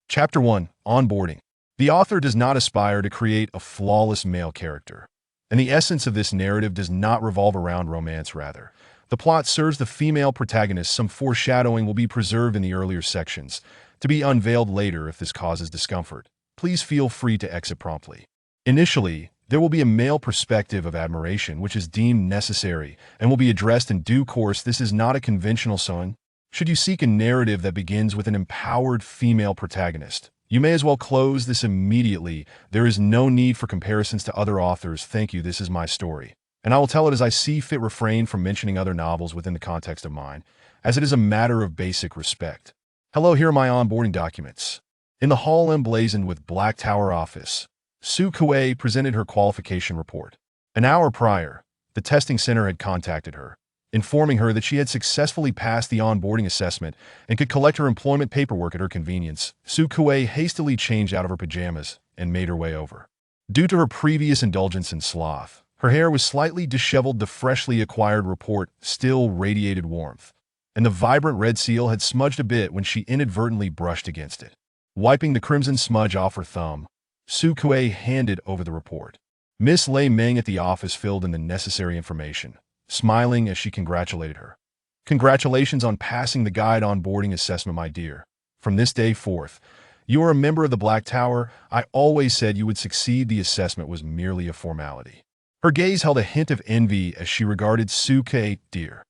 Chapter 1. Onboarding. The author does not aspire to create a flawless male character, and the essence of this narrative does not revolve around romance rather. The plot serves the female protagonist. Some foreshadowing will be preserved in the earlier sections, to be unveiled later if this causes discomfort. Please feel free to exit promptly. Initially, there will be a male perspective of admiration which is deemed necessary and will be addressed in due course. This is not a conventional son. Should you seek a narrative that begins with an empowered female protagonist, you may as well close this immediately. There is no need for comparisons to other authors. Thank you, this is my story, and I will tell it as I see fit. Refrain from mentioning other novels within the context of mine, as it is a matter of basic respect. Hello, here are my onboarding documents. In the hall emblazoned with Black Tower office, Sue Kuei presented her qualification report. An hour prior, the testing center had contacted her, informing her that she had successfully passed the onboarding assessment and could collect her employment paperwork at her convenience. Sue Kuei hastily changed out of her pajamas and made her way over. Due to her previous indulgence in sloth, her hair was slightly disheveled. The freshly acquired report still radiated warmth, and the vibrant red seal had smudged a bit when she inadvertently brushed against it. Wiping the crimson smudge off her thumb, Sue Kuei handed over the report. Miss Lei Meng at the office filled in the necessary information, smiling as she congratulated her. Congratulations on passing the guide onboarding assessment, my dear. From this day forth, you are a member of the Black Tower. I always said you would succeed. The assessment was merely a formality. Her gaze held a hint of envy as she regarded Sue Kuei. Dear,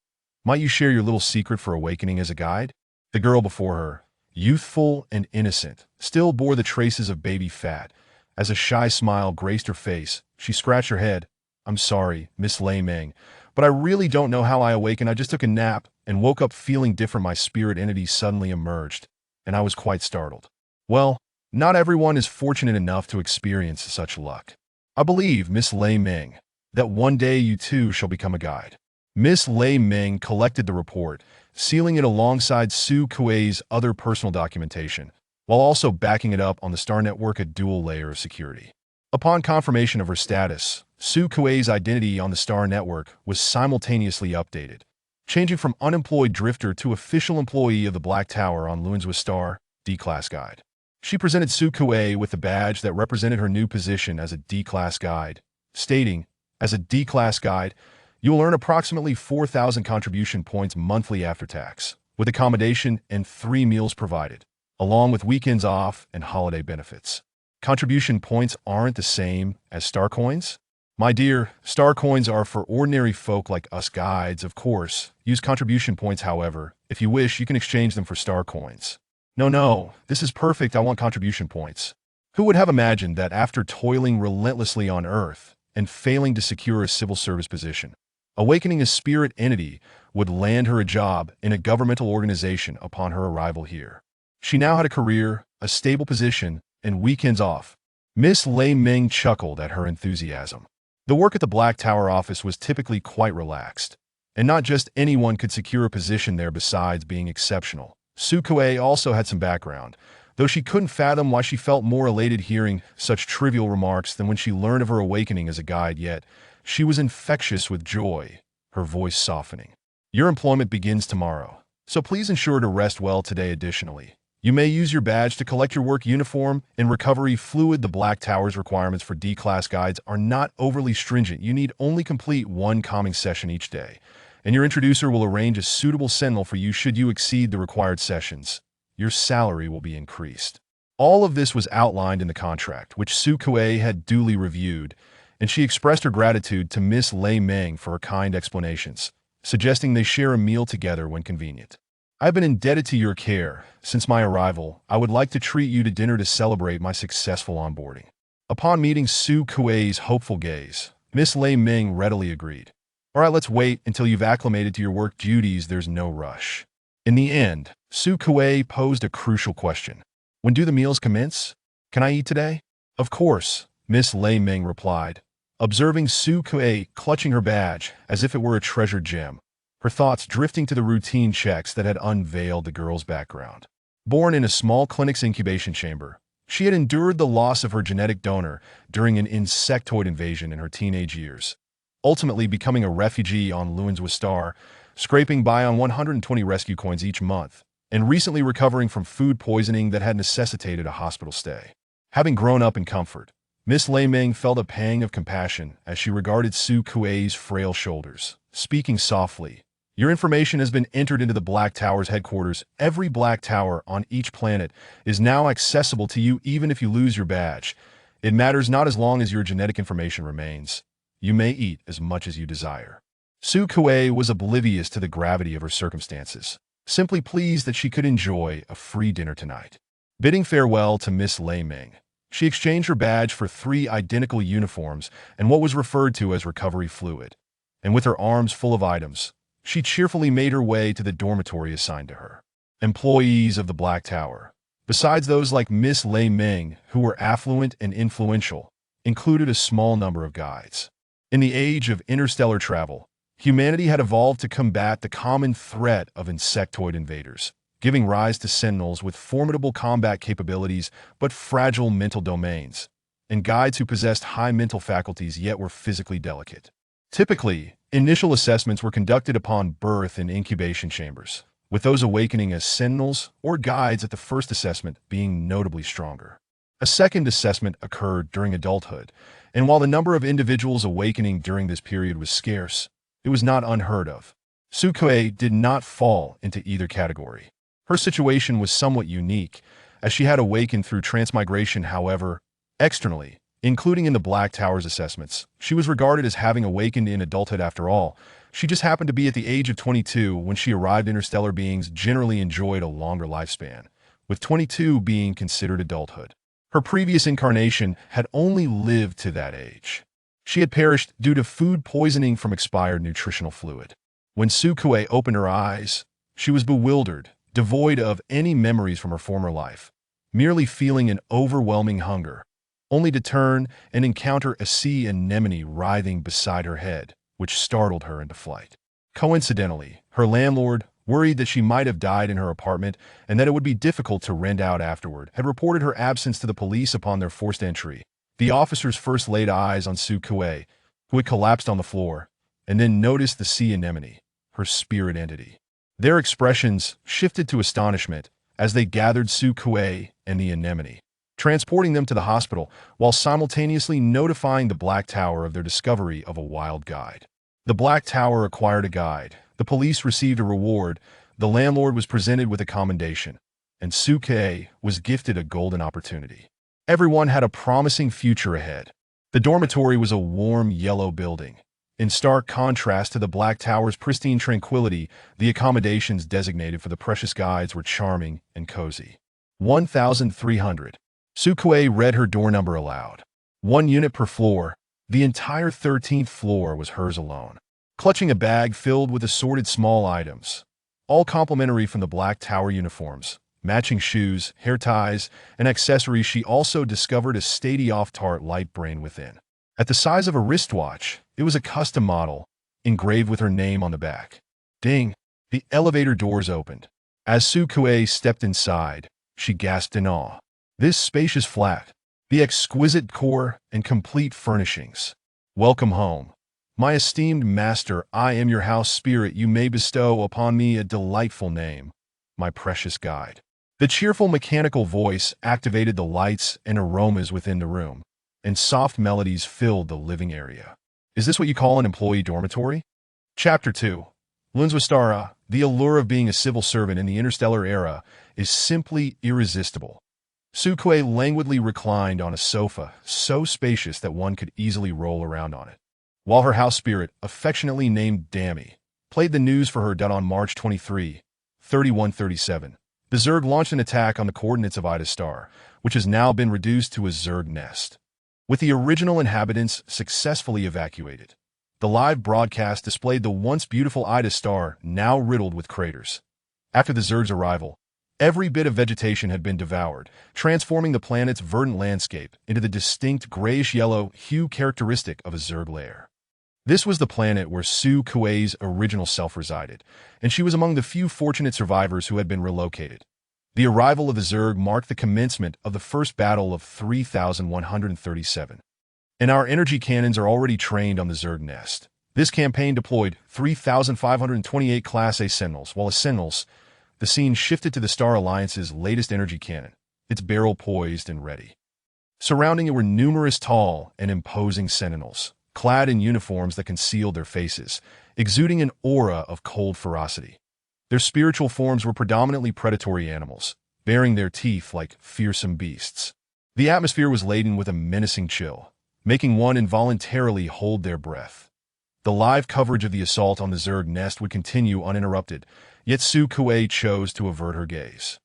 might you share your little secret for awakening as a guide? The girl before her, youthful and innocent, still bore the traces of baby fat. As a shy smile graced her face, she scratched her head. I'm sorry, Miss Lei Meng, but I really don't know how I awakened. I just took a nap and woke up feeling different. My spirit entity suddenly emerged, and I was quite startled. Well, not everyone is fortunate enough to experience such luck. I believe, Miss Lei Meng, that one day you too shall become a guide. Miss Lei Meng collected the report, sealing it alongside Sue Kuei's other personal documentation, while also backing it up on the Star Network, a dual layer of security. Upon confirmation of her status, Sue Kuei's identity on the Star Network was simultaneously updated, changing from unemployed drifter to official employee of the Black Tower on Lunswa Star D-Class Guide. She presented Sue Kuei with the badge that represented her new position as a D-Class Guide, stating, as a D-Class Guide, you will earn approximately 4,000 contribution points monthly after tax, with accommodation and 3 meals provided, along with weekends off and holiday benefits. Contribution points aren't the same as star coins? My dear, star coins are for ordinary folk like us guides, of course. Use contribution points, however. If you wish, you can exchange them for star coins. No, this is perfect. I want contribution points. Who would have imagined that after toiling relentlessly on Earth and failing to secure a civil service position, awakening a spirit entity would land her a job in a governmental organization upon her arrival here? She now had a career, a stable position, and weekends off. Miss Lei Meng chuckled at her enthusiasm. The work at the Black Tower office was typically quite relaxed, and not just anyone could secure a position there. Besides being exceptional, Sue Kuei also had some background, though she couldn't fathom why she felt more elated hearing such trivial remarks than when she learned of her awakening as a guide. Yet, she was infectious with joy, her voice softening. Your employment begins tomorrow, so please ensure to rest well today. Additionally, you may use your badge to collect your work uniform and recovery fluid. The Black Tower's requirements for D-Class guides are not overly stringent. You need only complete 1 calming session each day, and your introducer will arrange a suitable Sentinel for you. Should you exceed the required sessions, your salary will be increased. All of this was outlined in the contract, which Sue Kuei had duly reviewed, and she expressed her gratitude to Miss Lei Meng for her kind explanations, suggesting they share a meal together when convenient. I've been indebted to your care since my arrival. I would like to treat you to dinner to celebrate my successful onboarding. Upon meeting Sue Kuei's hopeful gaze, Miss Lei Meng readily agreed. All right, let's wait until you've acclimated to your work duties. There's no rush. In the end, Sue Kuei posed a crucial question. When do the meals commence? Can I eat today? Of course, Miss Lei Meng replied, observing Sue Kuei clutching her badge as if it were a treasured gem, her thoughts drifting to the routine checks that had unveiled the girl's background. Born in a small clinic's incubation chamber, she had endured the loss of her genetic donor during an insectoid invasion in her teenage years, ultimately becoming a refugee on Lunswa Star, scraping by on 120 rescue coins each month, and recently recovering from food poisoning that had necessitated a hospital stay. Having grown up in comfort, Miss Lei Ming felt a pang of compassion as she regarded Su Kuei's frail shoulders. Speaking softly, "Your information has been entered into the Black Tower's headquarters. Every Black Tower on each planet is now accessible to you even if you lose your badge. It matters not as long as your genetic information remains. You may eat as much as you desire." Su Kuei was oblivious to the gravity of her circumstances, simply pleased that she could enjoy a free dinner tonight. Bidding farewell to Miss Lei Ming, she exchanged her badge for 3 identical uniforms and what was referred to as recovery fluid. And with her arms full of items, she cheerfully made her way to the dormitory assigned to her. Employees of the Black Tower, besides those like Miss Lei Ming, who were affluent and influential, included a small number of guides. In the age of interstellar travel, humanity had evolved to combat the common threat of insectoid invaders, giving rise to Sentinels with formidable combat capabilities but fragile mental domains, and guides who possessed high mental faculties yet were physically delicate. Typically, initial assessments were conducted upon birth in incubation chambers, with those awakening as Sentinels or guides at the first assessment being notably stronger. A second assessment occurred during adulthood, and while the number of individuals awakening during this period was scarce, it was not unheard of. Su Kuei did not fall into either category. Her situation was somewhat unique, as she had awakened through transmigration. However, externally, including in the Black Tower's assessments, she was regarded as having awakened in adulthood. After all, she just happened to be at the age of 22 when she arrived. Interstellar beings generally enjoyed a longer lifespan, with 22 being considered adulthood. Her previous incarnation had only lived to that age. She had perished due to food poisoning from expired nutritional fluid. When Su Kuei opened her eyes, she was bewildered, devoid of any memories from her former life, merely feeling an overwhelming hunger, only to turn and encounter a sea anemone writhing beside her head, which startled her into flight. Coincidentally, her landlord, worried that she might have died in her apartment and that it would be difficult to rent out afterward, had reported her absence to the police upon their forced entry. The officers first laid eyes on Su Kuei, who had collapsed on the floor, and then noticed the sea anemone, her spirit entity. Their expressions shifted to astonishment as they gathered Su Kuei and the anemone, transporting them to the hospital while simultaneously notifying the Black Tower of their discovery of a wild guide. The Black Tower acquired a guide, the police received a reward, the landlord was presented with a commendation, and Su Kuei was gifted a golden opportunity. Everyone had a promising future ahead. The dormitory was a warm yellow building. In stark contrast to the Black Tower's pristine tranquility, the accommodations designated for the precious guides were charming and cozy. 1,300. Su Kuei read her door number aloud. 1 unit per floor. The entire 13th floor was hers alone. Clutching a bag filled with assorted small items, all complimentary from the Black Tower uniforms, matching shoes, hair ties, and accessories, she also discovered a steady off-tart light brain within. At the size of a wristwatch, it was a custom model, engraved with her name on the back. Ding! The elevator doors opened. As Su Kuei stepped inside, she gasped in awe. This spacious flat, the exquisite decor and complete furnishings. Welcome home. My esteemed master, I am your house spirit. You may bestow upon me a delightful name, my precious guide. The cheerful mechanical voice activated the lights and aromas within the room, and soft melodies filled the living area. Is this what you call an employee dormitory? Chapter 2. Lunzwistara, the allure of being a civil servant in the interstellar era, is simply irresistible. Su Kuei languidly reclined on a sofa, so spacious that one could easily roll around on it, while her house spirit, affectionately named Dammy, played the news for her. On March 23, 3137, the Zerg launched an attack on the coordinates of Ida Star, which has now been reduced to a Zerg nest. With the original inhabitants successfully evacuated, the live broadcast displayed the once beautiful Ida Star now riddled with craters. After the Zerg's arrival, every bit of vegetation had been devoured, transforming the planet's verdant landscape into the distinct grayish-yellow hue characteristic of a Zerg lair. This was the planet where Su Kuei's original self resided, and she was among the few fortunate survivors who had been relocated. The arrival of the Zerg marked the commencement of the first battle of 3137. And our energy cannons are already trained on the Zerg nest. This campaign deployed 3,528 Class A Sentinels, while as Sentinels, the scene shifted to the Star Alliance's latest energy cannon, its barrel poised and ready. Surrounding it were numerous tall and imposing sentinels, clad in uniforms that concealed their faces, exuding an aura of cold ferocity. Their spiritual forms were predominantly predatory animals, baring their teeth like fearsome beasts. The atmosphere was laden with a menacing chill, making one involuntarily hold their breath. The live coverage of the assault on the Zerg nest would continue uninterrupted, yet Su Kuei chose to avert her gaze.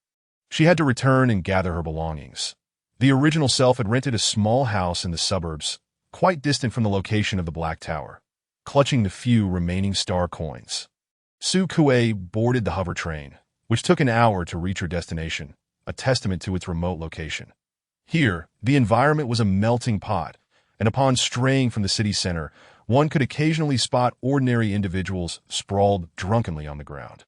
She had to return and gather her belongings. The original self had rented a small house in the suburbs, quite distant from the location of the Black Tower, clutching the few remaining star coins. Su Kuei boarded the hover train, which took an hour to reach her destination, a testament to its remote location. Here, the environment was a melting pot, and upon straying from the city center, one could occasionally spot ordinary individuals sprawled drunkenly on the ground.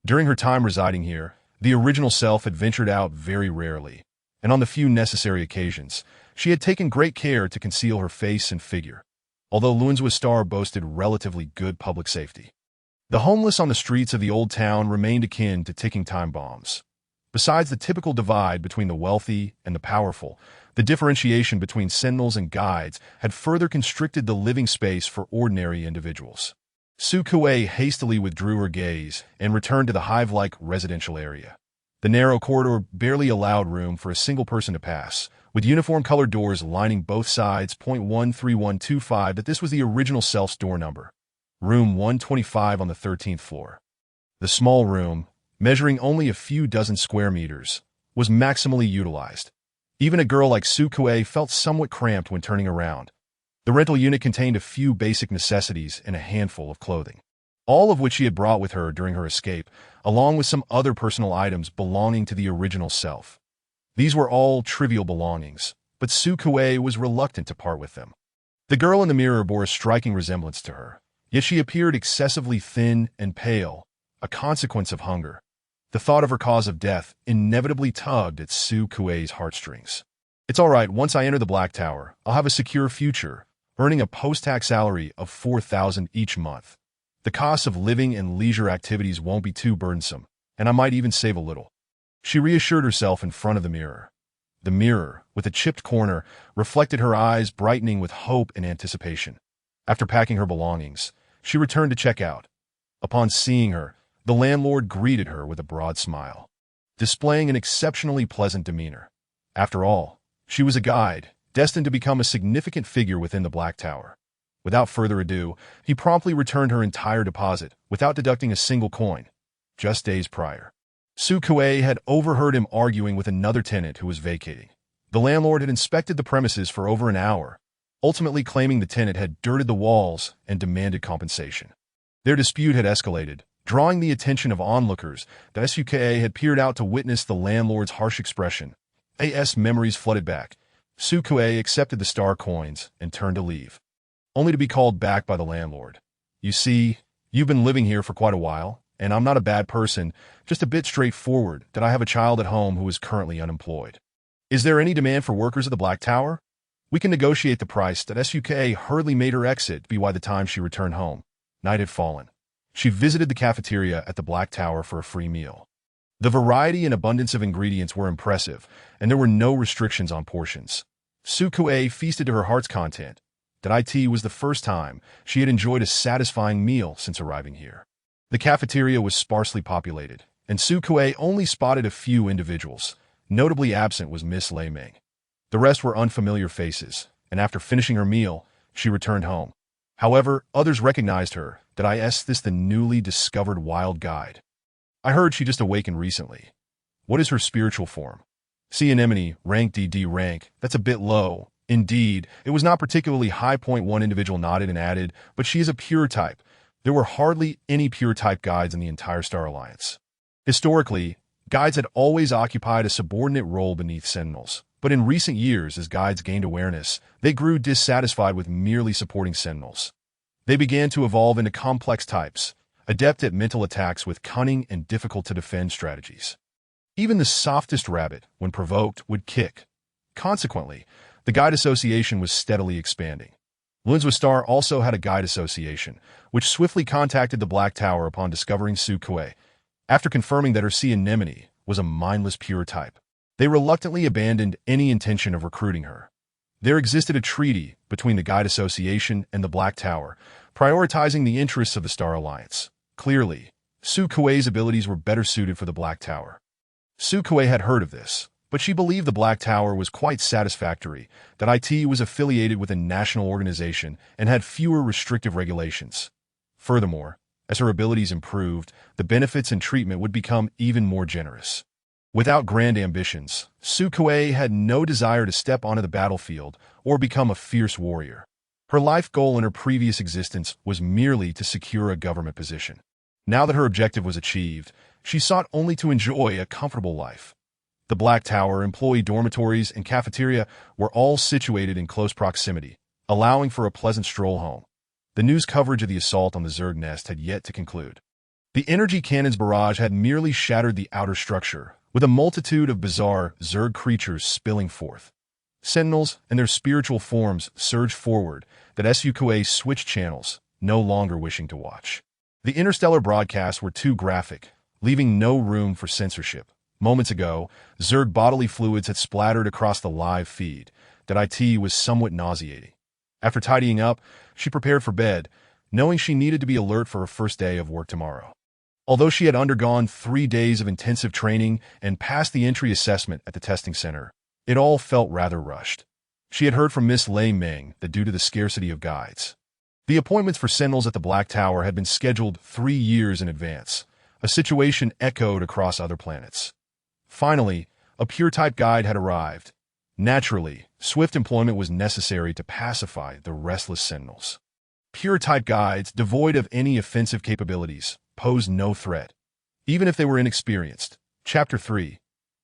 During her time residing here, the original self had ventured out very rarely, and on the few necessary occasions, she had taken great care to conceal her face and figure, although Lunswa Star boasted relatively good public safety. The homeless on the streets of the old town remained akin to ticking time bombs. Besides the typical divide between the wealthy and the powerful, the differentiation between sentinels and guides had further constricted the living space for ordinary individuals. Su Kuei hastily withdrew her gaze and returned to the hive-like residential area. The narrow corridor barely allowed room for a single person to pass, with uniform-colored doors lining both sides. 13125 that this was the original self's door number. Room 125 on the 13th floor. The small room, measuring only a few dozen square meters, was maximally utilized. Even a girl like Su Kuei felt somewhat cramped when turning around. The rental unit contained a few basic necessities and a handful of clothing, all of which she had brought with her during her escape, along with some other personal items belonging to the original self. These were all trivial belongings, but Su Kuei was reluctant to part with them. The girl in the mirror bore a striking resemblance to her, yet she appeared excessively thin and pale, a consequence of hunger. The thought of her cause of death inevitably tugged at Su Kuei's heartstrings. It's all right, once I enter the Black Tower, I'll have a secure future, earning a post-tax salary of $4,000 each month. The costs of living and leisure activities won't be too burdensome, and I might even save a little. She reassured herself in front of the mirror. The mirror, with a chipped corner, reflected her eyes brightening with hope and anticipation. After packing her belongings, she returned to check out. Upon seeing her, the landlord greeted her with a broad smile, displaying an exceptionally pleasant demeanor. After all, she was a guide, destined to become a significant figure within the Black Tower. Without further ado, he promptly returned her entire deposit, without deducting a single coin. Just days prior, Su Kuei had overheard him arguing with another tenant who was vacating. The landlord had inspected the premises for over an hour, ultimately claiming the tenant had dirted the walls and demanded compensation. Their dispute had escalated, drawing the attention of onlookers. The SUKA had peered out to witness the landlord's harsh expression. As memories flooded back, Su Kuei accepted the star coins and turned to leave, only to be called back by the landlord. You see, you've been living here for quite a while, and I'm not a bad person, just a bit straightforward that I have a child at home who is currently unemployed. Is there any demand for workers at the Black Tower? We can negotiate the price. That SUKA hurriedly made her exit by the time she returned home. Night had fallen. She visited the cafeteria at the Black Tower for a free meal. The variety and abundance of ingredients were impressive, and there were no restrictions on portions. Su Kuei feasted to her heart's content. That it was the first time she had enjoyed a satisfying meal since arriving here. The cafeteria was sparsely populated, and Su Kuei only spotted a few individuals. Notably absent was Miss Lei Ming. The rest were unfamiliar faces, and after finishing her meal, she returned home. However, others recognized her. This the newly discovered wild guide. I heard she just awakened recently. What is her spiritual form? Sea anemone, rank DD rank, that's a bit low. Indeed, it was not particularly high. One individual nodded and added, but she is a pure type. There were hardly any pure type guides in the entire Star Alliance. Historically, guides had always occupied a subordinate role beneath sentinels, but in recent years, as guides gained awareness, they grew dissatisfied with merely supporting sentinels. They began to evolve into complex types, adept at mental attacks with cunning and difficult-to-defend strategies. Even the softest rabbit, when provoked, would kick. Consequently, the guide association was steadily expanding. Lunswa Star also had a guide association, which swiftly contacted the Black Tower upon discovering Su Kuei. After confirming that her sea anemone was a mindless pure type, they reluctantly abandoned any intention of recruiting her. There existed a treaty between the Guide Association and the Black Tower, prioritizing the interests of the Star Alliance. Clearly, Su Kuei's abilities were better suited for the Black Tower. Su Kuei had heard of this, but she believed the Black Tower was quite satisfactory, that IT was affiliated with a national organization and had fewer restrictive regulations. Furthermore, as her abilities improved, the benefits and treatment would become even more generous. Without grand ambitions, Su Kuei had no desire to step onto the battlefield or become a fierce warrior. Her life goal in her previous existence was merely to secure a government position. Now that her objective was achieved, she sought only to enjoy a comfortable life. The Black Tower, employee dormitories, and cafeteria were all situated in close proximity, allowing for a pleasant stroll home. The news coverage of the assault on the Zerg nest had yet to conclude. The energy cannon's barrage had merely shattered the outer structure, with a multitude of bizarre Zerg creatures spilling forth. Sentinels and their spiritual forms surged forward, that Su Kuei switched channels, no longer wishing to watch. The Interstellar broadcasts were too graphic, leaving no room for censorship. Moments ago, Zerg bodily fluids had splattered across the live feed, that IT was somewhat nauseating. After tidying up, she prepared for bed, knowing she needed to be alert for her first day of work tomorrow. Although she had undergone 3 days of intensive training and passed the entry assessment at the testing center, it all felt rather rushed. She had heard from Miss Lei Meng that due to the scarcity of guides, the appointments for Sentinels at the Black Tower had been scheduled 3 years in advance, a situation echoed across other planets. Finally, a pure-type guide had arrived. Naturally, swift employment was necessary to pacify the restless Sentinels. Pure-type guides, devoid of any offensive capabilities, posed no threat, even if they were inexperienced. Chapter 3.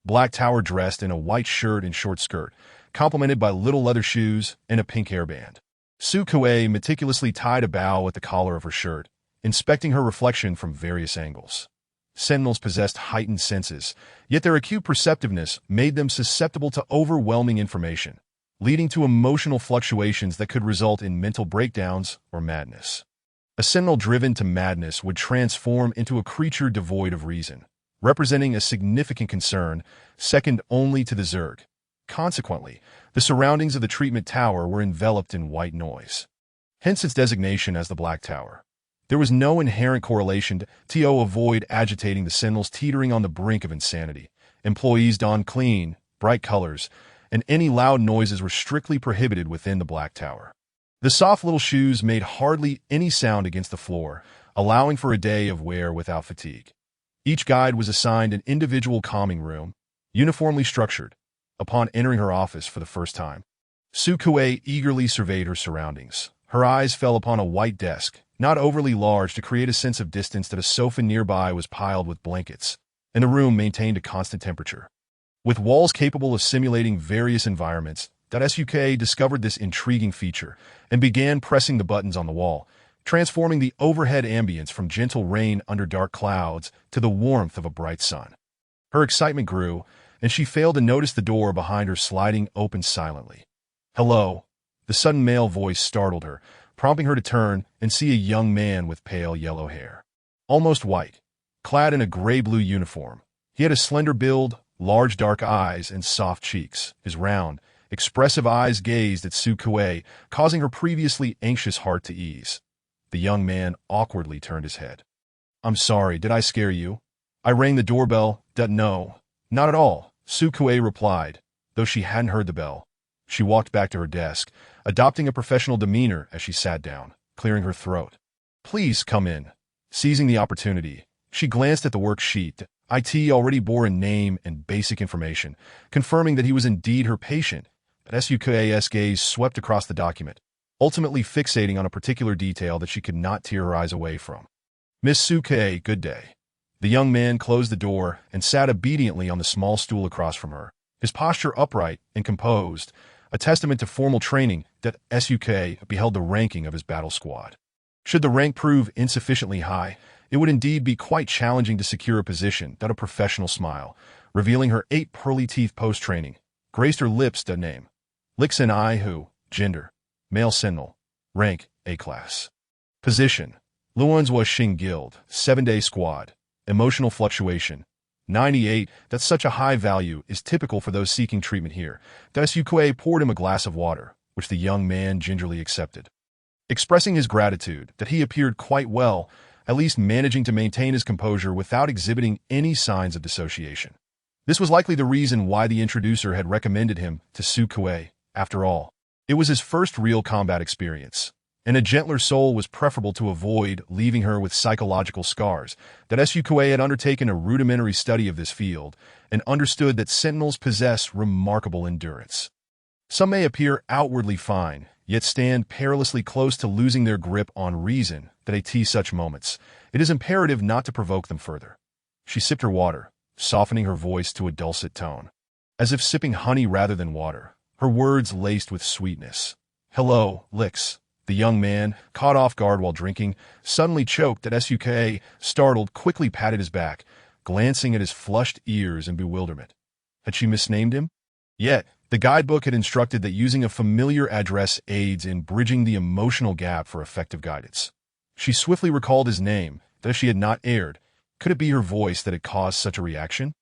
Black Tower dressed in a white shirt and short skirt, complemented by little leather shoes and a pink hairband. Su Kuei meticulously tied a bow at the collar of her shirt, inspecting her reflection from various angles. Sentinels possessed heightened senses, yet their acute perceptiveness made them susceptible to overwhelming information, leading to emotional fluctuations that could result in mental breakdowns or madness. A sentinel driven to madness would transform into a creature devoid of reason, representing a significant concern, second only to the Zerg. Consequently, the surroundings of the treatment tower were enveloped in white noise. Hence its designation as the Black Tower. There was no inherent correlation to avoid agitating the sentinels teetering on the brink of insanity. Employees donned clean, bright colors, and any loud noises were strictly prohibited within the Black Tower. The soft little shoes made hardly any sound against the floor, allowing for a day of wear without fatigue. Each guide was assigned an individual calming room, uniformly structured. Upon entering her office for the first time, Su Kuei eagerly surveyed her surroundings. Her eyes fell upon a white desk, not overly large to create a sense of distance, that a sofa nearby was piled with blankets, and the room maintained a constant temperature. With walls capable of simulating various environments, Daisuke discovered this intriguing feature and began pressing the buttons on the wall, transforming the overhead ambience from gentle rain under dark clouds to the warmth of a bright sun. Her excitement grew, and she failed to notice the door behind her sliding open silently. "Hello." The sudden male voice startled her, prompting her to turn and see a young man with pale yellow hair, almost white, clad in a gray-blue uniform. He had a slender build, large dark eyes, and soft cheeks. His round, expressive eyes gazed at Su Kuei, causing her previously anxious heart to ease. The young man awkwardly turned his head. "I'm sorry, did I scare you? I rang the doorbell." "No, not at all," Su Kuei replied, though she hadn't heard the bell. She walked back to her desk, adopting a professional demeanor as she sat down, clearing her throat. "Please come in." Seizing the opportunity, she glanced at the worksheet. IT already bore a name and basic information, confirming that he was indeed her patient, but Suku's gaze swept across the document, ultimately fixating on a particular detail that she could not tear her eyes away from. "Miss Suke, good day." The young man closed the door and sat obediently on the small stool across from her, his posture upright and composed, a testament to formal training that Suke beheld the ranking of his battle squad. Should the rank prove insufficiently high, it would indeed be quite challenging to secure a position. That a professional smile, revealing her 8 pearly teeth post-training, graced her lips. The name, Lixin I Hu, gender, male sentinel, rank A class. Position, Luanzhua Xing Guild, 7-day squad, Emotional fluctuation. 98. That's such a high value is typical for those seeking treatment here. Daisuke poured him a glass of water, which the young man gingerly accepted. Expressing his gratitude that he appeared quite well, at least managing to maintain his composure without exhibiting any signs of dissociation. This was likely the reason why the introducer had recommended him to Sukue. After all, it was his first real combat experience, and a gentler soul was preferable to avoid leaving her with psychological scars. That Sukue had undertaken a rudimentary study of this field and understood that sentinels possess remarkable endurance. Some may appear outwardly fine, yet stand perilously close to losing their grip on reason. That at such moments, it is imperative not to provoke them further. She sipped her water, softening her voice to a dulcet tone, as if sipping honey rather than water, her words laced with sweetness. "Hello, Lix." The young man, caught off guard while drinking, suddenly choked. That Suke, startled, quickly patted his back, glancing at his flushed ears in bewilderment. Had she misnamed him? Yet, the guidebook had instructed that using a familiar address aids in bridging the emotional gap for effective guidance. She swiftly recalled his name, that if she had not erred, could it be her voice that had caused such a reaction?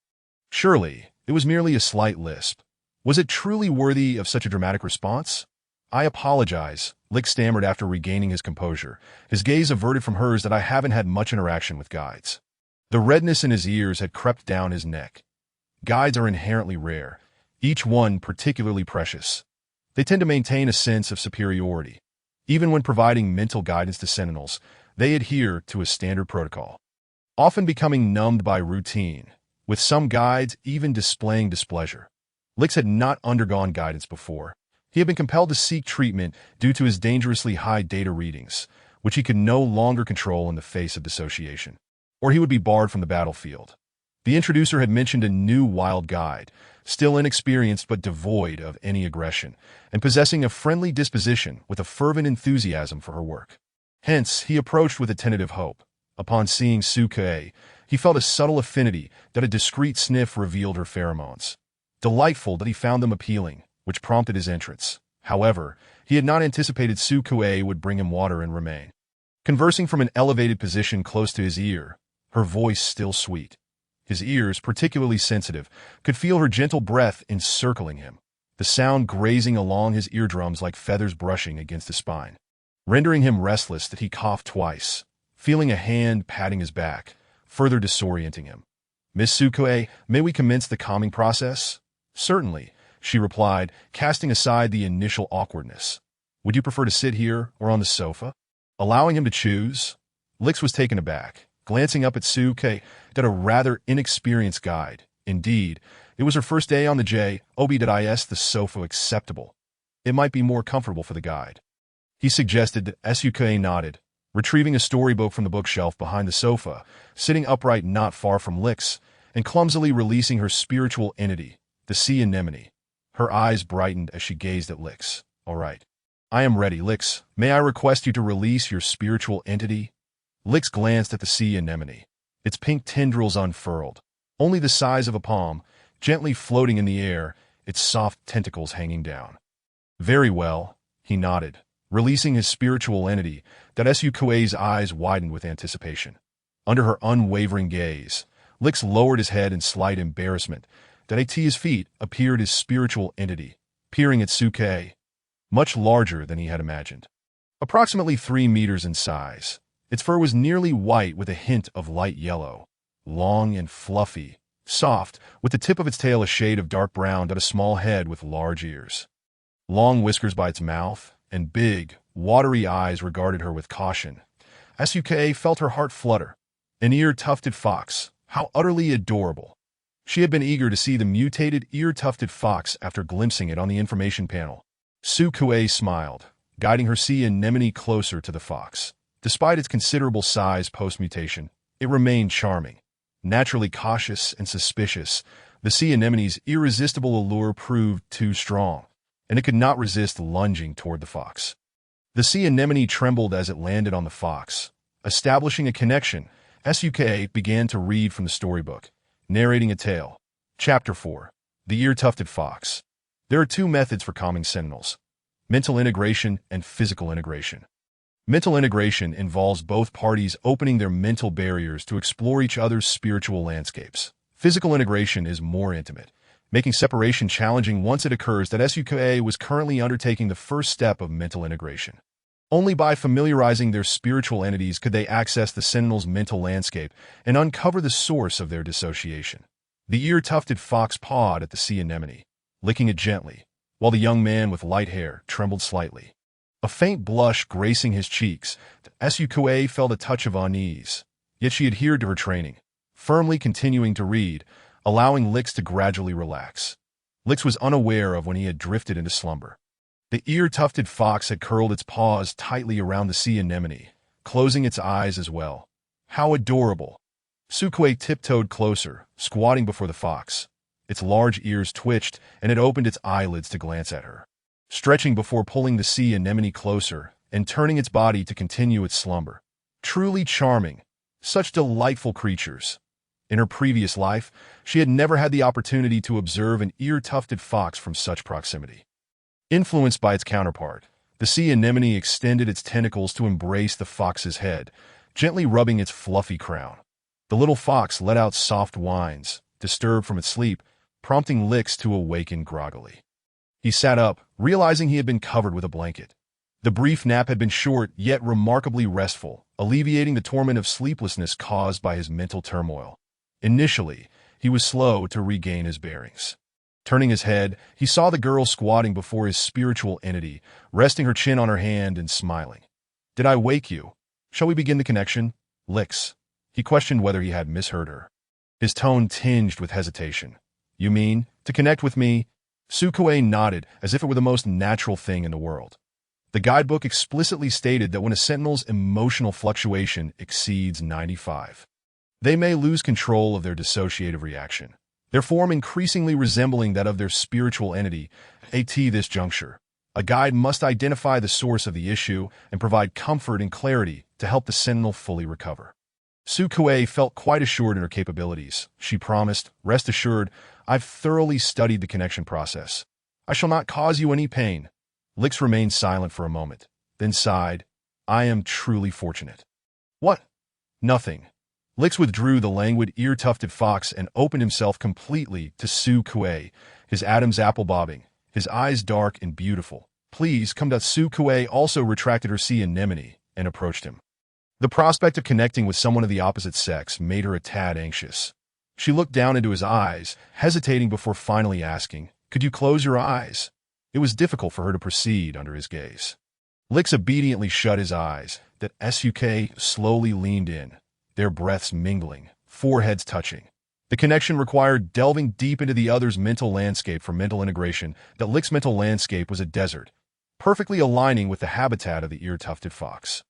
Surely, it was merely a slight lisp. Was it truly worthy of such a dramatic response? "I apologize," Lick stammered after regaining his composure, his gaze averted from hers. "That I haven't had much interaction with guides." The redness in his ears had crept down his neck. Guides are inherently rare, each one particularly precious. They tend to maintain a sense of superiority. Even when providing mental guidance to sentinels, they adhere to a standard protocol, often becoming numbed by routine, with some guides even displaying displeasure. Lix had not undergone guidance before. He had been compelled to seek treatment due to his dangerously high data readings, which he could no longer control in the face of dissociation, or he would be barred from the battlefield. The introducer had mentioned a new wild guide, still inexperienced but devoid of any aggression, and possessing a friendly disposition with a fervent enthusiasm for her work. Hence, he approached with a tentative hope. Upon seeing Suke, he felt a subtle affinity that a discreet sniff revealed her pheromones. Delightful that he found them appealing, which prompted his entrance. However, he had not anticipated Sukue would bring him water and remain. Conversing from an elevated position close to his ear, her voice still sweet. His ears, particularly sensitive, could feel her gentle breath encircling him, the sound grazing along his eardrums like feathers brushing against his spine, rendering him restless. That he coughed twice, feeling a hand patting his back, further disorienting him. "Miss Sukue, may we commence the calming process?" "Certainly," she replied, casting aside the initial awkwardness. "Would you prefer to sit here or on the sofa?" Allowing him to choose, Lix was taken aback, glancing up at Suke, that a rather inexperienced guide. Indeed, it was her first day on the Job.is. The sofa acceptable. It might be more comfortable for the guide. He suggested. That Suke nodded, retrieving a storybook from the bookshelf behind the sofa, sitting upright not far from Lix, and clumsily releasing her spiritual entity, the sea anemone. Her eyes brightened as she gazed at Lix. "All right. I am ready, Lix. May I request you to release your spiritual entity?" Lix glanced at the sea anemone, its pink tendrils unfurled, only the size of a palm, gently floating in the air, its soft tentacles hanging down. "Very well," he nodded, releasing his spiritual entity. That Sukue's eyes widened with anticipation. Under her unwavering gaze, Lix lowered his head in slight embarrassment. That at his feet appeared his spiritual entity, peering at Suke, much larger than he had imagined. Approximately 3 meters in size, its fur was nearly white with a hint of light yellow, long and fluffy, soft, with the tip of its tail a shade of dark brown. That a small head with large ears, long whiskers by its mouth, and big, watery eyes regarded her with caution. Suke felt her heart flutter. An ear-tufted fox, how utterly adorable. She had been eager to see the mutated ear-tufted fox after glimpsing it on the information panel. Sukue smiled, guiding her sea anemone closer to the fox. Despite its considerable size post-mutation, it remained charming. Naturally cautious and suspicious, the sea anemone's irresistible allure proved too strong, and it could not resist lunging toward the fox. The sea anemone trembled as it landed on the fox. Establishing a connection, Suke began to read from the storybook, narrating a tale. Chapter 4. The Ear-Tufted Fox. There are 2 methods for calming sentinels: mental integration and physical integration. Mental integration involves both parties opening their mental barriers to explore each other's spiritual landscapes. Physical integration is more intimate, making separation challenging once it occurs that SUKA was currently undertaking the first step of mental integration. Only by familiarizing their spiritual entities could they access the Sentinel's mental landscape and uncover the source of their dissociation. The ear-tufted fox pawed at the sea anemone, licking it gently, while the young man with light hair trembled slightly. A faint blush gracing his cheeks, SUKA felt a touch of unease. Yet she adhered to her training, firmly continuing to read, allowing Lix to gradually relax. Lix was unaware of when he had drifted into slumber. The ear-tufted fox had curled its paws tightly around the sea anemone, closing its eyes as well. How adorable! Sukue tiptoed closer, squatting before the fox. Its large ears twitched, and it opened its eyelids to glance at her, stretching before pulling the sea anemone closer and turning its body to continue its slumber. Truly charming. Such delightful creatures. In her previous life, she had never had the opportunity to observe an ear-tufted fox from such proximity. Influenced by its counterpart, the sea anemone extended its tentacles to embrace the fox's head, gently rubbing its fluffy crown. The little fox let out soft whines, disturbed from its sleep, prompting Lix to awaken groggily. He sat up, realizing he had been covered with a blanket. The brief nap had been short, yet remarkably restful, alleviating the torment of sleeplessness caused by his mental turmoil. Initially, he was slow to regain his bearings. Turning his head, he saw the girl squatting before his spiritual entity, resting her chin on her hand and smiling. "Did I wake you? Shall we begin the connection?" "Lix." He questioned whether he had misheard her. His tone tinged with hesitation. "You mean, to connect with me?" Sukue nodded, as if it were the most natural thing in the world. The guidebook explicitly stated that when a Sentinel's emotional fluctuation exceeds 95, they may lose control of their dissociative reaction, their form increasingly resembling that of their spiritual entity. At this juncture, a guide must identify the source of the issue and provide comfort and clarity to help the Sentinel fully recover. Sukue felt quite assured in her capabilities. She promised, "Rest assured, I've thoroughly studied the connection process. I shall not cause you any pain." Lix remained silent for a moment, then sighed. "I am truly fortunate." "What?" "Nothing." Lix withdrew the languid, ear-tufted fox and opened himself completely to Sukue, his Adam's apple bobbing, his eyes dark and beautiful. "Please come to." Sukue also retracted her sea anemone and approached him. The prospect of connecting with someone of the opposite sex made her a tad anxious. She looked down into his eyes, hesitating before finally asking, "Could you close your eyes?" It was difficult for her to proceed under his gaze. Lix obediently shut his eyes. That Suk slowly leaned in, their breaths mingling, foreheads touching. The connection required delving deep into the other's mental landscape for mental integration. That Lix's mental landscape was a desert, perfectly aligning with the habitat of the ear-tufted fox.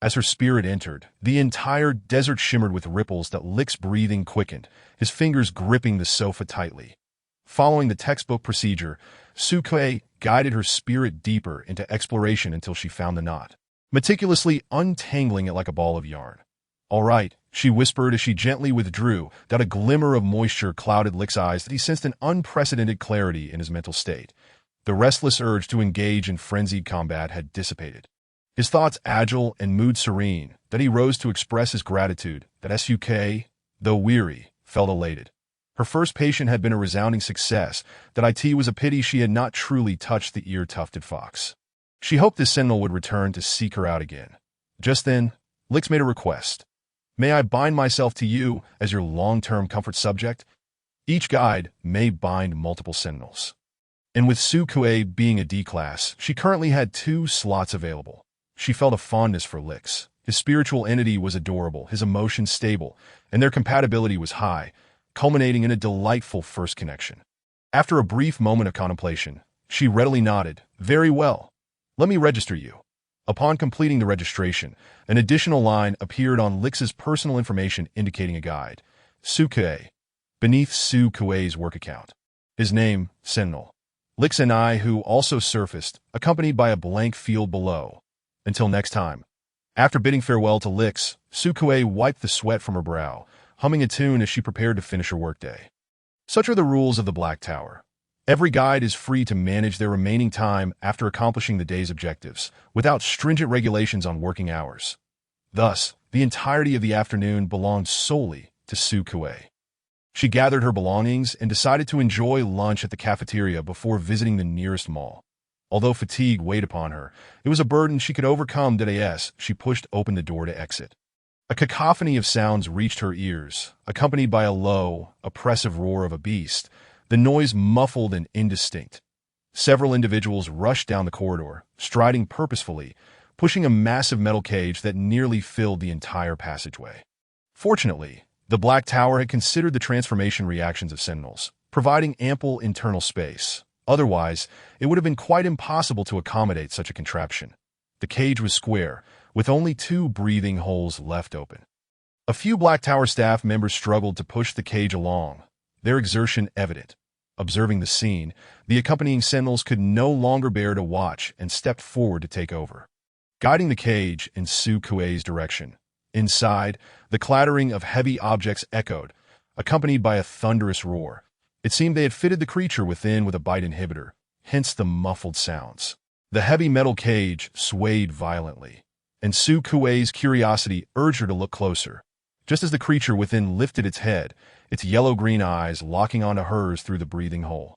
As her spirit entered, the entire desert shimmered with ripples that Lix's breathing quickened, his fingers gripping the sofa tightly. Following the textbook procedure, Sukue guided her spirit deeper into exploration until she found the knot, meticulously untangling it like a ball of yarn. "All right," she whispered as she gently withdrew. That a glimmer of moisture clouded Lix's eyes. That he sensed an unprecedented clarity in his mental state. The restless urge to engage in frenzied combat had dissipated. His thoughts agile and mood serene, that he rose to express his gratitude. That Suk, though weary, felt elated. Her first patient had been a resounding success. That it was a pity she had not truly touched the ear-tufted fox. She hoped the Sentinel would return to seek her out again. Just then, Lix made a request. "May I bind myself to you as your long-term comfort subject?" Each guide may bind multiple Sentinels. And with Sukue being a D-class, she currently had 2 slots available. She felt a fondness for Lix. His spiritual entity was adorable, his emotions stable, and their compatibility was high, culminating in a delightful first connection. After a brief moment of contemplation, she readily nodded. "Very well. Let me register you." Upon completing the registration, an additional line appeared on Lix's personal information indicating a guide. Sukue, beneath Sukue's work account. His name, Sentinel. Lix and I, who also surfaced, accompanied by a blank field below. Until next time. After bidding farewell to Lix, Sukue wiped the sweat from her brow, humming a tune as she prepared to finish her workday. Such are the rules of the Black Tower. Every guide is free to manage their remaining time after accomplishing the day's objectives, without stringent regulations on working hours. Thus, the entirety of the afternoon belonged solely to Su Kuei. She gathered her belongings and decided to enjoy lunch at the cafeteria before visiting the nearest mall. Although fatigue weighed upon her, it was a burden she could overcome as she pushed open the door to exit. A cacophony of sounds reached her ears, accompanied by a low, oppressive roar of a beast, the noise muffled and indistinct. Several individuals rushed down the corridor, striding purposefully, pushing a massive metal cage that nearly filled the entire passageway. Fortunately, the Black Tower had considered the transformation reactions of Sentinels, providing ample internal space. Otherwise, it would have been quite impossible to accommodate such a contraption. The cage was square, with only 2 breathing holes left open. A few Black Tower staff members struggled to push the cage along, their exertion evident. Observing the scene, the accompanying Sentinels could no longer bear to watch and stepped forward to take over, guiding the cage in Su Kuei's direction. Inside, the clattering of heavy objects echoed, accompanied by a thunderous roar. It seemed they had fitted the creature within with a bite inhibitor, hence the muffled sounds. The heavy metal cage swayed violently, and Su Kuei's curiosity urged her to look closer. Just as the creature within lifted its head, its yellow-green eyes locking onto hers through the breathing hole,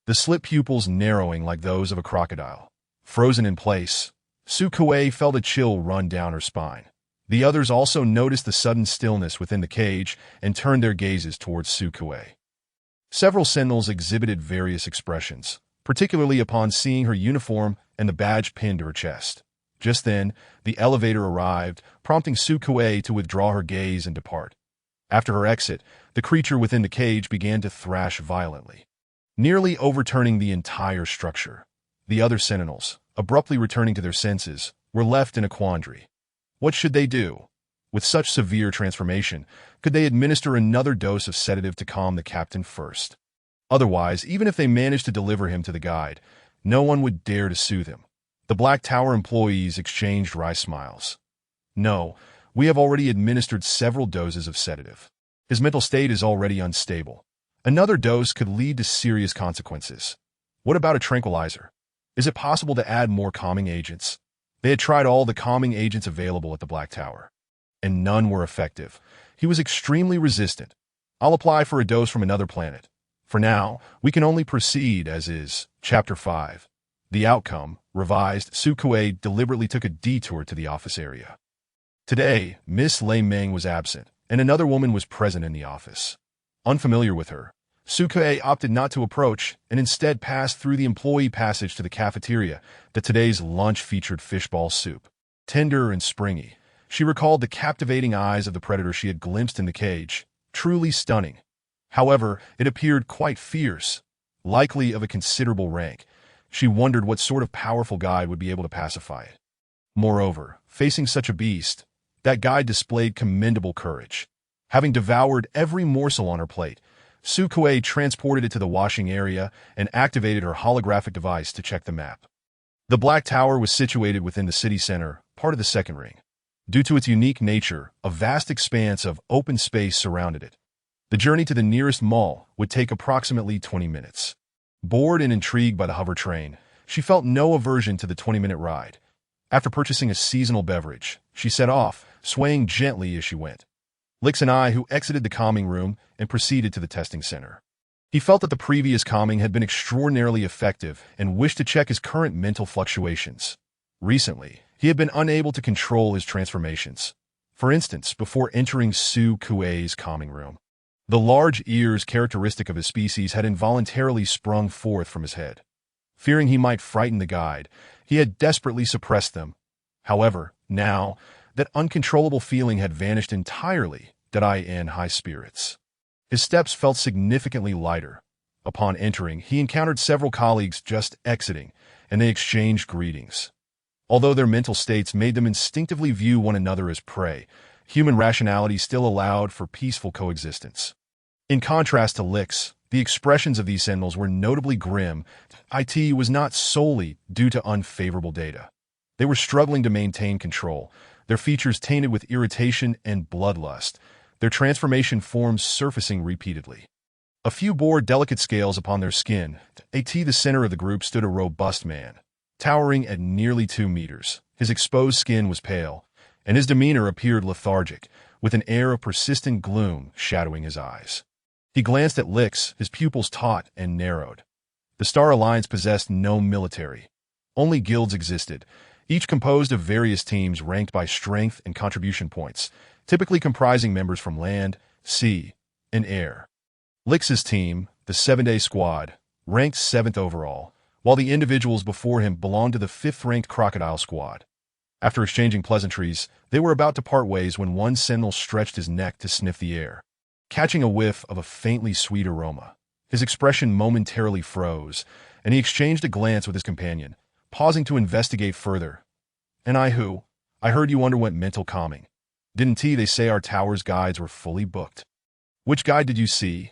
the slit pupils narrowing like those of a crocodile. Frozen in place, Su Kuei felt a chill run down her spine. The others also noticed the sudden stillness within the cage and turned their gazes towards Su Kuei. Several Sentinels exhibited various expressions, particularly upon seeing her uniform and the badge pinned to her chest. Just then, the elevator arrived, prompting Su Kuei to withdraw her gaze and depart. After her exit, the creature within the cage began to thrash violently, nearly overturning the entire structure. The other Sentinels, abruptly returning to their senses, were left in a quandary. What should they do? With such severe transformation, could they administer another dose of sedative to calm the captain first? Otherwise, even if they managed to deliver him to the guide, no one would dare to soothe him. The Black Tower employees exchanged wry smiles. No, we have already administered several doses of sedative. His mental state is already unstable. Another dose could lead to serious consequences. What about a tranquilizer? Is it possible to add more calming agents? They had tried all the calming agents available at the Black Tower, and none were effective. He was extremely resistant. I'll apply for a dose from another planet. For now, we can only proceed as is. Chapter 5. The outcome, revised. Su Kuei deliberately took a detour to the office area. Today, Miss Lei Meng was absent, and another woman was present in the office. Unfamiliar with her, Su Kuei opted not to approach and instead passed through the employee passage to the cafeteria that today's lunch featured fishball soup. Tender and springy, she recalled the captivating eyes of the predator she had glimpsed in the cage, truly stunning. However, it appeared quite fierce, likely of a considerable rank. She wondered what sort of powerful guide would be able to pacify it. Moreover, facing such a beast, that guide displayed commendable courage. Having devoured every morsel on her plate, Su Kuei transported it to the washing area and activated her holographic device to check the map. The Black Tower was situated within the city center, part of the second ring. Due to its unique nature, a vast expanse of open space surrounded it. The journey to the nearest mall would take approximately 20 minutes. Bored and intrigued by the hover train, she felt no aversion to the 20-minute ride. After purchasing a seasonal beverage, she set off, swaying gently as she went. Lix and I, who exited the calming room and proceeded to the testing center. He felt that the previous calming had been extraordinarily effective and wished to check his current mental fluctuations. Recently, he had been unable to control his transformations. For instance, before entering Su Kuei's calming room, the large ears characteristic of his species had involuntarily sprung forth from his head. Fearing he might frighten the guide, he had desperately suppressed them. However, now, that uncontrollable feeling had vanished entirely, that I in high spirits. His steps felt significantly lighter. Upon entering, he encountered several colleagues just exiting, and they exchanged greetings. Although their mental states made them instinctively view one another as prey, human rationality still allowed for peaceful coexistence. In contrast to Lix, the expressions of these Sentinels were notably grim. It was not solely due to unfavorable data. They were struggling to maintain control, their features tainted with irritation and bloodlust, their transformation forms surfacing repeatedly. A few bore delicate scales upon their skin. At the center of the group stood a robust man, towering at nearly 2 meters. His exposed skin was pale, and his demeanor appeared lethargic, with an air of persistent gloom shadowing his eyes. He glanced at Lix, his pupils taut and narrowed. The Star Alliance possessed no military. Only guilds existed, each composed of various teams ranked by strength and contribution points, typically comprising members from land, sea, and air. Lix's team, the 7-Day Squad, ranked 7th overall, while the individuals before him belonged to the 5th-ranked Crocodile Squad. After exchanging pleasantries, they were about to part ways when one Sentinel stretched his neck to sniff the air, catching a whiff of a faintly sweet aroma. His expression momentarily froze, and he exchanged a glance with his companion, pausing to investigate further. "And I who? I heard you underwent mental calming. Didn't they say our tower's guides were fully booked?" "Which guide did you see?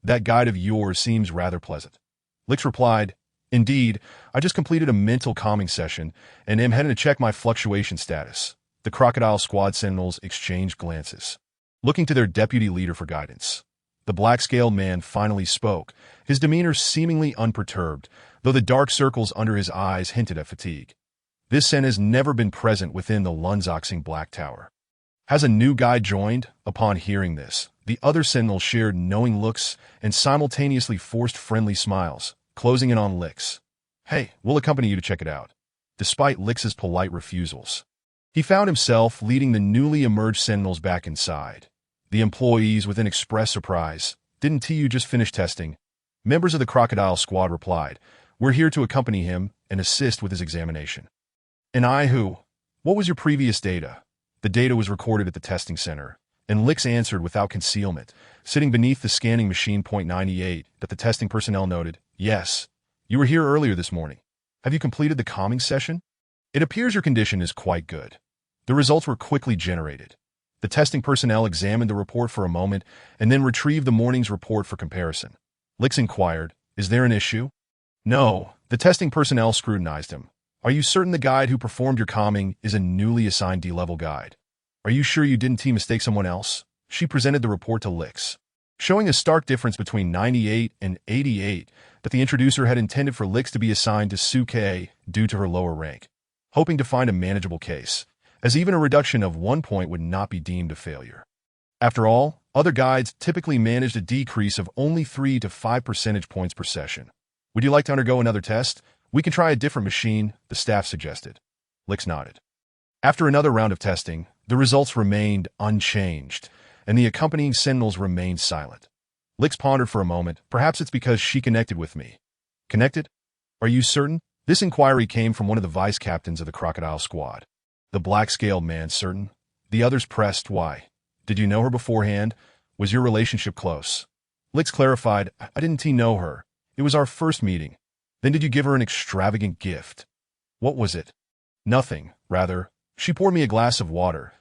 That guide of yours seems rather pleasant." Lix replied, "Indeed, I just completed a mental calming session and am heading to check my fluctuation status." The Crocodile Squad Sentinels exchanged glances, looking to their deputy leader for guidance. The black-scaled man finally spoke, his demeanor seemingly unperturbed, though the dark circles under his eyes hinted at fatigue. "This Sen has never been present within the Lunzoxing Black Tower. Has a new guide joined?" Upon hearing this, the other Sentinels shared knowing looks and simultaneously forced friendly smiles, closing in on Lix. "Hey, we'll accompany you to check it out." Despite Lix's polite refusals, he found himself leading the newly emerged Sentinels back inside. The employees, with an express surprise, "Didn't you just finish testing?" Members of the Crocodile Squad replied, "We're here to accompany him and assist with his examination." "And I who? What was your previous data?" The data was recorded at the testing center, and Lix answered without concealment, sitting beneath the scanning machine. .98, that the testing personnel noted, "Yes, you were here earlier this morning. Have you completed the calming session? It appears your condition is quite good." The results were quickly generated. The testing personnel examined the report for a moment and then retrieved the morning's report for comparison. Lix inquired, "Is there an issue?" "No." The testing personnel scrutinized him. "Are you certain the guide who performed your calming is a newly assigned D-level guide? Are you sure you didn't mistake someone else?" She presented the report to Lix, showing a stark difference between 98 and 88 that the introducer had intended for Lix to be assigned to Suke due to her lower rank, hoping to find a manageable case, as even a reduction of 1 point would not be deemed a failure. After all, other guides typically managed a decrease of only 3 to 5 percentage points per session. "Would you like to undergo another test? We can try a different machine," the staff suggested. Lix nodded. After another round of testing, the results remained unchanged, and the accompanying Sentinels remained silent. Lix pondered for a moment. "Perhaps it's because she connected with me." "Connected? Are you certain?" This inquiry came from one of the vice captains of the Crocodile Squad. The black-scaled man certain. The others pressed, "Why? Did you know her beforehand? Was your relationship close?" Lix clarified, "I didn't know her. It was our first meeting." "Then did you give her an extravagant gift?" "What was it?" "Nothing. Rather, she poured me a glass of water."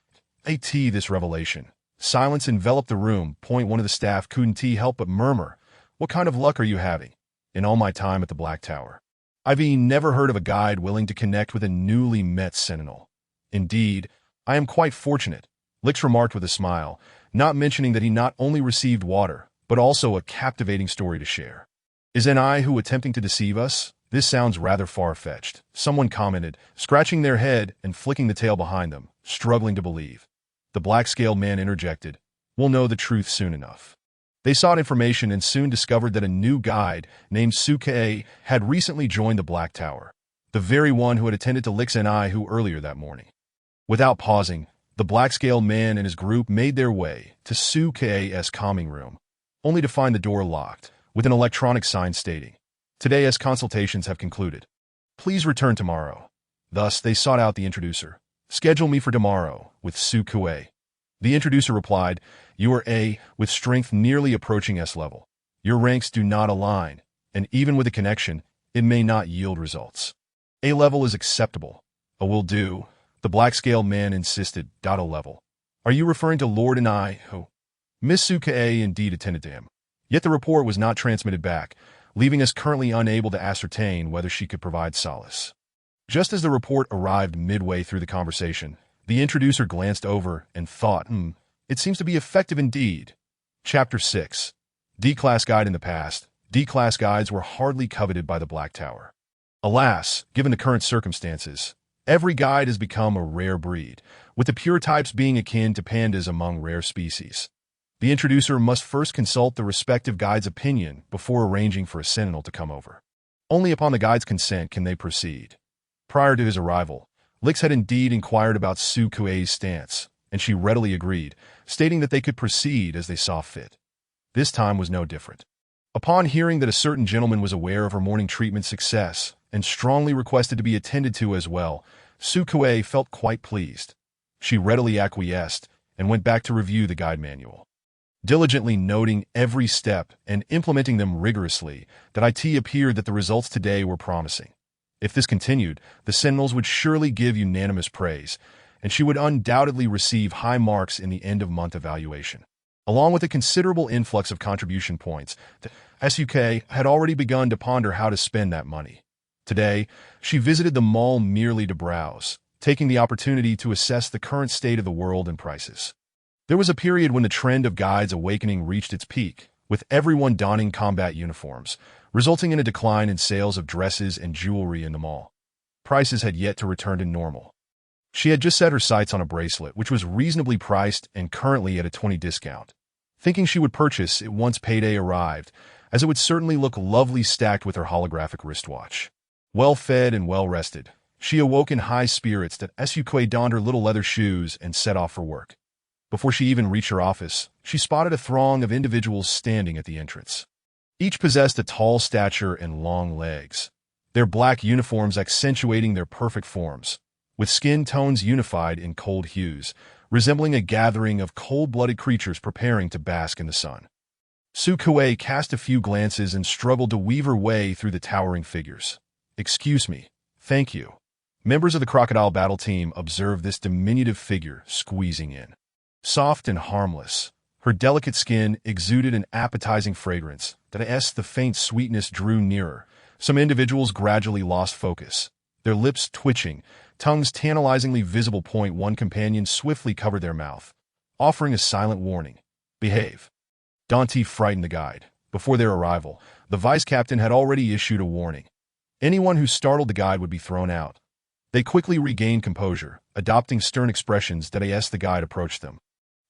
This revelation. Silence enveloped the room. One of the staff couldn't help but murmur, "What kind of luck are you having?" "In all my time at the Black Tower, I've never heard of a guide willing to connect with a newly met Sentinel." "Indeed, I am quite fortunate," Lix remarked with a smile, not mentioning that he not only received water, but also a captivating story to share. "Is an I who attempting to deceive us? This sounds rather far-fetched," someone commented, scratching their head and flicking the tail behind them, struggling to believe. The black-scaled man interjected, "We'll know the truth soon enough." They sought information and soon discovered that a new guide named Suke had recently joined the Black Tower, the very one who had attended to Lix and I who earlier that morning. Without pausing, the black-scaled man and his group made their way to Suke's calming room, only to find the door locked, with an electronic sign stating, "Today's consultations have concluded. Please return tomorrow." Thus, they sought out the introducer. "Schedule me for tomorrow with Suke." The introducer replied, "You are A, with strength nearly approaching S level. Your ranks do not align, and even with a connection, it may not yield results. A level is acceptable. A will do." The black-scaled man insisted, "O level. Are you referring to Lord and I who?" Miss Suke indeed attended to him. Yet the report was not transmitted back, leaving us currently unable to ascertain whether she could provide solace. Just as the report arrived midway through the conversation, the introducer glanced over and thought, It seems to be effective indeed." Chapter 6. D-Class Guide. In the past, D-Class Guides were hardly coveted by the Black Tower. Alas, given the current circumstances, every guide has become a rare breed, with the pure types being akin to pandas among rare species. The introducer must first consult the respective guide's opinion before arranging for a Sentinel to come over. Only upon the guide's consent can they proceed. Prior to his arrival, Lix had indeed inquired about Su Kuei's stance, and she readily agreed, stating that they could proceed as they saw fit. This time was no different. Upon hearing that a certain gentleman was aware of her morning treatment success and strongly requested to be attended to as well, Su Kuei felt quite pleased. She readily acquiesced and went back to review the guide manual. Diligently noting every step and implementing them rigorously, that it appeared that the results today were promising. If this continued, the Sentinels would surely give unanimous praise, and she would undoubtedly receive high marks in the end-of-month evaluation. Along with a considerable influx of contribution points, the SUK had already begun to ponder how to spend that money. Today, she visited the mall merely to browse, taking the opportunity to assess the current state of the world and prices. There was a period when the trend of guides awakening reached its peak, with everyone donning combat uniforms, resulting in a decline in sales of dresses and jewelry in the mall. Prices had yet to return to normal. She had just set her sights on a bracelet, which was reasonably priced and currently at a 20% discount. Thinking she would purchase it once payday arrived, as it would certainly look lovely stacked with her holographic wristwatch. Well-fed and well-rested, she awoke in high spirits that SUK donned her little leather shoes and set off for work. Before she even reached her office, she spotted a throng of individuals standing at the entrance. Each possessed a tall stature and long legs, their black uniforms accentuating their perfect forms, with skin tones unified in cold hues, resembling a gathering of cold-blooded creatures preparing to bask in the sun. Su Kuei cast a few glances and struggled to weave her way through the towering figures. "Excuse me. Thank you." Members of the Crocodile Battle Team observed this diminutive figure squeezing in. Soft and harmless, her delicate skin exuded an appetizing fragrance that as the faint sweetness drew nearer, some individuals gradually lost focus, their lips twitching, tongues tantalizingly visible. One companion swiftly covered their mouth, offering a silent warning. "Behave." Dante frightened the guide. Before their arrival, the vice captain had already issued a warning. Anyone who startled the guide would be thrown out. They quickly regained composure, adopting stern expressions that as the guide approached them.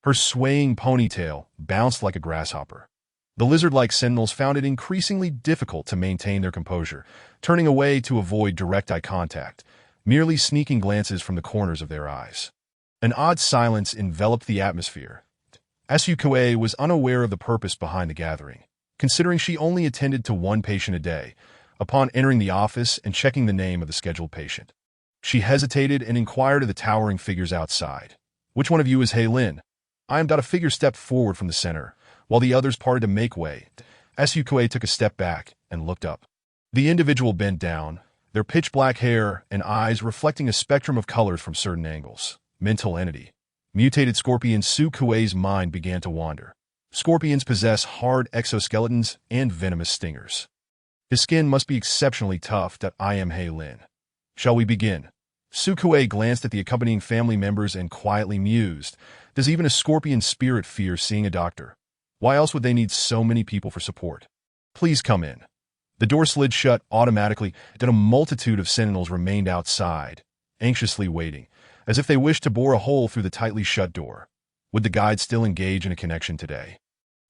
Her swaying ponytail bounced like a grasshopper. The lizard-like sentinels found it increasingly difficult to maintain their composure, turning away to avoid direct eye contact, merely sneaking glances from the corners of their eyes. An odd silence enveloped the atmosphere. SUK was unaware of the purpose behind the gathering, considering she only attended to one patient a day. Upon entering the office and checking the name of the scheduled patient, she hesitated and inquired of the towering figures outside. "Which one of you is Hei Lin?" "I am." A figure stepped forward from the center, while the others parted to make way. SUK took a step back and looked up. The individual bent down, their pitch-black hair and eyes reflecting a spectrum of colors from certain angles. Mental entity. Mutated scorpion. Su Kuei's mind began to wander. Scorpions possess hard exoskeletons and venomous stingers. His skin must be exceptionally tough. "I am Hei Lin. Shall we begin?" Su Kuei glanced at the accompanying family members and quietly mused. Does even a scorpion spirit fear seeing a doctor? Why else would they need so many people for support? "Please come in." The door slid shut automatically, and a multitude of sentinels remained outside, anxiously waiting, as if they wished to bore a hole through the tightly shut door. Would the guide still engage in a connection today?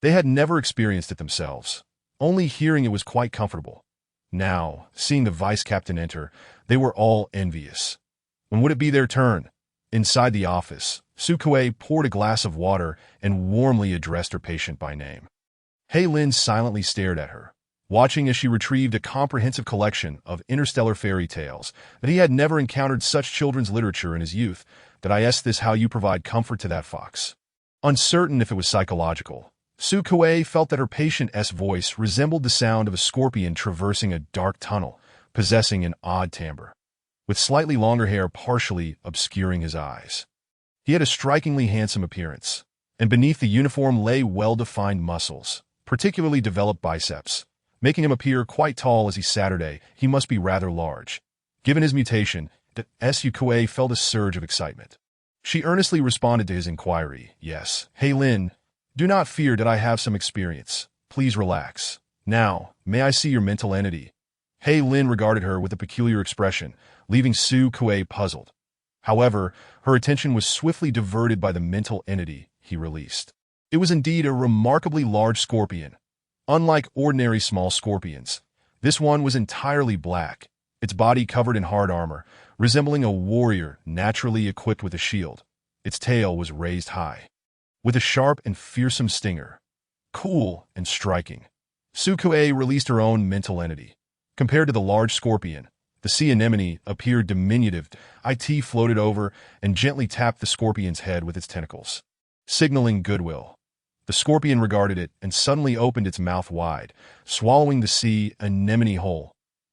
They had never experienced it themselves. Only hearing it was quite comfortable. Now, seeing the vice captain enter, they were all envious. When would it be their turn? Inside the office, Su Kuei poured a glass of water and warmly addressed her patient by name. Hei Lin silently stared at her, watching as she retrieved a comprehensive collection of interstellar fairy tales. That he had never encountered such children's literature in his youth. "That I asked this how you provide comfort to that fox." Uncertain if it was psychological, Su Kuei felt that her patient's voice resembled the sound of a scorpion traversing a dark tunnel, possessing an odd timbre, with slightly longer hair partially obscuring his eyes. He had a strikingly handsome appearance, and beneath the uniform lay well-defined muscles, particularly developed biceps, making him appear quite tall. As he Saturday, he must be rather large. Given his mutation, Su Kuei felt a surge of excitement. She earnestly responded to his inquiry. "Yes, Hei Lin, do not fear that I have some experience. Please relax. Now, may I see your mental entity? Hei Lin regarded her with a peculiar expression, leaving Su Kuei puzzled. However, her attention was swiftly diverted by the mental entity he released. It was indeed a remarkably large scorpion. Unlike ordinary small scorpions, this one was entirely black, its body covered in hard armor, resembling a warrior naturally equipped with a shield. Its tail was raised high, with a sharp and fearsome stinger. Cool and striking. Su Kuei released her own mental entity. Compared to the large scorpion, the sea anemone appeared diminutive. It floated over and gently tapped the scorpion's head with its tentacles, signaling goodwill. The scorpion regarded it and suddenly opened its mouth wide, swallowing the sea anemone whole.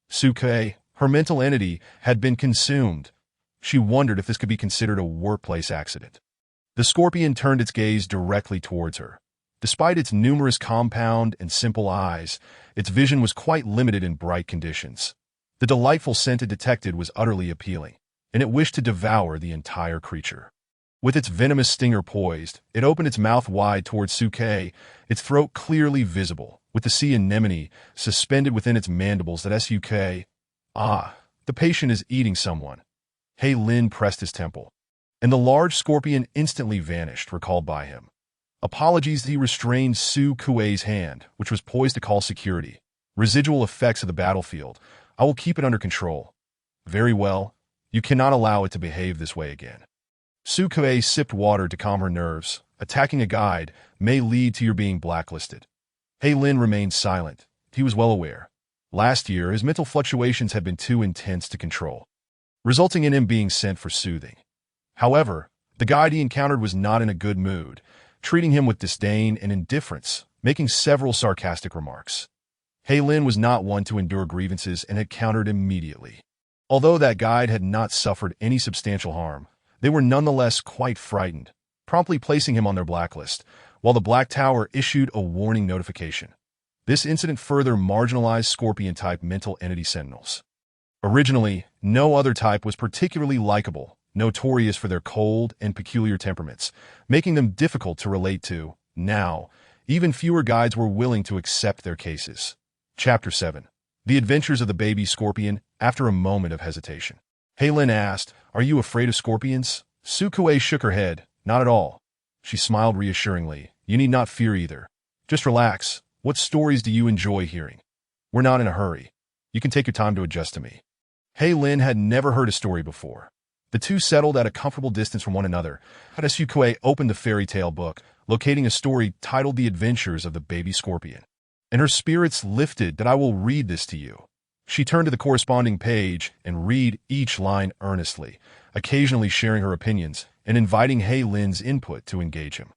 Su Kuei, her mental entity, had been consumed. She wondered if this could be considered a workplace accident. The scorpion turned its gaze directly towards her. Despite its numerous compound and simple eyes, its vision was quite limited in bright conditions. The delightful scent it detected was utterly appealing, and it wished to devour the entire creature. With its venomous stinger poised, it opened its mouth wide towards Su Kuei, its throat clearly visible, with the sea anemone suspended within its mandibles. That Su Kuei. Ah, the patient is eating someone. Hei Lin pressed his temple, and the large scorpion instantly vanished, recalled by him. Apologies, he restrained Su Kuei's hand, which was poised to call security. Residual effects of the battlefield. I will keep it under control. Very well. You cannot allow it to behave this way again. Su Kuei sipped water to calm her nerves. Attacking a guide may lead to your being blacklisted. Hei Lin remained silent. He was well aware. Last year, his mental fluctuations had been too intense to control, resulting in him being sent for soothing. However, the guide he encountered was not in a good mood, treating him with disdain and indifference, making several sarcastic remarks. Hei Lin was not one to endure grievances and had countered immediately. Although that guide had not suffered any substantial harm, they were nonetheless quite frightened, promptly placing him on their blacklist, while the Black Tower issued a warning notification. This incident further marginalized Scorpion-type mental entity sentinels. Originally, no other type was particularly likable, notorious for their cold and peculiar temperaments, making them difficult to relate to. Now, even fewer guides were willing to accept their cases. Chapter 7. The Adventures of the Baby Scorpion. After a moment of hesitation, Hei Lin asked, "Are you afraid of scorpions?" Su Kuei shook her head. "Not at all." She smiled reassuringly. "You need not fear either. Just relax. What stories do you enjoy hearing? We're not in a hurry. You can take your time to adjust to me." Hei Lin had never heard a story before. The two settled at a comfortable distance from one another. Su Kuei opened the fairy tale book, locating a story titled The Adventures of the Baby Scorpion. And her spirits lifted. "That I will read this to you." She turned to the corresponding page and read each line earnestly, occasionally sharing her opinions and inviting Hei Lin's input to engage him.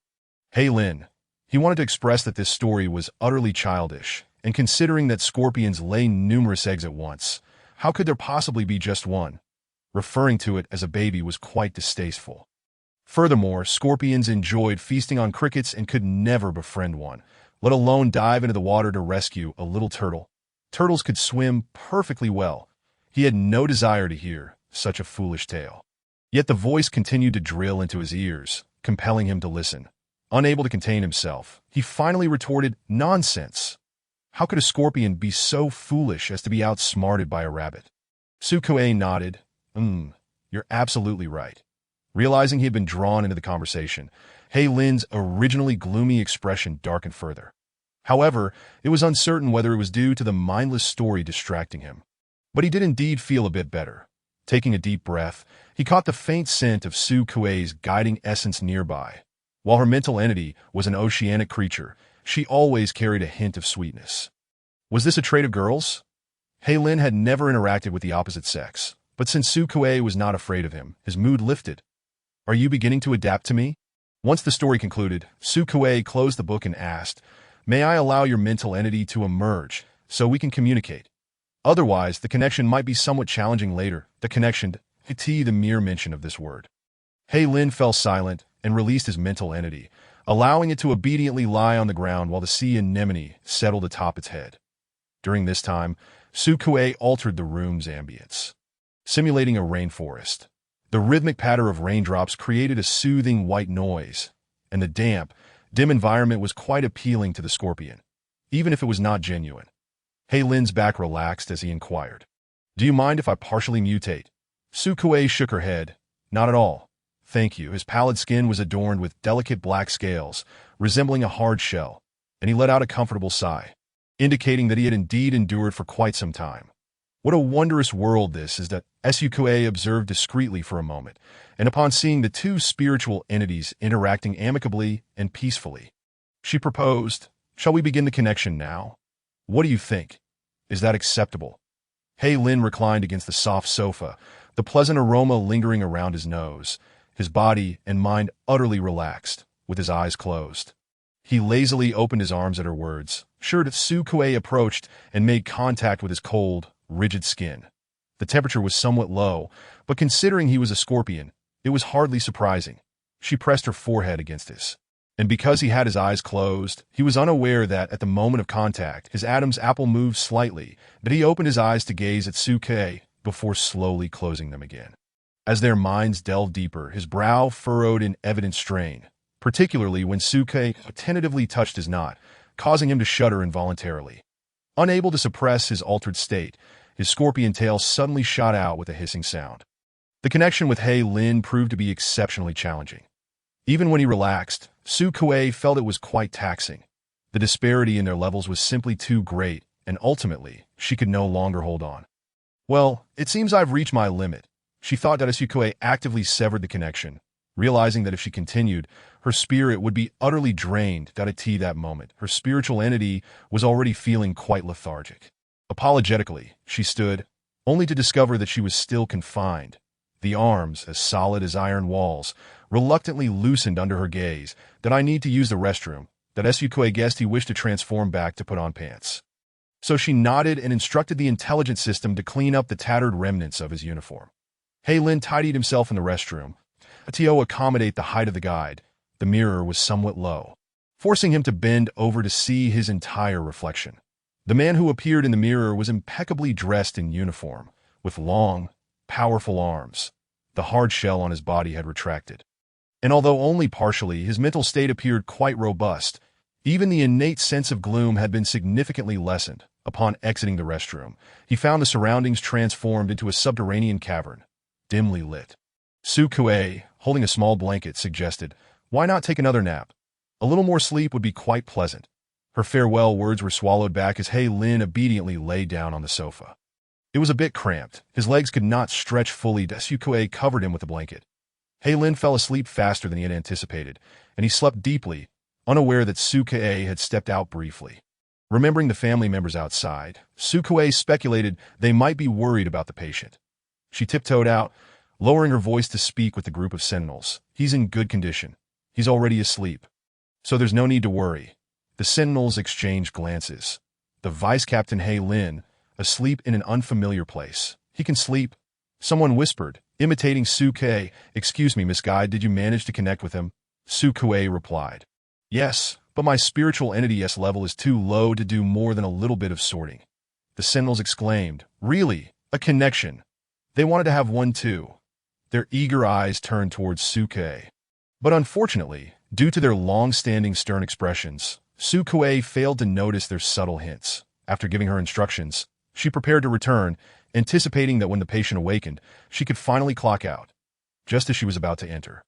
Hei Lin. He wanted to express that this story was utterly childish, and considering that scorpions lay numerous eggs at once, how could there possibly be just one? Referring to it as a baby was quite distasteful. Furthermore, scorpions enjoyed feasting on crickets and could never befriend one, let alone dive into the water to rescue a little turtle. Turtles could swim perfectly well. He had no desire to hear such a foolish tale. Yet the voice continued to drill into his ears, compelling him to listen. Unable to contain himself, he finally retorted, "Nonsense! How could a scorpion be so foolish as to be outsmarted by a rabbit?" Su Kuei nodded. You're absolutely right." Realizing he had been drawn into the conversation, Hei Lin's originally gloomy expression darkened further. However, it was uncertain whether it was due to the mindless story distracting him. But he did indeed feel a bit better. Taking a deep breath, he caught the faint scent of Su Kuei's guiding essence nearby. While her mental entity was an oceanic creature, she always carried a hint of sweetness. Was this a trait of girls? Hei Lin had never interacted with the opposite sex, but since Su Kuei was not afraid of him, his mood lifted. "Are you beginning to adapt to me?" Once the story concluded, Su Kuei closed the book and asked, "May I allow your mental entity to emerge so we can communicate? Otherwise, the connection might be somewhat challenging later." The connection, the mere mention of this word. Hei Lin fell silent and released his mental entity, allowing it to obediently lie on the ground while the sea anemone settled atop its head. During this time, Su Kuei altered the room's ambience, simulating a rainforest. The rhythmic patter of raindrops created a soothing white noise, and the damp, dim environment was quite appealing to the scorpion. even if it was not genuine. Hei Lin's back relaxed as he inquired, "Do you mind if I partially mutate?" Su Kuei shook her head. "Not at all. Thank you." His pallid skin was adorned with delicate black scales, resembling a hard shell, and he let out a comfortable sigh, indicating that he had indeed endured for quite some time. What a wondrous world this is, that Su Kuei observed discreetly for a moment, and upon seeing the two spiritual entities interacting amicably and peacefully, she proposed, "Shall we begin the connection now? What do you think? Is that acceptable?" Hei Lin reclined against the soft sofa, the pleasant aroma lingering around his nose, his body and mind utterly relaxed, with his eyes closed. He lazily opened his arms at her words, sure that Su Kuei approached and made contact with his cold, rigid skin. The temperature was somewhat low, but considering he was a scorpion, it was hardly surprising. She pressed her forehead against his. And because he had his eyes closed, he was unaware that, at the moment of contact, his Adam's apple moved slightly, but he opened his eyes to gaze at Su Kuei before slowly closing them again. As their minds delved deeper, his brow furrowed in evident strain, particularly when Su Kuei tentatively touched his knot, causing him to shudder involuntarily. Unable to suppress his altered state, his scorpion tail suddenly shot out with a hissing sound. The connection with Hei Lin proved to be exceptionally challenging. Even when he relaxed, Su Kuei felt it was quite taxing. The disparity in their levels was simply too great, and ultimately, she could no longer hold on. "Well, it seems I've reached my limit." She thought that Su Kuei actively severed the connection, realizing that if she continued, her spirit would be utterly drained. At that moment, her spiritual entity was already feeling quite lethargic. Apologetically, she stood, only to discover that she was still confined. The arms, as solid as iron walls, reluctantly loosened under her gaze. "That I need to use the restroom." That Su Kuei guessed he wished to transform back to put on pants. So she nodded and instructed the intelligence system to clean up the tattered remnants of his uniform. Hei Lin tidied himself in the restroom, to accommodate the height of the guide. The mirror was somewhat low, forcing him to bend over to see his entire reflection. The man who appeared in the mirror was impeccably dressed in uniform, with long, powerful arms. The hard shell on his body had retracted, and although only partially, his mental state appeared quite robust. Even the innate sense of gloom had been significantly lessened. Upon exiting the restroom, he found the surroundings transformed into a subterranean cavern, dimly lit. Su Kuei, holding a small blanket, suggested, "Why not take another nap? A little more sleep would be quite pleasant." Her farewell words were swallowed back as Hei Lin obediently lay down on the sofa. It was a bit cramped. His legs could not stretch fully. Su Kuei covered him with a blanket. Hei Lin fell asleep faster than he had anticipated, and he slept deeply, unaware that Su Kuei had stepped out briefly. Remembering the family members outside, Su Kuei speculated they might be worried about the patient. She tiptoed out, lowering her voice to speak with the group of sentinels. "He's in good condition. He's already asleep, so there's no need to worry." The sentinels exchanged glances. The Vice Captain Hei Lin, asleep in an unfamiliar place. "He can sleep," someone whispered, imitating Su Kuei. "Excuse me, Miss Guide, did you manage to connect with him?" Su Kuei replied, "Yes, but my spiritual entity's level is too low to do more than a little bit of sorting." The sentinels exclaimed, "Really? A connection?" They wanted to have one too. Their eager eyes turned towards Su Kuei. But unfortunately, due to their long-standing stern expressions, Su Kuei failed to notice their subtle hints. After giving her instructions, she prepared to return, anticipating that when the patient awakened, she could finally clock out. Just as she was about to enter,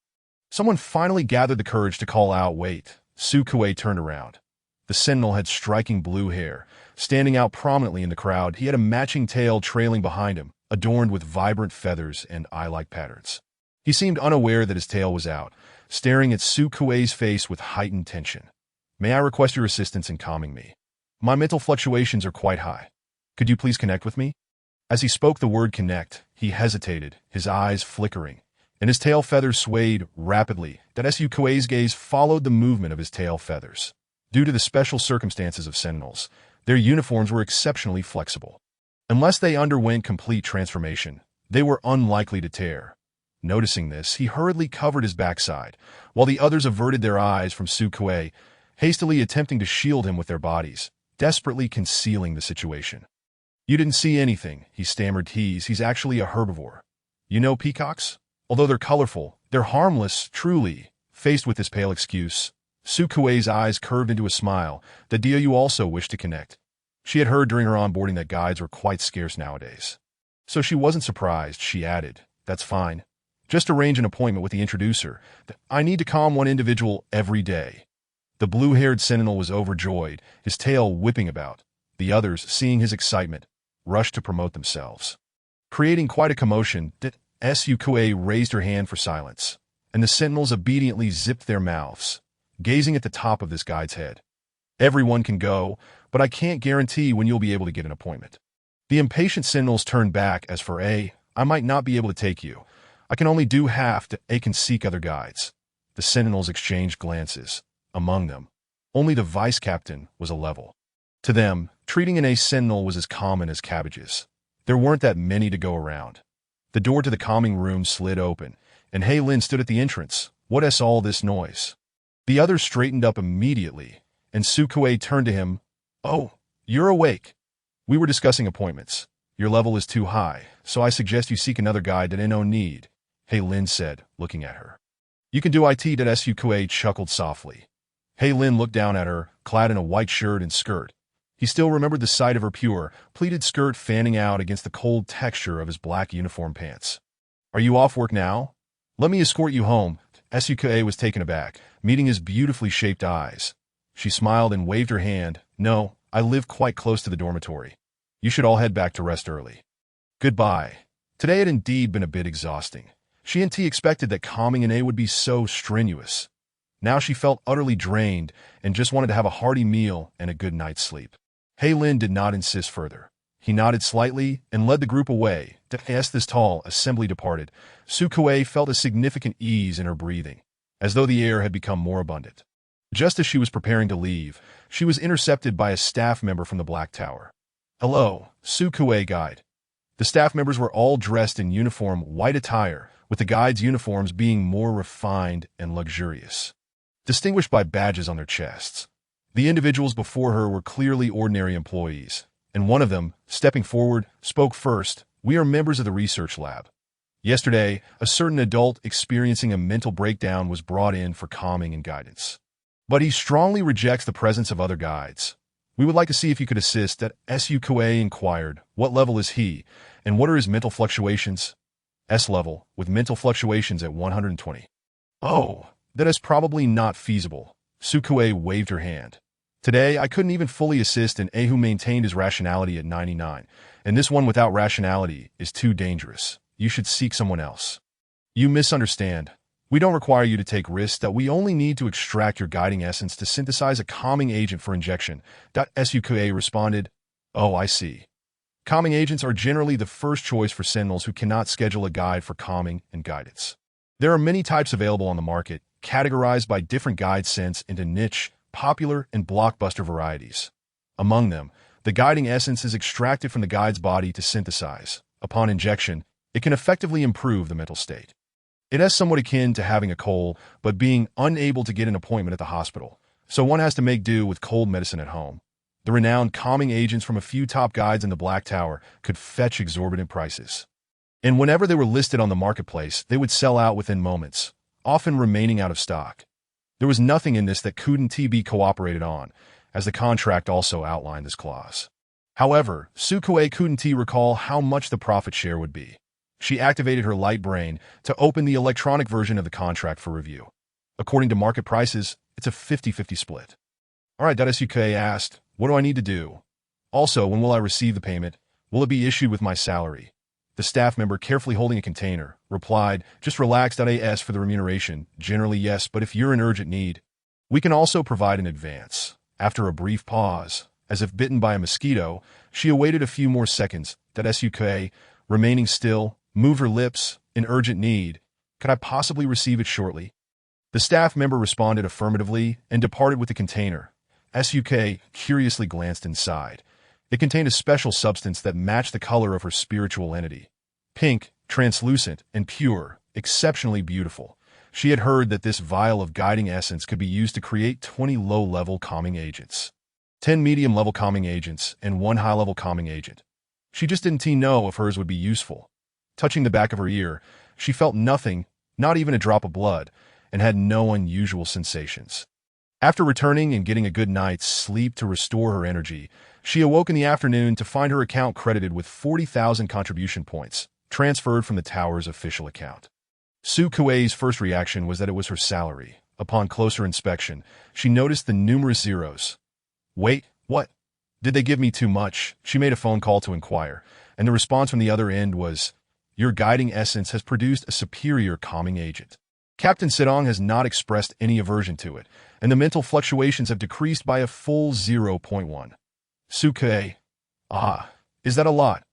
someone finally gathered the courage to call out, "Wait." Su Kuei turned around. The sentinel had striking blue hair, standing out prominently in the crowd. He had a matching tail trailing behind him, adorned with vibrant feathers and eye-like patterns. He seemed unaware that his tail was out, staring at Su Kuei's face with heightened tension. "May I request your assistance in calming me? My mental fluctuations are quite high. Could you please connect with me?" As he spoke the word connect, he hesitated, his eyes flickering, and his tail feathers swayed rapidly. That Su Kuei's gaze followed the movement of his tail feathers. Due to the special circumstances of sentinels, their uniforms were exceptionally flexible. Unless they underwent complete transformation, they were unlikely to tear. Noticing this, he hurriedly covered his backside, while the others averted their eyes from Su Kuei, hastily attempting to shield him with their bodies, desperately concealing the situation. "You didn't see anything," he stammered. He's actually a herbivore. "You know peacocks? Although they're colorful, they're harmless, truly." Faced with this pale excuse, Sukue's eyes curved into a smile. "Do you also wish to connect?" She had heard during her onboarding that guides were quite scarce nowadays. So she wasn't surprised. She added, "That's fine. Just arrange an appointment with the introducer. I need to calm one individual every day." The blue-haired Sentinel was overjoyed, his tail whipping about. The others, seeing his excitement, rushed to promote themselves. Creating quite a commotion, Sukue raised her hand for silence, and the Sentinels obediently zipped their mouths, gazing at the top of this guide's head. "Everyone can go, but I can't guarantee when you'll be able to get an appointment." The impatient Sentinels turned back. "As for I might not be able to take you. I can only do half. I can seek other guides." The Sentinels exchanged glances. Among them, only the vice captain was a level. To them, treating an Sentinel was as common as cabbages. There weren't that many to go around. The door to the calming room slid open, and Lin stood at the entrance. "What's all this noise?" The others straightened up immediately, and Sukue turned to him. "Oh, you're awake. We were discussing appointments. Your level is too high, so I suggest you seek another guide that no need," Lin said, looking at her. "You can do it." Sukue chuckled softly. Lin looked down at her, clad in a white shirt and skirt. He still remembered the sight of her pure, pleated skirt fanning out against the cold texture of his black uniform pants. "Are you off work now? Let me escort you home." Sukue was taken aback, meeting his beautifully shaped eyes. She smiled and waved her hand. "No, I live quite close to the dormitory. You should all head back to rest early." Goodbye. Today had indeed been a bit exhausting. She and T expected that calming an would be so strenuous. Now she felt utterly drained and just wanted to have a hearty meal and a good night's sleep. Lin did not insist further. He nodded slightly and led the group away. As this tall assembly departed, Sukue felt a significant ease in her breathing, as though the air had become more abundant. Just as she was preparing to leave, she was intercepted by a staff member from the Black Tower. "Hello, Sukue guide." The staff members were all dressed in uniform white attire, with the guides' uniforms being more refined and luxurious, distinguished by badges on their chests. The individuals before her were clearly ordinary employees, and one of them, stepping forward, spoke first. "We are members of the research lab. Yesterday, a certain adult experiencing a mental breakdown was brought in for calming and guidance. But he strongly rejects the presence of other guides. We would like to see if you could assist." Sukue inquired, "What level is he, and what are his mental fluctuations?" "S level, with mental fluctuations at 120. "Oh, that is probably not feasible." Sukue waved her hand. "Today, I couldn't even fully assist an who maintained his rationality at 99, and this one without rationality is too dangerous. You should seek someone else." "You misunderstand. We don't require you to take risks. That we only need to extract your guiding essence to synthesize a calming agent for injection." Sukue responded. "Oh, I see. Calming agents are generally the first choice for Sentinels who cannot schedule a guide for calming and guidance. There are many types available on the market, categorized by different guide scents into niche, popular, and blockbuster varieties. Among them, the guiding essence is extracted from the guide's body to synthesize. Upon injection, it can effectively improve the mental state. It is somewhat akin to having a cold, but being unable to get an appointment at the hospital, so one has to make do with cold medicine at home. The renowned calming agents from a few top guides in the Black Tower could fetch exorbitant prices. And whenever they were listed on the marketplace, they would sell out within moments, often remaining out of stock. There was nothing in this that couldn't be cooperated on, as the contract also outlined this clause. However, Sukue couldn't recall how much the profit share would be. She activated her light brain to open the electronic version of the contract for review. According to market prices, it's a 50-50 split. "All right," Sukue asked, "what do I need to do? Also, when will I receive the payment? Will it be issued with my salary?" The staff member, carefully holding a container, replied, "Just relax. As for the remuneration, generally yes, but if you're in urgent need, we can also provide an advance." After a brief pause, as if bitten by a mosquito, she awaited a few more seconds. Sukue, remaining still, moved her lips. "In urgent need. Could I possibly receive it shortly?" The staff member responded affirmatively and departed with the container. Sukue curiously glanced inside. It contained a special substance that matched the color of her spiritual entity. Pink, translucent, and pure, exceptionally beautiful. She had heard that this vial of guiding essence could be used to create 20 low-level calming agents, 10 medium-level calming agents, and 1 high-level calming agent. She just didn't know if hers would be useful. Touching the back of her ear, she felt nothing, not even a drop of blood, and had no unusual sensations. After returning and getting a good night's sleep to restore her energy, she awoke in the afternoon to find her account credited with 40,000 contribution points, transferred from the tower's official account. Su Kuei's first reaction was that it was her salary. Upon closer inspection, she noticed the numerous zeros. Wait, what? Did they give me too much? She made a phone call to inquire, and the response from the other end was, your guiding essence has produced a superior calming agent. Captain Sidong has not expressed any aversion to it, and the mental fluctuations have decreased by a full 0.1. Su Kuei. Is that a lot?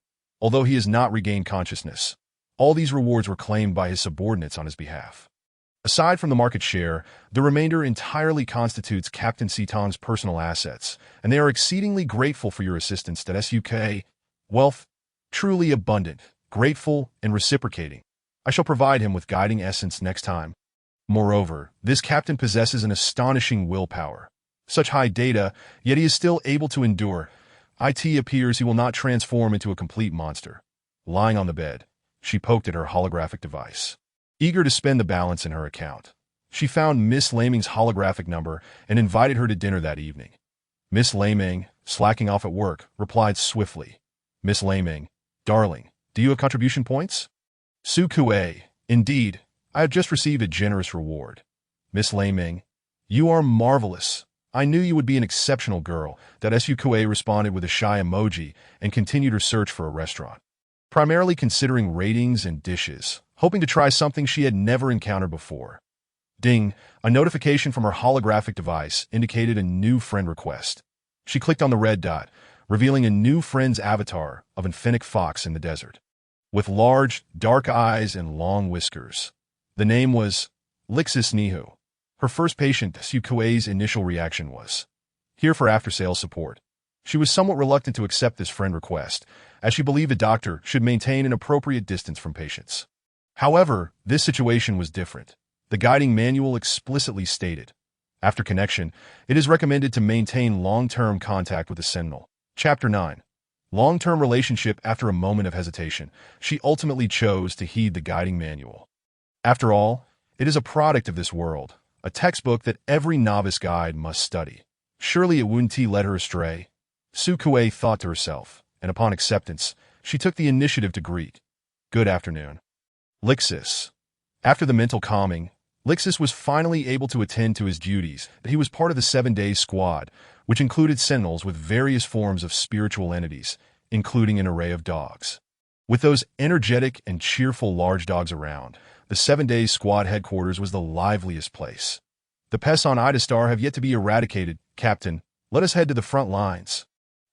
Although he has not regained consciousness, all these rewards were claimed by his subordinates on his behalf. Aside from the market share, the remainder entirely constitutes Captain Sidong's personal assets, and they are exceedingly grateful for your assistance that SUK. Wealth, truly abundant, grateful, and reciprocating. I shall provide him with guiding essence next time. Moreover, this captain possesses an astonishing willpower. Such high data, yet he is still able to endure. It appears he will not transform into a complete monster. Lying on the bed, she poked at her holographic device, eager to spend the balance in her account. She found Miss Laming's holographic number and invited her to dinner that evening. Miss Laming, slacking off at work, replied swiftly, Miss Laming, darling, do you have contribution points? Su Kuei, indeed, I have just received a generous reward. Miss Laming, you are marvelous. I knew you would be an exceptional girl. That Su Kuei responded with a shy emoji and continued her search for a restaurant, primarily considering ratings and dishes, hoping to try something she had never encountered before. Ding, a notification from her holographic device indicated a new friend request. She clicked on the red dot, revealing a new friend's avatar of an fennec fox in the desert, with large, dark eyes and long whiskers. The name was Lixis Nihu. Her first patient, Su Kuei's initial reaction was, here for after-sales support. She was somewhat reluctant to accept this friend request, as she believed a doctor should maintain an appropriate distance from patients. However, this situation was different. The guiding manual explicitly stated, after connection, it is recommended to maintain long-term contact with the Sentinel. Chapter 9. Long-term relationship. After a moment of hesitation, she ultimately chose to heed the guiding manual. After all, it is a product of this world, a textbook that every novice guide must study. Surely it wouldn't lead her astray. Su Kuei thought to herself, and upon acceptance, she took the initiative to greet. Good afternoon. Lixis. After the mental calming, Lixis was finally able to attend to his duties. He was part of the 7-day squad, which included sentinels with various forms of spiritual entities, including an array of dogs. With those energetic and cheerful large dogs around, the 7-day squad headquarters was the liveliest place. The pests on Interstellar have yet to be eradicated. Captain, let us head to the front lines.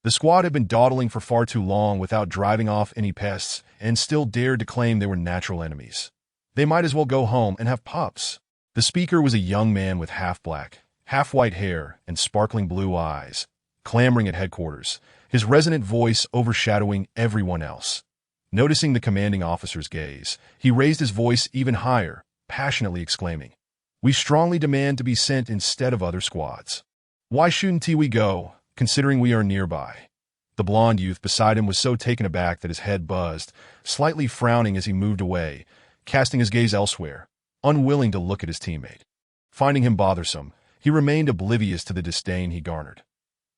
The squad had been dawdling for far too long without driving off any pests and still dared to claim they were natural enemies. They might as well go home and have pups. The speaker was a young man with half-black, half-white hair and sparkling blue eyes, clamoring at headquarters, his resonant voice overshadowing everyone else. Noticing the commanding officer's gaze, he raised his voice even higher, passionately exclaiming, we strongly demand to be sent instead of other squads. Why shouldn't we go, considering we are nearby? The blond youth beside him was so taken aback that his head buzzed, slightly frowning as he moved away, casting his gaze elsewhere, unwilling to look at his teammate. Finding him bothersome, he remained oblivious to the disdain he garnered.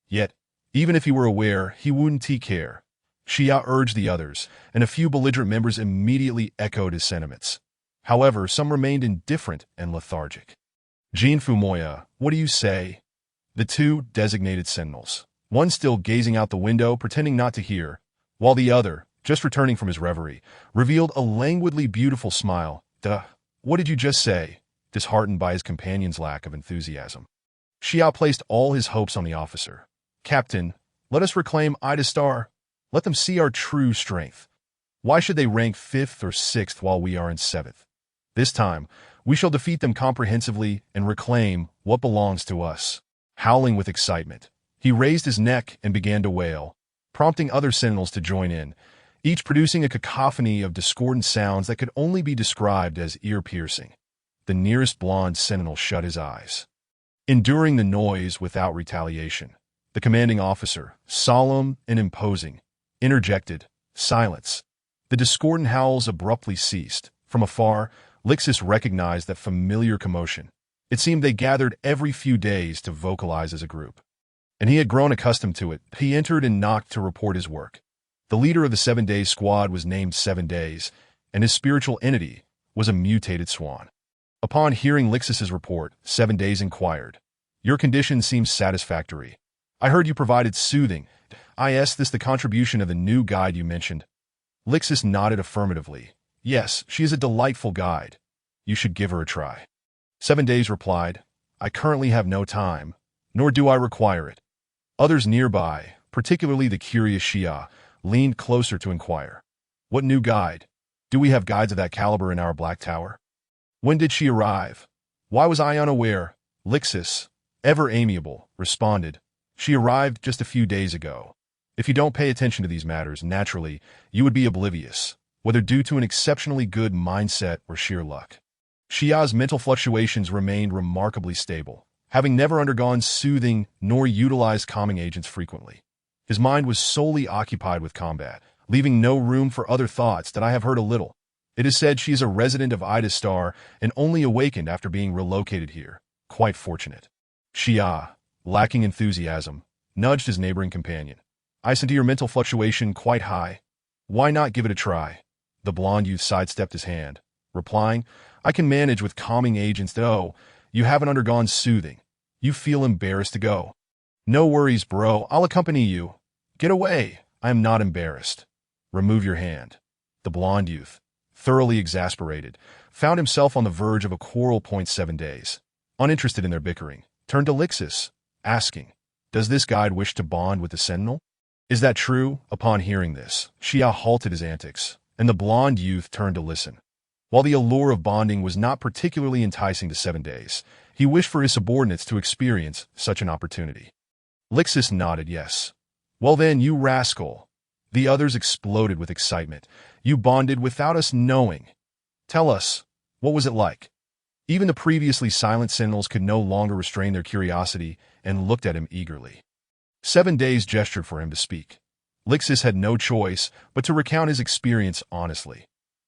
Yet, even if he were aware, he wouldn't care. Xia urged the others, and a few belligerent members immediately echoed his sentiments. However, some remained indifferent and lethargic. Jean Fumoya, what do you say? The two designated sentinels, one still gazing out the window, pretending not to hear, while the other, just returning from his reverie, revealed a languidly beautiful smile. What did you just say? Disheartened by his companion's lack of enthusiasm. Xia placed all his hopes on the officer. Captain, let us reclaim Interstellar. Let them see our true strength. Why should they rank 5th or 6th while we are in 7th? This time, we shall defeat them comprehensively and reclaim what belongs to us. Howling with excitement, he raised his neck and began to wail, prompting other sentinels to join in, each producing a cacophony of discordant sounds that could only be described as ear-piercing. The nearest blonde sentinel shut his eyes, enduring the noise without retaliation. The commanding officer, solemn and imposing, interjected, silence. The discordant howls abruptly ceased. From afar, Lixis recognized that familiar commotion. It seemed they gathered every few days to vocalize as a group. And he had grown accustomed to it. He entered and knocked to report his work. The leader of the 7 Days squad was named 7 Days, and his spiritual entity was a mutated swan. Upon hearing Lixus's report, 7 Days inquired, "Your condition seems satisfactory. I heard you provided soothing. Is this the contribution of the new guide you mentioned?" Lixus nodded affirmatively. "Yes, she is a delightful guide. You should give her a try." 7 Days replied, "I currently have no time, nor do I require it." Others nearby, particularly the curious Shia, leaned closer to inquire, "What new guide? Do we have guides of that caliber in our Black Tower? When did she arrive? Why was I unaware?" Lixus, ever amiable, responded, "She arrived just a few days ago. If you don't pay attention to these matters, naturally, you would be oblivious, whether due to an exceptionally good mindset or sheer luck." Shia's mental fluctuations remained remarkably stable, having never undergone soothing nor utilized calming agents frequently. His mind was solely occupied with combat, leaving no room for other thoughts. "That I have heard a little. It is said she is a resident of Ida Star and only awakened after being relocated here. Quite fortunate." Shia, lacking enthusiasm, nudged his neighboring companion. "I sense your mental fluctuation quite high. Why not give it a try?" The blond youth sidestepped his hand, replying, "I can manage with calming agents. Oh, you haven't undergone soothing. You feel embarrassed to go. No worries, bro. I'll accompany you. Get away. I am not embarrassed. Remove your hand." The blond youth, thoroughly exasperated, found himself on the verge of a quarrel. 7 Days, uninterested in their bickering, turned to Lixus, asking, "Does this guide wish to bond with the Sentinel? Is that true?" Upon hearing this, Xia halted his antics, and the blond youth turned to listen. While the allure of bonding was not particularly enticing to 7 Days, he wished for his subordinates to experience such an opportunity. Lixus nodded yes. "Well then, you rascal." The others exploded with excitement. "You bonded without us knowing. Tell us, what was it like?" Even the previously silent Sentinels could no longer restrain their curiosity and looked at him eagerly. 7 Days gestured for him to speak. Lixus had no choice but to recount his experience honestly.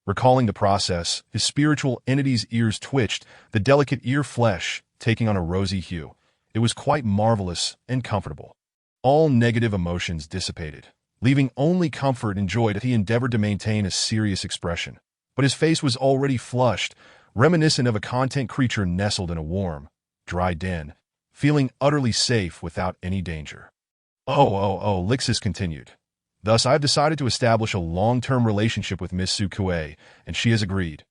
Recalling the process, his spiritual entity's ears twitched, the delicate ear flesh taking on a rosy hue. It was quite marvelous and comfortable. All negative emotions dissipated, leaving only comfort and joy that he endeavored to maintain a serious expression. But his face was already flushed, reminiscent of a content creature nestled in a warm, dry den, feeling utterly safe without any danger. Oh, Lixus continued. "Thus, I have decided to establish a long-term relationship with Miss Sukue, and she has agreed."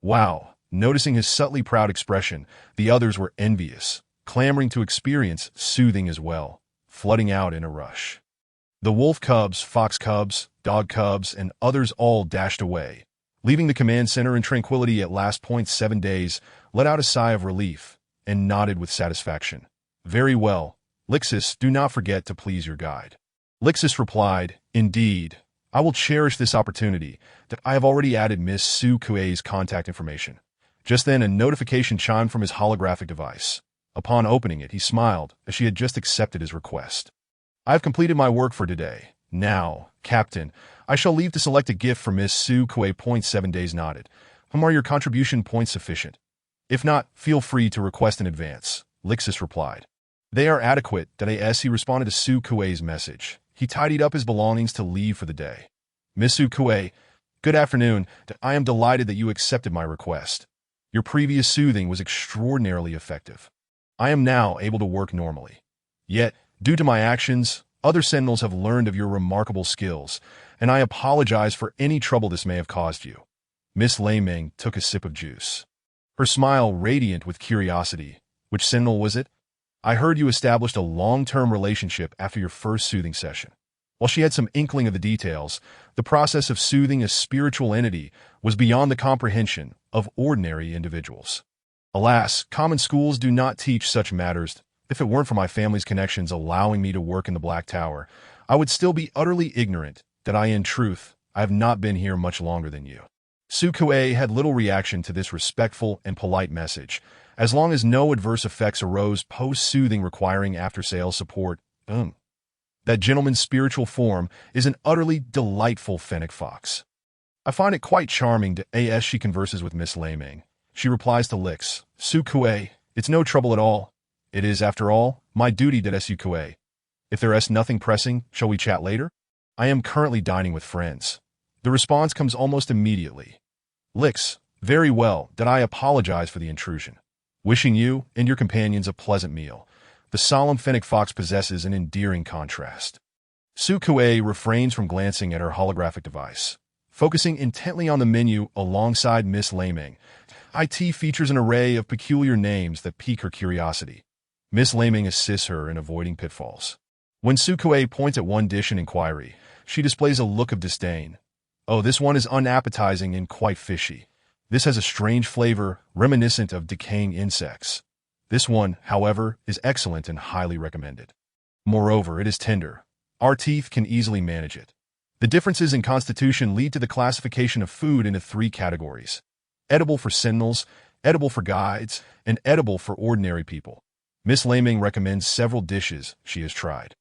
Wow! Noticing his subtly proud expression, the others were envious, clamoring to experience soothing as well, flooding out in a rush. The wolf cubs, fox cubs, dog cubs, and others all dashed away, leaving the command center in tranquility at last. 7 Days let out a sigh of relief and nodded with satisfaction. "Very well, Lixus, do not forget to please your guide." Lixus replied, "Indeed, I will cherish this opportunity. That I have already added Miss Sukue's contact information." Just then, a notification chimed from his holographic device. Upon opening it, he smiled, as she had just accepted his request. "I have completed my work for today. Now, Captain, I shall leave to select a gift for Miss Sukue. 7 Days nodded. "Are your contribution points sufficient? If not, feel free to request in advance," Lixus replied. "They are adequate." He responded to Sukue's message. He tidied up his belongings to leave for the day. "Miss Sukue, good afternoon. I am delighted that you accepted my request. Your previous soothing was extraordinarily effective. I am now able to work normally. Yet, due to my actions, other Sentinels have learned of your remarkable skills, and I apologize for any trouble this may have caused you." Miss Ming took a sip of juice, her smile radiant with curiosity. "Which Sentinel was it? I heard you established a long-term relationship after your first soothing session." While she had some inkling of the details, the process of soothing a spiritual entity was beyond the comprehension of ordinary individuals. "Alas, common schools do not teach such matters. If it weren't for my family's connections allowing me to work in the Black Tower, I would still be utterly ignorant that in truth, I have not been here much longer than you." Sukue had little reaction to this respectful and polite message, as long as no adverse effects arose post-soothing requiring after-sales support. That gentleman's spiritual form is an utterly delightful fennec fox. I find it quite charming as she converses with Miss Ming. She replies to Lix, "Sukue, It's no trouble at all. It is, after all, my duty that Sukue. If there is nothing pressing, shall we chat later? I am currently dining with friends. The response comes almost immediately. Lix, very well, that I apologize for the intrusion. Wishing you and your companions a pleasant meal. The solemn fennec fox possesses an endearing contrast. Sukue refrains from glancing at her holographic device, focusing intently on the menu alongside Miss Laming. IT features an array of peculiar names that pique her curiosity. Miss Laming assists her in avoiding pitfalls. When Sukue points at one dish in inquiry, she displays a look of disdain. Oh, this one is unappetizing and quite fishy. This has a strange flavor, reminiscent of decaying insects. This one, however, is excellent and highly recommended. Moreover, it is tender. Our teeth can easily manage it. The differences in constitution lead to the classification of food into 3 categories. Edible for sentinels, edible for guides, and edible for ordinary people. Miss Laming recommends several dishes she has tried,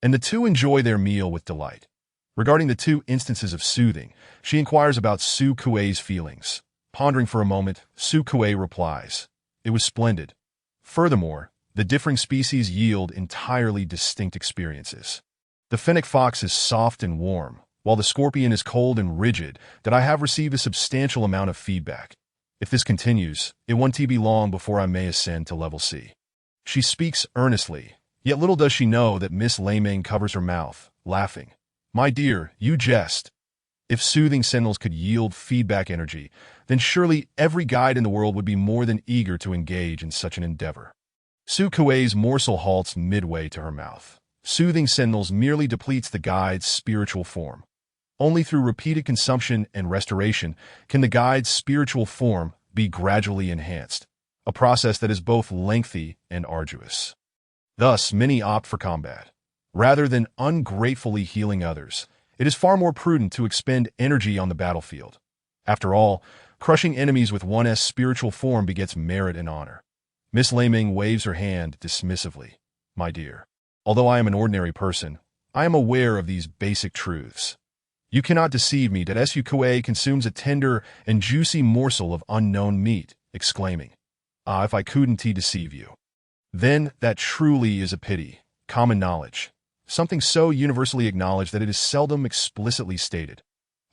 and the two enjoy their meal with delight. Regarding the 2 instances of soothing, she inquires about Sukue's feelings. Pondering for a moment, Sukue replies, "It was splendid." Furthermore, the differing species yield entirely distinct experiences. The fennec fox is soft and warm, while the scorpion is cold and rigid, that I have received a substantial amount of feedback. If this continues, it won't be long before I may ascend to level C. She speaks earnestly, yet little does she know that Miss Laming covers her mouth, laughing. My dear, you jest. If soothing sentinels could yield feedback energy, then surely every guide in the world would be more than eager to engage in such an endeavor. Sukue's morsel halts midway to her mouth. Soothing sentinels merely depletes the guide's spiritual form. Only through repeated consumption and restoration can the guide's spiritual form be gradually enhanced, a process that is both lengthy and arduous. Thus, many opt for combat. Rather than ungratefully healing others, it is far more prudent to expend energy on the battlefield. After all, crushing enemies with one's spiritual form begets merit and honor. Miss Laming waves her hand dismissively. My dear, although I am an ordinary person, I am aware of these basic truths. You cannot deceive me that Sukue consumes a tender and juicy morsel of unknown meat, exclaiming, "Ah, if I couldn't deceive you." Then that truly is a pity, common knowledge, something so universally acknowledged that it is seldom explicitly stated.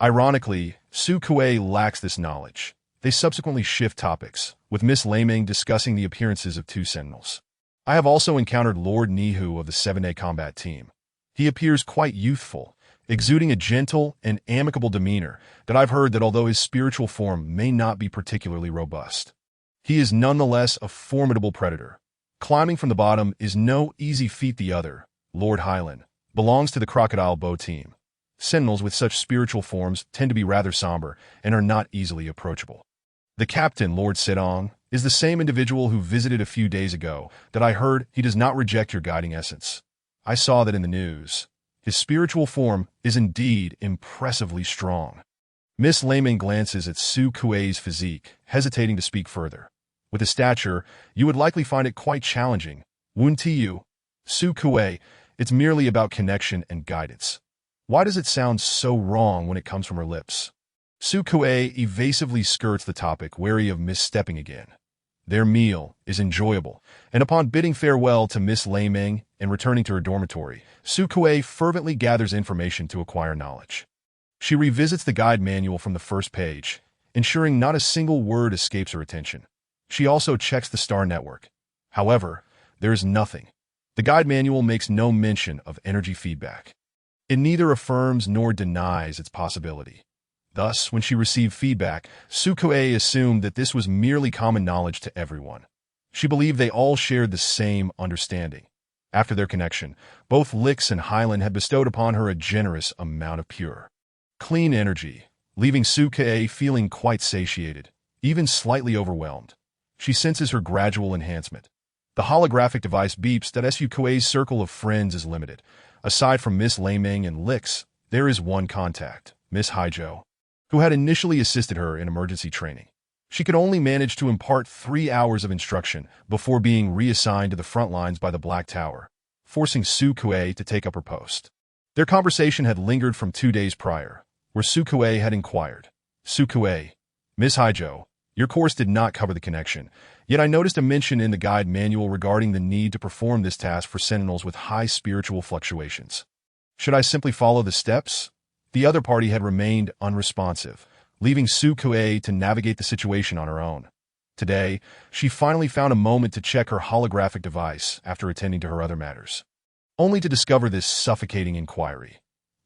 Ironically, Sukue lacks this knowledge. They subsequently shift topics, with Miss Laming discussing the appearances of 2 sentinels. I have also encountered Lord Nihu of the 7A combat team. He appears quite youthful, exuding a gentle and amicable demeanor that I've heard that although his spiritual form may not be particularly robust, he is nonetheless a formidable predator. Climbing from the bottom is no easy feat. The other, Lord Hylan, belongs to the Crocodile Bow team. Sentinels with such spiritual forms tend to be rather somber and are not easily approachable. The captain, Lord Sedong, is the same individual who visited a few days ago that I heard he does not reject your guiding essence. I saw that in the news. His spiritual form is indeed impressively strong. Miss Laming glances at Sukue's physique, hesitating to speak further. With his stature, you would likely find it quite challenging. Wouldn't you? Sukue, it's merely about connection and guidance. Why does it sound so wrong when it comes from her lips? Sukue evasively skirts the topic, wary of misstepping again. Their meal is enjoyable, and upon bidding farewell to Miss Laming and returning to her dormitory, Sukue fervently gathers information to acquire knowledge. She revisits the guide manual from the first page, ensuring not a single word escapes her attention. She also checks the star network. However, there is nothing. The guide manual makes no mention of energy feedback. It neither affirms nor denies its possibility. Thus, when she received feedback, Sukue assumed that this was merely common knowledge to everyone. She believed they all shared the same understanding. After their connection, both Lix and Hylan had bestowed upon her a generous amount of pure, clean energy, leaving Sukue feeling quite satiated, even slightly overwhelmed. She senses her gradual enhancement. The holographic device beeps that Sukue's circle of friends is limited. Aside from Miss Laming and Lix, there is one contact, Miss Haijo, who had initially assisted her in emergency training. She could only manage to impart 3 hours of instruction before being reassigned to the front lines by the Black Tower, forcing Sukue to take up her post. Their conversation had lingered from 2 days prior, where Sukue had inquired, "Sukue, Miss Haijo, Your course did not cover the connection, yet I noticed a mention in the guide manual regarding the need to perform this task for sentinels with high spiritual fluctuations. Should I simply follow the steps? The other party had remained unresponsive, leaving Su Kuei to navigate the situation on her own. Today, she finally found a moment to check her holographic device after attending to her other matters, only to discover this suffocating inquiry.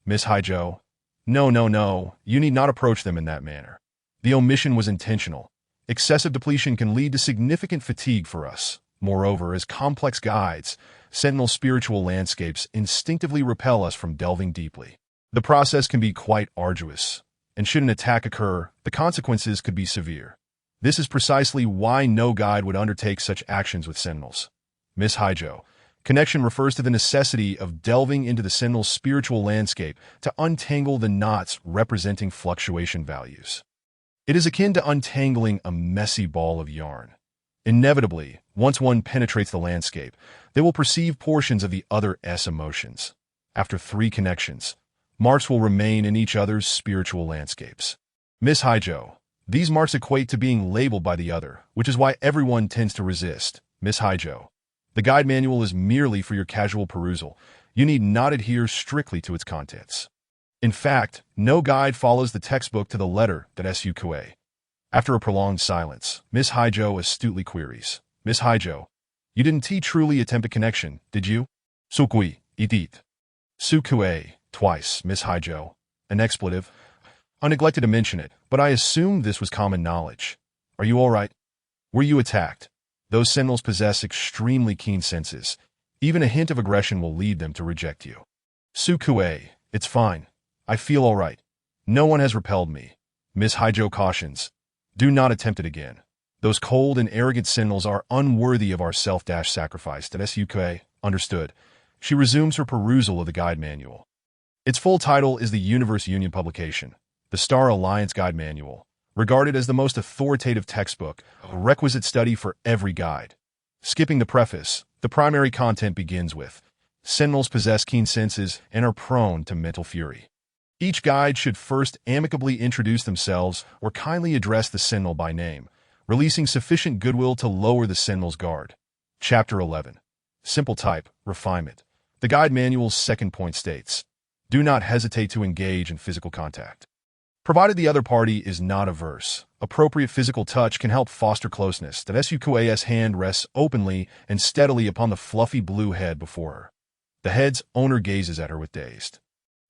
Miss Haijo, no, you need not approach them in that manner. The omission was intentional. Excessive depletion can lead to significant fatigue for us. Moreover, as complex guides, Sentinel spiritual landscapes instinctively repel us from delving deeply. The process can be quite arduous, and should an attack occur, the consequences could be severe. This is precisely why no guide would undertake such actions with Sentinels. Miss Haijo, connection refers to the necessity of delving into the Sentinel's spiritual landscape to untangle the knots representing fluctuation values. It is akin to untangling a messy ball of yarn. Inevitably, once one penetrates the landscape, they will perceive portions of the other's emotions. After 3 connections, marks will remain in each other's spiritual landscapes. Miss Haijo, these marks equate to being labeled by the other, which is why everyone tends to resist. Miss Haijo, the guide manual is merely for your casual perusal. You need not adhere strictly to its contents. In fact, no guide follows the textbook to the letter that Su Kuei. After a prolonged silence, Miss Haijo astutely queries, Miss Haijo, you didn't truly attempt a connection, did you? Sukui, idit. Su Kuei, twice, Miss Haijo. An expletive. I neglected to mention it, but I assumed this was common knowledge. Are you all right? Were you attacked? Those sentinels possess extremely keen senses. Even a hint of aggression will lead them to reject you. Su Kuei, it's fine. I feel all right. No one has repelled me. Miss Haijo cautions, do not attempt it again. Those cold and arrogant sentinels are unworthy of our self-sacrifice. That Su Kuei understood. She resumes her perusal of the guide manual. Its full title is the Universe Union publication, the Star Alliance Guide Manual, regarded as the most authoritative textbook, a requisite study for every guide. Skipping the preface, the primary content begins with, Sentinels possess keen senses and are prone to mental fury. Each guide should first amicably introduce themselves or kindly address the Sentinel by name, releasing sufficient goodwill to lower the Sentinel's guard. Chapter 11. Simple Type, Refinement. The guide manual's second point states, do not hesitate to engage in physical contact. Provided the other party is not averse, appropriate physical touch can help foster closeness. That Su Kuei's hand rests openly and steadily upon the fluffy blue head before her. The head's owner gazes at her with dazed,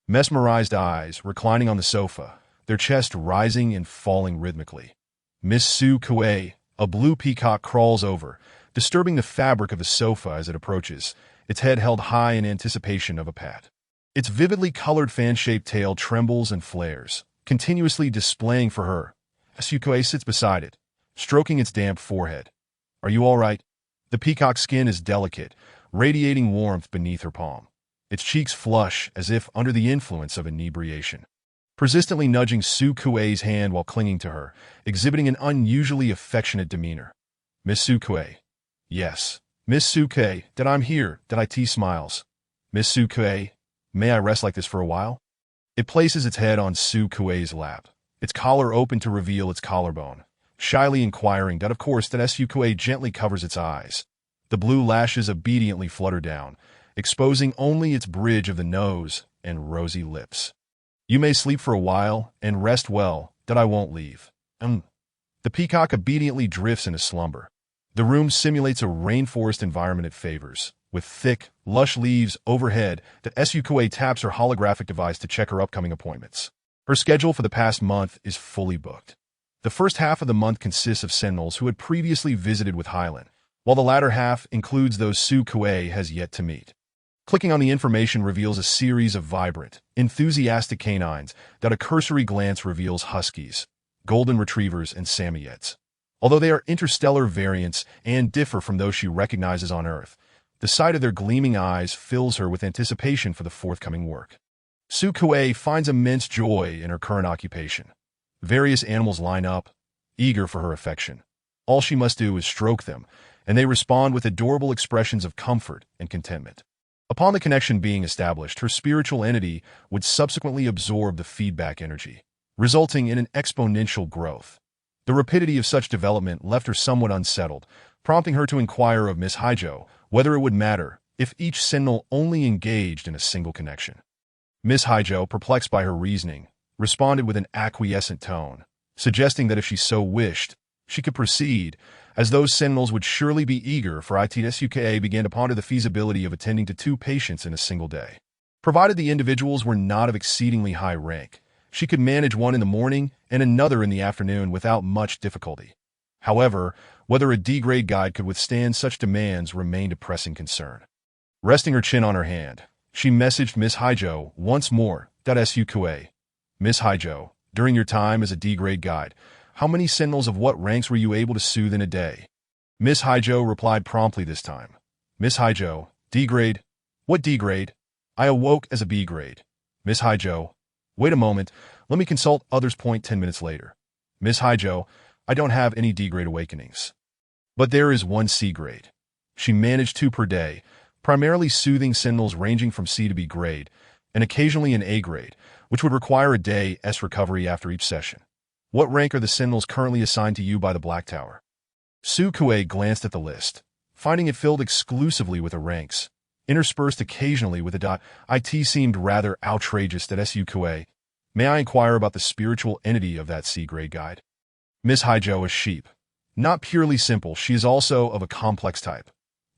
mesmerized eyes reclining on the sofa, their chest rising and falling rhythmically. Miss Su Kuei, a blue peacock, crawls over, disturbing the fabric of the sofa as it approaches, its head held high in anticipation of a pat. Its vividly colored fan-shaped tail trembles and flares, continuously displaying for her. Su Kuei sits beside it, stroking its damp forehead. Are you all right? The peacock's skin is delicate, radiating warmth beneath her palm. Its cheeks flush as if under the influence of inebriation. Persistently nudging Su Kuei's hand while clinging to her, exhibiting an unusually affectionate demeanor. Miss Su Kuei. Yes. Miss Su Kuei, that I'm here, that IT smiles. Miss Su Kuei, may I rest like this for a while? It places its head on Su Kuei's lap, its collar open to reveal its collarbone, shyly inquiring that of course that Su Kuei gently covers its eyes. The blue lashes obediently flutter down, exposing only its bridge of the nose and rosy lips. You may sleep for a while and rest well, that I won't leave. The peacock obediently drifts into slumber. The room simulates a rainforest environment it favors, with thick, lush leaves overhead that Su Kuei taps her holographic device to check her upcoming appointments. Her schedule for the past month is fully booked. The first half of the month consists of sentinels who had previously visited with Hylan, while the latter half includes those Su Kuei has yet to meet. Clicking on the information reveals a series of vibrant, enthusiastic canines that a cursory glance reveals huskies, golden retrievers, and Samoyeds. Although they are interstellar variants and differ from those she recognizes on Earth, the sight of their gleaming eyes fills her with anticipation for the forthcoming work. Su Kuei finds immense joy in her current occupation. Various animals line up, eager for her affection. All she must do is stroke them, and they respond with adorable expressions of comfort and contentment. Upon the connection being established, her spiritual entity would subsequently absorb the feedback energy, resulting in an exponential growth. The rapidity of such development left her somewhat unsettled, prompting her to inquire of Miss Haijo whether it would matter if each Sentinel only engaged in a single connection. Miss Haijo, perplexed by her reasoning, responded with an acquiescent tone, suggesting that if she so wished, she could proceed, as those Sentinels would surely be eager, for ITSUKA began to ponder the feasibility of attending to 2 patients in a single day. Provided the individuals were not of exceedingly high rank, she could manage one in the morning and another in the afternoon without much difficulty. However, whether a D-grade guide could withstand such demands remained a pressing concern. Resting her chin on her hand, she messaged Miss Haijo once more. SUQA. Miss Haijo, during your time as a D-grade guide, how many Sentinels of what ranks were you able to soothe in a day? Miss Haijo replied promptly this time. Miss Haijo, D-grade? What D-grade? I awoke as a B-grade. Miss Haijo, wait a moment, let me consult others. 10 minutes later. Miss Haijo, I don't have any D-grade awakenings. But there is one C-grade. She managed 2 per day, primarily soothing Sentinels ranging from C to B grade, and occasionally an A grade, which would require a day's recovery after each session. What rank are the Sentinels currently assigned to you by the Black Tower? Su Kuei glanced at the list, finding it filled exclusively with the ranks, interspersed occasionally with a dot. It seemed rather outrageous that Su Kuei. May I inquire about the spiritual entity of that C-grade guide? Miss Haijo is sheep. Not purely simple, she is also of a complex type.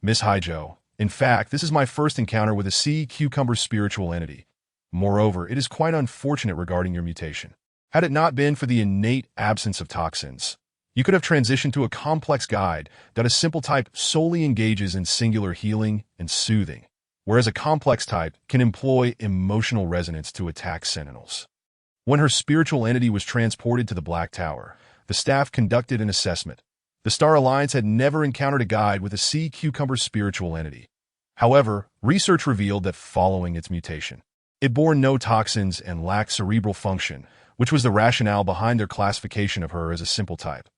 Miss Haijo, in fact, this is my first encounter with a sea cucumber spiritual entity. Moreover, it is quite unfortunate regarding your mutation. Had it not been for the innate absence of toxins, you could have transitioned to a complex guide that a simple type solely engages in singular healing and soothing, whereas a complex type can employ emotional resonance to attack Sentinels. When her spiritual entity was transported to the Black Tower, the staff conducted an assessment. The Star Alliance had never encountered a guide with a sea cucumber spiritual entity. However, research revealed that following its mutation, it bore no toxins and lacked cerebral function, which was the rationale behind their classification of her as a simple type.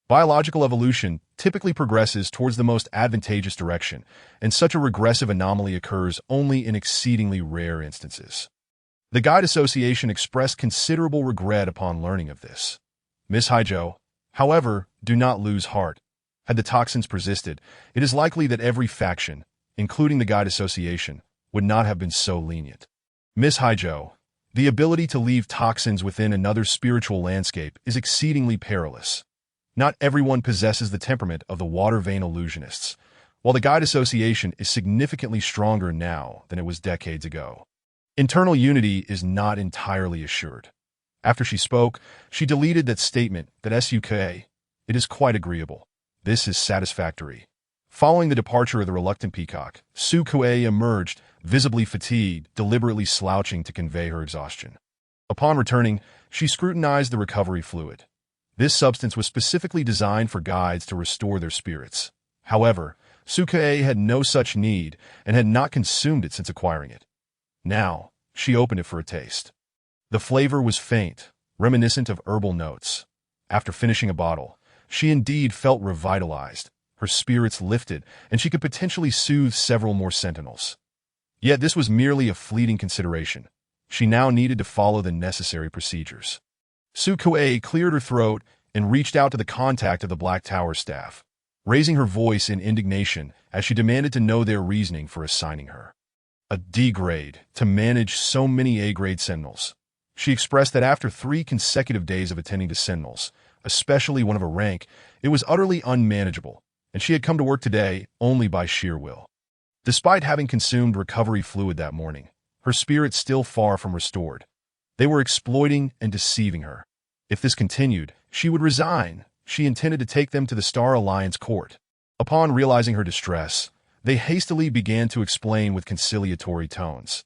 Biological evolution typically progresses towards the most advantageous direction, and such a regressive anomaly occurs only in exceedingly rare instances. The Guide Association expressed considerable regret upon learning of this. Miss Haijo, however, do not lose heart. Had the toxins persisted, it is likely that every faction, including the Guide Association, would not have been so lenient. Miss Haijo, the ability to leave toxins within another spiritual landscape is exceedingly perilous. Not everyone possesses the temperament of the water vein illusionists, while the Guide Association is significantly stronger now than it was decades ago. Internal unity is not entirely assured. After she spoke, she deleted that statement that SUKA. It is quite agreeable. This is satisfactory. Following the departure of the reluctant peacock, Su Kuei emerged, visibly fatigued, deliberately slouching to convey her exhaustion. Upon returning, she scrutinized the recovery fluid. This substance was specifically designed for guides to restore their spirits. However, Su Kuei had no such need and had not consumed it since acquiring it. Now, she opened it for a taste. The flavor was faint, reminiscent of herbal notes. After finishing a bottle, she indeed felt revitalized. Her spirits lifted, and she could potentially soothe several more Sentinels. Yet this was merely a fleeting consideration. She now needed to follow the necessary procedures. Su Kuei cleared her throat and reached out to the contact of the Black Tower staff, raising her voice in indignation as she demanded to know their reasoning for assigning her a D-grade to manage so many A-grade Sentinels. She expressed that after 3 consecutive days of attending to Sentinels, especially one of a rank, it was utterly unmanageable, and she had come to work today only by sheer will. Despite having consumed recovery fluid that morning, her spirit still far from restored. They were exploiting and deceiving her. If this continued, she would resign. She intended to take them to the Star Alliance court. Upon realizing her distress, they hastily began to explain with conciliatory tones.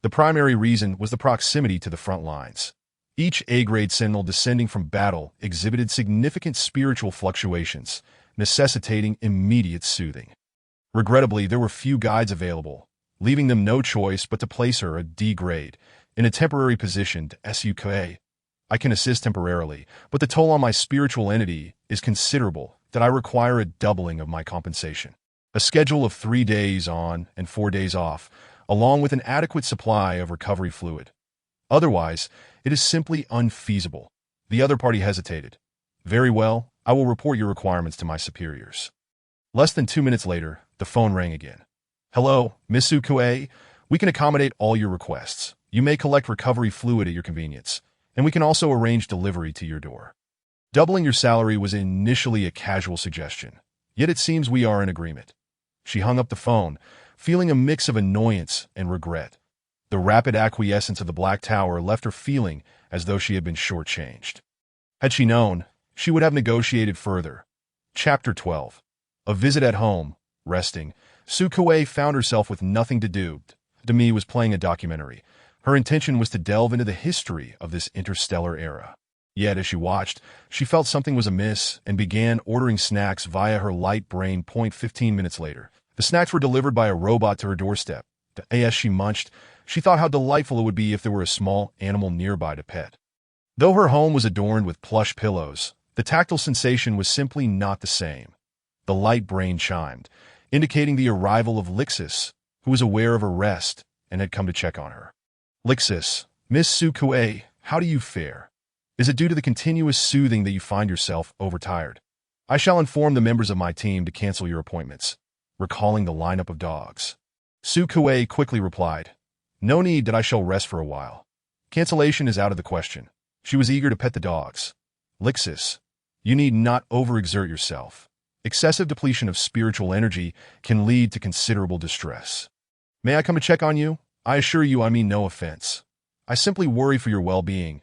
The primary reason was the proximity to the front lines. Each A-grade Sentinel descending from battle exhibited significant spiritual fluctuations, necessitating immediate soothing. Regrettably, there were few guides available, leaving them no choice but to place her a D-grade in a temporary position to SUKA. I can assist temporarily, but the toll on my spiritual entity is considerable that I require a doubling of my compensation. A schedule of 3 days on and 4 days off, along with an adequate supply of recovery fluid. Otherwise, it is simply unfeasible. The other party hesitated. Very well, I will report your requirements to my superiors. Less than 2 minutes later, the phone rang again. Hello, Miss Sukue. We can accommodate all your requests. You may collect recovery fluid at your convenience, and we can also arrange delivery to your door. Doubling your salary was initially a casual suggestion, yet it seems we are in agreement. She hung up the phone, feeling a mix of annoyance and regret. The rapid acquiescence of the Black Tower left her feeling as though she had been shortchanged. Had she known, she would have negotiated further. Chapter 12. A visit at home. Resting, Sukue found herself with nothing to do. Demi was playing a documentary. Her intention was to delve into the history of this interstellar era. Yet, as she watched, she felt something was amiss and began ordering snacks via her light brain. 15 minutes later, the snacks were delivered by a robot to her doorstep. As she munched, she thought how delightful it would be if there were a small animal nearby to pet. Though her home was adorned with plush pillows, the tactile sensation was simply not the same. The light brain chimed, indicating the arrival of Lixis, who was aware of her rest and had come to check on her. Lixis, Miss Sukue, how do you fare? Is it due to the continuous soothing that you find yourself overtired? I shall inform the members of my team to cancel your appointments, recalling the lineup of dogs. Sukue quickly replied, No need that I shall rest for a while. Cancellation is out of the question. She was eager to pet the dogs. Lixis, you need not overexert yourself. Excessive depletion of spiritual energy can lead to considerable distress. May I come to check on you? I assure you I mean no offense. I simply worry for your well-being.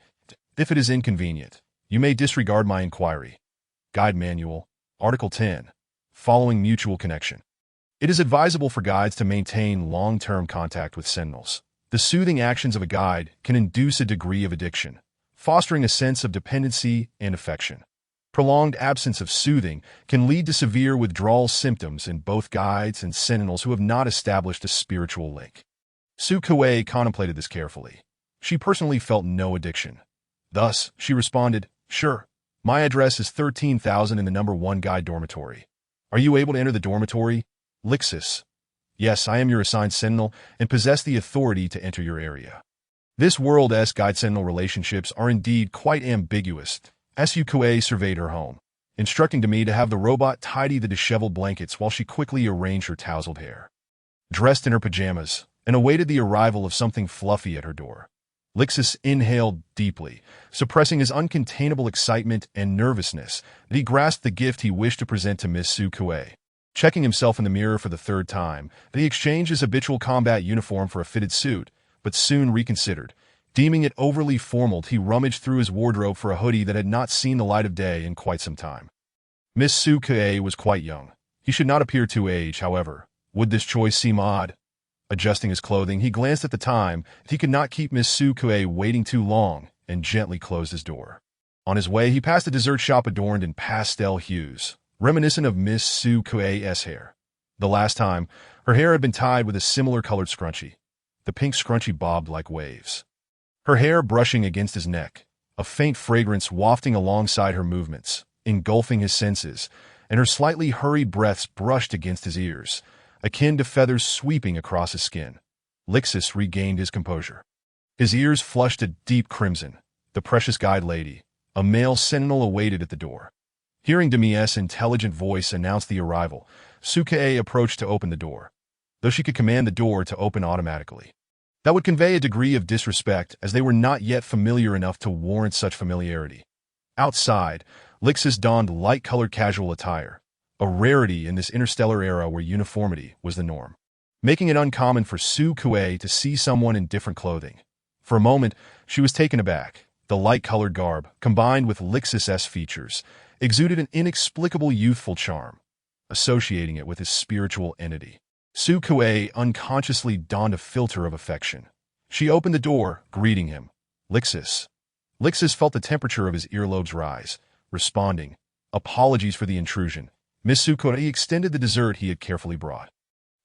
If it is inconvenient, you may disregard my inquiry. Guide Manual, Article 10. Following mutual connection. It is advisable for guides to maintain long-term contact with Sentinels. The soothing actions of a guide can induce a degree of addiction, fostering a sense of dependency and affection. Prolonged absence of soothing can lead to severe withdrawal symptoms in both guides and Sentinels who have not established a spiritual link. Sukue contemplated this carefully. She personally felt no addiction. Thus, she responded, Sure, my address is 13,000 in the number 1 guide dormitory. Are you able to enter the dormitory? Lixis. Yes, I am your assigned Sentinel and possess the authority to enter your area. This world-esque guide-Sentinel relationships are indeed quite ambiguous. Sukue surveyed her home, instructing Demi to have the robot tidy the disheveled blankets while she quickly arranged her tousled hair. Dressed in her pajamas, and awaited the arrival of something fluffy at her door. Lixis inhaled deeply, suppressing his uncontainable excitement and nervousness that he grasped the gift he wished to present to Miss Sukue. Checking himself in the mirror for the 3rd time, he exchanged his habitual combat uniform for a fitted suit, but soon reconsidered. Deeming it overly formal, he rummaged through his wardrobe for a hoodie that had not seen the light of day in quite some time. Miss Sukue was quite young. He should not appear too aged, however. Would this choice seem odd? Adjusting his clothing, he glanced at the time. He could not keep Miss Sukue waiting too long and gently closed his door. On his way, he passed a dessert shop adorned in pastel hues, reminiscent of Miss Sukue's hair. The last time, her hair had been tied with a similar colored scrunchie. The pink scrunchie bobbed like waves. Her hair brushing against his neck, a faint fragrance wafting alongside her movements, engulfing his senses, and her slightly hurried breaths brushed against his ears, akin to feathers sweeping across his skin. Lixis regained his composure. His ears flushed a deep crimson. The precious guide lady, a male sentinel, awaited at the door. Hearing Demi's intelligent voice announce the arrival, Sukue approached to open the door, though she could command the door to open automatically. That would convey a degree of disrespect, as they were not yet familiar enough to warrant such familiarity. Outside, Lixis donned light-colored casual attire, a rarity in this interstellar era where uniformity was the norm, making it uncommon for Sukue to see someone in different clothing. For a moment, she was taken aback. The light-colored garb, combined with Lixis' features, exuded an inexplicable youthful charm, associating it with his spiritual entity. Sukue unconsciously donned a filter of affection. She opened the door, greeting him. Lixis. Lixis felt the temperature of his earlobes rise, responding, Apologies for the intrusion. Miss Sukue extended the dessert he had carefully brought.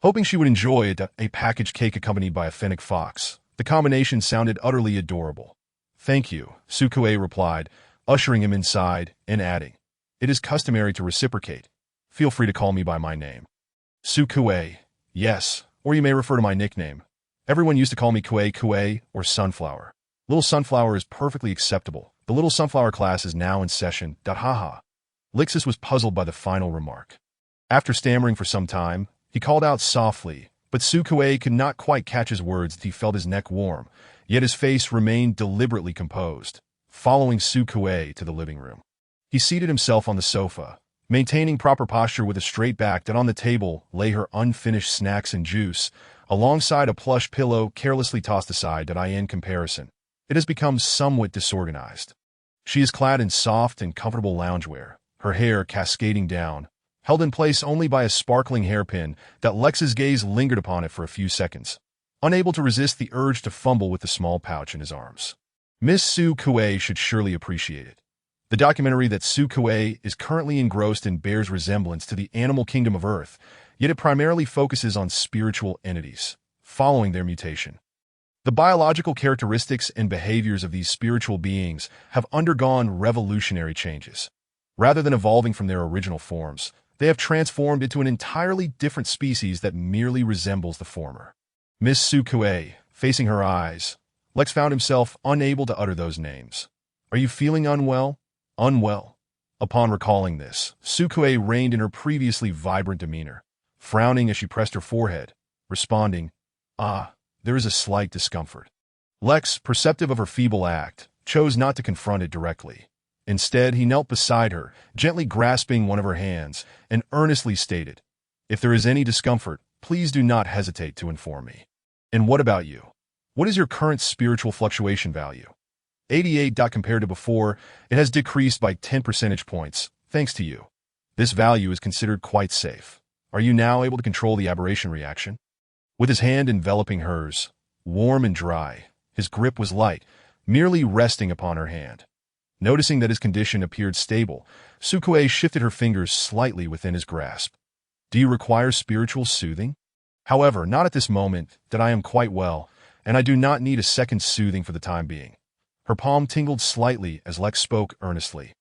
Hoping she would enjoy it, a packaged cake accompanied by a fennec fox. The combination sounded utterly adorable. Thank you, Sukue replied, ushering him inside and adding, It is customary to reciprocate. Feel free to call me by my name. Sukue. Yes, or you may refer to my nickname. Everyone used to call me Kue or Sunflower. Little Sunflower is perfectly acceptable, The little sunflower class is now in session. Haha. Lixus was puzzled by the final remark. After stammering for some time, he called out softly, but Sukuei could not quite catch his words as he felt his neck warm, yet his face remained deliberately composed. Following Sukuei to the living room, he seated himself on the sofa, maintaining proper posture with a straight back. That on the table lay her unfinished snacks and juice, alongside a plush pillow carelessly tossed aside. In comparison, it has become somewhat disorganized. She is clad in soft and comfortable loungewear, her hair cascading down, held in place only by a sparkling hairpin. Lex's gaze lingered upon it for a few seconds, unable to resist the urge to fumble with the small pouch in his arms. Miss Sukuei should surely appreciate it. The documentary that Sukuei is currently engrossed in bears resemblance to the animal kingdom of Earth, yet it primarily focuses on spiritual entities, following their mutation. The biological characteristics and behaviors of these spiritual beings have undergone revolutionary changes. Rather than evolving from their original forms, they have transformed into an entirely different species that merely resembles the former. Miss Sukuei, facing her eyes, Lex found himself unable to utter those names. Are you feeling unwell? Unwell. Upon recalling this, Sukuei reined in her previously vibrant demeanor, frowning as she pressed her forehead, responding, there is a slight discomfort. Lex, perceptive of her feeble act, chose not to confront it directly. Instead, he knelt beside her, gently grasping one of her hands, and earnestly stated, "If there is any discomfort, please do not hesitate to inform me. And what about you? What is your current spiritual fluctuation value?" 88. Compared to before, it has decreased by 10 percentage points, thanks to you. This value is considered quite safe. Are you now able to control the aberration reaction? With his hand enveloping hers, warm and dry, his grip was light, merely resting upon her hand. Noticing that his condition appeared stable, Sukuei shifted her fingers slightly within his grasp. Do you require spiritual soothing? However, not at this moment. I am quite well, and I do not need a second soothing for the time being. Her palm tingled slightly as Lex spoke earnestly.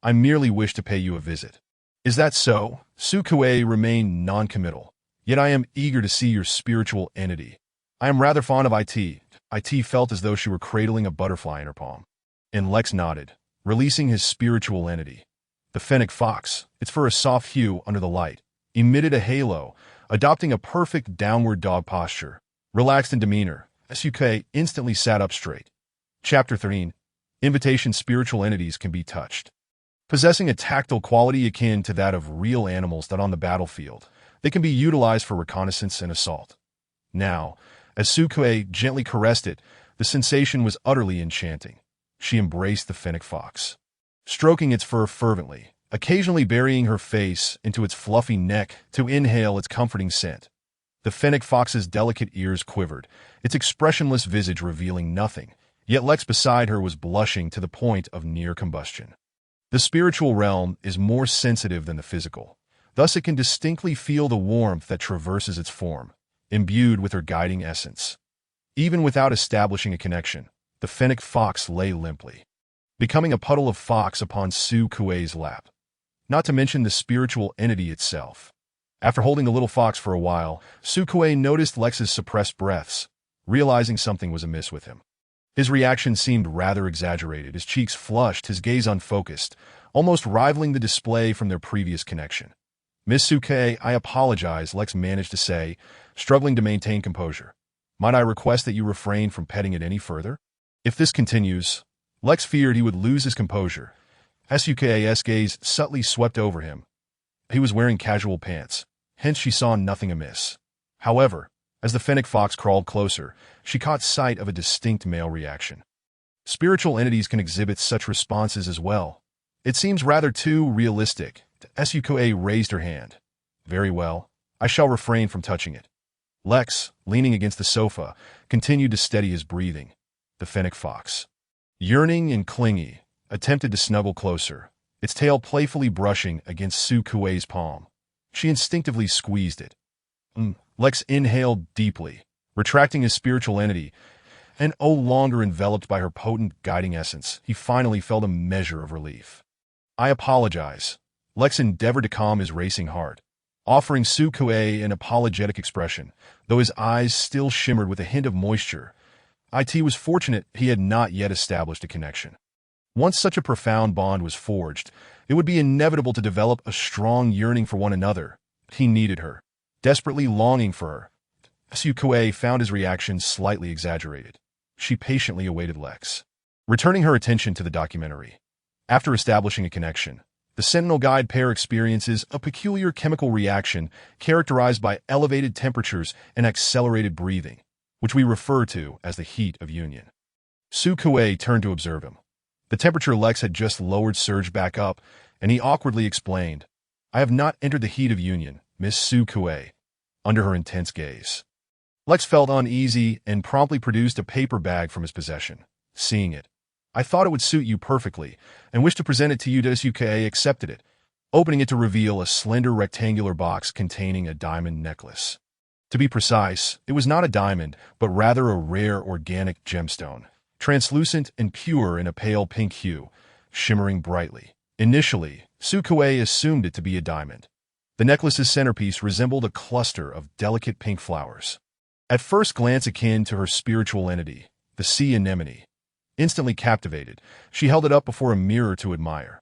I merely wish to pay you a visit. Is that so? Sukuei remained non-committal. Yet I am eager to see your spiritual entity. I am rather fond of IT. IT felt as though she were cradling a butterfly in her palm. And Lex nodded, releasing his spiritual entity. The fennec fox, its fur a soft hue under the light, emitted a halo, adopting a perfect downward dog posture. Relaxed in demeanor, Sukuei instantly sat up straight. Chapter 13. Invitation. Spiritual entities can be touched. Possessing a tactile quality akin to that of real animals on the battlefield, they can be utilized for reconnaissance and assault. Now, as Sukuei gently caressed it, the sensation was utterly enchanting. She embraced the fennec fox, stroking its fur fervently, occasionally burying her face into its fluffy neck to inhale its comforting scent. The fennec fox's delicate ears quivered, its expressionless visage revealing nothing, yet Lex beside her was blushing to the point of near combustion. The spiritual realm is more sensitive than the physical. Thus it can distinctly feel the warmth that traverses its form, imbued with her guiding essence. Even without establishing a connection, the fennec fox lay limply, becoming a puddle of fox upon Sukuei's lap. Not to mention the spiritual entity itself. After holding the little fox for a while, Sukuei noticed Lex's suppressed breaths, realizing something was amiss with him. His reaction seemed rather exaggerated, his cheeks flushed, his gaze unfocused, almost rivaling the display from their previous connection. Miss Sukuei, I apologize, Lex managed to say, struggling to maintain composure. Might I request that you refrain from petting it any further? If this continues, Lex feared he would lose his composure. Sukuei's gaze subtly swept over him. He was wearing casual pants, hence she saw nothing amiss. However, as the fennec fox crawled closer, she caught sight of a distinct male reaction. Spiritual entities can exhibit such responses as well. It seems rather too realistic. Sukuei raised her hand. Very well, I shall refrain from touching it. Lex, leaning against the sofa, continued to steady his breathing. The fennec fox, yearning and clingy, attempted to snuggle closer, its tail playfully brushing against Sukuei's palm. She instinctively squeezed it. Lex inhaled deeply, retracting his spiritual entity, and no longer enveloped by her potent guiding essence, he finally felt a measure of relief. I apologize. Lex endeavored to calm his racing heart, offering Sukuei an apologetic expression, though his eyes still shimmered with a hint of moisture. It was fortunate he had not yet established a connection. Once such a profound bond was forged, it would be inevitable to develop a strong yearning for one another. He needed her, desperately longing for her. Sukue found his reaction slightly exaggerated. She patiently awaited Lex, returning her attention to the documentary. After establishing a connection, the Sentinel guide pair experiences a peculiar chemical reaction characterized by elevated temperatures and accelerated breathing, which we refer to as the heat of union. Sukue turned to observe him. The temperature Lex had just lowered surged back up, and he awkwardly explained, "I have not entered the heat of union, Miss Sukue," under her intense gaze. Lex felt uneasy and promptly produced a paper bag from his possession. Seeing it, "I thought it would suit you perfectly, and wished to present it to you." Sukue accepted it, opening it to reveal a slender rectangular box containing a diamond necklace. To be precise, it was not a diamond, but rather a rare organic gemstone, translucent and pure in a pale pink hue, shimmering brightly. Initially, Sukue assumed it to be a diamond. The necklace's centerpiece resembled a cluster of delicate pink flowers, at first glance akin to her spiritual entity, the sea anemone. Instantly captivated, she held it up before a mirror to admire.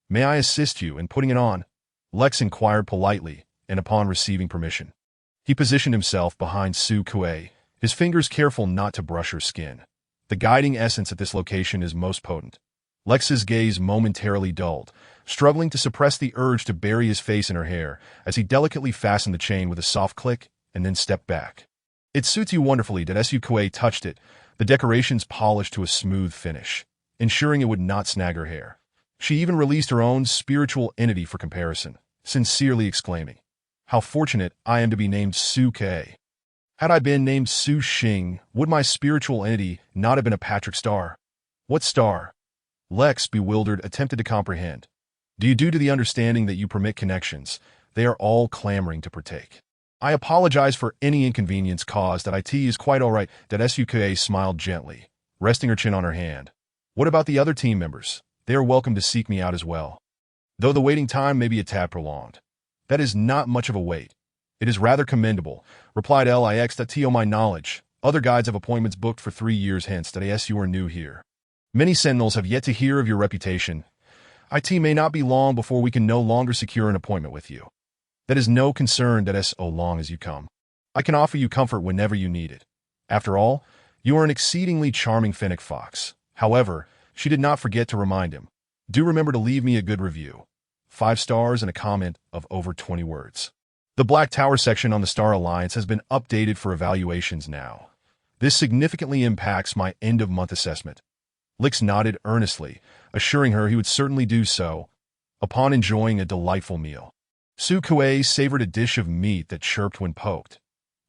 "May I assist you in putting it on?" Lex inquired politely, and upon receiving permission, he positioned himself behind Sukue, his fingers careful not to brush her skin. The guiding essence at this location is most potent. Lex's gaze momentarily dulled, struggling to suppress the urge to bury his face in her hair as he delicately fastened the chain with a soft click and then stepped back. "It suits you wonderfully." Sukue touched it, the decorations polished to a smooth finish, ensuring it would not snag her hair. She even released her own spiritual entity for comparison, sincerely exclaiming, "How fortunate I am to be named Sukue. Had I been named Su Xing, would my spiritual entity not have been a Patrick star?" "What star?" Lex, bewildered, attempted to comprehend. "Do you due to the understanding that you permit connections, they are all clamoring to partake. I apologize for any inconvenience caused. That it is quite all right." Sukue smiled gently, resting her chin on her hand. "What about the other team members? They are welcome to seek me out as well. Though the waiting time may be a tad prolonged." "That is not much of a wait. It is rather commendable," replied Lix. "To my knowledge, other guides have appointments booked for 3 years hence. As you are new here, many Sentinels have yet to hear of your reputation. It may not be long before we can no longer secure an appointment with you. That is no concern. So long as you come, I can offer you comfort whenever you need it. After all, you are an exceedingly charming fennec fox." However, she did not forget to remind him, "Do remember to leave me a good review. 5 stars and a comment of over 20 words. The Black Tower section on the Star Alliance has been updated for evaluations now. This significantly impacts my end-of-month assessment." Lix nodded earnestly, assuring her he would certainly do so upon enjoying a delightful meal. Sukue savored a dish of meat that chirped when poked.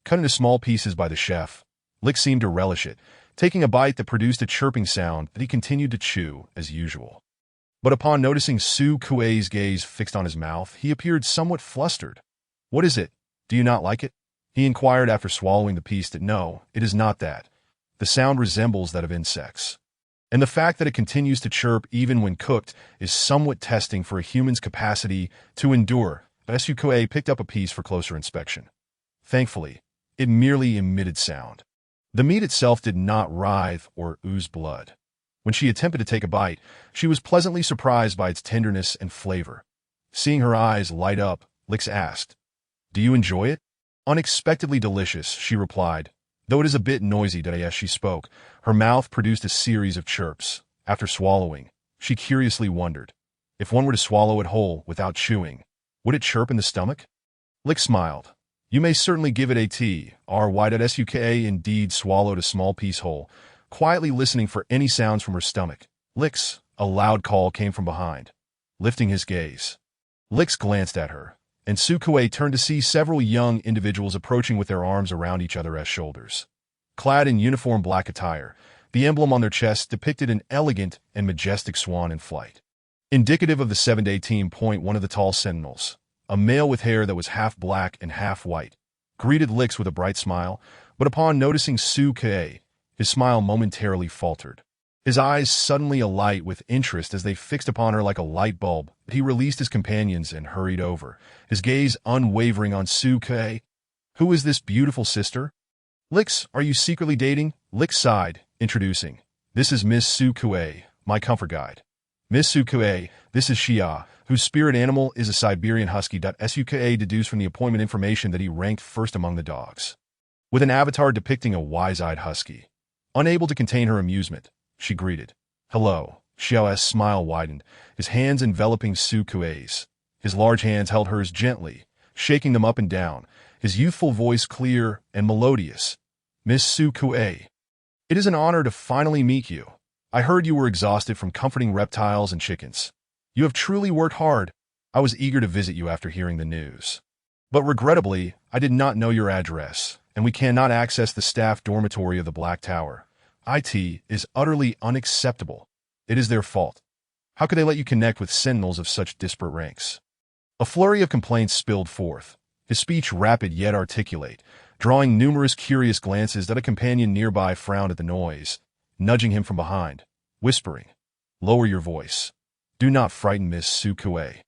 Cut into small pieces by the chef, Lix seemed to relish it, taking a bite that produced a chirping sound that he continued to chew as usual. But upon noticing Sukue's gaze fixed on his mouth, he appeared somewhat flustered. "What is it? Do you not like it?" he inquired after swallowing the piece. "No, it is not that. The sound resembles that of insects. And the fact that it continues to chirp even when cooked is somewhat testing for a human's capacity to endure." Sukue picked up a piece for closer inspection. Thankfully, it merely emitted sound. The meat itself did not writhe or ooze blood. When she attempted to take a bite, she was pleasantly surprised by its tenderness and flavor. Seeing her eyes light up, Lix asked, "Do you enjoy it?" "Unexpectedly delicious," she replied, "though it is a bit noisy." As she spoke, her mouth produced a series of chirps. After swallowing, she curiously wondered, if one were to swallow it whole without chewing, would it chirp in the stomach? Lix smiled. "You may certainly give it a try." Sukue indeed swallowed a small piece whole, quietly listening for any sounds from her stomach. "Lix," a loud call came from behind. Lifting his gaze, Lix glanced at her, and Sukue turned to see several young individuals approaching with their arms around each other's shoulders. Clad in uniform black attire, the emblem on their chests depicted an elegant and majestic swan in flight. Indicative of the 7-day team, one of the tall Sentinels, a male with hair that was half black and half white, greeted Lix with a bright smile, but upon noticing Sukue, his smile momentarily faltered. His eyes suddenly alight with interest as they fixed upon her like a light bulb. He released his companions and hurried over, his gaze unwavering on Sukue. "Who is this beautiful sister?" "Lix, are you secretly dating?" Lix sighed, introducing, "This is Miss Sukue, my comfort guide." Miss Sukuei, this is Xia, whose spirit animal is a Siberian Husky. Sukuei deduced from the appointment information that he ranked first among the dogs. With an avatar depicting a wise-eyed husky. Unable to contain her amusement, she greeted. Hello. Xiao's smile widened, his hands enveloping Sukuei's. His large hands held hers gently, shaking them up and down, his youthful voice clear and melodious. Miss Sukuei, it is an honor to finally meet you. I heard you were exhausted from comforting reptiles and chickens. You have truly worked hard. I was eager to visit you after hearing the news. But regrettably, I did not know your address, and we cannot access the staff dormitory of the Black Tower. IT is utterly unacceptable. It is their fault. How could they let you connect with sentinels of such disparate ranks? A flurry of complaints spilled forth, his speech rapid yet articulate, drawing numerous curious glances that a companion nearby frowned at the noise, nudging him from behind, whispering, Lower your voice. Do not frighten Miss Sukuei.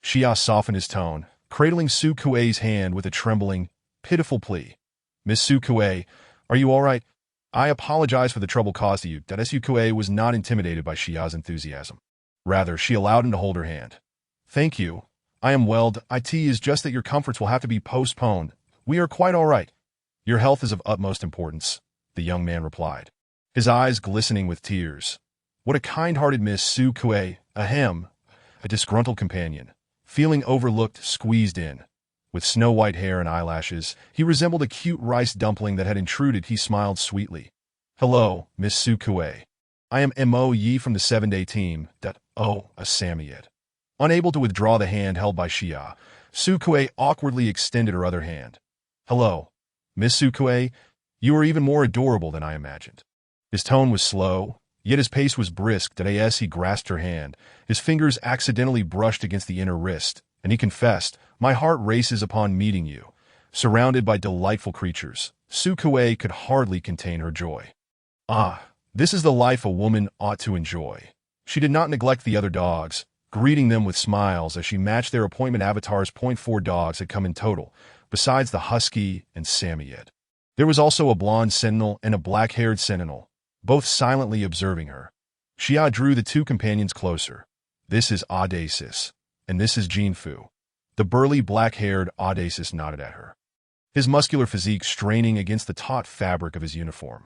Xia softened his tone, cradling Sukuei's hand with a trembling, pitiful plea. Miss Sukuei, are you all right? I apologize for the trouble caused to you. Sukuei was not intimidated by Xia's enthusiasm. Rather, she allowed him to hold her hand. Thank you. I am well. It is just that your comforts will have to be postponed. We are quite all right. Your health is of utmost importance, the young man replied, his eyes glistening with tears. What a kind-hearted Miss Sukuei, a disgruntled companion, feeling overlooked, squeezed in. With snow-white hair and eyelashes, he resembled a cute rice dumpling that had intruded. He smiled sweetly. Hello, Miss Sukuei. I am Mo Yi from the 7-day team. A Samoyed. Unable to withdraw the hand held by Xia, Sukuei awkwardly extended her other hand. Hello, Miss Sukuei. You are even more adorable than I imagined. His tone was slow, yet his pace was brisk. As he grasped her hand, his fingers accidentally brushed against the inner wrist, and he confessed, My heart races upon meeting you. Surrounded by delightful creatures, Sukuei could hardly contain her joy. This is the life a woman ought to enjoy. She did not neglect the other dogs, greeting them with smiles as she matched their appointment avatars. 4 dogs had come in total, besides the husky and Samoyed. There was also a blonde sentinel and a black-haired sentinel, both silently observing her. Xia drew the 2 companions closer. This is Audacious, and this is Jinfu. The burly black-haired Audacious nodded at her, his muscular physique straining against the taut fabric of his uniform.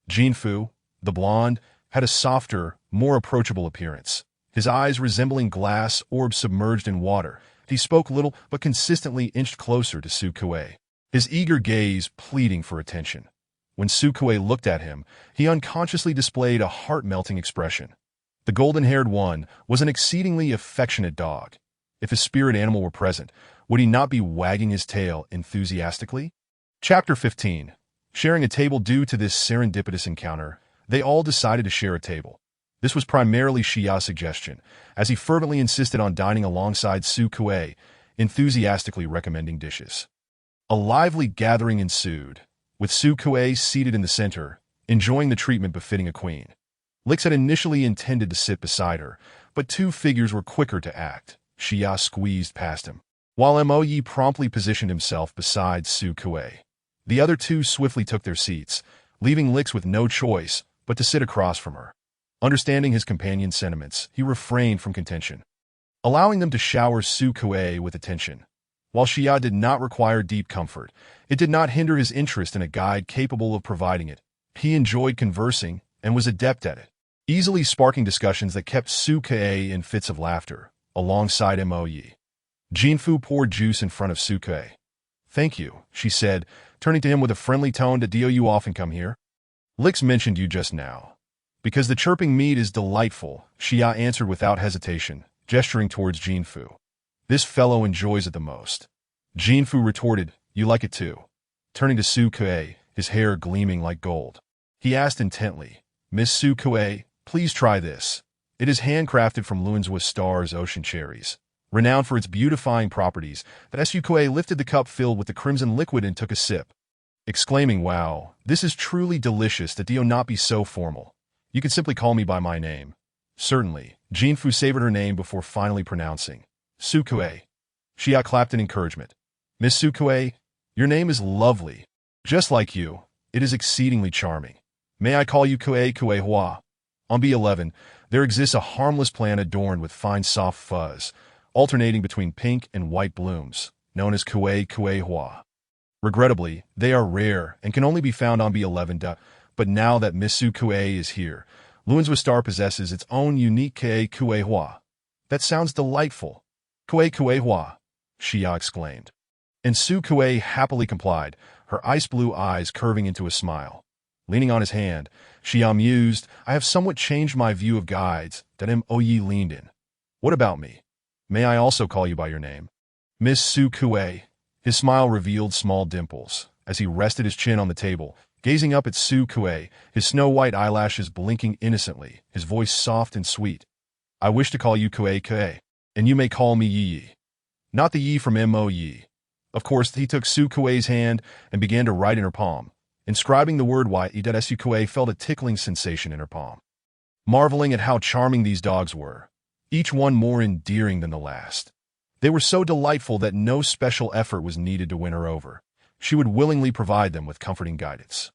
Jinfu, the blonde, had a softer, more approachable appearance, his eyes resembling glass orbs submerged in water. He spoke little but consistently inched closer to Sukuei, his eager gaze pleading for attention. When Sukuei looked at him, he unconsciously displayed a heart-melting expression. The golden-haired one was an exceedingly affectionate dog. If his spirit animal were present, would he not be wagging his tail enthusiastically? Chapter 15. Sharing a table. Due to this serendipitous encounter, they all decided to share a table. This was primarily Xia's suggestion, as he fervently insisted on dining alongside Sukuei, enthusiastically recommending dishes. A lively gathering ensued, with Sukuei seated in the center, enjoying the treatment befitting a queen. Lix had initially intended to sit beside her, but 2 figures were quicker to act. Xia squeezed past him, while Mo Yi promptly positioned himself beside Sukuei. The other 2 swiftly took their seats, leaving Lix with no choice but to sit across from her. Understanding his companion's sentiments, he refrained from contention, allowing them to shower Sukuei with attention. While Xia did not require deep comfort, it did not hinder his interest in a guide capable of providing it. He enjoyed conversing and was adept at it, easily sparking discussions that kept Sukuei in fits of laughter, alongside Mo Yi. Jinfu poured juice in front of Sukuei. Thank you, she said, turning to him with a friendly tone. Do you often come here? Lix mentioned you just now. Because the chirping meat is delightful, Xia answered without hesitation, gesturing towards Jinfu. This fellow enjoys it the most. Jinfu retorted, You like it too. Turning to Sukuei, his hair gleaming like gold, he asked intently, Miss Sukuei, please try this. It is handcrafted from Luanzhou Star's ocean cherries, renowned for its beautifying properties. Sukuei lifted the cup filled with the crimson liquid and took a sip, exclaiming, Wow, this is truly delicious. That do not be so formal. You can simply call me by my name. Certainly, Jinfu savored her name before finally pronouncing, Sukuei. Xia clapped in encouragement. Miss Sukuei, your name is lovely. Just like you, it is exceedingly charming. May I call you Kuei Hua? On B11, there exists a harmless plant adorned with fine soft fuzz, alternating between pink and white blooms, known as Kuei Hua. Regrettably, they are rare and can only be found on B11. But now that Miss Su Kuei is here, Luanzhou Star possesses its own unique Kuei Hua. That sounds delightful. Kuei Hua, Xia exclaimed. And Su Kuei happily complied, her ice blue eyes curving into a smile. Leaning on his hand, Xia mused, I have somewhat changed my view of guides. Oyi leaned in. What about me? May I also call you by your name? Miss Su Kuei. His smile revealed small dimples as he rested his chin on the table, gazing up at Su Kuei, his snow-white eyelashes blinking innocently, his voice soft and sweet. I wish to call you Kuei, and you may call me Yi. Not the Yi from Mo Yi. Of course, he took Su Kuei's hand and began to write in her palm. Inscribing the word Y, Su Kuei felt a tickling sensation in her palm. Marveling at how charming these dogs were, each one more endearing than the last. They were so delightful that no special effort was needed to win her over. She would willingly provide them with comforting guidance.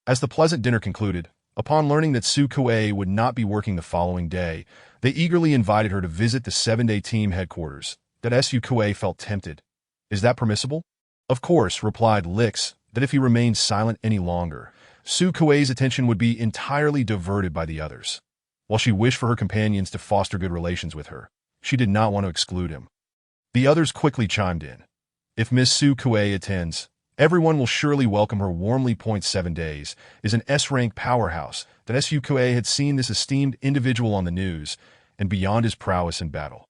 As the pleasant dinner concluded, upon learning that Su Kuei would not be working the following day, they eagerly invited her to visit the 7-day team headquarters. Su Kuei felt tempted. Is that permissible? Of course, replied Lix, that if he remained silent any longer, Su Kuei's attention would be entirely diverted by the others. While she wished for her companions to foster good relations with her, she did not want to exclude him. The others quickly chimed in. If Miss Su Kuei attends, everyone will surely welcome her warmly. 7 days is an S-rank powerhouse that Su Kuei had seen this esteemed individual on the news and beyond his prowess in battle.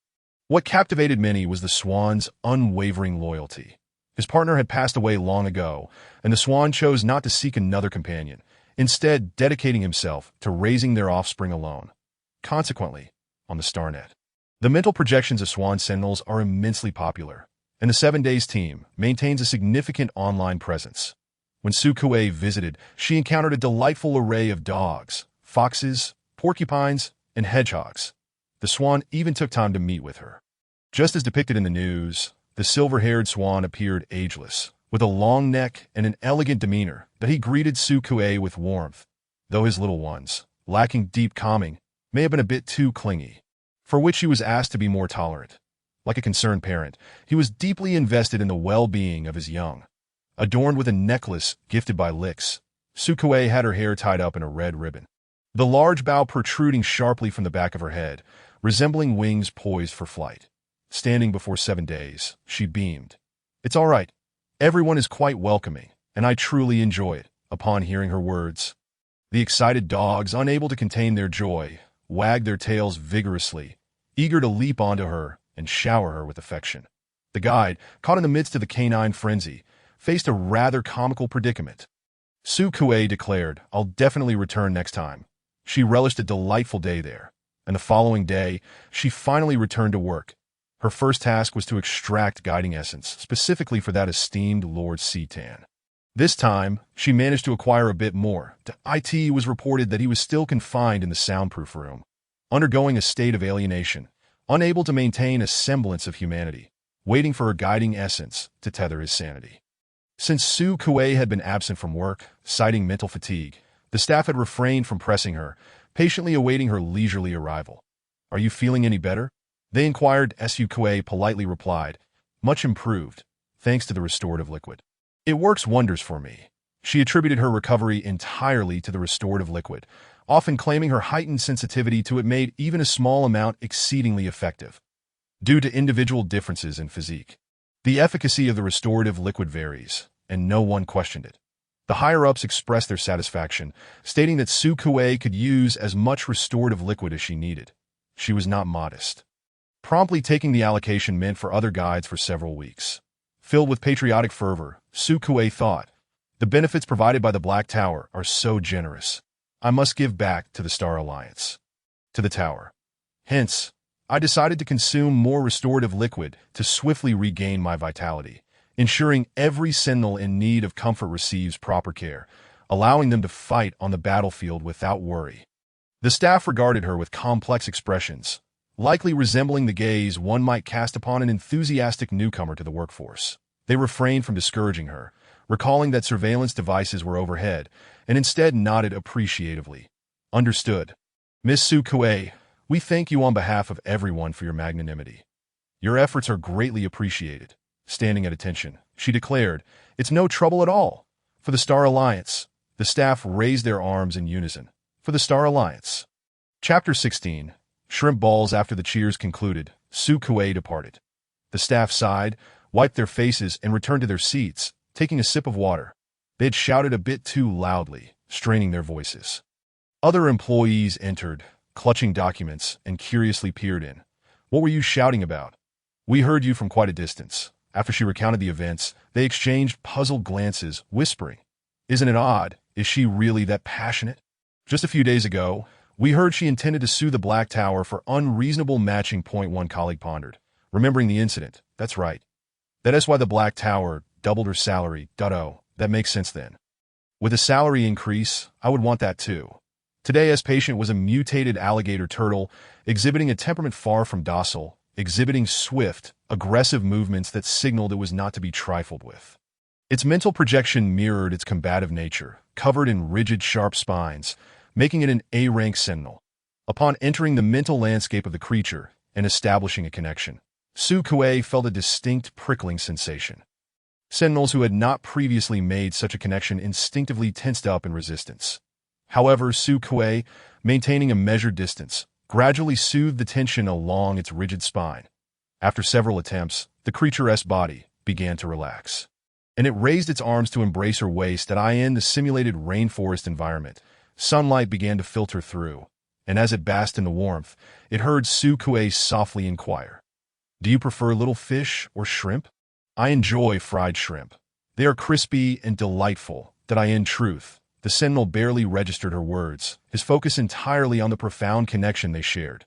What captivated many was the Swan's unwavering loyalty. His partner had passed away long ago, and the Swan chose not to seek another companion, instead dedicating himself to raising their offspring alone. Consequently, on the StarNet, the mental projections of Swan Sentinels are immensely popular, and the 7 Days team maintains a significant online presence. When Su Kuei visited, she encountered a delightful array of dogs, foxes, porcupines, and hedgehogs. The Swan even took time to meet with her. Just as depicted in the news, the silver-haired Swan appeared ageless, with a long neck and an elegant demeanor that he greeted Su Kuei with warmth, though his little ones, lacking deep calming, may have been a bit too clingy, for which he was asked to be more tolerant. Like a concerned parent, he was deeply invested in the well-being of his young. Adorned with a necklace gifted by Lix, Su Kuei had her hair tied up in a red ribbon, the large bow protruding sharply from the back of her head, resembling wings poised for flight. Standing before 7 Days, she beamed. It's all right. Everyone is quite welcoming, and I truly enjoy it. Upon hearing her words, the excited dogs, unable to contain their joy, wagged their tails vigorously, eager to leap onto her and shower her with affection. The guide, caught in the midst of the canine frenzy, faced a rather comical predicament. Su Kuei declared, I'll definitely return next time. She relished a delightful day there, and the following day, she finally returned to work. Her first task was to extract guiding essence, specifically for that esteemed Lord Citan. This time, she managed to acquire a bit more. To IT was reported that he was still confined in the soundproof room, undergoing a state of alienation, unable to maintain a semblance of humanity, waiting for her guiding essence to tether his sanity. Since Su Kuei had been absent from work, citing mental fatigue, the staff had refrained from pressing her, patiently awaiting her leisurely arrival. Are you feeling any better? They inquired. Su Kuei politely replied, much improved, thanks to the restorative liquid. It works wonders for me. She attributed her recovery entirely to the restorative liquid, often claiming her heightened sensitivity to it made even a small amount exceedingly effective. Due to individual differences in physique, the efficacy of the restorative liquid varies, and no one questioned it. The higher-ups expressed their satisfaction, stating that Su Kuei could use as much restorative liquid as she needed. She was not modest, promptly taking the allocation meant for other guides for several weeks. Filled with patriotic fervor, Su Kuei thought, the benefits provided by the Black Tower are so generous. I must give back to the Star Alliance, to the Tower. Hence, I decided to consume more restorative liquid to swiftly regain my vitality, ensuring every Sentinel in need of comfort receives proper care, allowing them to fight on the battlefield without worry. The staff regarded her with complex expressions, likely resembling the gaze one might cast upon an enthusiastic newcomer to the workforce. They refrained from discouraging her, recalling that surveillance devices were overhead, and instead nodded appreciatively. Understood. Miss Sukue, we thank you on behalf of everyone for your magnanimity. Your efforts are greatly appreciated. Standing at attention, she declared, "It's no trouble at all. For the Star Alliance." The staff raised their arms in unison. For the Star Alliance. Chapter 16. Shrimp Balls. After the cheers concluded, Sukue departed. The staff sighed, wiped their faces, and returned to their seats, taking a sip of water. They had shouted a bit too loudly, straining their voices. Other employees entered, clutching documents, and curiously peered in. "What were you shouting about?" "We heard you from quite a distance." After she recounted the events, they exchanged puzzled glances, whispering, "Isn't it odd? Is she really that passionate?" "Just a few days ago, we heard she intended to sue the Black Tower for unreasonable matching." One colleague pondered, remembering the incident. "That's right. That is why the Black Tower doubled her salary. Dutto. That makes sense then. With a salary increase, I would want that too." Today's patient was a mutated alligator turtle, exhibiting a temperament far from docile, exhibiting swift, aggressive movements that signaled it was not to be trifled with. Its mental projection mirrored its combative nature, covered in rigid, sharp spines, making it an A-rank sentinel. Upon entering the mental landscape of the creature and establishing a connection, Sukue felt a distinct prickling sensation. Sentinels who had not previously made such a connection instinctively tensed up in resistance. However, Sukue, maintaining a measured distance, gradually soothed the tension along its rigid spine. After several attempts, the creature's body began to relax, and it raised its arms to embrace her waist. In the simulated rainforest environment, sunlight began to filter through, and as it basked in the warmth, it heard Sukue softly inquire, "Do you prefer little fish or shrimp?" "I enjoy fried shrimp. They are crispy and delightful." In truth, the sentinel barely registered her words, his focus entirely on the profound connection they shared.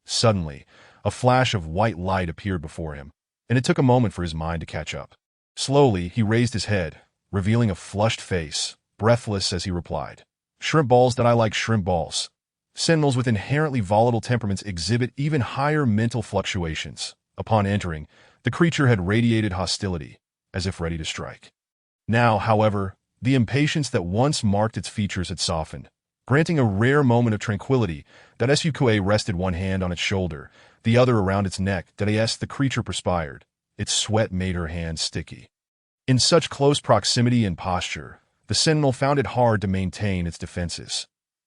Suddenly, a flash of white light appeared before him, and it took a moment for his mind to catch up. Slowly, he raised his head, revealing a flushed face, breathless as he replied, "Shrimp balls. I like shrimp balls." Sentinels with inherently volatile temperaments exhibit even higher mental fluctuations. Upon entering, the creature had radiated hostility, as if ready to strike. Now, however, the impatience that once marked its features had softened, granting a rare moment of tranquility. Sukue rested one hand on its shoulder, the other around its neck. The creature perspired. Its sweat made her hands sticky. In such close proximity and posture, the sentinel found it hard to maintain its defenses.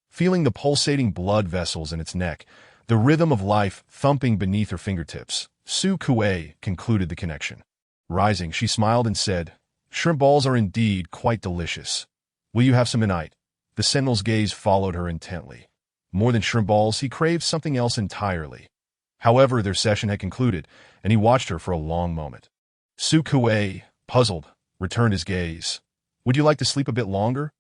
Feeling the pulsating blood vessels in its neck, the rhythm of life thumping beneath her fingertips, Sukue concluded the connection. Rising, she smiled and said, "Shrimp balls are indeed quite delicious. Will you have some tonight?" The sentinel's gaze followed her intently. More than shrimp balls, he craved something else entirely. However, their session had concluded, and he watched her for a long moment. Sukue, puzzled, returned his gaze. "Would you like to sleep a bit longer?"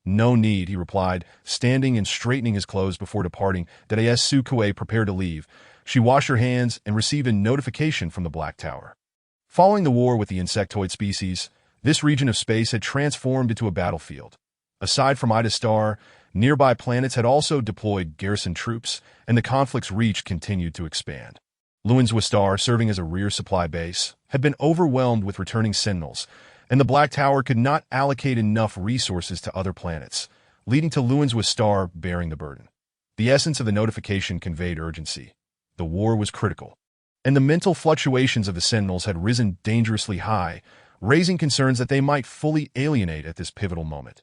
"No need," he replied, standing and straightening his clothes before departing. Sukue prepared to leave. She washed her hands and received a notification from the Black Tower. Following the war with the insectoid species, this region of space had transformed into a battlefield. Aside from Ida Star, nearby planets had also deployed garrison troops, and the conflict's reach continued to expand. Luinswa Star, serving as a rear supply base, had been overwhelmed with returning sentinels, and the Black Tower could not allocate enough resources to other planets, leading to Luinswa Star bearing the burden. The essence of the notification conveyed urgency. The war was critical, and the mental fluctuations of the sentinels had risen dangerously high, raising concerns that they might fully alienate at this pivotal moment.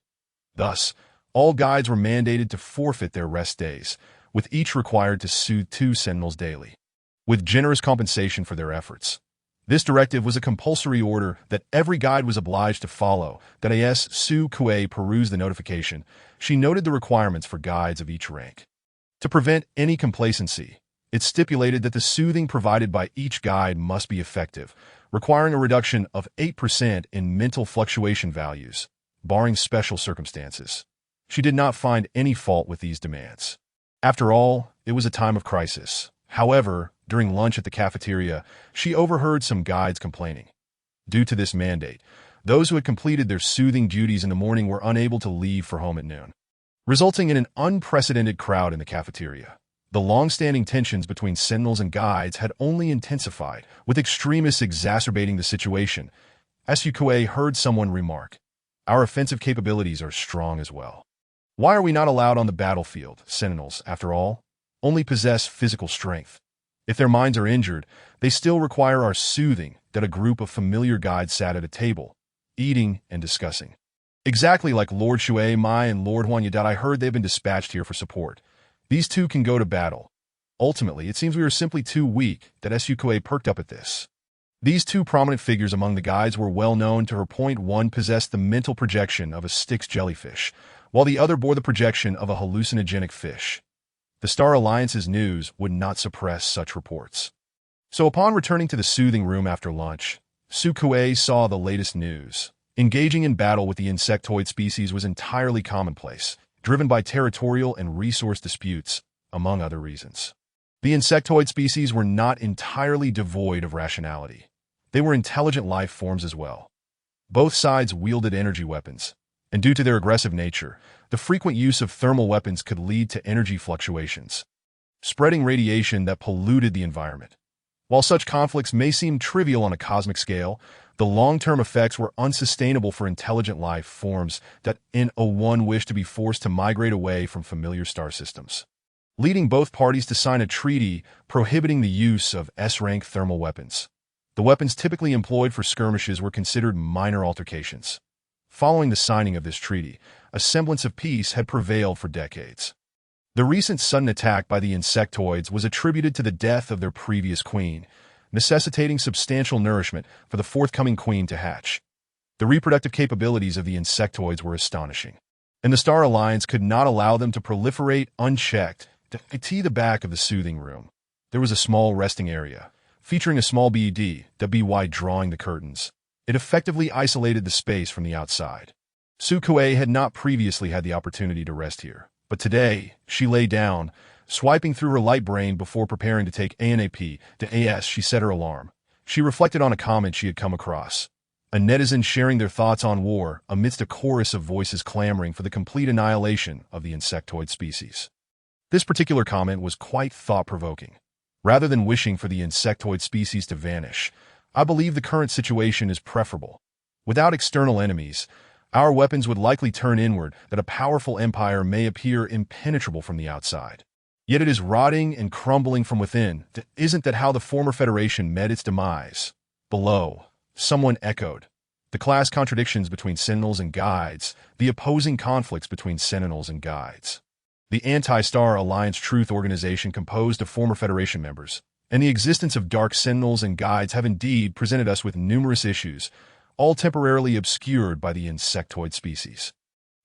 Thus, all guides were mandated to forfeit their rest days, with each required to soothe 2 sentinels daily, with generous compensation for their efforts. This directive was a compulsory order that every guide was obliged to follow. Sukue perused the notification. She noted the requirements for guides of each rank. To prevent any complacency, it stipulated that the soothing provided by each guide must be effective, requiring a reduction of 8% in mental fluctuation values, barring special circumstances. She did not find any fault with these demands. After all, it was a time of crisis. However, during lunch at the cafeteria, she overheard some guides complaining. Due to this mandate, those who had completed their soothing duties in the morning were unable to leave for home at noon, resulting in an unprecedented crowd in the cafeteria. The long-standing tensions between sentinels and guides had only intensified, with extremists exacerbating the situation. Sukue heard someone remark, "Our offensive capabilities are strong as well. Why are we not allowed on the battlefield, sentinels, after all?" only possess physical strength. If their minds are injured, they still require our soothing that a group of familiar guides sat at a table, eating and discussing. Exactly like Lord Shui Mai and Lord Huan Yadat, I heard they've been dispatched here for support. These two can go to battle. Ultimately, it seems we were simply too weak that Su Kuei perked up at this. These two prominent figures among the guides were well known to her. One possessed the mental projection of a Styx jellyfish, while the other bore the projection of a hallucinogenic fish. The Star Alliance's news would not suppress such reports. So upon returning to the soothing room after lunch, Su Kuei saw the latest news. Engaging in battle with the insectoid species was entirely commonplace, driven by territorial and resource disputes, among other reasons. The insectoid species were not entirely devoid of rationality. They were intelligent life forms as well. Both sides wielded energy weapons, and due to their aggressive nature, the frequent use of thermal weapons could lead to energy fluctuations, spreading radiation that polluted the environment. While such conflicts may seem trivial on a cosmic scale, the long-term effects were unsustainable for intelligent life forms that in a one wish to be forced to migrate away from familiar star systems, leading both parties to sign a treaty prohibiting the use of S-rank thermal weapons. The weapons typically employed for skirmishes were considered minor altercations. Following the signing of this treaty, a semblance of peace had prevailed for decades. The recent sudden attack by the insectoids was attributed to the death of their previous queen, necessitating substantial nourishment for the forthcoming queen to hatch. The reproductive capabilities of the insectoids were astonishing, and the Star Alliance could not allow them to proliferate unchecked. To the back of the soothing room, there was a small resting area, featuring a small BD drawing the curtains. It effectively isolated the space from the outside. Su Kuei had not previously had the opportunity to rest here, but today she lay down, swiping through her light brain before preparing to take ANAP to AS. She set her alarm. She reflected on a comment she had come across. A netizen sharing their thoughts on war amidst a chorus of voices clamoring for the complete annihilation of the insectoid species. This particular comment was quite thought-provoking. Rather than wishing for the insectoid species to vanish, I believe the current situation is preferable. Without external enemies, our weapons would likely turn inward that a powerful empire may appear impenetrable from the outside. Yet it is rotting and crumbling from within. Isn't that how the former Federation met its demise? Below, someone echoed. The class contradictions between Sentinels and Guides, the opposing conflicts between Sentinels and Guides. The Anti-Star Alliance Truth Organization composed of former Federation members, and the existence of Dark Sentinels and Guides have indeed presented us with numerous issues, all temporarily obscured by the insectoid species.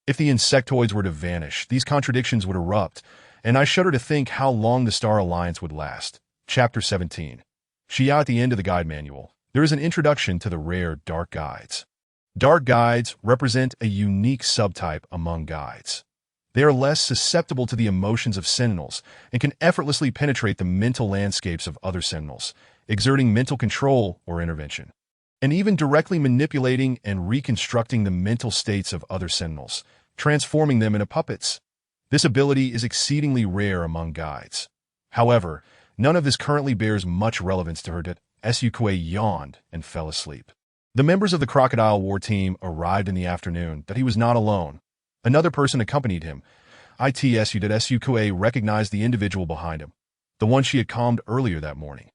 If the insectoids were to vanish, these contradictions would erupt, and I shudder to think how long the Star Alliance would last. Chapter 17. At the end of the guide manual, there is an introduction to the rare Dark Guides. Dark Guides represent a unique subtype among Guides. They are less susceptible to the emotions of Sentinels and can effortlessly penetrate the mental landscapes of other Sentinels, exerting mental control or intervention, and even directly manipulating and reconstructing the mental states of other Sentinels, transforming them into puppets. This ability is exceedingly rare among Guides. However, none of this currently bears much relevance to her. Su Kuei yawned and fell asleep. The members of the Crocodile War team arrived in the afternoon. That he was not alone. Another person accompanied him. Su Kuei recognized the individual behind him, the one she had calmed earlier that morning.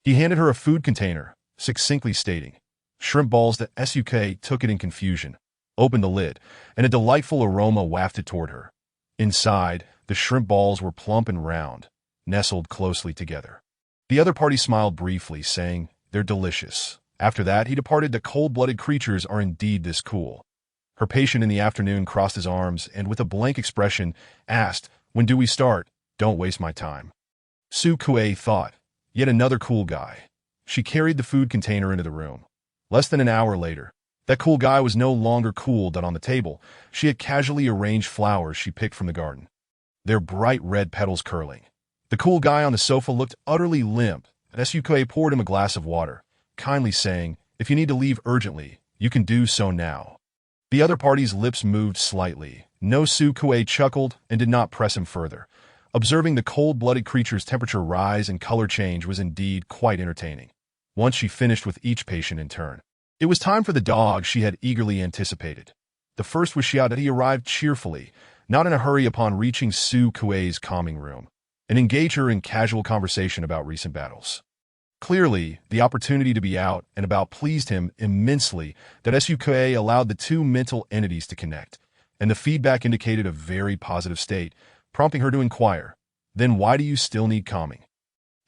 He handed her a food container, succinctly stating, "Shrimp balls." That Su Kuei took it in confusion, opened the lid, and a delightful aroma wafted toward her. Inside, the shrimp balls were plump and round, nestled closely together. The other party smiled briefly, saying, "They're delicious." After that, he departed. The cold-blooded creatures are indeed this cool. Her patient in the afternoon crossed his arms and, with a blank expression, asked, "When do we start? Don't waste my time." Su Kuei thought, yet another cool guy. She carried the food container into the room. Less than an hour later, that cool guy was no longer cool. On the table, she had casually arranged flowers she picked from the garden, their bright red petals curling. The cool guy on the sofa looked utterly limp, and Su Kuei poured him a glass of water, kindly saying, "If you need to leave urgently, you can do so now." The other party's lips moved slightly. No, Su Kuei chuckled and did not press him further. Observing the cold-blooded creature's temperature rise and color change was indeed quite entertaining. Once she finished with each patient in turn, it was time for the dog she had eagerly anticipated. The first was Xiao. He arrived cheerfully, not in a hurry upon reaching Su Kuei's calming room. and engage her in casual conversation about recent battles. Clearly, the opportunity to be out and about pleased him immensely that SUKA allowed the two mental entities to connect, and the feedback indicated a very positive state, prompting her to inquire, "Then why do you still need calming?"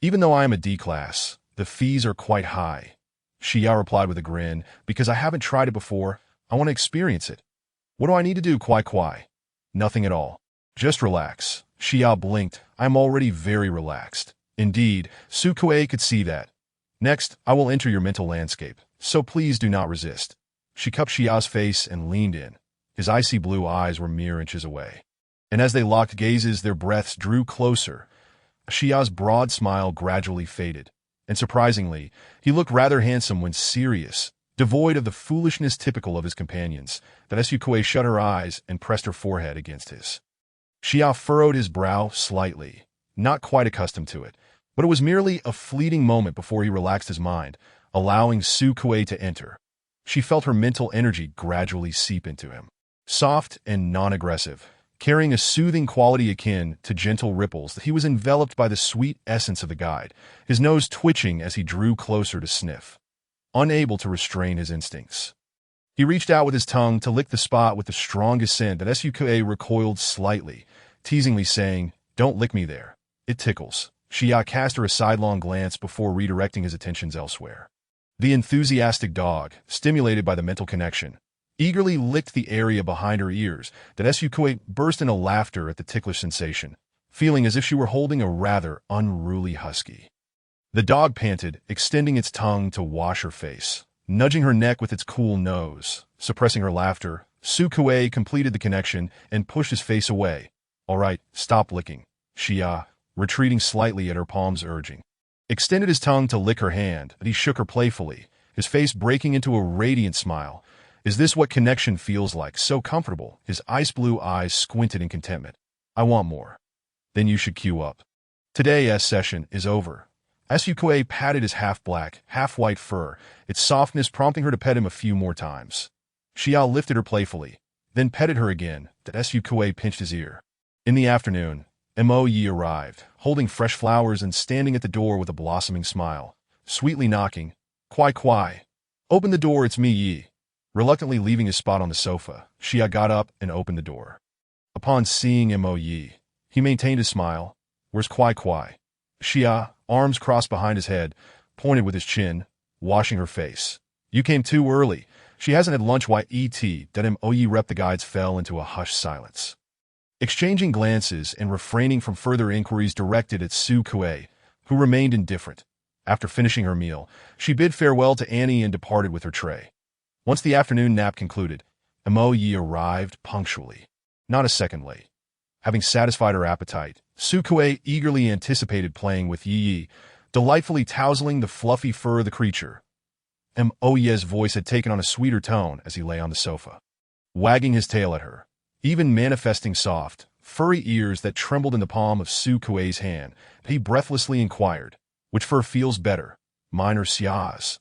"Even though I am a D-class, the fees are quite high," Xia replied with a grin, "because I haven't tried it before. I want to experience it." "What do I need to do, Kwai?" "Nothing at all. Just relax." Xia blinked. "I am already very relaxed." Indeed, Sukue could see that. "Next, I will enter your mental landscape, so please do not resist." She cupped Xia's face and leaned in. His icy blue eyes were mere inches away. And as they locked gazes, their breaths drew closer. Xia's broad smile gradually faded, and surprisingly, he looked rather handsome when serious, devoid of the foolishness typical of his companions. That Sukue shut her eyes and pressed her forehead against his. Xia furrowed his brow slightly, not quite accustomed to it, but it was merely a fleeting moment before he relaxed his mind, allowing Sukue to enter. She felt her mental energy gradually seep into him. Soft and non-aggressive, carrying a soothing quality akin to gentle ripples, he was enveloped by the sweet essence of the guide, his nose twitching as he drew closer to sniff. Unable to restrain his instincts, he reached out with his tongue to lick the spot with the strongest scent. That Sukue recoiled slightly, teasingly saying, "Don't lick me there. It tickles." Xia cast her a sidelong glance before redirecting his attentions elsewhere. The enthusiastic dog, stimulated by the mental connection, eagerly licked the area behind her ears. That Sukue burst into laughter at the ticklish sensation, feeling as if she were holding a rather unruly husky. The dog panted, extending its tongue to wash her face, nudging her neck with its cool nose. Suppressing her laughter, Sukue completed the connection and pushed his face away. "All right, stop licking." Xia, retreating slightly at her palm's urging, extended his tongue to lick her hand, but he shook her playfully, his face breaking into a radiant smile. "Is this what connection feels like? So comfortable?" His ice blue eyes squinted in contentment. "I want more." "Then you should queue up. Today's session is over." Sukue patted his half-black, half-white fur, its softness prompting her to pet him a few more times. Xia lifted her playfully, then petted her again. That Sukue pinched his ear. In the afternoon, Mo Yi arrived, holding fresh flowers and standing at the door with a blossoming smile, sweetly knocking. Kwai. "Open the door, it's me, Yi." Reluctantly leaving his spot on the sofa, Xia got up and opened the door. Upon seeing Mo Yi, he maintained his smile. "Where's Kwai?" Xia, arms crossed behind his head, pointed with his chin, washing her face. "You came too early. She hasn't had lunch." That Mo Yi rep the guides fell into a hushed silence. Exchanging glances and refraining from further inquiries directed at Sukue, who remained indifferent. After finishing her meal, she bid farewell to Annie and departed with her tray. Once the afternoon nap concluded, Mo Yi arrived punctually, not a second late. Having satisfied her appetite, Sukue eagerly anticipated playing with Yi, delightfully tousling the fluffy fur of the creature. Mo Yi's voice had taken on a sweeter tone as he lay on the sofa, wagging his tail at her, even manifesting soft, furry ears that trembled in the palm of Sukue's hand. He breathlessly inquired, "Which fur feels better, mine or Xia's?"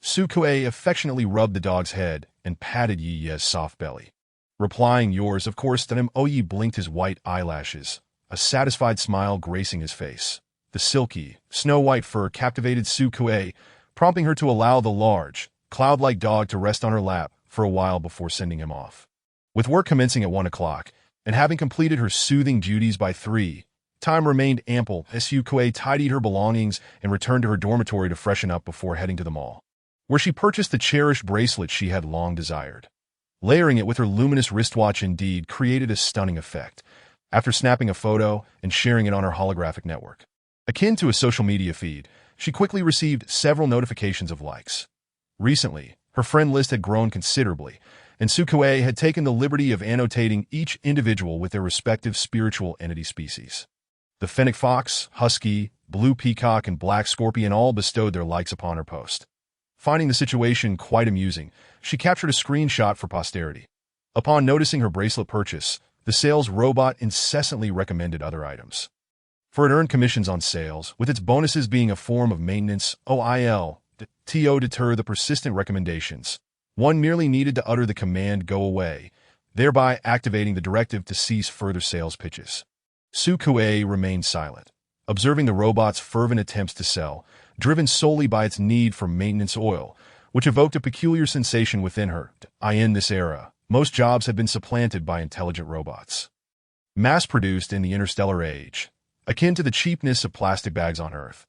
Sukue affectionately rubbed the dog's head and patted Yi's soft belly, replying, "Yours, of course." Then Mo Yi blinked his white eyelashes, a satisfied smile gracing his face. The silky, snow-white fur captivated Sukue, prompting her to allow the large, cloud-like dog to rest on her lap for a while before sending him off. With work commencing at 1 o'clock, and having completed her soothing duties by 3, time remained ample as Sukue tidied her belongings and returned to her dormitory to freshen up before heading to the mall, where she purchased the cherished bracelet she had long desired. Layering it with her luminous wristwatch indeed created a stunning effect, after snapping a photo and sharing it on her holographic network. Akin to a social media feed, she quickly received several notifications of likes. Recently, her friend list had grown considerably, and Sukue had taken the liberty of annotating each individual with their respective spiritual entity species. The fennec fox, husky, blue peacock, and black scorpion all bestowed their likes upon her post. Finding the situation quite amusing, she captured a screenshot for posterity. Upon noticing her bracelet purchase, the sales robot incessantly recommended other items. For it earned commissions on sales, with its bonuses being a form of maintenance. To deter the persistent recommendations, one merely needed to utter the command "go away," thereby activating the directive to cease further sales pitches. Sukue remained silent, observing the robot's fervent attempts to sell, driven solely by its need for maintenance oil, which evoked a peculiar sensation within her. In this era, most jobs had been supplanted by intelligent robots. Mass-produced in the interstellar age, akin to the cheapness of plastic bags on Earth.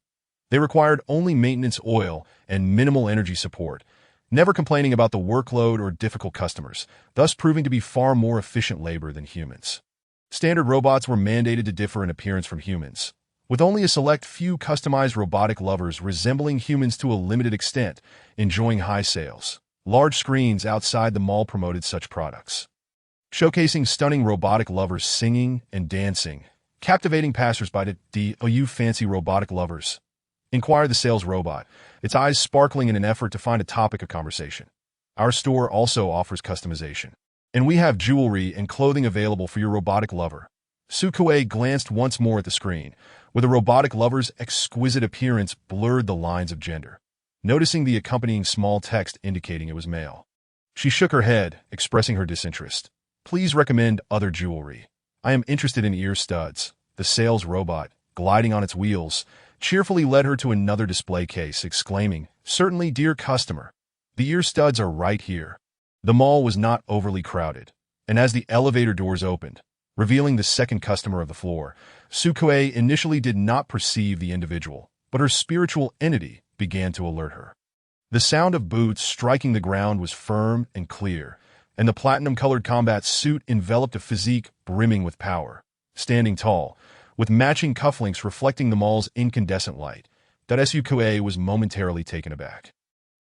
They required only maintenance oil and minimal energy support, never complaining about the workload or difficult customers, thus proving to be far more efficient labor than humans. Standard robots were mandated to differ in appearance from humans, with only a select few customized robotic lovers resembling humans to a limited extent, enjoying high sales. Large screens outside the mall promoted such products, showcasing stunning robotic lovers singing and dancing, captivating passersby. "Oh, you fancy robotic lovers?" inquired the sales robot, its eyes sparkling in an effort to find a topic of conversation. "Our store also offers customization, and we have jewelry and clothing available for your robotic lover." Sukue glanced once more at the screen, where the robotic lover's exquisite appearance blurred the lines of gender, noticing the accompanying small text indicating it was male. She shook her head, expressing her disinterest. "Please recommend other jewelry. I am interested in ear studs." The sales robot, gliding on its wheels, cheerfully led her to another display case, exclaiming, "Certainly, dear customer. The ear studs are right here." The mall was not overly crowded, and as the elevator doors opened, revealing the second customer of the floor, Sukue initially did not perceive the individual, but her spiritual entity began to alert her. The sound of boots striking the ground was firm and clear, and the platinum-colored combat suit enveloped a physique brimming with power. Standing tall, with matching cufflinks reflecting the mall's incandescent light, Sukue was momentarily taken aback.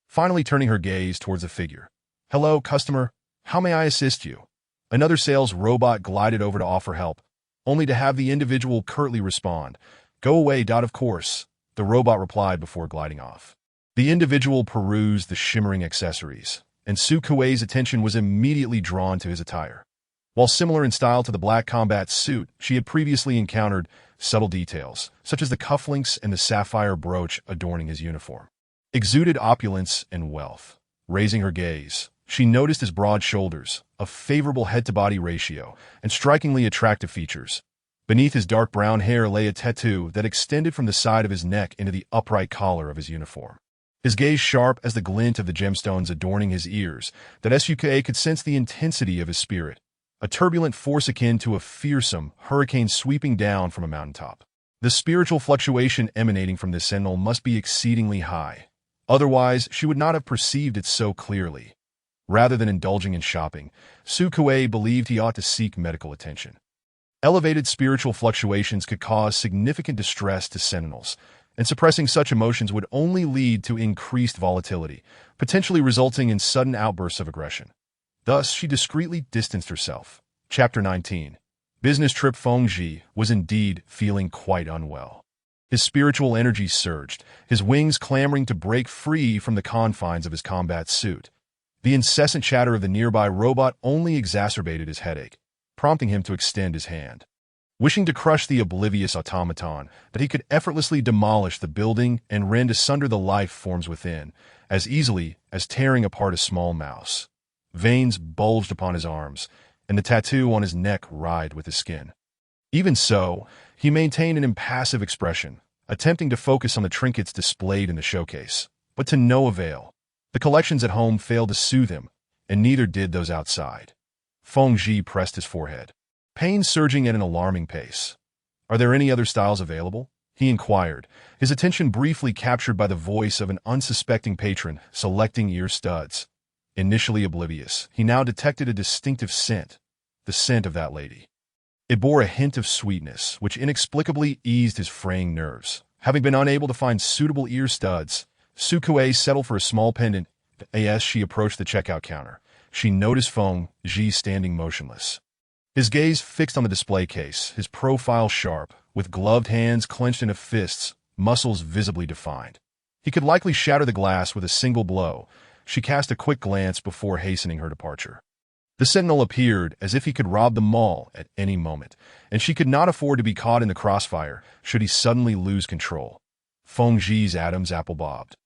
Finally turning her gaze towards the figure. "Hello, customer. How may I assist you?" Another sales robot glided over to offer help, only to have the individual curtly respond, "Go away, of course," the robot replied before gliding off. The individual perused the shimmering accessories, and Sukue's attention was immediately drawn to his attire. While similar in style to the black combat suit, she had previously encountered subtle details, such as the cufflinks and the sapphire brooch adorning his uniform, exuded opulence and wealth. Raising her gaze, she noticed his broad shoulders, a favorable head-to-body ratio, and strikingly attractive features. Beneath his dark brown hair lay a tattoo that extended from the side of his neck into the upright collar of his uniform. His gaze sharp as the glint of the gemstones adorning his ears, that Suke could sense the intensity of his spirit, a turbulent force akin to a fearsome hurricane sweeping down from a mountaintop. The spiritual fluctuation emanating from this Sentinel must be exceedingly high. Otherwise, she would not have perceived it so clearly. Rather than indulging in shopping, Sukue believed he ought to seek medical attention. Elevated spiritual fluctuations could cause significant distress to Sentinels, and suppressing such emotions would only lead to increased volatility, potentially resulting in sudden outbursts of aggression. Thus, she discreetly distanced herself. Chapter 19. Business trip. Fengji was indeed feeling quite unwell. His spiritual energy surged, his wings clamoring to break free from the confines of his combat suit. The incessant chatter of the nearby robot only exacerbated his headache, prompting him to extend his hand. Wishing to crush the oblivious automaton, that he could effortlessly demolish the building and rend asunder the life forms within, as easily as tearing apart a small mouse. Veins bulged upon his arms, and the tattoo on his neck writhed with his skin. Even so, he maintained an impassive expression, attempting to focus on the trinkets displayed in the showcase, but to no avail. The collections at home failed to soothe him, and neither did those outside. Fengji pressed his forehead, pain surging at an alarming pace. "Are there any other styles available?" he inquired, his attention briefly captured by the voice of an unsuspecting patron selecting ear studs. Initially oblivious, he now detected a distinctive scent, the scent of that lady. It bore a hint of sweetness, which inexplicably eased his fraying nerves. Having been unable to find suitable ear studs, Sukue settled for a small pendant. As she approached the checkout counter, she noticed Fengji standing motionless. His gaze fixed on the display case, his profile sharp, with gloved hands clenched into fists, muscles visibly defined. He could likely shatter the glass with a single blow. She cast a quick glance before hastening her departure. The Sentinel appeared as if he could rob the mall at any moment, and she could not afford to be caught in the crossfire should he suddenly lose control. Fengji's atoms apple-bobbed,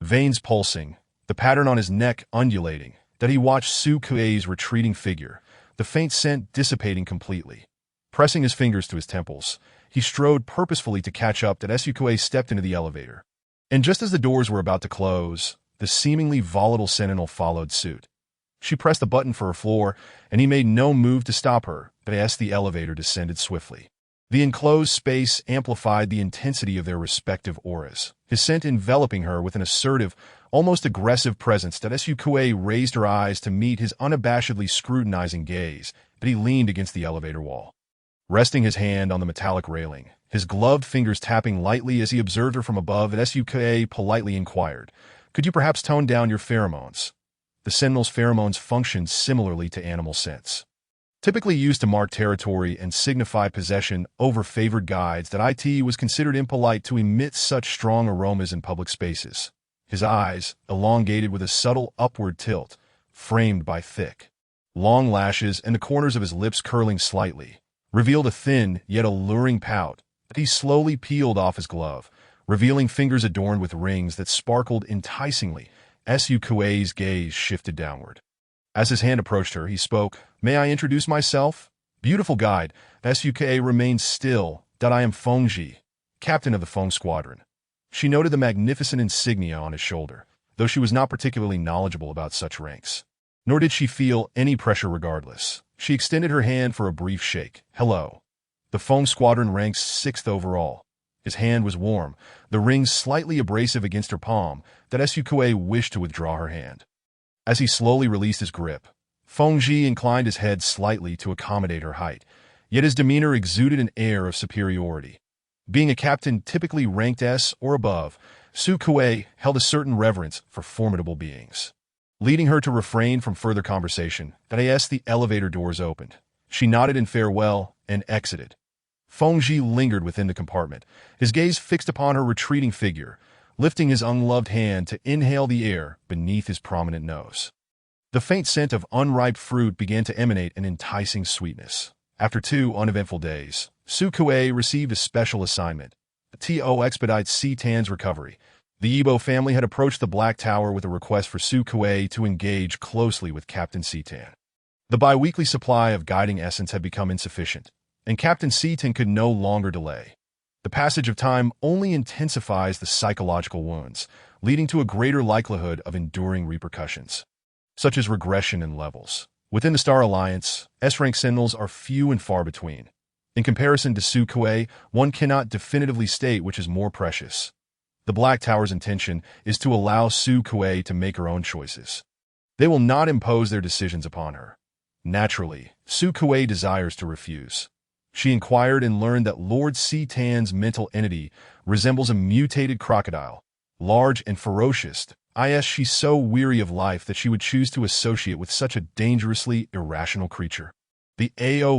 veins pulsing, the pattern on his neck undulating, that he watched Sukue's retreating figure, the faint scent dissipating completely. Pressing his fingers to his temples, he strode purposefully to catch up that Sukue stepped into the elevator. And just as the doors were about to close, the seemingly volatile Sentinel followed suit. She pressed the button for her floor, and he made no move to stop her, but as the elevator descended swiftly. The enclosed space amplified the intensity of their respective auras, his scent enveloping her with an assertive, almost aggressive presence that Sukue raised her eyes to meet his unabashedly scrutinizing gaze, but he leaned against the elevator wall. Resting his hand on the metallic railing, his gloved fingers tapping lightly as he observed her from above, Sukue politely inquired, "Could you perhaps tone down your pheromones?" The Sentinel's pheromones functioned similarly to animal scents. Typically used to mark territory and signify possession over favored guides, that it was considered impolite to emit such strong aromas in public spaces. His eyes, elongated with a subtle upward tilt, framed by thick, long lashes and the corners of his lips curling slightly, revealed a thin yet alluring pout that he slowly peeled off his glove, revealing fingers adorned with rings that sparkled enticingly. Sukue's gaze shifted downward. As his hand approached her, he spoke, "May I introduce myself?" "Beautiful guide." Sukue remained still. "I am Fengji, captain of the Feng Squadron." She noted the magnificent insignia on his shoulder, though she was not particularly knowledgeable about such ranks. Nor did she feel any pressure regardless. She extended her hand for a brief shake. "Hello." The Feng Squadron ranks 6th overall. His hand was warm, the rings slightly abrasive against her palm, that Sukue wished to withdraw her hand. As he slowly released his grip, Fengji inclined his head slightly to accommodate her height, yet his demeanor exuded an air of superiority. Being a captain typically ranked S or above, Sukue held a certain reverence for formidable beings. Leading her to refrain from further conversation, the elevator doors opened. She nodded in farewell and exited. Fengji lingered within the compartment, his gaze fixed upon her retreating figure, lifting his ungloved hand to inhale the air beneath his prominent nose. The faint scent of unripe fruit began to emanate an enticing sweetness. After 2 uneventful days, Sukue received a special assignment, to expedite Citan's recovery. The Ibo family had approached the Black Tower with a request for Sukue to engage closely with Captain Citan. The bi-weekly supply of guiding essence had become insufficient, and Captain Citan could no longer delay. The passage of time only intensifies the psychological wounds, leading to a greater likelihood of enduring repercussions, such as regression in levels. Within the Star Alliance, S-rank Sentinels are few and far between. In comparison to Sukue, one cannot definitively state which is more precious. The Black Tower's intention is to allow Sukue to make her own choices. They will not impose their decisions upon her. Naturally, Sukue desires to refuse. She inquired and learned that Lord Citan's mental entity resembles a mutated crocodile, large and ferocious. She's so weary of life that she would choose to associate with such a dangerously irrational creature. The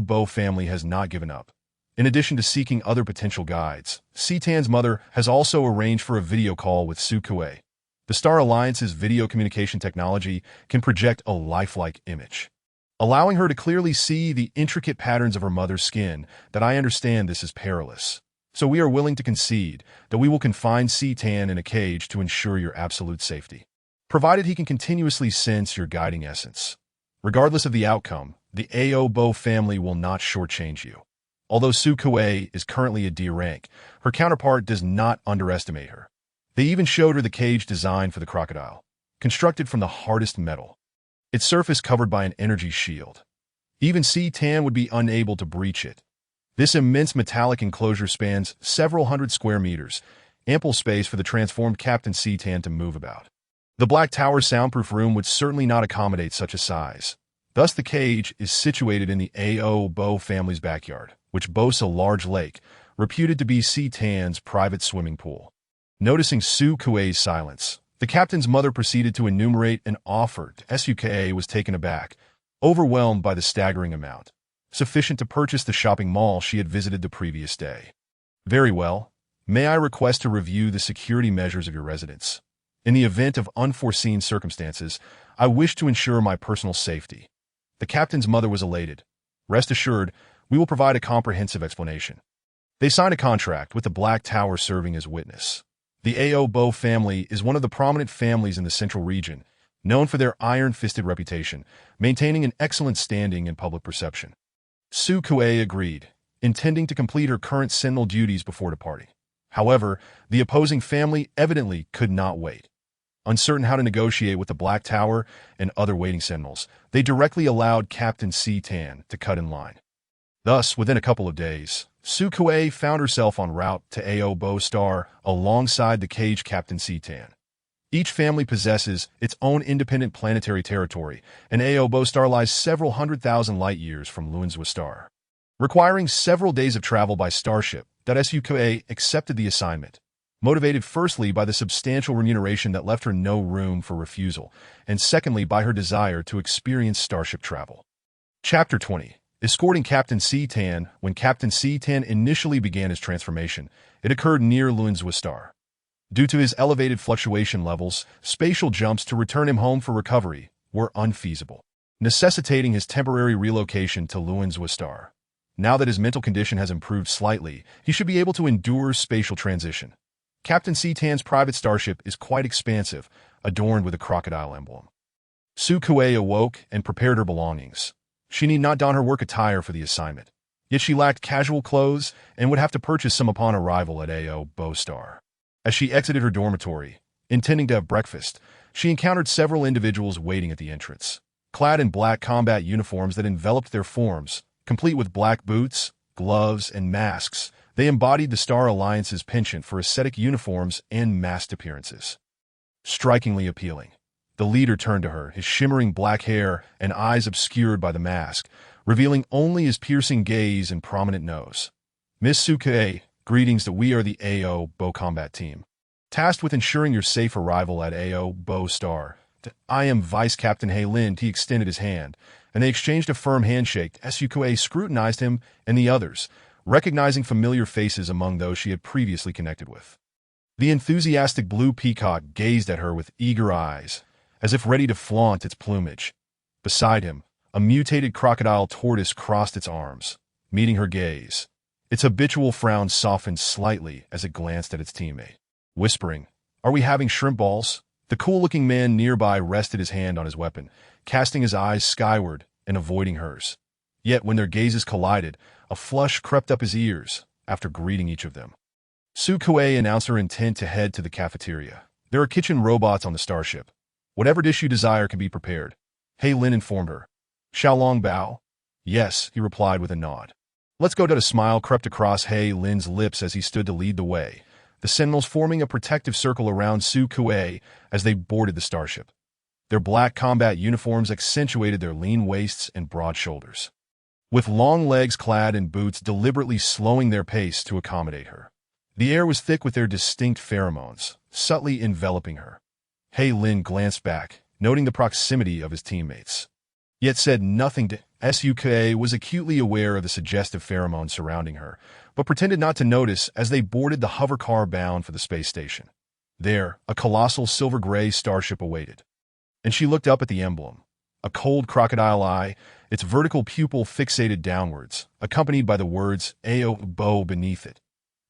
Bo family has not given up. In addition to seeking other potential guides, Citan's mother has also arranged for a video call with Sukue. The Star Alliance's video communication technology can project a lifelike image, allowing her to clearly see the intricate patterns of her mother's skin. I understand this is perilous, so we are willing to concede that we will confine Citan in a cage to ensure your absolute safety, provided he can continuously sense your guiding essence. Regardless of the outcome, the Bo family will not shortchange you. Although Sukue is currently a D rank, her counterpart does not underestimate her. They even showed her the cage designed for the crocodile, constructed from the hardest metal, its surface covered by an energy shield. Even Citan would be unable to breach it. This immense metallic enclosure spans several hundred square meters, ample space for the transformed Captain Citan to move about. The Black Tower's soundproof room would certainly not accommodate such a size. Thus, the cage is situated in the Bo family's backyard, which boasts a large lake, reputed to be Citan's private swimming pool. Noticing Sukue's silence, the captain's mother proceeded to enumerate an offer. Sukue was taken aback, overwhelmed by the staggering amount, sufficient to purchase the shopping mall she had visited the previous day. "Very well. May I request to review the security measures of your residence? In the event of unforeseen circumstances, I wish to ensure my personal safety." The captain's mother was elated. "Rest assured, we will provide a comprehensive explanation." They signed a contract, with the Black Tower serving as witness. The Bo family is one of the prominent families in the central region, known for their iron-fisted reputation, maintaining an excellent standing in public perception. Sukue agreed, intending to complete her current Sentinel duties before departing. However, the opposing family evidently could not wait. Uncertain how to negotiate with the Black Tower and other waiting Sentinels, they directly allowed Captain C-Tan to cut in line. Thus, within a couple of days, Su Kuei found herself en route to Ao Bo Star alongside the caged Captain C-Tan. Each family possesses its own independent planetary territory, and Ao Bo Star lies several 100,000 light-years from Luanzhou Star. Requiring several days of travel by starship, Su Kuei accepted the assignment, motivated firstly by the substantial remuneration that left her no room for refusal, and secondly by her desire to experience starship travel. Chapter 20. Escorting Captain C-Tan. When Captain C-Tan initially began his transformation, it occurred near Luanzhou Star. Due to his elevated fluctuation levels, spatial jumps to return him home for recovery were unfeasible, necessitating his temporary relocation to Luanzhou Star. Now that his mental condition has improved slightly, he should be able to endure spatial transition. Captain C-Tan's private starship is quite expansive, adorned with a crocodile emblem. Su Kuei awoke and prepared her belongings. She need not don her work attire for the assignment, yet she lacked casual clothes and would have to purchase some upon arrival at Ao Bo Star. As she exited her dormitory, intending to have breakfast, she encountered several individuals waiting at the entrance, clad in black combat uniforms that enveloped their forms. Complete with black boots, gloves, and masks, they embodied the Star Alliance's penchant for ascetic uniforms and masked appearances. Strikingly appealing, the leader turned to her, his shimmering black hair and eyes obscured by the mask, revealing only his piercing gaze and prominent nose. Miss Su Kuei, greetings. We are the Ao Bo combat team, tasked with ensuring your safe arrival at Ao Bo Star. I am Vice Captain He Lin. He extended his hand, and they exchanged a firm handshake. Su Kuei scrutinized him and the others, recognizing familiar faces among those she had previously connected with. The enthusiastic blue peacock gazed at her with eager eyes, as if ready to flaunt its plumage. Beside him, a mutated crocodile tortoise crossed its arms, meeting her gaze. Its habitual frown softened slightly as it glanced at its teammate. Whispering, "Are we having shrimp balls?" The cool-looking man nearby rested his hand on his weapon, casting his eyes skyward and avoiding hers. Yet when their gazes collided, a flush crept up his ears after greeting each of them. Su Kuei announced her intent to head to the cafeteria. There are kitchen robots on the starship. Whatever dish you desire can be prepared. He Lin informed her. Xiaolong bow? Yes, he replied with a nod. Let's go. A smile crept across He Lin's lips as he stood to lead the way, the Sentinels forming a protective circle around Su Kuei as they boarded the starship. Their black combat uniforms accentuated their lean waists and broad shoulders, with long legs clad in boots deliberately slowing their pace to accommodate her. The air was thick with their distinct pheromones, subtly enveloping her. He Lin glanced back, noting the proximity of his teammates, yet said nothing. Su Kuei was acutely aware of the suggestive pheromones surrounding her, but pretended not to notice as they boarded the hover car bound for the space station. There, a colossal silver-gray starship awaited, and she looked up at the emblem, a cold crocodile eye, its vertical pupil fixated downwards, accompanied by the words Ao Bo beneath it.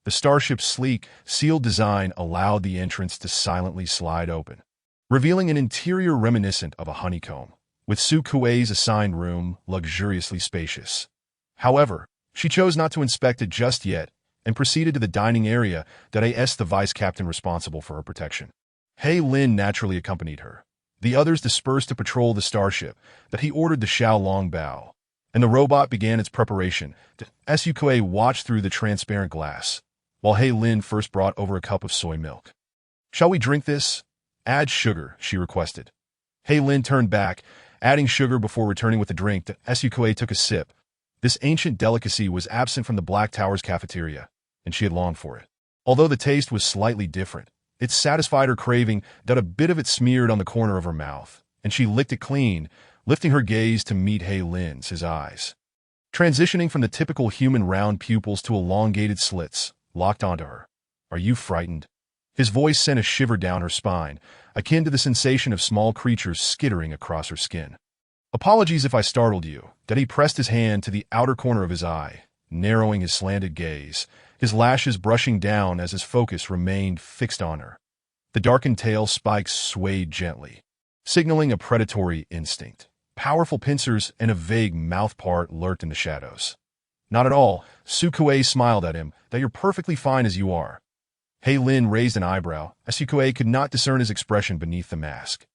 The starship's sleek, sealed design allowed the entrance to silently slide open, revealing an interior reminiscent of a honeycomb, with Su Kuei's assigned room luxuriously spacious. However, she chose not to inspect it just yet and proceeded to the dining area that the vice captain responsible for her protection. He Lin naturally accompanied her. The others dispersed to patrol the starship that he ordered the Xiaolong bow, and the robot began its preparation. Su Kuei watched through the transparent glass, while He Lin first brought over a cup of soy milk. Shall we drink this? Add sugar, she requested. He Lin turned back, adding sugar before returning with the drink. Su Kuei took a sip. This ancient delicacy was absent from the Black Tower's cafeteria, and she had longed for it. Although the taste was slightly different, it satisfied her craving. A bit of it smeared on the corner of her mouth, and she licked it clean, lifting her gaze to meet He Lin's, his eyes, transitioning from the typical human round pupils to elongated slits, locked onto her. Are you frightened? His voice sent a shiver down her spine, akin to the sensation of small creatures skittering across her skin. Apologies if I startled you. He pressed his hand to the outer corner of his eye, narrowing his slanted gaze, his lashes brushing down as his focus remained fixed on her. The darkened tail spikes swayed gently, signaling a predatory instinct. Powerful pincers and a vague mouth part lurked in the shadows. Not at all. Sukue smiled at him, that you're perfectly fine as you are. Hei Lin raised an eyebrow, as Sukue could not discern his expression beneath the mask.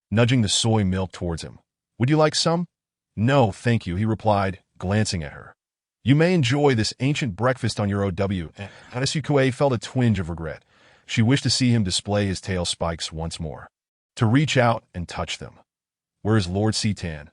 Nudging the soy milk towards him. Would you like some? No, thank you, he replied, glancing at her. You may enjoy this ancient breakfast on your OW. And Sukue felt a twinge of regret. She wished to see him display his tail spikes once more. To reach out and touch them. Where is Lord Citan?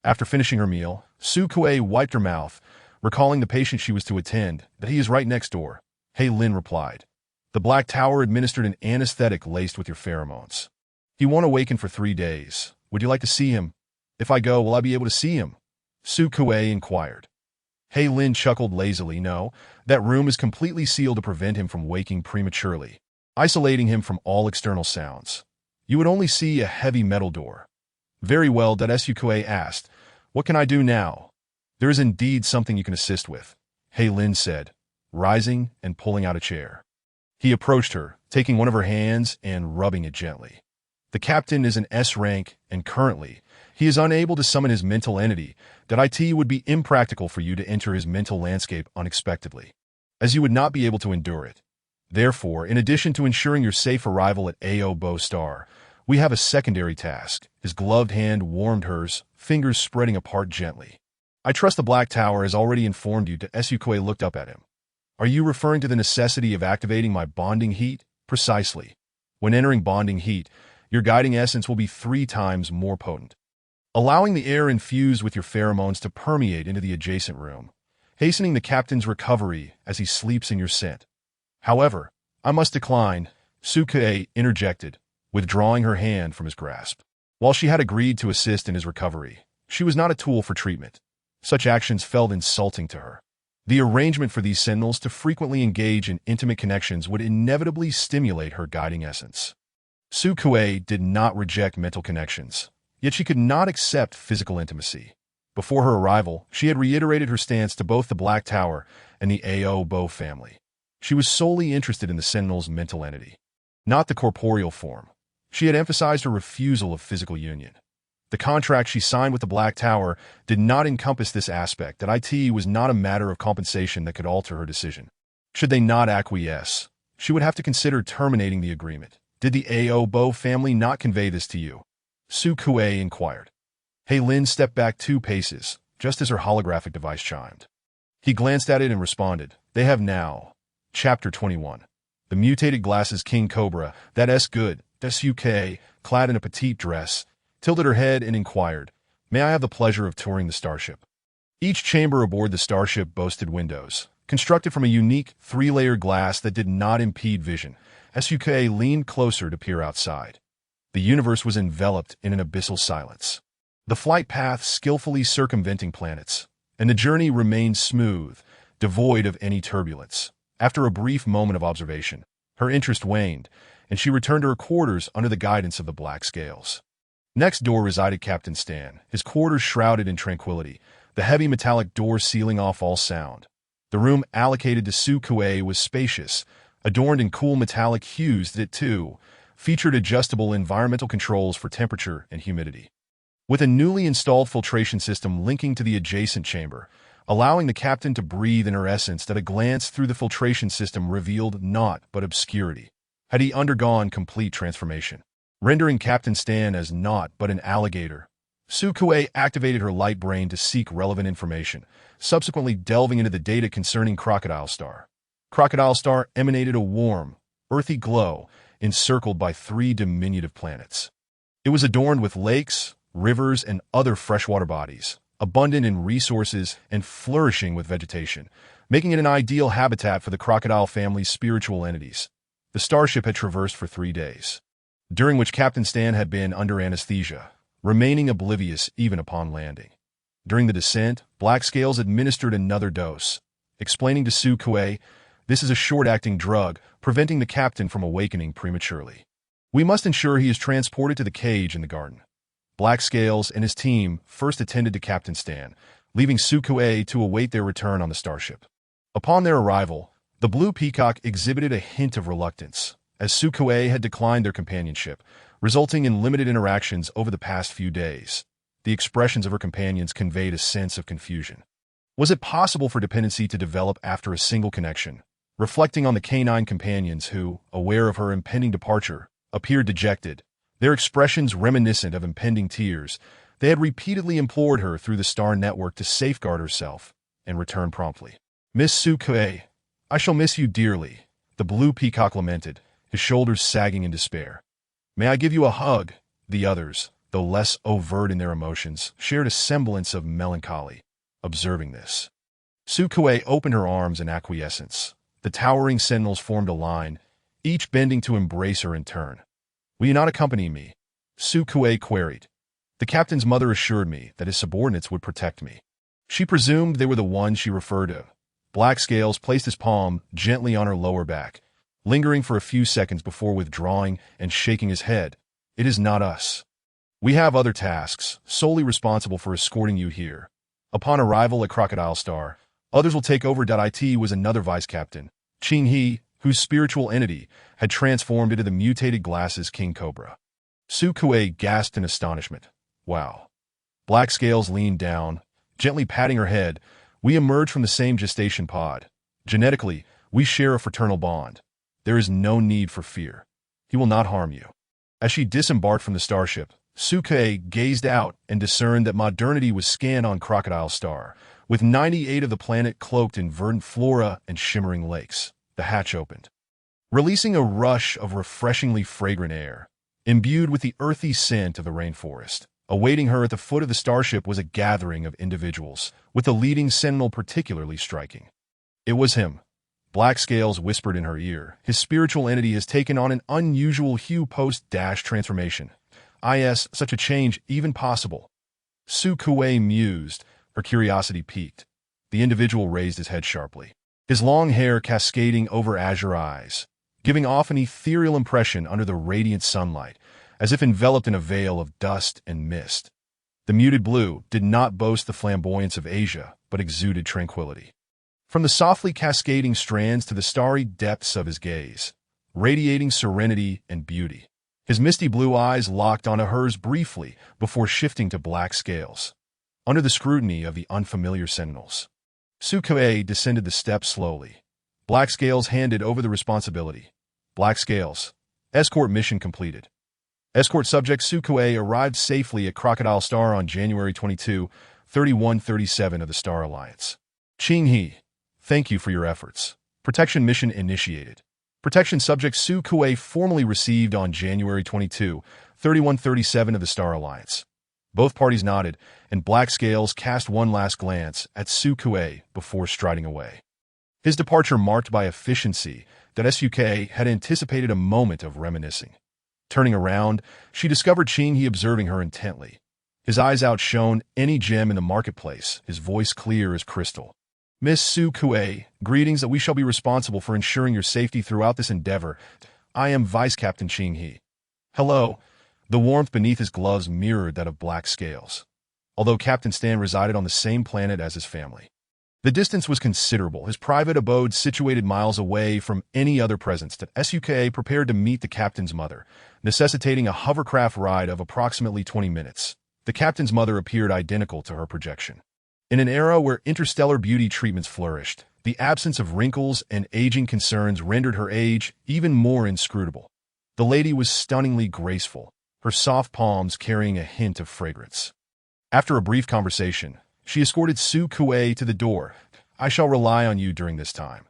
After finishing her meal, Sukue wiped her mouth, recalling the patient she was to attend, that he is right next door. Hei Lin replied. The Black Tower administered an anesthetic laced with your pheromones. He won't awaken for 3 days. Would you like to see him? If I go, will I be able to see him? Sukue inquired. Hei Lin chuckled lazily. No, that room is completely sealed to prevent him from waking prematurely, isolating him from all external sounds. You would only see a heavy metal door. Very well, Sukue asked. What can I do now? There is indeed something you can assist with, Hei Lin said, rising and pulling out a chair. He approached her, taking one of her hands and rubbing it gently. The captain is an S rank, and currently, he is unable to summon his mental entity. That it would be impractical for you to enter his mental landscape unexpectedly, as you would not be able to endure it. Therefore, in addition to ensuring your safe arrival at AO Bo Star, we have a secondary task. His gloved hand warmed hers, fingers spreading apart gently. I trust the Black Tower has already informed you. Sukue looked up at him. Are you referring to the necessity of activating my bonding heat? Precisely. When entering bonding heat, your guiding essence will be 3 times more potent, allowing the air infused with your pheromones to permeate into the adjacent room, hastening the captain's recovery as he sleeps in your scent. However, I must decline, Sukue interjected, withdrawing her hand from his grasp. While she had agreed to assist in his recovery, she was not a tool for treatment. Such actions felt insulting to her. The arrangement for these sentinels to frequently engage in intimate connections would inevitably stimulate her guiding essence. Sukue did not reject mental connections, yet she could not accept physical intimacy. Before her arrival, she had reiterated her stance to both the Black Tower and the AO Bo family. She was solely interested in the sentinel's mental entity, not the corporeal form. She had emphasized her refusal of physical union. The contract she signed with the Black Tower did not encompass this aspect. That it was not a matter of compensation that could alter her decision. Should they not acquiesce, she would have to consider terminating the agreement. Did the AO Bo family not convey this to you? Sukue inquired. Hei Lin stepped back 2 paces, just as her holographic device chimed. He glanced at it and responded, They have now. Chapter 21. The mutated glasses King Cobra, that's good, Sukue, clad in a petite dress, tilted her head and inquired, May I have the pleasure of touring the starship? Each chamber aboard the starship boasted windows, constructed from a unique 3-layer glass that did not impede vision. Sukue leaned closer to peer outside. The universe was enveloped in an abyssal silence. The flight path skillfully circumventing planets, and the journey remained smooth, devoid of any turbulence. After a brief moment of observation, her interest waned, and she returned to her quarters under the guidance of the black scales. Next door resided Captain Stan, his quarters shrouded in tranquility, the heavy metallic door sealing off all sound. The room allocated to Sukue was spacious, adorned in cool metallic hues that, too, featured adjustable environmental controls for temperature and humidity. With a newly installed filtration system linking to the adjacent chamber, allowing the captain to breathe in her essence, that a glance through the filtration system revealed naught but obscurity. Had he undergone complete transformation, rendering Captain Stan as naught but an alligator? Sukue activated her light brain to seek relevant information, subsequently delving into the data concerning Crocodile Star. Crocodile Star emanated a warm, earthy glow, encircled by 3 diminutive planets. It was adorned with lakes, rivers, and other freshwater bodies, abundant in resources and flourishing with vegetation, making it an ideal habitat for the crocodile family's spiritual entities. The starship had traversed for 3 days, during which Captain Stan had been under anesthesia, remaining oblivious even upon landing. During the descent, Black Scales administered another dose, explaining to Sukue, This is a short-acting drug, preventing the captain from awakening prematurely. We must ensure he is transported to the cage in the garden. Black Scales and his team first attended to Captain Stan, leaving Sukue to await their return on the starship. Upon their arrival, the Blue Peacock exhibited a hint of reluctance, as Sukue had declined their companionship, resulting in limited interactions over the past few days. The expressions of her companions conveyed a sense of confusion. Was it possible for dependency to develop after a single connection? Reflecting on the canine companions who, aware of her impending departure, appeared dejected, their expressions reminiscent of impending tears, they had repeatedly implored her through the star network to safeguard herself and return promptly. "Miss Sukuei, I shall miss you dearly," the blue peacock lamented, his shoulders sagging in despair. "May I give you a hug?" The others, though less overt in their emotions, shared a semblance of melancholy. Observing this, Sukuei opened her arms in acquiescence. The towering sentinels formed a line, each bending to embrace her in turn. "Will you not accompany me?" Sukuei queried. The captain's mother assured me that his subordinates would protect me. She presumed they were the ones she referred to. Black Scales placed his palm gently on her lower back, lingering for a few seconds before withdrawing and shaking his head. "It is not us. We have other tasks, solely responsible for escorting you here. Upon arrival at Crocodile Star, others will take over." It was another vice-captain, Qing He, whose spiritual entity had transformed into the mutated Glasses King Cobra. Sukuei gasped in astonishment. "Wow." Black Scales leaned down, gently patting her head. "We emerged from the same gestation pod. Genetically, we share a fraternal bond. There is no need for fear. He will not harm you." As she disembarked from the starship, Sukuei gazed out and discerned that modernity was scanned on Crocodile Star, with 98 of the planet cloaked in verdant flora and shimmering lakes. The hatch opened, releasing a rush of refreshingly fragrant air, imbued with the earthy scent of the rainforest. Awaiting her at the foot of the starship was a gathering of individuals, with the leading sentinel particularly striking. It was him. Black Scales whispered in her ear. "His spiritual entity has taken on an unusual hue post-transformation. Is such a change even possible?" Sukuei mused, her curiosity piqued. The individual raised his head sharply, his long hair cascading over azure eyes, giving off an ethereal impression under the radiant sunlight, as if enveloped in a veil of dust and mist. The muted blue did not boast the flamboyance of Asia, but exuded tranquility. From the softly cascading strands to the starry depths of his gaze, radiating serenity and beauty. His misty blue eyes locked onto hers briefly before shifting to Black Scales. Under the scrutiny of the unfamiliar sentinels, Sukuei descended the steps slowly. Black Scales handed over the responsibility. "Black Scales, escort mission completed." Escort subject Sukuei arrived safely at Crocodile Star on January 22, 3137 of the Star Alliance. "Qing He, thank you for your efforts. Protection mission initiated." Protection subject Sukuei formally received on January 22, 3137 of the Star Alliance. Both parties nodded, and Black Scales cast one last glance at Sukuei before striding away. His departure marked by efficiency that Sukuei had anticipated a moment of reminiscing. Turning around, she discovered Qing He observing her intently. His eyes outshone any gem in the marketplace, his voice clear as crystal. "Miss Sukuei, greetings. That we shall be responsible for ensuring your safety throughout this endeavor. I am Vice Captain Qing He." "Hello." The warmth beneath his gloves mirrored that of Black Scales, although Captain Stan resided on the same planet as his family. The distance was considerable, his private abode situated miles away from any other presence. Sukuei prepared to meet the captain's mother, necessitating a hovercraft ride of approximately 20 minutes. The captain's mother appeared identical to her projection. In an era where interstellar beauty treatments flourished, the absence of wrinkles and aging concerns rendered her age even more inscrutable. The lady was stunningly graceful, her soft palms carrying a hint of fragrance. After a brief conversation, she escorted Sukuei to the door. "I shall rely on you during this time.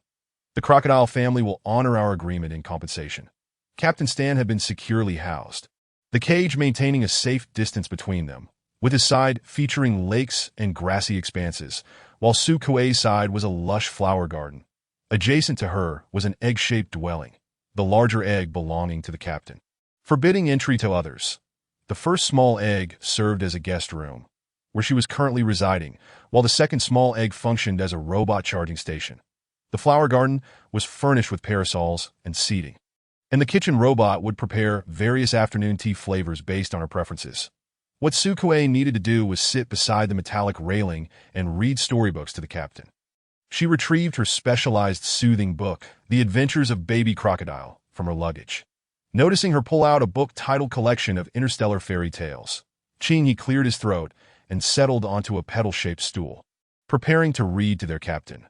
The Crocodile family will honor our agreement in compensation." Captain Stan had been securely housed, the cage maintaining a safe distance between them, with his side featuring lakes and grassy expanses, while Sukuei's side was a lush flower garden. Adjacent to her was an egg-shaped dwelling, the larger egg belonging to the captain, forbidding entry to others. The first small egg served as a guest room, where she was currently residing, while the second small egg functioned as a robot charging station. The flower garden was furnished with parasols and seating, and the kitchen robot would prepare various afternoon tea flavors based on her preferences. What Sukuei needed to do was sit beside the metallic railing and read storybooks to the captain. She retrieved her specialized soothing book, The Adventures of Baby Crocodile, from her luggage. Noticing her pull out a book titled Collection of Interstellar Fairy Tales, Qing He cleared his throat and settled onto a pedal-shaped stool. preparing to read to their captain.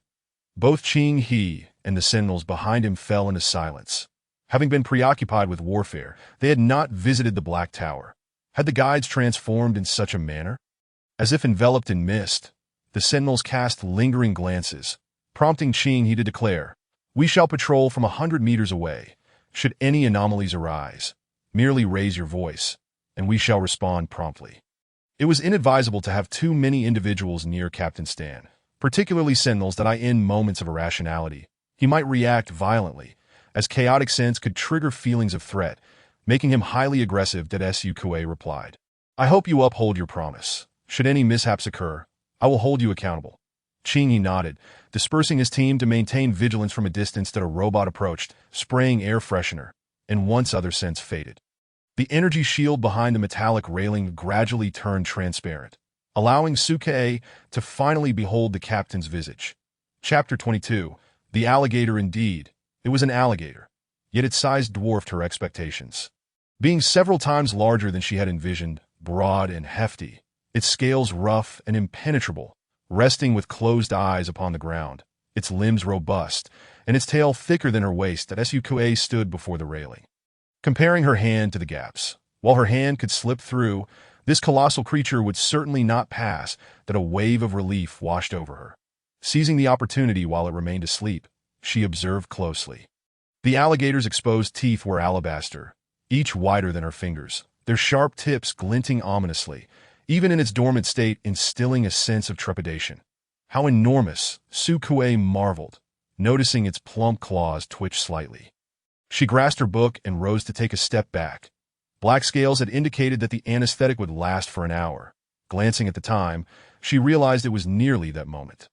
Both Ching He and the sentinels behind him fell into silence. Having been preoccupied with warfare, they had not visited the Black Tower. Had the guides transformed in such a manner? As if enveloped in mist, the sentinels cast lingering glances, prompting Ching He to declare, "We shall patrol from 100 meters away. Should any anomalies arise, merely raise your voice, and we shall respond promptly." It was inadvisable to have too many individuals near Captain Stan, particularly sentinels that in moments of irrationality, he might react violently, as chaotic sense could trigger feelings of threat, making him highly aggressive. Su Kuei replied, "I hope you uphold your promise. Should any mishaps occur, I will hold you accountable." Ching He nodded, dispersing his team to maintain vigilance from a distance that a robot approached, spraying air freshener, and once other scents faded. The energy shield behind the metallic railing gradually turned transparent, allowing Suke to finally behold the captain's visage. Chapter 22. The alligator indeed. It was an alligator, yet its size dwarfed her expectations. Being several times larger than she had envisioned, broad and hefty, its scales rough and impenetrable, resting with closed eyes upon the ground, its limbs robust, and its tail thicker than her waist, Suke stood before the railing, comparing her hand to the gaps. While her hand could slip through, this colossal creature would certainly not pass. That a wave of relief washed over her. Seizing the opportunity while it remained asleep, she observed closely. The alligator's exposed teeth were alabaster, each wider than her fingers, their sharp tips glinting ominously, even in its dormant state instilling a sense of trepidation. How enormous, Su Kuei marveled, noticing its plump claws twitch slightly. She grasped her book and rose to take a step back. Black scales had indicated that the anesthetic would last for an hour. Glancing at the time, she realized it was nearly that moment.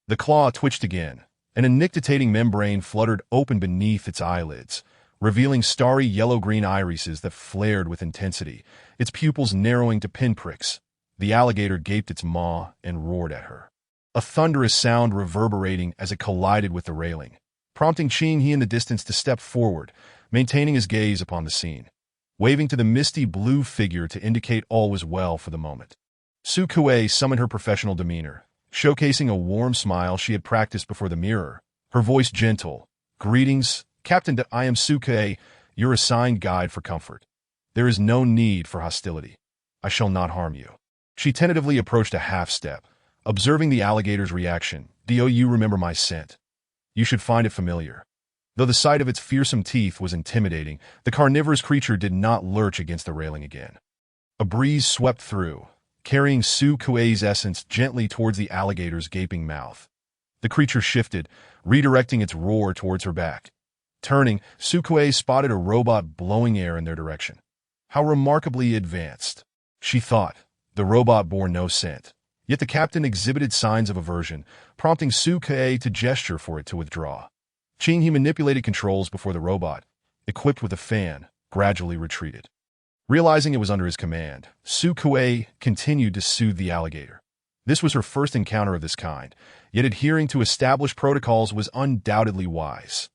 The claw twitched again, and a nictitating membrane fluttered open beneath its eyelids, revealing starry yellow-green irises that flared with intensity, its pupils narrowing to pinpricks. The alligator gaped its maw and roared at her, a thunderous sound reverberating as it collided with the railing, prompting Ching He in the distance to step forward, maintaining his gaze upon the scene, waving to the misty blue figure to indicate all was well for the moment. Su Kuei summoned her professional demeanor, showcasing a warm smile she had practiced before the mirror, her voice gentle. "Greetings, Captain. I am Su Kuei, your assigned guide for comfort. There is no need for hostility. I shall not harm you." She tentatively approached a half-step, observing the alligator's reaction. "Do you remember my scent? You should find it familiar." Though the sight of its fearsome teeth was intimidating, the carnivorous creature did not lurch against the railing again. A breeze swept through, carrying Su Kuei's essence gently towards the alligator's gaping mouth. The creature shifted, redirecting its roar towards her back. Turning, Su Kuei spotted a robot blowing air in their direction. How remarkably advanced, she thought. The robot bore no scent, yet the captain exhibited signs of aversion, prompting Su Kuei to gesture for it to withdraw. Ching He manipulated controls before the robot, equipped with a fan, gradually retreated. Realizing it was under his command, Su Kuei continued to soothe the alligator. This was her first encounter of this kind, yet adhering to established protocols was undoubtedly wise.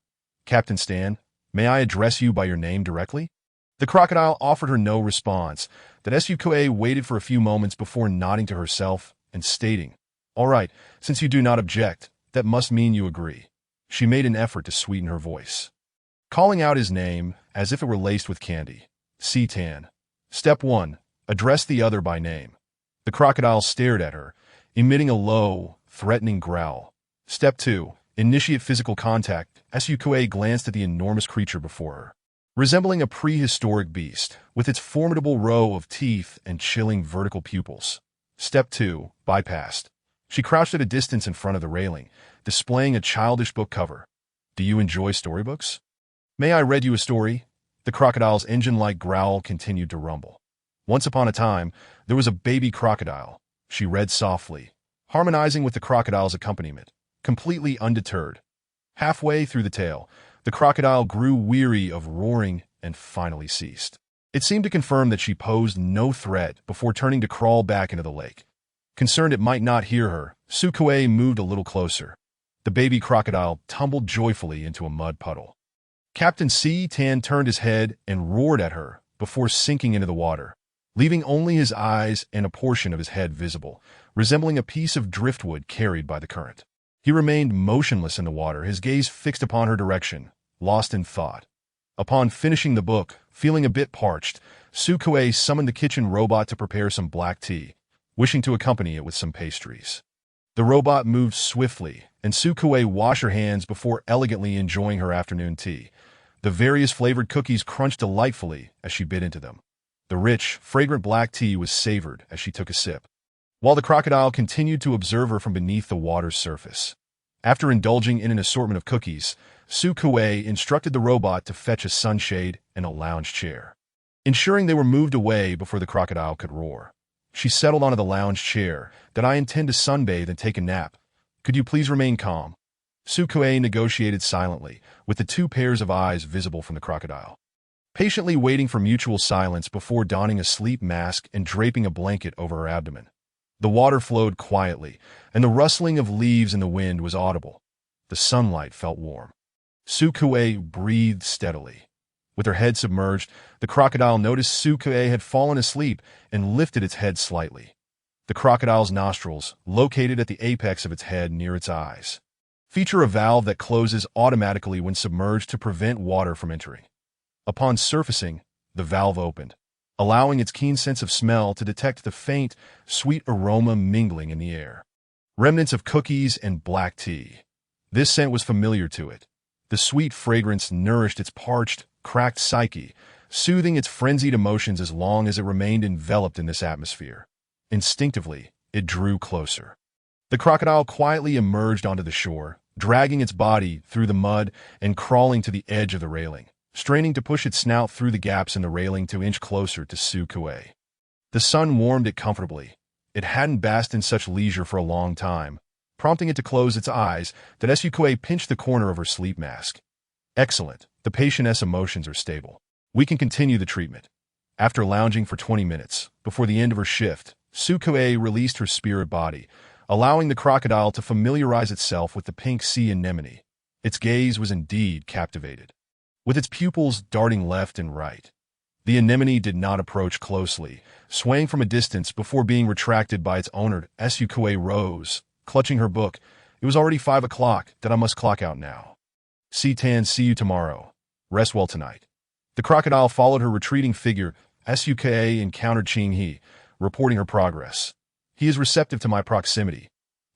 "Captain Stan, may I address you by your name directly?" The crocodile offered her no response. That Su Kuei waited for a few moments before nodding to herself and stating, "All right, since you do not object, that must mean you agree." She made an effort to sweeten her voice, calling out his name as if it were laced with candy. "Tan. Step 1. Address the other by name." The crocodile stared at her, emitting a low, threatening growl. "Step 2. Initiate physical contact." Su Kuei glanced at the enormous creature before her, resembling a prehistoric beast, with its formidable row of teeth and chilling vertical pupils. Step 2. Bypassed. She crouched at a distance in front of the railing, displaying a childish book cover. "Do you enjoy storybooks? May I read you a story?" The crocodile's engine-like growl continued to rumble. "Once upon a time, there was a baby crocodile," she read softly, harmonizing with the crocodile's accompaniment, completely undeterred. Halfway through the tale, the crocodile grew weary of roaring and finally ceased. It seemed to confirm that she posed no threat before turning to crawl back into the lake. Concerned it might not hear her, Su Kuei moved a little closer. The baby crocodile tumbled joyfully into a mud puddle. Captain Tan turned his head and roared at her before sinking into the water, leaving only his eyes and a portion of his head visible, resembling a piece of driftwood carried by the current. He remained motionless in the water, his gaze fixed upon her direction, lost in thought. Upon finishing the book, feeling a bit parched, Sukuei summoned the kitchen robot to prepare some black tea, wishing to accompany it with some pastries. The robot moved swiftly, and Sukuei washed her hands before elegantly enjoying her afternoon tea. The various flavored cookies crunched delightfully as she bit into them. The rich, fragrant black tea was savored as she took a sip, while the crocodile continued to observe her from beneath the water's surface. After indulging in an assortment of cookies, Sukuei instructed the robot to fetch a sunshade and a lounge chair, ensuring they were moved away before the crocodile could roar. She settled onto the lounge chair. "That I intend to sunbathe and take a nap. Could you please remain calm?" Sukuei negotiated silently, with the two pairs of eyes visible from the crocodile, patiently waiting for mutual silence before donning a sleep mask and draping a blanket over her abdomen. The water flowed quietly, and the rustling of leaves in the wind was audible. The sunlight felt warm. Sukuei breathed steadily. With her head submerged, the crocodile noticed Sukuei had fallen asleep and lifted its head slightly. The crocodile's nostrils, located at the apex of its head near its eyes, feature a valve that closes automatically when submerged to prevent water from entering. Upon surfacing, the valve opened, allowing its keen sense of smell to detect the faint, sweet aroma mingling in the air. Remnants of cookies and black tea. This scent was familiar to it. The sweet fragrance nourished its parched, cracked psyche, soothing its frenzied emotions as long as it remained enveloped in this atmosphere. Instinctively, it drew closer. The crocodile quietly emerged onto the shore, dragging its body through the mud and crawling to the edge of the railing, straining to push its snout through the gaps in the railing to inch closer to Sukuei. The sun warmed it comfortably. It hadn't basked in such leisure for a long time, prompting it to close its eyes. That Sukuei pinched the corner of her sleep mask. "Excellent. The patient's emotions are stable. We can continue the treatment." After lounging for 20 minutes, before the end of her shift, Sukuei released her spirit body, allowing the crocodile to familiarize itself with the pink sea anemone. Its gaze was indeed captivated, with its pupils darting left and right. The anemone did not approach closely, swaying from a distance before being retracted by its owner. Sukuei rose, clutching her book. "It was already 5 o'clock, that I must clock out now. Setan, see you tomorrow. Rest well tonight." The crocodile followed her retreating figure. Sukuei encountered Qinghe, reporting her progress. "He is receptive to my proximity.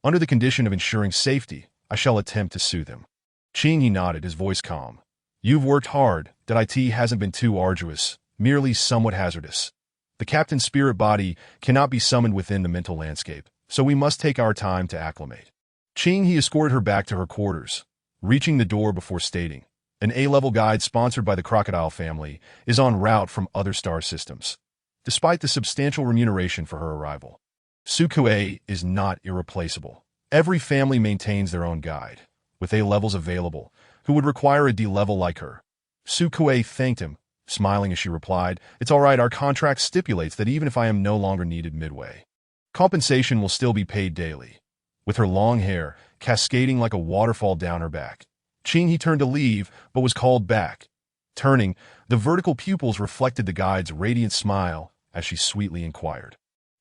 Under the condition of ensuring safety, I shall attempt to soothe him." Qinghe nodded, his voice calm. "You've worked hard. That IT hasn't been too arduous, merely somewhat hazardous. The captain's spirit body cannot be summoned within the mental landscape, so we must take our time to acclimate." Qinghe escorted her back to her quarters, reaching the door before stating, "An A-level guide sponsored by the Crocodile family is en route from other star systems, despite the substantial remuneration for her arrival. Sukuei is not irreplaceable. Every family maintains their own guide, with A-levels available, who would require a D-level like her." Sukuei thanked him, smiling as she replied, "It's all right, our contract stipulates that even if I am no longer needed midway, compensation will still be paid daily." With her long hair cascading like a waterfall down her back, Qinghe turned to leave, but was called back. Turning, the vertical pupils reflected the guide's radiant smile as she sweetly inquired,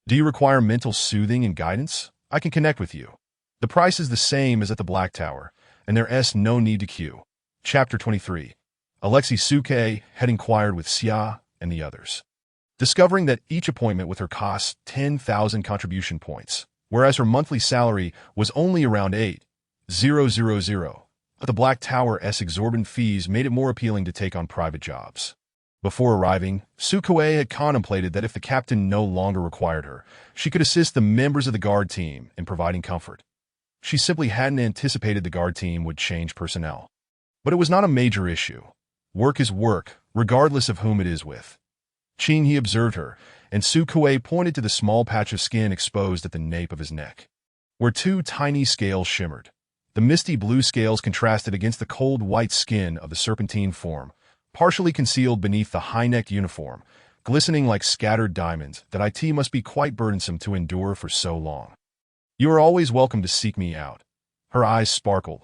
"Do you require mental soothing and guidance? I can connect with you. The price is the same as at the Black Tower, and there's no need to queue." Chapter 23. Alexei Sukuei had inquired with Xia and the others, discovering that each appointment with her cost 10,000 contribution points, whereas her monthly salary was only around 8,000. The Black Tower's exorbitant fees made it more appealing to take on private jobs. Before arriving, Sukuei had contemplated that if the captain no longer required her, she could assist the members of the guard team in providing comfort. She simply hadn't anticipated the guard team would change personnel. But it was not a major issue. Work is work, regardless of whom it is with. Qinghe observed her, and Sukuei pointed to the small patch of skin exposed at the nape of his neck, where two tiny scales shimmered. The misty blue scales contrasted against the cold white skin of the serpentine form, partially concealed beneath the high-necked uniform, glistening like scattered diamonds. That IT must be quite burdensome to endure for so long. "You are always welcome to seek me out." Her eyes sparkled.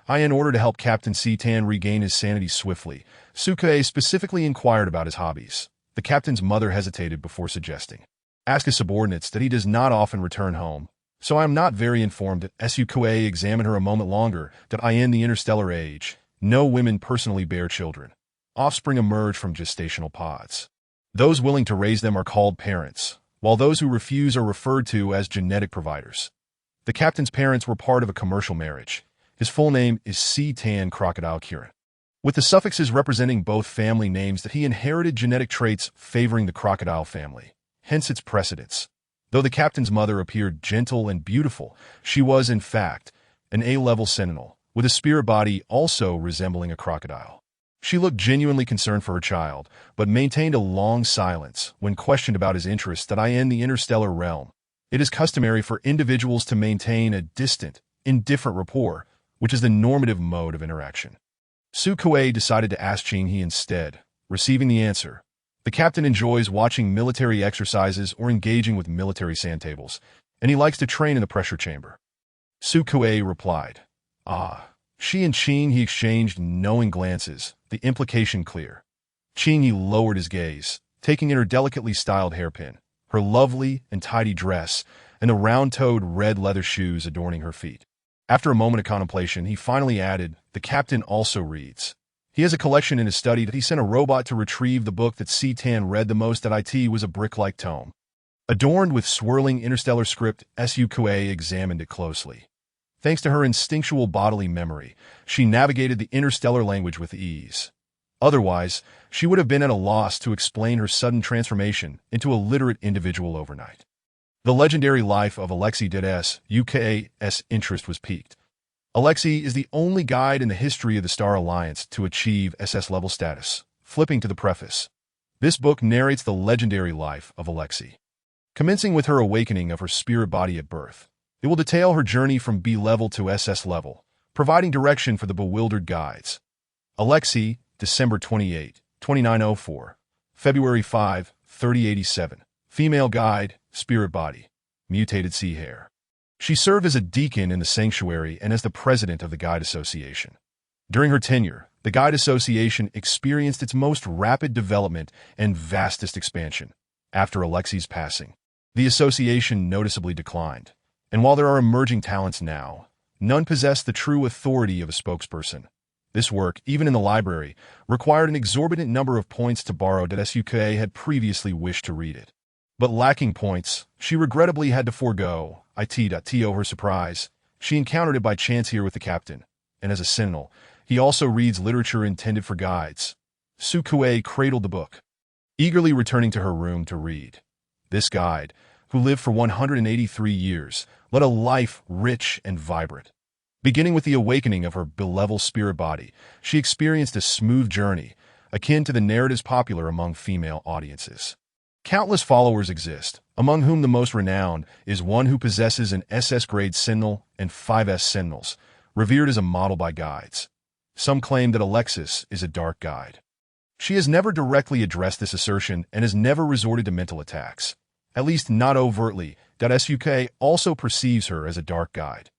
In order to help Captain Setan regain his sanity swiftly, Sukuei specifically inquired about his hobbies. The captain's mother hesitated before suggesting. Ask his subordinates that he does not often return home, so I am not very informed that Sukue examined her a moment longer, that I in the interstellar age. No women personally bear children. Offspring emerge from gestational pods. Those willing to raise them are called parents, while those who refuse are referred to as genetic providers. The captain's parents were part of a commercial marriage. His full name is Tan Crocodile Kirin, with the suffixes representing both family names that he inherited genetic traits favoring the crocodile family, hence its precedence. Though the captain's mother appeared gentle and beautiful, she was, in fact, an A-level Sentinel, with a spirit body also resembling a crocodile. She looked genuinely concerned for her child, but maintained a long silence when questioned about his interests that in the interstellar realm. It is customary for individuals to maintain a distant, indifferent rapport, which is the normative mode of interaction. Sukue decided to ask Qinghe instead, receiving the answer. The captain enjoys watching military exercises or engaging with military sandtables, and he likes to train in the pressure chamber. Sukue replied. She and Qinghe exchanged knowing glances, the implication clear. Qinghe lowered his gaze, taking in her delicately styled hairpin, her lovely and tidy dress, and the round-toed red leather shoes adorning her feet. After a moment of contemplation, he finally added, the captain also reads. He has a collection in his study that he sent a robot to retrieve. The book that Tan read the most at IT was a brick-like tome. Adorned with swirling interstellar script, Sukue examined it closely. Thanks to her instinctual bodily memory, she navigated the interstellar language with ease. Otherwise, she would have been at a loss to explain her sudden transformation into a literate individual overnight. The legendary life of Alexei Uka's interest was piqued. Alexei is the only guide in the history of the Star Alliance to achieve SS-level status. Flipping to the preface. This book narrates the legendary life of Alexei. Commencing with her awakening of her spirit body at birth, it will detail her journey from B-level to SS level, providing direction for the bewildered guides. Alexei, December 28, 2904. February 5, 3087. Female guide, spirit body. Mutated sea hair. She served as a deacon in the sanctuary and as the president of the Guide Association. During her tenure, the Guide Association experienced its most rapid development and vastest expansion. After Alexei's passing, the association noticeably declined. And while there are emerging talents now, none possess the true authority of a spokesperson. This work, even in the library, required an exorbitant number of points to borrow that Sukue had previously wished to read it. But lacking points, she regrettably had to forego it. Her surprise, she encountered it by chance here with the captain, and as a Sentinel, he also reads literature intended for guides. Sukue cradled the book, eagerly returning to her room to read. This guide, who lived for 183 years, led a life rich and vibrant. Beginning with the awakening of her B-level spirit body, she experienced a smooth journey, akin to the narratives popular among female audiences. Countless followers exist, among whom the most renowned is one who possesses an SS-grade Sentinel and 5S Sentinels, revered as a model by guides. Some claim that Alexis is a dark guide. She has never directly addressed this assertion and has never resorted to mental attacks, at least not overtly. Sukue also perceives her as a dark guide.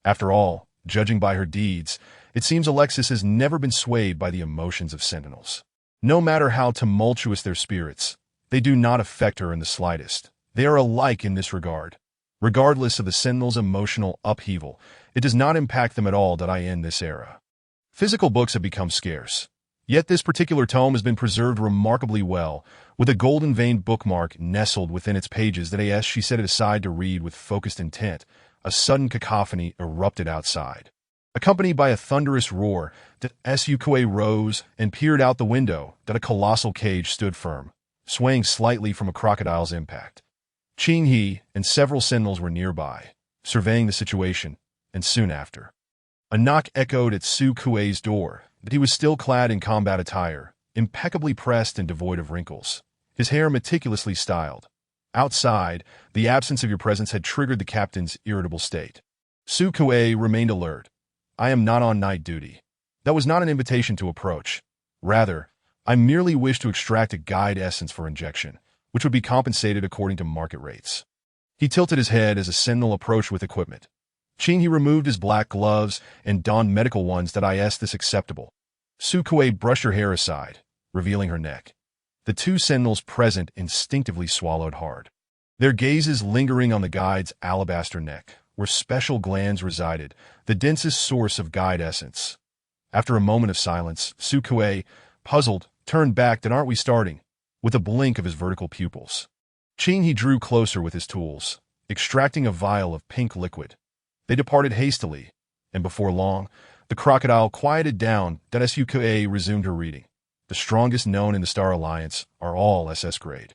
After all, judging by her deeds, it seems Alexis has never been swayed by the emotions of Sentinels. No matter how tumultuous their spirits, they do not affect her in the slightest. They are alike in this regard. Regardless of the Sentinel's emotional upheaval, it does not impact them at all. In this era, physical books have become scarce. Yet this particular tome has been preserved remarkably well, with a golden-veined bookmark nestled within its pages. As she set it aside to read with focused intent, a sudden cacophony erupted outside. Accompanied by a thunderous roar, Sukue rose and peered out the window. A colossal cage stood firm, swaying slightly from a crocodile's impact. Qinghe and several Sentinels were nearby, surveying the situation, and soon after, a knock echoed at Sukue's door. But he was still clad in combat attire, impeccably pressed and devoid of wrinkles, his hair meticulously styled. Outside, the absence of your presence had triggered the captain's irritable state. Sukue remained alert. I am not on night duty. That was not an invitation to approach. Rather, I merely wish to extract a guide essence for injection, which would be compensated according to market rates. He tilted his head as a Sentinel approached with equipment. Qinghe removed his black gloves and donned medical ones. Is this acceptable? Sukue brushed her hair aside, revealing her neck. The two sentinels present instinctively swallowed hard, their gazes lingering on the guide's alabaster neck, where special glands resided, the densest source of guide essence. After a moment of silence, Sukue, puzzled, turned back. Then aren't we starting? With a blink of his vertical pupils. He drew closer with his tools, extracting a vial of pink liquid. They departed hastily, and before long, the crocodile quieted down. That Sukue resumed her reading. The strongest known in the Star Alliance are all SS grade.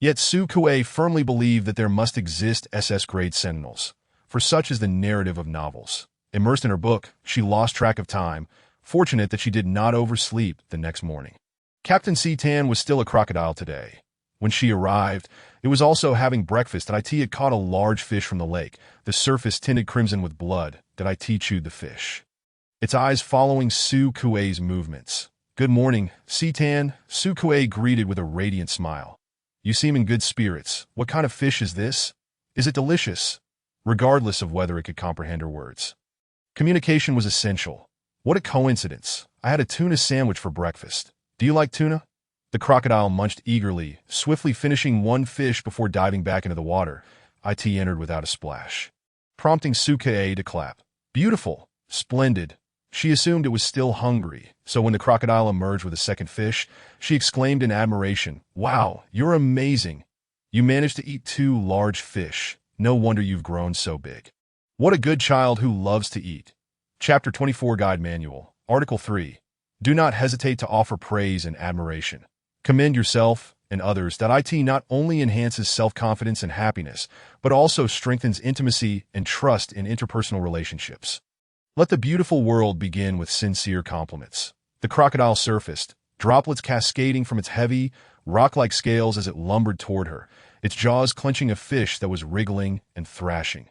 Yet Sukue firmly believed that there must exist SS grade sentinels, for such is the narrative of novels. Immersed in her book, she lost track of time, fortunate that she did not oversleep the next morning. Captain Setan was still a crocodile today. When she arrived, it was also having breakfast. That IT had caught a large fish from the lake, the surface tinted crimson with blood. That IT chewed the fish, its eyes following Sukue's movements. "Good morning, Setan," Sukue greeted with a radiant smile. "You seem in good spirits. What kind of fish is this? Is it delicious?" Regardless of whether it could comprehend her words, communication was essential. "What a coincidence. I had a tuna sandwich for breakfast. Do you like tuna?" The crocodile munched eagerly, swiftly finishing one fish before diving back into the water. IT entered without a splash, prompting Sukue to clap. "Beautiful. Splendid." She assumed it was still hungry, so when the crocodile emerged with a second fish, she exclaimed in admiration, "Wow, you're amazing. You managed to eat 2 large fish. No wonder you've grown so big. What a good child who loves to eat." Chapter 24 Guide Manual, Article 3. Do not hesitate to offer praise and admiration. Commend yourself and others. That IT not only enhances self-confidence and happiness, but also strengthens intimacy and trust in interpersonal relationships. Let the beautiful world begin with sincere compliments. The crocodile surfaced, droplets cascading from its heavy, rock-like scales as it lumbered toward her, its jaws clenching a fish that was wriggling and thrashing.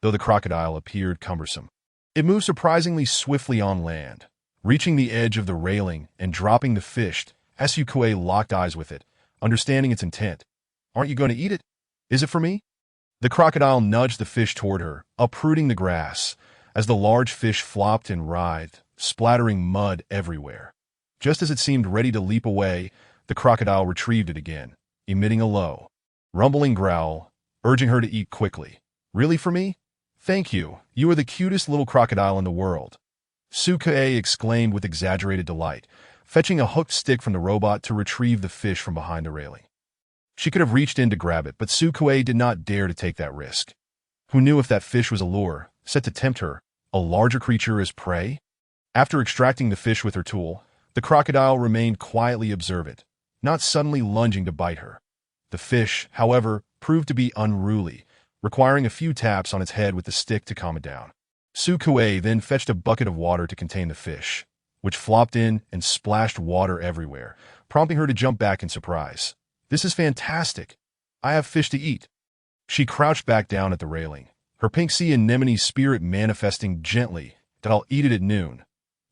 Though the crocodile appeared cumbersome, it moved surprisingly swiftly on land, reaching the edge of the railing and dropping the fish. Sukue locked eyes with it, understanding its intent. "Aren't you going to eat it? Is it for me?" The crocodile nudged the fish toward her, uprooting the grass, as the large fish flopped and writhed, splattering mud everywhere. Just as it seemed ready to leap away, the crocodile retrieved it again, emitting a low, rumbling growl, urging her to eat quickly. "Really for me? Thank you. You are the cutest little crocodile in the world," Sukue exclaimed with exaggerated delight, fetching a hooked stick from the robot to retrieve the fish from behind the railing. She could have reached in to grab it, but Sukue did not dare to take that risk. Who knew if that fish was a lure, set to tempt her, a larger creature as prey? After extracting the fish with her tool, the crocodile remained quietly observant, not suddenly lunging to bite her. The fish, however, proved to be unruly, requiring a few taps on its head with the stick to calm it down. Sukue then fetched a bucket of water to contain the fish, which flopped in and splashed water everywhere, prompting her to jump back in surprise. "This is fantastic. I have fish to eat." She crouched back down at the railing, her pink sea anemone spirit manifesting gently. "That I'll eat it at noon."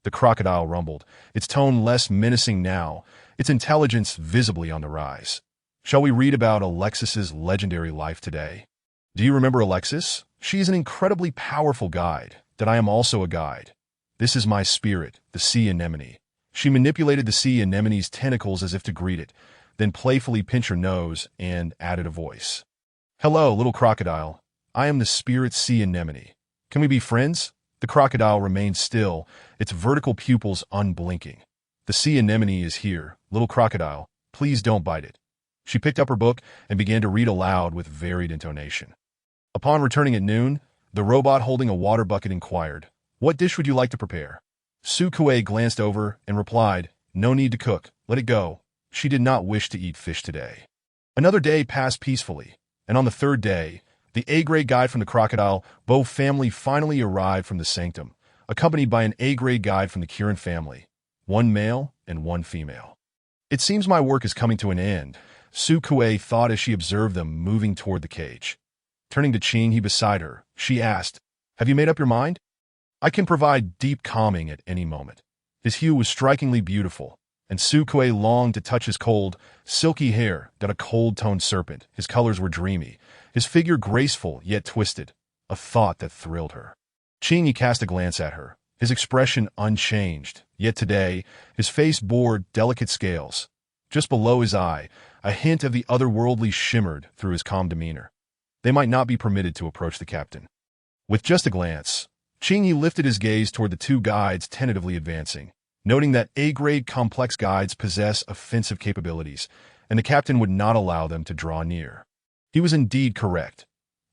The crocodile rumbled, its tone less menacing now, its intelligence visibly on the rise. "Shall we read about Alexis's legendary life today? Do you remember Alexis? She is an incredibly powerful guide. That I am also a guide. This is my spirit, the sea anemone." She manipulated the sea anemone's tentacles as if to greet it, then playfully pinched her nose and added a voice. "Hello, little crocodile. I am the spirit sea anemone. Can we be friends?" The crocodile remained still, its vertical pupils unblinking. "The sea anemone is here, little crocodile. Please don't bite it." She picked up her book and began to read aloud with varied intonation. Upon returning at noon, the robot holding a water bucket inquired, "What dish would you like to prepare?" Sukue glanced over and replied, "No need to cook. Let it go." She did not wish to eat fish today. Another day passed peacefully, and on the third day, the A-grade guide from the crocodile Bo family finally arrived from the sanctum, accompanied by an A-grade guide from the Kirin family, 1 male and 1 female. "It seems my work is coming to an end," Sukue thought as she observed them moving toward the cage. Turning to Qinghe beside her, she asked, "Have you made up your mind?" "I can provide deep calming at any moment." His hue was strikingly beautiful, and Sukue longed to touch his cold, silky hair. That a cold-toned serpent, his colors were dreamy, his figure graceful yet twisted, a thought that thrilled her. Qinghe cast a glance at her, his expression unchanged, yet today his face bore delicate scales. Just below his eye, a hint of the otherworldly shimmered through his calm demeanor. They might not be permitted to approach the captain. With just a glance, Qingyi lifted his gaze toward the two guides tentatively advancing, noting that A-grade complex guides possess offensive capabilities, and the captain would not allow them to draw near. He was indeed correct.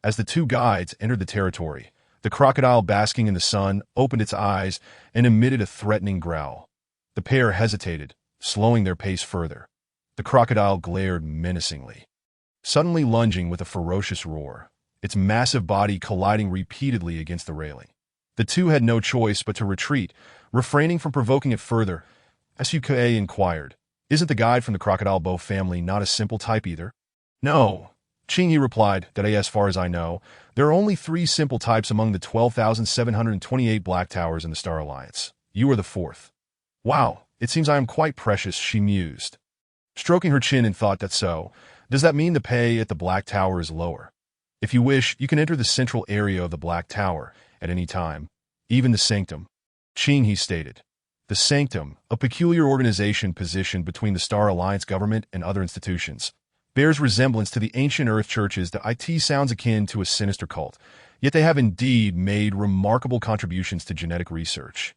As the two guides entered the territory, the crocodile basking in the sun opened its eyes and emitted a threatening growl. The pair hesitated, slowing their pace further. The crocodile glared menacingly, suddenly lunging with a ferocious roar, its massive body colliding repeatedly against the railing. The two had no choice but to retreat, refraining from provoking it further. Suke inquired, "Isn't the guide from the crocodile bow family not a simple type either?" "No," Qingyi replied, "that as far as I know, there are only 3 simple types among the 12,728 Black Towers in the Star Alliance. You are the 4th. Wow, it seems I am quite precious," she mused, stroking her chin in thought. "That so? Does that mean the pay at the Black Tower is lower? If you wish, you can enter the central area of the Black Tower at any time, even the Sanctum," Qingyi stated. The Sanctum, a peculiar organization positioned between the Star Alliance government and other institutions, bears resemblance to the ancient Earth churches. The IT sounds akin to a sinister cult, yet they have indeed made remarkable contributions to genetic research,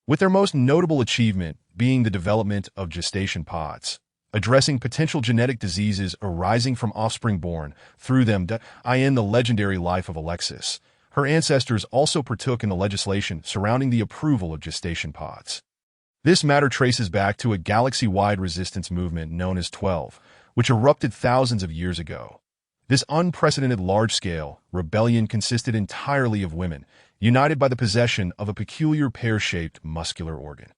with their most notable achievement being the development of gestation pods, addressing potential genetic diseases arising from offspring born through them. In the legendary life of Alexis, her ancestors also partook in the legislation surrounding the approval of gestation pods. This matter traces back to a galaxy-wide resistance movement known as 12, which erupted thousands of years ago. This unprecedented large-scale rebellion consisted entirely of women, united by the possession of a peculiar pear-shaped muscular organ.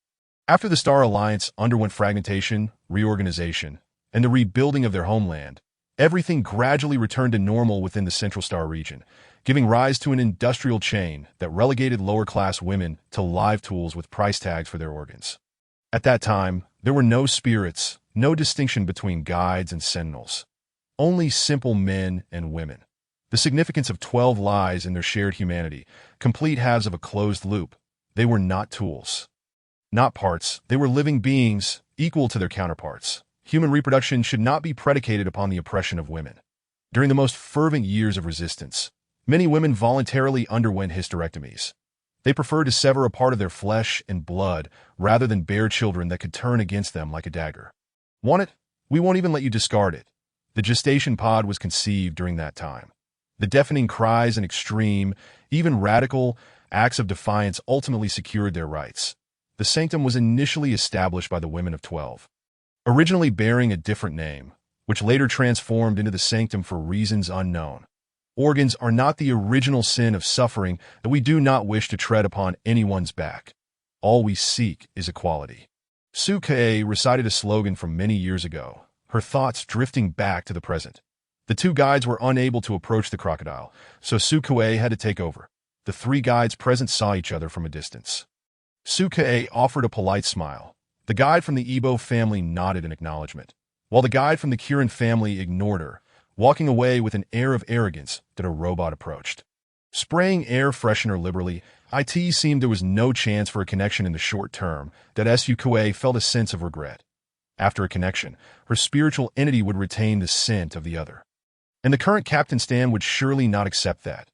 After the Star Alliance underwent fragmentation, reorganization, and the rebuilding of their homeland, everything gradually returned to normal within the Central Star region, giving rise to an industrial chain that relegated lower-class women to live tools with price tags for their organs. At that time, there were no spirits, no distinction between guides and sentinels, only simple men and women. The significance of 12 lies in their shared humanity, complete halves of a closed loop. They were not tools, not parts. They were living beings, equal to their counterparts. Human reproduction should not be predicated upon the oppression of women. During the most fervent years of resistance, many women voluntarily underwent hysterectomies. They preferred to sever a part of their flesh and blood rather than bear children that could turn against them like a dagger. Want it? We won't even let you discard it. The gestation pod was conceived during that time. The deafening cries and extreme, even radical, acts of defiance ultimately secured their rights. The Sanctum was initially established by the women of 12, originally bearing a different name, which later transformed into the Sanctum for reasons unknown. Organs are not the original sin of suffering that we do not wish to tread upon anyone's back. All we seek is equality. Suke recited a slogan from many years ago, her thoughts drifting back to the present. The two guides were unable to approach the crocodile, so Suke had to take over. The 3 guides present saw each other from a distance. Suke offered a polite smile. The guide from the Ebo family nodded in acknowledgement, while the guide from the Kirin family ignored her, walking away with an air of arrogance that a robot approached. Spraying air freshener liberally, it seemed there was no chance for a connection in the short term, that Suke felt a sense of regret. After a connection, her spiritual entity would retain the scent of the other. And the current Captain Stan would surely not accept that.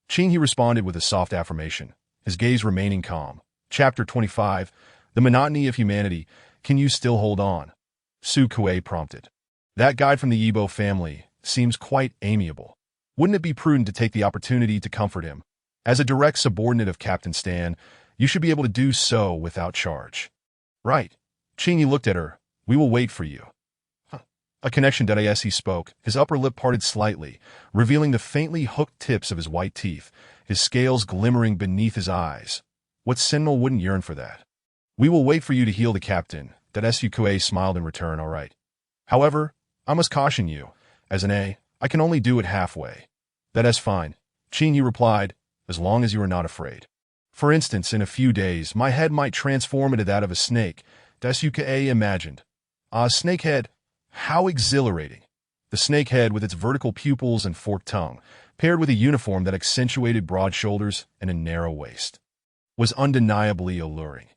Qingyi responded with a soft affirmation, his gaze remaining calm. Chapter 25, The Monotony of Humanity. Can you still hold on? Suke prompted. That guide from the Ebo family seems quite amiable. Wouldn't it be prudent to take the opportunity to comfort him? As a direct subordinate of Captain Stan, you should be able to do so without charge. Right. Qingyi looked at her. We will wait for you. A connection. As he spoke, his upper lip parted slightly, revealing the faintly hooked tips of his white teeth, his scales glimmering beneath his eyes. What sentinel wouldn't yearn for that? We will wait for you to heal the captain. Suke smiled in return. All right. However, I must caution you. As an I can only do it halfway. That is fine, Qingyi replied, as long as you are not afraid. For instance, in a few days, my head might transform into that of a snake. Suke imagined. A snake head? How exhilarating. The snake head with its vertical pupils and forked tongue, paired with a uniform that accentuated broad shoulders and a narrow waist, was undeniably alluring.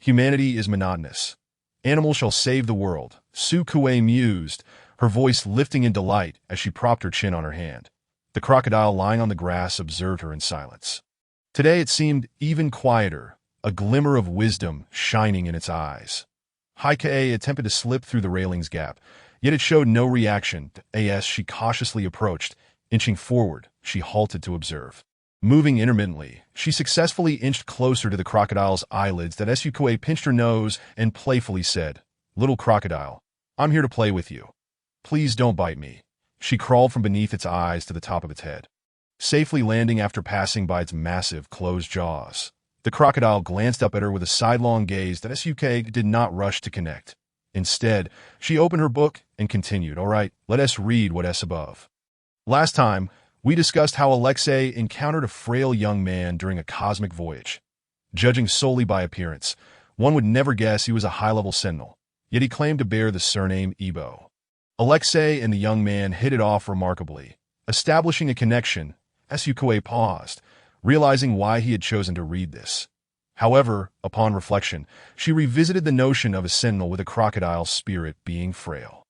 Humanity is monotonous. Animals shall save the world, Sukue mused, her voice lifting in delight as she propped her chin on her hand. The crocodile lying on the grass observed her in silence. Today it seemed even quieter, a glimmer of wisdom shining in its eyes. Haikae attempted to slip through the railing's gap, yet it showed no reaction. As she cautiously approached, inching forward, she halted to observe. Moving intermittently, she successfully inched closer to the crocodile's eyelids. That Sukue pinched her nose and playfully said, "Little crocodile, I'm here to play with you. Please don't bite me." She crawled from beneath its eyes to the top of its head, safely landing after passing by its massive, closed jaws. The crocodile glanced up at her with a sidelong gaze that Sukue did not rush to connect. Instead, she opened her book and continued, "All right, let us read what is above." Last time, we discussed how Alexei encountered a frail young man during a cosmic voyage. Judging solely by appearance, one would never guess he was a high-level Sentinel, yet he claimed to bear the surname Ebo. Alexei and the young man hit it off remarkably, establishing a connection. Sukue paused, realizing why he had chosen to read this. However, upon reflection, she revisited the notion of a sentinel with a crocodile spirit being frail.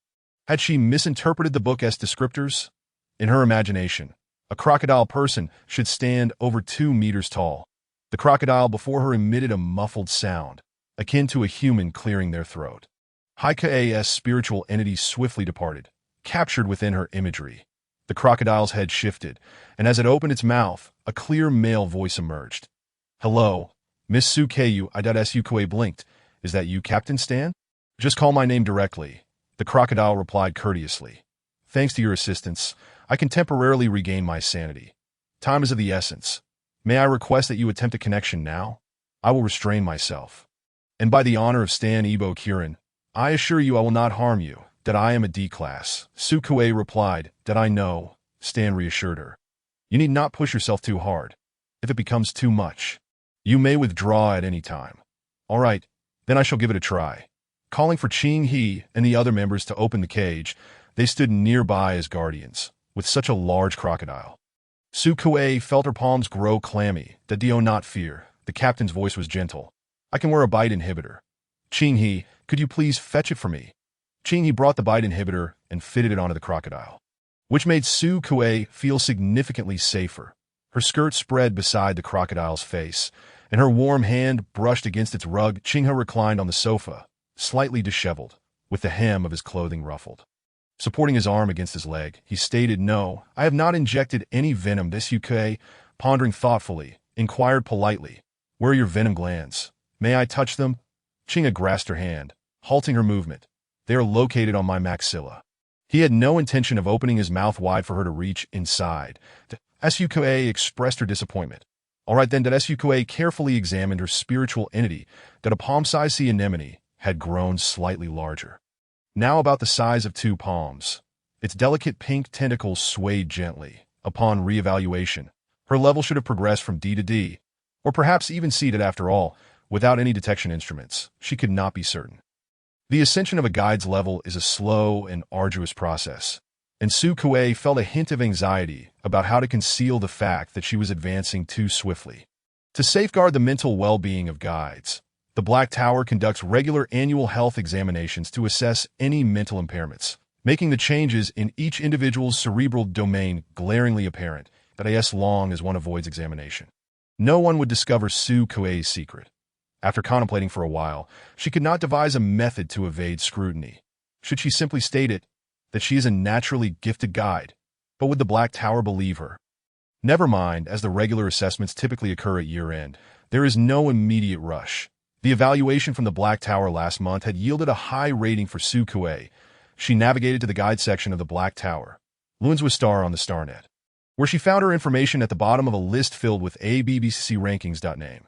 Had she misinterpreted the book as descriptors? In her imagination, a crocodile person should stand over 2 meters tall. The crocodile before her emitted a muffled sound, akin to a human clearing their throat. Haikae's spiritual entity swiftly departed, captured within her imagery. The crocodile's head shifted, and as it opened its mouth, a clear male voice emerged. "Hello, Miss Sukeu." Sukue blinked. "Is that you, Captain Stan?" "Just call my name directly," the crocodile replied courteously. "Thanks to your assistance, I can temporarily regain my sanity. Time is of the essence. May I request that you attempt a connection now? I will restrain myself. And by the honor of Stan Ebo Kirin, I assure you I will not harm you, that I am a D-class." Sukue replied. "That I know," Stan reassured her. "You need not push yourself too hard. If it becomes too much, you may withdraw at any time." "All right, then I shall give it a try." Calling for Ching He and the other members to open the cage, they stood nearby as guardians, with such a large crocodile. Sukue felt her palms grow clammy. "Do not fear," the captain's voice was gentle. "I can wear a bite inhibitor. Ching He, could you please fetch it for me?" Ching He brought the bite inhibitor and fitted it onto the crocodile, which made Sukue feel significantly safer. Her skirt spread beside the crocodile's face, and her warm hand brushed against its rug. Ching He reclined on the sofa, slightly disheveled, with the hem of his clothing ruffled. Supporting his arm against his leg, he stated, "No, I have not injected any venom." Sukue, pondering thoughtfully, inquired politely, "Where are your venom glands? May I touch them?" Ching He grasped her hand, halting her movement. "They are located on my maxilla." He had no intention of opening his mouth wide for her to reach inside. Sukue expressed her disappointment. "All right then." Sukue carefully examined her spiritual entity, that a palm-sized sea anemone had grown slightly larger, now about the size of 2 palms. Its delicate pink tentacles swayed gently. Upon reevaluation, her level should have progressed from D to D, or perhaps even C. After all, without any detection instruments, she could not be certain. The ascension of a guide's level is a slow and arduous process, and Sukue felt a hint of anxiety about how to conceal the fact that she was advancing too swiftly. To safeguard the mental well-being of guides, the Black Tower conducts regular annual health examinations to assess any mental impairments, making the changes in each individual's cerebral domain glaringly apparent, as long as one avoids examination. No one would discover Sukue's secret. After contemplating for a while, she could not devise a method to evade scrutiny. Should she simply state it, that she is a naturally gifted guide, but would the Black Tower believe her? Never mind, as the regular assessments typically occur at year-end, there is no immediate rush. The evaluation from the Black Tower last month had yielded a high rating for Sukue. She navigated to the guide section of the Black Tower, Lunswa Star on the StarNet, where she found her information at the bottom of a list filled with ABBCC rankings. Name: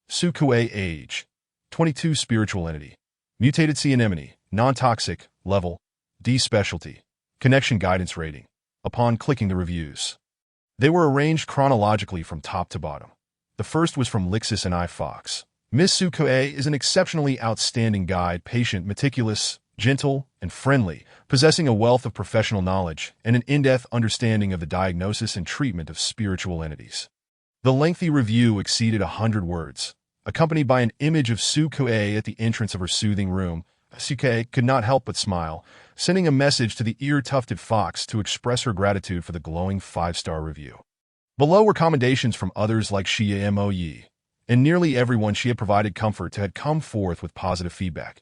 Sukue. Age: 22. Spiritual entity: mutated sea anemone, non-toxic, level D. Specialty: connection guidance rating. Upon clicking the reviews, they were arranged chronologically from top to bottom. The first was from Lixus and I. Fox. Miss Sukue is an exceptionally outstanding guide, patient, meticulous, gentle, and friendly, possessing a wealth of professional knowledge and an in-depth understanding of the diagnosis and treatment of spiritual entities. The lengthy review exceeded 100 words, accompanied by an image of Sukue at the entrance of her soothing room. Suke could not help but smile, sending a message to the ear-tufted fox to express her gratitude for the glowing 5-star review. Below were commendations from others like Xia Moyi, and nearly everyone she had provided comfort to had come forth with positive feedback.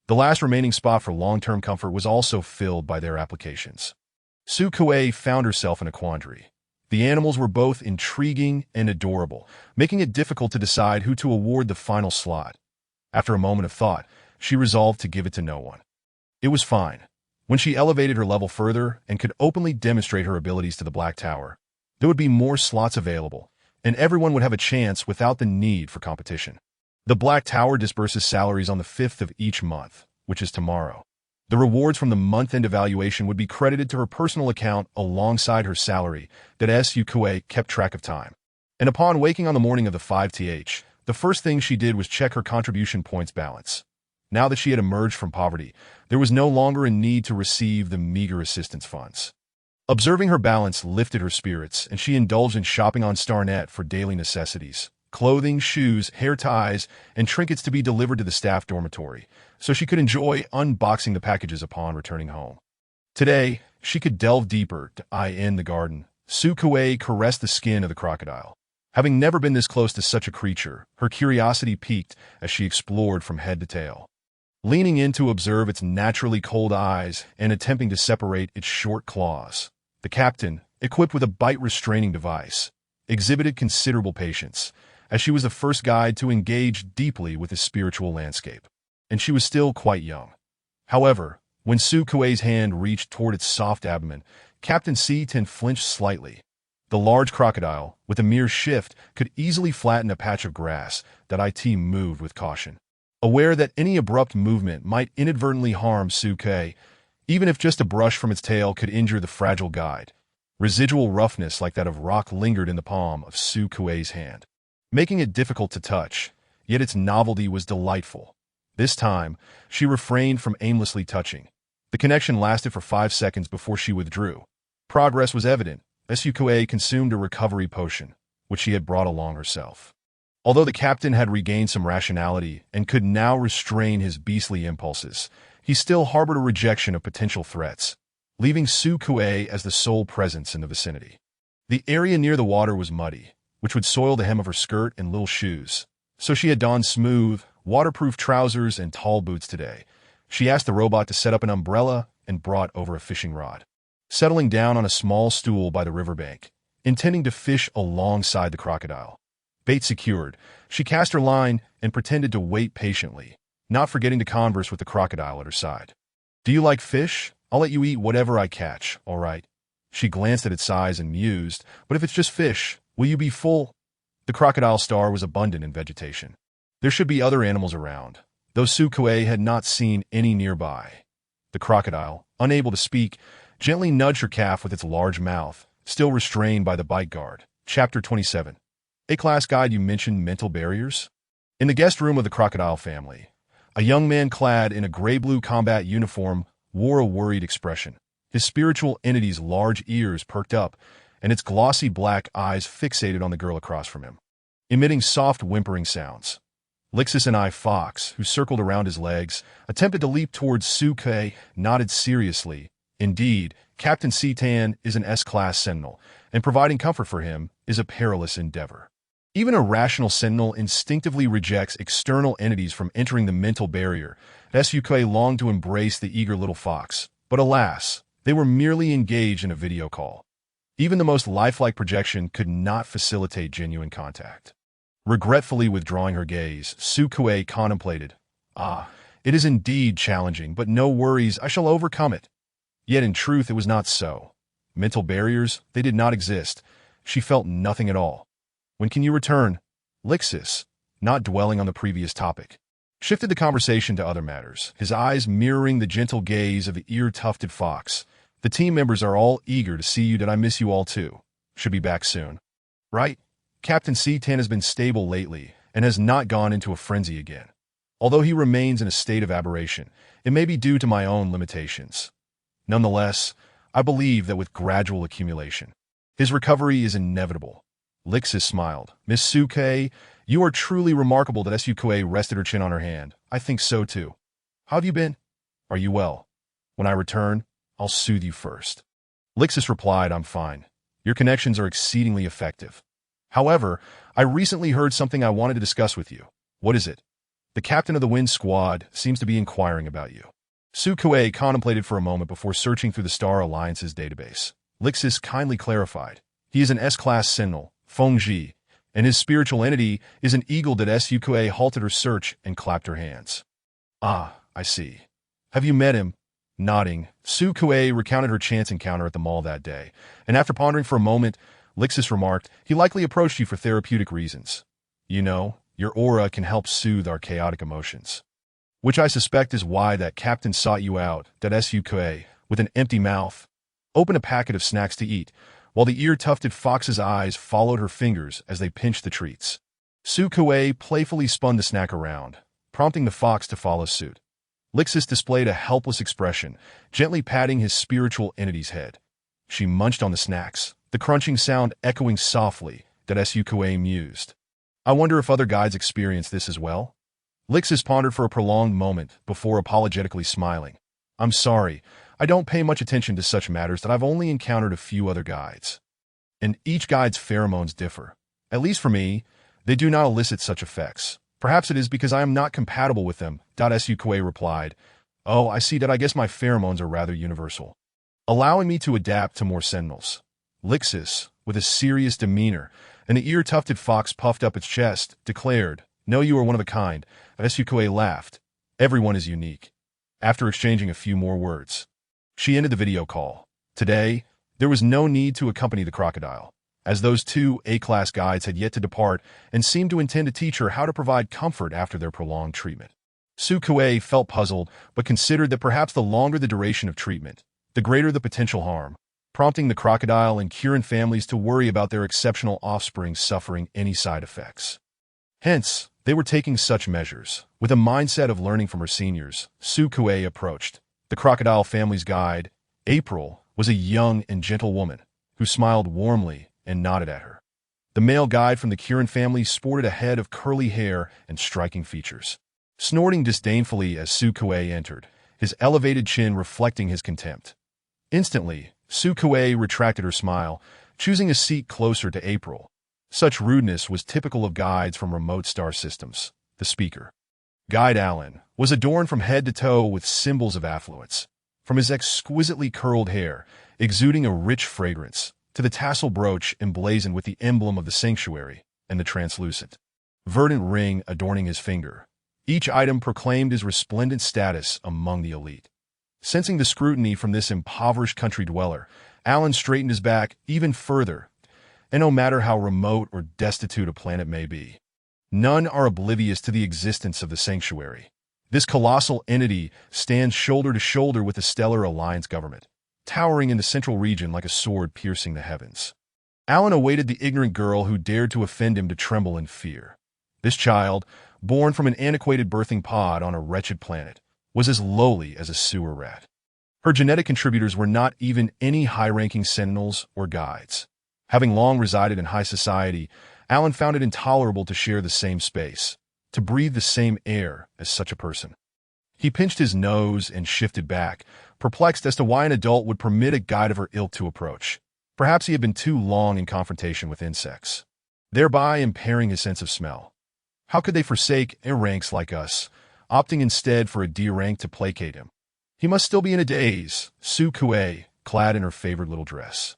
The last remaining spot for long-term comfort was also filled by their applications. Su Kuei found herself in a quandary. The animals were both intriguing and adorable, making it difficult to decide who to award the final slot. After a moment of thought, she resolved to give it to no one. It was fine. When she elevated her level further and could openly demonstrate her abilities to the Black Tower, there would be more slots available, and everyone would have a chance without the need for competition. The Black Tower disburses salaries on the 5th of each month, which is tomorrow. The rewards from the month-end evaluation would be credited to her personal account alongside her salary that Su Kuei kept track of time. And upon waking on the morning of the 5th, the first thing she did was check her contribution points balance. Now that she had emerged from poverty, there was no longer a need to receive the meager assistance funds. Observing her balance lifted her spirits, and she indulged in shopping on Starnet for daily necessities, clothing, shoes, hair ties, and trinkets to be delivered to the staff dormitory, so she could enjoy unboxing the packages upon returning home. Today, she could delve deeper to in the garden. Su Kuei caressed the skin of the crocodile. Having never been this close to such a creature, her curiosity piqued as she explored from head to tail. Leaning in to observe its naturally cold eyes and attempting to separate its short claws, the captain, equipped with a bite-restraining device, exhibited considerable patience, as she was the first guide to engage deeply with the spiritual landscape. And she was still quite young. However, when Su Kuei's hand reached toward its soft abdomen, Captain C-10 flinched slightly. The large crocodile, with a mere shift, could easily flatten a patch of grass that it moved with caution. Aware that any abrupt movement might inadvertently harm Su Kuei, even if just a brush from its tail could injure the fragile guide, residual roughness like that of rock lingered in the palm of Su Kuei's hand, making it difficult to touch, yet its novelty was delightful. This time, she refrained from aimlessly touching. The connection lasted for 5 seconds before she withdrew. Progress was evident. Su Kuei consumed a recovery potion, which she had brought along herself. Although the captain had regained some rationality and could now restrain his beastly impulses, he still harbored a rejection of potential threats, leaving Su Kuei as the sole presence in the vicinity. The area near the water was muddy, which would soil the hem of her skirt and little shoes, so she had donned smooth, waterproof trousers and tall boots today. She asked the robot to set up an umbrella and brought over a fishing rod. Settling down on a small stool by the riverbank, intending to fish alongside the crocodile. Bait secured, she cast her line and pretended to wait patiently, not forgetting to converse with the crocodile at her side. "Do you like fish? I'll let you eat whatever I catch, all right?" She glanced at its size and mused, "But if it's just fish, will you be full?" The crocodile star was abundant in vegetation. There should be other animals around, though Su Kuei had not seen any nearby. The crocodile, unable to speak, gently nudged her calf with its large mouth, still restrained by the bite guard. Chapter 27. A-class guide, you mentioned mental barriers? In the guest room of the crocodile family, a young man clad in a gray-blue combat uniform wore a worried expression. His spiritual entity's large ears perked up, and its glossy black eyes fixated on the girl across from him, emitting soft whimpering sounds. Lixus and Fox, who circled around his legs, attempted to leap towards Su Kuei, nodded seriously. Indeed, Captain C-10 is an S-class Sentinel, and providing comfort for him is a perilous endeavor. Even a rational Sentinel instinctively rejects external entities from entering the mental barrier. Su Kuei longed to embrace the eager little fox, but alas, they were merely engaged in a video call. Even the most lifelike projection could not facilitate genuine contact. Regretfully withdrawing her gaze, Su Kuei contemplated, "It is indeed challenging, but no worries, I shall overcome it." Yet in truth it was not so. Mental barriers, they did not exist. She felt nothing at all. "When can you return?" Lixus, not dwelling on the previous topic, shifted the conversation to other matters, his eyes mirroring the gentle gaze of the ear-tufted fox. "The team members are all eager to see you. Did I miss you all too? Should be back soon. Right? Captain C-10 has been stable lately and has not gone into a frenzy again. Although he remains in a state of aberration, it may be due to my own limitations. Nonetheless, I believe that with gradual accumulation, his recovery is inevitable." Lixus smiled. "Miss Su Kuei, you are truly remarkable." That Su Kuei rested her chin on her hand. "I think so too. How have you been?" Are you well? When I return, I'll soothe you first. Lixus replied, I'm fine. Your connections are exceedingly effective. However, I recently heard something I wanted to discuss with you. What is it? The captain of the Wind Squad seems to be inquiring about you. Su Kuei contemplated for a moment before searching through the Star Alliance's database. Lixus kindly clarified. He is an S-class Sentinel, Fengji, and his spiritual entity is an eagle that Su Kuei halted her search and clapped her hands. Ah, I see. Have you met him? Nodding, Su Kuei recounted her chance encounter at the mall that day, and after pondering for a moment, Lixus remarked, he likely approached you for therapeutic reasons. You know, your aura can help soothe our chaotic emotions. Which I suspect is why that captain sought you out, that Su Kuei, with an empty mouth, opened a packet of snacks to eat, while the ear-tufted fox's eyes followed her fingers as they pinched the treats. Su Kuei playfully spun the snack around, prompting the fox to follow suit. Lixus displayed a helpless expression, gently patting his spiritual entity's head. She munched on the snacks, the crunching sound echoing softly, that Su Kuei mused. I wonder if other guides experience this as well? Lixus pondered for a prolonged moment before apologetically smiling. I'm sorry, I don't pay much attention to such matters that I've only encountered a few other guides. And each guide's pheromones differ. At least for me, they do not elicit such effects. Perhaps it is because I am not compatible with them, Su Kuei replied. Oh, I see that I guess my pheromones are rather universal, allowing me to adapt to more sentinels. Lixus, with a serious demeanor, and the ear-tufted fox puffed up its chest, declared, No, you are one of a kind. Su Kuei laughed. Everyone is unique. After exchanging a few more words, she ended the video call. Today, there was no need to accompany the crocodile, as those two A-class guides had yet to depart and seemed to intend to teach her how to provide comfort after their prolonged treatment. Su Kuei felt puzzled, but considered that perhaps the longer the duration of treatment, the greater the potential harm, prompting the crocodile and Kirin families to worry about their exceptional offspring suffering any side effects. Hence, they were taking such measures. With a mindset of learning from her seniors, Su Kuei approached. The crocodile family's guide, April, was a young and gentle woman who smiled warmly and nodded at her. The male guide from the Kirin family sported a head of curly hair and striking features. Snorting disdainfully as Su Kuei entered, his elevated chin reflecting his contempt. Instantly, Su Kuei retracted her smile, choosing a seat closer to April. Such rudeness was typical of guides from remote star systems. The speaker, Guide Alan, was adorned from head to toe with symbols of affluence. From his exquisitely curled hair, exuding a rich fragrance, to the tassel brooch emblazoned with the emblem of the sanctuary and the translucent, verdant ring adorning his finger. Each item proclaimed his resplendent status among the elite. Sensing the scrutiny from this impoverished country dweller, Alan straightened his back even further, and no matter how remote or destitute a planet may be, none are oblivious to the existence of the sanctuary. This colossal entity stands shoulder to shoulder with the Stellar Alliance government, towering in the central region like a sword piercing the heavens. Alan awaited the ignorant girl who dared to offend him to tremble in fear. This child, born from an antiquated birthing pod on a wretched planet, was as lowly as a sewer rat. Her genetic contributors were not even any high-ranking sentinels or guides. Having long resided in high society, Alan found it intolerable to share the same space, to breathe the same air as such a person. He pinched his nose and shifted back, perplexed as to why an adult would permit a guide of her ilk to approach. Perhaps he had been too long in confrontation with insects, thereby impairing his sense of smell. How could they forsake A ranks like us, opting instead for a D rank to placate him? He must still be in a daze, Su Kuei, clad in her favorite little dress,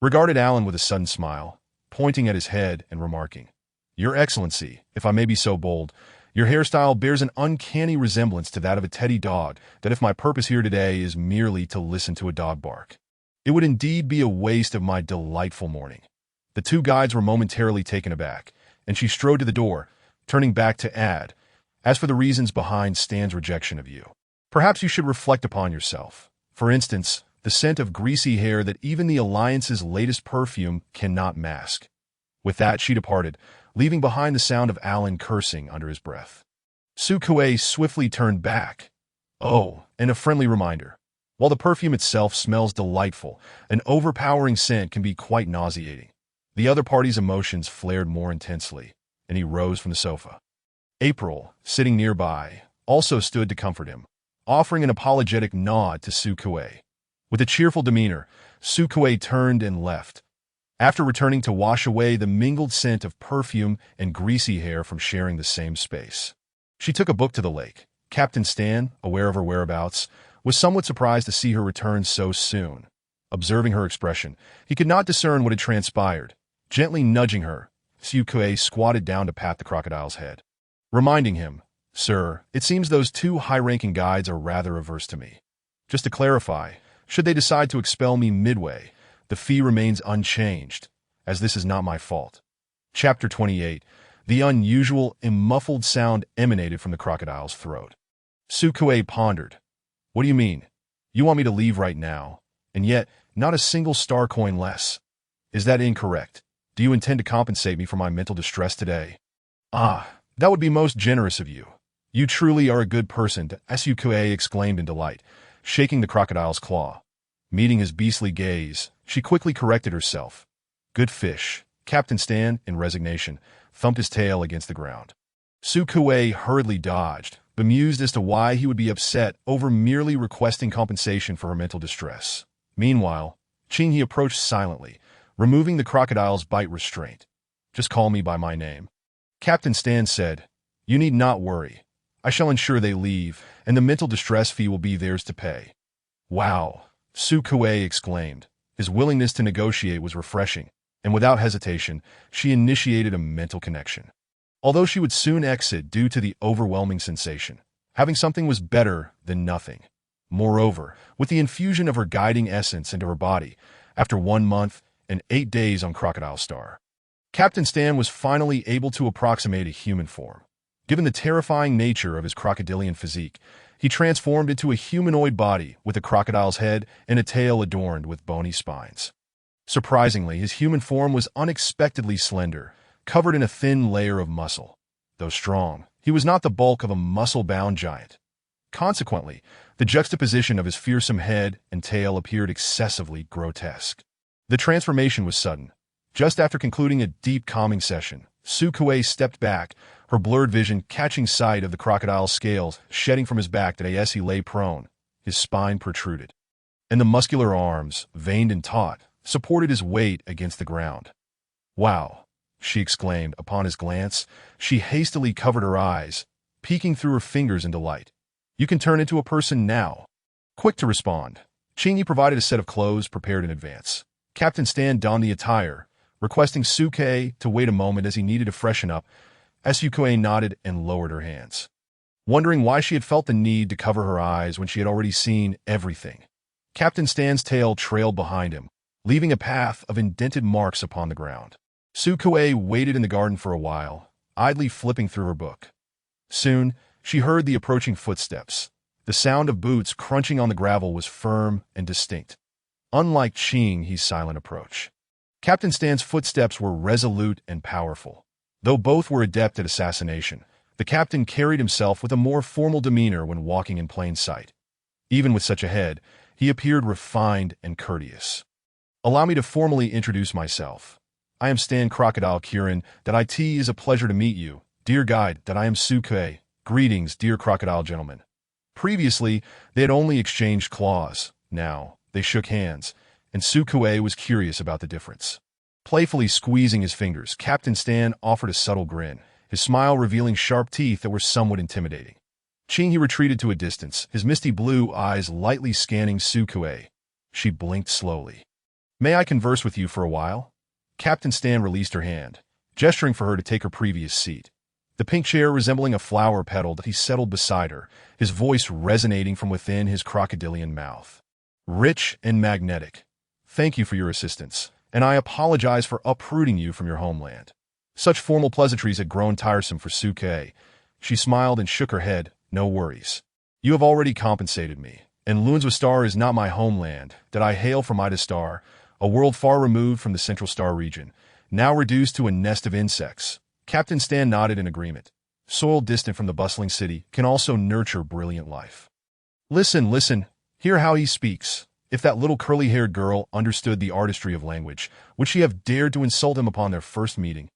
regarded Alan with a sudden smile, pointing at his head and remarking, Your Excellency, if I may be so bold, your hairstyle bears an uncanny resemblance to that of a teddy dog, that if my purpose here today is merely to listen to a dog bark, it would indeed be a waste of my delightful morning. The two guides were momentarily taken aback, and she strode to the door, turning back to add, As for the reasons behind Stan's rejection of you, perhaps you should reflect upon yourself. For instance, the scent of greasy hair that even the Alliance's latest perfume cannot mask. With that, she departed, leaving behind the sound of Alan cursing under his breath. Su Kuei swiftly turned back. Oh, and a friendly reminder. While the perfume itself smells delightful, an overpowering scent can be quite nauseating. The other party's emotions flared more intensely, and he rose from the sofa. April, sitting nearby, also stood to comfort him. offering an apologetic nod to Sukue. With a cheerful demeanor, Sukue turned and left. After returning to wash away the mingled scent of perfume and greasy hair from sharing the same space. She took a book to the lake. Captain Stan, aware of her whereabouts, was somewhat surprised to see her return so soon. Observing her expression, he could not discern what had transpired. Gently nudging her, Sukue squatted down to pat the crocodile's head, reminding him, "Sir, it seems those two high-ranking guides are rather averse to me. Just to clarify, should they decide to expel me midway, the fee remains unchanged, as this is not my fault." Chapter 28. The unusual, muffled sound emanated from the crocodile's throat. Sukue pondered. "What do you mean? You want me to leave right now, and yet not a single star coin less? Is that incorrect? Do you intend to compensate me for my mental distress today?" "Ah, that would be most generous of you. You truly are a good person," Sukue exclaimed in delight, shaking the crocodile's claw. Meeting his beastly gaze, she quickly corrected herself. "Good fish." Captain Stan, in resignation, thumped his tail against the ground. Sukue hurriedly dodged, bemused as to why he would be upset over merely requesting compensation for her mental distress. Meanwhile, Qinghe approached silently, removing the crocodile's bite restraint. "Just call me by my name." Captain Stan said, "You need not worry. I shall ensure they leave, and the mental distress fee will be theirs to pay." "Wow," Sukue exclaimed. His willingness to negotiate was refreshing, and without hesitation, she initiated a mental connection. Although she would soon exit due to the overwhelming sensation, having something was better than nothing. Moreover, with the infusion of her guiding essence into her body, after 1 month and 8 days on Crocodile Star, Captain Stan was finally able to approximate a human form. Given the terrifying nature of his crocodilian physique, he transformed into a humanoid body with a crocodile's head and a tail adorned with bony spines. Surprisingly, his human form was unexpectedly slender, covered in a thin layer of muscle. Though strong, he was not the bulk of a muscle-bound giant. Consequently, the juxtaposition of his fearsome head and tail appeared excessively grotesque. The transformation was sudden. Just after concluding a deep calming session, Sukue stepped back, her blurred vision catching sight of the crocodile's scales shedding from his back as he lay prone, his spine protruded. And the muscular arms, veined and taut, supported his weight against the ground. "Wow," she exclaimed upon his glance. She hastily covered her eyes, peeking through her fingers in delight. "You can turn into a person now." Quick to respond, Qinghe provided a set of clothes prepared in advance. Captain Stan donned the attire, requesting Sukue to wait a moment as he needed to freshen up. Sukue nodded and lowered her hands, wondering why she had felt the need to cover her eyes when she had already seen everything. Captain Stan's tail trailed behind him, leaving a path of indented marks upon the ground. Sukue waited in the garden for a while, idly flipping through her book. Soon, she heard the approaching footsteps. The sound of boots crunching on the gravel was firm and distinct. Unlike Qinghe's silent approach, Captain Stan's footsteps were resolute and powerful. Though both were adept at assassination, the captain carried himself with a more formal demeanor when walking in plain sight. Even with such a head, he appeared refined and courteous. "Allow me to formally introduce myself. I am Stan Crocodile Kirin. It is a pleasure to meet you, dear guide. I am Sukue. Greetings, dear crocodile gentlemen." Previously, they had only exchanged claws. Now, they shook hands, and Sukue was curious about the difference. Playfully squeezing his fingers, Captain Stan offered a subtle grin, his smile revealing sharp teeth that were somewhat intimidating. Qinghe retreated to a distance, his misty blue eyes lightly scanning Sukue. She blinked slowly. "May I converse with you for a while?" Captain Stan released her hand, gesturing for her to take her previous seat. The pink chair resembling a flower petal that he settled beside her, his voice resonating from within his crocodilian mouth. "Rich and magnetic. Thank you for your assistance, and I apologize for uprooting you from your homeland." Such formal pleasantries had grown tiresome for Sukue. She smiled and shook her head. "No worries. You have already compensated me, and Lunswa Star is not my homeland. I hail from Ida Star, a world far removed from the Central Star region, now reduced to a nest of insects." Captain Stan nodded in agreement. Soil distant from the bustling city can also nurture brilliant life. Listen, hear how he speaks. If that little curly-haired girl understood the artistry of language, would she have dared to insult him upon their first meeting?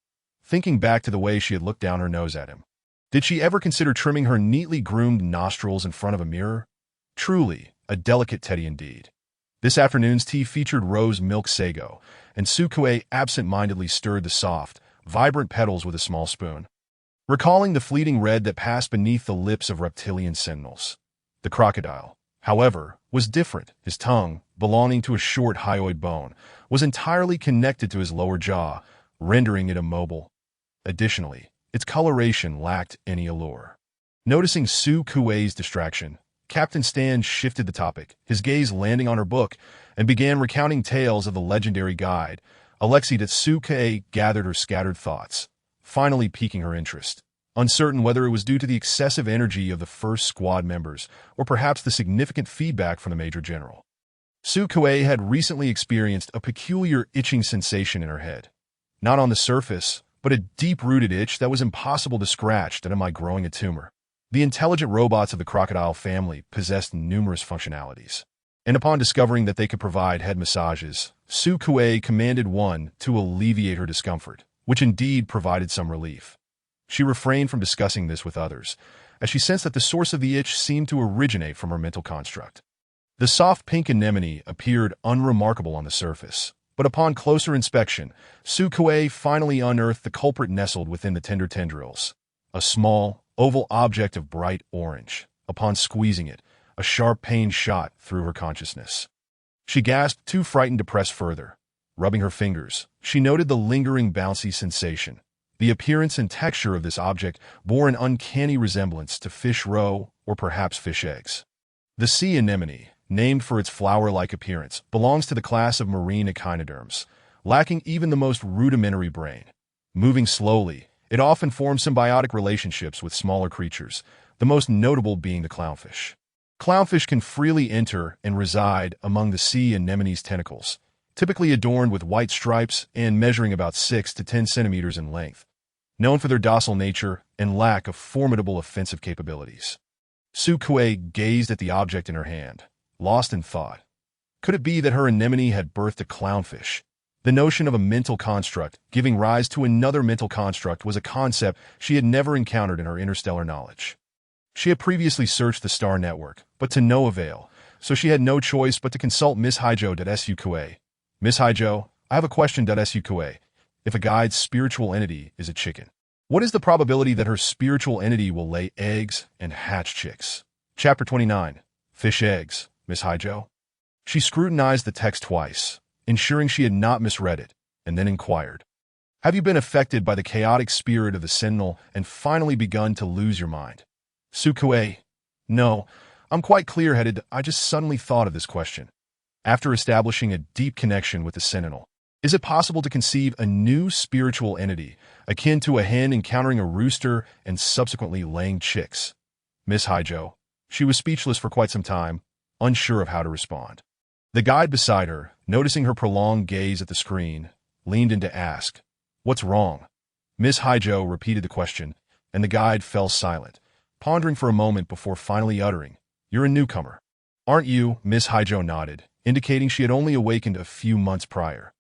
Thinking back to the way she had looked down her nose at him, did she ever consider trimming her neatly groomed nostrils in front of a mirror? Truly, a delicate teddy indeed. This afternoon's tea featured rose milk sago, and Sukue absent-mindedly stirred the soft, vibrant petals with a small spoon, recalling the fleeting red that passed beneath the lips of reptilian sentinels. The crocodile, however, was different. His tongue, belonging to a short hyoid bone, was entirely connected to his lower jaw, rendering it immobile. Additionally, its coloration lacked any allure. Noticing Sukue's distraction, Captain Stan shifted the topic, his gaze landing on her book, and began recounting tales of the legendary guide. Alexei that Sukue gathered her scattered thoughts, finally piquing her interest, uncertain whether it was due to the excessive energy of the first squad members or perhaps the significant feedback from the Major General. Sukue had recently experienced a peculiar itching sensation in her head. Not on the surface, but a deep-rooted itch that was impossible to scratch that might growing a tumor. The intelligent robots of the crocodile family possessed numerous functionalities, and upon discovering that they could provide head massages, Sukue commanded one to alleviate her discomfort, which indeed provided some relief. She refrained from discussing this with others, as she sensed that the source of the itch seemed to originate from her mental construct. The soft pink anemone appeared unremarkable on the surface, but upon closer inspection, Sukue finally unearthed the culprit nestled within the tender tendrils, a small, oval object of bright orange. Upon squeezing it, a sharp pain shot through her consciousness. She gasped, too frightened to press further. Rubbing her fingers, she noted the lingering bouncy sensation. The appearance and texture of this object bore an uncanny resemblance to fish roe or perhaps fish eggs. The sea anemone, named for its flower-like appearance, belongs to the class of marine echinoderms, lacking even the most rudimentary brain. Moving slowly, it often forms symbiotic relationships with smaller creatures, the most notable being the clownfish. Clownfish can freely enter and reside among the sea anemone's tentacles, typically adorned with white stripes and measuring about 6 to 10 centimeters in length, known for their docile nature and lack of formidable offensive capabilities. Sukue gazed at the object in her hand, lost in thought. Could it be that her anemone had birthed a clownfish? The notion of a mental construct giving rise to another mental construct was a concept she had never encountered in her interstellar knowledge. She had previously searched the star network, but to no avail, so she had no choice but to consult Miss Hijo.Sukue. Miss Hijo, I have a question.Sukue. If a guide's spiritual entity is a chicken, what is the probability that her spiritual entity will lay eggs and hatch chicks? Chapter 29. Fish eggs, Miss Hijo. She scrutinized the text twice, ensuring she had not misread it, and then inquired, have you been affected by the chaotic spirit of the Sentinel and finally begun to lose your mind? Sukue, no, I'm quite clear-headed. I just suddenly thought of this question. After establishing a deep connection with the Sentinel, is it possible to conceive a new spiritual entity, akin to a hen encountering a rooster and subsequently laying chicks? Miss Hijo, she was speechless for quite some time, unsure of how to respond. The guide beside her, noticing her prolonged gaze at the screen, leaned in to ask, what's wrong? Miss Hijo repeated the question, and the guide fell silent, pondering for a moment before finally uttering, you're a newcomer. Aren't you? Miss Hijo nodded, indicating she had only awakened a few months prior.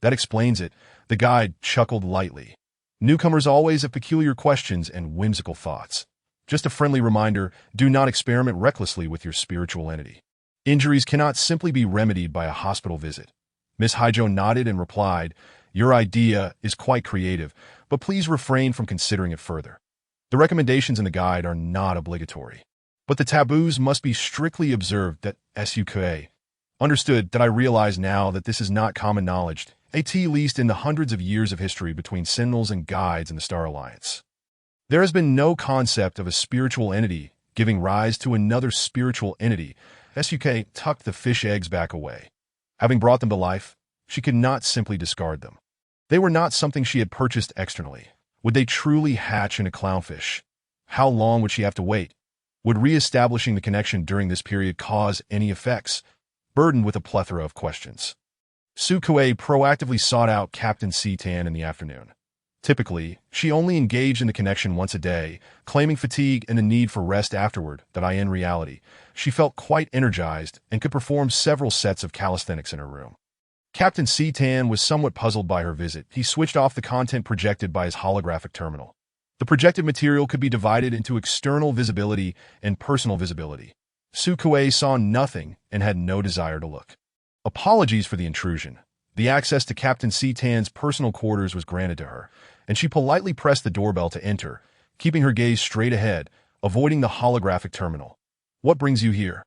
That explains it, the guide chuckled lightly. Newcomers always have peculiar questions and whimsical thoughts. Just a friendly reminder, do not experiment recklessly with your spiritual entity. Injuries cannot simply be remedied by a hospital visit. Miss Hijo nodded and replied, your idea is quite creative, but please refrain from considering it further. The recommendations in the guide are not obligatory, but the taboos must be strictly observed. That Sukue understood that I realize now that this is not common knowledge, at least in the hundreds of years of history between Sentinels and guides in the Star Alliance. There has been no concept of a spiritual entity giving rise to another spiritual entity. Sukue tucked the fish eggs back away. Having brought them to life, she could not simply discard them. They were not something she had purchased externally. Would they truly hatch in a clownfish? How long would she have to wait? Would re-establishing the connection during this period cause any effects? Burdened with a plethora of questions, Sukue proactively sought out Captain Tan in the afternoon. Typically, she only engaged in the connection once a day, claiming fatigue and the need for rest afterward. That in reality, she felt quite energized and could perform several sets of calisthenics in her room. Captain Tan was somewhat puzzled by her visit. He switched off the content projected by his holographic terminal. The projected material could be divided into external visibility and personal visibility. Sukue saw nothing and had no desire to look. Apologies for the intrusion. The access to Captain C-Tan's personal quarters was granted to her, and she politely pressed the doorbell to enter, keeping her gaze straight ahead, avoiding the holographic terminal. What brings you here?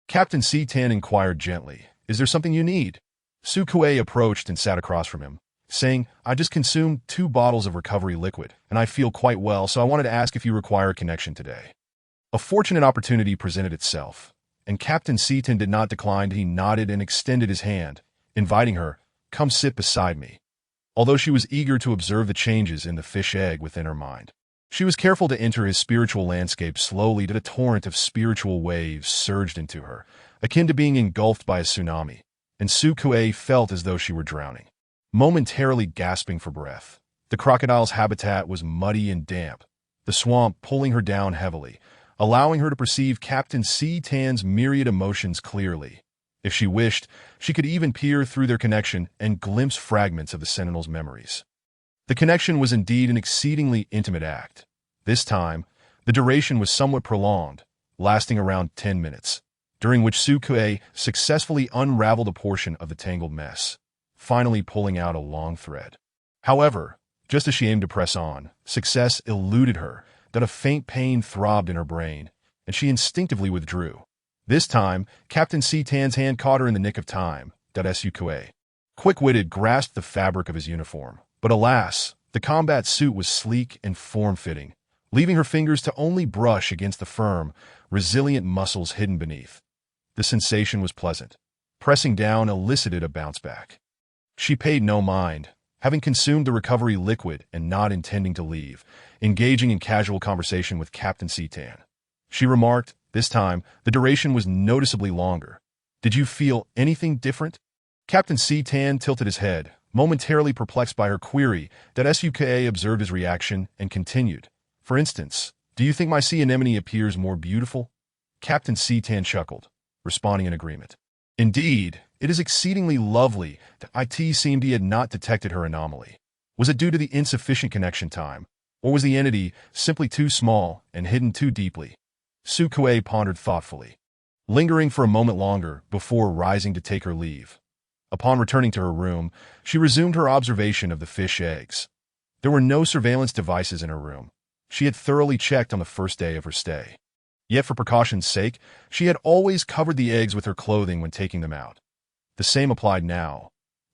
Captain C-Tan inquired gently. Is there something you need? Sukue approached and sat across from him, saying, I just consumed 2 bottles of recovery liquid, and I feel quite well, so I wanted to ask if you require a connection today. A fortunate opportunity presented itself, and Captain C-Tan did not decline. He nodded and extended his hand, inviting her, come sit beside me. Although she was eager to observe the changes in the fish egg within her mind, she was careful to enter his spiritual landscape slowly. That a torrent of spiritual waves surged into her, akin to being engulfed by a tsunami, and Sukue felt as though she were drowning, momentarily gasping for breath. The crocodile's habitat was muddy and damp, the swamp pulling her down heavily, allowing her to perceive Captain C-Tan's myriad emotions clearly. If she wished, she could even peer through their connection and glimpse fragments of the Sentinel's memories. The connection was indeed an exceedingly intimate act. This time, the duration was somewhat prolonged, lasting around 10 minutes, during which Sukue successfully unraveled a portion of the tangled mess, finally pulling out a long thread. However, just as she aimed to press on, success eluded her, that a faint pain throbbed in her brain, and she instinctively withdrew. This time, Captain C-Tan's hand caught her in the nick of time. Sukue, quick-witted, grasped the fabric of his uniform. But alas, the combat suit was sleek and form-fitting, leaving her fingers to only brush against the firm, resilient muscles hidden beneath. The sensation was pleasant. Pressing down elicited a bounce back. She paid no mind, having consumed the recovery liquid and not intending to leave, engaging in casual conversation with Captain C-Tan. She remarked, this time, the duration was noticeably longer. Did you feel anything different? Captain C-Tan tilted his head, momentarily perplexed by her query. Sukue observed his reaction and continued. For instance, do you think my sea anemone appears more beautiful? Captain C-Tan chuckled, responding in agreement. Indeed, it is exceedingly lovely. It seemed he had not detected her anomaly. Was it due to the insufficient connection time, or was the entity simply too small and hidden too deeply? Sukue pondered thoughtfully, lingering for a moment longer before rising to take her leave. Upon returning to her room, she resumed her observation of the fish eggs. There were no surveillance devices in her room. She had thoroughly checked on the first day of her stay. Yet for precaution's sake, she had always covered the eggs with her clothing when taking them out. The same applied now.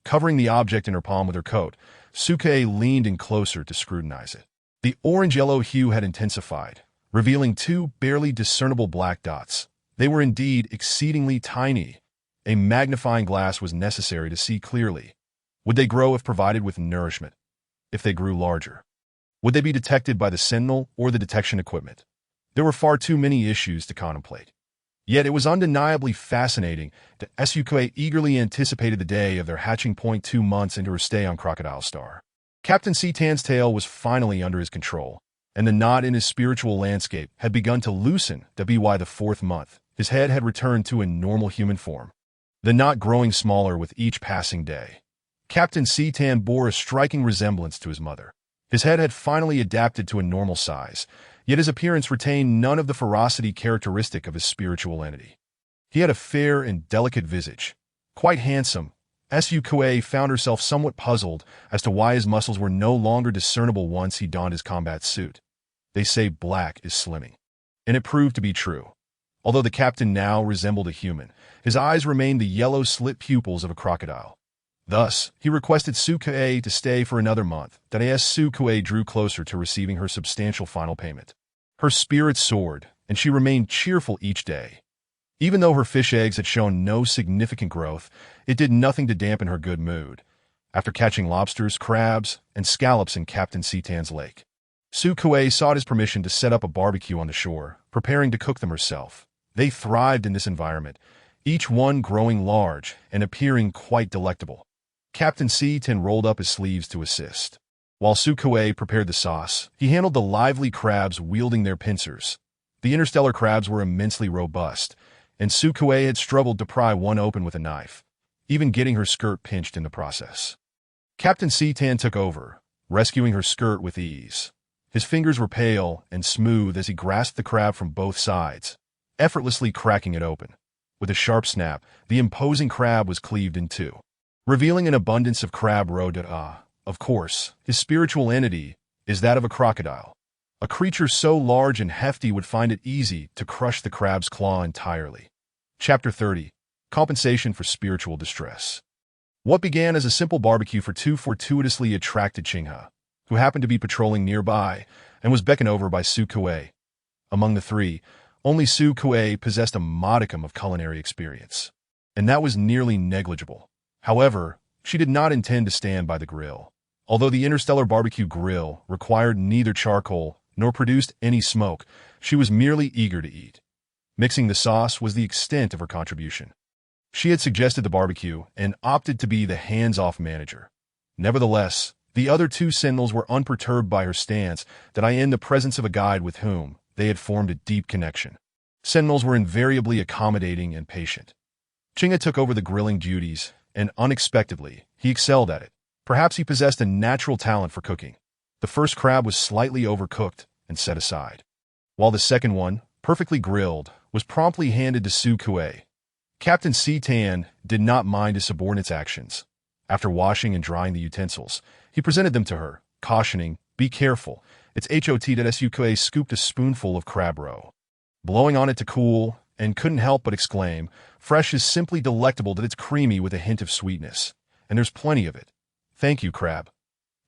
Covering the object in her palm with her coat, Sukue leaned in closer to scrutinize it. The orange-yellow hue had intensified, revealing 2 barely discernible black dots. They were indeed exceedingly tiny. A magnifying glass was necessary to see clearly. Would they grow if provided with nourishment? If they grew larger? Would they be detected by the Sentinel or the detection equipment? There were far too many issues to contemplate. Yet it was undeniably fascinating that Sukue eagerly anticipated the day of their hatching point 2 months into her stay on Crocodile Star. Captain C-Tan's tail was finally under his control, and the knot in his spiritual landscape had begun to loosen. By the 4th month, his head had returned to a normal human form, the knot growing smaller with each passing day. Captain C-Tan bore a striking resemblance to his mother. His head had finally adapted to a normal size, yet his appearance retained none of the ferocity characteristic of his spiritual entity. He had a fair and delicate visage, quite handsome. Sukue found herself somewhat puzzled as to why his muscles were no longer discernible once he donned his combat suit. They say black is slimming, and it proved to be true. Although the captain now resembled a human, his eyes remained the yellow slit pupils of a crocodile. Thus, he requested Sukue to stay for another month. Sukue drew closer to receiving her substantial final payment. Her spirits soared, and she remained cheerful each day. Even though her fish eggs had shown no significant growth, it did nothing to dampen her good mood. After catching lobsters, crabs, and scallops in Captain C-Tan's lake, Sukue sought his permission to set up a barbecue on the shore, preparing to cook them herself. They thrived in this environment, each one growing large and appearing quite delectable. Captain C-Tan rolled up his sleeves to assist. While Sukue prepared the sauce, he handled the lively crabs wielding their pincers. The interstellar crabs were immensely robust, and Sukue had struggled to pry one open with a knife, even getting her skirt pinched in the process. Captain C-Tan took over, rescuing her skirt with ease. His fingers were pale and smooth as he grasped the crab from both sides. effortlessly cracking it open. With a sharp snap, the imposing crab was cleaved in two, revealing an abundance of crab roe. Of course, his spiritual entity is that of a crocodile. A creature so large and hefty would find it easy to crush the crab's claw entirely. Chapter 30. Compensation for Spiritual Distress. What began as a simple barbecue for two fortuitously attracted Qinghe, who happened to be patrolling nearby and was beckoned over by Su Kuei. Among the three, only Su Kuei possessed a modicum of culinary experience, and that was nearly negligible. However, she did not intend to stand by the grill. Although the Interstellar barbecue grill required neither charcoal nor produced any smoke, she was merely eager to eat. Mixing the sauce was the extent of her contribution. She had suggested the barbecue and opted to be the hands-off manager. Nevertheless, the other two Sentinels were unperturbed by her stance that I in the presence of a guide with whom they had formed a deep connection. Sentinels were invariably accommodating and patient. Qinghe took over the grilling duties, and unexpectedly, he excelled at it. Perhaps he possessed a natural talent for cooking. The first crab was slightly overcooked and set aside, while the second one, perfectly grilled, was promptly handed to Su Kuei. Captain Tan did not mind his subordinate's actions. After washing and drying the utensils, he presented them to her, cautioning, "Be careful. It's hot that Su Kuei scooped a spoonful of crab roe, blowing on it to cool, and couldn't help but exclaim, "Fresh is simply delectable that it's creamy with a hint of sweetness. And there's plenty of it. Thank you, crab."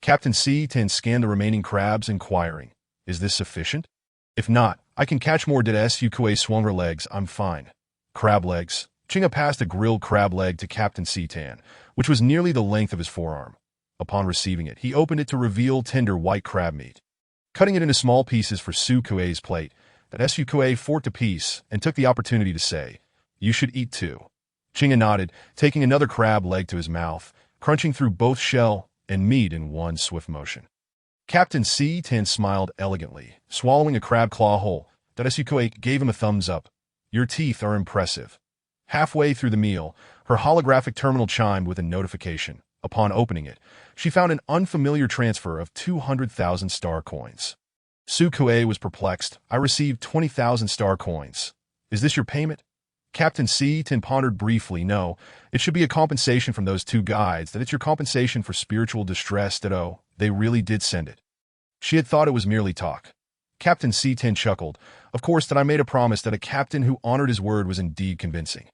Captain Tan scanned the remaining crabs, inquiring, "Is this sufficient? If not, I can catch more." Su Kuei swung her legs. "I'm fine." Crab legs. Qinghe passed a grilled crab leg to Captain Tan, which was nearly the length of his forearm. Upon receiving it, he opened it to reveal tender white crab meat. Cutting it into small pieces for Su Kuei's plate, Su Kuei forked a piece and took the opportunity to say, "You should eat too." Qinghe nodded, taking another crab leg to his mouth, crunching through both shell and meat in one swift motion. Captain Tan smiled elegantly, swallowing a crab claw whole. Su Kuei gave him a thumbs up. "Your teeth are impressive." Halfway through the meal, her holographic terminal chimed with a notification. Upon opening it, she found an unfamiliar transfer of 200,000 star coins. Su Kuei was perplexed. "I received 20,000 star coins. Is this your payment?" Captain Tan pondered briefly. "No, it should be a compensation from those two guides. That it's your compensation for spiritual distress. They really did send it." She had thought it was merely talk. Captain Tan chuckled. "Of course that I made a promise that a captain who honored his word was indeed convincing.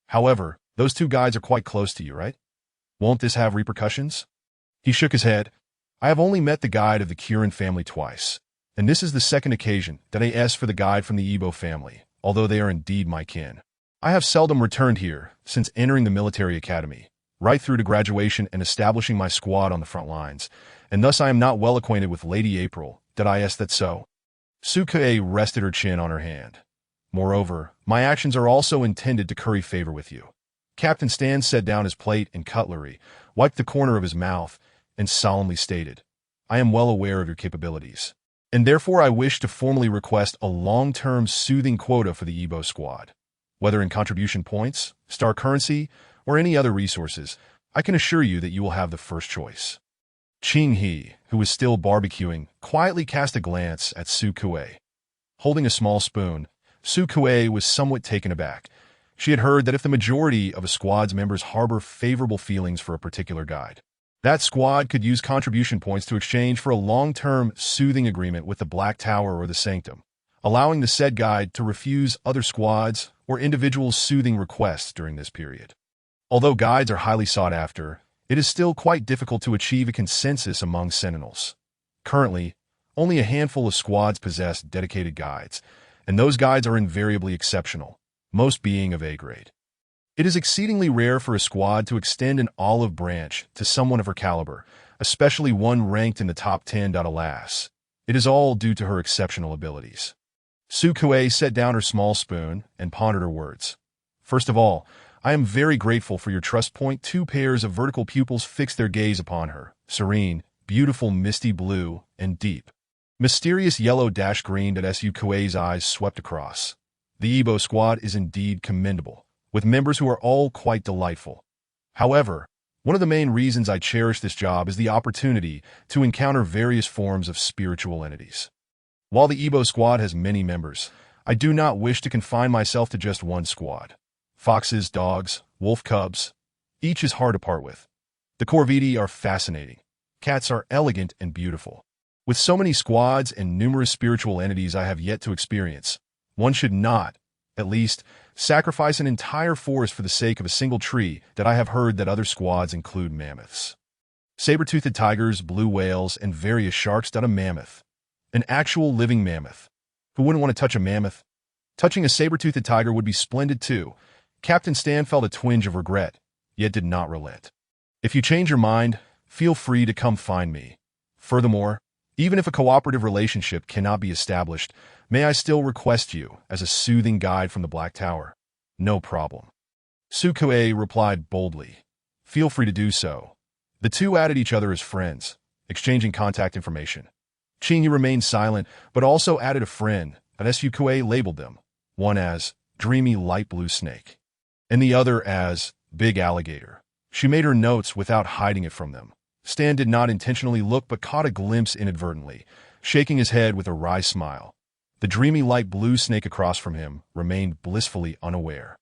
However, those two guides are quite close to you, right? Won't this have repercussions?" He shook his head. "I have only met the guide of the Kirin family twice, and this is the second occasion that I asked for the guide from the Ibo family, although they are indeed my kin. I have seldom returned here since entering the military academy, right through to graduation and establishing my squad on the front lines, and thus I am not well acquainted with Lady April. Did I ask that so?" Su Kuei rested her chin on her hand. "Moreover, my actions are also intended to curry favor with you." Captain Stan set down his plate and cutlery, wiped the corner of his mouth, and solemnly stated, "I am well aware of your capabilities, and therefore I wish to formally request a long-term soothing quota for the Ibo squad. Whether in contribution points, star currency, or any other resources, I can assure you that you will have the first choice." Qinghe, who was still barbecuing, quietly cast a glance at Su Kuei. Holding a small spoon, Su Kuei was somewhat taken aback. She had heard that if the majority of a squad's members harbor favorable feelings for a particular guide, that squad could use contribution points to exchange for a long-term soothing agreement with the Black Tower or the Sanctum, allowing the said guide to refuse other squads or individuals' soothing requests during this period. Although guides are highly sought after, it is still quite difficult to achieve a consensus among Sentinels. Currently, only a handful of squads possess dedicated guides, and those guides are invariably exceptional, most being of A grade. It is exceedingly rare for a squad to extend an olive branch to someone of her caliber, especially one ranked in the top 10. Alas, it is all due to her exceptional abilities. Su Kuei set down her small spoon and pondered her words. "First of all, I am very grateful for your trust. Two pairs of vertical pupils fixed their gaze upon her, serene, beautiful, misty blue, and deep, mysterious yellow green. Su Kuei's eyes swept across. The Ibo squad is indeed commendable, with members who are all quite delightful. However, one of the main reasons I cherish this job is the opportunity to encounter various forms of spiritual entities. While the Ibo squad has many members, I do not wish to confine myself to just one squad. Foxes, dogs, wolf cubs, each is hard to part with. The corvidi are fascinating. Cats are elegant and beautiful. With so many squads and numerous spiritual entities I have yet to experience, one should not, at least, sacrifice an entire forest for the sake of a single tree that I have heard that other squads include mammoths. Saber-toothed tigers, blue whales, and various sharks. A mammoth. An actual living mammoth. Who wouldn't want to touch a mammoth? Touching a saber-toothed tiger would be splendid too. Captain Stan felt a twinge of regret, yet did not relent. If you change your mind, feel free to come find me. Furthermore, even if a cooperative relationship cannot be established, may I still request you as a soothing guide from the Black Tower? No problem. Sukue replied boldly. Feel free to do so. The two added each other as friends, exchanging contact information. Chingy remained silent, but also added a friend, and Sukue labeled them, one as Dreamy Light Blue Snake, and the other as Big Alligator. She made her notes without hiding it from them. Stan did not intentionally look but caught a glimpse inadvertently, shaking his head with a wry smile. The dreamy light blue snake across from him remained blissfully unaware.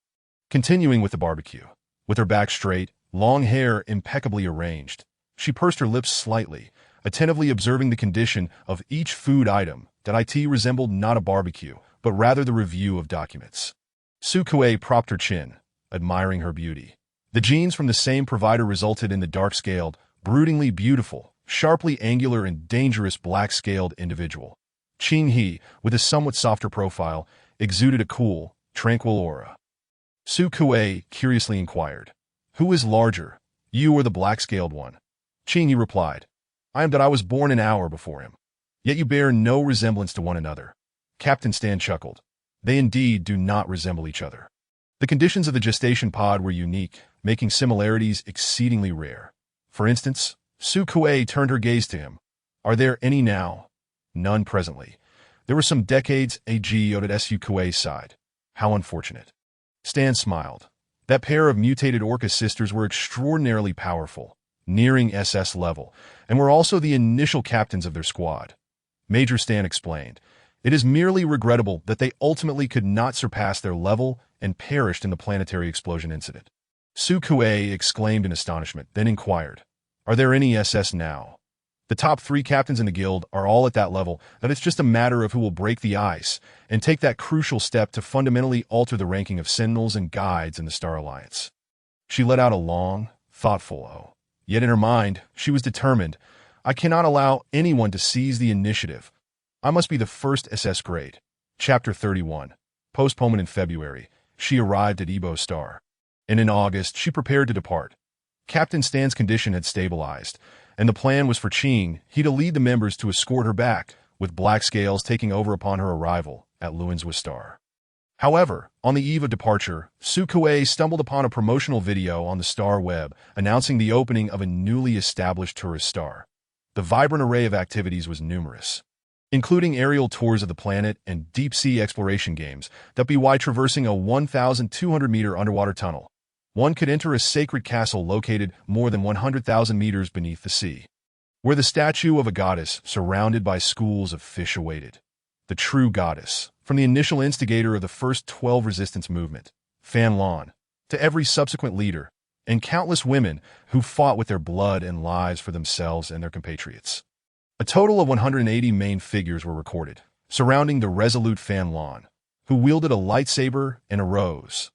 Continuing with the barbecue. With her back straight, long hair impeccably arranged, she pursed her lips slightly, attentively observing the condition of each food item that it resembled not a barbecue, but rather the review of documents. Sukue propped her chin, admiring her beauty. The genes from the same provider resulted in the dark-scaled, broodingly beautiful, sharply angular and dangerous black-scaled individual. Qing He, with a somewhat softer profile, exuded a cool, tranquil aura. Sukue curiously inquired, "Who is larger, you or the black-scaled one?" Qing He replied, "I am that I was born an hour before him. Yet you bear no resemblance to one another." Captain Stan chuckled. They indeed do not resemble each other. The conditions of the gestation pod were unique, making similarities exceedingly rare. For instance, Sukue turned her gaze to him. "Are there any now?" "None presently. There were some decades ago at Sukue's side. How unfortunate." Stan smiled. That pair of mutated orca sisters were extraordinarily powerful, nearing SS level, and were also the initial captains of their squad. Major Stan explained, "It is merely regrettable that they ultimately could not surpass their level and perished in the planetary explosion incident." Sukue exclaimed in astonishment, then inquired, "Are there any SS now?" "The top 3 captains in the guild are all at that level that it's just a matter of who will break the ice and take that crucial step to fundamentally alter the ranking of Sentinels and Guides in the Star Alliance." She let out a long, thoughtful "oh." Yet in her mind, she was determined, "I cannot allow anyone to seize the initiative. I must be the first SS grade." Chapter 31. Postponement in February. She arrived at Ebo Star. And in August, she prepared to depart. Captain Stan's condition had stabilized, and the plan was for Qing He to lead the members to escort her back, with Black Scales taking over upon her arrival at Luanswa Star. However, on the eve of departure, Sukue stumbled upon a promotional video on the Star web announcing the opening of a newly established tourist star. The vibrant array of activities was numerous, including aerial tours of the planet and deep-sea exploration games that by traversing a 1,200-meter underwater tunnel. One could enter a sacred castle located more than 100,000 meters beneath the sea, where the statue of a goddess surrounded by schools of fish awaited. The true goddess, from the initial instigator of the first 12 resistance movement, Fan Lan, to every subsequent leader, and countless women who fought with their blood and lives for themselves and their compatriots. A total of 180 main figures were recorded, surrounding the resolute Fan Lan, who wielded a lightsaber and a rose.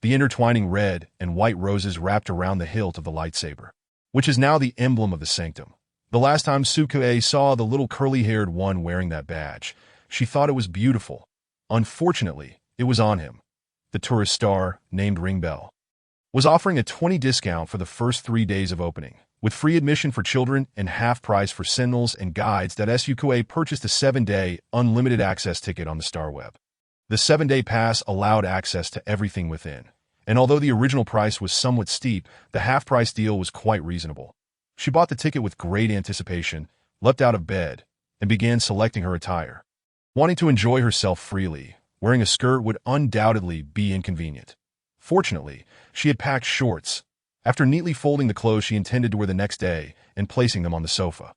The intertwining red and white roses wrapped around the hilt of the lightsaber, which is now the emblem of the sanctum. The last time Sukue saw the little curly-haired one wearing that badge, she thought it was beautiful. Unfortunately, it was on him. The tourist star, named Ringbell, was offering a 20% discount for the first 3 days of opening, with free admission for children and half price for Sentinels and Guides. Sukue purchased a 7-day, unlimited access ticket on the Star Web. The 7-day pass allowed access to everything within, and although the original price was somewhat steep, the half-price deal was quite reasonable. She bought the ticket with great anticipation, leapt out of bed, and began selecting her attire. Wanting to enjoy herself freely, wearing a skirt would undoubtedly be inconvenient. Fortunately, she had packed shorts, after neatly folding the clothes she intended to wear the next day and placing them on the sofa.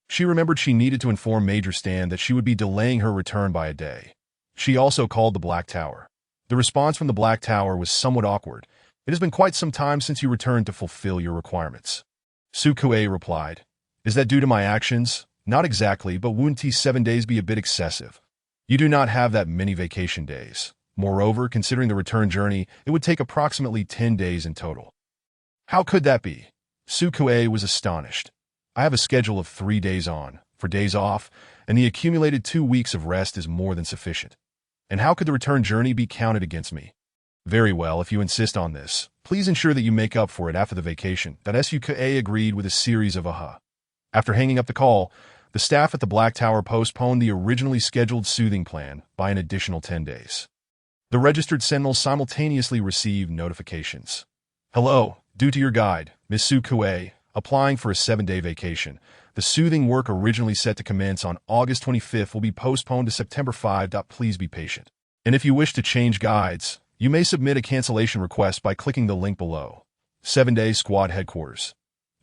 She remembered she needed to inform Major Stan that she would be delaying her return by a day. She also called the Black Tower. The response from the Black Tower was somewhat awkward. It has been quite some time since you returned to fulfill your requirements. Su Kuei replied, Is that due to my actions? Not exactly, but wouldn't 7 days be a bit excessive? You do not have that many vacation days. Moreover, considering the return journey, it would take approximately 10 days in total. How could that be? Su Kuei was astonished. I have a schedule of 3 days on, 4 days off, and the accumulated 2 weeks of rest is more than sufficient. And how could the return journey be counted against me? Very well, if you insist on this, please ensure that you make up for it after the vacation. That Su Kuei agreed with a series of aha. After hanging up the call, the staff at the Black Tower postponed the originally scheduled soothing plan by an additional 10 days. The registered Sentinel simultaneously received notifications. Hello, due to your guide, Miss Su Kuei, applying for a 7-day vacation. The soothing work originally set to commence on August 25th will be postponed to September 5. Please be patient. And if you wish to change guides, you may submit a cancellation request by clicking the link below. 7-day squad headquarters.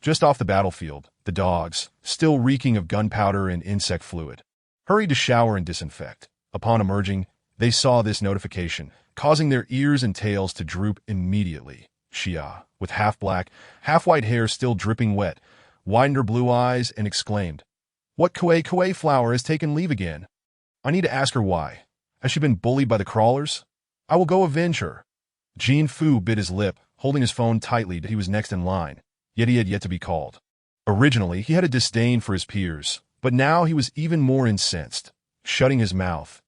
Just off the battlefield, the dogs, still reeking of gunpowder and insect fluid, hurried to shower and disinfect. Upon emerging, they saw this notification, causing their ears and tails to droop immediately. Xia, with half-black, half-white hair still dripping wet, widened her blue eyes and exclaimed, What Kuei flower has taken leave again? I need to ask her why. Has she been bullied by the crawlers? I will go avenge her. Jin Fu bit his lip, holding his phone tightly that he was next in line, yet he had yet to be called. Originally, he had a disdain for his peers, but now he was even more incensed, shutting his mouth.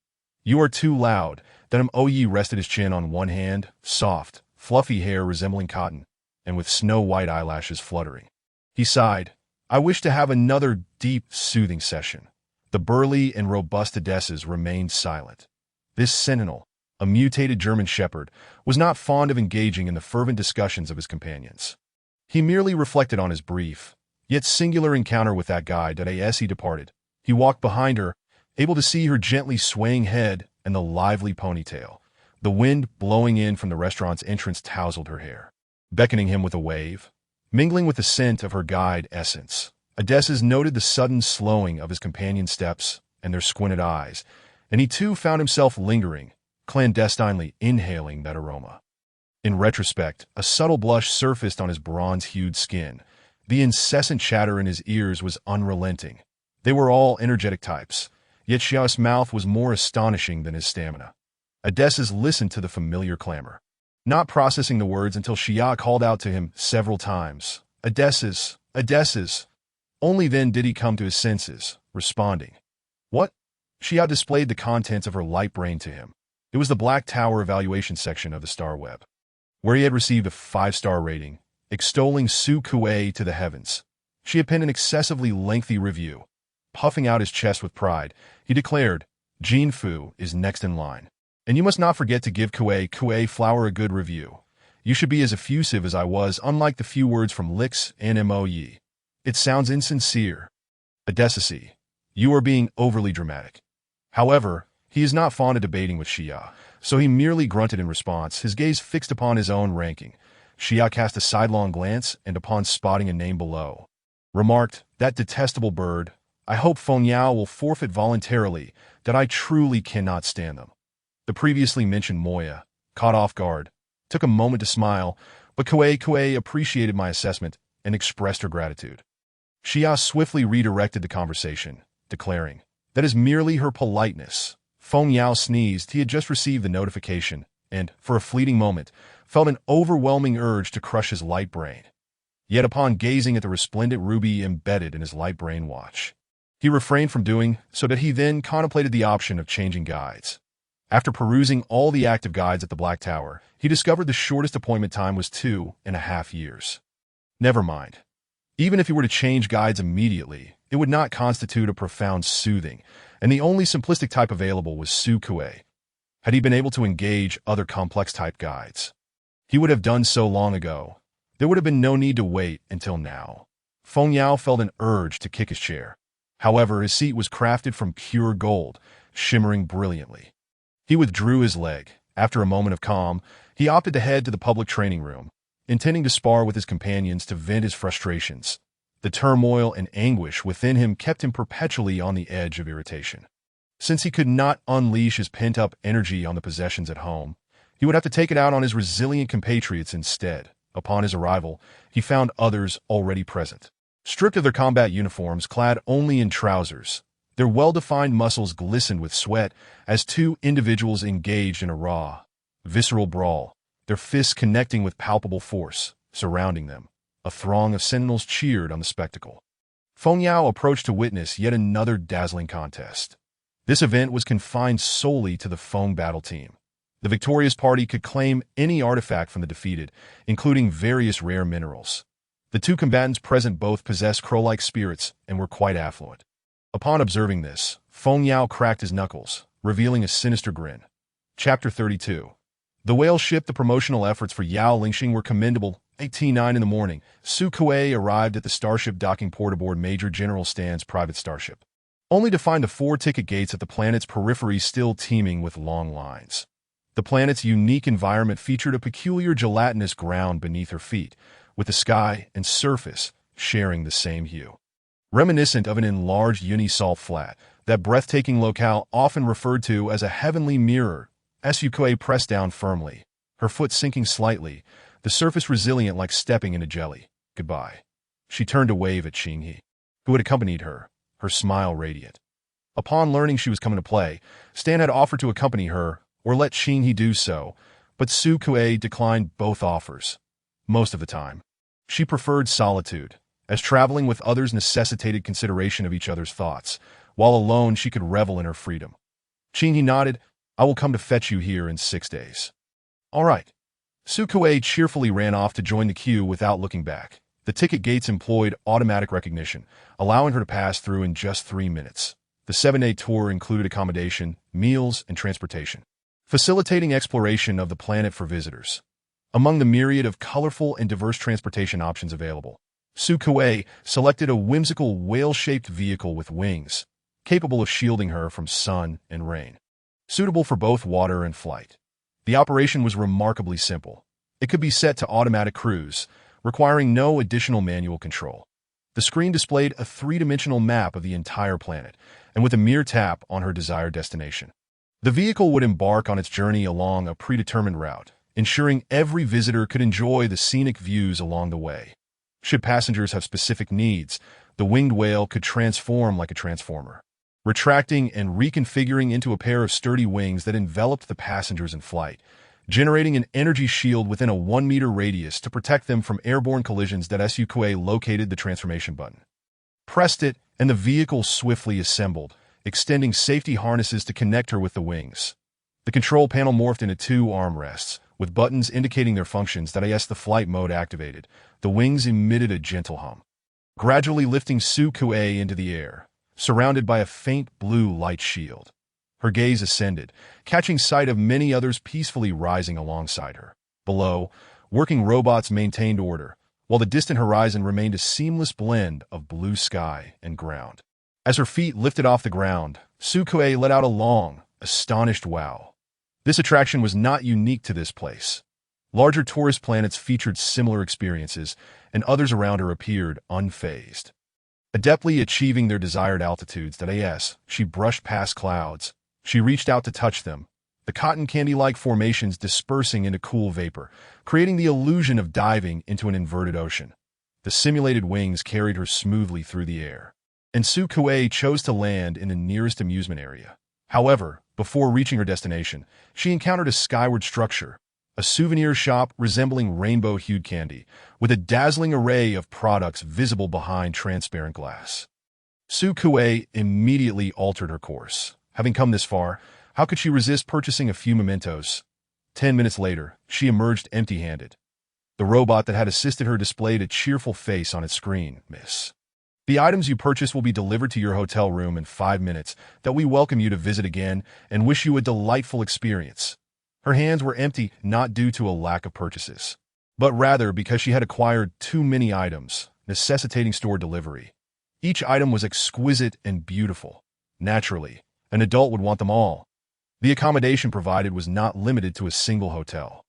You are too loud. Then Oyi rested his chin on one hand, soft, fluffy hair resembling cotton, and with snow-white eyelashes fluttering. He sighed, I wish to have another deep, soothing session. The burly and robust Odessas remained silent. This Sentinel, a mutated German shepherd, was not fond of engaging in the fervent discussions of his companions. He merely reflected on his brief, yet singular encounter with that guide as he departed. He walked behind her, able to see her gently swaying head and the lively ponytail. The wind blowing in from the restaurant's entrance tousled her hair, beckoning him with a wave. Mingling with the scent of her guide essence, Odessas noted the sudden slowing of his companion's steps and their squinted eyes, and he too found himself lingering, clandestinely inhaling that aroma. In retrospect, a subtle blush surfaced on his bronze-hued skin. The incessant chatter in his ears was unrelenting. They were all energetic types, yet Xiao's mouth was more astonishing than his stamina. Odessas listened to the familiar clamor, not processing the words until Xia called out to him several times, Odessas, Odessas. Only then did he come to his senses, responding. What? Xia displayed the contents of her light brain to him. It was the Black Tower evaluation section of the Star Web, where he had received a 5-star rating, extolling Su Kuei to the heavens. She had penned an excessively lengthy review. Puffing out his chest with pride, he declared, Jin Fu is next in line. And you must not forget to give Kuei flower a good review. You should be as effusive as I was, unlike the few words from Lix and Mo Yi. It sounds insincere. Odessasi, you are being overly dramatic. However, he is not fond of debating with Xia, so he merely grunted in response, his gaze fixed upon his own ranking. Xia cast a sidelong glance and, upon spotting a name below, remarked, That detestable bird. I hope Feng Yao will forfeit voluntarily, that I truly cannot stand them. The previously mentioned Moya, caught off guard, took a moment to smile, but Kuei appreciated my assessment and expressed her gratitude. Xia swiftly redirected the conversation, declaring, That is merely her politeness. Feng Yao sneezed. He had just received the notification and, for a fleeting moment, felt an overwhelming urge to crush his light brain. Yet upon gazing at the resplendent ruby embedded in his light brain watch, he refrained from doing so that he then contemplated the option of changing guides. After perusing all the active guides at the Black Tower, he discovered the shortest appointment time was 2.5 years. Never mind. Even if he were to change guides immediately, it would not constitute a profound soothing, and the only simplistic type available was Su Kuei. Had he been able to engage other complex type guides, he would have done so long ago. There would have been no need to wait until now. Feng Yao felt an urge to kick his chair. However, his seat was crafted from pure gold, shimmering brilliantly. He withdrew his leg. After a moment of calm, he opted to head to the public training room, intending to spar with his companions to vent his frustrations. The turmoil and anguish within him kept him perpetually on the edge of irritation. Since he could not unleash his pent-up energy on the possessions at home, he would have to take it out on his resilient compatriots instead. Upon his arrival, he found others already present. Stripped of their combat uniforms, clad only in trousers, their well-defined muscles glistened with sweat as two individuals engaged in a raw, visceral brawl, their fists connecting with palpable force. Surrounding them, a throng of sentinels cheered on the spectacle. Feng Yao approached to witness yet another dazzling contest. This event was confined solely to the Feng battle team. The victorious party could claim any artifact from the defeated, including various rare minerals. The two combatants present both possessed crow-like spirits and were quite affluent. Upon observing this, Feng Yao cracked his knuckles, revealing a sinister grin. Chapter 32. The whale ship. The promotional efforts for Yao Lingxing were commendable. 8:09 in the morning, Su Kuei arrived at the starship docking port aboard Major General Stan's private starship, only to find the 4 ticket gates at the planet's periphery still teeming with long lines. The planet's unique environment featured a peculiar gelatinous ground beneath her feet, with the sky and surface sharing the same hue. Reminiscent of an enlarged uni-salt flat, that breathtaking locale often referred to as a heavenly mirror, Su Kuei pressed down firmly, her foot sinking slightly, the surface resilient like stepping into jelly. Goodbye. She turned to wave at Xinghe, who had accompanied her, her smile radiant. Upon learning she was coming to play, Stan had offered to accompany her, or let Xinghe do so, but Su Kuei declined both offers. Most of the time, she preferred solitude, as traveling with others necessitated consideration of each other's thoughts, while alone she could revel in her freedom. Xinghe nodded. I will come to fetch you here in 6 days. All right. Su Kuei cheerfully ran off to join the queue without looking back. The ticket gates employed automatic recognition, allowing her to pass through in just 3 minutes. The 7-day tour included accommodation, meals, and transportation, facilitating exploration of the planet for visitors. Among the myriad of colorful and diverse transportation options available, Su Kuei selected a whimsical whale-shaped vehicle with wings, capable of shielding her from sun and rain, suitable for both water and flight. The operation was remarkably simple. It could be set to automatic cruise, requiring no additional manual control. The screen displayed a 3-dimensional map of the entire planet, and with a mere tap on her desired destination, the vehicle would embark on its journey along a predetermined route, ensuring every visitor could enjoy the scenic views along the way. Should passengers have specific needs, the winged whale could transform like a transformer, retracting and reconfiguring into a pair of sturdy wings that enveloped the passengers in flight, generating an energy shield within a 1-meter radius to protect them from airborne collisions. That Su Kuei located the transformation button, pressed it, and the vehicle swiftly assembled, extending safety harnesses to connect her with the wings. The control panel morphed into 2 armrests, with buttons indicating their functions. That as the flight mode activated, the wings emitted a gentle hum, gradually lifting Su Kuei into the air, surrounded by a faint blue light shield. Her gaze ascended, catching sight of many others peacefully rising alongside her. Below, working robots maintained order, while the distant horizon remained a seamless blend of blue sky and ground. As her feet lifted off the ground, Su Kuei let out a long, astonished wow. This attraction was not unique to this place. Larger tourist planets featured similar experiences, and others around her appeared unfazed, adeptly achieving their desired altitudes. That as she brushed past clouds, she reached out to touch them, the cotton candy-like formations dispersing into cool vapor, creating the illusion of diving into an inverted ocean. The simulated wings carried her smoothly through the air, and Su Kuei chose to land in the nearest amusement area. However, before reaching her destination, she encountered a skyward structure, a souvenir shop resembling rainbow-hued candy, with a dazzling array of products visible behind transparent glass. Su Kuei immediately altered her course. Having come this far, how could she resist purchasing a few mementos? 10 minutes later, she emerged empty-handed. The robot that had assisted her displayed a cheerful face on its screen. Miss, the items you purchase will be delivered to your hotel room in 5 minutes. That we welcome you to visit again and wish you a delightful experience. Her hands were empty, not due to a lack of purchases, but rather because she had acquired too many items, necessitating store delivery. Each item was exquisite and beautiful. Naturally, an adult would want them all. The accommodation provided was not limited to a single hotel.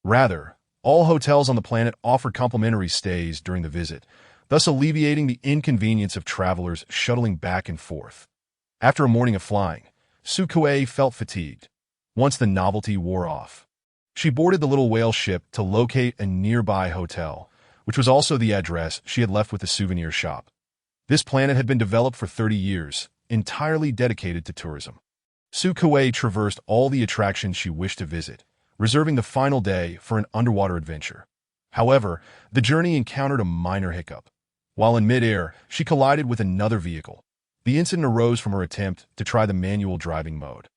Rather, all hotels on the planet offered complimentary stays during the visit, thus alleviating the inconvenience of travelers shuttling back and forth. After a morning of flying, Sukue felt fatigued. Once the novelty wore off, she boarded the little whale ship to locate a nearby hotel, which was also the address she had left with the souvenir shop. This planet had been developed for 30 years, entirely dedicated to tourism. Sukue traversed all the attractions she wished to visit, reserving the final day for an underwater adventure. However, the journey encountered a minor hiccup. While in midair, she collided with another vehicle. The incident arose from her attempt to try the manual driving mode.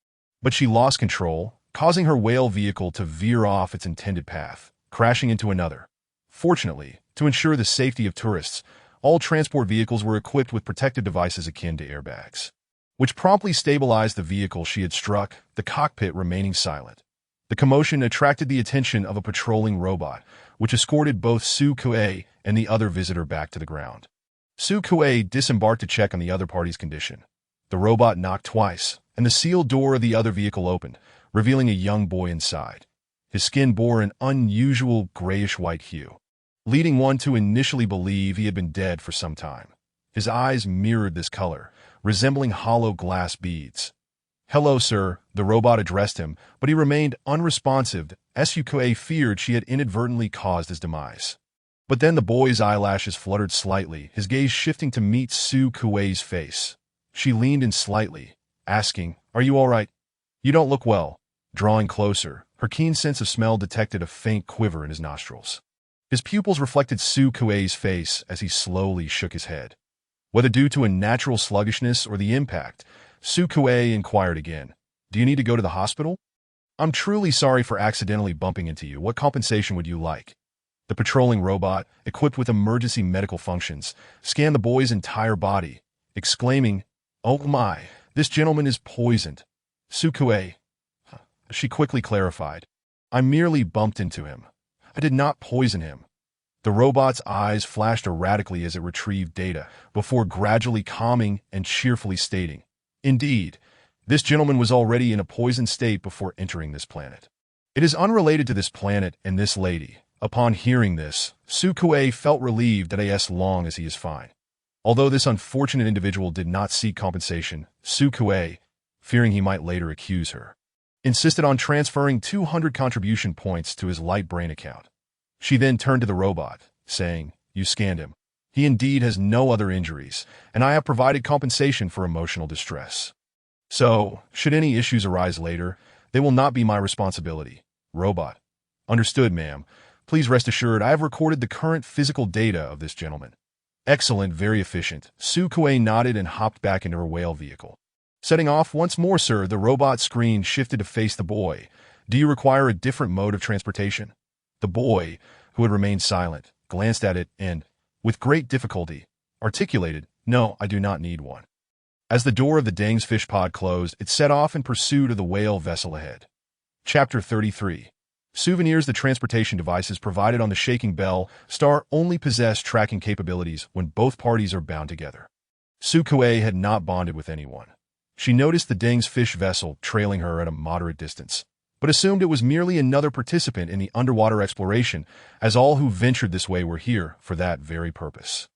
But she lost control, causing her whale vehicle to veer off its intended path, crashing into another. Fortunately, to ensure the safety of tourists, all transport vehicles were equipped with protective devices akin to airbags, which promptly stabilized the vehicle she had struck, the cockpit remaining silent. The commotion attracted the attention of a patrolling robot, which escorted both Sukue and the other visitor back to the ground. Sukue disembarked to check on the other party's condition. The robot knocked twice, and the sealed door of the other vehicle opened, revealing a young boy inside. His skin bore an unusual grayish-white hue, leading one to initially believe he had been dead for some time. His eyes mirrored this color, resembling hollow glass beads. "Hello, sir," the robot addressed him, but he remained unresponsive. Sukue feared she had inadvertently caused his demise. But then the boy's eyelashes fluttered slightly, his gaze shifting to meet Sukue's face. She leaned in slightly, asking, "Are you all right? You don't look well." Drawing closer, her keen sense of smell detected a faint quiver in his nostrils. His pupils reflected Sukue's face as he slowly shook his head. Whether due to a natural sluggishness or the impact, Sukue inquired again, "Do you need to go to the hospital?" "I'm truly sorry for accidentally bumping into you. What compensation would you like?" The patrolling robot, equipped with emergency medical functions, scanned the boy's entire body, exclaiming, "Oh my, this gentleman is poisoned." "Sukue," she quickly clarified, "I merely bumped into him. I did not poison him." The robot's eyes flashed erratically as it retrieved data, before gradually calming and cheerfully stating, "Indeed, this gentleman was already in a poisoned state before entering this planet. It is unrelated to this planet and this lady." Upon hearing this, Sukue felt relieved that as long as he is fine. Although this unfortunate individual did not seek compensation, Sukue, fearing he might later accuse her, insisted on transferring 200 contribution points to his light brain account. She then turned to the robot, saying, "You scanned him. He indeed has no other injuries, and I have provided compensation for emotional distress. So, should any issues arise later, they will not be my responsibility." Robot: "Understood, ma'am. Please rest assured I have recorded the current physical data of this gentleman." "Excellent, very efficient." Sukue nodded and hopped back into her whale vehicle. "Setting off once more, sir." The robot screen shifted to face the boy. "Do you require a different mode of transportation?" The boy, who had remained silent, glanced at it and, with great difficulty, articulated, "No, I do not need one." As the door of the Deng's fish pod closed, it set off in pursuit of the whale vessel ahead. Chapter 33. Souvenirs. The transportation devices provided on the Shaking Bell Star only possess tracking capabilities when both parties are bound together. Sukue had not bonded with anyone. She noticed the Deng's fish vessel trailing her at a moderate distance, but assumed it was merely another participant in the underwater exploration, as all who ventured this way were here for that very purpose,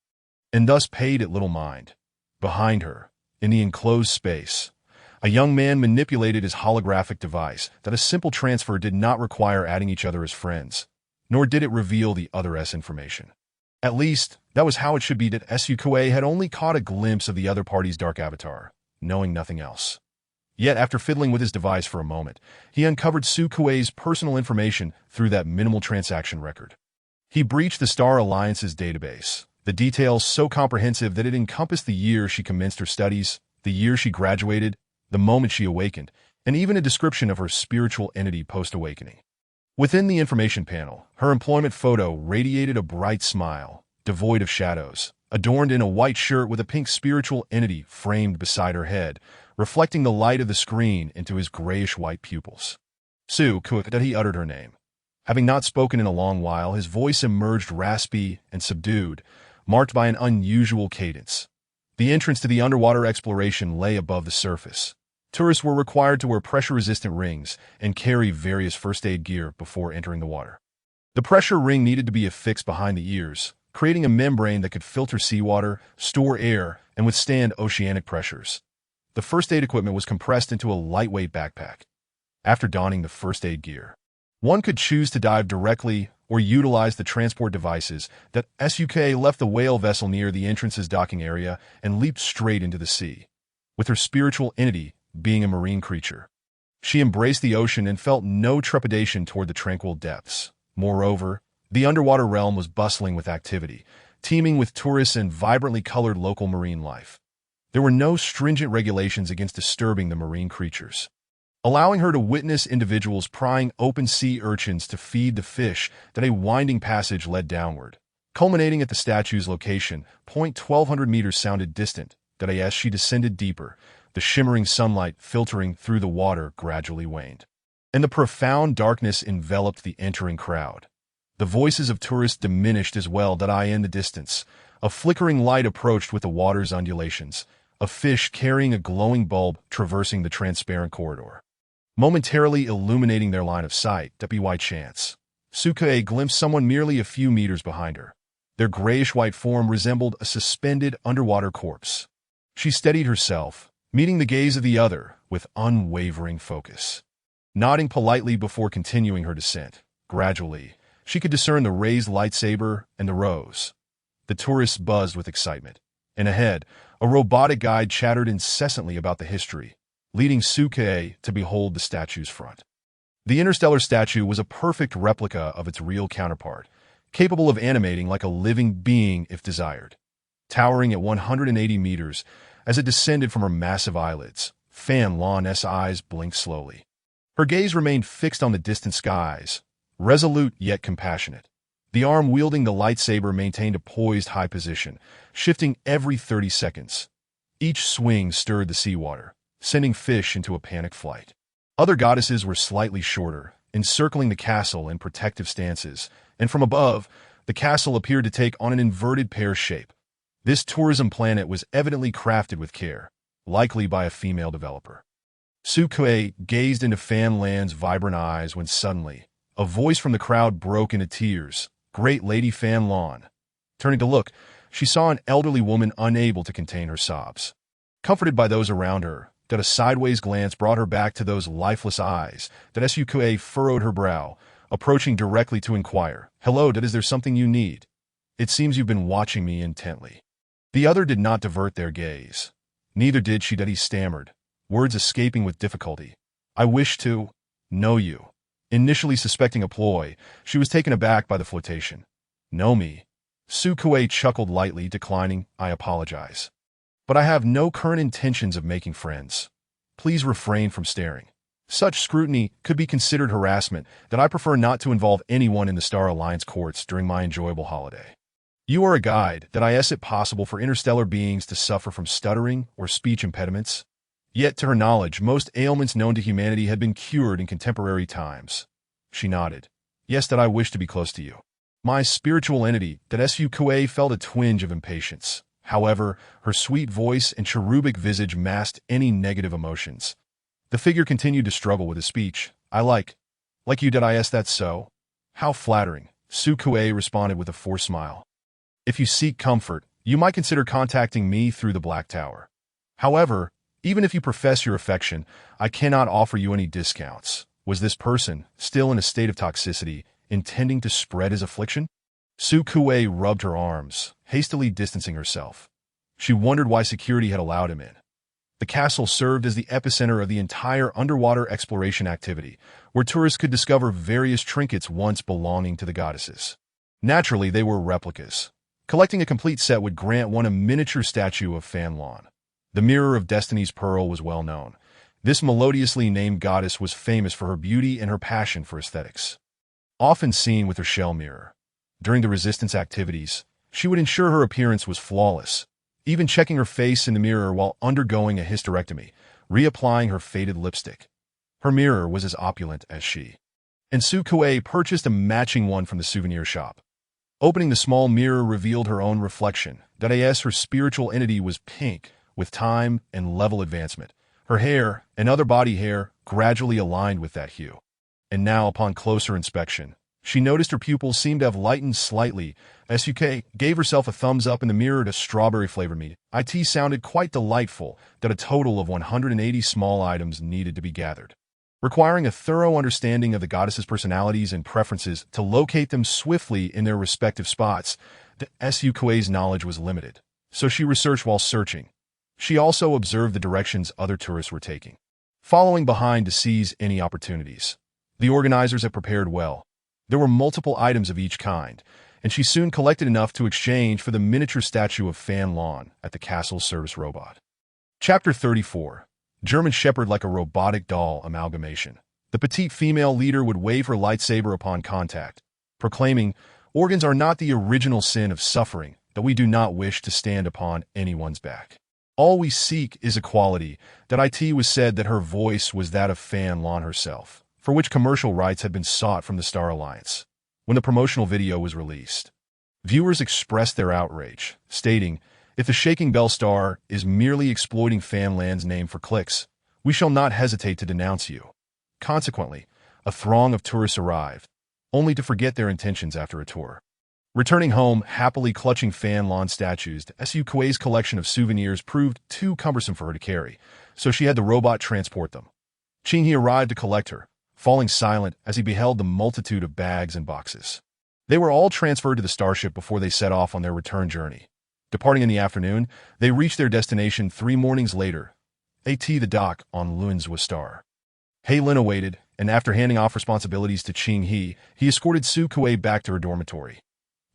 and thus paid it little mind. Behind her, in the enclosed space, a young man manipulated his holographic device that a simple transfer did not require adding each other as friends, nor did it reveal the other's information. At least, that was how it should be. That Sukue had only caught a glimpse of the other party's dark avatar, knowing nothing else. Yet after fiddling with his device for a moment, he uncovered Sukue's personal information through that minimal transaction record. He breached the Star Alliance's database, the details so comprehensive that it encompassed the year she commenced her studies, the year she graduated, the moment she awakened, and even a description of her spiritual entity post-awakening. Within the information panel, her employment photo radiated a bright smile, devoid of shadows, adorned in a white shirt with a pink spiritual entity framed beside her head, reflecting the light of the screen into his grayish-white pupils. That he uttered her name. Having not spoken in a long while, his voice emerged raspy and subdued, marked by an unusual cadence. The entrance to the underwater exploration lay above the surface. Tourists were required to wear pressure-resistant rings and carry various first-aid gear before entering the water. The pressure ring needed to be affixed behind the ears, creating a membrane that could filter seawater, store air, and withstand oceanic pressures. The first aid equipment was compressed into a lightweight backpack. After donning the first aid gear, one could choose to dive directly or utilize the transport devices that SUK left the whale vessel near the entrance's docking area and leaped straight into the sea. With her spiritual entity being a marine creature, she embraced the ocean and felt no trepidation toward the tranquil depths. Moreover, the underwater realm was bustling with activity, teeming with tourists and vibrantly colored local marine life. There were no stringent regulations against disturbing the marine creatures, allowing her to witness individuals prying open sea urchins to feed the fish that a winding passage led downward. Culminating at the statue's location, 1,200 meters sounded distant, that as she descended deeper, the shimmering sunlight filtering through the water gradually waned, and the profound darkness enveloped the entering crowd. The voices of tourists diminished as well that in the distance. A flickering light approached with the water's undulations, a fish carrying a glowing bulb traversing the transparent corridor, momentarily illuminating their line of sight. By chance, Suke glimpsed someone merely a few meters behind her. Their grayish-white form resembled a suspended underwater corpse. She steadied herself, meeting the gaze of the other with unwavering focus. Nodding politely before continuing her descent, gradually, she could discern the raised lightsaber and the rose. The tourists buzzed with excitement, and ahead, a robotic guide chattered incessantly about the history, leading Suke to behold the statue's front. The Interstellar statue was a perfect replica of its real counterpart, capable of animating like a living being if desired. Towering at 180 meters, as it descended from her massive eyelids, Fan Lan's eyes blinked slowly. Her gaze remained fixed on the distant skies, resolute yet compassionate. The arm wielding the lightsaber maintained a poised high position, shifting every 30 seconds. Each swing stirred the seawater, sending fish into a panic flight. Other goddesses were slightly shorter, encircling the castle in protective stances, and from above, the castle appeared to take on an inverted pear shape. This tourism planet was evidently crafted with care, likely by a female developer. Suke gazed into Fan Lan's vibrant eyes when suddenly, a voice from the crowd broke into tears. "Great Lady Fan Lan." Turning to look, she saw an elderly woman unable to contain her sobs. Comforted by those around her, that a sideways glance brought her back to those lifeless eyes, that Suke furrowed her brow, approaching directly to inquire, "Hello, is there something you need? It seems you've been watching me intently." The other did not divert their gaze. Neither did she. He stammered, words escaping with difficulty. "I wish to know you." Initially suspecting a ploy, she was taken aback by the flirtation. "Know me?" Suke chuckled lightly, declining, "I apologize. But I have no current intentions of making friends. Please refrain from staring. Such scrutiny could be considered harassment that I prefer not to involve anyone in the Star Alliance courts during my enjoyable holiday. You are a guide that is it possible for interstellar beings to suffer from stuttering or speech impediments?" Yet, to her knowledge, most ailments known to humanity had been cured in contemporary times. She nodded. "Yes, I wish to be close to you." My spiritual entity, Suke felt a twinge of impatience. However, her sweet voice and cherubic visage masked any negative emotions. The figure continued to struggle with his speech. "I like you. That's so?" "How flattering," Suke responded with a forced smile. "If you seek comfort, you might consider contacting me through the Black Tower. However, even if you profess your affection, I cannot offer you any discounts." Was this person, still in a state of toxicity, intending to spread his affliction? Suke rubbed her arms, hastily distancing herself. She wondered why security had allowed him in. The castle served as the epicenter of the entire underwater exploration activity, where tourists could discover various trinkets once belonging to the goddesses. Naturally, they were replicas. Collecting a complete set would grant one a miniature statue of Fan Lan. The Mirror of Destiny's Pearl was well known. This melodiously named goddess was famous for her beauty and her passion for aesthetics. Often seen with her shell mirror, during the resistance activities, she would ensure her appearance was flawless, even checking her face in the mirror while undergoing a hysterectomy, reapplying her faded lipstick. Her mirror was as opulent as she, and Suke purchased a matching one from the souvenir shop. Opening the small mirror revealed her own reflection. Her spiritual entity was pink, with time and level advancement. Her hair and other body hair gradually aligned with that hue. And now, upon closer inspection, She noticed her pupils seemed to have lightened slightly. SUK gave herself a thumbs up in the mirror to strawberry-flavored meat. It sounded quite delightful that a total of 180 small items needed to be gathered, requiring a thorough understanding of the goddesses' personalities and preferences to locate them swiftly in their respective spots. The SUK's knowledge was limited, so she researched while searching. She also observed the directions other tourists were taking, following behind to seize any opportunities. The organizers had prepared well. There were multiple items of each kind, and she soon collected enough to exchange for the miniature statue of Fan Lon at the castle's service robot. Chapter 34. German Shepherd like a robotic doll amalgamation. The petite female leader would wave her lightsaber upon contact, proclaiming, "Organs are not the original sin of suffering, that we do not wish to stand upon anyone's back. All we seek is equality." That it was said that her voice was that of Fan Lon herself, for which commercial rights had been sought from the Star Alliance. When the promotional video was released, viewers expressed their outrage, stating, "If the Shaking Bell Star is merely exploiting Fan Lon's name for clicks, we shall not hesitate to denounce you." Consequently, a throng of tourists arrived, only to forget their intentions after a tour. Returning home, happily clutching Fan Lon statues, SUK's collection of souvenirs proved too cumbersome for her to carry, so she had the robot transport them. Qinghe arrived to collect her, falling silent as he beheld the multitude of bags and boxes. They were all transferred to the starship before they set off on their return journey. Departing in the afternoon, they reached their destination 3 mornings later, the dock on Luanzhou Star. Lin awaited, and after handing off responsibilities to Qinghe, he escorted Su-Kuei back to her dormitory.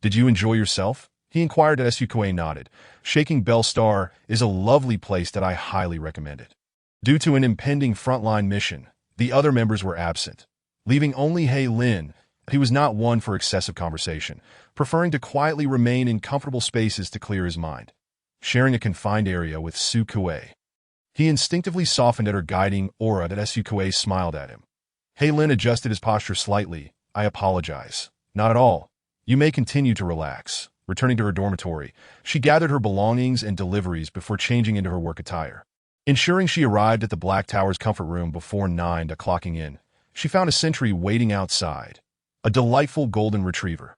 "Did you enjoy yourself?" he inquired as Su-Kuei nodded. "Shaking Bell Star is a lovely place that I highly recommend it." Due to an impending frontline mission, the other members were absent, leaving only Lin. He was not one for excessive conversation, preferring to quietly remain in comfortable spaces to clear his mind. Sharing a confined area with Su-Kuei, he instinctively softened at her guiding aura that Su-Kuei smiled at him. Lin adjusted his posture slightly. "I apologize." "Not at all. You may continue to relax." Returning to her dormitory, she gathered her belongings and deliveries before changing into her work attire. Ensuring she arrived at the Black Tower's comfort room before 9 clocking in, she found a sentry waiting outside, a delightful golden retriever.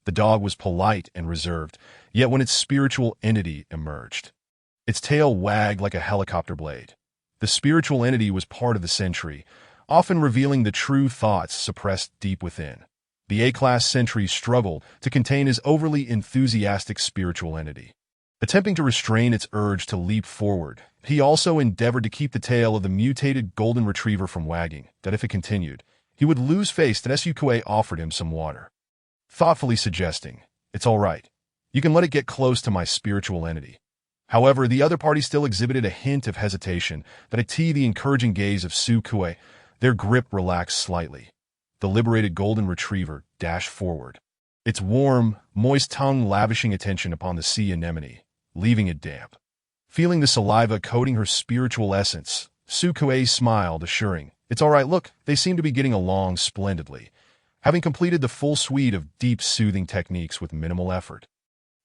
The dog was polite and reserved, yet when its spiritual entity emerged, its tail wagged like a helicopter blade. The spiritual entity was part of the sentry, often revealing the true thoughts suppressed deep within. The A-class sentry struggled to contain his overly enthusiastic spiritual entity. Attempting to restrain its urge to leap forward, he also endeavored to keep the tail of the mutated golden retriever from wagging, that if it continued, he would lose face. That Su-Kuei offered him some water, thoughtfully suggesting, "It's all right. You can let it get close to my spiritual entity." However, the other party still exhibited a hint of hesitation. That the encouraging gaze of Su-Kuei, their grip relaxed slightly. The liberated golden retriever dashed forward, its warm, moist tongue lavishing attention upon the sea anemone, leaving it damp. Feeling the saliva coating her spiritual essence, Su-Kuei smiled, assuring, "It's all right, look, they seem to be getting along splendidly," having completed the full suite of deep soothing techniques with minimal effort.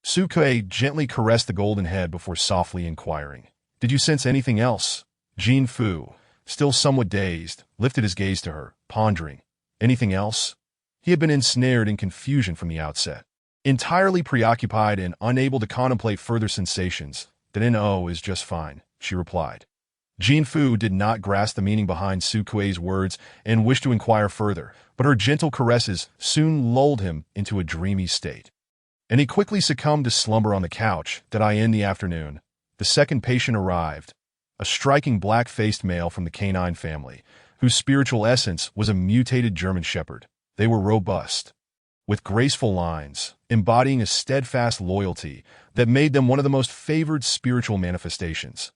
Su-Kuei gently caressed the golden head before softly inquiring, "Did you sense anything else?" Jin Fu, still somewhat dazed, lifted his gaze to her, pondering, "Anything else?" He had been ensnared in confusion from the outset. Entirely preoccupied and unable to contemplate further sensations, "That N.O. is just fine," she replied. Jin Fu did not grasp the meaning behind Su-Kuei's words and wished to inquire further, but her gentle caresses soon lulled him into a dreamy state, and he quickly succumbed to slumber on the couch. In the afternoon, the second patient arrived, a striking black-faced male from the canine family, whose spiritual essence was a mutated German Shepherd. They were robust, with graceful lines, embodying a steadfast loyalty that made them one of the most favored spiritual manifestations.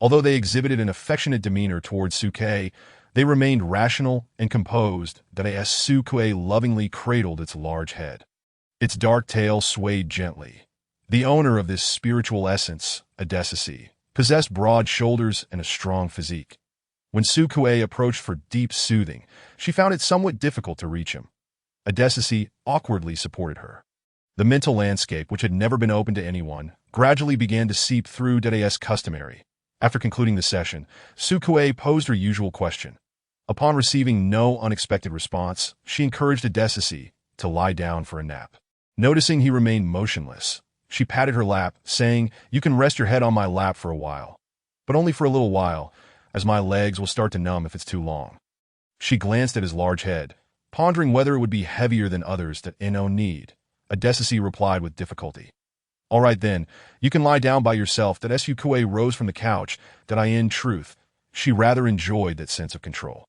Although they exhibited an affectionate demeanor towards Su-Kuei, they remained rational and composed. As Su-Kuei lovingly cradled its large head, its dark tail swayed gently. The owner of this spiritual essence, Adesisi, possessed broad shoulders and a strong physique. When Su-Kuei approached for deep soothing, she found it somewhat difficult to reach him. Adesisi awkwardly supported her. The mental landscape, which had never been open to anyone, gradually began to seep through as customary. After concluding the session, Su-Kuei posed her usual question. Upon receiving no unexpected response, she encouraged Adesisi, to lie down for a nap. Noticing he remained motionless, she patted her lap, saying, "You can rest your head on my lap for a while. But only for a little while, as my legs will start to numb if it's too long." She glanced at his large head, pondering whether it would be heavier than others that no need. Adesisi replied with difficulty. "All right then, you can lie down by yourself." That Sukue rose from the couch, that in truth, she rather enjoyed that sense of control.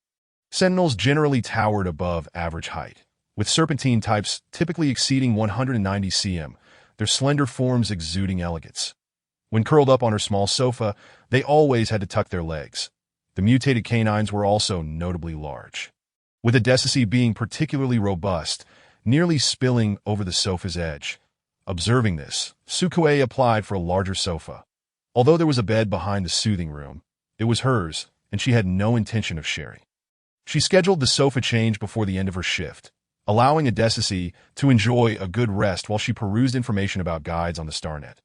Sentinels generally towered above average height, with serpentine types typically exceeding 190 cm, their slender forms exuding elegance. When curled up on her small sofa, they always had to tuck their legs. The mutated canines were also notably large, with Adesisi being particularly robust, nearly spilling over the sofa's edge. Observing this, Sukue applied for a larger sofa. Although there was a bed behind the soothing room, it was hers, and she had no intention of sharing. She scheduled the sofa change before the end of her shift, allowing Adesisi to enjoy a good rest while she perused information about guides on the StarNet.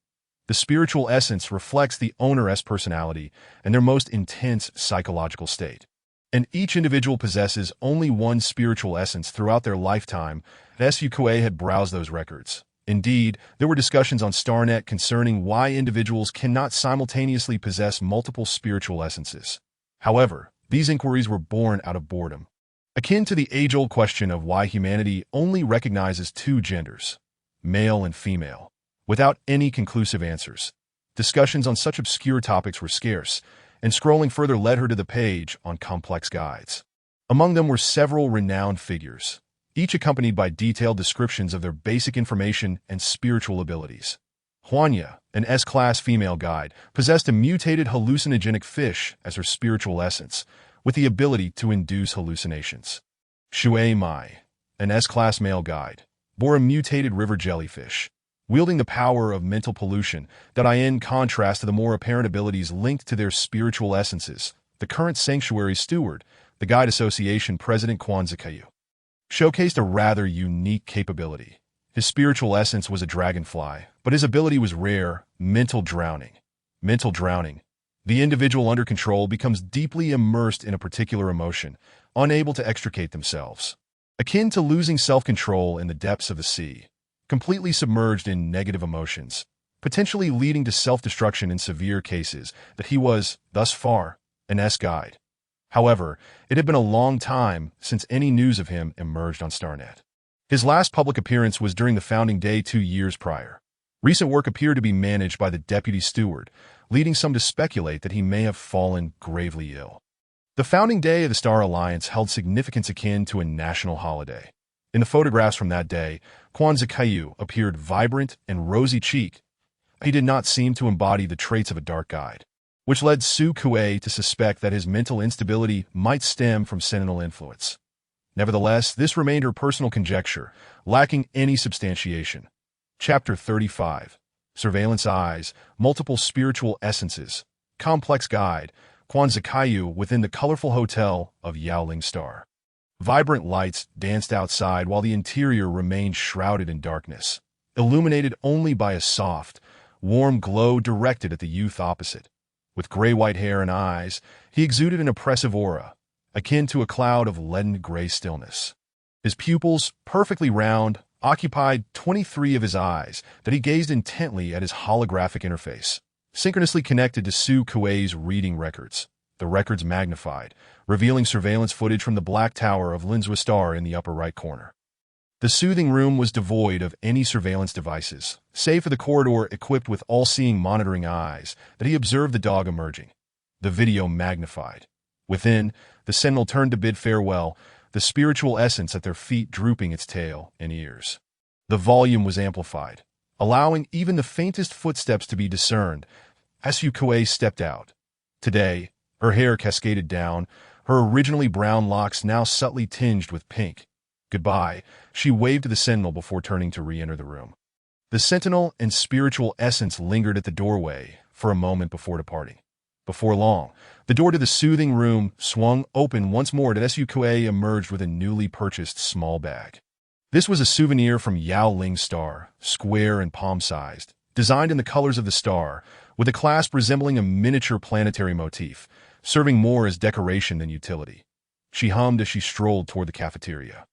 The spiritual essence reflects the owner's personality and their most intense psychological state. And each individual possesses only one spiritual essence throughout their lifetime. Sukue had browsed those records. Indeed, there were discussions on StarNet concerning why individuals cannot simultaneously possess multiple spiritual essences. However, these inquiries were born out of boredom, akin to the age-old question of why humanity only recognizes two genders, male and female, without any conclusive answers. Discussions on such obscure topics were scarce, and scrolling further led her to the page on complex guides. Among them were several renowned figures, each accompanied by detailed descriptions of their basic information and spiritual abilities. Huanya, an S-class female guide, possessed a mutated hallucinogenic fish as her spiritual essence, with the ability to induce hallucinations. Shui Mai, an S-class male guide, bore a mutated river jellyfish, wielding the power of mental pollution that in contrast to the more apparent abilities linked to their spiritual essences. The current sanctuary steward, the Guide Association President Kwanzaa showcased a rather unique capability. His spiritual essence was a dragonfly, but his ability was rare: mental drowning. Mental drowning. The individual under control becomes deeply immersed in a particular emotion, unable to extricate themselves. Akin to losing self-control in the depths of the sea, completely submerged in negative emotions, potentially leading to self-destruction in severe cases. That he was, thus far, an S-guide. However, it had been a long time since any news of him emerged on StarNet. His last public appearance was during the founding day 2 years prior. Recent work appeared to be managed by the deputy steward, leading some to speculate that he may have fallen gravely ill. The founding day of the Star Alliance held significance akin to a national holiday. In the photographs from that day, Kwanzaa appeared vibrant and rosy-cheeked. He did not seem to embody the traits of a dark guide, which led Sukue to suspect that his mental instability might stem from Sentinel influence. Nevertheless, this remained her personal conjecture, lacking any substantiation. Chapter 35. Surveillance Eyes, Multiple Spiritual Essences, Complex Guide, Kwanzaa within the colorful hotel of Yaoling Star. Vibrant lights danced outside while the interior remained shrouded in darkness, illuminated only by a soft, warm glow directed at the youth opposite. With gray-white hair and eyes, he exuded an oppressive aura, akin to a cloud of leaden gray stillness. His pupils, perfectly round, occupied 23 of his eyes that he gazed intently at his holographic interface, synchronously connected to Sukue's reading records. The records magnified, revealing surveillance footage from the Black Tower of Linzhou Star in the upper right corner. The soothing room was devoid of any surveillance devices, save for the corridor equipped with all-seeing monitoring eyes that he observed the dog emerging. The video magnified. Within, the Sentinel turned to bid farewell, the spiritual essence at their feet drooping its tail and ears. The volume was amplified, allowing even the faintest footsteps to be discerned. Sukue stepped out. Today, her hair cascaded down, her originally brown locks now subtly tinged with pink. Goodbye, she waved to the Sentinel before turning to re-enter the room. The Sentinel and spiritual essence lingered at the doorway for a moment before departing. Before long, the door to the soothing room swung open once more and Sukue emerged with a newly purchased small bag. This was a souvenir from Yaoling Star, square and palm-sized, designed in the colors of the star, with a clasp resembling a miniature planetary motif, serving more as decoration than utility. She hummed as she strolled toward the cafeteria.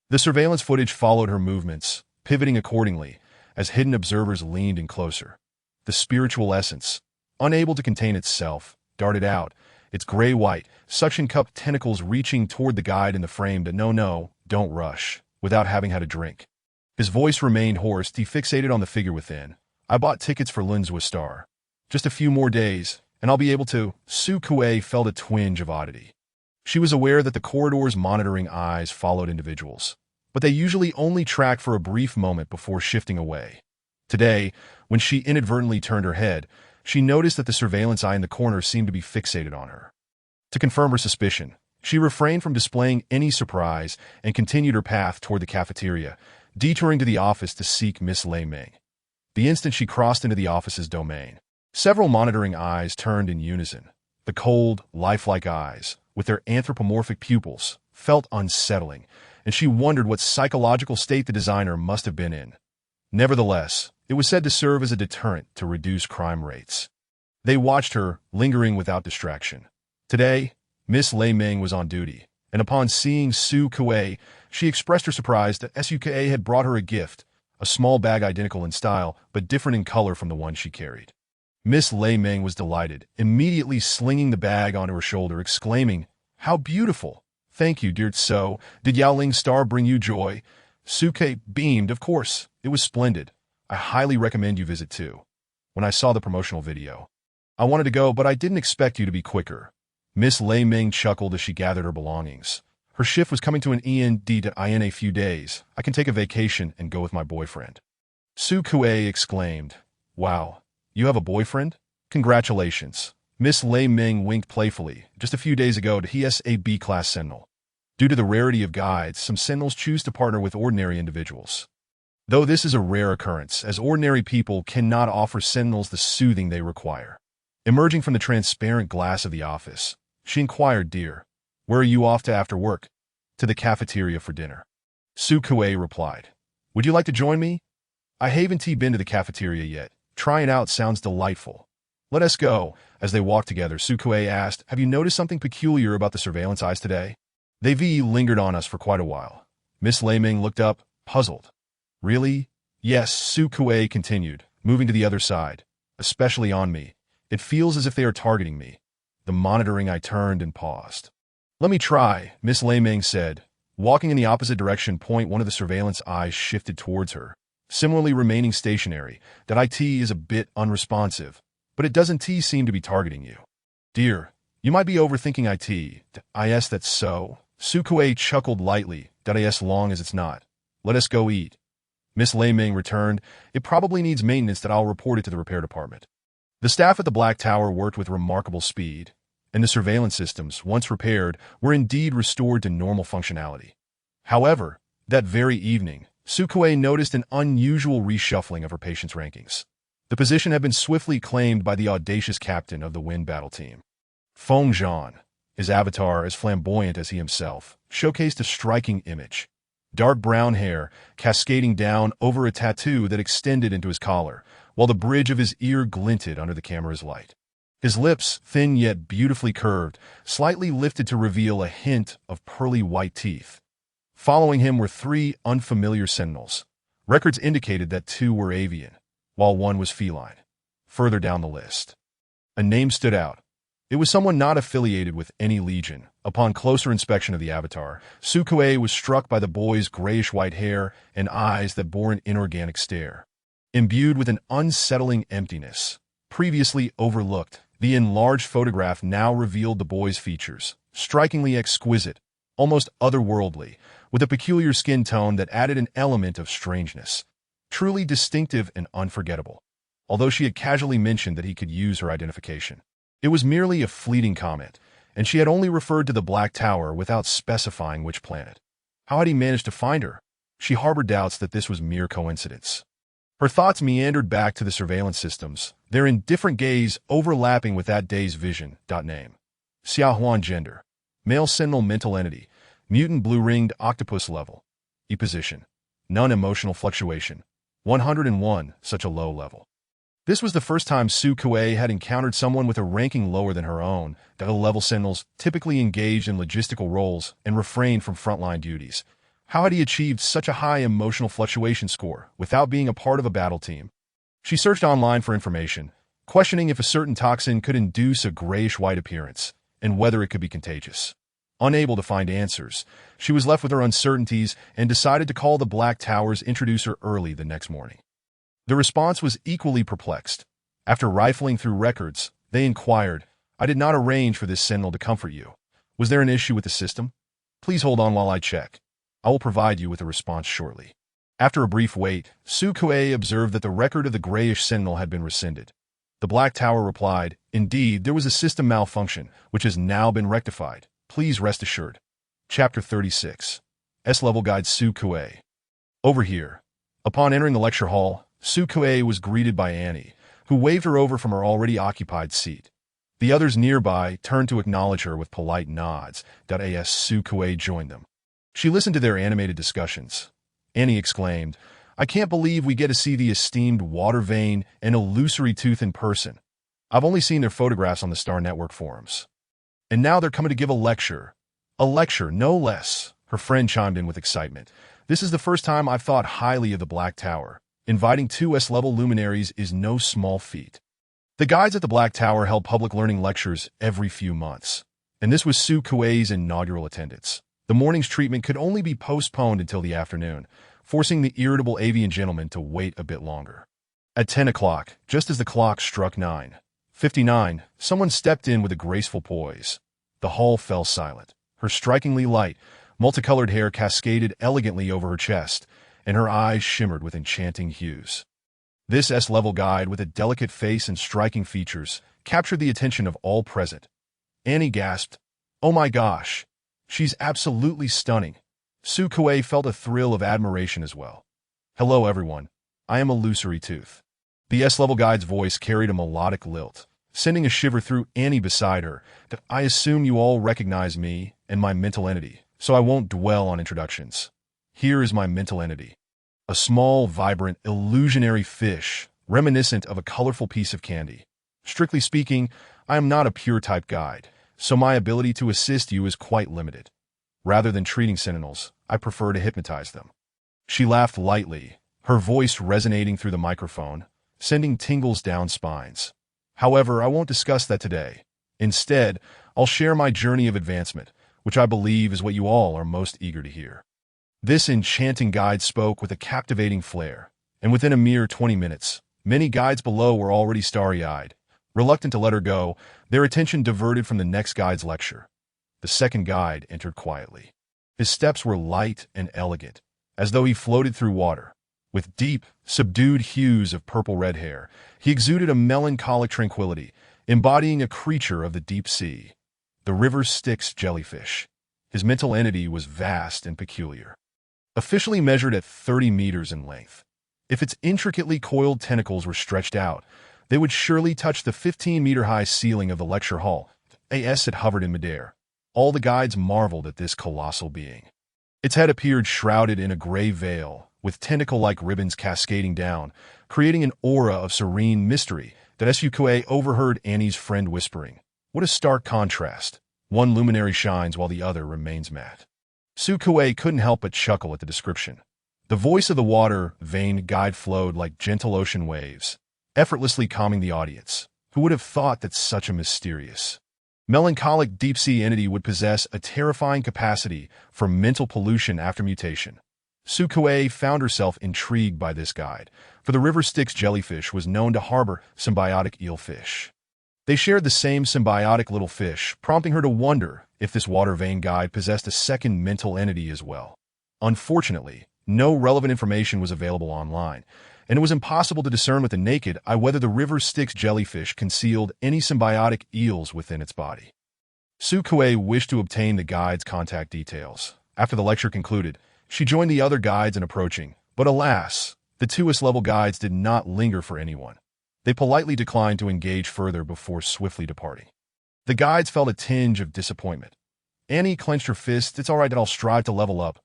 The surveillance footage followed her movements, pivoting accordingly, as hidden observers leaned in closer. The spiritual essence, unable to contain itself, darted out, its gray-white, suction-cupped tentacles reaching toward the guide in the frame that no, don't rush, without having had a drink. His voice remained hoarse, he fixated on the figure within. I bought tickets for Lunzwa Star. Just a few more days, and I'll be able to. Su Kuei felt a twinge of oddity. She was aware that the corridor's monitoring eyes followed individuals, but they usually only tracked for a brief moment before shifting away. Today, when she inadvertently turned her head, she noticed that the surveillance eye in the corner seemed to be fixated on her. To confirm her suspicion, she refrained from displaying any surprise and continued her path toward the cafeteria, detouring to the office to seek Miss Lei Ming. The instant she crossed into the office's domain, several monitoring eyes turned in unison. The cold, lifelike eyes, with their anthropomorphic pupils, felt unsettling, and she wondered what psychological state the designer must have been in. Nevertheless, it was said to serve as a deterrent to reduce crime rates. They watched her, lingering without distraction. Today, Miss Lei Ming was on duty, and upon seeing Su Kuei, she expressed her surprise that SUKA had brought her a gift, a small bag identical in style, but different in color from the one she carried. Miss Lei Ming was delighted, immediately slinging the bag onto her shoulder, exclaiming, "How beautiful! Thank you, dear Tso. Did Yaoling's star bring you joy?" Suke beamed. Of course, it was splendid. I highly recommend you visit too. When I saw the promotional video, I wanted to go, but I didn't expect you to be quicker. Miss Lei Ming chuckled as she gathered her belongings. Her shift was coming to an end in a few days. I can take a vacation and go with my boyfriend. Su Kuei exclaimed, "Wow, you have a boyfriend? Congratulations." Miss Lei Ming winked playfully. Just a few days ago, he is a B-class Sentinel. Due to the rarity of guides, some Sentinels choose to partner with ordinary individuals. Though this is a rare occurrence, as ordinary people cannot offer Sentinels the soothing they require. Emerging from the transparent glass of the office, she inquired, "Dear, where are you off to after work?" "To the cafeteria for dinner." Su Kuei replied, "Would you like to join me? I haven't been to the cafeteria yet. Trying out sounds delightful." "Let us go." As they walked together, Su Kuei asked, "Have you noticed something peculiar about the surveillance eyes today? They've lingered on us for quite a while." Miss Lei Ming looked up, puzzled. "Really?" "Yes," Su Kuei continued, moving to the other side. "Especially on me. It feels as if they are targeting me." The monitoring eye turned and paused. "Let me try," Miss Lei Ming said. Walking in the opposite direction, one of the surveillance eyes shifted towards her, similarly remaining stationary. That IT is a bit unresponsive, but it doesn't seem to be targeting you. "Dear, you might be overthinking IT. Is that so?" Su Kuei chuckled lightly. "As long as it's not. Let us go eat." Miss Lei Ming returned. "It probably needs maintenance. I'll report it to the repair department." The staff at the Black Tower worked with remarkable speed, and the surveillance systems, once repaired, were indeed restored to normal functionality. However, that very evening, Su Kuei noticed an unusual reshuffling of her patient's rankings. The position had been swiftly claimed by the audacious captain of the Wind Battle Team. Feng Zhan, his avatar as flamboyant as he himself, showcased a striking image. Dark brown hair cascading down over a tattoo that extended into his collar, while the bridge of his ear glinted under the camera's light. His lips, thin yet beautifully curved, slightly lifted to reveal a hint of pearly white teeth. Following him were three unfamiliar Sentinels. Records indicated that two were avian, while one was feline. Further down the list, a name stood out. It was someone not affiliated with any legion. Upon closer inspection of the avatar, Su Kuei was struck by the boy's grayish-white hair and eyes that bore an inorganic stare. Imbued with an unsettling emptiness, previously overlooked, the enlarged photograph now revealed the boy's features, strikingly exquisite, almost otherworldly, with a peculiar skin tone that added an element of strangeness. Truly distinctive and unforgettable. Although she had casually mentioned that he could use her identification, it was merely a fleeting comment, and she had only referred to the Black Tower without specifying which planet. How had he managed to find her? She harbored doubts that this was mere coincidence. Her thoughts meandered back to the surveillance systems, their indifferent gaze overlapping with that day's vision. Name: Xiaohuan. Gender: male Sentinel. Mental entity: mutant blue-ringed octopus level. E-position: none. Emotional fluctuation: 101, such a low level. This was the first time Su Kuei had encountered someone with a ranking lower than her own. Level Sentinels typically engaged in logistical roles and refrained from frontline duties, How had he achieved such a high emotional fluctuation score without being a part of a battle team? She searched online for information, questioning if a certain toxin could induce a grayish-white appearance and whether it could be contagious. Unable to find answers, she was left with her uncertainties and decided to call the Black Tower's introducer early the next morning. The response was equally perplexed. After rifling through records, they inquired, "I did not arrange for this Sentinel to comfort you. Was there an issue with the system? Please hold on while I check. I will provide you with a response shortly." After a brief wait, Su Kuei observed that the record of the grayish Sentinel had been rescinded. The Black Tower replied, "Indeed, there was a system malfunction, which has now been rectified. Please rest assured." Chapter 36. S-Level Guide Su Kuei. Over here. Upon entering the lecture hall, Su Kuei was greeted by Annie, who waved her over from her already occupied seat. The others nearby turned to acknowledge her with polite nods. As Su Kuei joined them. She listened to their animated discussions. Annie exclaimed, "I can't believe we get to see the esteemed water vein and illusory tooth in person. I've only seen their photographs on the Star Network forums. And now they're coming to give a lecture. A lecture, no less," her friend chimed in with excitement. "This is the first time I've thought highly of the Black Tower. Inviting two S-level luminaries is no small feat." The guides at the Black Tower held public learning lectures every few months, and this was Su Kuei's inaugural attendance. The morning's treatment could only be postponed until the afternoon, forcing the irritable avian gentleman to wait a bit longer. At 10 o'clock, just as the clock struck 9:59, someone stepped in with a graceful poise. The hall fell silent. Her strikingly light, multicolored hair cascaded elegantly over her chest, and her eyes shimmered with enchanting hues. This S-level guide, with a delicate face and striking features, captured the attention of all present. Annie gasped, "Oh my gosh, she's absolutely stunning." Su Kuei felt a thrill of admiration as well. "Hello everyone, I am Illusory Tooth." The S-level guide's voice carried a melodic lilt, sending a shiver through Annie beside her. "I assume you all recognize me and my mental entity, so I won't dwell on introductions. Here is my mental entity. A small, vibrant, illusionary fish, reminiscent of a colorful piece of candy. Strictly speaking, I am not a pure-type guide, so my ability to assist you is quite limited. Rather than treating Sentinels, I prefer to hypnotize them." She laughed lightly, her voice resonating through the microphone, sending tingles down spines. "However, I won't discuss that today. Instead, I'll share my journey of advancement, which I believe is what you all are most eager to hear." This enchanting guide spoke with a captivating flair, and within a mere 20 minutes, many guides below were already starry-eyed. Reluctant to let her go, their attention diverted from the next guide's lecture. The second guide entered quietly. His steps were light and elegant, as though he floated through water. With deep, subdued hues of purple-red hair, he exuded a melancholic tranquility, embodying a creature of the deep sea, the river Styx jellyfish. His mental entity was vast and peculiar. Officially measured at 30 meters in length, if its intricately coiled tentacles were stretched out, they would surely touch the 15-meter-high ceiling of the lecture hall. It hovered in midair. All the guides marveled at this colossal being. Its head appeared shrouded in a gray veil, with tentacle-like ribbons cascading down, creating an aura of serene mystery that Su Kuei overheard Annie's friend whispering. "What a stark contrast. One luminary shines while the other remains matte." Su Kuei couldn't help but chuckle at the description. The voice of the water-veined guide flowed like gentle ocean waves, effortlessly calming the audience. Who would have thought that such a mysterious, melancholic deep-sea entity would possess a terrifying capacity for mental pollution after mutation? Su Kuei found herself intrigued by this guide, for the river Styx jellyfish was known to harbor symbiotic eelfish. They shared the same symbiotic little fish, prompting her to wonder if this water-vein guide possessed a second mental entity as well. Unfortunately, no relevant information was available online, and it was impossible to discern with the naked eye whether the river Styx jellyfish concealed any symbiotic eels within its body. Su Kuei wished to obtain the guide's contact details. After the lecture concluded, she joined the other guides in approaching, but alas, the two S-level guides did not linger for anyone. They politely declined to engage further before swiftly departing. The guides felt a tinge of disappointment. Annie clenched her fist. "It's all right that I'll strive to level up.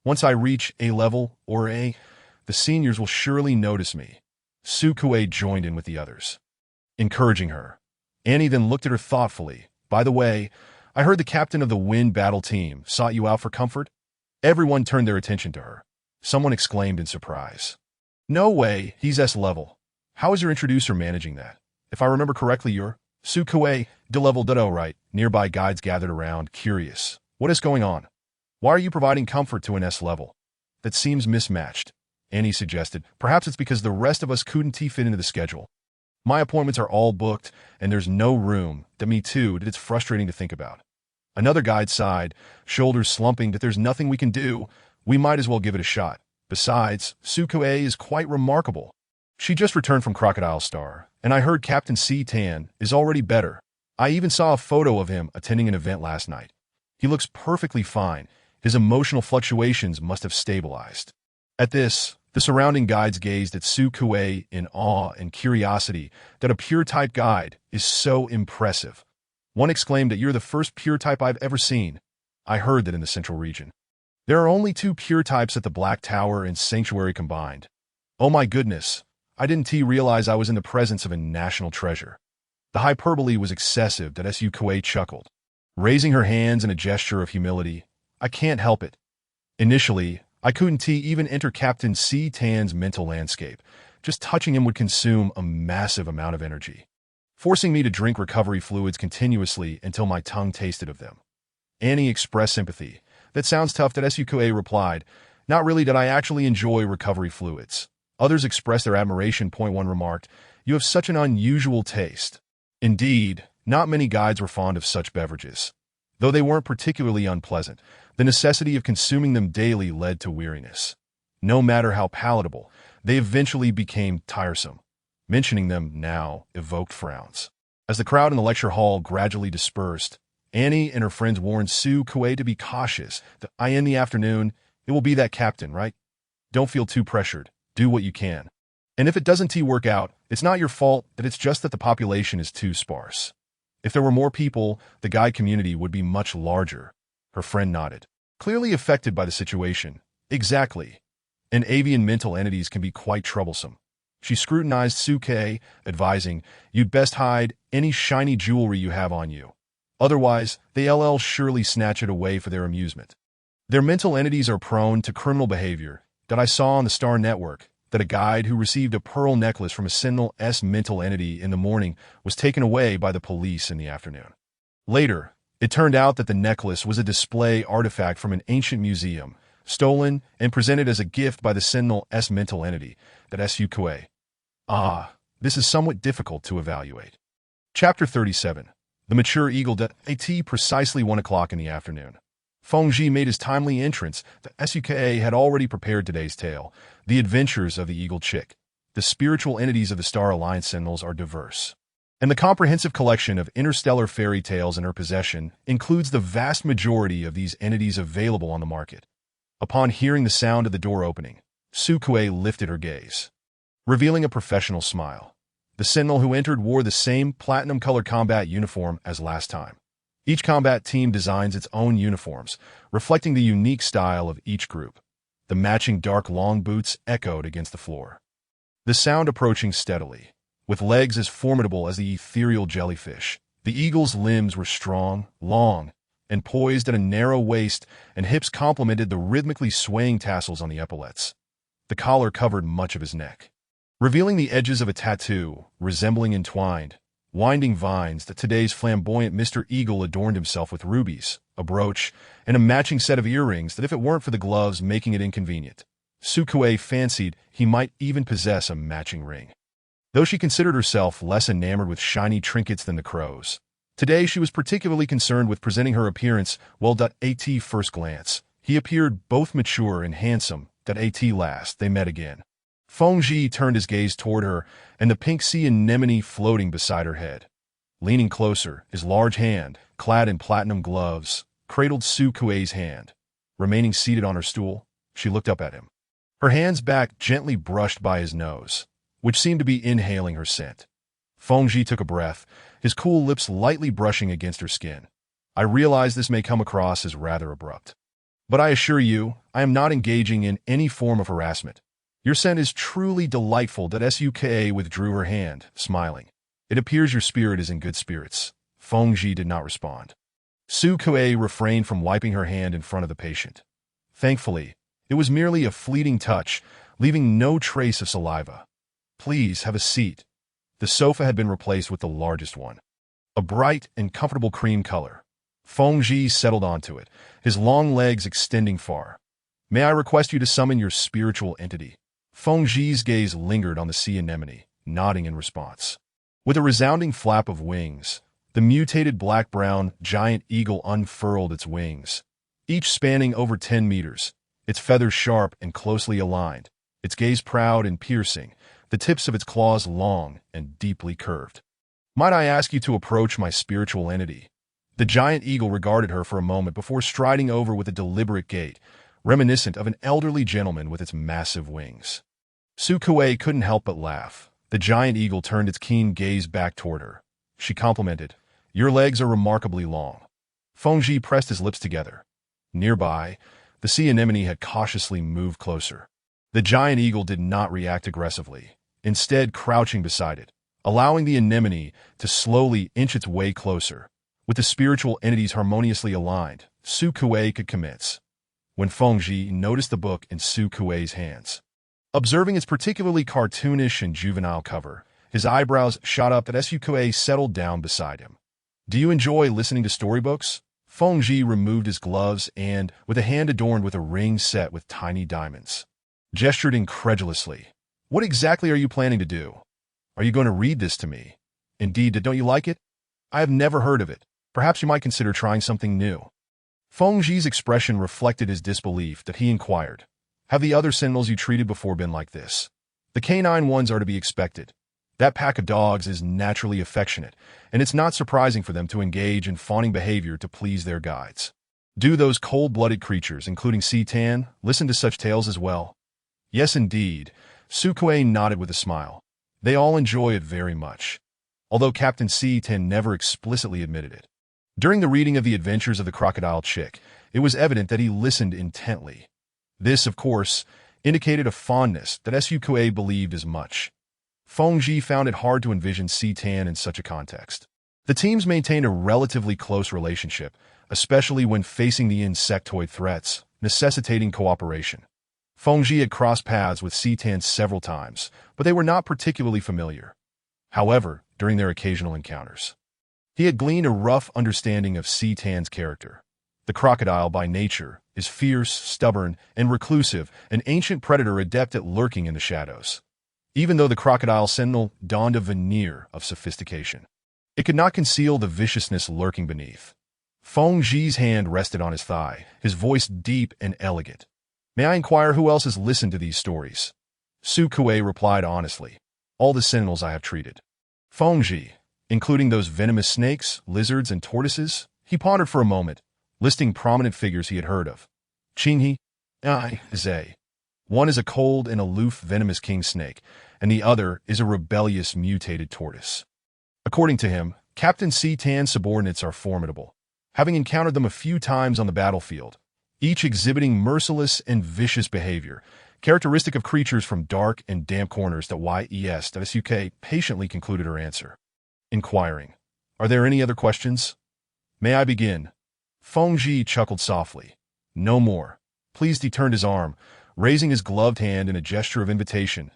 Once I reach A level, or A, the seniors will surely notice me." Su Kuei joined in with the others, encouraging her. Annie then looked at her thoughtfully. "By the way, I heard the captain of the wind battle team sought you out for comfort?" Everyone turned their attention to her. Someone exclaimed in surprise. No way, he's S level. How is your introducer managing that? If I remember correctly, you're Sukue, de-level ditto, right? Nearby guides gathered around, curious. What is going on? Why are you providing comfort to an S level? That seems mismatched, Annie suggested. Perhaps it's because the rest of us couldn't fit into the schedule. My appointments are all booked, and there's no room. That me too, that it's frustrating to think about. Another guide sighed, shoulders slumping, that there's nothing we can do. We might as well give it a shot. Besides, Sukue is quite remarkable. She just returned from Crocodile Star, and I heard Captain C. Tan is already better. I even saw a photo of him attending an event last night. He looks perfectly fine. His emotional fluctuations must have stabilized. At this, the surrounding guides gazed at Sukue in awe and curiosity that a pure-type guide is so impressive. One exclaimed that you're the first pure type I've ever seen. I heard that in the central region. There are only 2 pure types at the Black Tower and Sanctuary combined. Oh my goodness, I didn't realize I was in the presence of a national treasure. The hyperbole was excessive, that Sukue chuckled. Raising her hands in a gesture of humility, I can't help it. Initially, I couldn't even enter Captain C. Tan's mental landscape. Just touching him would consume a massive amount of energy, forcing me to drink recovery fluids continuously until my tongue tasted of them. Annie expressed sympathy. That sounds tough, that Sukue replied. Not really, that I actually enjoy recovery fluids. Others expressed their admiration. One remarked, you have such an unusual taste. Indeed, not many guides were fond of such beverages. Though they weren't particularly unpleasant, the necessity of consuming them daily led to weariness. No matter how palatable, they eventually became tiresome. Mentioning them now evoked frowns. As the crowd in the lecture hall gradually dispersed, Annie and her friends warned Sukue to be cautious. In the afternoon, it will be that captain, right? Don't feel too pressured. Do what you can. And if it doesn't work out, it's not your fault, that it's just that the population is too sparse. If there were more people, the guide community would be much larger. Her friend nodded, clearly affected by the situation. Exactly. And avian mental entities can be quite troublesome. She scrutinized Sukue, advising, you'd best hide any shiny jewelry you have on you. Otherwise, they'll surely snatch it away for their amusement. Their mental entities are prone to criminal behavior. That I saw on the Star Network, that a guide who received a pearl necklace from a Sentinel S mental entity in the morning was taken away by the police in the afternoon. Later, it turned out that the necklace was a display artifact from an ancient museum, stolen and presented as a gift by the Sentinel S mental entity, that Sukue. This is somewhat difficult to evaluate. Chapter 37. The Mature Eagle. At precisely 1 o'clock in the afternoon, Fengji made his timely entrance. The Sukue had already prepared today's tale, The Adventures of the Eagle Chick. The spiritual entities of the Star Alliance Sentinels are diverse, and the comprehensive collection of interstellar fairy tales in her possession includes the vast majority of these entities available on the market. Upon hearing the sound of the door opening, Sukue lifted her gaze, revealing a professional smile. The Sentinel who entered wore the same platinum-colored combat uniform as last time. Each combat team designs its own uniforms, reflecting the unique style of each group. The matching dark long boots echoed against the floor. The sound approaching steadily. With legs as formidable as the ethereal jellyfish, the eagle's limbs were strong, long, and poised at a narrow waist, and hips complemented the rhythmically swaying tassels on the epaulets. The collar covered much of his neck, revealing the edges of a tattoo, resembling entwined, winding vines. That today's flamboyant Mr. Eagle adorned himself with rubies, a brooch, and a matching set of earrings that if it weren't for the gloves making it inconvenient, Sukue fancied he might even possess a matching ring. Though she considered herself less enamored with shiny trinkets than the crows, today she was particularly concerned with presenting her appearance well. At first glance, he appeared both mature and handsome. At last, they met again. Fengji turned his gaze toward her, and the pink sea anemone floating beside her head. Leaning closer, his large hand, clad in platinum gloves, cradled Sukue's hand. Remaining seated on her stool, she looked up at him. Her hands back gently brushed by his nose, which seemed to be inhaling her scent. Fengji took a breath, his cool lips lightly brushing against her skin. I realize this may come across as rather abrupt, but I assure you, I am not engaging in any form of harassment. Your scent is truly delightful. That Sukue withdrew her hand, smiling. It appears your spirit is in good spirits. Fengji did not respond. Sukue refrained from wiping her hand in front of the patient. Thankfully, it was merely a fleeting touch, leaving no trace of saliva. "Please have a seat." The sofa had been replaced with the largest one. A bright and comfortable cream color. Fengji settled onto it, his long legs extending far. "May I request you to summon your spiritual entity?" Fengji's gaze lingered on the sea anemone, nodding in response. With a resounding flap of wings, the mutated black-brown giant eagle unfurled its wings, each spanning over 10 meters, its feathers sharp and closely aligned, its gaze proud and piercing, the tips of its claws long and deeply curved. "Might I ask you to approach my spiritual entity?" The giant eagle regarded her for a moment before striding over with a deliberate gait, reminiscent of an elderly gentleman with its massive wings. Su Kuei couldn't help but laugh. The giant eagle turned its keen gaze back toward her. She complimented, "Your legs are remarkably long." Fengji pressed his lips together. Nearby, the sea anemone had cautiously moved closer. The giant eagle did not react aggressively, instead crouching beside it, allowing the anemone to slowly inch its way closer. With the spiritual entities harmoniously aligned, Su Kuei could commence. When Fengji noticed the book in Su Kuei's hands. Observing its particularly cartoonish and juvenile cover, his eyebrows shot up as Su Kuei settled down beside him. "Do you enjoy listening to storybooks?" Fengji removed his gloves and, with a hand adorned with a ring set with tiny diamonds, gestured incredulously. "What exactly are you planning to do? Are you going to read this to me? Indeed, don't you like it? I have never heard of it. Perhaps you might consider trying something new." Fengji's expression reflected his disbelief that he inquired, "Have the other sentinels you treated before been like this?" "The canine ones are to be expected. That pack of dogs is naturally affectionate, and it's not surprising for them to engage in fawning behavior to please their guides." "Do those cold-blooded creatures, including Tan, listen to such tales as well?" "Yes, indeed." Su Kuei nodded with a smile. "They all enjoy it very much," although Captain Tan never explicitly admitted it. During the reading of the adventures of the crocodile chick, it was evident that he listened intently. This, of course, indicated a fondness that Su Kuei believed as much. Fengji found it hard to envision Tan in such a context. The teams maintained a relatively close relationship, especially when facing the insectoid threats, necessitating cooperation. Fengji had crossed paths with Tan several times, but they were not particularly familiar. However, during their occasional encounters, he had gleaned a rough understanding of Tan's character. The crocodile, by nature, is fierce, stubborn, and reclusive, an ancient predator adept at lurking in the shadows. Even though the crocodile sentinel donned a veneer of sophistication, it could not conceal the viciousness lurking beneath. Fengji's hand rested on his thigh, his voice deep and elegant. "May I inquire who else has listened to these stories?" Su Kuei replied honestly, "All the sentinels I have treated." Fengji, including those venomous snakes, lizards, and tortoises, he pondered for a moment, listing prominent figures he had heard of. Qinghe, Zhe. One is a cold and aloof venomous king snake, and the other is a rebellious mutated tortoise. According to him, Captain Tan's subordinates are formidable, having encountered them a few times on the battlefield, each exhibiting merciless and vicious behavior, characteristic of creatures from dark and damp corners. Suk patiently concluded her answer, inquiring, "Are there any other questions?" "May I begin?" Fengji chuckled softly. "No more." Pleased, he turned his arm, raising his gloved hand in a gesture of invitation.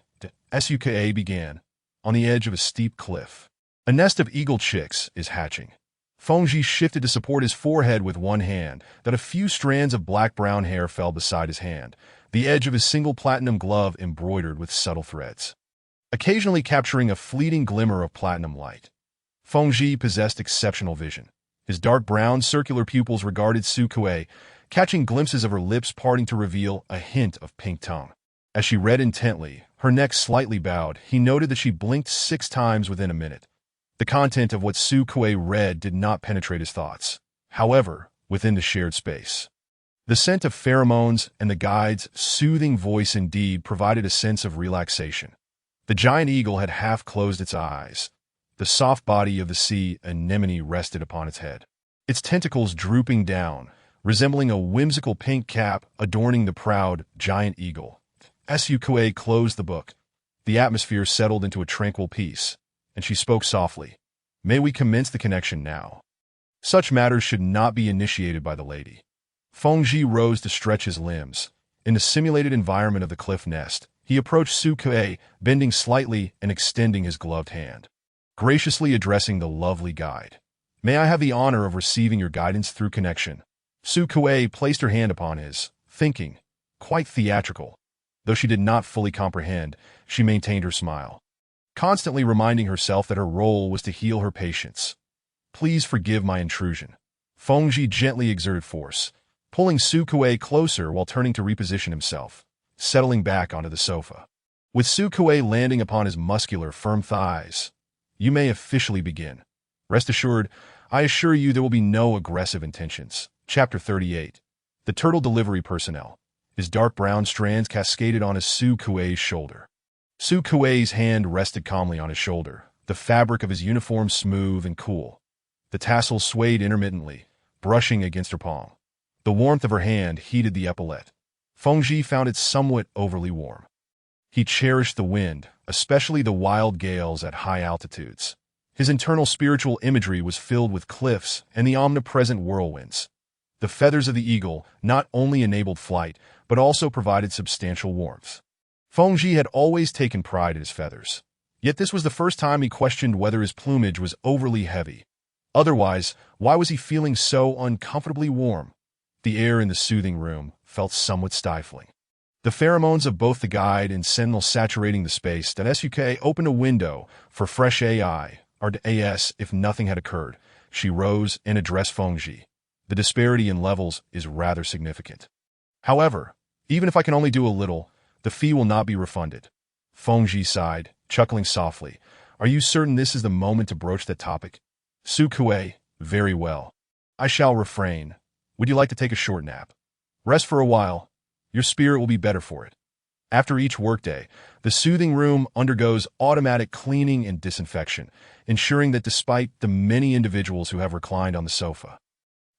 Suk began. On the edge of a steep cliff, a nest of eagle chicks is hatching. Fengji shifted to support his forehead with one hand, that a few strands of black-brown hair fell beside his hand, the edge of his single platinum glove embroidered with subtle threads, occasionally capturing a fleeting glimmer of platinum light. Fengji possessed exceptional vision. His dark brown circular pupils regarded Su Kuei, catching glimpses of her lips parting to reveal a hint of pink tongue. As she read intently, her neck slightly bowed, he noted that she blinked 6 times within a minute. The content of what Su Kuei read did not penetrate his thoughts. However, within the shared space, the scent of pheromones and the guide's soothing voice indeed provided a sense of relaxation. The giant eagle had half closed its eyes. The soft body of the sea anemone rested upon its head, its tentacles drooping down, resembling a whimsical pink cap adorning the proud giant eagle. Su Kuei closed the book. The atmosphere settled into a tranquil peace, and she spoke softly. "May we commence the connection now? Such matters should not be initiated by the lady." Fengji rose to stretch his limbs. In the simulated environment of the cliff nest, he approached Su Kuei, bending slightly and extending his gloved hand, graciously addressing the lovely guide. May I have the honor of receiving your guidance through connection? Su Kuei placed her hand upon his, thinking, quite theatrical. Though she did not fully comprehend, she maintained her smile, constantly reminding herself that her role was to heal her patients. Please forgive my intrusion. Fengji gently exerted force, pulling Su Kuei closer while turning to reposition himself, settling back onto the sofa. With Su Kuei landing upon his muscular, firm thighs, you may officially begin. Rest assured, I assure you there will be no aggressive intentions. Chapter 38. The Turtle Delivery Personnel. His dark brown strands cascaded on Su Kuei's shoulder. Su Kuei's hand rested calmly on his shoulder, the fabric of his uniform smooth and cool. The tassels swayed intermittently, brushing against her palm. The warmth of her hand heated the epaulette. Fengji found it somewhat overly warm. He cherished the wind, especially the wild gales at high altitudes. His internal spiritual imagery was filled with cliffs and the omnipresent whirlwinds. The feathers of the eagle not only enabled flight, but also provided substantial warmth. Fengji had always taken pride in his feathers. Yet this was the first time he questioned whether his plumage was overly heavy. Otherwise, why was he feeling so uncomfortably warm? The air in the soothing room felt somewhat stifling. The pheromones of both the guide and Sentinel saturating the space that SUK opened a window for fresh AI, or AS if nothing had occurred. She rose and addressed Fengji. The disparity in levels is rather significant. However, even if I can only do a little, the fee will not be refunded. Fengji sighed, chuckling softly. Are you certain this is the moment to broach that topic? Su Kuei, very well. I shall refrain. Would you like to take a short nap? Rest for a while. Your spirit will be better for it. After each workday, the soothing room undergoes automatic cleaning and disinfection, ensuring that despite the many individuals who have reclined on the sofa,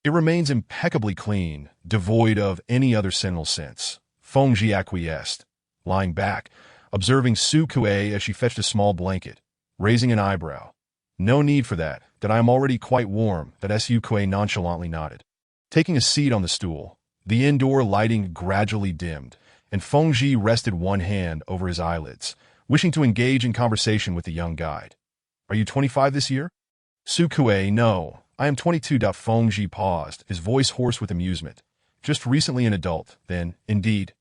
it remains impeccably clean, devoid of any other Sentinel sense. Fengji acquiesced, lying back, observing Su Kuei as she fetched a small blanket, raising an eyebrow. No need for that I am already quite warm, that Su Kuei nonchalantly nodded. Taking a seat on the stool, the indoor lighting gradually dimmed, and Fengji rested one hand over his eyelids, wishing to engage in conversation with the young guide. Are you 25 this year? Su Kuei, no, I am 22. Fengji paused, his voice hoarse with amusement. Just recently an adult, then, indeed.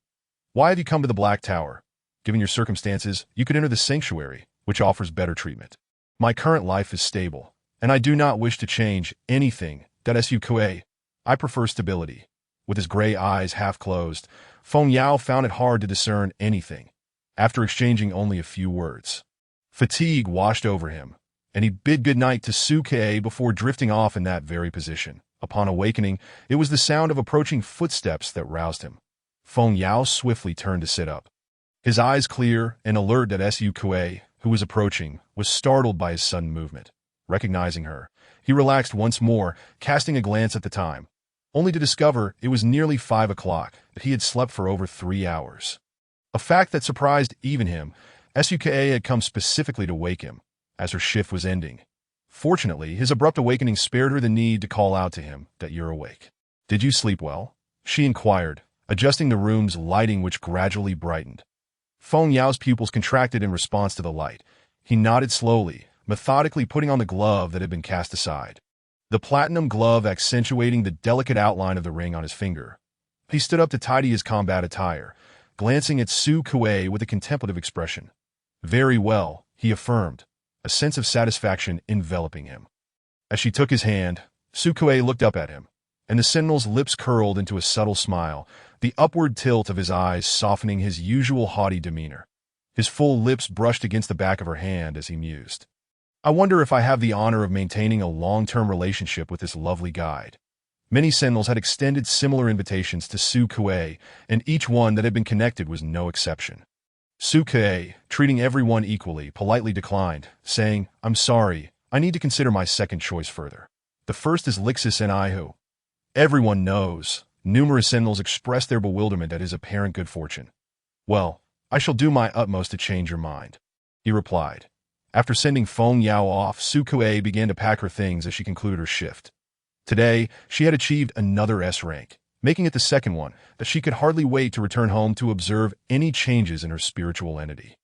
Why have you come to the Black Tower? Given your circumstances, you could enter the sanctuary, which offers better treatment. My current life is stable, and I do not wish to change anything. Su Kuei, I prefer stability. With his gray eyes half closed, Feng Yao found it hard to discern anything, after exchanging only a few words. Fatigue washed over him, and he bid good night to Su Kuei before drifting off in that very position. Upon awakening, it was the sound of approaching footsteps that roused him. Feng Yao swiftly turned to sit up. His eyes clear and alert that Su Kuei, who was approaching, was startled by his sudden movement. Recognizing her, he relaxed once more, casting a glance at the time, only to discover it was nearly 5 o'clock, that he had slept for over 3 hours. A fact that surprised even him. Suka had come specifically to wake him, as her shift was ending. Fortunately, his abrupt awakening spared her the need to call out to him that you're awake. Did you sleep well? She inquired, adjusting the room's lighting which gradually brightened. Feng Yao's pupils contracted in response to the light. He nodded slowly, methodically putting on the glove that had been cast aside, the platinum glove accentuating the delicate outline of the ring on his finger. He stood up to tidy his combat attire, glancing at Su Kuei with a contemplative expression. Very well, he affirmed, a sense of satisfaction enveloping him. As she took his hand, Su Kuei looked up at him, and the Sentinel's lips curled into a subtle smile, the upward tilt of his eyes softening his usual haughty demeanor. His full lips brushed against the back of her hand as he mused. I wonder if I have the honor of maintaining a long-term relationship with this lovely guide. Many Sentinels had extended similar invitations to Su Kuei, and each one that had been connected was no exception. Su Kuei, treating everyone equally, politely declined, saying, I'm sorry, I need to consider my second choice further. The first is Lixis and I who. Everyone knows. Numerous Sentinels expressed their bewilderment at his apparent good fortune. Well, I shall do my utmost to change your mind, he replied. After sending Feng Yao off, Su Kuei began to pack her things as she concluded her shift. Today, she had achieved another S rank, making it the second one that she could hardly wait to return home to observe any changes in her spiritual entity.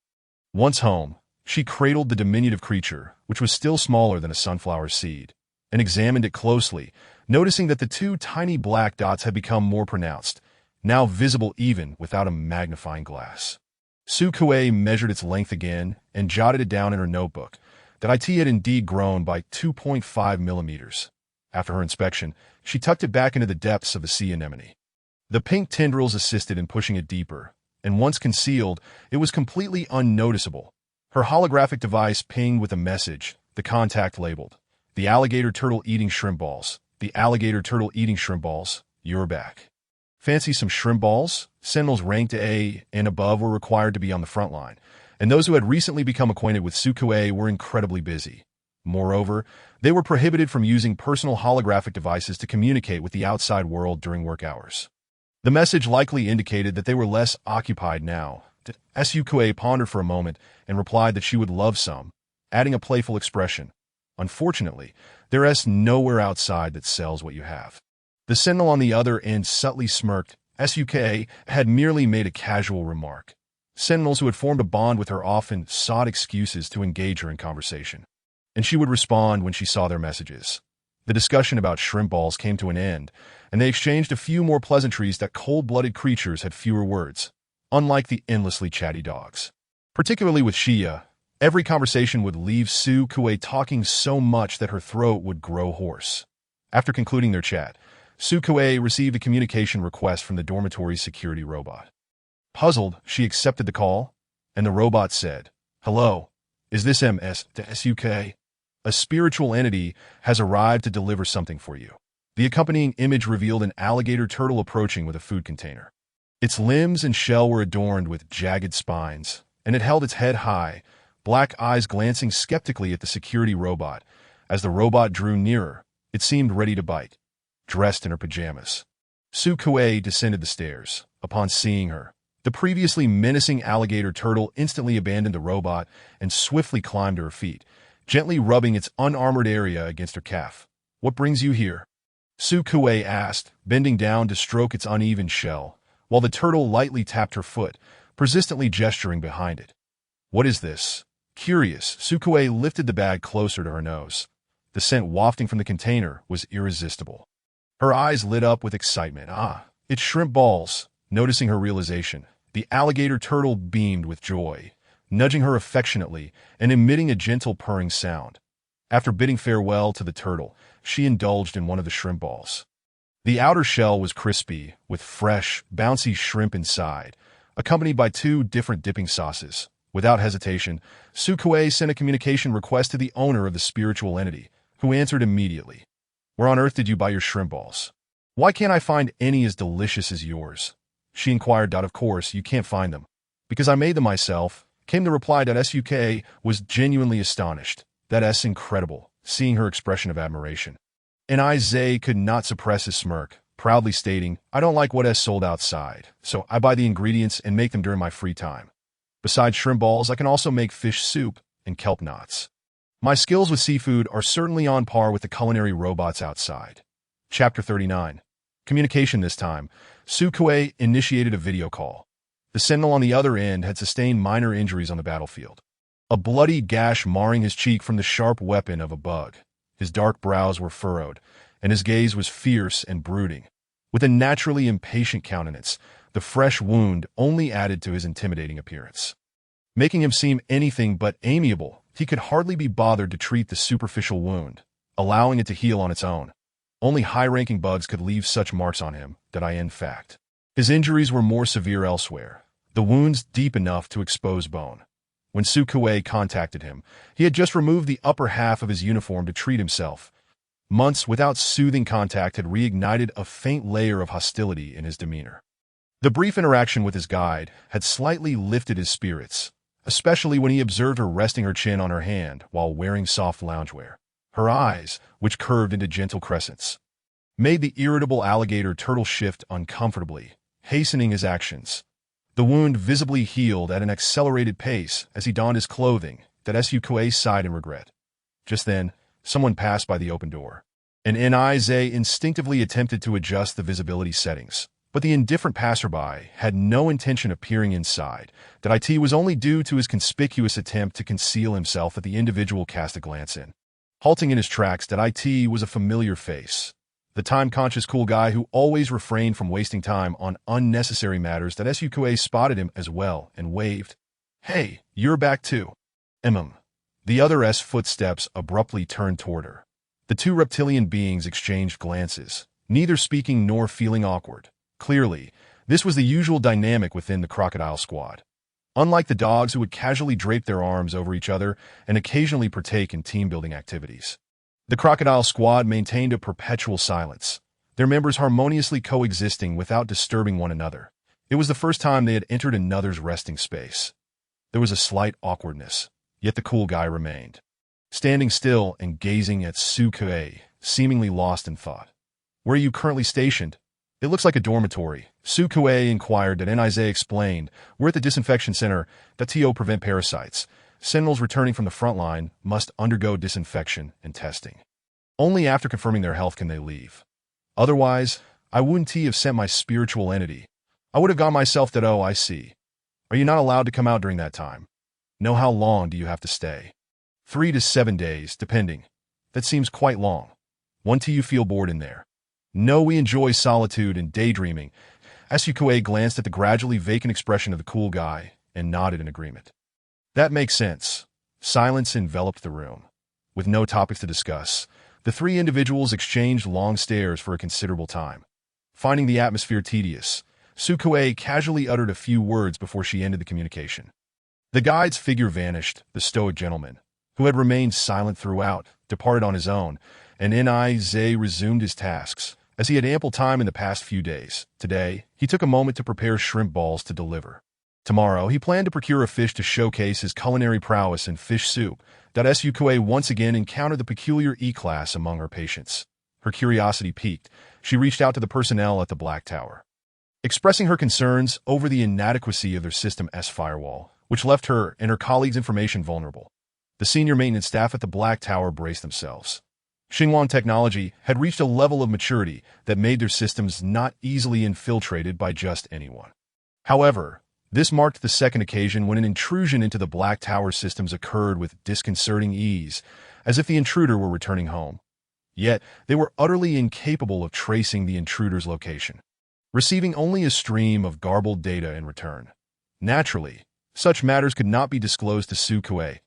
Once home, she cradled the diminutive creature, which was still smaller than a sunflower seed, and examined it closely, noticing that the two tiny black dots had become more pronounced, now visible even without a magnifying glass. Sukue measured its length again and jotted it down in her notebook, that it had indeed grown by 2.5 millimeters. After her inspection, she tucked it back into the depths of the sea anemone. The pink tendrils assisted in pushing it deeper, and once concealed, it was completely unnoticeable. Her holographic device pinged with a message, the contact labeled, "The alligator turtle eating shrimp balls. The alligator turtle eating shrimp balls. You're back." Fancy some shrimp balls? Sentinels ranked A and above were required to be on the front line, and those who had recently become acquainted with Sukue were incredibly busy. Moreover, they were prohibited from using personal holographic devices to communicate with the outside world during work hours. The message likely indicated that they were less occupied now. Sukue pondered for a moment and replied that she would love some, adding a playful expression. Unfortunately, there is nowhere outside that sells what you have. The Sentinel on the other end subtly smirked. Sukue had merely made a casual remark. Sentinels who had formed a bond with her often sought excuses to engage her in conversation, and she would respond when she saw their messages. The discussion about shrimp balls came to an end, and they exchanged a few more pleasantries that cold-blooded creatures had fewer words, unlike the endlessly chatty dogs. Particularly with Shia, every conversation would leave Sukue talking so much that her throat would grow hoarse. After concluding their chat, Sukue received a communication request from the dormitory's security robot. Puzzled, she accepted the call, and the robot said, "Hello, is this Sukue? A spiritual entity has arrived to deliver something for you." The accompanying image revealed an alligator turtle approaching with a food container. Its limbs and shell were adorned with jagged spines, and it held its head high, black eyes glancing skeptically at the security robot. As the robot drew nearer, it seemed ready to bite. Dressed in her pajamas, Sukue descended the stairs. Upon seeing her, the previously menacing alligator turtle instantly abandoned the robot and swiftly climbed to her feet, gently rubbing its unarmored area against her calf. "What brings you here?" Sukue asked, bending down to stroke its uneven shell, while the turtle lightly tapped her foot, persistently gesturing behind it. "What is this?" Curious, Sukue lifted the bag closer to her nose. The scent wafting from the container was irresistible. Her eyes lit up with excitement. It's shrimp balls. Noticing her realization, the alligator turtle beamed with joy, nudging her affectionately and emitting a gentle purring sound. After bidding farewell to the turtle, she indulged in one of the shrimp balls. The outer shell was crispy, with fresh, bouncy shrimp inside, accompanied by 2 different dipping sauces. Without hesitation, Sukue sent a communication request to the owner of the spiritual entity, who answered immediately. "Where on earth did you buy your shrimp balls? Why can't I find any as delicious as yours?" She inquired. "Of course, you can't find them. Because I made them myself," came the reply. Sukue was genuinely astonished. "That's incredible," seeing her expression of admiration. And Isaiah could not suppress his smirk, proudly stating, "I don't like what is sold outside, so I buy the ingredients and make them during my free time. Besides shrimp balls, I can also make fish soup and kelp knots. My skills with seafood are certainly on par with the culinary robots outside." Chapter 39. Communication. This time, Sukue initiated a video call. The Sentinel on the other end had sustained minor injuries on the battlefield. A bloody gash marring his cheek from the sharp weapon of a bug. His dark brows were furrowed, and his gaze was fierce and brooding. With a naturally impatient countenance, the fresh wound only added to his intimidating appearance, making him seem anything but amiable. He could hardly be bothered to treat the superficial wound, allowing it to heal on its own. Only high-ranking bugs could leave such marks on him. In fact, his injuries were more severe elsewhere, the wounds deep enough to expose bone. When Sukue contacted him, he had just removed the upper half of his uniform to treat himself. Months without soothing contact had reignited a faint layer of hostility in his demeanor. The brief interaction with his guide had slightly lifted his spirits, especially when he observed her resting her chin on her hand while wearing soft loungewear. Her eyes, which curved into gentle crescents, made the irritable alligator turtle shift uncomfortably, hastening his actions. The wound visibly healed at an accelerated pace as he donned his clothing. Sukue sighed in regret. Just then, someone passed by the open door. and Nize instinctively attempted to adjust the visibility settings. But the indifferent passerby had no intention of peering inside. That it was only due to his conspicuous attempt to conceal himself that the individual cast a glance in. Halting in his tracks, that it was a familiar face. The time-conscious cool guy who always refrained from wasting time on unnecessary matters. That Sukue spotted him as well and waved. "Hey, you're back too." The other's footsteps abruptly turned toward her. The two reptilian beings exchanged glances, neither speaking nor feeling awkward. Clearly, this was the usual dynamic within the crocodile squad. Unlike the dogs who would casually drape their arms over each other and occasionally partake in team-building activities, the crocodile squad maintained a perpetual silence, their members harmoniously coexisting without disturbing one another. It was the first time they had entered another's resting space. There was a slight awkwardness, yet the cool guy remained, standing still and gazing at Sukue, seemingly lost in thought. "Where are you currently stationed?" "It looks like a dormitory," Sukue inquired. Nize explained. "We're at the disinfection center to prevent parasites. Sentinels returning from the front line must undergo disinfection and testing. Only after confirming their health can they leave. Otherwise, I wouldn't have sent my spiritual entity. I would have gone myself. I see. Are you not allowed to come out during that time?" "No." "How long do you have to stay?" 3 to 7 days, depending." "That seems quite long. When do you feel bored in there?" "No, we enjoy solitude and daydreaming." Sukue glanced at the gradually vacant expression of the cool guy and nodded in agreement. "That makes sense." Silence enveloped the room. With no topics to discuss, the three individuals exchanged long stares for a considerable time. Finding the atmosphere tedious, Sukue casually uttered a few words before she ended the communication. The guide's figure vanished. The stoic gentleman, who had remained silent throughout, departed on his own, and Nize resumed his tasks, as he had ample time in the past few days. Today, he took a moment to prepare shrimp balls to deliver. Tomorrow, he planned to procure a fish to showcase his culinary prowess in fish soup. Sukue once again encountered the peculiar E-class among her patients. Her curiosity piqued. She reached out to the personnel at the Black Tower, expressing her concerns over the inadequacy of their system's firewall, which left her and her colleagues' information vulnerable. The senior maintenance staff at the Black Tower braced themselves. Xinhuang technology had reached a level of maturity that made their systems not easily infiltrated by just anyone. However, this marked the second occasion when an intrusion into the Black Tower systems occurred with disconcerting ease, as if the intruder were returning home. Yet, they were utterly incapable of tracing the intruder's location, receiving only a stream of garbled data in return. Naturally, such matters could not be disclosed to Sukue.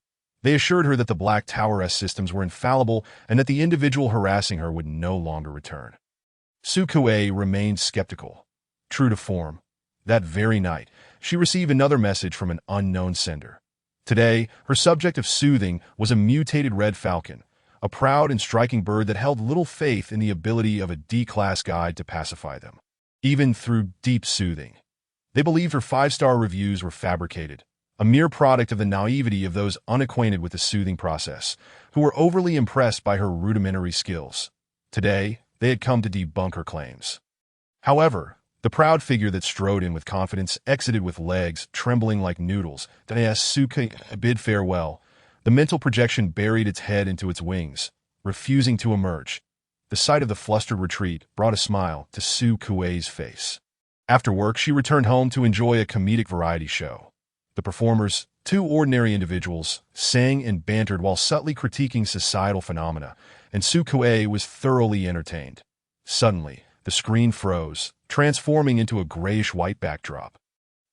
They assured her that the Black Tower's systems were infallible and that the individual harassing her would no longer return. Sukue remained skeptical. True to form, that very night, she received another message from an unknown sender. Today, her subject of soothing was a mutated red falcon, a proud and striking bird that held little faith in the ability of a D-class guide to pacify them, even through deep soothing. They believed her 5-star reviews were fabricated, a mere product of the naivety of those unacquainted with the soothing process, who were overly impressed by her rudimentary skills. Today, they had come to debunk her claims. However, the proud figure that strode in with confidence exited with legs trembling like noodles. Sukue bid farewell. The mental projection buried its head into its wings, refusing to emerge. The sight of the flustered retreat brought a smile to Sukue's face. After work, she returned home to enjoy a comedic variety show. The performers, two ordinary individuals, sang and bantered while subtly critiquing societal phenomena, and Sukue was thoroughly entertained. Suddenly, the screen froze, transforming into a grayish-white backdrop,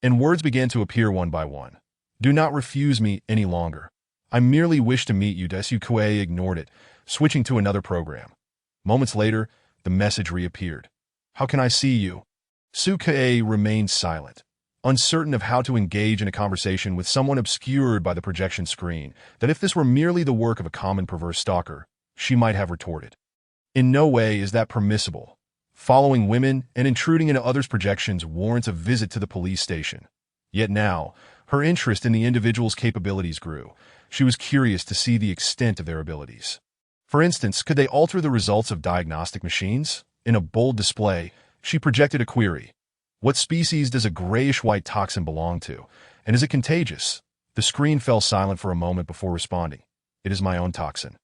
and words began to appear one by one. "Do not refuse me any longer. I merely wish to meet you." Sukue ignored it, switching to another program. Moments later, the message reappeared. "How can I see you?" Sukue remained silent, uncertain of how to engage in a conversation with someone obscured by the projection screen. That if this were merely the work of a common perverse stalker, she might have retorted, "In no way is that permissible. Following women and intruding into others' projections warrants a visit to the police station." Yet now, her interest in the individual's capabilities grew. She was curious to see the extent of their abilities. For instance, could they alter the results of diagnostic machines? In a bold display, she projected a query. "What species does a grayish-white toxin belong to, and is it contagious?" The screen fell silent for a moment before responding. "It is my own toxin."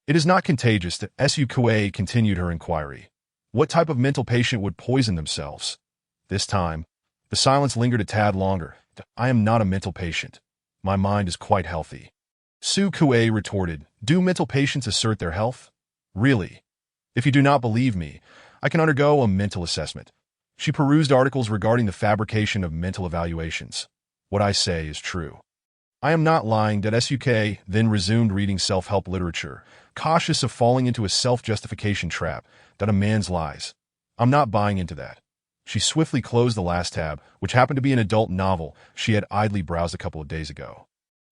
It is not contagious. The SUQA continued her inquiry. What type of mental patient would poison themselves? This time, the silence lingered a tad longer. I am not a mental patient. My mind is quite healthy. Su Kuei retorted, do mental patients assert their health? Really? If you do not believe me, I can undergo a mental assessment. She perused articles regarding the fabrication of mental evaluations. What I say is true. I am not lying. SUK then resumed reading self-help literature, cautious of falling into a self-justification trap that a man's lies. I'm not buying into that. She swiftly closed the last tab, which happened to be an adult novel she had idly browsed a couple of days ago.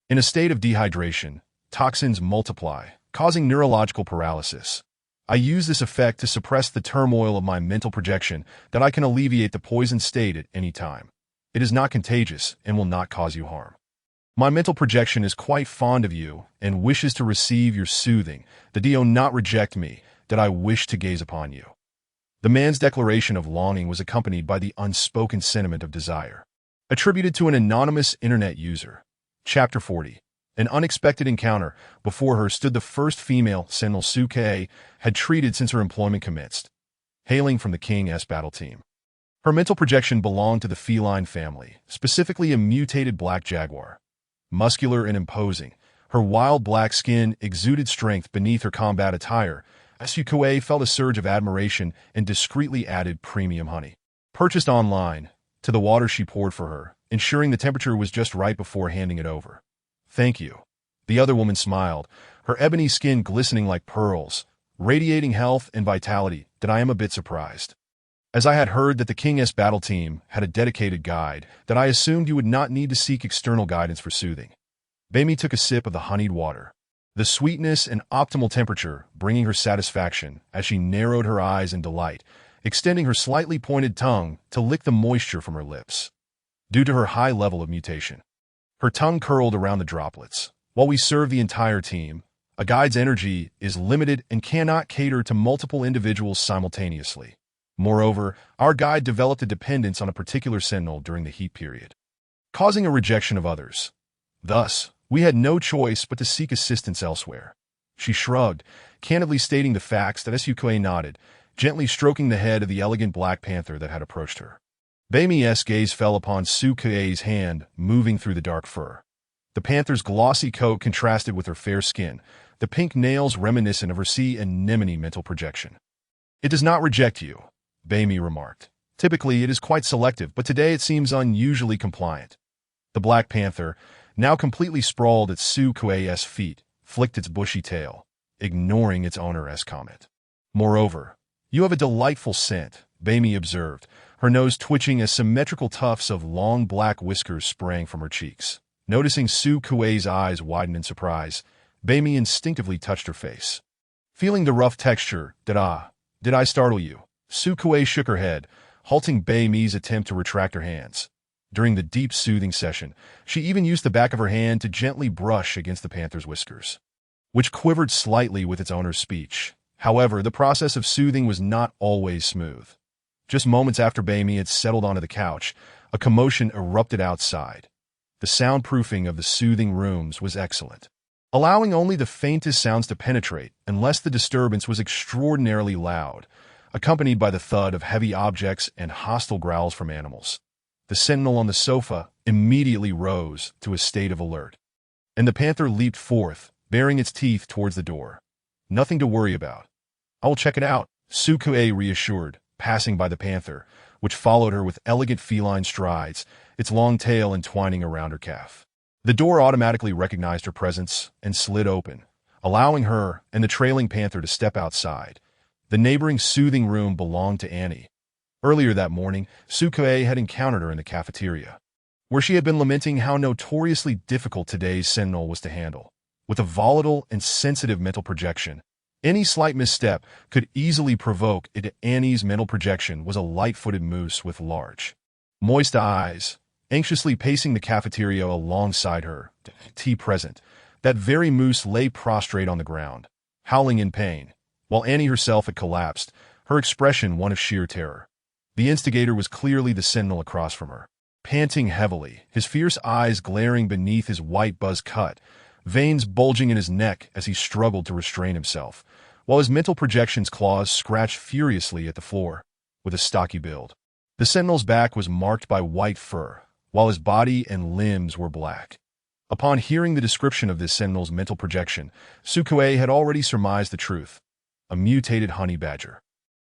In a state of dehydration, toxins multiply, causing neurological paralysis. I use this effect to suppress the turmoil of my mental projection that I can alleviate the poison state at any time. It is not contagious and will not cause you harm. My mental projection is quite fond of you and wishes to receive your soothing, that do not reject me, that I wish to gaze upon you. The man's declaration of longing was accompanied by the unspoken sentiment of desire. Attributed to an anonymous internet user. Chapter 40. An unexpected encounter. Before her stood the first female Sentinel Su Kei had treated since her employment commenced. Hailing from the King's battle team. Her mental projection belonged to the feline family, specifically a mutated black jaguar. Muscular and imposing, her wild black skin exuded strength beneath her combat attire. Su Kei felt a surge of admiration and discreetly added premium honey. Purchased online, to the water she poured for her, ensuring the temperature was just right before handing it over. Thank you. The other woman smiled, her ebony skin glistening like pearls, radiating health and vitality. That I am a bit surprised. As I had heard that the King's battle team had a dedicated guide, that I assumed you would not need to seek external guidance for soothing. Beimi took a sip of the honeyed water. The sweetness and optimal temperature bringing her satisfaction as she narrowed her eyes in delight, extending her slightly pointed tongue to lick the moisture from her lips. Due to her high level of mutation, her tongue curled around the droplets. While we serve the entire team, a guide's energy is limited and cannot cater to multiple individuals simultaneously. Moreover, our guide developed a dependence on a particular sentinel during the heat period, causing a rejection of others. Thus, we had no choice but to seek assistance elsewhere. She shrugged, candidly stating the facts. That Suk nodded, gently stroking the head of the elegant black panther that had approached her. Beimi's gaze fell upon Sukei's hand moving through the dark fur. The panther's glossy coat contrasted with her fair skin, the pink nails reminiscent of her sea anemone mental projection. It does not reject you, Beimi remarked. Typically, it is quite selective, but today it seems unusually compliant. The black panther, now completely sprawled at Sukei's feet, flicked its bushy tail, ignoring its owner's comment. Moreover, you have a delightful scent, Beimi observed, her nose twitching as symmetrical tufts of long black whiskers sprang from her cheeks. Noticing Sukei's eyes widen in surprise, Beimi instinctively touched her face. Feeling the rough texture, did I startle you? Sukei shook her head, halting Beimi's attempt to retract her hands. During the deep soothing session, she even used the back of her hand to gently brush against the panther's whiskers, which quivered slightly with its owner's speech. However, the process of soothing was not always smooth. Just moments after Beimi had settled onto the couch, a commotion erupted outside. The soundproofing of the soothing rooms was excellent, allowing only the faintest sounds to penetrate unless the disturbance was extraordinarily loud, accompanied by the thud of heavy objects and hostile growls from animals. The sentinel on the sofa immediately rose to a state of alert, and the panther leaped forth, baring its teeth towards the door. Nothing to worry about. I will check it out, Sukei reassured, passing by the panther, which followed her with elegant feline strides, its long tail entwining around her calf. The door automatically recognized her presence and slid open, allowing her and the trailing panther to step outside. The neighboring soothing room belonged to Annie. Earlier that morning, Sukei had encountered her in the cafeteria, where she had been lamenting how notoriously difficult today's sentinel was to handle. With a volatile and sensitive mental projection, any slight misstep could easily provoke it. Annie's mental projection was a light-footed moose with large, moist eyes, anxiously pacing the cafeteria alongside her. Tea present, that very moose lay prostrate on the ground, howling in pain, while Annie herself had collapsed, her expression one of sheer terror. The instigator was clearly the sentinel across from her, panting heavily, his fierce eyes glaring beneath his white buzz cut. veins bulging in his neck as he struggled to restrain himself, while his mental projection's claws scratched furiously at the floor with a stocky build. The Sentinel's back was marked by white fur, while his body and limbs were black. Upon hearing the description of this Sentinel's mental projection, Sukue had already surmised the truth: a mutated honey badger.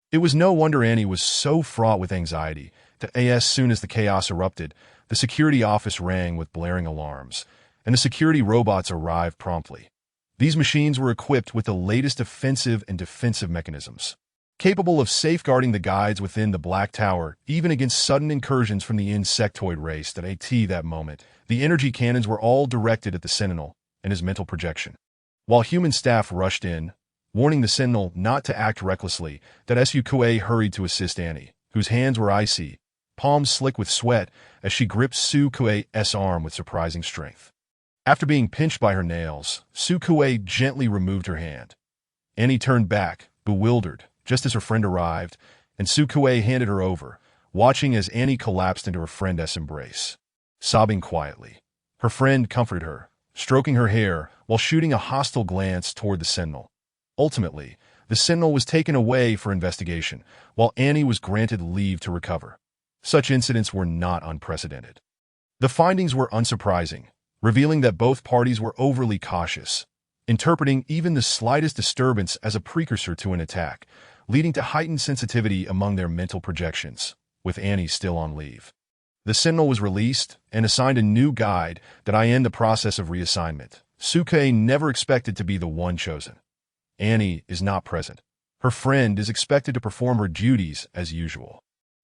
It was no wonder Annie was so fraught with anxiety that as soon as the chaos erupted, the security office rang with blaring alarms, and the security robots arrived promptly. These machines were equipped with the latest offensive and defensive mechanisms, capable of safeguarding the guides within the Black Tower, even against sudden incursions from the insectoid race at that moment. The energy cannons were all directed at the Sentinel and his mental projection. While human staff rushed in, warning the Sentinel not to act recklessly, that Sukue hurried to assist Annie, whose hands were icy, palms slick with sweat, as she gripped Sukue's arm with surprising strength. After being pinched by her nails, Sukue gently removed her hand. Annie turned back, bewildered, just as her friend arrived, and Sukue handed her over, watching as Annie collapsed into her friend's embrace. Sobbing quietly, her friend comforted her, stroking her hair while shooting a hostile glance toward the Sentinel. Ultimately, the Sentinel was taken away for investigation, while Annie was granted leave to recover. Such incidents were not unprecedented. The findings were unsurprising, revealing that both parties were overly cautious, interpreting even the slightest disturbance as a precursor to an attack, leading to heightened sensitivity among their mental projections, with Annie still on leave. The Sentinel was released and assigned a new guide that I end the process of reassignment. Suke never expected to be the one chosen. Annie is not present. Her friend is expected to perform her duties as usual.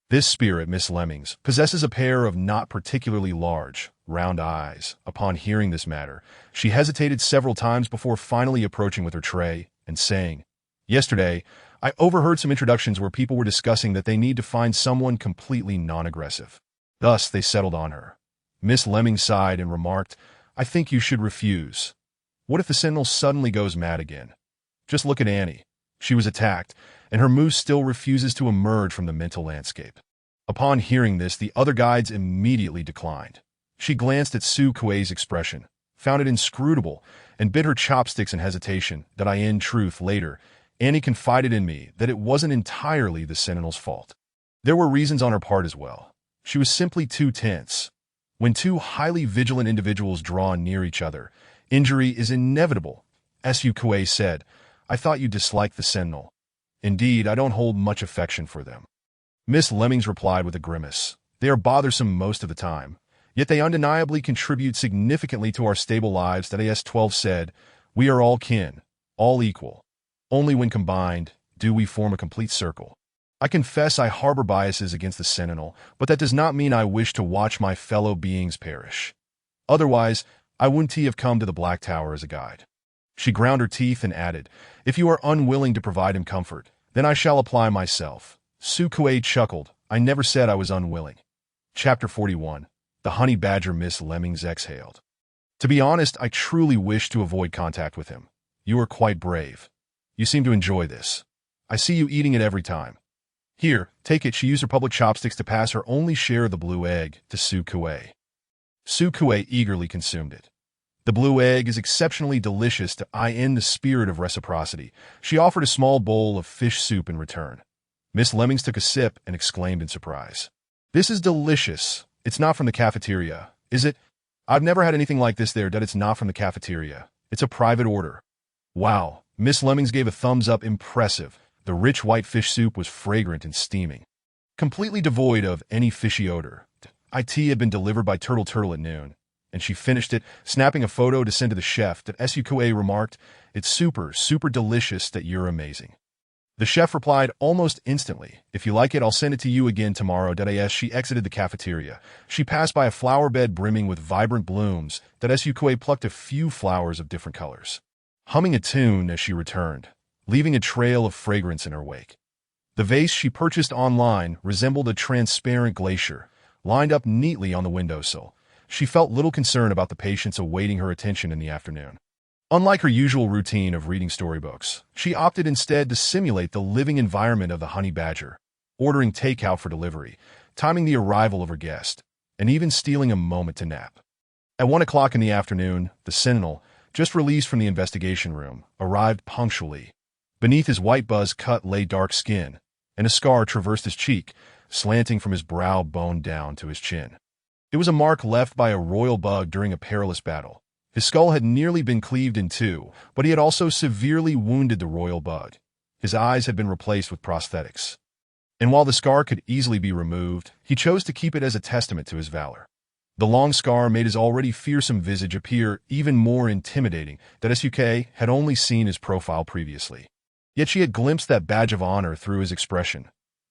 This spirit, Miss Lemmings, possesses a pair of not particularly large, round eyes. Upon hearing this matter, she hesitated several times before finally approaching with her tray and saying, "Yesterday, I overheard some introductions where people were discussing that they need to find someone completely non-aggressive. Thus, they settled on her." Miss Lemmings sighed and remarked, "I think you should refuse. What if the Sentinel suddenly goes mad again? Just look at Annie. She was attacked, and her moose still refuses to emerge from the mental landscape." Upon hearing this, the other guides immediately declined. She glanced at Sukue's expression, found it inscrutable, and bit her chopsticks in hesitation that in truth later, Annie confided in me that it wasn't entirely the Sentinel's fault. There were reasons on her part as well. She was simply too tense. When two highly vigilant individuals draw near each other, injury is inevitable. Sukue said, "I thought you disliked the Sentinel." "Indeed, I don't hold much affection for them." Miss Lemmings replied with a grimace. "They are bothersome most of the time, yet they undeniably contribute significantly to our stable lives." That AS-12 said, "We are all kin, all equal. Only when combined do we form a complete circle. I confess I harbor biases against the Sentinel, but that does not mean I wish to watch my fellow beings perish. Otherwise, I wouldn't have come to the Black Tower as a guide." She ground her teeth and added, "If you are unwilling to provide him comfort, then I shall apply myself." Sukue chuckled. "I never said I was unwilling." Chapter 41. The Honey Badger. Miss Lemmings exhaled. "To be honest, I truly wish to avoid contact with him. You are quite brave. You seem to enjoy this. I see you eating it every time. Here, take it." She used her public chopsticks to pass her only share of the blue egg to Sukue. Sukue eagerly consumed it. The blue egg is exceptionally delicious. In the spirit of reciprocity, she offered a small bowl of fish soup in return. Miss Lemmings took a sip and exclaimed in surprise, "This is delicious. It's not from the cafeteria, is it?" "I've never had anything like this there. That it's not from the cafeteria. It's a private order." "Wow." Miss Lemmings gave a thumbs up. "Impressive." The rich white fish soup was fragrant and steaming, completely devoid of any fishy odor. It had been delivered by Turtle at noon, and she finished it, snapping a photo to send to the chef. That Sukue remarked, "It's super delicious. That you're amazing." The chef replied almost instantly, "If you like it, I'll send it to you again tomorrow." As she exited the cafeteria, she passed by a flower bed brimming with vibrant blooms. That Sukue plucked a few flowers of different colors, humming a tune as she returned, leaving a trail of fragrance in her wake. The vase she purchased online resembled a transparent glacier, lined up neatly on the windowsill. She felt little concern about the patients awaiting her attention in the afternoon. Unlike her usual routine of reading storybooks, she opted instead to simulate the living environment of the honey badger, ordering takeout for delivery, timing the arrival of her guest, and even stealing a moment to nap. At 1 o'clock in the afternoon, the Sentinel, just released from the investigation room, arrived punctually. Beneath his white buzz cut lay dark skin, and a scar traversed his cheek, slanting from his brow bone down to his chin. It was a mark left by a royal bug during a perilous battle. His skull had nearly been cleaved in two, but he had also severely wounded the royal bug. His eyes had been replaced with prosthetics. And while the scar could easily be removed, he chose to keep it as a testament to his valor. The long scar made his already fearsome visage appear even more intimidating that SUK had only seen his profile previously. Yet she had glimpsed that badge of honor through his expression.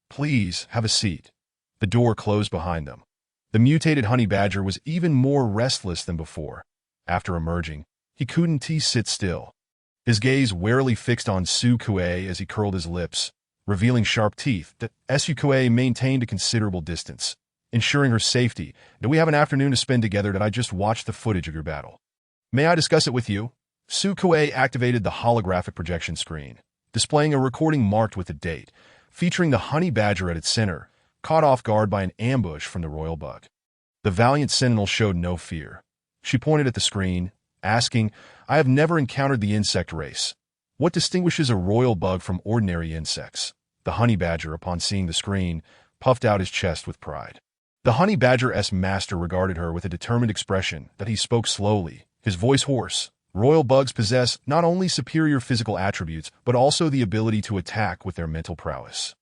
"Please, have a seat." The door closed behind them. The mutated honey badger was even more restless than before. After emerging, he couldn't sit still. His gaze warily fixed on Su Kuei as he curled his lips, revealing sharp teeth that Su Kuei maintained a considerable distance, ensuring her safety. "Do we have an afternoon to spend together? That I just watched the footage of your battle. May I discuss it with you?" Su Kuei activated the holographic projection screen, displaying a recording marked with a date, featuring the honey badger at its center, caught off guard by an ambush from the royal bug. The valiant Sentinel showed no fear. She pointed at the screen, asking, "I have never encountered the insect race. What distinguishes a royal bug from ordinary insects?" The honey badger, upon seeing the screen, puffed out his chest with pride. The honey badger's master regarded her with a determined expression that he spoke slowly, his voice hoarse. "Royal bugs possess not only superior physical attributes, but also the ability to attack with their mental prowess."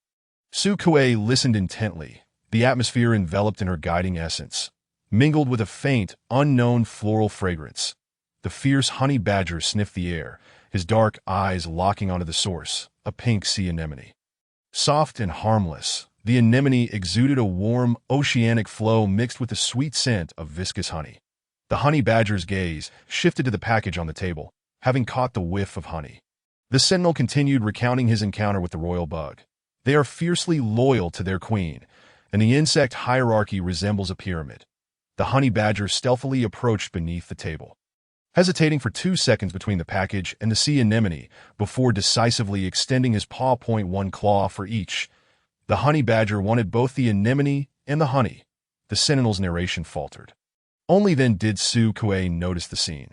Su Kuei listened intently, the atmosphere enveloped in her guiding essence, mingled with a faint, unknown floral fragrance. The fierce honey badger sniffed the air, his dark eyes locking onto the source, a pink sea anemone. Soft and harmless, the anemone exuded a warm, oceanic flow mixed with the sweet scent of viscous honey. The honey badger's gaze shifted to the package on the table, having caught the whiff of honey. The sentinel continued recounting his encounter with the royal bug. "They are fiercely loyal to their queen, and the insect hierarchy resembles a pyramid." The honey badger stealthily approached beneath the table, hesitating for 2 seconds between the package and the sea anemone before decisively extending his paw. One claw for each. The honey badger wanted both the anemone and the honey. The sentinel's narration faltered. Only then did Su Kuei notice the scene.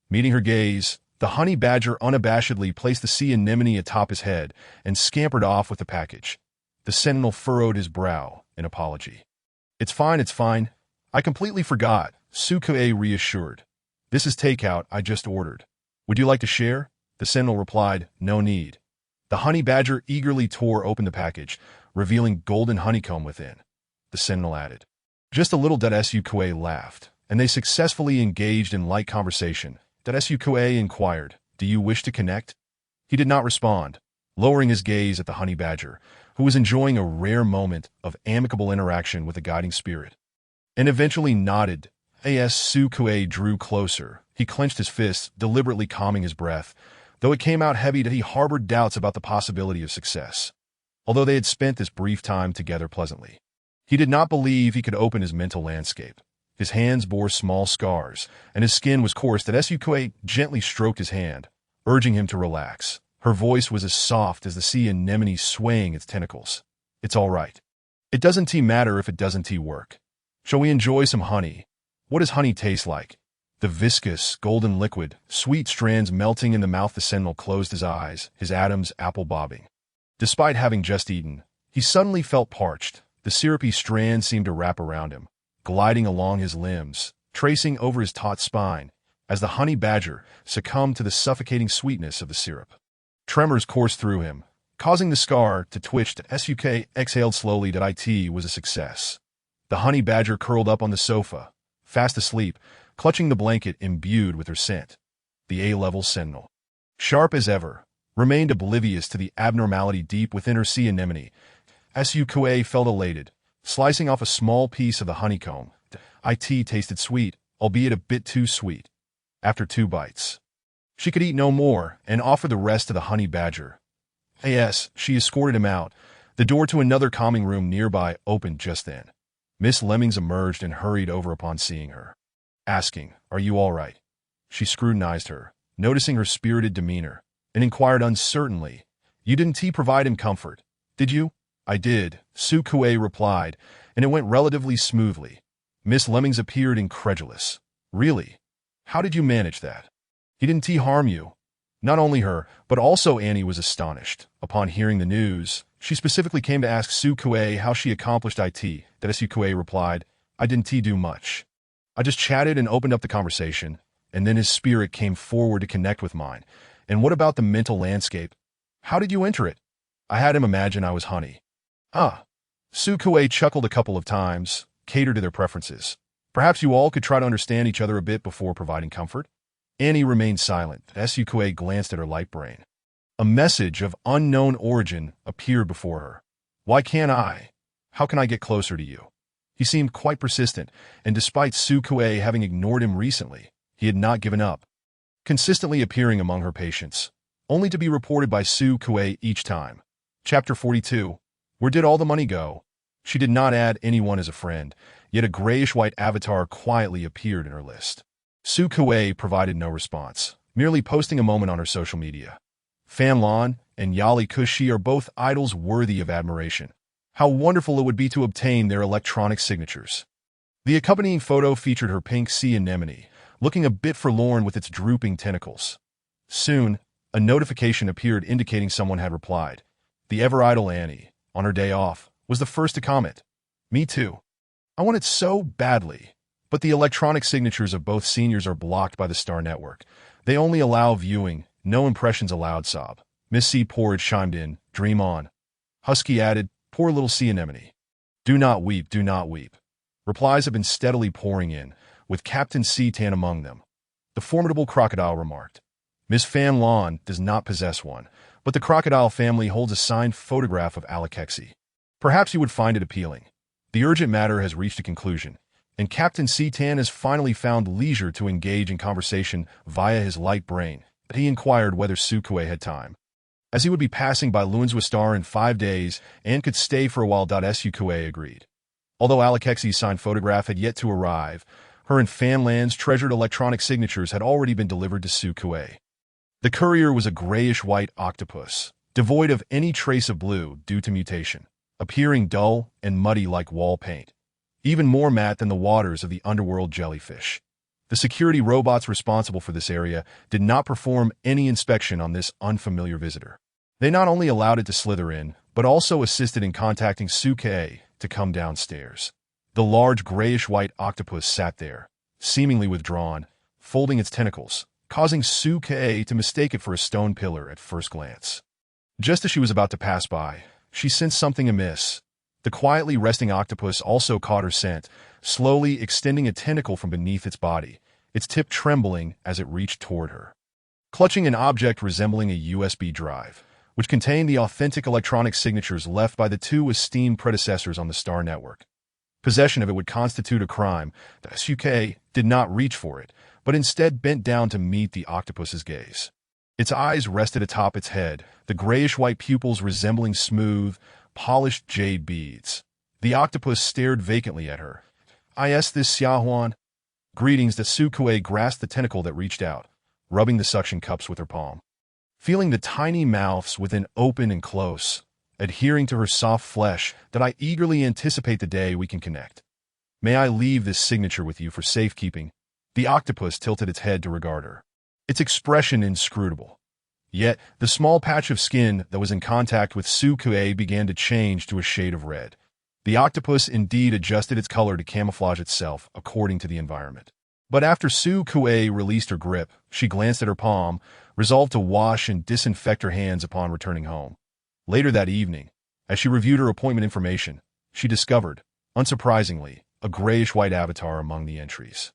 Meeting her gaze, the honey badger unabashedly placed the sea anemone atop his head and scampered off with the package. The sentinel furrowed his brow in apology. It's fine. I completely forgot," Su Kuei reassured. "This is takeout I just ordered. Would you like to share?" The sentinel replied, "No need." The honey badger eagerly tore open the package, revealing golden honeycomb within. The sentinel added, "Just a little." Su Kuei laughed, and they successfully engaged in light conversation. Su Kuei inquired, "Do you wish to connect?" He did not respond, lowering his gaze at the honey badger, who was enjoying a rare moment of amicable interaction with a guiding spirit, and eventually nodded. As Su Kuei drew closer, he clenched his fists, deliberately calming his breath, though it came out heavy that he harbored doubts about the possibility of success. Although they had spent this brief time together pleasantly, he did not believe he could open his mental landscape. His hands bore small scars, and his skin was coarse. Su Kuei gently stroked his hand, urging him to relax. Her voice was as soft as the sea anemone swaying its tentacles. "It's all right. It doesn't matter if it doesn't work. Shall we enjoy some honey?" "What does honey taste like?" The viscous, golden liquid, sweet strands melting in the mouth. The sentinel closed his eyes, his atoms apple bobbing. Despite having just eaten, he suddenly felt parched. The syrupy strands seemed to wrap around him, gliding along his limbs, tracing over his taut spine, as the honey badger succumbed to the suffocating sweetness of the syrup. Tremors coursed through him, causing the scar to twitch. Suk exhaled slowly. It was a success. The honey badger curled up on the sofa, fast asleep, clutching the blanket imbued with her scent. The A-level sentinel, sharp as ever, remained oblivious to the abnormality deep within her sea anemone. Su Kuei felt elated, slicing off a small piece of the honeycomb. It tasted sweet, albeit a bit too sweet. After 2 bites, she could eat no more and offered the rest to the honey badger. She escorted him out. The door to another calming room nearby opened just then. Miss Lemmings emerged and hurried over upon seeing her, asking, "Are you all right?" She scrutinized her, noticing her spirited demeanor, and inquired uncertainly, "You didn't provide him comfort, did you?" "I did," Su Kuei replied, "and it went relatively smoothly." Miss Lemmings appeared incredulous. "Really? How did you manage that?" He didn't harm you. Not only her, but also Annie was astonished. Upon hearing the news, she specifically came to ask Su Kuei how she accomplished it. That Su Kuei replied, I didn't do much. I just chatted and opened up the conversation, and then his spirit came forward to connect with mine. And what about the mental landscape? How did you enter it? I had him imagine I was honey. Ah. Su Kuei chuckled a couple of times, catered to their preferences. Perhaps you all could try to understand each other a bit before providing comfort? Annie remained silent as Su Kuei glanced at her light brain. A message of unknown origin appeared before her. Why can't I? How can I get closer to you? He seemed quite persistent, and despite Su Kuei having ignored him recently, he had not given up, consistently appearing among her patients, only to be reported by Su Kuei each time. Chapter 42. Where did all the money go? She did not add anyone as a friend, yet a grayish-white avatar quietly appeared in her list. Su Kuei provided no response, merely posting a moment on her social media. Fan Lan and Yali Kushi are both idols worthy of admiration. How wonderful it would be to obtain their electronic signatures. The accompanying photo featured her pink sea anemone, looking a bit forlorn with its drooping tentacles. Soon, a notification appeared indicating someone had replied. The ever-idle Annie, on her day off, was the first to comment. Me too. I want it so badly. But the electronic signatures of both seniors are blocked by the Star Network. They only allow viewing, no impressions allowed, sob. Miss C. Porridge chimed in, dream on. Husky added, poor little sea anemone. Do not weep, do not weep. Replies have been steadily pouring in, with Captain C. Tan among them. The formidable crocodile remarked. Miss Fan Lan does not possess one, but the crocodile family holds a signed photograph of Alakexi. Perhaps you would find it appealing. The urgent matter has reached a conclusion, and Captain C-Tan has finally found leisure to engage in conversation via his light brain. He inquired whether Su Kuei had time, as he would be passing by Lunswa Star in 5 days and could stay for a while. Su Kuei agreed. Although Alakexi's signed photograph had yet to arrive, her and Fanlan's treasured electronic signatures had already been delivered to Su Kuei. The courier was a grayish-white octopus, devoid of any trace of blue due to mutation, appearing dull and muddy like wall paint, even more matte than the waters of the underworld jellyfish. The security robots responsible for this area did not perform any inspection on this unfamiliar visitor. They not only allowed it to slither in, but also assisted in contacting Su Kuei to come downstairs. The large grayish-white octopus sat there, seemingly withdrawn, folding its tentacles, causing Su Kuei to mistake it for a stone pillar at first glance. Just as she was about to pass by, she sensed something amiss. The quietly resting octopus also caught her scent, slowly extending a tentacle from beneath its body, its tip trembling as it reached toward her. Clutching an object resembling a USB drive, which contained the authentic electronic signatures left by the two esteemed predecessors on the Star Network. Possession of it would constitute a crime. The SUK did not reach for it, but instead bent down to meet the octopus's gaze. Its eyes rested atop its head, the grayish-white pupils resembling smooth, polished jade beads. The octopus stared vacantly at her. Is this Xiaohuan? Greetings. The Su Kuei grasped the tentacle that reached out, rubbing the suction cups with her palm. Feeling the tiny mouths within open and close, adhering to her soft flesh, that I eagerly anticipate the day we can connect. May I leave this signature with you for safekeeping? The octopus tilted its head to regard her, its expression inscrutable. Yet, the small patch of skin that was in contact with Su Kuei began to change to a shade of red. The octopus indeed adjusted its color to camouflage itself according to the environment. But after Su Kuei released her grip, she glanced at her palm, resolved to wash and disinfect her hands upon returning home. Later that evening, as she reviewed her appointment information, she discovered, unsurprisingly, a grayish-white avatar among the entries.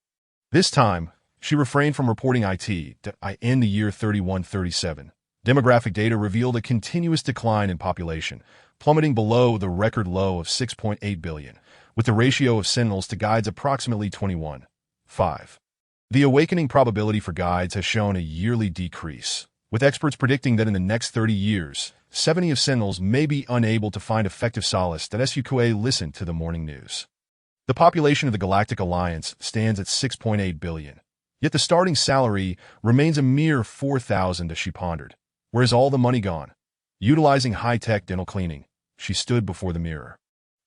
This time, she refrained from reporting it to in the year 3137. Demographic data revealed a continuous decline in population, plummeting below the record low of 6.8 billion, with the ratio of sentinels to guides approximately 21.5. The awakening probability for guides has shown a yearly decrease, with experts predicting that in the next 30 years, 70 of sentinels may be unable to find effective solace that SUQA listen to the morning news. The population of the Galactic Alliance stands at 6.8 billion, yet the starting salary remains a mere 4,000 as she pondered. Where's all the money gone? Utilizing high-tech dental cleaning, she stood before the mirror,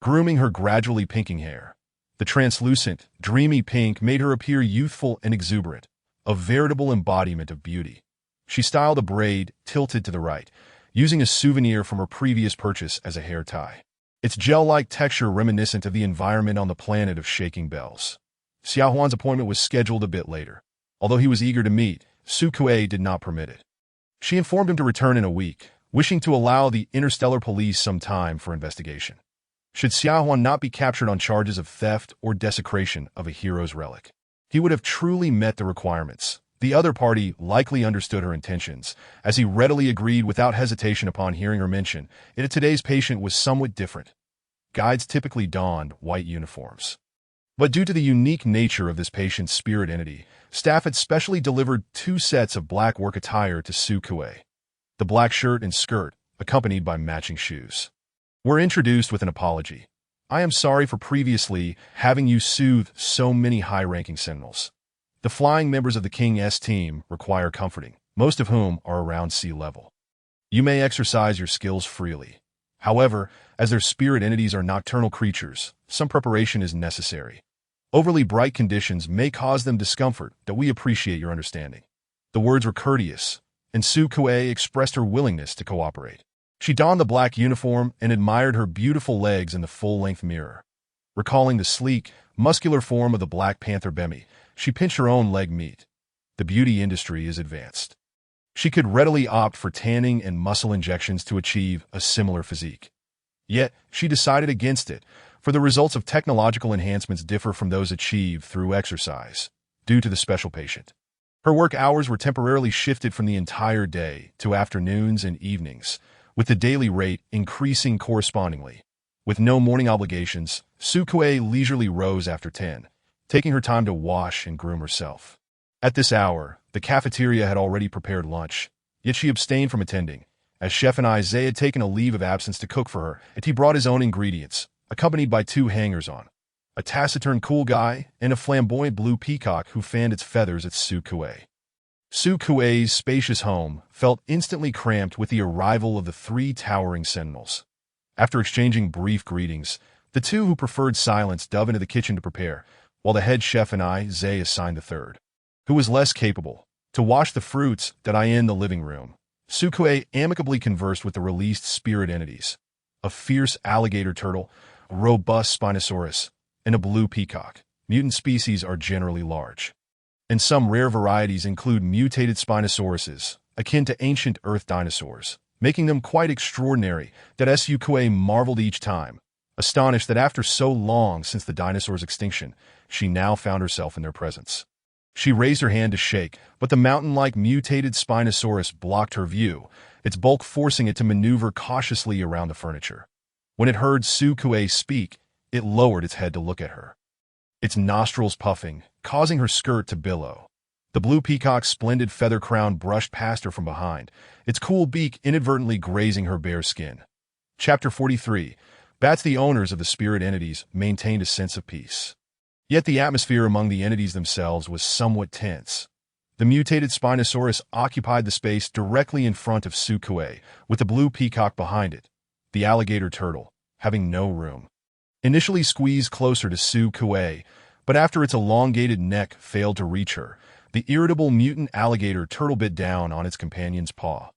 grooming her gradually pinking hair. The translucent, dreamy pink made her appear youthful and exuberant, a veritable embodiment of beauty. She styled a braid tilted to the right, using a souvenir from her previous purchase as a hair tie. Its gel-like texture reminiscent of the environment on the planet of shaking bells. Xiaohuan's appointment was scheduled a bit later. Although he was eager to meet, Su Kuei did not permit it. She informed him to return in a week, wishing to allow the Interstellar police some time for investigation. Should Xiaohuan not be captured on charges of theft or desecration of a hero's relic, he would have truly met the requirements. The other party likely understood her intentions, as he readily agreed without hesitation upon hearing her mention. Yet today's patient was somewhat different. Guides typically donned white uniforms. But due to the unique nature of this patient's spirit entity, staff had specially delivered 2 sets of black work attire to Su Kuei. The black shirt and skirt, accompanied by matching shoes, were introduced with an apology. I am sorry for previously having you soothe so many high-ranking sentinels. The flying members of the King's team require comforting, most of whom are around sea level. You may exercise your skills freely. However, as their spirit entities are nocturnal creatures, some preparation is necessary. Overly bright conditions may cause them discomfort, that we appreciate your understanding. The words were courteous, and Su Kuei expressed her willingness to cooperate. She donned the black uniform and admired her beautiful legs in the full-length mirror. Recalling the sleek, muscular form of the Black Panther Bemi, she pinched her own leg meat. The beauty industry is advanced. She could readily opt for tanning and muscle injections to achieve a similar physique. Yet, she decided against it, for the results of technological enhancements differ from those achieved through exercise, due to the special patient. Her work hours were temporarily shifted from the entire day to afternoons and evenings, with the daily rate increasing correspondingly. With no morning obligations, Su Kuei leisurely rose after 10, taking her time to wash and groom herself. At this hour, the cafeteria had already prepared lunch, yet she abstained from attending, as Chef and Isaiah had taken a leave of absence to cook for her, and he brought his own ingredients, accompanied by 2 hangers-on, a taciturn cool guy and a flamboyant blue peacock who fanned its feathers at Su Kuei. Su Kuei's spacious home felt instantly cramped with the arrival of the 3 towering sentinels. After exchanging brief greetings, the 2 who preferred silence dove into the kitchen to prepare, while the head chef and Isaiah assigned the 3rd, who was less capable, to wash the fruits that I in the living room. Su Kuei amicably conversed with the released spirit entities, a fierce alligator turtle, a robust Spinosaurus, and a blue peacock. Mutant species are generally large, and some rare varieties include mutated Spinosauruses, akin to ancient Earth dinosaurs, making them quite extraordinary. That Su Kuei marveled each time, astonished that after so long since the dinosaurs' extinction, she now found herself in their presence. She raised her hand to shake, but the mountain-like mutated Spinosaurus blocked her view, its bulk forcing it to maneuver cautiously around the furniture. When it heard Su Kuei speak, it lowered its head to look at her, its nostrils puffing, causing her skirt to billow. The blue peacock's splendid feather crown brushed past her from behind, its cool beak inadvertently grazing her bare skin. Chapter 43. Bats. The owners of the spirit entities maintained a sense of peace. Yet the atmosphere among the entities themselves was somewhat tense. The mutated Spinosaurus occupied the space directly in front of Su Kuei, with the blue peacock behind it. The alligator turtle, having no room, initially squeezed closer to Su Kuei, but after its elongated neck failed to reach her, the irritable mutant alligator turtle bit down on its companion's paw.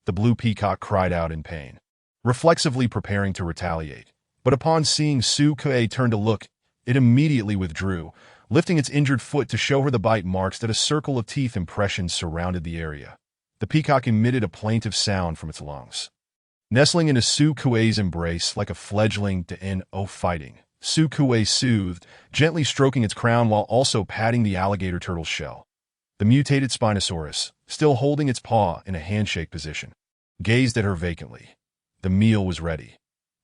The blue peacock cried out in pain, reflexively preparing to retaliate. But upon seeing Su Kuei turn to look, it immediately withdrew, lifting its injured foot to show her the bite marks that a circle of teeth impressions surrounded the area. The peacock emitted a plaintive sound from its lungs. Nestling into Su Kuei's embrace like a fledgling to fighting, Su Kuei soothed, gently stroking its crown while also patting the alligator turtle's shell. The mutated Spinosaurus, still holding its paw in a handshake position, gazed at her vacantly. The meal was ready.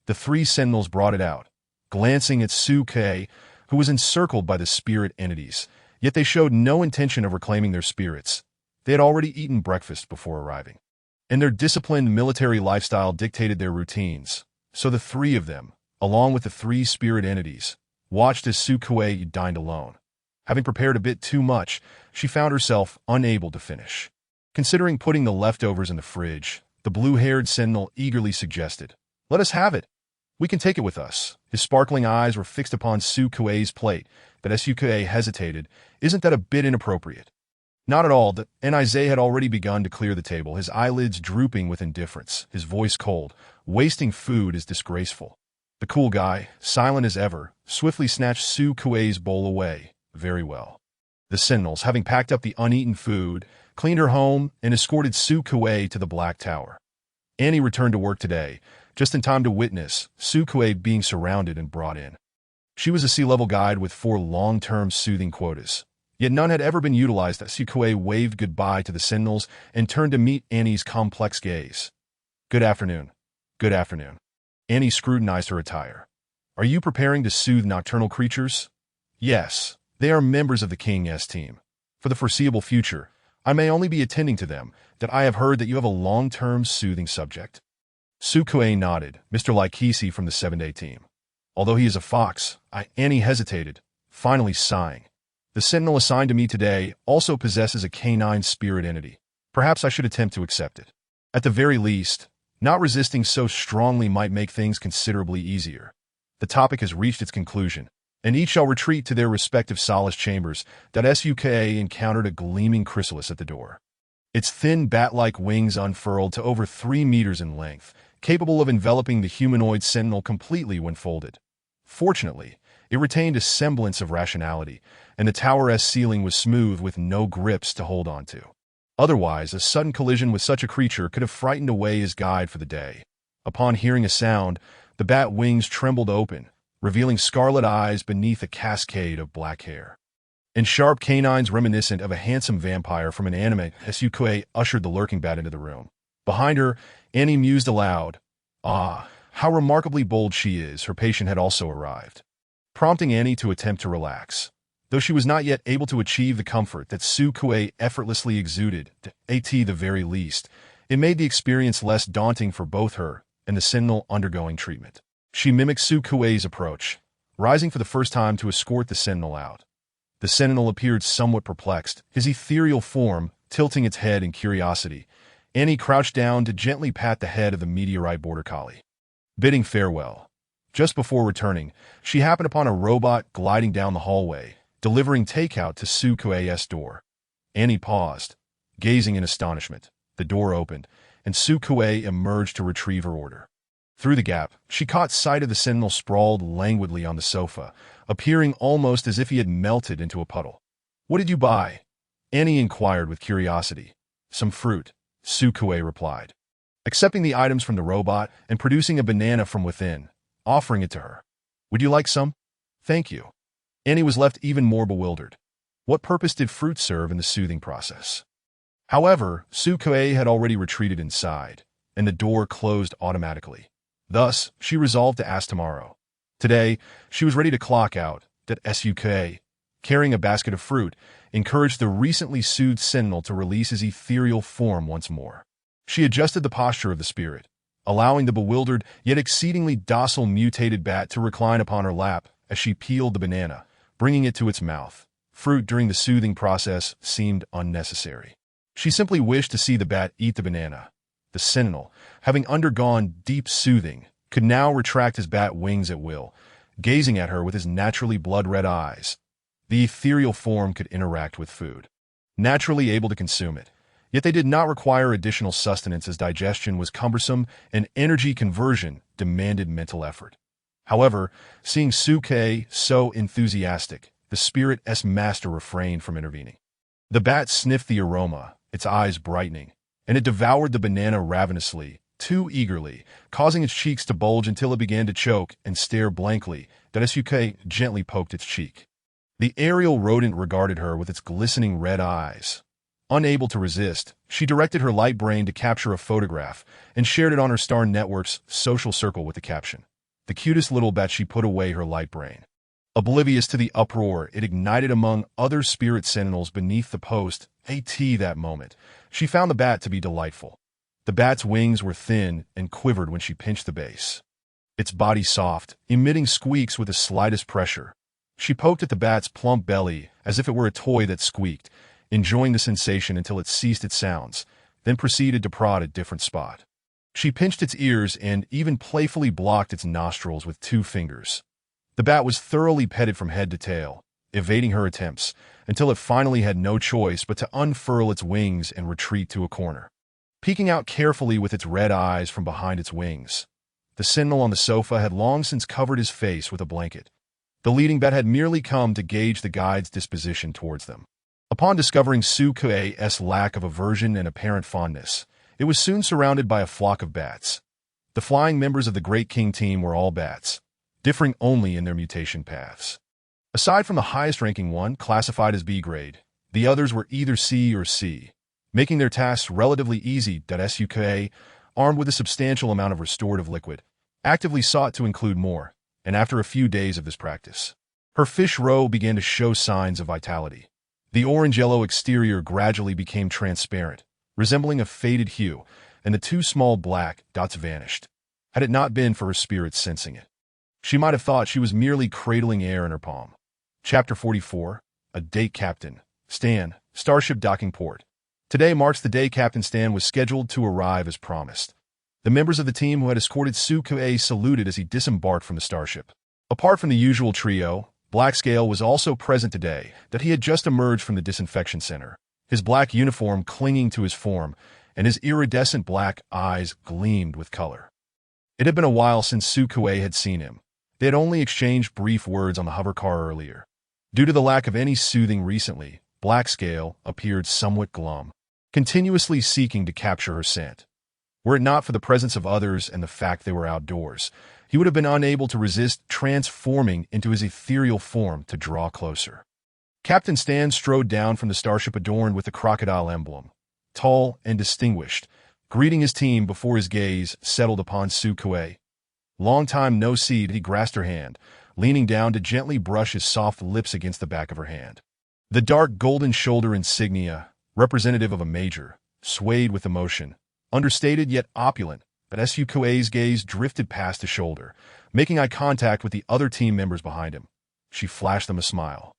The 3 sentinels brought it out, glancing at Su Kuei, who was encircled by the spirit entities, yet they showed no intention of reclaiming their spirits. They had already eaten breakfast before arriving, and their disciplined military lifestyle dictated their routines, so the 3 of them, along with the 3 spirit entities, watched as Su Kuei dined alone. Having prepared a bit too much, she found herself unable to finish. Considering putting the leftovers in the fridge, the blue-haired sentinel eagerly suggested, "Let us have it. We can take it with us." His sparkling eyes were fixed upon Su Kuei's plate, but as Su Kuei hesitated, "Isn't that a bit inappropriate?" Not at all. The Nize had already begun to clear the table, his eyelids drooping with indifference, his voice cold. Wasting food is disgraceful. The cool guy, silent as ever, swiftly snatched Su Kuei's bowl away. Very well. The Sentinels, having packed up the uneaten food, cleaned her home and escorted Su Kuei to the Black Tower. Annie returned to work today, just in time to witness Su Kuei being surrounded and brought in. She was a sea-level guide with 4 long-term soothing quotas. Yet none had ever been utilized as Su Kuei waved goodbye to the Sentinels and turned to meet Annie's complex gaze. Good afternoon. Good afternoon. Annie scrutinized her attire. Are you preparing to soothe nocturnal creatures? Yes. They are members of the King's team. For the foreseeable future, I may only be attending to them, that I have heard that you have a long-term soothing subject. Su Kuei nodded, Mr. Laikisi from the 7-day team. Although he is a fox, Annie hesitated, finally sighing. The Sentinel assigned to me today also possesses a canine spirit entity. Perhaps I should attempt to accept it. At the very least, not resisting so strongly might make things considerably easier. The topic has reached its conclusion, and each shall retreat to their respective solace chambers. Suk encountered a gleaming chrysalis at the door. Its thin bat-like wings unfurled to over 3 meters in length, capable of enveloping the humanoid sentinel completely when folded. Fortunately, it retained a semblance of rationality, and the tower's ceiling was smooth with no grips to hold on to. Otherwise, a sudden collision with such a creature could have frightened away his guide for the day. Upon hearing a sound, the bat wings trembled open, revealing scarlet eyes beneath a cascade of black hair. And sharp canines reminiscent of a handsome vampire from an anime, Suk ushered the lurking bat into the room. Behind her, Annie mused aloud. Ah, how remarkably bold she is, her patient had also arrived. Prompting Annie to attempt to relax. Though she was not yet able to achieve the comfort that Su Kuei effortlessly exuded, at the very least, it made the experience less daunting for both her and the Sentinel undergoing treatment. She mimicked Su Kuei's approach, rising for the first time to escort the Sentinel out. The Sentinel appeared somewhat perplexed, his ethereal form tilting its head in curiosity. Annie crouched down to gently pat the head of the meteorite border collie. Bidding farewell. Just before returning, she happened upon a robot gliding down the hallway, delivering takeout to Su Kuei's door. Annie paused, gazing in astonishment. The door opened, and Su Kuei emerged to retrieve her order. Through the gap, she caught sight of the Sentinel sprawled languidly on the sofa, appearing almost as if he had melted into a puddle. What did you buy? Annie inquired with curiosity. Some fruit, Su Kuei replied, accepting the items from the robot and producing a banana from within, offering it to her. Would you like some? Thank you. Annie was left even more bewildered. What purpose did fruit serve in the soothing process? However, Su Kuei had already retreated inside, and the door closed automatically. Thus, she resolved to ask tomorrow. Today, she was ready to clock out. Suk, carrying a basket of fruit, encouraged the recently soothed Sentinel to release his ethereal form once more. She adjusted the posture of the spirit, allowing the bewildered yet exceedingly docile mutated bat to recline upon her lap as she peeled the banana, bringing it to its mouth. Fruit during the soothing process seemed unnecessary. She simply wished to see the bat eat the banana. The Sentinel, having undergone deep soothing, could now retract his bat wings at will, gazing at her with his naturally blood-red eyes. The ethereal form could interact with food, naturally able to consume it. Yet they did not require additional sustenance as digestion was cumbersome and energy conversion demanded mental effort. However, seeing Su Kuei so enthusiastic, the spirit's master refrained from intervening. The bat sniffed the aroma, its eyes brightening, and it devoured the banana ravenously, too eagerly, causing its cheeks to bulge until it began to choke and stare blankly. Suk gently poked its cheek. The aerial rodent regarded her with its glistening red eyes. Unable to resist, she directed her light brain to capture a photograph and shared it on her Star Network's social circle with the caption, "The cutest little bat." She put away her light brain. Oblivious to the uproar it ignited among other spirit sentinels beneath the post, that moment, she found the bat to be delightful. The bat's wings were thin and quivered when she pinched the base. Its body soft, emitting squeaks with the slightest pressure. She poked at the bat's plump belly as if it were a toy that squeaked, enjoying the sensation until it ceased its sounds, then proceeded to prod a different spot. She pinched its ears and even playfully blocked its nostrils with 2 fingers. The bat was thoroughly petted from head to tail, evading her attempts, until it finally had no choice but to unfurl its wings and retreat to a corner. Peeking out carefully with its red eyes from behind its wings, the Sentinel on the sofa had long since covered his face with a blanket. The leading bat had merely come to gauge the guide's disposition towards them. Upon discovering Sukue's lack of aversion and apparent fondness, it was soon surrounded by a flock of bats. The flying members of the Great King team were all bats, differing only in their mutation paths. Aside from the highest-ranking one, classified as B grade, the others were either C or C, making their tasks relatively easy. Suke, armed with a substantial amount of restorative liquid, actively sought to include more, and after a few days of this practice, her fish roe began to show signs of vitality. The orange-yellow exterior gradually became transparent, resembling a faded hue, and the two small black dots vanished, had it not been for her spirit sensing it. She might have thought she was merely cradling air in her palm. Chapter 44, A Date Captain, Stan, Starship Docking Port. Today marks the day Captain Stan was scheduled to arrive as promised. The members of the team who had escorted Suke saluted as he disembarked from the starship. Apart from the usual trio, Blackscale was also present today, that he had just emerged from the disinfection center, his black uniform clinging to his form, and his iridescent black eyes gleamed with color. It had been a while since Suke had seen him. They had only exchanged brief words on the hovercar earlier. Due to the lack of any soothing recently, Blackscale appeared somewhat glum, continuously seeking to capture her scent. Were it not for the presence of others and the fact they were outdoors, he would have been unable to resist transforming into his ethereal form to draw closer. Captain Stan strode down from the starship adorned with the crocodile emblem, tall and distinguished, greeting his team before his gaze settled upon Suke. Long time no see, he grasped her hand, leaning down to gently brush his soft lips against the back of her hand. The dark golden shoulder insignia, representative of a major, swayed with emotion, understated yet opulent, but Suke's gaze drifted past the shoulder, making eye contact with the other team members behind him. She flashed them a smile.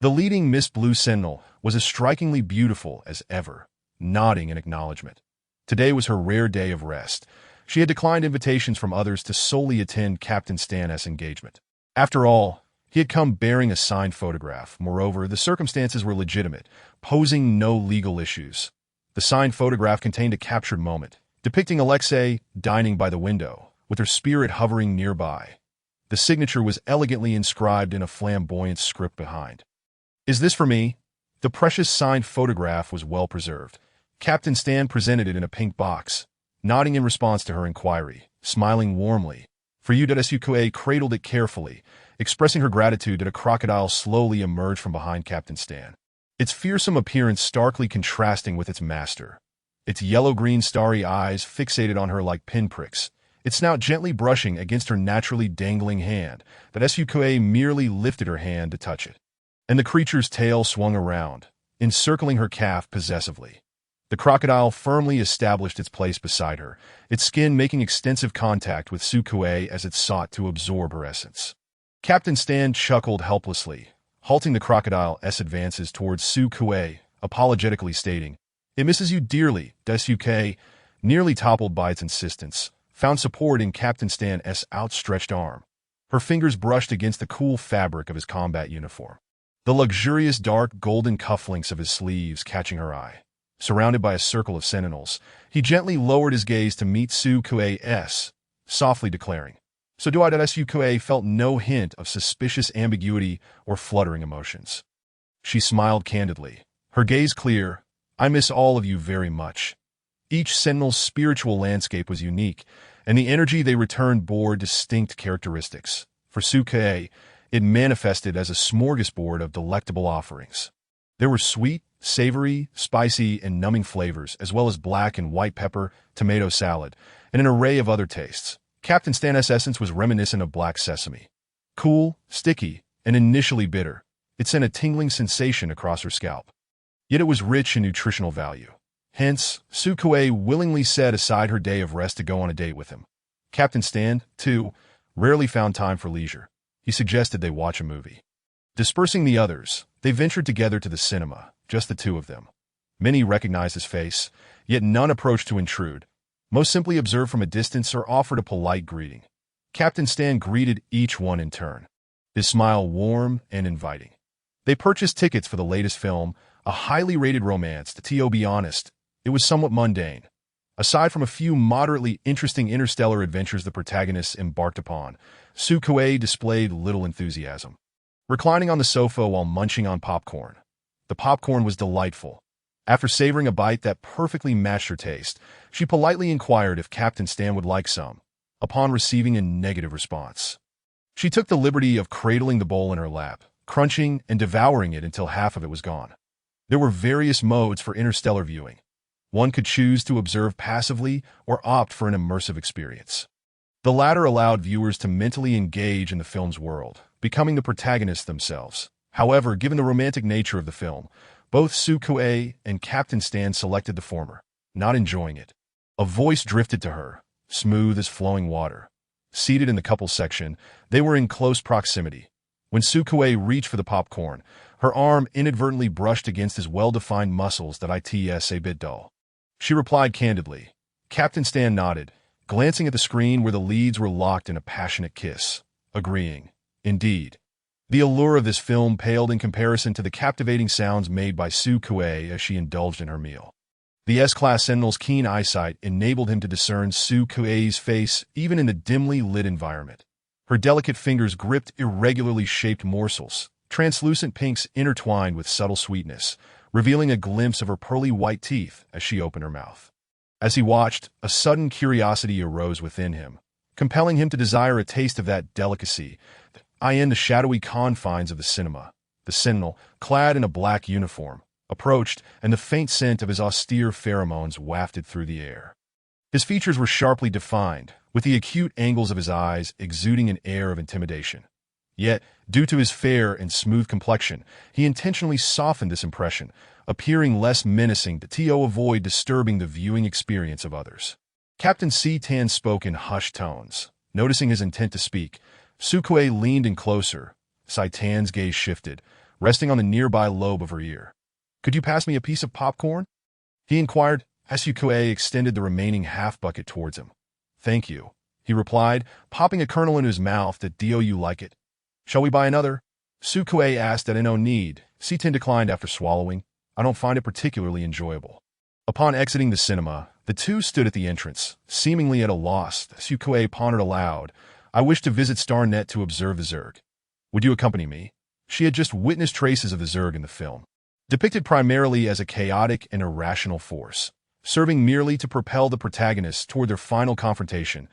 The leading Miss Blue Sentinel was as strikingly beautiful as ever, nodding in acknowledgement. Today was her rare day of rest. She had declined invitations from others to solely attend Captain Stan's engagement. After all, he had come bearing a signed photograph. Moreover, the circumstances were legitimate, posing no legal issues. The signed photograph contained a captured moment, depicting Alexei dining by the window, with her spirit hovering nearby. The signature was elegantly inscribed in a flamboyant script behind. "Is this for me?" The precious signed photograph was well preserved. Captain Stan presented it in a pink box, nodding in response to her inquiry, smiling warmly. "For you." Suke cradled it carefully, expressing her gratitude that a crocodile slowly emerged from behind Captain Stan, its fearsome appearance starkly contrasting with its master. Its yellow-green starry eyes fixated on her like pinpricks, its snout gently brushing against her naturally dangling hand, that Suke merely lifted her hand to touch it. And the creature's tail swung around, encircling her calf possessively. The crocodile firmly established its place beside her, its skin making extensive contact with Suke as it sought to absorb her essence. Captain Stan chuckled helplessly, halting the crocodile's advances towards Suke, apologetically stating, "It misses you dearly." Suke, nearly toppled by its insistence, found support in Captain Stan's outstretched arm. Her fingers brushed against the cool fabric of his combat uniform, the luxurious dark golden cufflinks of his sleeves catching her eye. Surrounded by a circle of sentinels, he gently lowered his gaze to meet Suke's, softly declaring, "So do I." Suke felt no hint of suspicious ambiguity or fluttering emotions. She smiled candidly, her gaze clear. "I miss all of you very much." Each sentinel's spiritual landscape was unique, and the energy they returned bore distinct characteristics. For Suke, it manifested as a smorgasbord of delectable offerings. There were sweet, savory, spicy, and numbing flavors, as well as black and white pepper, tomato salad, and an array of other tastes. Captain Stan's essence was reminiscent of black sesame. Cool, sticky, and initially bitter, it sent a tingling sensation across her scalp. Yet it was rich in nutritional value. Hence, Suke willingly set aside her day of rest to go on a date with him. Captain Stan, too, rarely found time for leisure. He suggested they watch a movie. Dispersing the others, they ventured together to the cinema, just the two of them. Many recognized his face, yet none approached to intrude. Most simply observed from a distance or offered a polite greeting. Captain Stan greeted each one in turn, his smile warm and inviting. They purchased tickets for the latest film, a highly rated romance. To be honest, it was somewhat mundane. Aside from a few moderately interesting interstellar adventures the protagonists embarked upon, Sukue displayed little enthusiasm. Reclining on the sofa while munching on popcorn. The popcorn was delightful. After savoring a bite that perfectly matched her taste, she politely inquired if Captain Stan would like some, upon receiving a negative response. She took the liberty of cradling the bowl in her lap, crunching and devouring it until half of it was gone. There were various modes for interstellar viewing. One could choose to observe passively or opt for an immersive experience. The latter allowed viewers to mentally engage in the film's world, becoming the protagonists themselves. However, given the romantic nature of the film, both Sukue and Captain Stan selected the former, not enjoying it. A voice drifted to her, smooth as flowing water. Seated in the couples section, they were in close proximity. When Sukue reached for the popcorn, her arm inadvertently brushed against his well-defined muscles that it's a bit dull. She replied candidly. Captain Stan nodded, glancing at the screen where the leads were locked in a passionate kiss, agreeing. Indeed. The allure of this film paled in comparison to the captivating sounds made by Sukue as she indulged in her meal. The S-Class Sentinel's keen eyesight enabled him to discern Sukue's face even in the dimly lit environment. Her delicate fingers gripped irregularly shaped morsels, translucent pinks intertwined with subtle sweetness, revealing a glimpse of her pearly white teeth as she opened her mouth. As he watched, a sudden curiosity arose within him, compelling him to desire a taste of that delicacy. In the shadowy confines of the cinema, the Sentinel, clad in a black uniform, approached, and the faint scent of his austere pheromones wafted through the air. His features were sharply defined, with the acute angles of his eyes exuding an air of intimidation. Yet, due to his fair and smooth complexion, he intentionally softened this impression, appearing less menacing to avoid disturbing the viewing experience of others. Captain C-Tan spoke in hushed tones. Noticing his intent to speak, Sukue leaned in closer. Saitan's gaze shifted, resting on the nearby lobe of her ear. Could you pass me a piece of popcorn? He inquired, as Sukue extended the remaining half-bucket towards him. Thank you, he replied, popping a kernel into his mouth. Do you like it? Shall we buy another? Sukue asked. No need. Seitan declined after swallowing. I don't find it particularly enjoyable. Upon exiting the cinema, the two stood at the entrance, seemingly at a loss. Sukue pondered aloud. I wish to visit Starnet to observe the Zerg. Would you accompany me? She had just witnessed traces of the Zerg in the film, depicted primarily as a chaotic and irrational force, serving merely to propel the protagonists toward their final confrontation.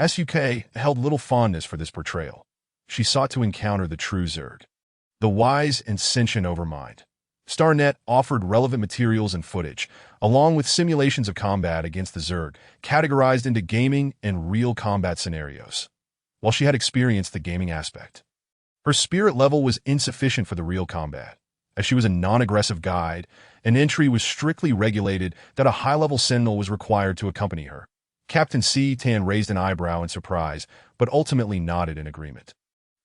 Suk held little fondness for this portrayal. She sought to encounter the true Zerg, the wise and sentient Overmind. Starnet offered relevant materials and footage, along with simulations of combat against the Zerg, categorized into gaming and real combat scenarios. While she had experienced the gaming aspect, her spirit level was insufficient for the real combat. As she was a non-aggressive guide, an entry was strictly regulated that a high-level Sentinel was required to accompany her. Captain C-Tan raised an eyebrow in surprise, but ultimately nodded in agreement.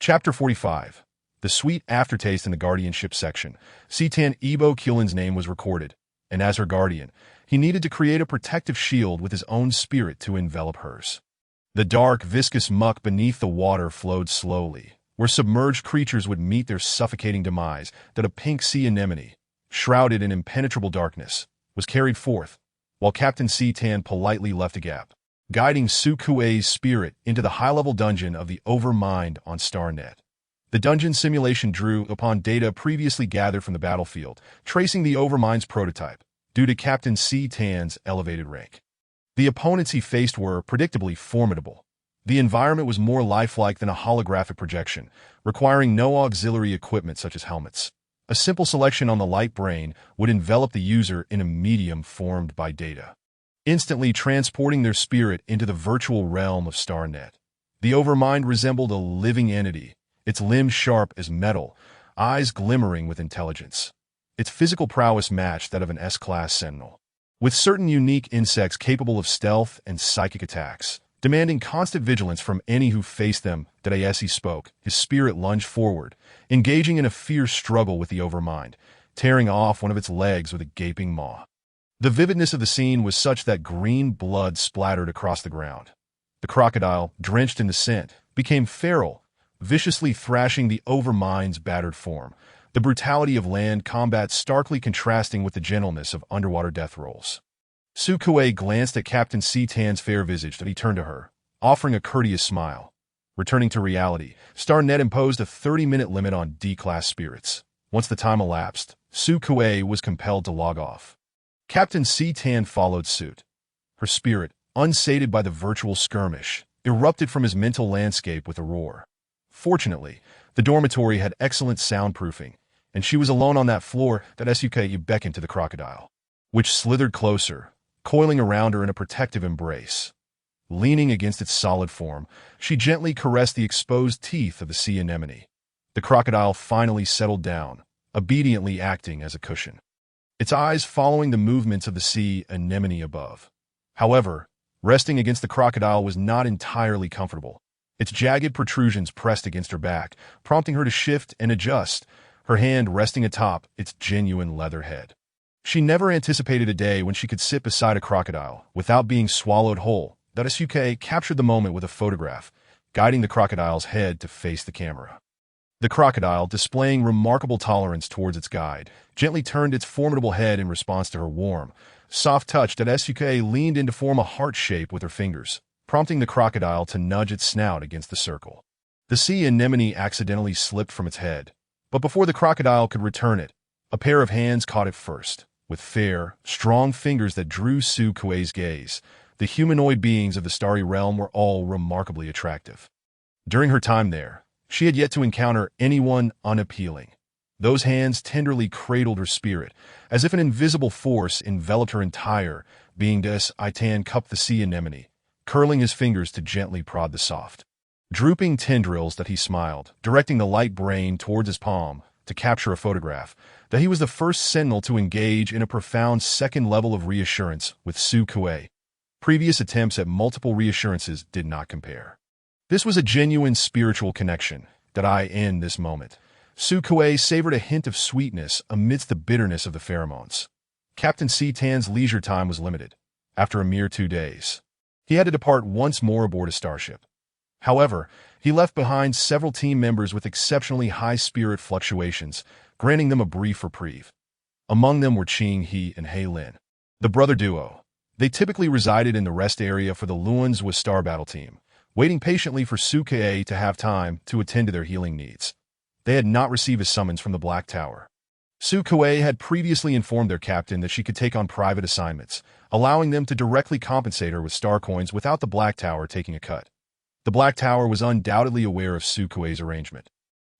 Chapter 45. The sweet aftertaste in the guardianship section. C-Tan Ebo Kulin's name was recorded, and as her guardian, he needed to create a protective shield with his own spirit to envelop hers. The dark, viscous muck beneath the water flowed slowly, where submerged creatures would meet their suffocating demise. That a pink sea anemone, shrouded in impenetrable darkness, was carried forth, while Captain C-Tan politely left a gap, guiding Sukue's spirit into the high-level dungeon of the Overmind on Starnet. The dungeon simulation drew upon data previously gathered from the battlefield, tracing the Overmind's prototype, due to Captain C-Tan's elevated rank. The opponents he faced were, predictably, formidable. The environment was more lifelike than a holographic projection, requiring no auxiliary equipment such as helmets. A simple selection on the light brain would envelop the user in a medium formed by data, instantly transporting their spirit into the virtual realm of Starnet. The Overmind resembled a living entity, its limbs sharp as metal, eyes glimmering with intelligence. Its physical prowess matched that of an S-Class Sentinel, with certain unique insects capable of stealth and psychic attacks, demanding constant vigilance from any who faced them. As he spoke, his spirit lunged forward, engaging in a fierce struggle with the Overmind, tearing off one of its legs with a gaping maw. The vividness of the scene was such that green blood splattered across the ground. The crocodile, drenched in the scent, became feral, viciously thrashing the Overmind's battered form, the brutality of land combat starkly contrasting with the gentleness of underwater death rolls. Sukuei glanced at Captain C-Tan's fair visage that he turned to her, offering a courteous smile. Returning to reality, StarNet imposed a 30-minute limit on D-class spirits. Once the time elapsed, Sukuei was compelled to log off. Captain C-Tan followed suit. Her spirit, unsated by the virtual skirmish, erupted from his mental landscape with a roar. Fortunately, the dormitory had excellent soundproofing, and she was alone on that floor that Sukuei beckoned to the crocodile, which slithered closer, coiling around her in a protective embrace. Leaning against its solid form, she gently caressed the exposed teeth of the sea anemone. The crocodile finally settled down, obediently acting as a cushion, its eyes following the movements of the sea anemone above. However, resting against the crocodile was not entirely comfortable. Its jagged protrusions pressed against her back, prompting her to shift and adjust, her hand resting atop its genuine leather head. She never anticipated a day when she could sit beside a crocodile without being swallowed whole. Daisuke captured the moment with a photograph, guiding the crocodile's head to face the camera. The crocodile, displaying remarkable tolerance towards its guide, gently turned its formidable head in response to her warm, soft touch. Daisuke leaned in to form a heart shape with her fingers, prompting the crocodile to nudge its snout against the circle. The sea anemone accidentally slipped from its head, but before the crocodile could return it, a pair of hands caught it first, with fair, strong fingers that drew Sukuei's gaze. The humanoid beings of the starry realm were all remarkably attractive. During her time there, she had yet to encounter anyone unappealing. Those hands tenderly cradled her spirit, as if an invisible force enveloped her entire being. Itan cupped the sea anemone, curling his fingers to gently prod the soft, drooping tendrils that he smiled, directing the light brain towards his palm to capture a photograph. That he was the first sentinel to engage in a profound second level of reassurance with Sukuei. Previous attempts at multiple reassurances did not compare. This was a genuine spiritual connection that in this moment. Sukuei savored a hint of sweetness amidst the bitterness of the pheromones. Captain C-Tan's leisure time was limited. After a mere 2 days, he had to depart once more aboard a starship. However, he left behind several team members with exceptionally high spirit fluctuations, granting them a brief reprieve. Among them were Ching He and Hei Lin, the brother duo. They typically resided in the rest area for the Luans with Star Battle Team, waiting patiently for Sukuei to have time to attend to their healing needs. They had not received a summons from the Black Tower. Sukuei had previously informed their captain that she could take on private assignments, allowing them to directly compensate her with star coins without the Black Tower taking a cut. The Black Tower was undoubtedly aware of Sukuei's arrangement.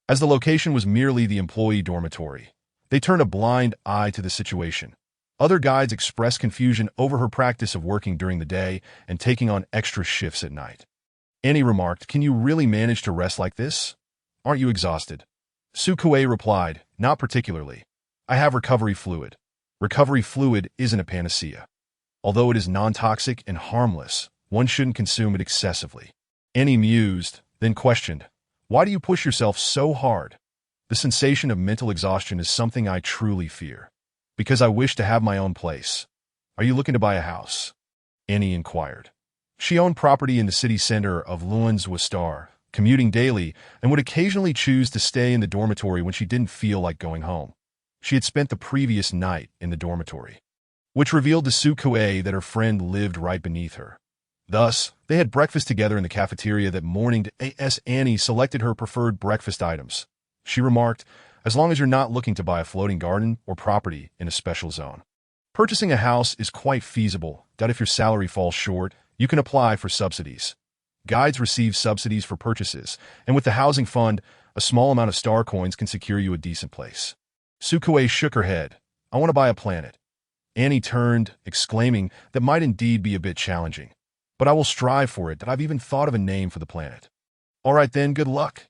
As the location was merely the employee dormitory, they turned a blind eye to the situation. Other guides expressed confusion over her practice of working during the day and taking on extra shifts at night. Annie remarked, "Can you really manage to rest like this? Aren't you exhausted?" Sukuei replied, "Not particularly. I have recovery fluid. Recovery fluid isn't a panacea. Although it is non-toxic and harmless, one shouldn't consume it excessively." Annie mused, then questioned, "Why do you push yourself so hard?" "The sensation of mental exhaustion is something I truly fear. Because I wish to have my own place." "Are you looking to buy a house?" Annie inquired. She owned property in the city center of Luans-Wistar, commuting daily, and would occasionally choose to stay in the dormitory when she didn't feel like going home. She had spent the previous night in the dormitory, which revealed to Sukuei that her friend lived right beneath her. Thus, they had breakfast together in the cafeteria that morning. Annie selected her preferred breakfast items. She remarked, "As long as you're not looking to buy a floating garden or property in a special zone. Purchasing a house is quite feasible. If your salary falls short, you can apply for subsidies. Guides receive subsidies for purchases, and with the housing fund, a small amount of star coins can secure you a decent place." Sukuei shook her head. "I want to buy a planet." Annie turned, exclaiming, "That might indeed be a bit challenging. But I will strive for it. I've even thought of a name for the planet." "All right then, good luck."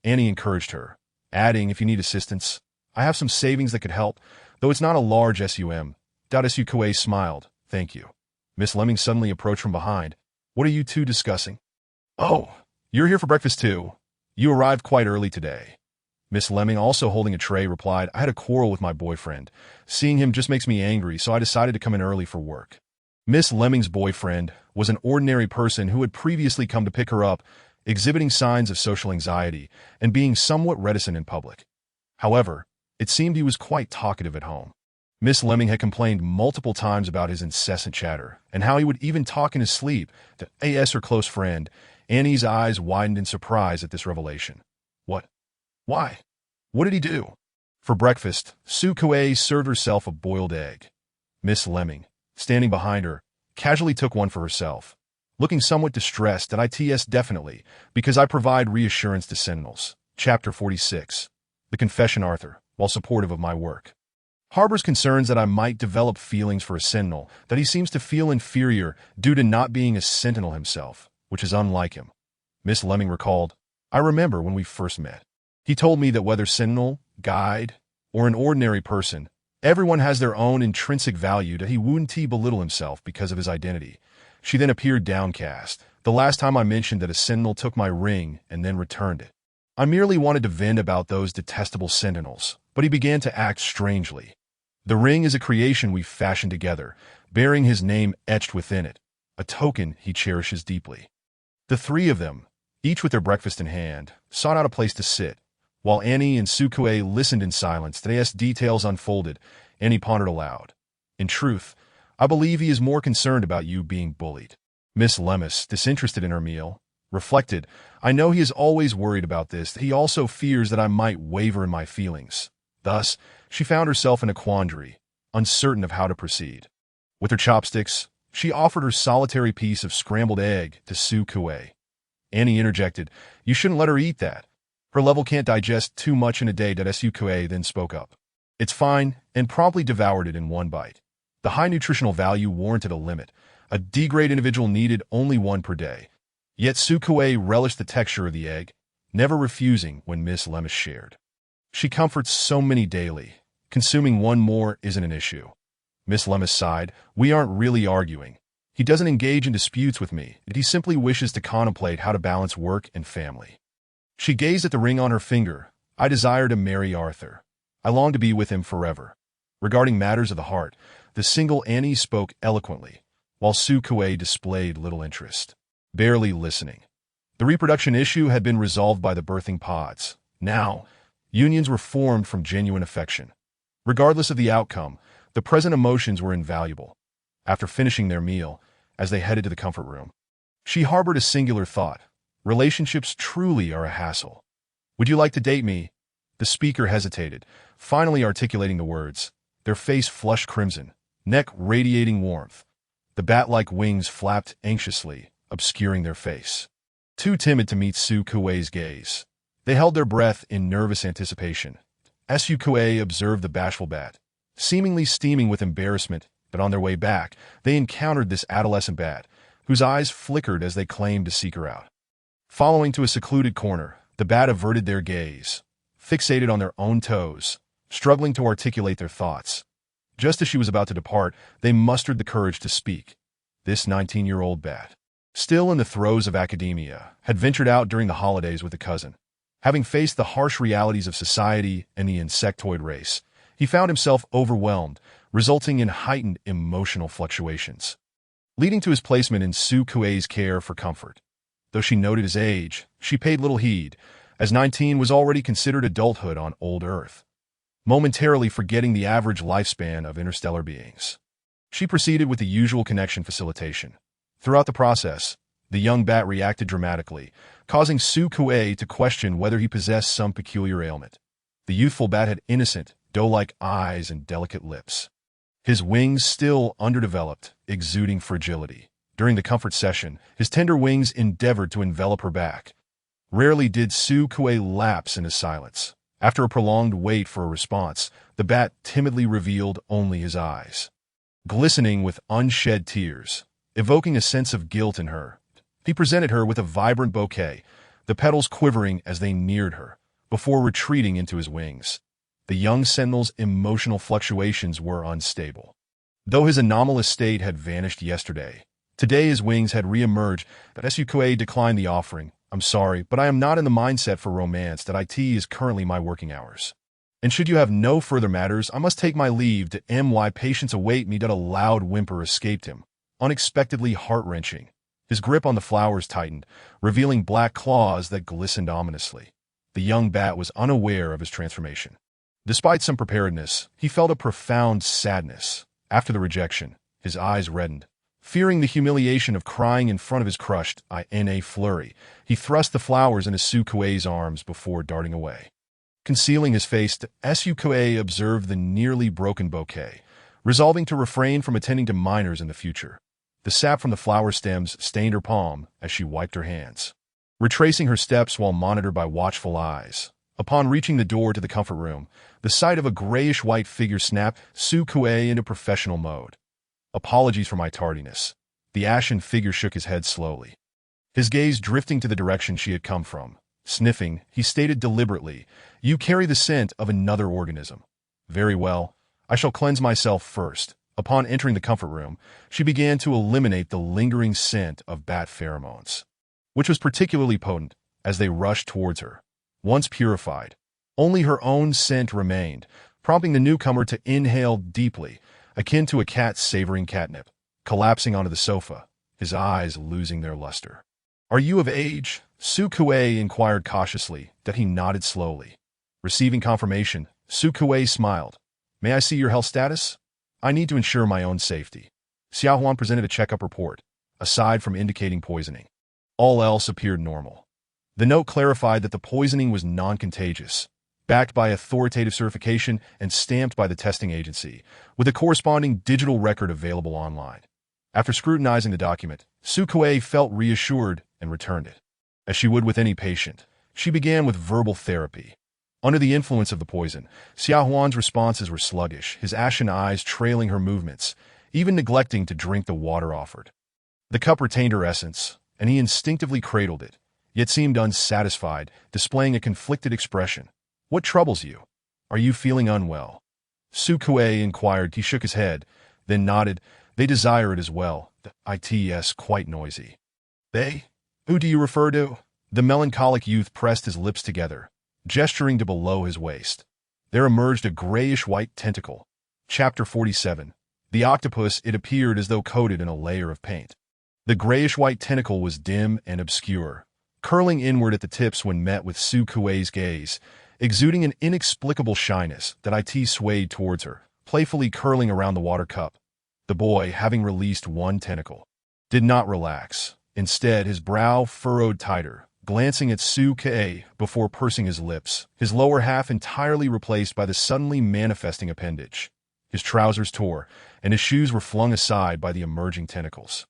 Annie encouraged her, adding, "If you need assistance, I have some savings that could help, though it's not a large sum." Sukuei smiled. "Thank you." Miss Lemming suddenly approached from behind. "What are you two discussing?" "Oh, you're here for breakfast too. You arrived quite early today." Miss Lemming, also holding a tray, replied, "I had a quarrel with my boyfriend. Seeing him just makes me angry, so I decided to come in early for work." Miss Lemming's boyfriend was an ordinary person who had previously come to pick her up, exhibiting signs of social anxiety and being somewhat reticent in public. However, It seemed he was quite talkative at home. Miss Lemming had complained multiple times about his incessant chatter, and how he would even talk in his sleep to A.S. her close friend. Annie's eyes widened in surprise at this revelation. What? Why? What did he do? For breakfast, Su Kuei served herself a boiled egg. Miss Lemming, standing behind her, casually took one for herself, looking somewhat distressed at its definitely, because I provide reassurance to Sentinels. Chapter 46. The Confession. Arthur, while supportive of my work, harbors concerns that I might develop feelings for a Sentinel, that he seems to feel inferior due to not being a Sentinel himself, which is unlike him. Miss Lemming recalled, I remember when we first met. He told me that whether Sentinel, guide, or an ordinary person, everyone has their own intrinsic value, that he wouldn't belittle himself because of his identity. She then appeared downcast. The last time I mentioned that a Sentinel took my ring and then returned it. I merely wanted to vent about those detestable Sentinels, but he began to act strangely. The ring is a creation we fashioned together, bearing his name etched within it, a token he cherishes deeply. The three of them, each with their breakfast in hand, sought out a place to sit. While Annie and Su Kuei listened in silence, as details unfolded, Annie pondered aloud. In truth, I believe he is more concerned about you being bullied. Miss Lemus, disinterested in her meal, reflected, I know he is always worried about this. He also fears that I might waver in my feelings. Thus, she found herself in a quandary, uncertain of how to proceed. With her chopsticks, she offered her solitary piece of scrambled egg to Su Kuei. Annie interjected, You shouldn't let her eat that. Her level can't digest too much in a day. Su Kuei then spoke up. It's fine, and promptly devoured it in one bite. The high nutritional value warranted a limit. A D-grade individual needed only one per day. Yet Su Kuei relished the texture of the egg, never refusing when Miss Lemus shared. She comforts so many daily. Consuming one more isn't an issue. Miss Lemus sighed, We aren't really arguing. He doesn't engage in disputes with me. He simply wishes to contemplate how to balance work and family. She gazed at the ring on her finger. I desire to marry Arthur. I long to be with him forever. Regarding matters of the heart, the single Annie spoke eloquently, while Su Kuei displayed little interest, barely listening. The reproduction issue had been resolved by the birthing pods. Now, unions were formed from genuine affection. Regardless of the outcome, the present emotions were invaluable. After finishing their meal, as they headed to the comfort room, she harbored a singular thought. Relationships truly are a hassle. Would you like to date me? The speaker hesitated, finally articulating the words, their face flushed crimson, neck radiating warmth. The bat-like wings flapped anxiously, obscuring their face. Too timid to meet Su Kuei's gaze, they held their breath in nervous anticipation. As Su Kuei observed the bashful bat, seemingly steaming with embarrassment, but on their way back, they encountered this adolescent bat, whose eyes flickered as they claimed to seek her out. Following to a secluded corner, the bat averted their gaze, fixated on their own toes, struggling to articulate their thoughts. Just as she was about to depart, they mustered the courage to speak. This 19-year-old bat, still in the throes of academia, had ventured out during the holidays with a cousin. Having faced the harsh realities of society and the insectoid race, he found himself overwhelmed, resulting in heightened emotional fluctuations, leading to his placement in Su Kuei's care for comfort. Though she noted his age, she paid little heed, as 19 was already considered adulthood on old Earth, momentarily forgetting the average lifespan of interstellar beings. She proceeded with the usual connection facilitation. Throughout the process, the young bat reacted dramatically, causing Su Kuei to question whether he possessed some peculiar ailment. The youthful bat had innocent, doe-like eyes and delicate lips. His wings still underdeveloped, exuding fragility. During the comfort session, his tender wings endeavored to envelop her back. Rarely did Su Kuei lapse into silence. After a prolonged wait for a response, the bat timidly revealed only his eyes, glistening with unshed tears, evoking a sense of guilt in her. He presented her with a vibrant bouquet, the petals quivering as they neared her, before retreating into his wings. The young sentinel's emotional fluctuations were unstable. Though his anomalous state had vanished yesterday, today his wings had re-emerged. But Su Kuei declined the offering. I'm sorry, but I am not in the mindset for romance. It is currently my working hours. And should you have no further matters, I must take my leave. My patients await me. A loud whimper escaped him, unexpectedly heart-wrenching. His grip on the flowers tightened, revealing black claws that glistened ominously. The young bat was unaware of his transformation. Despite some preparedness, he felt a profound sadness. After the rejection, his eyes reddened. Fearing the humiliation of crying in front of his crushed, in a flurry, he thrust the flowers into Sukue's arms before darting away. Concealing his face, Sukue observed the nearly broken bouquet, resolving to refrain from attending to minors in the future. The sap from the flower stems stained her palm as she wiped her hands. Retracing her steps while monitored by watchful eyes. Upon reaching the door to the comfort room, the sight of a grayish-white figure snapped Sukue into professional mode. Apologies for my tardiness. The ashen figure shook his head slowly, his gaze drifting to the direction she had come from. Sniffing, he stated deliberately, "You carry the scent of another organism." "Very well. I shall cleanse myself first." Upon entering the comfort room, she began to eliminate the lingering scent of bat pheromones, which was particularly potent as they rushed towards her. Once purified, only her own scent remained, prompting the newcomer to inhale deeply, akin to a cat savoring catnip. Collapsing onto the sofa, his eyes losing their luster. "Are you of age?" Sukue inquired cautiously. That he nodded slowly. Receiving confirmation, Sukue smiled. "May I see your health status? I need to ensure my own safety." Xiaohuan presented a checkup report, aside from indicating poisoning. All else appeared normal. The note clarified that the poisoning was non-contagious, backed by authoritative certification and stamped by the testing agency, with a corresponding digital record available online. After scrutinizing the document, Sukue felt reassured and returned it. As she would with any patient, she began with verbal therapy. Under the influence of the poison, Xiaohuan's responses were sluggish, his ashen eyes trailing her movements, even neglecting to drink the water offered. The cup retained her essence, and he instinctively cradled it, yet seemed unsatisfied, displaying a conflicted expression. "What troubles you? Are you feeling unwell?" Sukue inquired. He shook his head, then nodded. "They desire it as well." The its quite noisy. "They? Who do you refer to?" The melancholic youth pressed his lips together, gesturing to below his waist. There emerged a grayish-white tentacle. Chapter 47. The octopus. It appeared as though coated in a layer of paint. The grayish-white tentacle was dim and obscure, curling inward at the tips when met with Sukue's gaze, exuding an inexplicable shyness. That it swayed towards her, playfully curling around the water cup. The boy, having released one tentacle, did not relax. Instead, his brow furrowed tighter, glancing at Sukue before pursing his lips, his lower half entirely replaced by the suddenly manifesting appendage. His trousers tore, and his shoes were flung aside by the emerging tentacles.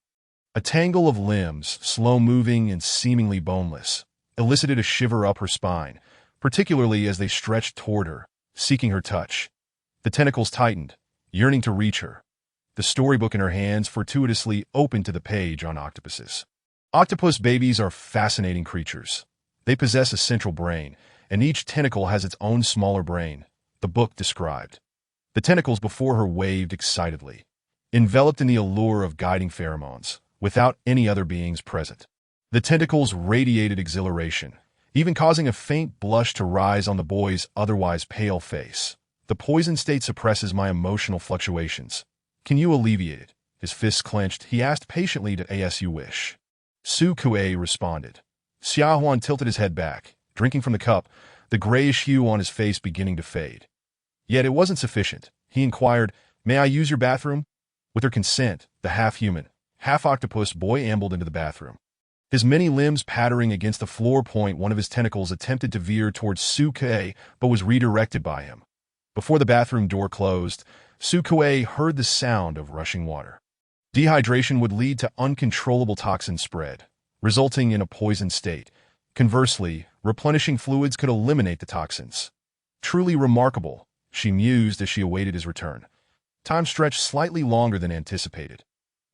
A tangle of limbs, slow-moving and seemingly boneless, elicited a shiver up her spine, particularly as they stretched toward her, seeking her touch. The tentacles tightened, yearning to reach her. The storybook in her hands fortuitously opened to the page on octopuses. Octopus babies are fascinating creatures. They possess a central brain, and each tentacle has its own smaller brain, the book described. The tentacles before her waved excitedly, enveloped in the allure of guiding pheromones, without any other beings present. The tentacles radiated exhilaration, even causing a faint blush to rise on the boy's otherwise pale face. "The poison state suppresses my emotional fluctuations. Can you alleviate it?" His fists clenched, he asked patiently. "As you wish." Sukue responded. Xiaohuan tilted his head back, drinking from the cup, the grayish hue on his face beginning to fade. Yet it wasn't sufficient. He inquired, "May I use your bathroom?" With her consent, the half-human, half-octopus boy ambled into the bathroom. His many limbs pattering against the floor point, one of his tentacles attempted to veer towards Sukue, but was redirected by him. Before the bathroom door closed, Sukue heard the sound of rushing water. Dehydration would lead to uncontrollable toxin spread, resulting in a poisoned state. Conversely, replenishing fluids could eliminate the toxins. Truly remarkable, she mused as she awaited his return. Time stretched slightly longer than anticipated.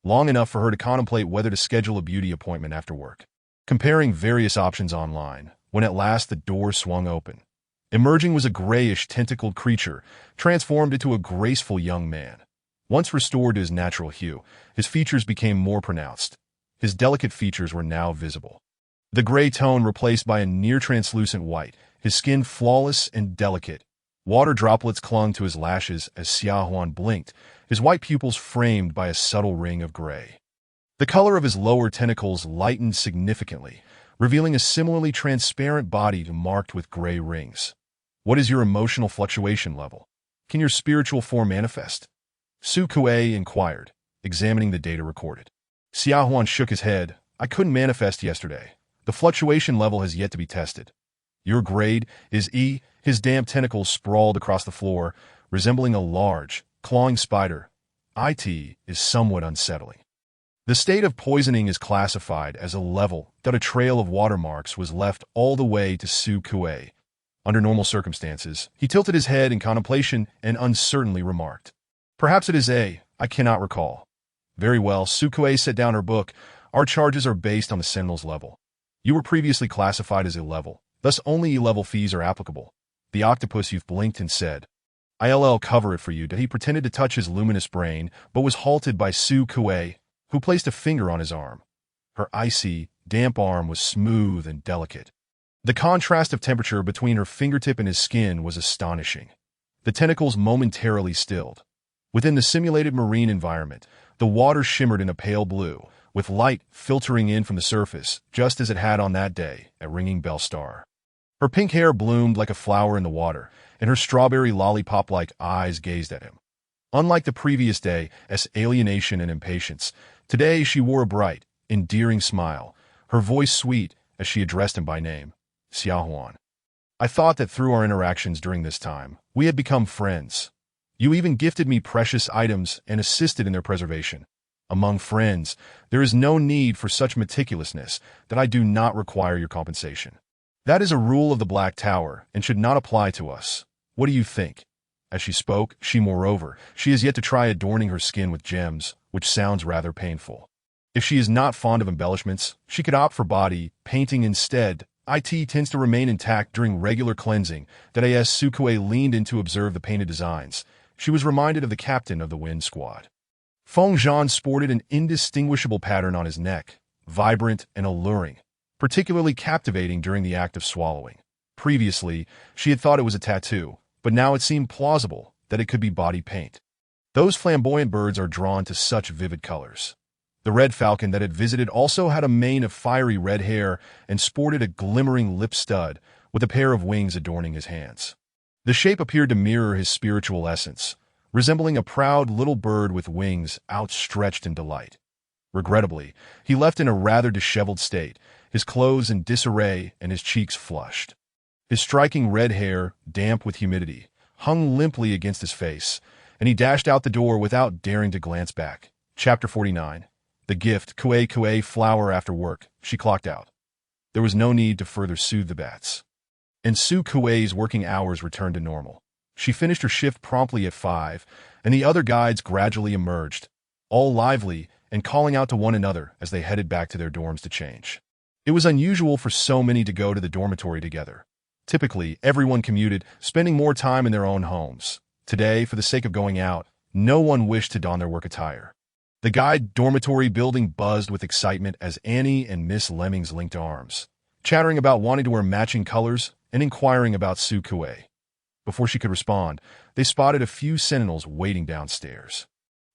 Long enough for her to contemplate whether to schedule a beauty appointment after work. Comparing various options online, when at last the door swung open. Emerging was a grayish, tentacled creature, transformed into a graceful young man. Once restored to his natural hue, his features became more pronounced. His delicate features were now visible. The gray tone replaced by a near-translucent white, his skin flawless and delicate. Water droplets clung to his lashes as Xiaohuan blinked, his white pupils framed by a subtle ring of gray. The color of his lower tentacles lightened significantly, revealing a similarly transparent body marked with gray rings. What is your emotional fluctuation level? Can your spiritual form manifest? Su Kuei inquired, examining the data recorded. Xiaohuan shook his head. I couldn't manifest yesterday. The fluctuation level has yet to be tested. Your grade is E. His damp tentacles sprawled across the floor, resembling a large, clawing spider. IT is somewhat unsettling. The state of poisoning is classified as a level that a trail of watermarks was left all the way to Su Kuei. Under normal circumstances, he tilted his head in contemplation and uncertainly remarked, Perhaps it is A. I cannot recall. Very well, Su Kuei set down her book. Our charges are based on the Sentinel's level. You were previously classified as E-level, thus only E-level fees are applicable. The octopus youth blinked and said, I'll cover it for you. He pretended to touch his luminous brain, but was halted by Su Kuei, who placed a finger on his arm. Her icy, damp arm was smooth and delicate. The contrast of temperature between her fingertip and his skin was astonishing. The tentacles momentarily stilled. Within the simulated marine environment, the water shimmered in a pale blue, with light filtering in from the surface, just as it had on that day at Ringing Bell Star. Her pink hair bloomed like a flower in the water, and her strawberry lollipop-like eyes gazed at him. Unlike the previous day, as alienation and impatience, today she wore a bright, endearing smile, her voice sweet as she addressed him by name, Xiaohuan. I thought that through our interactions during this time, we had become friends. You even gifted me precious items and assisted in their preservation. Among friends, there is no need for such meticulousness that I do not require your compensation. That is a rule of the Black Tower and should not apply to us. What do you think? As she spoke, she has yet to try adorning her skin with gems, which sounds rather painful. If she is not fond of embellishments, she could opt for body painting instead. IT tends to remain intact during regular cleansing. That as Su Kuei leaned in to observe the painted designs, she was reminded of the captain of the Wind Squad. Feng Zhan sported an indistinguishable pattern on his neck, vibrant and alluring, particularly captivating during the act of swallowing. Previously, she had thought it was a tattoo, but now it seemed plausible that it could be body paint. Those flamboyant birds are drawn to such vivid colors. The red falcon that had visited also had a mane of fiery red hair and sported a glimmering lip stud with a pair of wings adorning his hands. The shape appeared to mirror his spiritual essence, resembling a proud little bird with wings outstretched in delight. Regrettably, he left in a rather disheveled state, his clothes in disarray and his cheeks flushed. His striking red hair, damp with humidity, hung limply against his face, and he dashed out the door without daring to glance back. Chapter 49. The gift, Kuei flower after work, she clocked out. There was no need to further soothe the bats. And Su Kuei's working hours returned to normal. She finished her shift promptly at 5, and the other guides gradually emerged, all lively and calling out to one another as they headed back to their dorms to change. It was unusual for so many to go to the dormitory together. Typically, everyone commuted, spending more time in their own homes. Today, for the sake of going out, no one wished to don their work attire. The guide dormitory building buzzed with excitement as Annie and Miss Lemmings linked arms, chattering about wanting to wear matching colors and inquiring about Su Kuei. Before she could respond, they spotted a few sentinels waiting downstairs.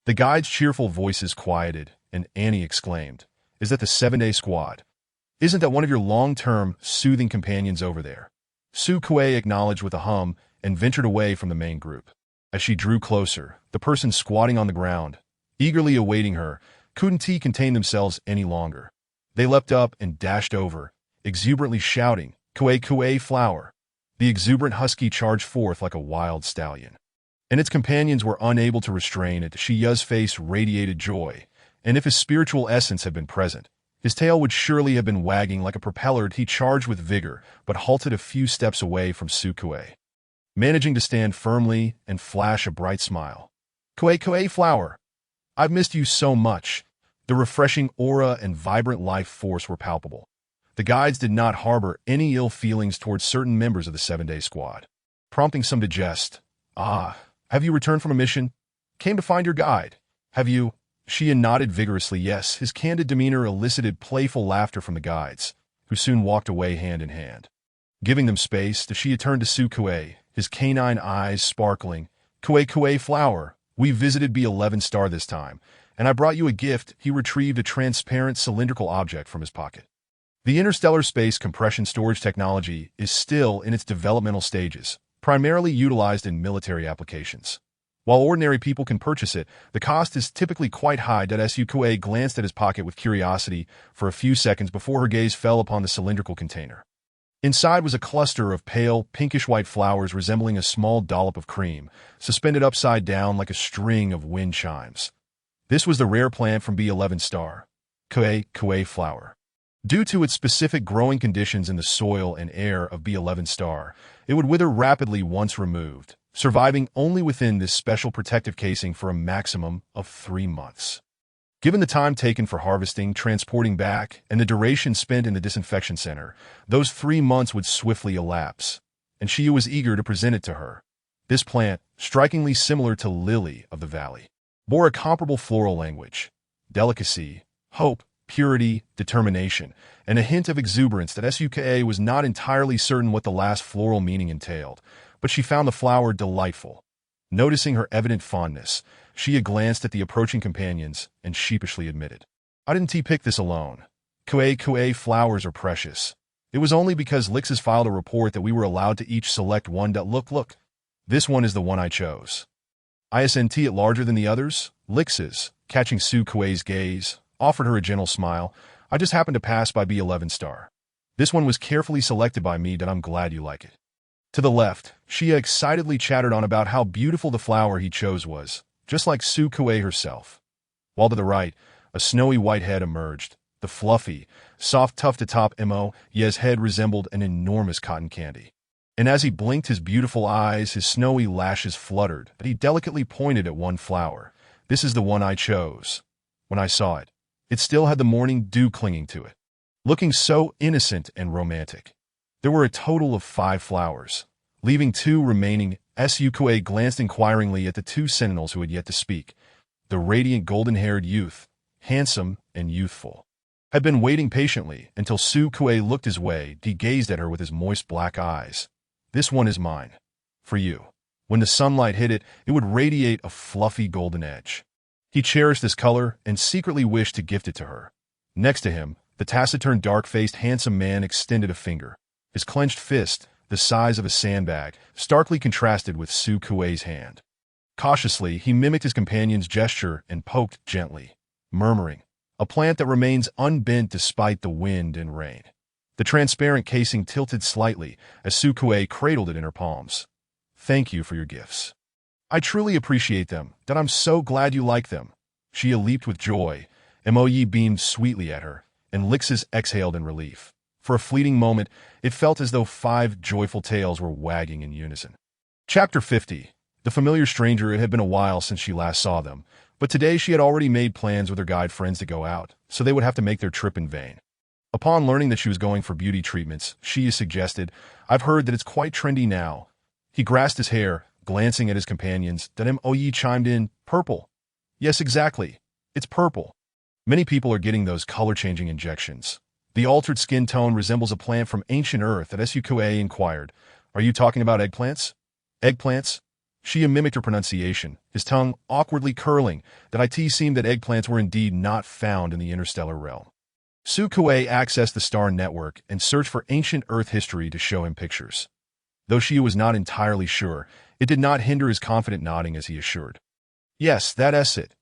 The guide's cheerful voices quieted, and Annie exclaimed, Is that the 7-day squad? Isn't that one of your long-term, soothing companions over there? Su Kuei acknowledged with a hum and ventured away from the main group. As she drew closer, the person squatting on the ground, eagerly awaiting her, couldn't contain themselves any longer. They leapt up and dashed over, exuberantly shouting, Kuei flower. The exuberant husky charged forth like a wild stallion. And its companions were unable to restrain it. Shiya's face radiated joy, and if his spiritual essence had been present, his tail would surely have been wagging like a propeller. He charged with vigor, but halted a few steps away from Su Kuei, managing to stand firmly and flash a bright smile. Kuei flower. I've missed you so much. The refreshing aura and vibrant life force were palpable. The guides did not harbor any ill feelings towards certain members of the 7-day squad, prompting some to jest. Have you returned from a mission? Came to find your guide. Have you? Shia nodded vigorously yes. His candid demeanor elicited playful laughter from the guides, who soon walked away hand in hand. Giving them space, Shia turned to Su Kuei, his canine eyes sparkling. Kuei flower. We visited B11 star this time, and I brought you a gift. He retrieved a transparent cylindrical object from his pocket. The interstellar space compression storage technology is still in its developmental stages, primarily utilized in military applications. While ordinary people can purchase it, the cost is typically quite high. Sukue glanced at his pocket with curiosity for a few seconds before her gaze fell upon the cylindrical container. Inside was a cluster of pale, pinkish-white flowers resembling a small dollop of cream, suspended upside down like a string of wind chimes. This was the rare plant from B11 star, Kue flower. Due to its specific growing conditions in the soil and air of B11 star, it would wither rapidly once removed, surviving only within this special protective casing for a maximum of 3 months. Given the time taken for harvesting, transporting back, and the duration spent in the disinfection center, those 3 months would swiftly elapse, and she was eager to present it to her. This plant, strikingly similar to lily of the valley, bore a comparable floral language: delicacy, hope, purity, determination, and a hint of exuberance that Suka was not entirely certain what the last floral meaning entailed, but she found the flower delightful. Noticing her evident fondness, she had glanced at the approaching companions and sheepishly admitted, "I didn't pick this alone. Kue flowers are precious. It was only because Lix's filed a report that we were allowed to each select one. Look. This one is the one I chose." Isn't it larger than the others? Lix's, catching Su Kue's gaze, offered her a gentle smile. "I just happened to pass by B11 star. This one was carefully selected by me. I'm glad you like it." To the left, Shia excitedly chattered on about how beautiful the flower he chose was, just like Su Kue herself. While to the right, a snowy white head emerged. The fluffy, soft tuft atop Mo's head resembled an enormous cotton candy. And as he blinked his beautiful eyes, his snowy lashes fluttered, but he delicately pointed at one flower. "This is the one I chose. When I saw it, it still had the morning dew clinging to it, looking so innocent and romantic." There were a total of 5 flowers, leaving 2 remaining. Sukue glanced inquiringly at the 2 sentinels who had yet to speak. The radiant golden-haired youth, handsome and youthful, had been waiting patiently until Sukue looked his way. He gazed at her with his moist black eyes. "This one is mine. For you." When the sunlight hit it, it would radiate a fluffy golden edge. He cherished this color and secretly wished to gift it to her. Next to him, the taciturn, dark-faced, handsome man extended a finger. His clenched fist, the size of a sandbag, starkly contrasted with Su Kue's hand. Cautiously, he mimicked his companion's gesture and poked gently, murmuring, "A plant that remains unbent despite the wind and rain." The transparent casing tilted slightly as Su Kue cradled it in her palms. "Thank you for your gifts. I truly appreciate them. I'm so glad you like them." Shia leaped with joy. Moe beamed sweetly at her, and Lixis exhaled in relief. For a fleeting moment, it felt as though 5 joyful tails were wagging in unison. Chapter 50. The familiar stranger. It had been a while since she last saw them, but today she had already made plans with her guide friends to go out, so they would have to make their trip in vain. Upon learning that she was going for beauty treatments, Shia suggested, "I've heard that it's quite trendy now." He grasped his hair, glancing at his companions. Moe chimed in, "Purple." "Yes, exactly. It's purple. Many people are getting those color-changing injections. The altered skin tone resembles a plant from ancient Earth." That Sukue inquired, "Are you talking about eggplants?" "Eggplants?" Shia mimicked her pronunciation, his tongue awkwardly curling. That it seemed that eggplants were indeed not found in the interstellar realm. Sukue accessed the star network and searched for ancient Earth history to show him pictures. Though Shia was not entirely sure, it did not hinder his confident nodding as he assured, "Yes, that's it.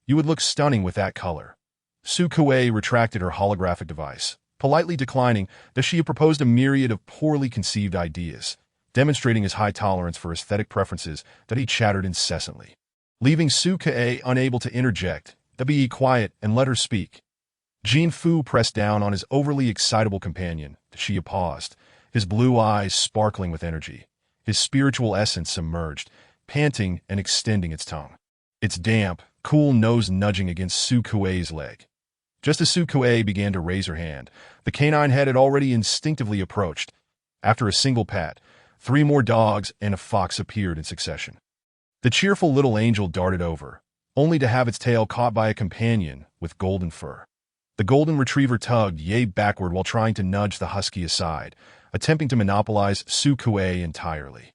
You would look stunning with that color." Sukue retracted her holographic device, politely declining that she had proposed a myriad of poorly conceived ideas, demonstrating his high tolerance for aesthetic preferences. That he chattered incessantly, leaving Sukue unable to interject. Be quiet and let her speak." Jean Fu pressed down on his overly excitable companion. Shia paused, his blue eyes sparkling with energy, his spiritual essence submerged, panting and extending its tongue, its damp, cool nose nudging against Sukue's leg. Just as Sukue began to raise her hand, the canine head had already instinctively approached. After a single pat, 3 more dogs and a fox appeared in succession. The cheerful little angel darted over, only to have its tail caught by a companion with golden fur. The golden retriever tugged backward while trying to nudge the husky aside, attempting to monopolize Sukue entirely.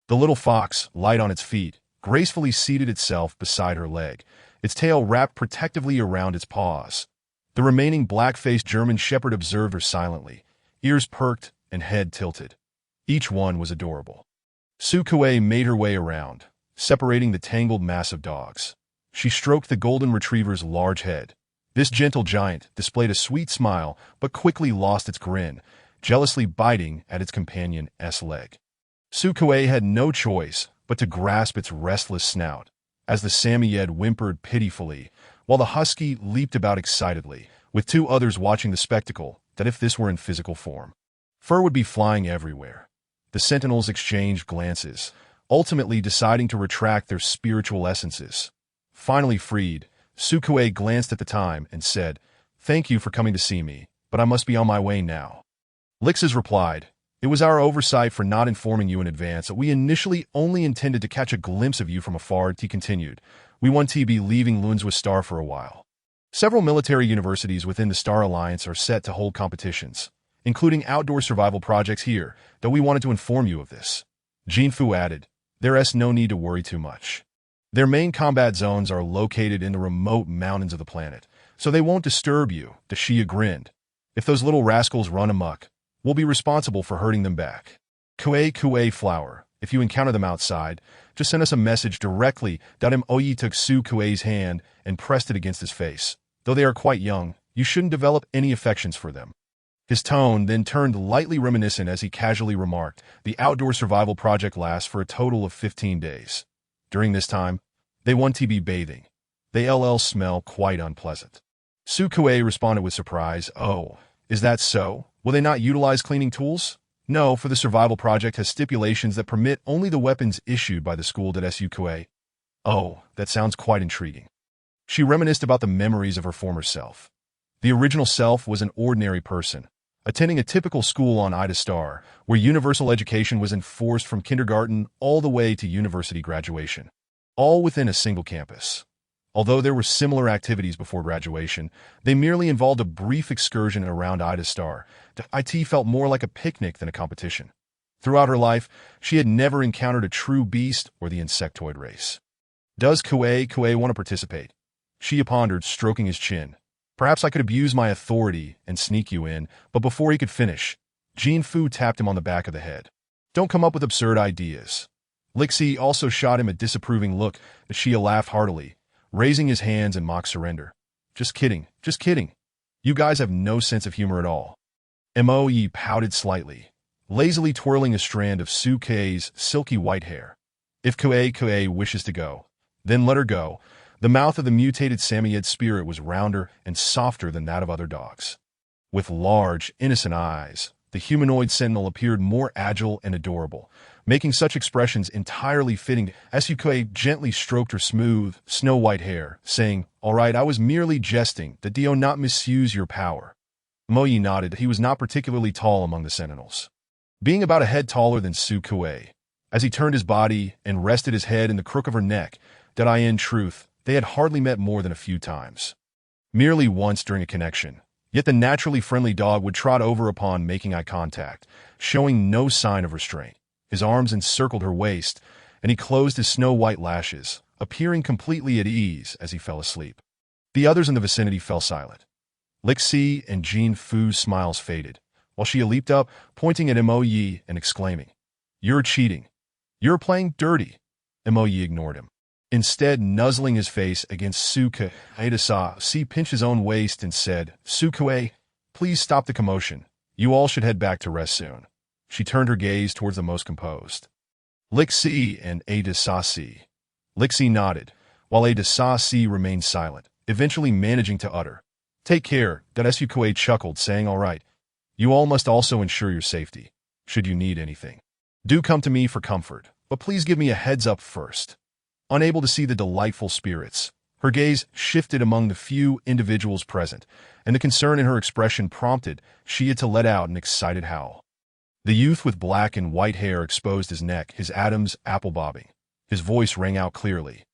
The little fox, light on its feet, gracefully seated itself beside her leg, its tail wrapped protectively around its paws. The remaining black-faced German shepherd observed her silently, ears perked and head tilted. Each one was adorable. Sukue made her way around, separating the tangled mass of dogs. She stroked the golden retriever's large head. This gentle giant displayed a sweet smile but quickly lost its grin, jealously biting at its companion's leg. Sukue had no choice but to grasp its restless snout, as the Samoyed whimpered pitifully, while the husky leaped about excitedly, with two others watching the spectacle, that if this were in physical form, fur would be flying everywhere. The sentinels exchanged glances, ultimately deciding to retract their spiritual essences. Finally freed, Sukue glanced at the time and said, "Thank you for coming to see me, but I must be on my way now." Lix's replied, "It was our oversight for not informing you in advance that we initially only intended to catch a glimpse of you from afar." He continued, "We want to be leaving Lunswa Star for a while. Several military universities within the Star Alliance are set to hold competitions, including outdoor survival projects here, though we wanted to inform you of this." Jinfu added, "There's no need to worry too much. Their main combat zones are located in the remote mountains of the planet, so they won't disturb you." Dashia grinned. "If those little rascals run amok, we'll be responsible for herding them back. Kue flower, if you encounter them outside, just send us a message directly." Oyi took Sukue's hand and pressed it against his face. "Though they are quite young, you shouldn't develop any affections for them." His tone then turned lightly reminiscent as he casually remarked, "The outdoor survival project lasts for a total of 15 days. During this time, they want to be bathing. They smell quite unpleasant." Sukue responded with surprise, "Oh, is that so? Will they not utilize cleaning tools?" "No, for the survival project has stipulations that permit only the weapons issued by the school." Sukue. "Oh, that sounds quite intriguing." She reminisced about the memories of her former self. The original self was an ordinary person, attending a typical school on Ida Star, where universal education was enforced from kindergarten all the way to university graduation, all within a single campus. Although there were similar activities before graduation, they merely involved a brief excursion around Ida Star. It felt more like a picnic than a competition. Throughout her life, she had never encountered a true beast or the insectoid race. "Does Kue want to participate?" She pondered, stroking his chin. "Perhaps I could abuse my authority and sneak you in," but before he could finish, Jinfu tapped him on the back of the head. "Don't come up with absurd ideas." Lixi also shot him a disapproving look. Shia laughed heartily, raising his hands in mock surrender. Just kidding. You guys have no sense of humor at all." Moe pouted slightly, lazily twirling a strand of Suke's silky white hair. "If Kue wishes to go, then let her go." The mouth of the mutated Samoyed spirit was rounder and softer than that of other dogs. With large, innocent eyes, the humanoid sentinel appeared more agile and adorable, making such expressions entirely fitting. Sukue gently stroked her smooth, snow-white hair, saying, "All right, I was merely jesting. That do not misuse your power." Moe nodded. He was not particularly tall among the sentinels, being about a head taller than Sukue. As he turned his body and rested his head in the crook of her neck, in truth, they had hardly met more than a few times. Merely once during a connection. Yet the naturally friendly dog would trot over upon making eye contact, showing no sign of restraint. His arms encircled her waist, and he closed his snow-white lashes, appearing completely at ease as he fell asleep. The others in the vicinity fell silent. Lixi and Jinfu's smiles faded, while she leaped up, pointing at Moe and exclaiming, "You're cheating. You're playing dirty." Moe ignored him, instead nuzzling his face against Sukue. She pinched his own waist and said, "Sukue, please stop the commotion. You all should head back to rest soon." She turned her gaze towards the most composed, Lixi and Adasasi. Lixi nodded, while Adasasi remained silent, eventually managing to utter, "Take care." Sukue chuckled, saying, "All right. You all must also ensure your safety. Should you need anything, do come to me for comfort, but please give me a heads up first." Unable to see the delightful spirits, her gaze shifted among the few individuals present, and the concern in her expression prompted Shia to let out an excited howl. The youth with black and white hair exposed his neck, his Adam's apple bobbing. His voice rang out clearly.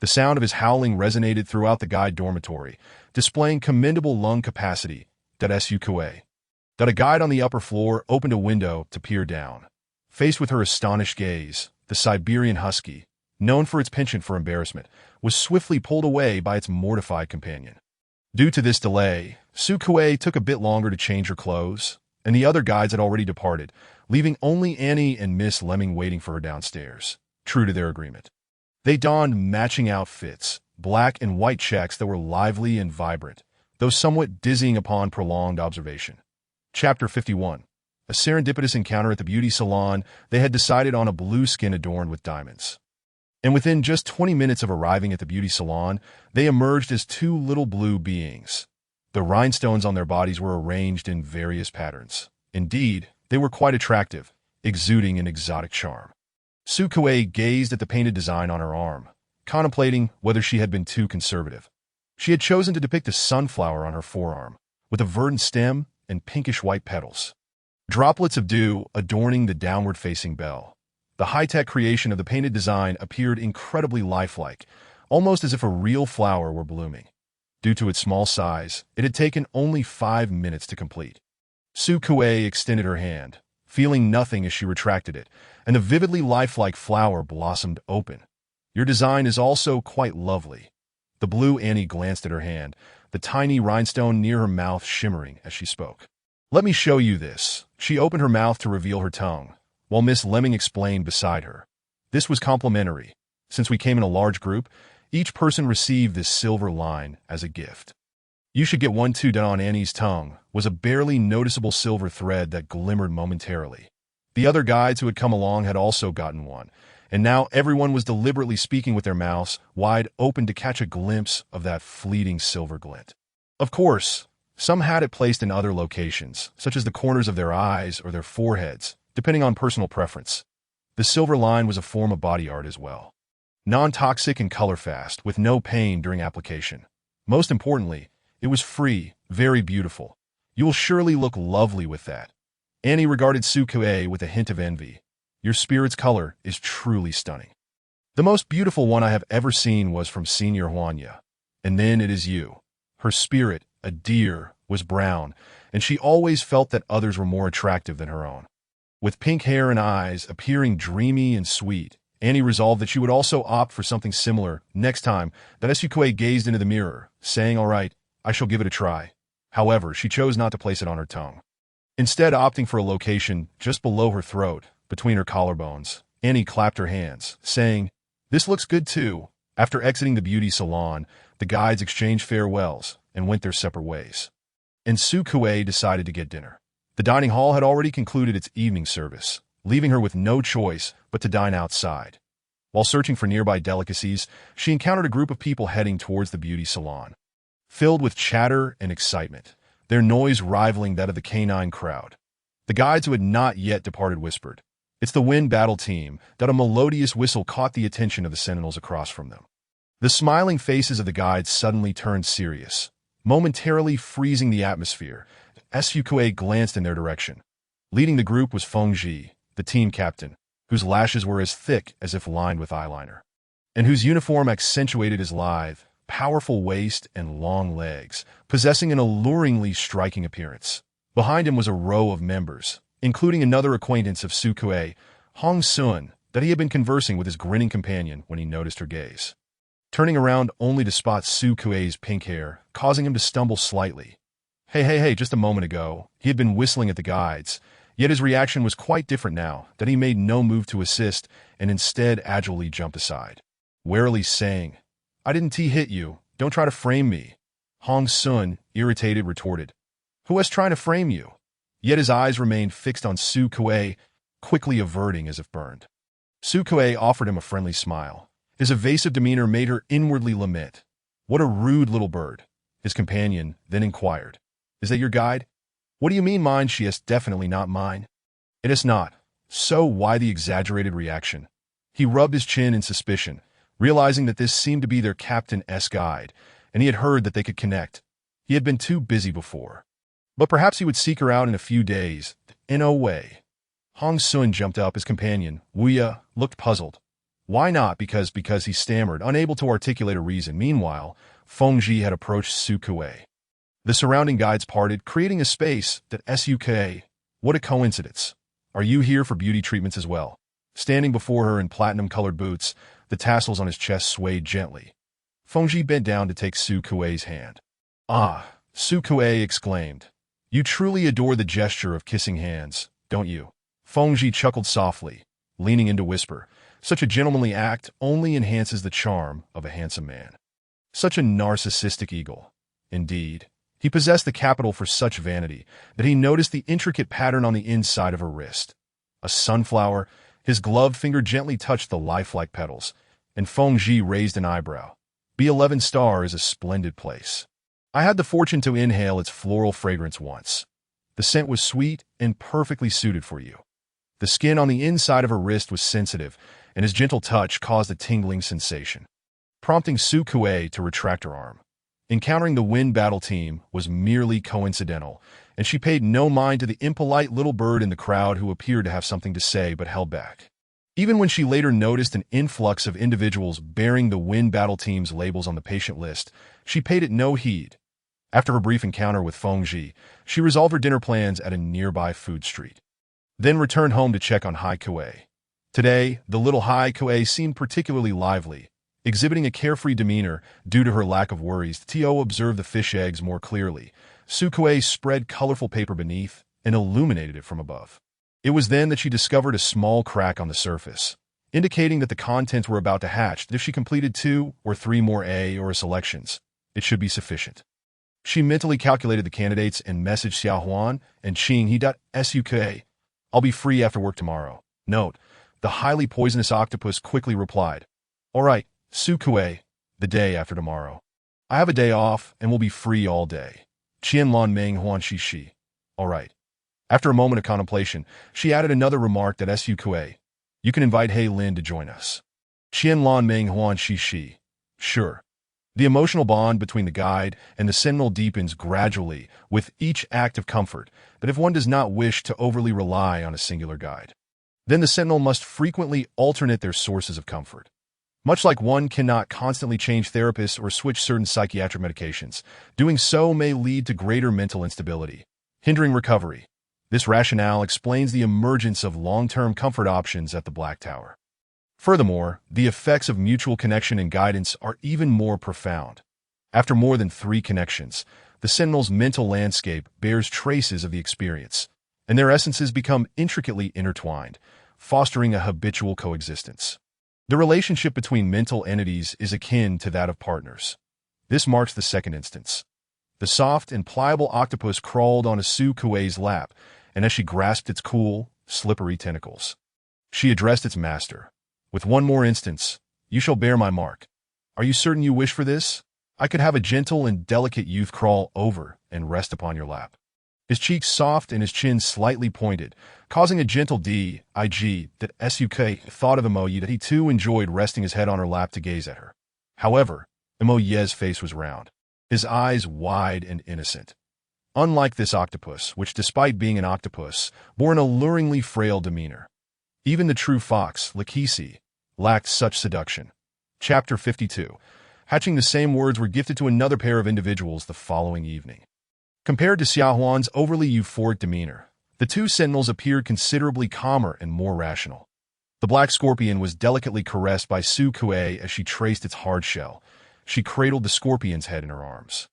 The sound of his howling resonated throughout the guide dormitory, displaying commendable lung capacity. Sukue. A guide on the upper floor opened a window to peer down. Faced with her astonished gaze, the Siberian husky, known for its penchant for embarrassment, was swiftly pulled away by its mortified companion. Due to this delay, Sukue took a bit longer to change her clothes, and the other guides had already departed, leaving only Annie and Miss Lemming waiting for her downstairs, true to their agreement. They donned matching outfits, black and white checks that were lively and vibrant, though somewhat dizzying upon prolonged observation. Chapter 51. A serendipitous encounter at the beauty salon. They had decided on a blue skin adorned with diamonds. And within just 20 minutes of arriving at the beauty salon, they emerged as two little blue beings. The rhinestones on their bodies were arranged in various patterns. Indeed, they were quite attractive, exuding an exotic charm. Sukue gazed at the painted design on her arm, contemplating whether she had been too conservative. She had chosen to depict a sunflower on her forearm, with a verdant stem and pinkish-white petals. Droplets of dew adorning the downward-facing bell. The high-tech creation of the painted design appeared incredibly lifelike, almost as if a real flower were blooming. Due to its small size, it had taken only 5 minutes to complete. Sukue extended her hand, feeling nothing as she retracted it, and the vividly lifelike flower blossomed open. Your design is also quite lovely. The blue Annie glanced at her hand, the tiny rhinestone near her mouth shimmering as she spoke. Let me show you this. She opened her mouth to reveal her tongue, while Miss Lemming explained beside her. This was complimentary. Since we came in a large group, each person received this silver line as a gift. You should get one too. Done on Annie's tongue was a barely noticeable silver thread that glimmered momentarily. The other guides who had come along had also gotten one, and now everyone was deliberately speaking with their mouths wide open to catch a glimpse of that fleeting silver glint. Of course, some had it placed in other locations, such as the corners of their eyes or their foreheads, depending on personal preference. The silver line was a form of body art as well. Non-toxic and color-fast, with no pain during application. Most importantly, it was free, very beautiful. You will surely look lovely with that. Annie regarded Sukue with a hint of envy. Your spirit's color is truly stunning. The most beautiful one I have ever seen was from Senior Huanya. And then it is you. Her spirit, a deer, was brown, and she always felt that others were more attractive than her own. With pink hair and eyes appearing dreamy and sweet, Annie resolved that she would also opt for something similar next time that Sukue gazed into the mirror, saying, "All right, I shall give it a try." However, she chose not to place it on her tongue. Instead, opting for a location just below her throat, between her collarbones, Annie clapped her hands, saying, "This looks good too." After exiting the beauty salon, the guides exchanged farewells and went their separate ways. And Sukue decided to get dinner. The dining hall had already concluded its evening service, leaving her with no choice but to dine outside. While searching for nearby delicacies, she encountered a group of people heading towards the beauty salon. Filled with chatter and excitement, their noise rivaling that of the canine crowd. The guides who had not yet departed whispered, "It's the wind battle team." That a melodious whistle caught the attention of the sentinels across from them. The smiling faces of the guides suddenly turned serious, momentarily freezing the atmosphere. Sukue glanced in their direction. Leading the group was Fengji, the team captain, whose lashes were as thick as if lined with eyeliner, and whose uniform accentuated his lithe, powerful waist and long legs, possessing an alluringly striking appearance. Behind him was a row of members, including another acquaintance of Sukue, Hong Sun, that he had been conversing with his grinning companion when he noticed her gaze. Turning around only to spot Sukue's pink hair, causing him to stumble slightly. Hey, just a moment ago, he had been whistling at the guides, yet his reaction was quite different now that he made no move to assist and instead agilely jumped aside, warily saying, "I didn't hit you, don't try to frame me." Hong Sun, irritated, retorted, "Who was trying to frame you?" Yet his eyes remained fixed on Sukue, quickly averting as if burned. Sukue offered him a friendly smile. His evasive demeanor made her inwardly lament. "What a rude little bird." His companion then inquired, "Is that your guide?" "What do you mean mine?" "She is definitely not mine." "It is not. So why the exaggerated reaction?" He rubbed his chin in suspicion, realizing that this seemed to be their captain's guide, and he had heard that they could connect. He had been too busy before. But perhaps he would seek her out in a few days. In a way. Hong Sun jumped up. His companion, Wuya, looked puzzled. Why not? Because he stammered, unable to articulate a reason. Meanwhile, Fengji had approached Sukue. The surrounding guides parted, creating a space that Sukue. What a coincidence. "Are you here for beauty treatments as well?" Standing before her in platinum-colored boots, the tassels on his chest swayed gently. Fengji bent down to take Sukue's hand. "Ah," Sukue exclaimed. "You truly adore the gesture of kissing hands, don't you?" Fengji chuckled softly, leaning in to whisper, "Such a gentlemanly act only enhances the charm of a handsome man." Such a narcissistic eagle. Indeed, he possessed the capital for such vanity that he noticed the intricate pattern on the inside of her wrist. A sunflower, his gloved finger gently touched the lifelike petals, and Fengji raised an eyebrow. B11 Star is a splendid place. I had the fortune to inhale its floral fragrance once. The scent was sweet and perfectly suited for you. The skin on the inside of her wrist was sensitive, and his gentle touch caused a tingling sensation, prompting Su Kuei to retract her arm. Encountering the wind battle team was merely coincidental, and she paid no mind to the impolite little bird in the crowd who appeared to have something to say but held back. Even when she later noticed an influx of individuals bearing the wind battle team's labels on the patient list, she paid it no heed. After her brief encounter with Fengji, she resolved her dinner plans at a nearby food street, then returned home to check on Hai Kuei. Today, the little Hai Kuei seemed particularly lively. Exhibiting a carefree demeanor due to her lack of worries, Tio observed the fish eggs more clearly. Su Kuei spread colorful paper beneath and illuminated it from above. It was then that she discovered a small crack on the surface, indicating that the contents were about to hatch, that if she completed 2 or 3 more A or selections, it should be sufficient. She mentally calculated the candidates and messaged Xiaohuan and Qing He.Suk. "I'll be free after work tomorrow." Note, the highly poisonous octopus quickly replied, "All right, Su Kuei, the day after tomorrow. I have a day off and will be free all day." Qianlong Meng Huan Shi. "All right." After a moment of contemplation, she added another remark that Su Kuei, "You can invite He Lin to join us." Qianlong Meng Huan Shi. "Sure." The emotional bond between the guide and the Sentinel deepens gradually with each act of comfort, but if one does not wish to overly rely on a singular guide, then the Sentinel must frequently alternate their sources of comfort. Much like one cannot constantly change therapists or switch certain psychiatric medications, doing so may lead to greater mental instability, hindering recovery. This rationale explains the emergence of long-term comfort options at the Black Tower. Furthermore, the effects of mutual connection and guidance are even more profound. After more than 3 connections, the Sentinel's mental landscape bears traces of the experience, and their essences become intricately intertwined, fostering a habitual coexistence. The relationship between mental entities is akin to that of partners. This marks the second instance. The soft and pliable octopus crawled onto Su Kuei's lap, and as she grasped its cool, slippery tentacles, she addressed its master. "With one more instance, you shall bear my mark. Are you certain you wish for this? I could have a gentle and delicate youth crawl over and rest upon your lap." His cheeks soft and his chin slightly pointed, causing a gentle dig that Suk thought of Imoye that he too enjoyed resting his head on her lap to gaze at her. However, Imoye's face was round, his eyes wide and innocent. Unlike this octopus, which despite being an octopus, bore an alluringly frail demeanor. Even the true fox, Lakisi, lacked such seduction. Chapter 52. Hatching the same words were gifted to another pair of individuals the following evening. Compared to Xiaohuan's overly euphoric demeanor, the 2 sentinels appeared considerably calmer and more rational. The black scorpion was delicately caressed by Su Kuei as she traced its hard shell. She cradled the scorpion's head in her arms,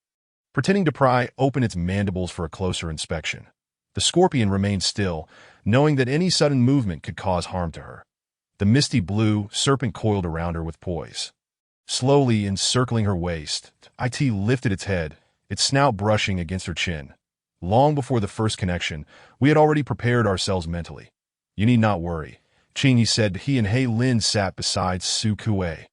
pretending to pry open its mandibles for a closer inspection. The scorpion remained still, knowing that any sudden movement could cause harm to her. The misty blue serpent coiled around her with poise. Slowly encircling her waist, It lifted its head, its snout brushing against her chin. Long before the first connection, we had already prepared ourselves mentally. "You need not worry," Qing said. He and He Lin sat beside Su Kuei,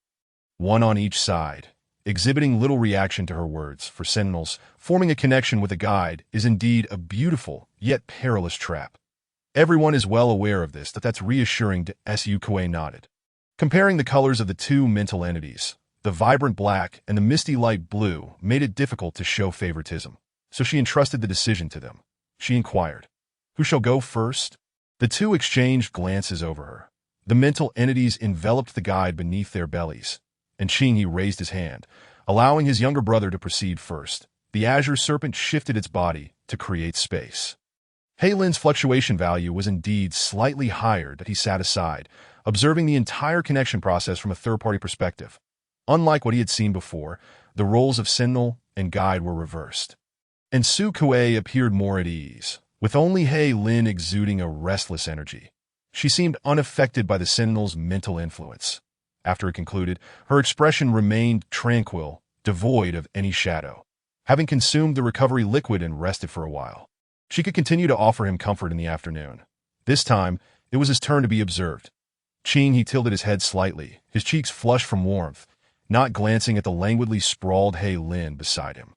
one on each side, exhibiting little reaction to her words. For sentinels, forming a connection with a guide is indeed a beautiful, yet perilous trap. Everyone is well aware of this, that's reassuring to Su Kuei nodded. Comparing the colors of the 2 mental entities, the vibrant black and the misty light blue, made it difficult to show favoritism, so she entrusted the decision to them. She inquired, "Who shall go first?" The 2 exchanged glances over her. The mental entities enveloped the guide beneath their bellies, and Qing raised his hand, allowing his younger brother to proceed first. The azure serpent shifted its body to create space. He Lin's fluctuation value was indeed slightly higher, that he sat aside, observing the entire connection process from a third-party perspective. Unlike what he had seen before, the roles of sentinel and guide were reversed, and Su Kuei appeared more at ease, with only He Lin exuding a restless energy. She seemed unaffected by the Sentinel's mental influence. After it concluded, her expression remained tranquil, devoid of any shadow. Having consumed the recovery liquid and rested for a while, she could continue to offer him comfort in the afternoon. This time, it was his turn to be observed. He tilted his head slightly, his cheeks flushed from warmth, not glancing at the languidly sprawled Hei Lin beside him.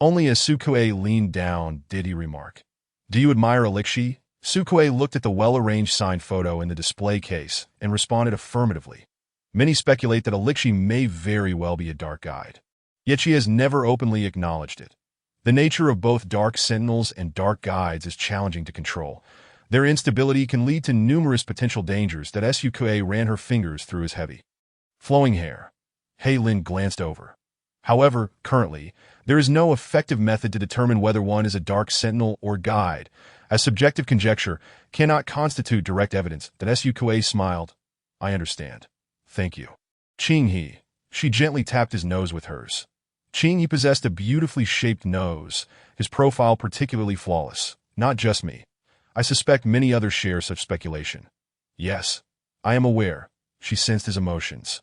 Only as Sukue leaned down did he remark, "Do you admire Elixir?" Sukue looked at the well-arranged signed photo in the display case and responded affirmatively. Many speculate that Elixir may very well be a dark guide, yet she has never openly acknowledged it. The nature of both dark sentinels and dark guides is challenging to control. Their instability can lead to numerous potential dangers that Sukue ran her fingers through his heavy, flowing hair. Hei Lin glanced over. However, currently, there is no effective method to determine whether one is a dark sentinel or guide, as subjective conjecture cannot constitute direct evidence. That Sukue smiled. "I understand. Thank you." He. She gently tapped his nose with hers. He possessed a beautifully shaped nose, his profile particularly flawless. "Not just me. I suspect many others share such speculation." "Yes, I am aware." She sensed his emotions,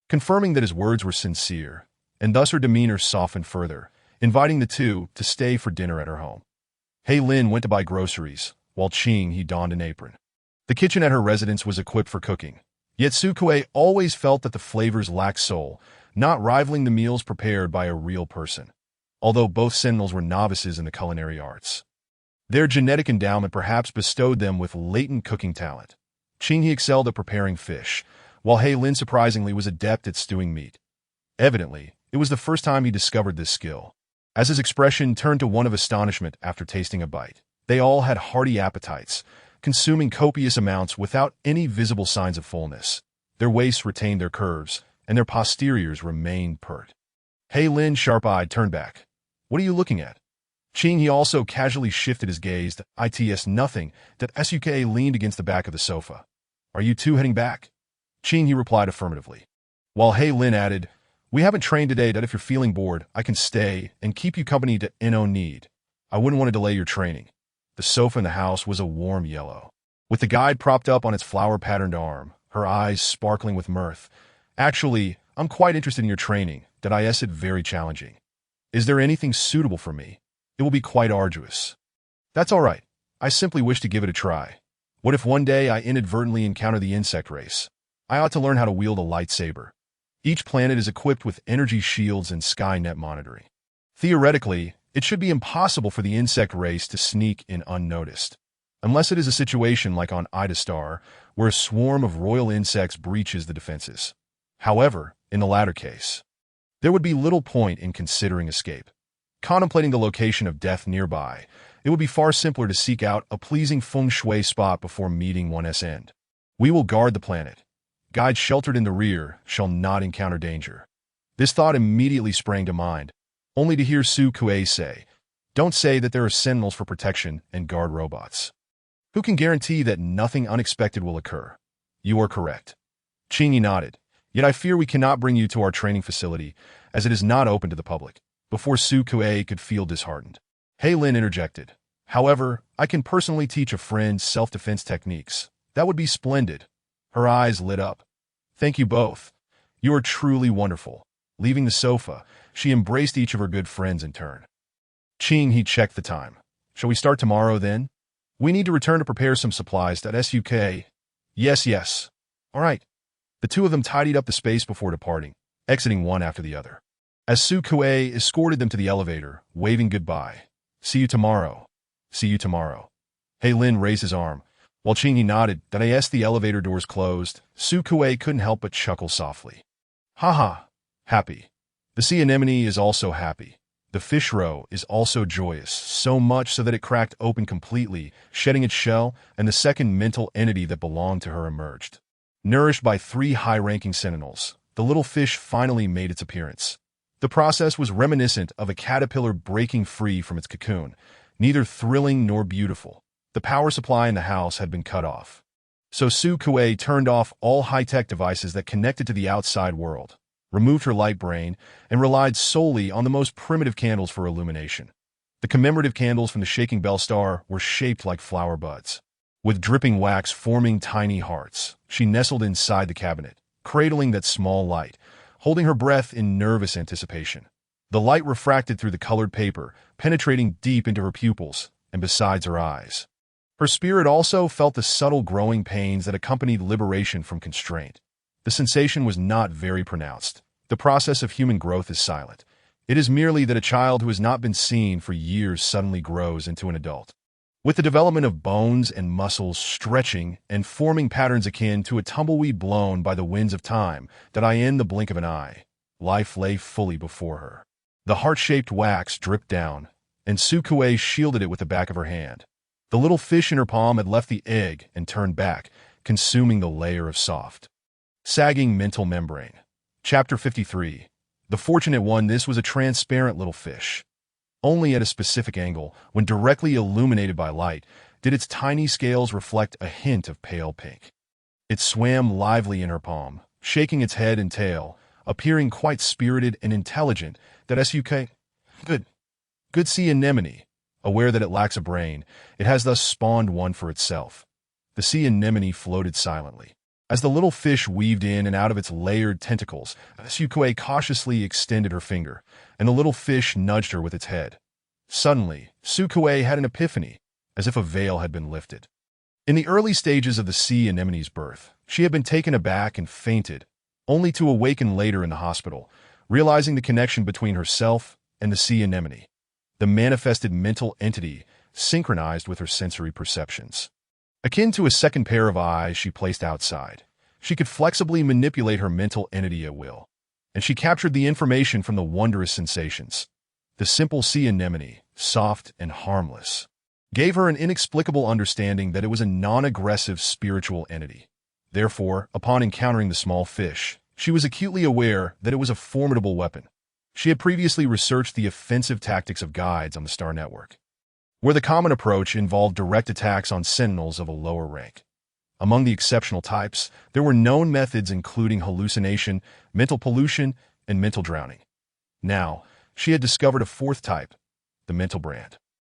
confirming that his words were sincere, and thus her demeanor softened further, inviting the two to stay for dinner at her home. Hei Lin went to buy groceries, while he donned an apron. The kitchen at her residence was equipped for cooking, yet Sukue always felt that the flavors lacked soul, not rivaling the meals prepared by a real person. Although both Sentinels were novices in the culinary arts, their genetic endowment perhaps bestowed them with latent cooking talent. He excelled at preparing fish, while Hei Lin surprisingly was adept at stewing meat. Evidently, it was the first time he discovered this skill. As his expression turned to one of astonishment after tasting a bite, they all had hearty appetites, consuming copious amounts without any visible signs of fullness. Their waists retained their curves, and their posteriors remained pert. Hei Lin, sharp-eyed, turned back. "What are you looking at?" He also casually shifted his gaze to "It's nothing." That Suke leaned against the back of the sofa. "Are you two heading back?" He replied affirmatively, while Hei Lin added, "We haven't trained today. That if you're feeling bored, I can stay and keep you company to no need. I wouldn't want to delay your training." The sofa in the house was a warm yellow, with the guide propped up on its flower-patterned arm, her eyes sparkling with mirth. "Actually, I'm quite interested in your training. That is it very challenging. Is there anything suitable for me? It will be quite arduous." "That's all right. I simply wish to give it a try. What if one day I inadvertently encounter the insect race? I ought to learn how to wield a lightsaber. Each planet is equipped with energy shields and Skynet monitoring. Theoretically, it should be impossible for the insect race to sneak in unnoticed, unless it is a situation like on Ida Star, where a swarm of royal insects breaches the defenses. However, in the latter case, there would be little point in considering escape. Contemplating the location of death nearby, it would be far simpler to seek out a pleasing feng shui spot before meeting one's end. We will guard the planet. Guides sheltered in the rear shall not encounter danger. This thought immediately sprang to mind, only to hear Sukue say, "Don't say that there are sentinels for protection and guard robots. Who can guarantee that nothing unexpected will occur?" "You are correct." Chingy nodded. "Yet I fear we cannot bring you to our training facility, as it is not open to the public." Before Sukue could feel disheartened, Hei Lin interjected, "However, I can personally teach a friend self-defense techniques. That would be splendid." Her eyes lit up. "Thank you both. You are truly wonderful." Leaving the sofa, she embraced each of her good friends in turn. He checked the time. "Shall we start tomorrow, then? We need to return to prepare some supplies. Suk. Yes. All right." The two of them tidied up the space before departing, exiting one after the other. As Sukue escorted them to the elevator, waving goodbye. "See you tomorrow." "See you tomorrow." Hei Lin raised his arm, while Chingy nodded. That as the elevator doors closed, Sukue couldn't help but chuckle softly. "Ha. Happy. The sea anemone is also happy. The fish roe is also joyous, so much so that it cracked open completely, shedding its shell, and the second mental entity that belonged to her emerged. Nourished by 3 high-ranking sentinels, the little fish finally made its appearance. The process was reminiscent of a caterpillar breaking free from its cocoon, neither thrilling nor beautiful. The power supply in the house had been cut off, so Sukue turned off all high-tech devices that connected to the outside world, removed her light brain, and relied solely on the most primitive candles for illumination. The commemorative candles from the Shaking Bell Star were shaped like flower buds, With dripping wax forming tiny hearts, she nestled inside the cabinet, cradling that small light, holding her breath in nervous anticipation. The light refracted through the colored paper, penetrating deep into her pupils and besides her eyes. Her spirit also felt the subtle growing pains that accompanied liberation from constraint. The sensation was not very pronounced. The process of human growth is silent. It is merely that a child who has not been seen for years suddenly grows into an adult. With the development of bones and muscles stretching and forming patterns akin to a tumbleweed blown by the winds of time that in the blink of an eye, life lay fully before her. The heart-shaped wax dripped down, and Sukue shielded it with the back of her hand. The little fish in her palm had left the egg and turned back, consuming the layer of soft, sagging mental membrane. Chapter 53. The Fortunate One. This was a transparent little fish. Only at a specific angle, when directly illuminated by light, did its tiny scales reflect a hint of pale pink. It swam lively in her palm, shaking its head and tail, appearing quite spirited and intelligent. That SUK? Good sea anemone. Aware that it lacks a brain, it has thus spawned one for itself. The sea anemone floated silently. As the little fish weaved in and out of its layered tentacles, Sukue cautiously extended her finger, and the little fish nudged her with its head. Suddenly, Sukue had an epiphany, as if a veil had been lifted. In the early stages of the sea anemone's birth, she had been taken aback and fainted, only to awaken later in the hospital, realizing the connection between herself and the sea anemone. The manifested mental entity synchronized with her sensory perceptions. Akin to a second pair of eyes she placed outside, she could flexibly manipulate her mental entity at will, and she captured the information from the wondrous sensations. The simple sea anemone, soft and harmless, gave her an inexplicable understanding that it was a non-aggressive spiritual entity. Therefore, upon encountering the small fish, she was acutely aware that it was a formidable weapon. She had previously researched the offensive tactics of guides on the Star Network, where the common approach involved direct attacks on sentinels of a lower rank. Among the exceptional types, there were known methods including hallucination, mental pollution, and mental drowning. Now, she had discovered a fourth type, the mental brand.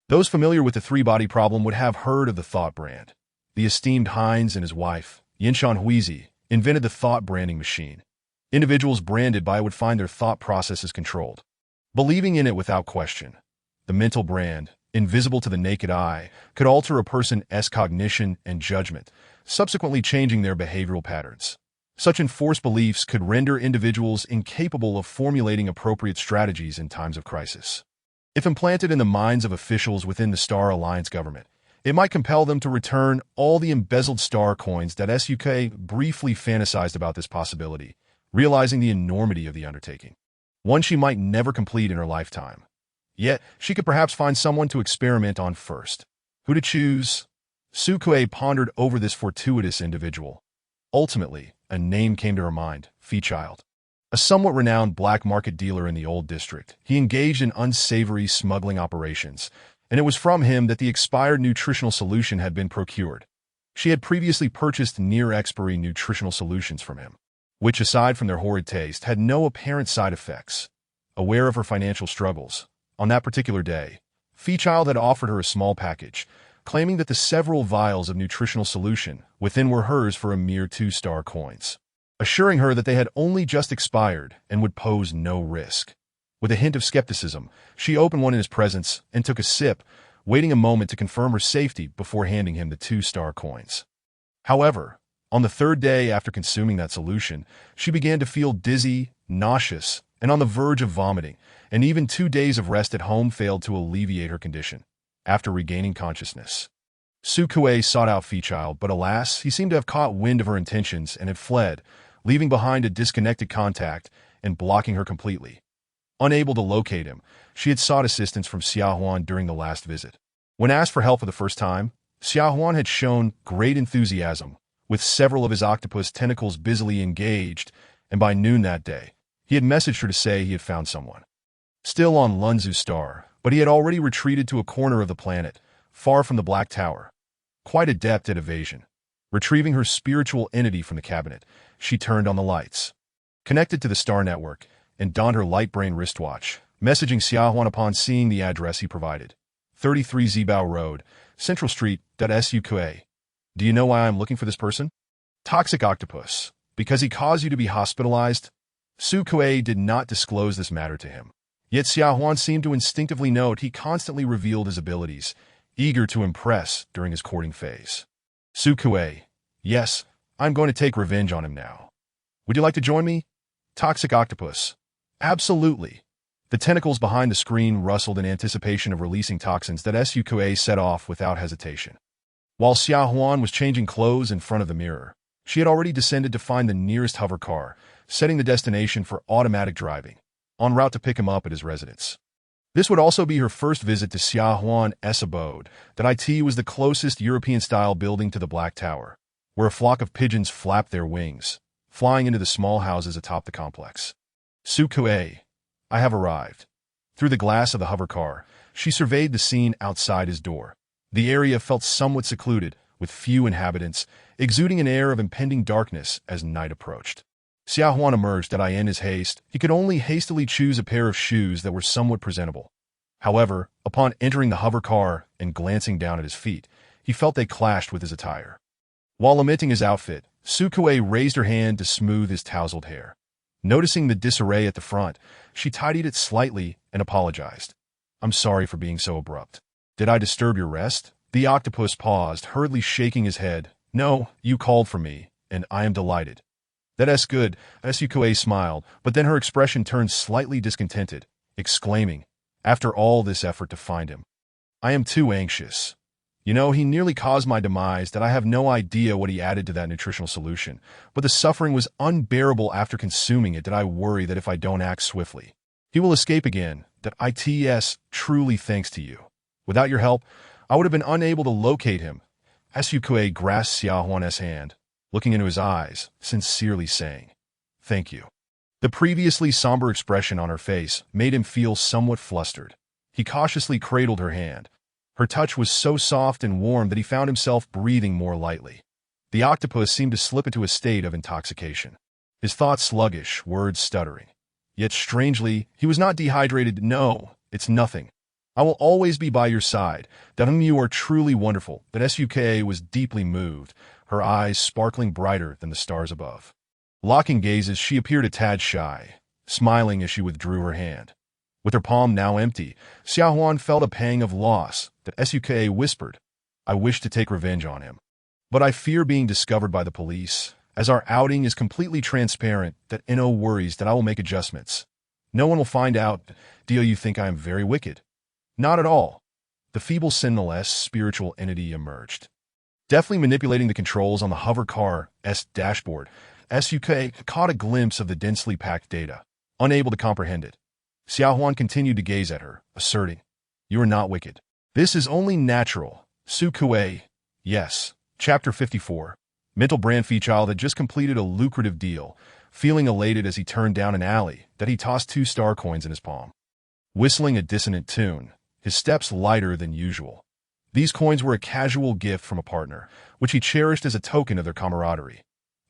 Those familiar with the three-body problem would have heard of the thought brand. The esteemed Heinz and his wife, Yinshan Huizi, invented the thought branding machine. Individuals branded by it would find their thought processes controlled, believing in it without question. The mental brand, invisible to the naked eye, could alter a person's cognition and judgment, subsequently changing their behavioral patterns. Such enforced beliefs could render individuals incapable of formulating appropriate strategies in times of crisis. If implanted in the minds of officials within the Star Alliance government, it might compel them to return all the embezzled star coins. SUK briefly fantasized about this possibility, realizing the enormity of the undertaking, one she might never complete in her lifetime. Yet, she could perhaps find someone to experiment on first. Who to choose? Sukue pondered over this fortuitous individual. Ultimately, a name came to her mind, Feechild. A somewhat renowned black market dealer in the old district, he engaged in unsavory smuggling operations, and it was from him that the expired nutritional solution had been procured. She had previously purchased near-expiry nutritional solutions from him, which, aside from their horrid taste, had no apparent side effects. Aware of her financial struggles, on that particular day, Feechild had offered her a small package, claiming that the several vials of nutritional solution within were hers for a mere 2-star coins, assuring her that they had only just expired and would pose no risk. With a hint of skepticism, she opened one in his presence and took a sip, waiting a moment to confirm her safety before handing him the 2-star coins. However, on the third day after consuming that solution, she began to feel dizzy, nauseous, and on the verge of vomiting, and even 2 days of rest at home failed to alleviate her condition. After regaining consciousness, Sukue sought out Feechild, but alas, he seemed to have caught wind of her intentions and had fled, leaving behind a disconnected contact and blocking her completely. Unable to locate him, she had sought assistance from Xiaohuan during the last visit. When asked for help for the first time, Xiaohuan had shown great enthusiasm, with several of his octopus tentacles busily engaged, and by noon that day, he had messaged her to say he had found someone. Still on Lunzu Star, but he had already retreated to a corner of the planet, far from the Black Tower. Quite adept at evasion. Retrieving her spiritual entity from the cabinet, she turned on the lights, connected to the Star Network, and donned her light brain wristwatch, messaging Xiaohuan upon seeing the address he provided. 33 Zibao Road, Central Street. Sukue Do you know why I'm looking for this person? Toxic octopus. Because he caused you to be hospitalized? Su Kuei did not disclose this matter to him. Yet Xiao Huan seemed to instinctively note he constantly revealed his abilities, eager to impress during his courting phase. Su Kuei. Yes, I'm going to take revenge on him now. Would you like to join me? Toxic octopus. Absolutely. The tentacles behind the screen rustled in anticipation of releasing toxins that Su Kuei set off without hesitation. While Xiao Huan was changing clothes in front of the mirror, she had already descended to find the nearest hover car, setting the destination for automatic driving, en route to pick him up at his residence. This would also be her first visit to Xiao Huan's abode, that it was the closest European-style building to the Black Tower, where a flock of pigeons flapped their wings, flying into the small houses atop the complex. Su Kuei, I have arrived. Through the glass of the hover car, she surveyed the scene outside his door. The area felt somewhat secluded, with few inhabitants, exuding an air of impending darkness as night approached. Xiao Huan emerged in his haste. He could only hastily choose a pair of shoes that were somewhat presentable. However, upon entering the hover car and glancing down at his feet, he felt they clashed with his attire. While lamenting his outfit, Su Kuei raised her hand to smooth his tousled hair. Noticing the disarray at the front, she tidied it slightly and apologized. I'm sorry for being so abrupt. Did I disturb your rest? The octopus paused, hurriedly shaking his head. No, you called for me, and I am delighted. That's good, Su Kuei smiled, but then her expression turned slightly discontented, exclaiming, after all this effort to find him. I am too anxious. You know, he nearly caused my demise that I have no idea what he added to that nutritional solution, but the suffering was unbearable after consuming it that I worry that if I don't act swiftly, he will escape again, that it's truly thanks to you. Without your help, I would have been unable to locate him. Su Kuei grasped Xiao Huan's hand, looking into his eyes, sincerely saying, Thank you. The previously somber expression on her face made him feel somewhat flustered. He cautiously cradled her hand. Her touch was so soft and warm that he found himself breathing more lightly. The octopus seemed to slip into a state of intoxication. His thoughts sluggish, words stuttering. Yet strangely, he was not dehydrated. No, it's nothing. I will always be by your side. That you are truly wonderful. That Su Kuei was deeply moved, her eyes sparkling brighter than the stars above. Locking gazes, she appeared a tad shy, smiling as she withdrew her hand. With her palm now empty, Xiao Huan felt a pang of loss. That Su Kuei whispered, I wish to take revenge on him. But I fear being discovered by the police. As our outing is completely transparent, that no worries that I will make adjustments. No one will find out. Do you think I am very wicked? Not at all. The feeble Sentinel's spiritual entity emerged. Deftly manipulating the controls on the hover car's dashboard, Su Kuei caught a glimpse of the densely packed data, unable to comprehend it. Xiao Huan continued to gaze at her, asserting, You are not wicked. This is only natural. Su Kuei. Yes. Chapter 54. Mental Brand Child had just completed a lucrative deal, feeling elated as he turned down an alley that he tossed 2 star coins in his palm. Whistling a dissonant tune, his steps lighter than usual. These coins were a casual gift from a partner, which he cherished as a token of their camaraderie.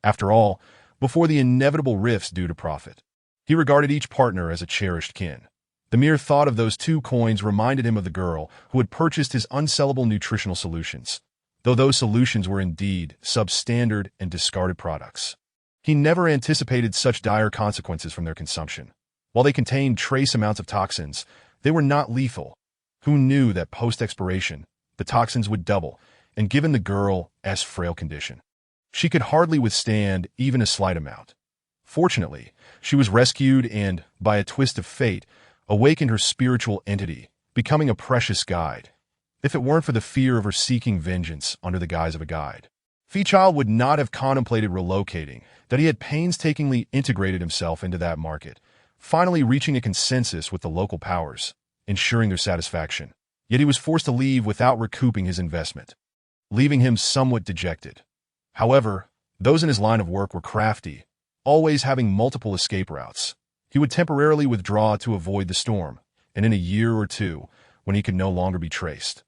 After all, before the inevitable rifts due to profit, he regarded each partner as a cherished kin. The mere thought of those 2 coins reminded him of the girl who had purchased his unsellable nutritional solutions, though those solutions were indeed substandard and discarded products. He never anticipated such dire consequences from their consumption. While they contained trace amounts of toxins, they were not lethal. Who knew that post-expiration, the toxins would double, and given the girl's frail condition, she could hardly withstand even a slight amount. Fortunately, she was rescued and, by a twist of fate, awakened her spiritual entity, becoming a precious guide. If it weren't for the fear of her seeking vengeance under the guise of a guide, Child would not have contemplated relocating, that he had painstakingly integrated himself into that market, finally reaching a consensus with the local powers, ensuring their satisfaction. Yet he was forced to leave without recouping his investment, leaving him somewhat dejected. However, those in his line of work were crafty, always having multiple escape routes. He would temporarily withdraw to avoid the storm, and in a year or 2, when he could no longer be traced,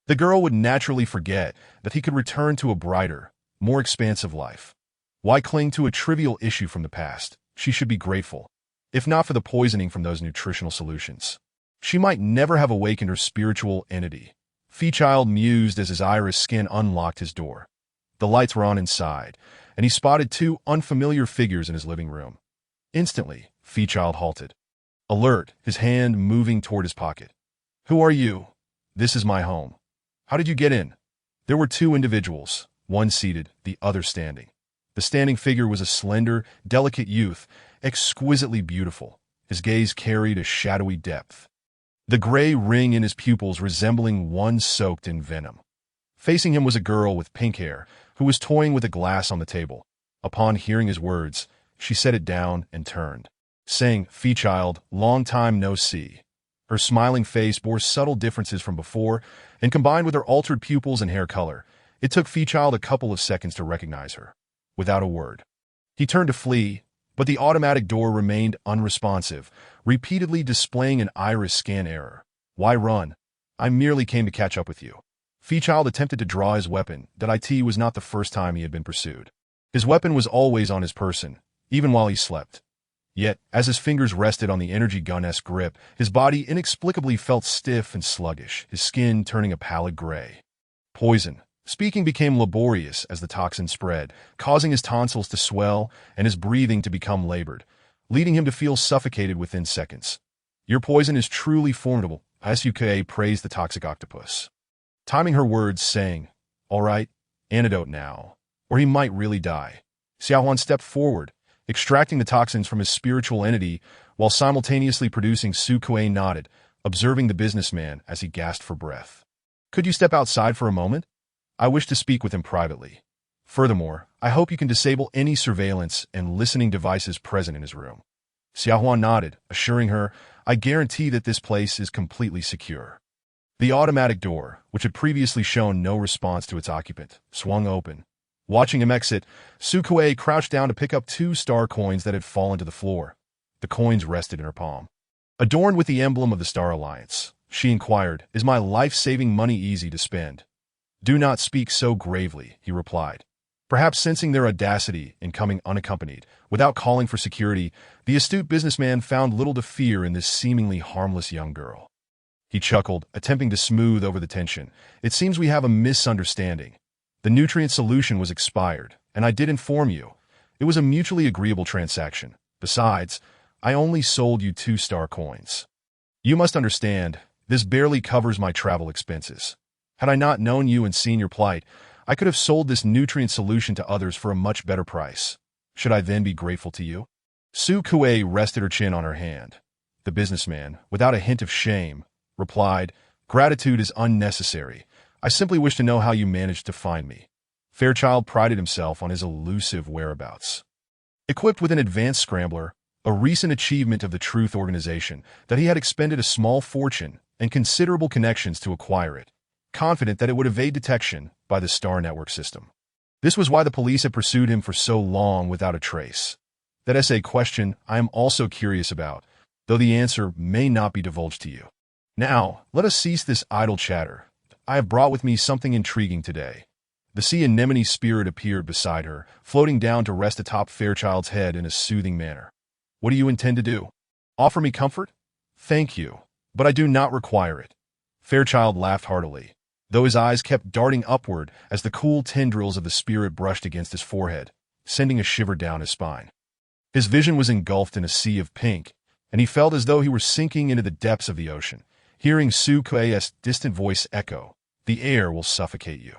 the girl would naturally forget that he could return to a brighter, more expansive life. Why cling to a trivial issue from the past? She should be grateful, if not for the poisoning from those nutritional solutions. She might never have awakened her spiritual entity. Child mused as his iris skin unlocked his door. The lights were on inside, and he spotted two unfamiliar figures in his living room. Instantly, Feechild halted. Alert, his hand moving toward his pocket. Who are you? This is my home. How did you get in? There were two individuals, one seated, the other standing. The standing figure was a slender, delicate youth, exquisitely beautiful. His gaze carried a shadowy depth, the gray ring in his pupils resembling one soaked in venom. Facing him was a girl with pink hair, who was toying with a glass on the table. Upon hearing his words, she set it down and turned, saying, Feechild, long time no see. Her smiling face bore subtle differences from before, and combined with her altered pupils and hair color, it took Feechild a couple of seconds to recognize her. Without a word, he turned to flee, but the automatic door remained unresponsive, repeatedly displaying an iris scan error. Why run? I merely came to catch up with you. Feechild attempted to draw his weapon. That it was not the first time he had been pursued. His weapon was always on his person, even while he slept. Yet, as his fingers rested on the energy gun-esque grip, his body inexplicably felt stiff and sluggish, his skin turning a pallid gray. Poison. Speaking became laborious as the toxin spread, causing his tonsils to swell and his breathing to become labored, leading him to feel suffocated within seconds. Your poison is truly formidable, Suka praised the toxic octopus, timing her words, saying, All right, antidote now, or he might really die. Xiaohuan stepped forward, extracting the toxins from his spiritual entity while simultaneously producing. Su Kuei nodded, observing the businessman as he gasped for breath. Could you step outside for a moment? I wish to speak with him privately. Furthermore, I hope you can disable any surveillance and listening devices present in his room. Xiaohuan nodded, assuring her, I guarantee that this place is completely secure. The automatic door, which had previously shown no response to its occupant, swung open. Watching him exit, Su Kuei crouched down to pick up 2 star coins that had fallen to the floor. The coins rested in her palm. Adorned with the emblem of the Star Alliance, she inquired, Is my life-saving money easy to spend? Do not speak so gravely, he replied. Perhaps sensing their audacity in coming unaccompanied, without calling for security, the astute businessman found little to fear in this seemingly harmless young girl. He chuckled, attempting to smooth over the tension. It seems we have a misunderstanding. The nutrient solution was expired, and I did inform you. It was a mutually agreeable transaction. Besides, I only sold you 2 star coins. You must understand, this barely covers my travel expenses. Had I not known you and seen your plight, I could have sold this nutrient solution to others for a much better price. Should I then be grateful to you? Su Kuei rested her chin on her hand. The businessman, without a hint of shame, replied, Gratitude is unnecessary. I simply wish to know how you managed to find me. Fairchild prided himself on his elusive whereabouts. Equipped with an advanced scrambler, a recent achievement of the Truth Organization, that he had expended a small fortune and considerable connections to acquire it, confident that it would evade detection by the Star Network system. This was why the police had pursued him for so long without a trace. That is a question I am also curious about, though the answer may not be divulged to you. Now, let us cease this idle chatter. I have brought with me something intriguing today. The sea anemone spirit appeared beside her, floating down to rest atop Fairchild's head in a soothing manner. What do you intend to do? Offer me comfort? Thank you, but I do not require it. Fairchild laughed heartily, though his eyes kept darting upward as the cool tendrils of the spirit brushed against his forehead, sending a shiver down his spine. His vision was engulfed in a sea of pink, and he felt as though he were sinking into the depths of the ocean. Hearing Su Kuei's distant voice echo, The air will suffocate you.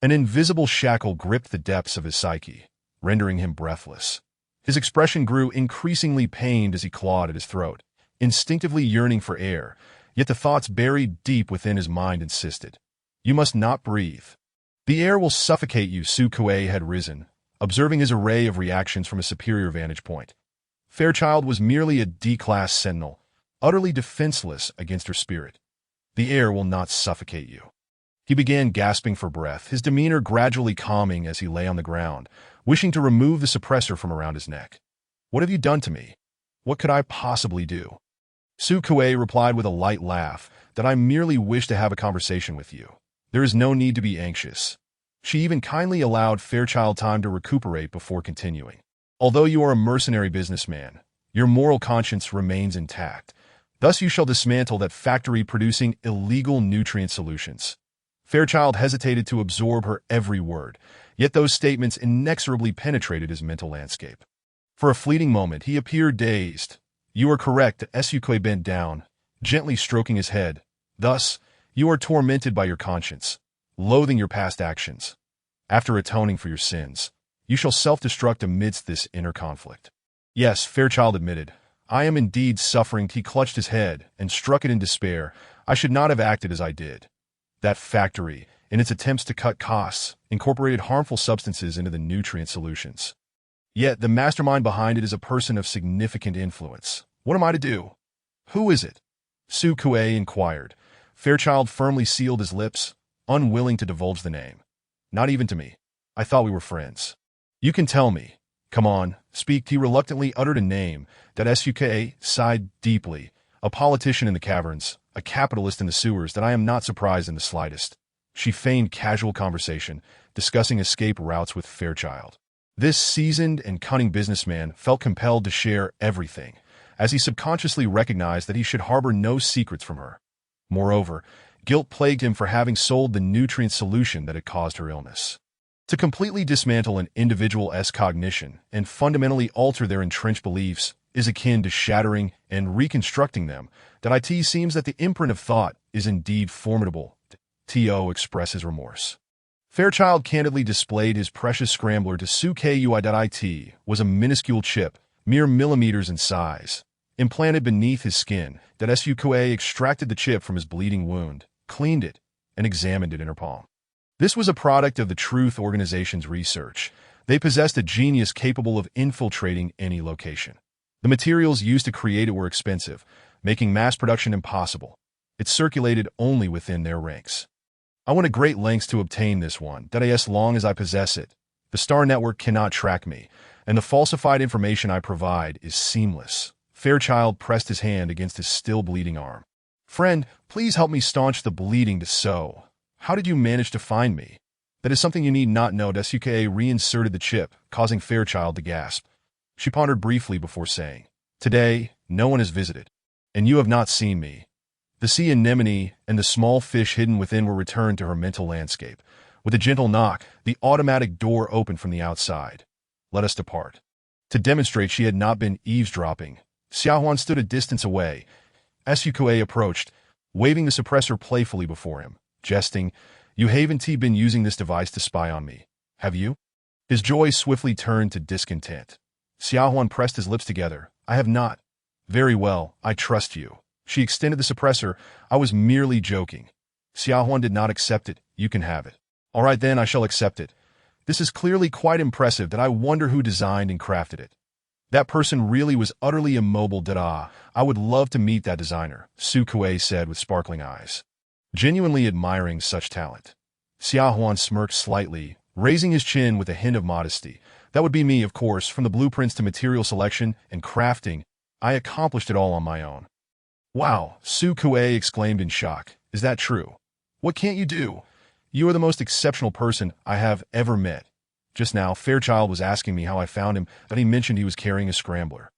An invisible shackle gripped the depths of his psyche, rendering him breathless. His expression grew increasingly pained as he clawed at his throat, instinctively yearning for air, yet the thoughts buried deep within his mind insisted. You must not breathe. The air will suffocate you. Su Kuei had risen, observing his array of reactions from a superior vantage point. Fairchild was merely a D-class sentinel, utterly defenseless against her spirit. The air will not suffocate you. He began gasping for breath, his demeanor gradually calming as he lay on the ground, wishing to remove the suppressor from around his neck. What have you done to me? What could I possibly do? Su Kuei replied with a light laugh, that I merely wish to have a conversation with you. There is no need to be anxious. She even kindly allowed Fairchild time to recuperate before continuing. Although you are a mercenary businessman, your moral conscience remains intact. Thus you shall dismantle that factory producing illegal nutrient solutions. Fairchild hesitated to absorb her every word, yet those statements inexorably penetrated his mental landscape. For a fleeting moment, he appeared dazed. "You are correct," Suke bent down, gently stroking his head. "Thus, you are tormented by your conscience, loathing your past actions. After atoning for your sins, you shall self-destruct amidst this inner conflict." "Yes," Fairchild admitted. "I am indeed suffering." He clutched his head and struck it in despair. "I should not have acted as I did. That factory, in its attempts to cut costs, incorporated harmful substances into the nutrient solutions. Yet the mastermind behind it is a person of significant influence. What am I to do?" "Who is it?" Su Kuei inquired. Fairchild firmly sealed his lips, unwilling to divulge the name. "Not even to me. I thought we were friends." "You can tell me. Come on, speak." He reluctantly uttered a name that Suke sighed deeply. "A politician in the caverns, a capitalist in the sewers. That I am not surprised in the slightest." She feigned casual conversation, discussing escape routes with Fairchild. This seasoned and cunning businessman felt compelled to share everything, as he subconsciously recognized that he should harbor no secrets from her. Moreover, guilt plagued him for having sold the nutrient solution that had caused her illness. To completely dismantle an individual's cognition and fundamentally alter their entrenched beliefs is akin to shattering and reconstructing them. That it seems that the imprint of thought is indeed formidable. To expresses remorse. Fairchild candidly displayed his precious scrambler to Suke. It was a minuscule chip, mere millimeters in size, implanted beneath his skin. That Suke extracted the chip from his bleeding wound, cleaned it, and examined it in her palm. This was a product of the Truth Organization's research. They possessed a genius capable of infiltrating any location. The materials used to create it were expensive, making mass production impossible. It circulated only within their ranks. "I went to great lengths to obtain this one, that as long as I possess it, the Star Network cannot track me, and the falsified information I provide is seamless." Fairchild pressed his hand against his still bleeding arm. "Friend, please help me staunch the bleeding. So, how did you manage to find me?" "That is something you need not know." Suke reinserted the chip, causing Fairchild to gasp. She pondered briefly before saying, "Today, no one has visited, and you have not seen me." The sea anemone and the small fish hidden within were returned to her mental landscape. With a gentle knock, the automatic door opened from the outside. "Let us depart." To demonstrate she had not been eavesdropping, Xiaohuan stood a distance away. Suke approached, waving the suppressor playfully before him, jesting, "You haven't been using this device to spy on me, have you?" His joy swiftly turned to discontent. Xiaohuan pressed his lips together. "I have not." "Very well, I trust you." She extended the suppressor. "I was merely joking." Xiaohuan did not accept it. "You can have it." "All right then, I shall accept it. This is clearly quite impressive. That I wonder who designed and crafted it. That person really was utterly immobile. I would love to meet that designer," Su Kuei said with sparkling eyes, genuinely admiring such talent. Xiaohuan smirked slightly, raising his chin with a hint of modesty. "That would be me, of course. From the blueprints to material selection and crafting, I accomplished it all on my own." "Wow," Su Kuei exclaimed in shock. "Is that true? What can't you do? You are the most exceptional person I have ever met." Just now, Fairchild was asking me how I found him, that he mentioned he was carrying a scrambler.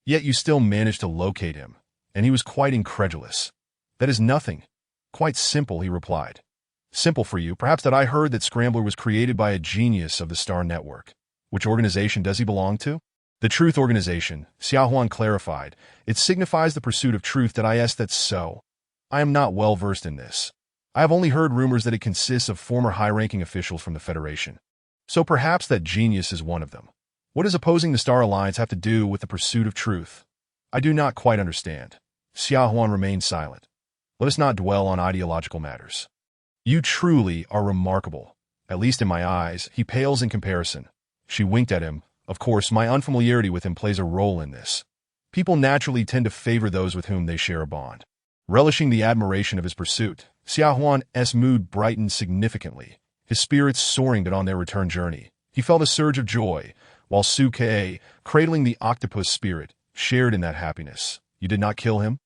"Yet you still managed to locate him." And he was quite incredulous. "That is nothing. Quite simple," he replied. "Simple for you. Perhaps that I heard that scrambler was created by a genius of the Star Network." "Which organization does he belong to?" "The Truth Organization," Xiaohuan clarified. "It signifies the pursuit of truth." That's so. I am not well versed in this. I have only heard rumors that it consists of former high-ranking officials from the Federation. So perhaps that genius is one of them. What does opposing the Star Alliance have to do with the pursuit of truth? I do not quite understand. Xiaohuan remained silent. Let us not dwell on ideological matters. "You truly are remarkable. At least in my eyes, he pales in comparison." She winked at him. "Of course, my unfamiliarity with him plays a role in this. People naturally tend to favor those with whom they share a bond." Relishing the admiration of his pursuit, Xiaohuan's mood brightened significantly, his spirits soaring. On their return journey, he felt a surge of joy, while Su Kuei, cradling the octopus spirit, shared in that happiness. "You did not kill him?"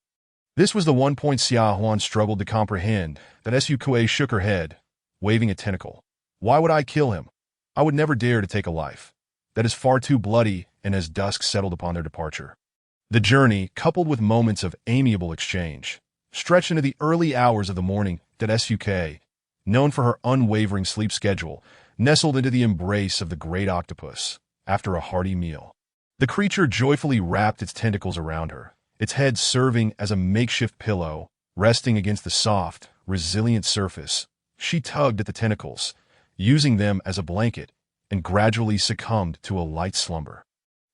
This was the one point Xiaohuan struggled to comprehend. That Su Kuei shook her head, waving a tentacle. "Why would I kill him? I would never dare to take a life. That is far too bloody." And as dusk settled upon their departure, the journey, coupled with moments of amiable exchange, stretched into the early hours of the morning. Suke, known for her unwavering sleep schedule, nestled into the embrace of the great octopus after a hearty meal. The creature joyfully wrapped its tentacles around her, its head serving as a makeshift pillow, resting against the soft, resilient surface. She tugged at the tentacles, using them as a blanket, and gradually succumbed to a light slumber.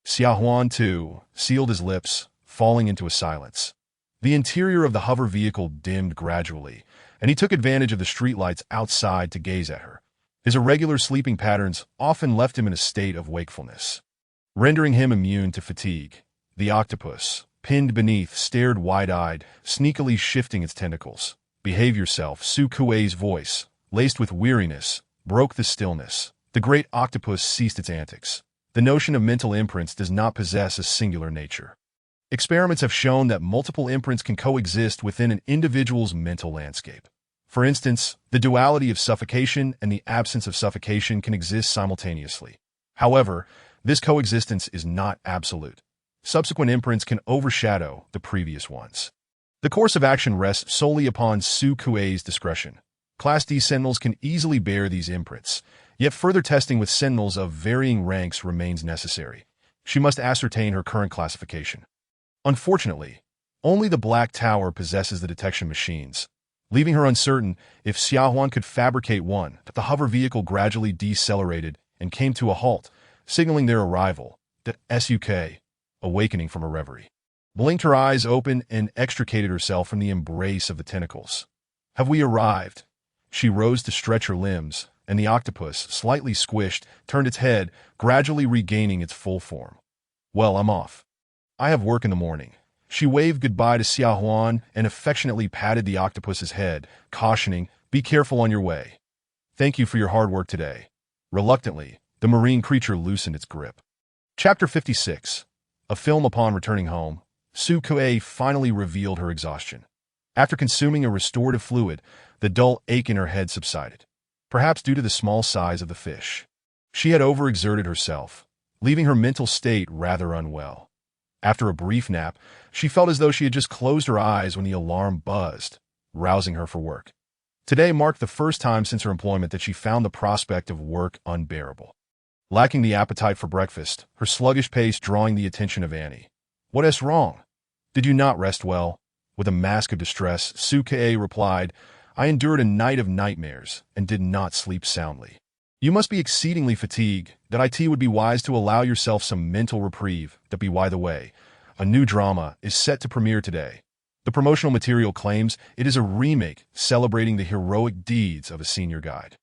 Xiaohuan, too, sealed his lips, falling into a silence. The interior of the hover vehicle dimmed gradually, and he took advantage of the streetlights outside to gaze at her. His irregular sleeping patterns often left him in a state of wakefulness, rendering him immune to fatigue. The octopus, pinned beneath, stared wide-eyed, sneakily shifting its tentacles. "Behave yourself," Su Kuei's voice, laced with weariness, broke the stillness. The great octopus ceased its antics. The notion of mental imprints does not possess a singular nature. Experiments have shown that multiple imprints can coexist within an individual's mental landscape. For instance, the duality of suffocation and the absence of suffocation can exist simultaneously. However, this coexistence is not absolute. Subsequent imprints can overshadow the previous ones. The course of action rests solely upon Su Kuei's discretion. Class D Sentinels can easily bear these imprints, yet further testing with Sentinels of varying ranks remains necessary. She must ascertain her current classification. Unfortunately, only the Black Tower possesses the detection machines, leaving her uncertain if Xiaohuan could fabricate one. The hover vehicle gradually decelerated and came to a halt, signaling their arrival. The SUK, awakening from her reverie, blinked her eyes open and extricated herself from the embrace of the tentacles. "Have we arrived?" She rose to stretch her limbs, and the octopus, slightly squished, turned its head, gradually regaining its full form. "Well, I'm off. I have work in the morning." She waved goodbye to Xiaohuan and affectionately patted the octopus's head, cautioning, "Be careful on your way. Thank you for your hard work today." Reluctantly, the marine creature loosened its grip. Chapter 56. A film upon returning home. Su Kuei finally revealed her exhaustion. After consuming a restorative fluid, the dull ache in her head subsided, perhaps due to the small size of the fish. She had overexerted herself, leaving her mental state rather unwell. After a brief nap, she felt as though she had just closed her eyes when the alarm buzzed, rousing her for work. Today marked the first time since her employment that she found the prospect of work unbearable. Lacking the appetite for breakfast, her sluggish pace drawing the attention of Annie. "What is wrong? Did you not rest well?" With a mask of distress, Su Kuei replied, "I endured a night of nightmares and did not sleep soundly." "You must be exceedingly fatigued. That IT would be wise to allow yourself some mental reprieve." By the way, a new drama is set to premiere today. The promotional material claims it is a remake celebrating the heroic deeds of a senior guide.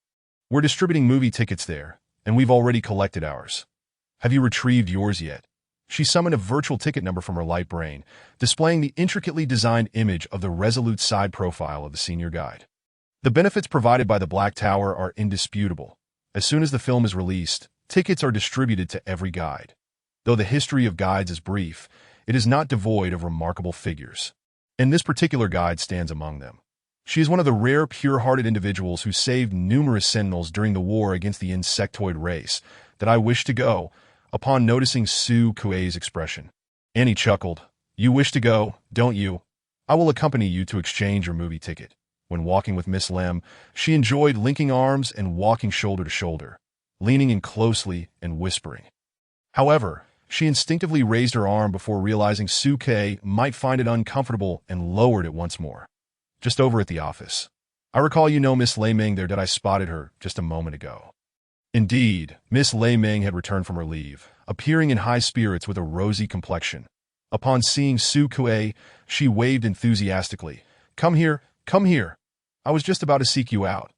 We're distributing movie tickets there, and we've already collected ours. Have you retrieved yours yet? She summoned a virtual ticket number from her light brain, displaying the intricately designed image of the resolute side profile of the senior guide. The benefits provided by the Black Tower are indisputable. As soon as the film is released, tickets are distributed to every guide. Though the history of guides is brief, it is not devoid of remarkable figures. And this particular guide stands among them. She is one of the rare pure-hearted individuals who saved numerous Sentinels during the war against the insectoid race. That I wish to go, upon noticing Su Kuei's expression. Annie chuckled. "You wish to go, don't you? I will accompany you to exchange your movie ticket." When walking with Miss Lem, she enjoyed linking arms and walking shoulder to shoulder, leaning in closely and whispering. However, she instinctively raised her arm before realizing Su Kuei might find it uncomfortable and lowered it once more. "Just over at the office. I recall you know Miss Lei Ming there, that I spotted her just a moment ago." Indeed, Miss Lei Ming had returned from her leave, appearing in high spirits with a rosy complexion. Upon seeing Su Kuei, she waved enthusiastically. Come here. I was just about to seek you out,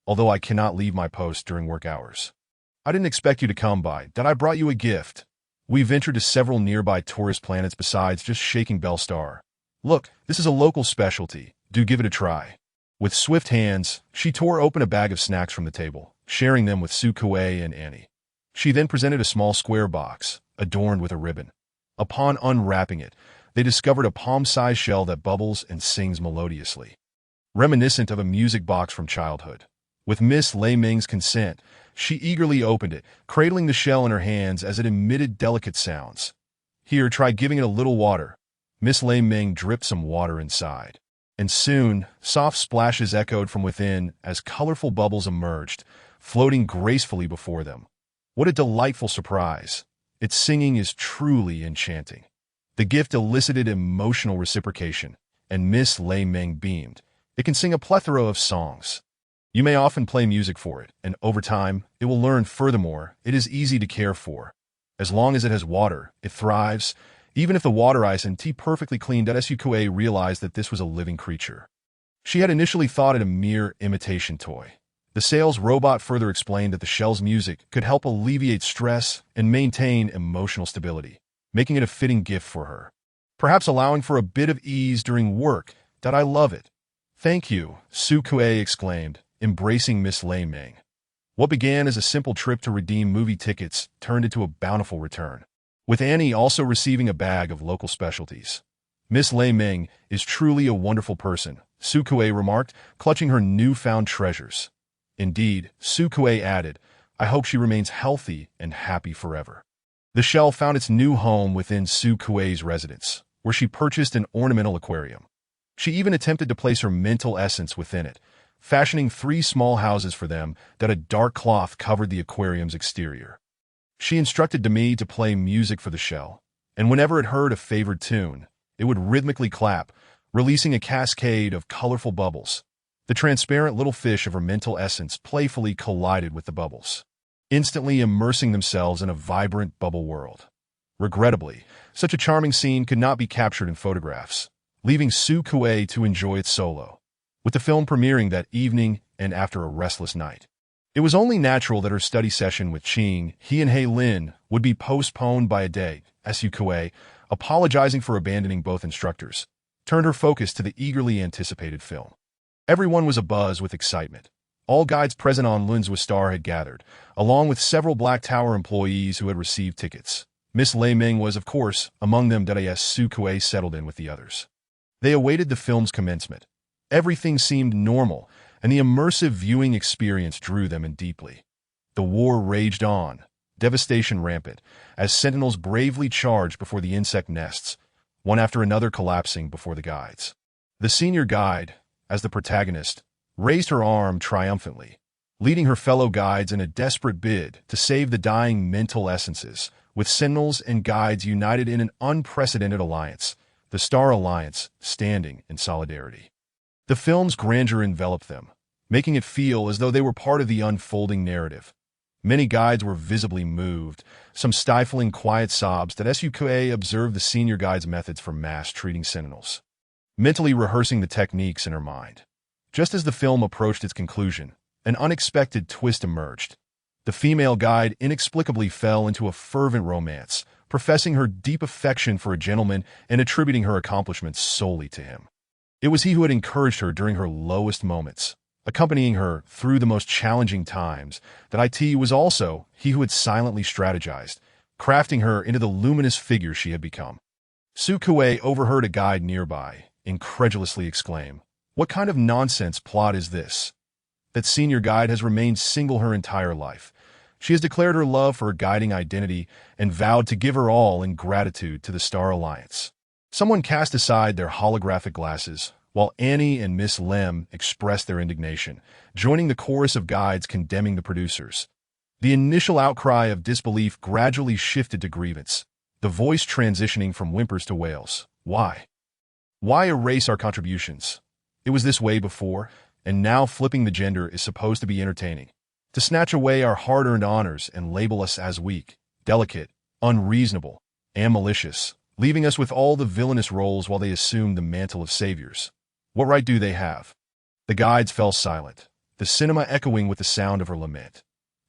although I cannot leave my post during work hours. I didn't expect you to come by, that I brought you a gift. We ventured to several nearby tourist planets besides just shaking Bell Star. Look, this is a local specialty. Do give it a try." With swift hands, she tore open a bag of snacks from the table, sharing them with Su Kuei and Annie. She then presented a small square box, adorned with a ribbon. Upon unwrapping it, they discovered a palm-sized shell that bubbles and sings melodiously, reminiscent of a music box from childhood. With Miss Lei Ming's consent, she eagerly opened it, cradling the shell in her hands as it emitted delicate sounds. "Here, try giving it a little water." Miss Lei Ming dripped some water inside. And soon, soft splashes echoed from within as colorful bubbles emerged, floating gracefully before them. What a delightful surprise! Its singing is truly enchanting. The gift elicited emotional reciprocation, and Miss Lei Ming beamed. It can sing a plethora of songs. You may often play music for it, and over time, it will learn. Furthermore, it is easy to care for. As long as it has water, it thrives. Even if the water ice and tea perfectly cleaned, Sukue realized that this was a living creature. She had initially thought it a mere imitation toy. The sales robot further explained that the shell's music could help alleviate stress and maintain emotional stability, making it a fitting gift for her. Perhaps allowing for a bit of ease during work. I love it. Thank you, Sukue exclaimed, embracing Miss Lei Ming. What began as a simple trip to redeem movie tickets turned into a bountiful return, with Annie also receiving a bag of local specialties. Miss Lei Ming is truly a wonderful person, Sukue remarked, clutching her newfound treasures. Indeed, Sukue added, I hope she remains healthy and happy forever. The shell found its new home within Sukue's residence, where she purchased an ornamental aquarium. She even attempted to place her mental essence within it, fashioning 3 small houses for them that a dark cloth covered the aquarium's exterior. She instructed Demi to play music for the shell, and whenever it heard a favored tune, it would rhythmically clap, releasing a cascade of colorful bubbles. The transparent little fish of her mental essence playfully collided with the bubbles, instantly immersing themselves in a vibrant bubble world. Regrettably, such a charming scene could not be captured in photographs, leaving Sukue to enjoy it solo, with the film premiering that evening and after a restless night. It was only natural that her study session with Qing, He and Hei Lin would be postponed by a day, as Sukue, apologizing for abandoning both instructors, turned her focus to the eagerly anticipated film. Everyone was abuzz with excitement. All guides present on Lunzwa Star had gathered, along with several Black Tower employees who had received tickets. Miss Lei Ming was, of course, among them. As Sukue settled in with the others, they awaited the film's commencement. Everything seemed normal, and the immersive viewing experience drew them in deeply. The war raged on, devastation rampant, as sentinels bravely charged before the insect nests, one after another collapsing before the guides. The senior guide, as the protagonist, raised her arm triumphantly, leading her fellow guides in a desperate bid to save the dying mental essences, with sentinels and guides united in an unprecedented alliance, the Star Alliance standing in solidarity. The film's grandeur enveloped them, making it feel as though they were part of the unfolding narrative. Many guides were visibly moved, some stifling quiet sobs that Sukue observed the senior guide's methods for mass treating sentinels, mentally rehearsing the techniques in her mind. Just as the film approached its conclusion, an unexpected twist emerged. The female guide inexplicably fell into a fervent romance, professing her deep affection for a gentleman and attributing her accomplishments solely to him. It was he who had encouraged her during her lowest moments, accompanying her through the most challenging times. That it was also he who had silently strategized, crafting her into the luminous figure she had become. Sukue overheard a guide nearby incredulously exclaim, "What kind of nonsense plot is this? That senior guide has remained single her entire life. She has declared her love for her guiding identity and vowed to give her all in gratitude to the Star Alliance." Someone cast aside their holographic glasses, while Annie and Miss Lem expressed their indignation, joining the chorus of guides condemning the producers. The initial outcry of disbelief gradually shifted to grievance, the voice transitioning from whimpers to wails. Why? Why erase our contributions? It was this way before, and now flipping the gender is supposed to be entertaining. To snatch away our hard-earned honors and label us as weak, delicate, unreasonable, and malicious, leaving us with all the villainous roles while they assumed the mantle of saviors. What right do they have? The guides fell silent, the cinema echoing with the sound of her lament.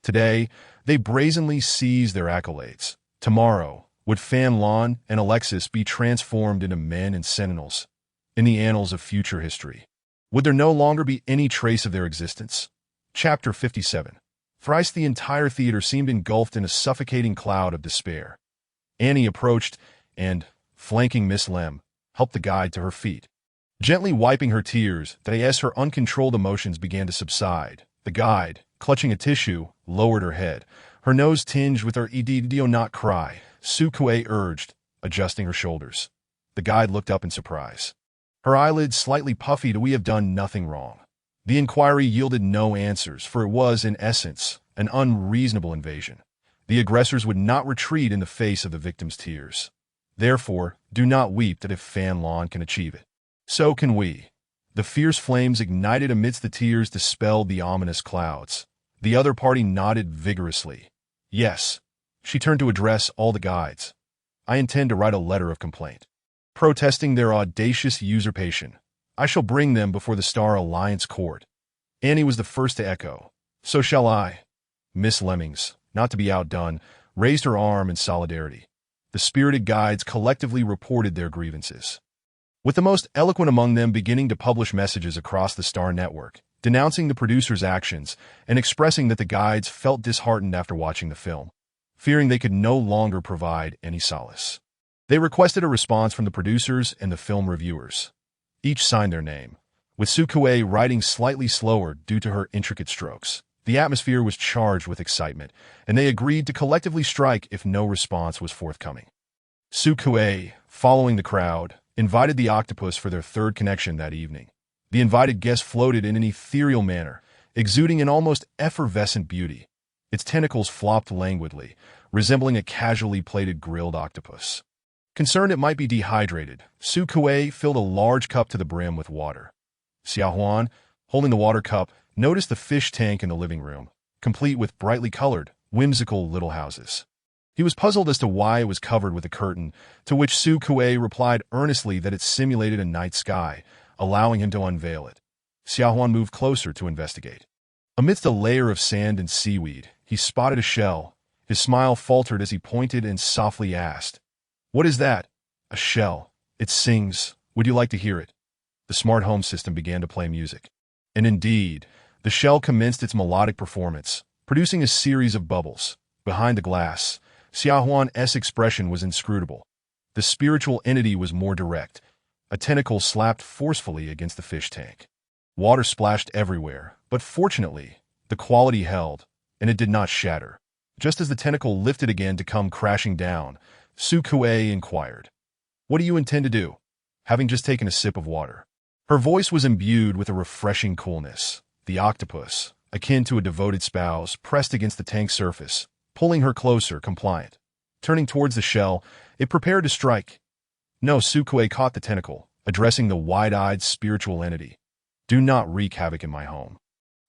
Today, they brazenly seized their accolades. Tomorrow, would Fan Lon and Alexis be transformed into men and sentinels in the annals of future history? Would there no longer be any trace of their existence? Chapter 57. Thrice the entire theater seemed engulfed in a suffocating cloud of despair. Annie approached and, flanking Miss Lem, helped the guide to her feet. Gently wiping her tears, as her uncontrolled emotions began to subside, the guide, clutching a tissue, lowered her head, her nose tinged with her "Do not cry," Sukue urged, adjusting her shoulders. The guide looked up in surprise. Her eyelids slightly puffy. We have done nothing wrong. The inquiry yielded no answers, for it was, in essence, an unreasonable invasion. The aggressors would not retreat in the face of the victim's tears. Therefore, do not weep that if Fan Lon can achieve it, so can we. The fierce flames ignited amidst the tears dispelled the ominous clouds. The other party nodded vigorously. Yes. She turned to address all the guides. I intend to write a letter of complaint, protesting their audacious usurpation. I shall bring them before the Star Alliance court. Annie was the first to echo. So shall I. Miss Lemmings, not to be outdone, raised her arm in solidarity. The spirited guides collectively reported their grievances, with the most eloquent among them beginning to publish messages across the Star Network, denouncing the producer's actions and expressing that the guides felt disheartened after watching the film, fearing they could no longer provide any solace. They requested a response from the producers and the film reviewers. Each signed their name, with Sukue writing slightly slower due to her intricate strokes. The atmosphere was charged with excitement, and they agreed to collectively strike if no response was forthcoming. Sukue, following the crowd, invited the octopus for their third connection that evening. The invited guest floated in an ethereal manner, exuding an almost effervescent beauty. Its tentacles flopped languidly, resembling a casually plated grilled octopus. Concerned it might be dehydrated, Sukue filled a large cup to the brim with water. Xiaohuan, holding the water cup, noticed the fish tank in the living room, complete with brightly colored, whimsical little houses. He was puzzled as to why it was covered with a curtain, to which Sukue replied earnestly that it simulated a night sky, allowing him to unveil it. Xiaohuan moved closer to investigate. Amidst a layer of sand and seaweed, he spotted a shell. His smile faltered as he pointed and softly asked, "What is that?" "A shell. It sings. Would you like to hear it?" The smart home system began to play music. And indeed, the shell commenced its melodic performance, producing a series of bubbles. Behind the glass, Xiaohuan's expression was inscrutable. The spiritual entity was more direct. A tentacle slapped forcefully against the fish tank. Water splashed everywhere, but fortunately, the quality held, and it did not shatter. Just as the tentacle lifted again to come crashing down, Sukue inquired, "What do you intend to do?" Having just taken a sip of water. Her voice was imbued with a refreshing coolness. The octopus, akin to a devoted spouse, pressed against the tank's surface, pulling her closer, compliant. Turning towards the shell, it prepared to strike. No, Sukue caught the tentacle, addressing the wide-eyed spiritual entity. "Do not wreak havoc in my home."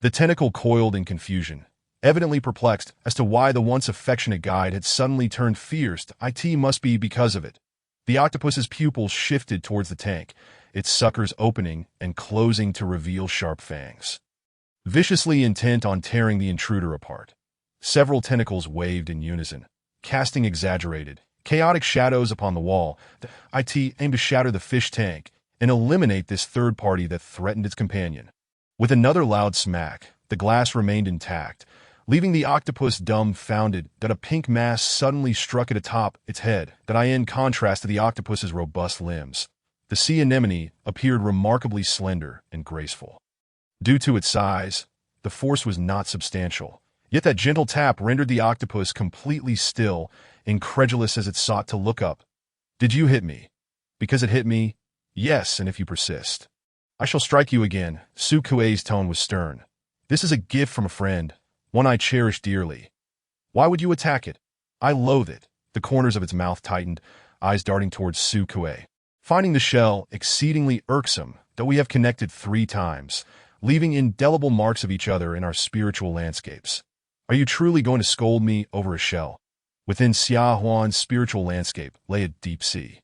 The tentacle coiled in confusion, evidently perplexed as to why the once affectionate guide had suddenly turned fierce. It must be because of it. The octopus's pupils shifted towards the tank, its suckers opening and closing to reveal sharp fangs, viciously intent on tearing the intruder apart. Several tentacles waved in unison, casting exaggerated, chaotic shadows upon the wall. The IT aimed to shatter the fish tank and eliminate this third party that threatened its companion. With another loud smack, the glass remained intact, leaving the octopus dumbfounded that a pink mass suddenly struck it atop its head, in contrast to the octopus's robust limbs. The sea anemone appeared remarkably slender and graceful. Due to its size, the force was not substantial, yet that gentle tap rendered the octopus completely still, incredulous as it sought to look up. "Did you hit me?" "Because it hit me? Yes, and if you persist, I shall strike you again." Sukue's tone was stern. "This is a gift from a friend, one I cherish dearly. Why would you attack it?" "I loathe it." The corners of its mouth tightened, eyes darting towards Sukue. "Finding the shell exceedingly irksome, though we have connected 3 times, leaving indelible marks of each other in our spiritual landscapes. Are you truly going to scold me over a shell?" Within Xiaohuan's spiritual landscape lay a deep sea,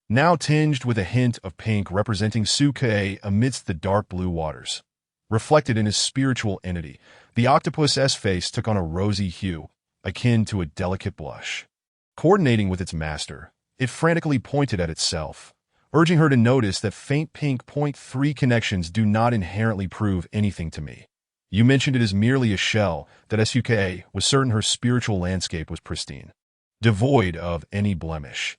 now tinged with a hint of pink, representing Sukue amidst the dark blue waters. Reflected in his spiritual entity, the octopus's face took on a rosy hue, akin to a delicate blush. Coordinating with its master, it frantically pointed at itself, urging her to notice that faint pink .3 connections do not inherently prove anything to me. You mentioned it as merely a shell, that Suke was certain her spiritual landscape was pristine, devoid of any blemish.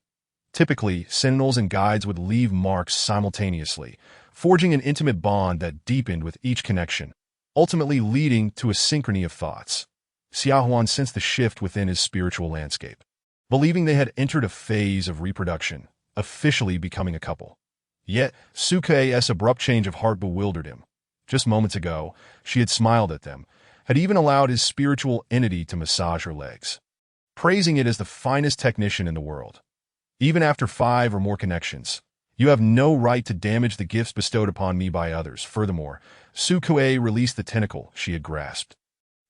Typically, sentinels and guides would leave marks simultaneously, forging an intimate bond that deepened with each connection, ultimately leading to a synchrony of thoughts. Xiaohuan sensed the shift within his spiritual landscape, believing they had entered a phase of reproduction, officially becoming a couple. Yet, Suke's abrupt change of heart bewildered him. Just moments ago, she had smiled at them, had even allowed his spiritual entity to massage her legs, praising it as the finest technician in the world. Even after 5 or more connections, you have no right to damage the gifts bestowed upon me by others. Furthermore, Sukue released the tentacle she had grasped.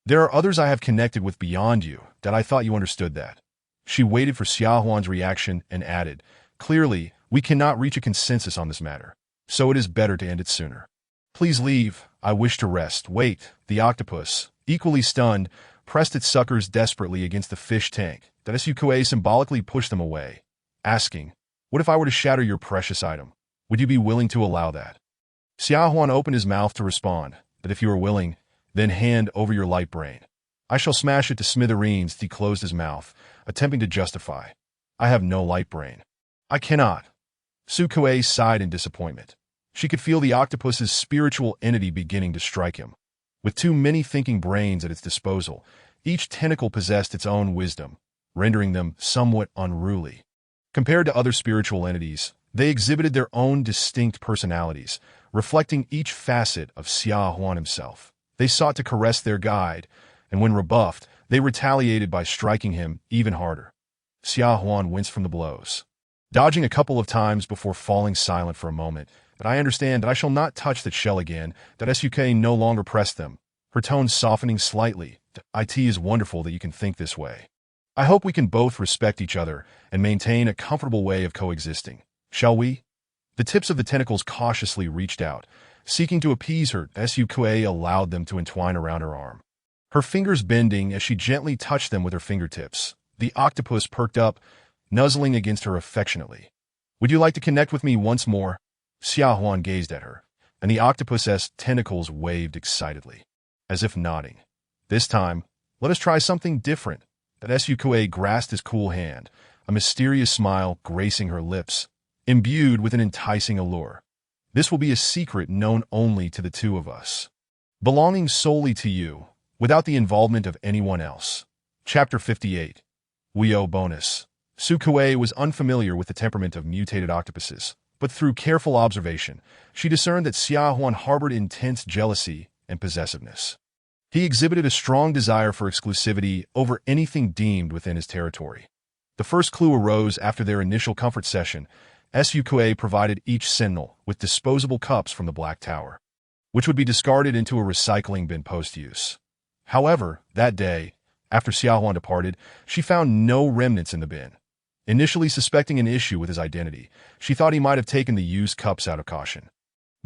There are others I have connected with beyond you, that I thought you understood that. She waited for Xiaohuan's reaction and added, clearly, we cannot reach a consensus on this matter, so it is better to end it sooner. Please leave, I wish to rest. Wait, the octopus, equally stunned, pressed its suckers desperately against the fish tank, that Sukue symbolically pushed them away, asking, what if I were to shatter your precious item? Would you be willing to allow that? Xiaohuan opened his mouth to respond, that if you are willing, then hand over your light brain. I shall smash it to smithereens. He closed his mouth, attempting to justify. I have no light brain. I cannot. Sukue sighed in disappointment. She could feel the octopus's spiritual entity beginning to strike him. With too many thinking brains at its disposal, each tentacle possessed its own wisdom, rendering them somewhat unruly. Compared to other spiritual entities, they exhibited their own distinct personalities, reflecting each facet of Xiaohuan himself. They sought to caress their guide, and when rebuffed, they retaliated by striking him even harder. Xiaohuan winced from the blows, dodging a couple of times before falling silent for a moment. But I understand that I shall not touch that shell again, that Suk no longer pressed them, her tone softening slightly. It is wonderful that you can think this way. I hope we can both respect each other and maintain a comfortable way of coexisting. Shall we? The tips of the tentacles cautiously reached out, seeking to appease her. Suk allowed them to entwine around her arm, her fingers bending as she gently touched them with her fingertips. The octopus perked up, nuzzling against her affectionately. Would you like to connect with me once more? Xiaohuan gazed at her, and the octopus's tentacles waved excitedly, as if nodding. This time, let us try something different. That Suk grasped his cool hand, a mysterious smile gracing her lips, imbued with an enticing allure. This will be a secret known only to the two of us, belonging solely to you, without the involvement of anyone else. Chapter 58. Weo Bonus. Sukue was unfamiliar with the temperament of mutated octopuses, but through careful observation, she discerned that Xiaohuan harbored intense jealousy and possessiveness. He exhibited a strong desire for exclusivity over anything deemed within his territory. The first clue arose after their initial comfort session. Suk provided each Sentinel with disposable cups from the Black Tower, which would be discarded into a recycling bin post-use. However, that day, after Xiaohuan departed, she found no remnants in the bin. Initially suspecting an issue with his identity, she thought he might have taken the used cups out of caution.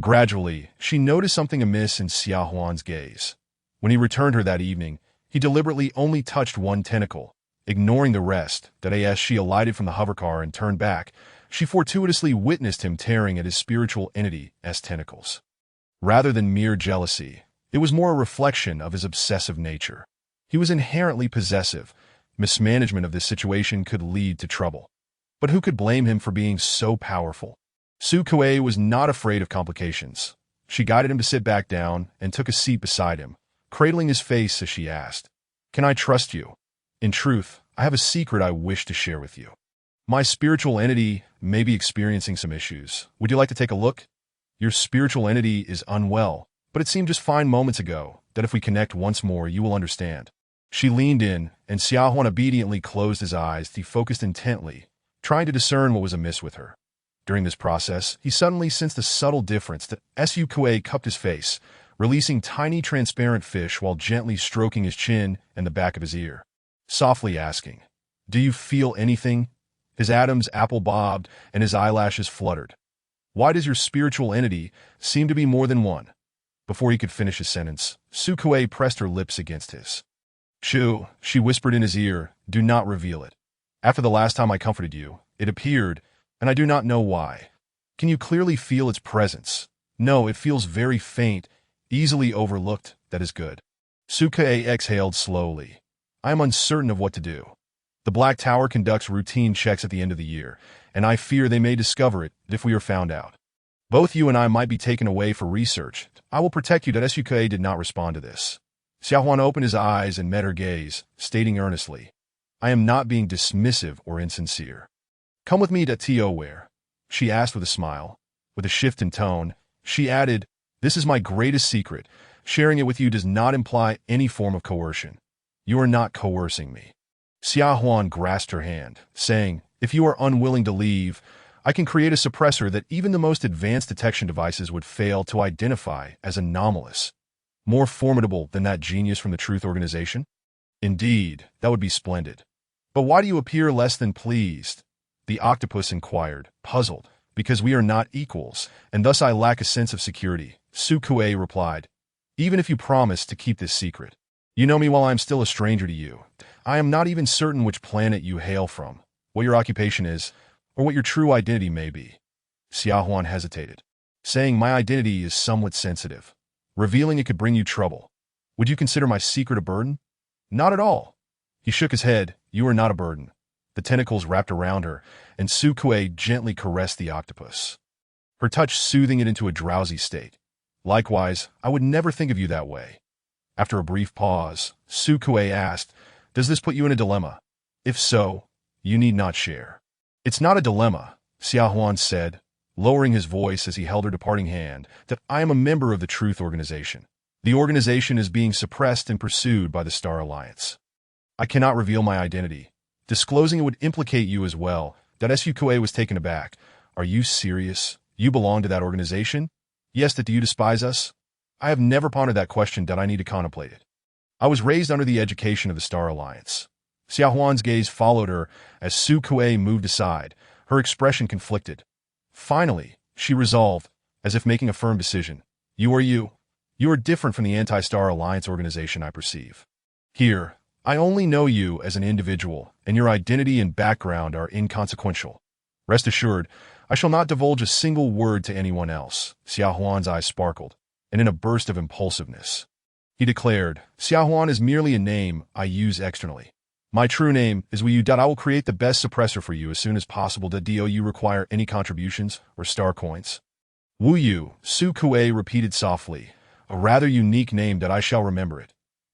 Gradually, she noticed something amiss in Xiaohuan's gaze. When he returned her that evening, he deliberately only touched one tentacle, ignoring the rest. That as she alighted from the hovercar and turned back, she fortuitously witnessed him tearing at his spiritual entity's tentacles. Rather than mere jealousy, it was more a reflection of his obsessive nature. He was inherently possessive. Mismanagement of this situation could lead to trouble. But who could blame him for being so powerful? Sukue was not afraid of complications. She guided him to sit back down and took a seat beside him, cradling his face as she asked, "Can I trust you? In truth, I have a secret I wish to share with you. My spiritual entity may be experiencing some issues. Would you like to take a look? Your spiritual entity is unwell, but it seemed just fine moments ago that if we connect once more, you will understand." She leaned in, and Xiaohuan obediently closed his eyes. He focused intently, trying to discern what was amiss with her. During this process, he suddenly sensed a subtle difference. That Suk cupped his face, releasing tiny transparent fish while gently stroking his chin and the back of his ear, softly asking, "Do you feel anything?" His Adam's apple bobbed, and his eyelashes fluttered. "Why does your spiritual entity seem to be more than one?" Before he could finish his sentence, Sukue pressed her lips against his. "Shoo," she whispered in his ear, "do not reveal it. After the last time I comforted you, it appeared, and I do not know why. Can you clearly feel its presence? No, it feels very faint, easily overlooked. That is good." Sukue exhaled slowly. "I am uncertain of what to do. The Black Tower conducts routine checks at the end of the year, and I fear they may discover it if we are found out. Both you and I might be taken away for research. I will protect you." That Suk did not respond to this. Xiaohuan opened his eyes and met her gaze, stating earnestly, "I am not being dismissive or insincere. Come with me to To where?" she asked with a smile. With a shift in tone, she added, "This is my greatest secret. Sharing it with you does not imply any form of coercion. You are not coercing me." Xia Huan grasped her hand, saying, "If you are unwilling to leave, I can create a suppressor that even the most advanced detection devices would fail to identify as anomalous. More formidable than that genius from the Truth Organization?" "Indeed, that would be splendid. But why do you appear less than pleased?" the octopus inquired, puzzled. "Because we are not equals, and thus I lack a sense of security," Su Kuei replied. "Even if you promise to keep this secret. You know me while I am still a stranger to you. I am not even certain which planet you hail from, what your occupation is, or what your true identity may be." Xia Huan hesitated, saying, "My identity is somewhat sensitive. Revealing it could bring you trouble. Would you consider my secret a burden?" "Not at all." He shook his head. "You are not a burden." The tentacles wrapped around her, and Su Kuei gently caressed the octopus, her touch soothing it into a drowsy state. "Likewise, I would never think of you that way." After a brief pause, Su Kuei asked, "Does this put you in a dilemma? If so, you need not share." "It's not a dilemma," Xia Huan said, lowering his voice as he held her departing hand, "that I am a member of the Truth Organization. The organization is being suppressed and pursued by the Star Alliance. I cannot reveal my identity. Disclosing it would implicate you as well." That Su Kuei was taken aback. "Are you serious? You belong to that organization?" "Yes, that do you despise us?" "I have never pondered that question, that I need to contemplate it. I was raised under the education of the Star Alliance." Xia Huan's gaze followed her as Su Kuei moved aside, her expression conflicted. Finally, she resolved, as if making a firm decision. "You are you. You are different from the anti-Star Alliance organization I perceive. Here, I only know you as an individual, and your identity and background are inconsequential. Rest assured, I shall not divulge a single word to anyone else." Xia Huan's eyes sparkled, and in a burst of impulsiveness, he declared, "Xia Huan is merely a name I use externally. My true name is Wu Yu. I will create the best suppressor for you as soon as possible. Do you require any contributions or star coins?" "Wu Yu," Su Kuei repeated softly, "a rather unique name that I shall remember it.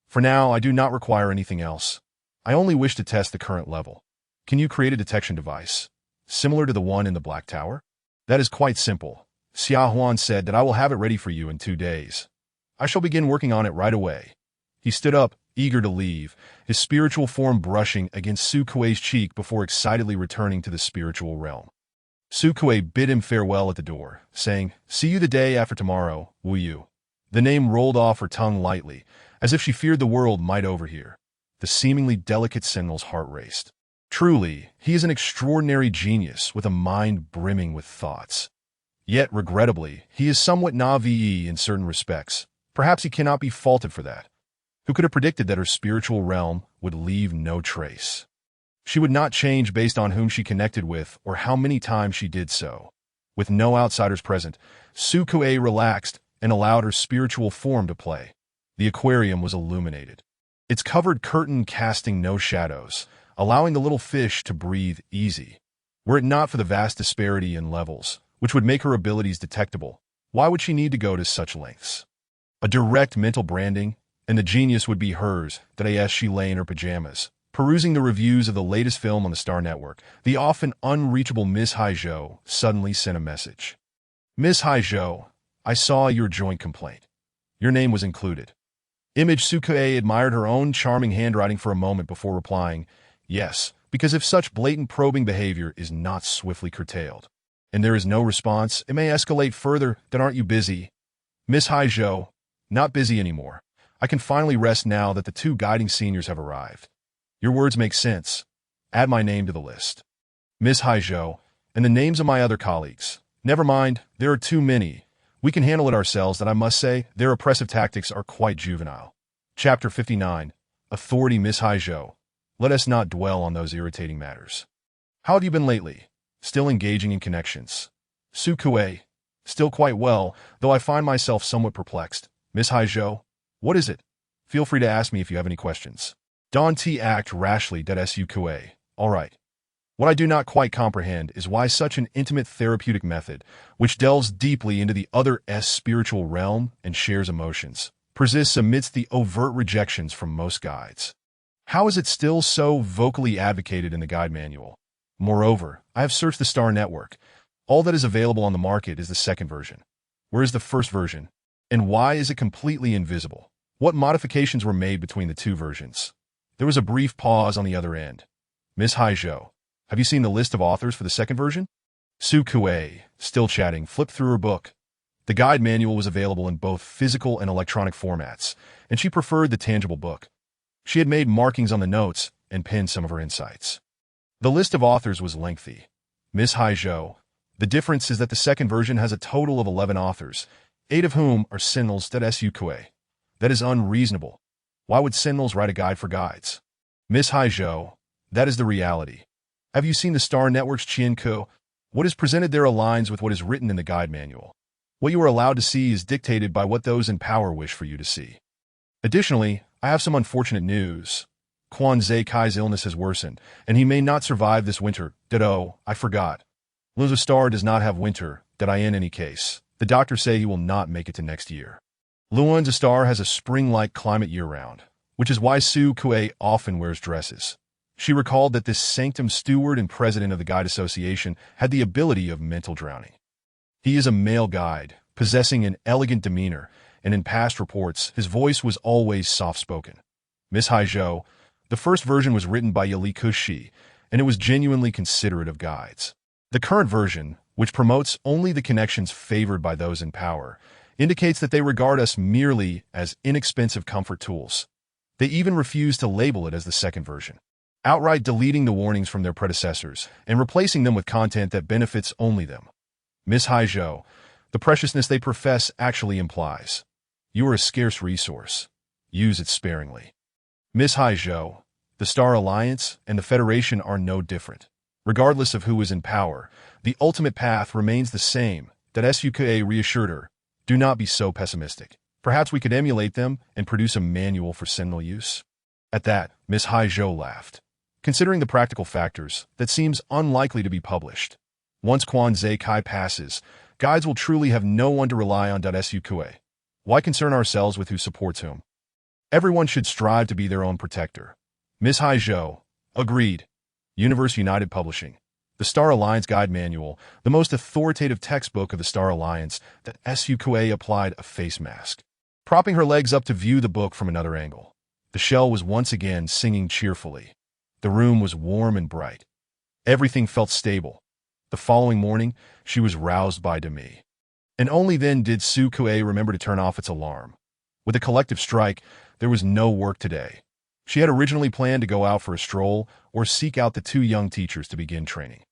For now, I do not require anything else. I only wish to test the current level. Can you create a detection device, similar to the one in the Black Tower?" "That is quite simple." Xia Huan said, "that I will have it ready for you in 2 days. I shall begin working on it right away." He stood up, eager to leave, his spiritual form brushing against Su Kuei's cheek before excitedly returning to the spiritual realm. Su Kuei bid him farewell at the door, saying, "See you the day after tomorrow, Wu Yu." The name rolled off her tongue lightly, as if she feared the world might overhear. The seemingly delicate Sentinel's heart raced. Truly, he is an extraordinary genius with a mind brimming with thoughts. Yet, regrettably, he is somewhat naive in certain respects. Perhaps he cannot be faulted for that. Who could have predicted that her spiritual realm would leave no trace? She would not change based on whom she connected with or how many times she did so. With no outsiders present, Su Kuei relaxed and allowed her spiritual form to play. The aquarium was illuminated, its covered curtain casting no shadows, allowing the little fish to breathe easy. Were it not for the vast disparity in levels, which would make her abilities detectable, why would she need to go to such lengths? A direct mental branding, and the genius would be hers. That as she lay in her pajamas, perusing the reviews of the latest film on the Star Network, the often unreachable Miss Haizhou suddenly sent a message. "Miss Haizhou, I saw your joint complaint. Your name was included." Image Su Kuei admired her own charming handwriting for a moment before replying, "Yes, because if such blatant probing behavior is not swiftly curtailed, and there is no response, it may escalate further. Then aren't you busy?" "Miss Haizhou, not busy anymore. I can finally rest now that the 2 guiding seniors have arrived." "Your words make sense. Add my name to the list." "Miss Haizhou, and the names of my other colleagues." "Never mind, there are too many. We can handle it ourselves. That I must say, their oppressive tactics are quite juvenile." Chapter 59. Authority. Miss Haizhou, let us not dwell on those irritating matters. How have you been lately? Still engaging in connections? Su Kuei. Still quite well, though I find myself somewhat perplexed. Miss Haizhou, what is it? Feel free to ask me if you have any questions. Don T act rashly. Su Kuei. All right. What I do not quite comprehend is why such an intimate therapeutic method, which delves deeply into the other's spiritual realm and shares emotions, persists amidst the overt rejections from most guides. How is it still so vocally advocated in the guide manual? Moreover, I have searched the Star Network. All that is available on the market is the second version. Where is the first version? And why is it completely invisible? What modifications were made between the two versions? There was a brief pause on the other end. Miss Haizhou, have you seen the list of authors for the second version? Su Kuei, still chatting, flipped through her book. The guide manual was available in both physical and electronic formats, and she preferred the tangible book. She had made markings on the notes and pinned some of her insights. The list of authors was lengthy. Miss Haizhou, the difference is that the second version has a total of 11 authors, 8 of whom are Sentinels. Su Kuei. That is unreasonable. Why would Sentinels write a guide for guides? Miss Haizhou, that is the reality. Have you seen the Star Network's Qianke? What is presented there aligns with what is written in the guide manual. What you are allowed to see is dictated by what those in power wish for you to see. Additionally, I have some unfortunate news. Quan Kai's illness has worsened, and he may not survive this winter. Oh, I forgot. Luna's star does not have winter, in any case. The doctors say he will not make it to next year. Luan's star has a spring-like climate year-round, which is why Su Kuei often wears dresses. She recalled that this sanctum steward and president of the Guide Association had the ability of mental drowning. He is a male guide, possessing an elegant demeanor, and in past reports, his voice was always soft-spoken. Miss Haizhou, the first version was written by Yali Kushi, and it was genuinely considerate of guides. The current version, which promotes only the connections favored by those in power, indicates that they regard us merely as inexpensive comfort tools. They even refuse to label it as the second version, outright deleting the warnings from their predecessors and replacing them with content that benefits only them. Miss Haizhou, the preciousness they profess actually implies. You are a scarce resource. Use it sparingly. Miss Haizhou, the Star Alliance and the Federation are no different. Regardless of who is in power, the ultimate path remains the same. Suka reassured her. Do not be so pessimistic. Perhaps we could emulate them and produce a manual for Sentinel use. At that, Miss Haizhou laughed. Considering the practical factors, that seems unlikely to be published. Once Quan Kai passes, guides will truly have no one to rely on. Suka. Why concern ourselves with who supports whom? Everyone should strive to be their own protector. Miss Haizhou, agreed. Universe United Publishing. The Star Alliance Guide Manual, the most authoritative textbook of the Star Alliance. Suka applied a face mask, propping her legs up to view the book from another angle. The shell was once again singing cheerfully. The room was warm and bright. Everything felt stable. The following morning, she was roused by Demi. And only then did Su Kuei remember to turn off its alarm. With a collective strike, there was no work today. She had originally planned to go out for a stroll or seek out the 2 young teachers to begin training.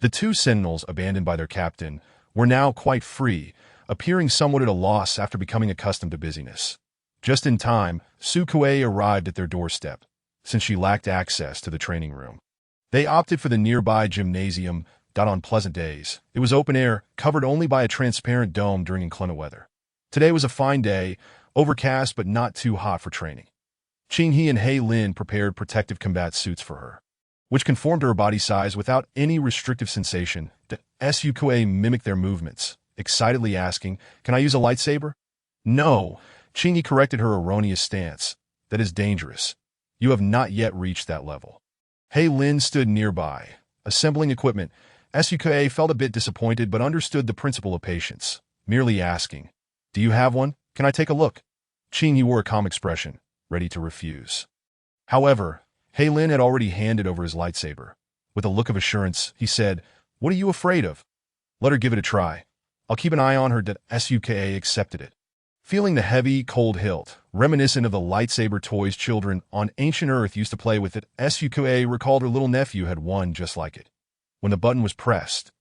The 2 Sentinels, abandoned by their captain, were now quite free, appearing somewhat at a loss after becoming accustomed to busyness. Just in time, Su Kuei arrived at their doorstep, since she lacked access to the training room. They opted for the nearby gymnasium. On pleasant days, it was open air, covered only by a transparent dome during inclement weather. Today was a fine day, overcast but not too hot for training. Qinghe and Hei Lin prepared protective combat suits for her, which conformed to her body size without any restrictive sensation. Suka mimicked their movements, excitedly asking, "Can I use a lightsaber?" "No," Qinghe corrected her erroneous stance. "That is dangerous. You have not yet reached that level." Hei Lin stood nearby, assembling equipment. Suka felt a bit disappointed but understood the principle of patience, merely asking, "Do you have one? Can I take a look?" Qinghe wore a calm expression, ready to refuse. However, Hei Lin had already handed over his lightsaber. With a look of assurance, he said, "What are you afraid of? Let her give it a try. I'll keep an eye on her." Suka accepted it. Feeling the heavy, cold hilt, reminiscent of the lightsaber toys children on ancient Earth used to play with it, Suka recalled her little nephew had one just like it. When the button was pressed,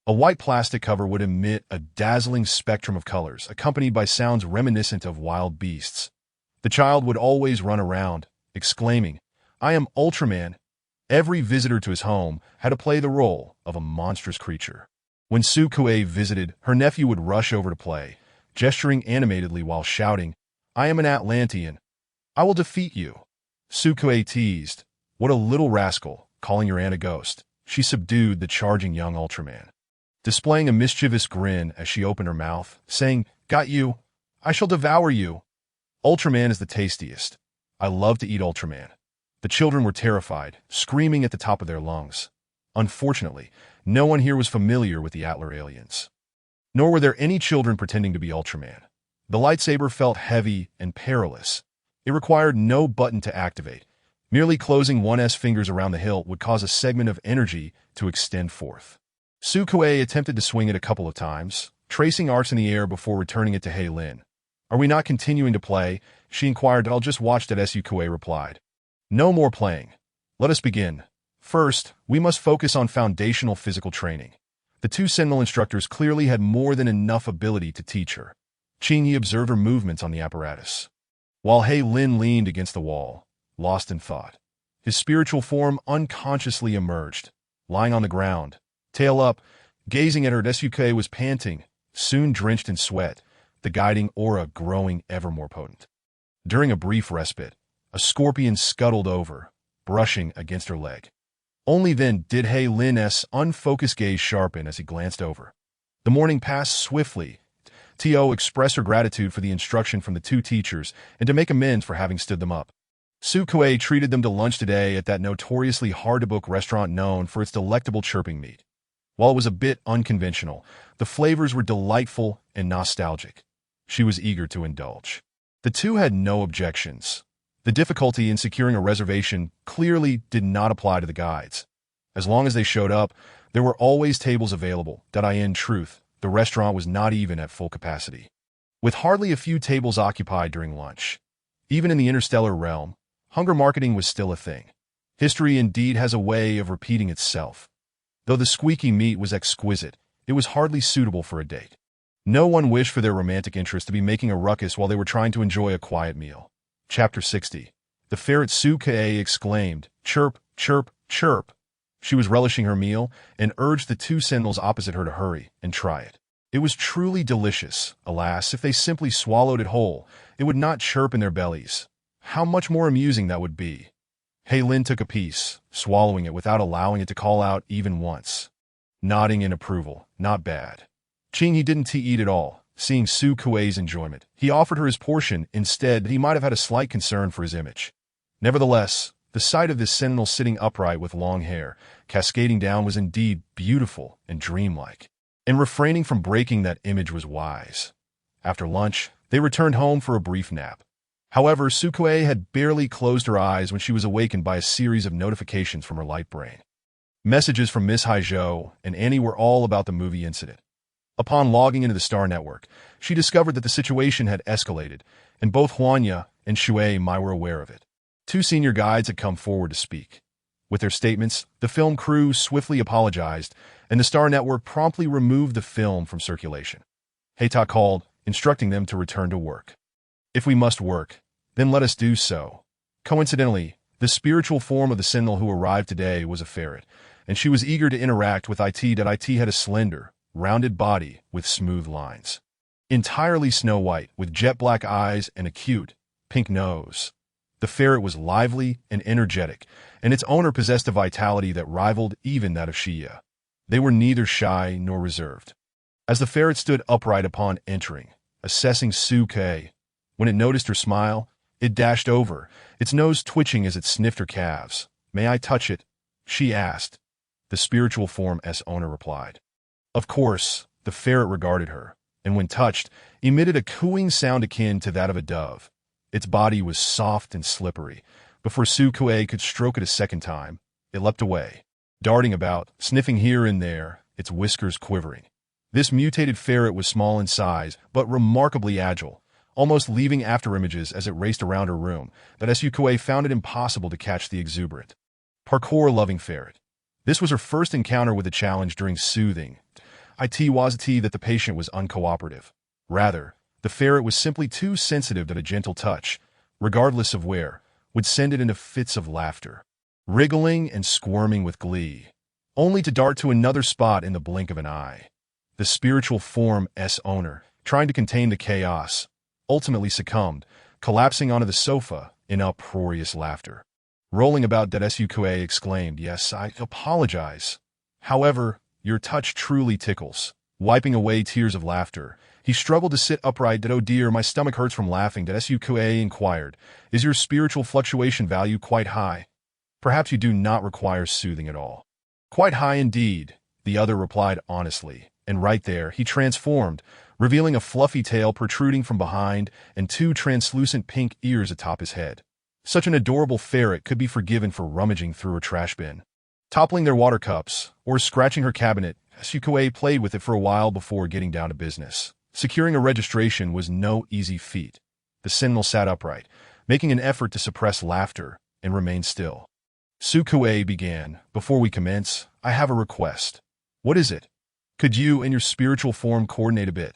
a white plastic cover would emit a dazzling spectrum of colors, accompanied by sounds reminiscent of wild beasts. The child would always run around, exclaiming, "I am Ultraman." Every visitor to his home had to play the role of a monstrous creature. When Su Kuei visited, her nephew would rush over to play, gesturing animatedly while shouting, "I am an Atlantean. I will defeat you." Su Kuei teased, "What a little rascal, calling your aunt a ghost." She subdued the charging young Ultraman, displaying a mischievous grin as she opened her mouth, saying, "Got you. I shall devour you. Ultraman is the tastiest. I love to eat Ultraman." The children were terrified, screaming at the top of their lungs. Unfortunately, No one here was familiar with the Atlar aliens. Nor were there any children pretending to be Ultraman. The lightsaber felt heavy and perilous. It required no button to activate. Merely closing one's fingers around the hilt would cause a segment of energy to extend forth. Sukuei attempted to swing it a couple of times, tracing arcs in the air before returning it to Hei Lin. "Are we not continuing to play?" she inquired. "I'll just watch," that Sukuei replied. "No more playing. Let us begin. First, we must focus on foundational physical training." The two Sentinel instructors clearly had more than enough ability to teach her. Qingyi observed her movements on the apparatus, while Hei Lin leaned against the wall, lost in thought. His spiritual form unconsciously emerged, lying on the ground, tail up, gazing at her. Sukuei was panting, soon drenched in sweat, the guiding aura growing ever more potent. During a brief respite, a scorpion scuttled over, brushing against her leg. Only then did Hei Lin's unfocused gaze sharpen as he glanced over. The morning passed swiftly. Tio expressed her gratitude for the instruction from the two teachers and to make amends for having stood them up. Sukuei treated them to lunch today at that notoriously hard-to-book restaurant known for its delectable chirping meat. While it was a bit unconventional, the flavors were delightful and nostalgic. She was eager to indulge. The two had no objections. The difficulty in securing a reservation clearly did not apply to the guides. As long as they showed up, there were always tables available. In truth, the restaurant was not even at full capacity, with hardly a few tables occupied during lunch. Even in the interstellar realm, hunger marketing was still a thing. History indeed has a way of repeating itself. Though the squeaky meat was exquisite, it was hardly suitable for a date. No one wished for their romantic interest to be making a ruckus while they were trying to enjoy a quiet meal. Chapter 60. The ferret Sukuei exclaimed, "Chirp, chirp, chirp." She was relishing her meal and urged the two sentinels opposite her to hurry and try it. It was truly delicious. Alas, if they simply swallowed it whole, it would not chirp in their bellies. How much more amusing that would be. Hei Lin took a piece, swallowing it without allowing it to call out even once. Nodding in approval, not bad. Qingyi didn't eat at all, seeing Sukuei's enjoyment. He offered her his portion. Instead, he might have had a slight concern for his image. Nevertheless, the sight of this sentinel sitting upright with long hair, cascading down, was indeed beautiful and dreamlike. And refraining from breaking that image was wise. After lunch, they returned home for a brief nap. However, Sukuei had barely closed her eyes when she was awakened by a series of notifications from her light brain. Messages from Miss Haizhou and Annie were all about the movie incident. Upon logging into the Star Network, she discovered that the situation had escalated, and both Huanya and Shui Mai were aware of it. Two senior guides had come forward to speak. With their statements, the film crew swiftly apologized, and the Star Network promptly removed the film from circulation. Heita called, instructing them to return to work. "If we must work, then let us do so." Coincidentally, the spiritual form of the Sentinel who arrived today was a ferret, and she was eager to interact with IT. IT had a slender, rounded body with smooth lines. Entirely snow white, with jet black eyes and a cute, pink nose. The ferret was lively and energetic, and its owner possessed a vitality that rivaled even that of Shia. They were neither shy nor reserved. As the ferret stood upright upon entering, assessing Sukuei, when it noticed her smile, it dashed over, its nose twitching as it sniffed her calves. "May I touch it?" she asked. The spiritual form's owner replied. Of course, the ferret regarded her, and when touched, emitted a cooing sound akin to that of a dove. Its body was soft and slippery. Before Sukuei could stroke it a second time, it leapt away, darting about, sniffing here and there, its whiskers quivering. This mutated ferret was small in size, but remarkably agile, almost leaving afterimages as it raced around her room, that Sukuei found it impossible to catch the exuberant, parkour-loving ferret. This was her first encounter with a challenge during soothing. It wasn't that the patient was uncooperative. Rather, the ferret was simply too sensitive that a gentle touch, regardless of where, would send it into fits of laughter, wriggling and squirming with glee, only to dart to another spot in the blink of an eye. The spiritual form's owner, trying to contain the chaos, ultimately succumbed, collapsing onto the sofa in uproarious laughter. Rolling about, Sukuei exclaimed, "Yes, I apologize. However, your touch truly tickles." Wiping away tears of laughter, he struggled to sit upright. "Oh dear, my stomach hurts from laughing." Sukuei inquired, "Is your spiritual fluctuation value quite high? Perhaps you do not require soothing at all." "Quite high indeed," the other replied honestly, and right there, he transformed, revealing a fluffy tail protruding from behind and two translucent pink ears atop his head. Such an adorable ferret could be forgiven for rummaging through her trash bin, toppling their water cups, or scratching her cabinet. Sukue played with it for a while before getting down to business. Securing a registration was no easy feat. The Sentinel sat upright, making an effort to suppress laughter, and remain still. Sukue began, "Before we commence, I have a request." "What is it?" "Could you and your spiritual form coordinate a bit?"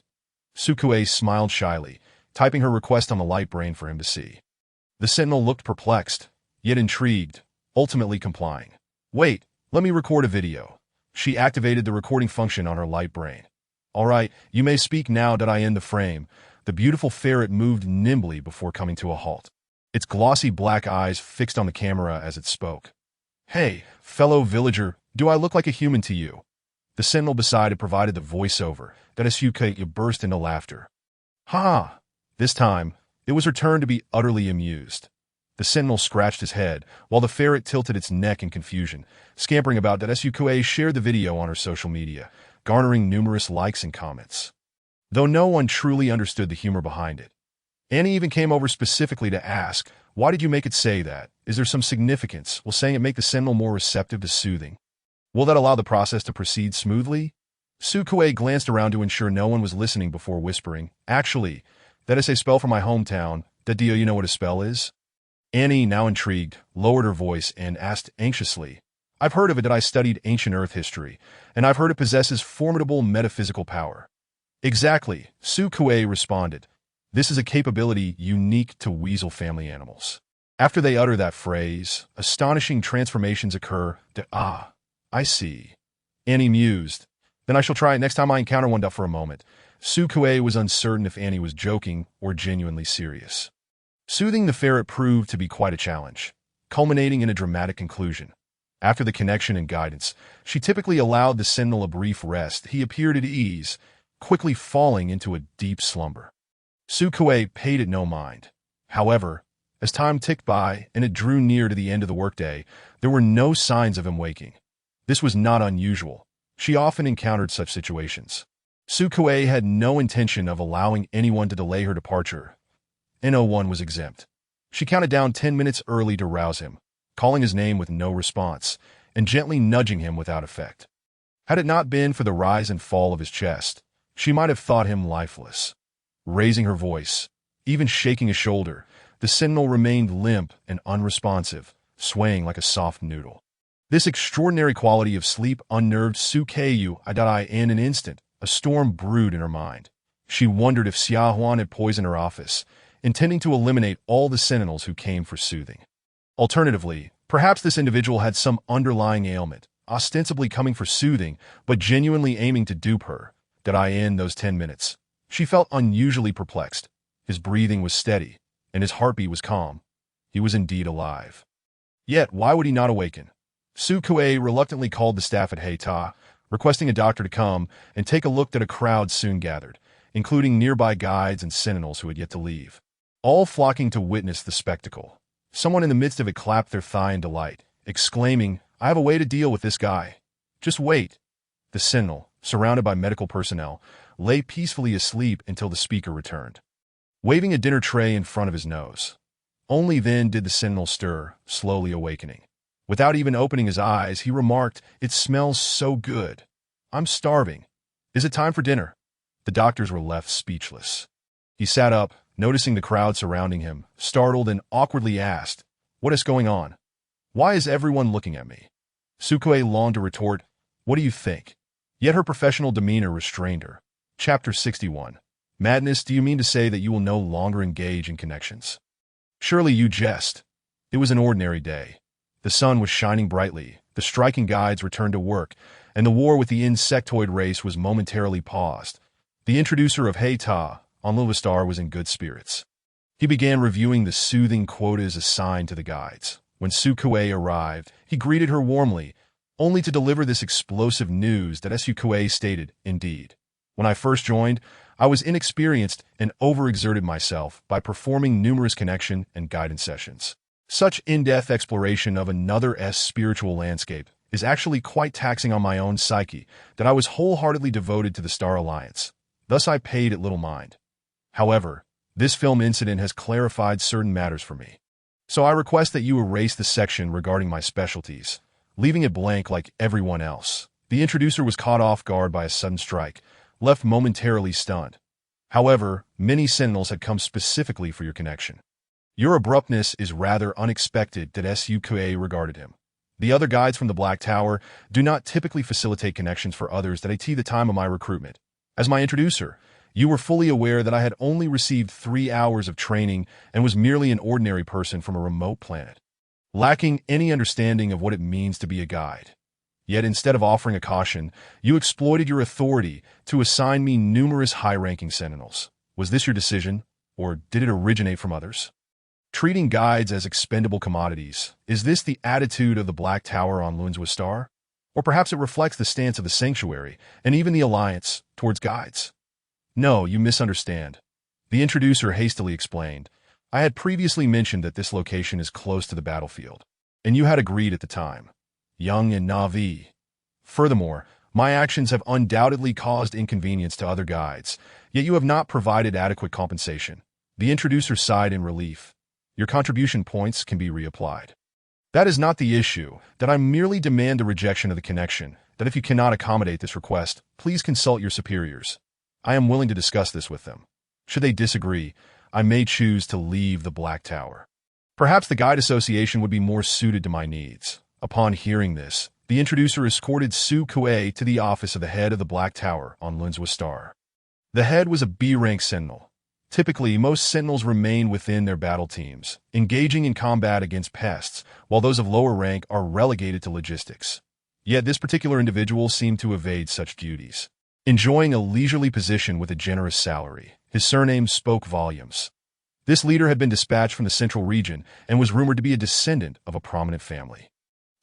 Sukue smiled shyly, typing her request on the light brain for him to see. The Sentinel looked perplexed, yet intrigued, ultimately complying. "Wait, let me record a video." She activated the recording function on her light brain. "All right, you may speak now that I end the frame." The beautiful ferret moved nimbly before coming to a halt, its glossy black eyes fixed on the camera as it spoke. "Hey, fellow villager, do I look like a human to you?" The Sentinel beside it provided the voiceover. That Sukue burst into laughter. "Ha!" This time, it was her turn to be utterly amused. The Sentinel scratched his head, while the ferret tilted its neck in confusion, scampering about. That Sukue shared the video on her social media, garnering numerous likes and comments. Though no one truly understood the humor behind it. Annie even came over specifically to ask, "Why did you make it say that? Is there some significance? Will saying it make the Sentinel more receptive to soothing? Will that allow the process to proceed smoothly?" Sukue glanced around to ensure no one was listening before whispering, "Actually, that is a spell from my hometown. Do you know what a spell is?" Annie, now intrigued, lowered her voice and asked anxiously, "I've heard of it. That I studied ancient Earth history, and I've heard it possesses formidable metaphysical power." "Exactly," Sukue responded. "This is a capability unique to weasel family animals." After they utter that phrase, astonishing transformations occur. I see. Annie mused. "Then I shall try it next time I encounter one." For a moment, Sukue was uncertain if Annie was joking or genuinely serious. Soothing the ferret proved to be quite a challenge, culminating in a dramatic conclusion. After the connection and guidance, she typically allowed the Sentinel a brief rest. He appeared at ease, quickly falling into a deep slumber. Sukue paid it no mind. However, as time ticked by and it drew near to the end of the workday, there were no signs of him waking. This was not unusual. She often encountered such situations. Sukue had no intention of allowing anyone to delay her departure. No one was exempt. She counted down 10 minutes early to rouse him, calling his name with no response, and gently nudging him without effect. Had it not been for the rise and fall of his chest, she might have thought him lifeless. Raising her voice, even shaking a shoulder, the Sentinel remained limp and unresponsive, swaying like a soft noodle. This extraordinary quality of sleep unnerved Sukeu. In an instant, a storm brewed in her mind. She wondered if Xia Huan had poisoned her office, intending to eliminate all the Sentinels who came for soothing. Alternatively, perhaps this individual had some underlying ailment, ostensibly coming for soothing, but genuinely aiming to dupe her. In those 10 minutes, she felt unusually perplexed. His breathing was steady, and his heartbeat was calm. He was indeed alive. Yet, why would he not awaken? Sukue reluctantly called the staff at Heita, requesting a doctor to come and take a look. That a crowd soon gathered, including nearby guides and Sentinels who had yet to leave, all flocking to witness the spectacle. Someone in the midst of it clapped their thigh in delight, exclaiming, "I have a way to deal with this guy. Just wait." The Sentinel, surrounded by medical personnel, lay peacefully asleep until the speaker returned, waving a dinner tray in front of his nose. Only then did the Sentinel stir, slowly awakening. Without even opening his eyes, he remarked, "It smells so good. I'm starving. Is it time for dinner?" The doctors were left speechless. He sat up, noticing the crowd surrounding him, startled and awkwardly asked, "What is going on? Why is everyone looking at me?" Sukue longed to retort, "What do you think?" Yet her professional demeanor restrained her. Chapter 61. Madness, do you mean to say that you will no longer engage in connections? Surely you jest. It was an ordinary day. The sun was shining brightly, the striking guides returned to work, and the war with the insectoid race was momentarily paused. The introducer of Heita, on Livistar, was in good spirits. He began reviewing the soothing quotas assigned to the guides. When Sukue arrived, he greeted her warmly, only to deliver this explosive news. That Sukue stated, "Indeed. When I first joined, I was inexperienced and overexerted myself by performing numerous connection and guidance sessions. Such in-depth exploration of another's spiritual landscape is actually quite taxing on my own psyche that I was wholeheartedly devoted to the Star Alliance. Thus I paid it little mind. However, this film incident has clarified certain matters for me. So I request that you erase the section regarding my specialties, leaving it blank like everyone else. The introducer was caught off guard by a sudden strike, left momentarily stunned. However, many Sentinels had come specifically for your connection. Your abruptness is rather unexpected that SUQA regarded him. The other guides from the Black Tower do not typically facilitate connections for others that at the time of my recruitment. As my introducer, you were fully aware that I had only received 3 hours of training and was merely an ordinary person from a remote planet, lacking any understanding of what it means to be a guide. Yet instead of offering a caution, you exploited your authority to assign me numerous high-ranking Sentinels. Was this your decision, or did it originate from others? Treating guides as expendable commodities, is this the attitude of the Black Tower on Lunswa Star? Or perhaps it reflects the stance of the Sanctuary, and even the Alliance, towards guides? No, you misunderstand. The introducer hastily explained. I had previously mentioned that this location is close to the battlefield, and you had agreed at the time. Young and Navi. Furthermore, my actions have undoubtedly caused inconvenience to other guides, yet you have not provided adequate compensation. The introducer sighed in relief. Your contribution points can be reapplied. That is not the issue, that I merely demand a rejection of the connection, that if you cannot accommodate this request, please consult your superiors. I am willing to discuss this with them. Should they disagree, I may choose to leave the Black Tower. Perhaps the Guide Association would be more suited to my needs. Upon hearing this, the introducer escorted Su Kuei to the office of the head of the Black Tower on Lunswa Star. The head was a B-rank Sentinel. Typically, most Sentinels remain within their battle teams, engaging in combat against pests, while those of lower rank are relegated to logistics. Yet this particular individual seemed to evade such duties. Enjoying a leisurely position with a generous salary, his surname spoke volumes. This leader had been dispatched from the central region and was rumored to be a descendant of a prominent family.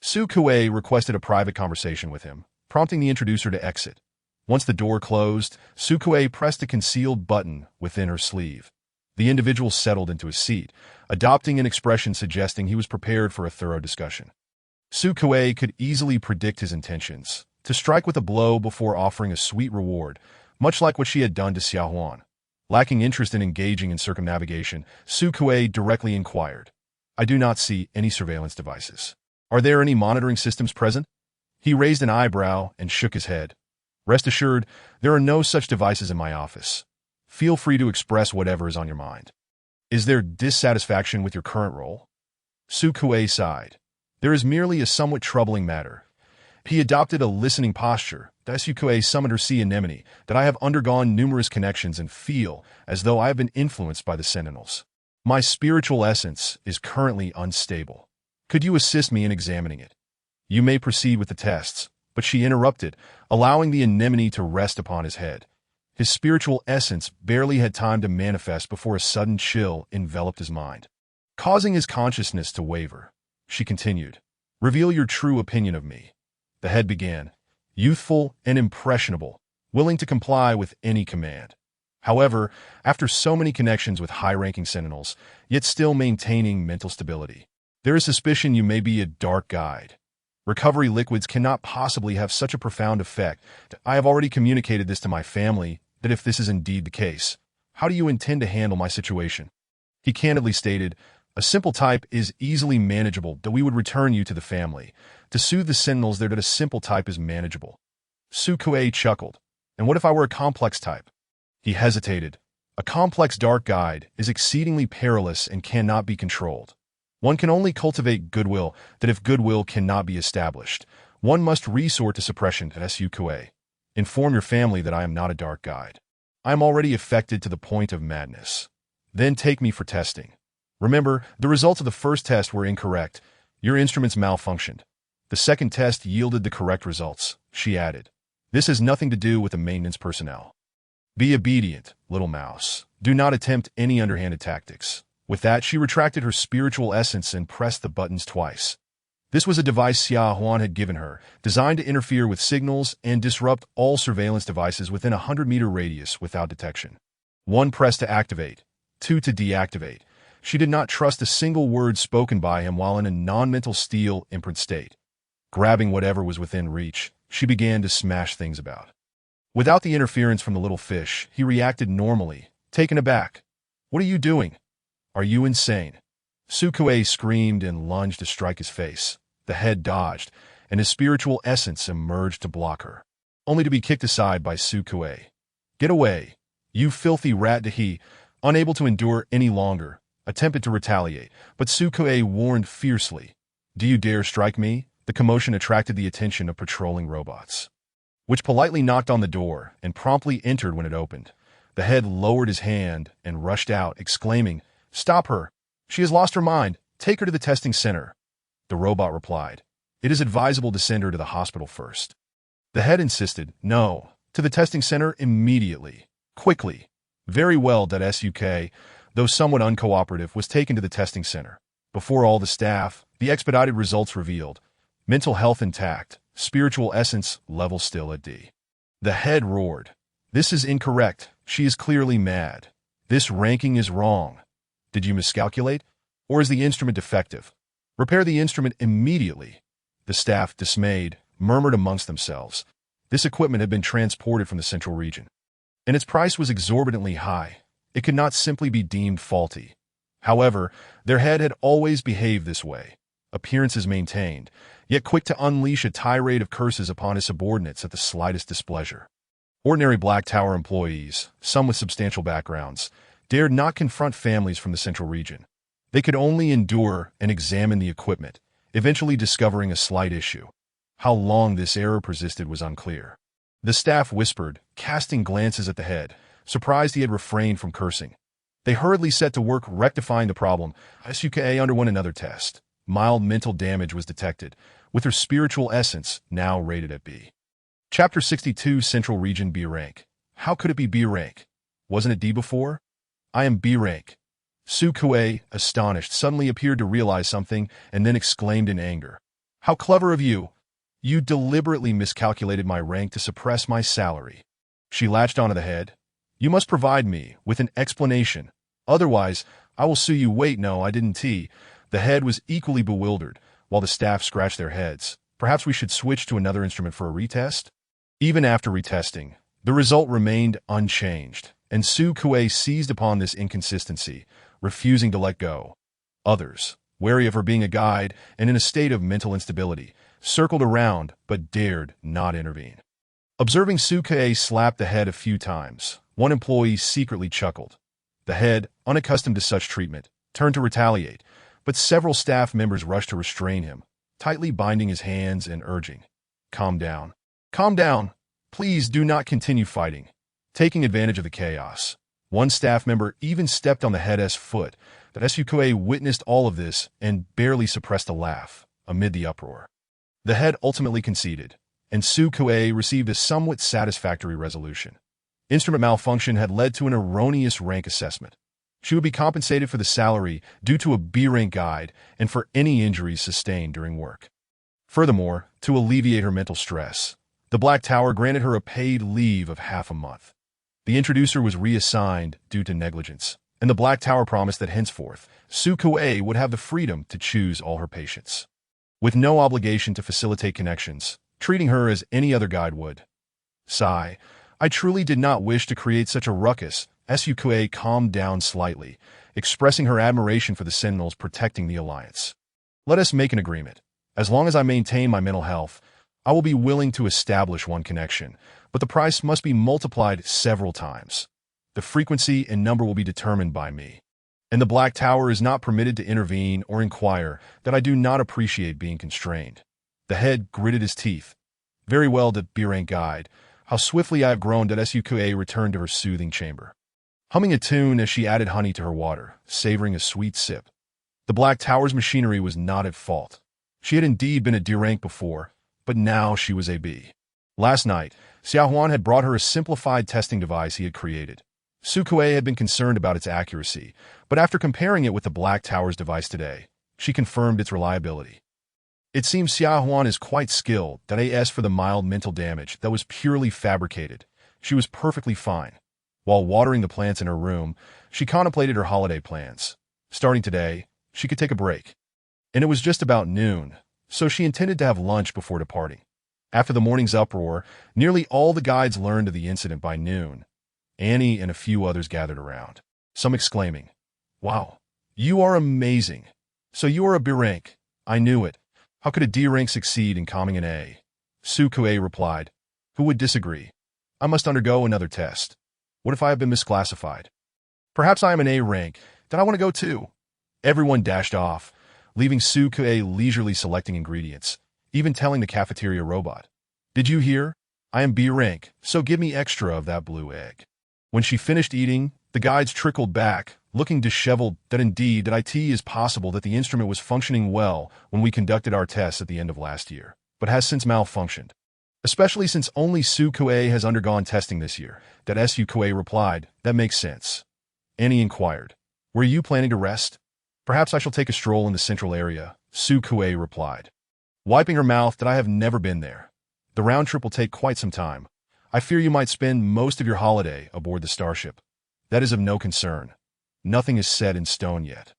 Su Kuei requested a private conversation with him, prompting the introducer to exit. Once the door closed, Su Kuei pressed a concealed button within her sleeve. The individual settled into his seat, adopting an expression suggesting he was prepared for a thorough discussion. Su Kuei could easily predict his intentions, to strike with a blow before offering a sweet reward, much like what she had done to Xiaohuan. Lacking interest in engaging in circumnavigation, Su Kuei directly inquired, I do not see any surveillance devices. Are there any monitoring systems present? He raised an eyebrow and shook his head. Rest assured, there are no such devices in my office. Feel free to express whatever is on your mind. Is there dissatisfaction with your current role? Su Kuei sighed. There is merely a somewhat troubling matter. He adopted a listening posture. Su Kuei summoned her sea anemone that I have undergone numerous connections and feel as though I have been influenced by the Sentinels. My spiritual essence is currently unstable. Could you assist me in examining it? You may proceed with the tests, but she interrupted, allowing the anemone to rest upon his head. His spiritual essence barely had time to manifest before a sudden chill enveloped his mind, causing his consciousness to waver. She continued, Reveal your true opinion of me. The head began, youthful and impressionable, willing to comply with any command. However, after so many connections with high-ranking Sentinels, yet still maintaining mental stability, there is suspicion you may be a dark guide. Recovery liquids cannot possibly have such a profound effect. I have already communicated this to my family, that if this is indeed the case, how do you intend to handle my situation? He candidly stated, a simple type is easily manageable, that we would return you to the family. To soothe the Sentinels there that a simple type is manageable. Su Kuei chuckled. And what if I were a complex type? He hesitated. A complex dark guide is exceedingly perilous and cannot be controlled. One can only cultivate goodwill, that if goodwill cannot be established, one must resort to suppression at Su Kuei. Inform your family that I am not a dark guide. I am already affected to the point of madness. Then take me for testing. Remember, the results of the first test were incorrect. Your instruments malfunctioned. The second test yielded the correct results, she added. This has nothing to do with the maintenance personnel. Be obedient, little mouse. Do not attempt any underhanded tactics. With that, she retracted her spiritual essence and pressed the buttons twice. This was a device Xia Huan had given her, designed to interfere with signals and disrupt all surveillance devices within a 100-meter radius without detection. 1 press to activate, 2 to deactivate. She did not trust a single word spoken by him while in a non-mental steel imprint state. Grabbing whatever was within reach, she began to smash things about. Without the interference from the little fish, he reacted normally, taken aback. "What are you doing? Are you insane?" Sukue screamed and lunged to strike his face. The head dodged, and his spiritual essence emerged to block her, only to be kicked aside by Sukue. "Get away, you filthy rat!" He, unable to endure any longer, attempted to retaliate, but Sukue warned fiercely. "Do you dare strike me?" The commotion attracted the attention of patrolling robots, which politely knocked on the door and promptly entered when it opened. The head lowered his hand and rushed out, exclaiming, "Stop her! She has lost her mind. Take her to the testing center." The robot replied, "It is advisable to send her to the hospital first." The head insisted, "No, to the testing center immediately. Quickly." "Very well." Suk, though somewhat uncooperative, was taken to the testing center. Before all the staff, the expedited results revealed: mental health intact, spiritual essence level still at D. The head roared, "This is incorrect. She is clearly mad. This ranking is wrong. Did you miscalculate? Or is the instrument defective? Repair the instrument immediately." The staff, dismayed, murmured amongst themselves. This equipment had been transported from the central region, and its price was exorbitantly high. It could not simply be deemed faulty. However, their head had always behaved this way. Appearances maintained, yet quick to unleash a tirade of curses upon his subordinates at the slightest displeasure. Ordinary Black Tower employees, some with substantial backgrounds, dared not confront families from the central region. They could only endure and examine the equipment, eventually discovering a slight issue. How long this error persisted was unclear. The staff whispered, casting glances at the head, surprised he had refrained from cursing. They hurriedly set to work rectifying the problem. Suk underwent another test. Mild mental damage was detected, with her spiritual essence now rated at B. Chapter 62, Central Region B rank. How could it be B rank? Wasn't it D before? I am B rank. Sukue, astonished, suddenly appeared to realize something and then exclaimed in anger. "How clever of you! You deliberately miscalculated my rank to suppress my salary." She latched onto the head. "You must provide me with an explanation. Otherwise, I will sue you." "Wait, no, I didn't." The head was equally bewildered, while the staff scratched their heads. "Perhaps we should switch to another instrument for a retest?" Even after retesting, the result remained unchanged, and Sukue seized upon this inconsistency, refusing to let go. Others, wary of her being a guide and in a state of mental instability, circled around but dared not intervene. Observing Sukue slap the head a few times, one employee secretly chuckled. The head, unaccustomed to such treatment, turned to retaliate, but several staff members rushed to restrain him, tightly binding his hands and urging, "Calm down. Calm down. Please do not continue fighting." Taking advantage of the chaos, one staff member even stepped on the head's foot. That Sukue witnessed all of this and barely suppressed a laugh amid the uproar. The head ultimately conceded, and Sukue received a somewhat satisfactory resolution. Instrument malfunction had led to an erroneous rank assessment. She would be compensated for the salary due to a B-rank guide and for any injuries sustained during work. Furthermore, to alleviate her mental stress, the Black Tower granted her a paid leave of half a month. The introducer was reassigned due to negligence, and the Black Tower promised that henceforth, Sukue would have the freedom to choose all her patients, with no obligation to facilitate connections, treating her as any other guide would. Sigh, I truly did not wish to create such a ruckus. Sukue calmed down slightly, expressing her admiration for the Sentinels protecting the Alliance. Let us make an agreement. As long as I maintain my mental health, I will be willing to establish one connection, but the price must be multiplied several times. The frequency and number will be determined by me. And the Black Tower is not permitted to intervene or inquire that I do not appreciate being constrained. The head gritted his teeth. Very well, the B-rank guide. How swiftly I have grown. Sukue returned to her soothing chamber, humming a tune as she added honey to her water, savoring a sweet sip. The Black Tower's machinery was not at fault. She had indeed been a D rank before, but now she was a B. Last night, Xiaohuan had brought her a simplified testing device he had created. Sukue had been concerned about its accuracy, but after comparing it with the Black Tower's device today, she confirmed its reliability. It seems Xiaohuan is quite skilled. As for the mild mental damage that was purely fabricated, she was perfectly fine. While watering the plants in her room, she contemplated her holiday plans. Starting today, she could take a break. And it was just about noon. so she intended to have lunch before departing. After the morning's uproar, nearly all the guides learned of the incident by noon. Annie and a few others gathered around, some exclaiming, "Wow, you are amazing. So you are a B rank. I knew it. How could a D rank succeed in calming an A?" Sukue replied, "Who would disagree? I must undergo another test. What if I have been misclassified? Perhaps I am an A rank. Then I want to go too." Everyone dashed off, leaving Sukue leisurely selecting ingredients, even telling the cafeteria robot, "Did you hear? I am B rank, so give me extra of that blue egg." When she finished eating, the guides trickled back, looking disheveled that indeed it is possible that the instrument was functioning well when we conducted our tests at the end of last year, but has since malfunctioned. Especially since only Sukue has undergone testing this year, that Sukue replied, "That makes sense." Annie inquired, "Were you planning to rest?" "Perhaps I shall take a stroll in the central area," Sukue replied, wiping her mouth, "that I have never been there. The round trip will take quite some time. I fear you might spend most of your holiday aboard the starship. That is of no concern. Nothing is set in stone yet.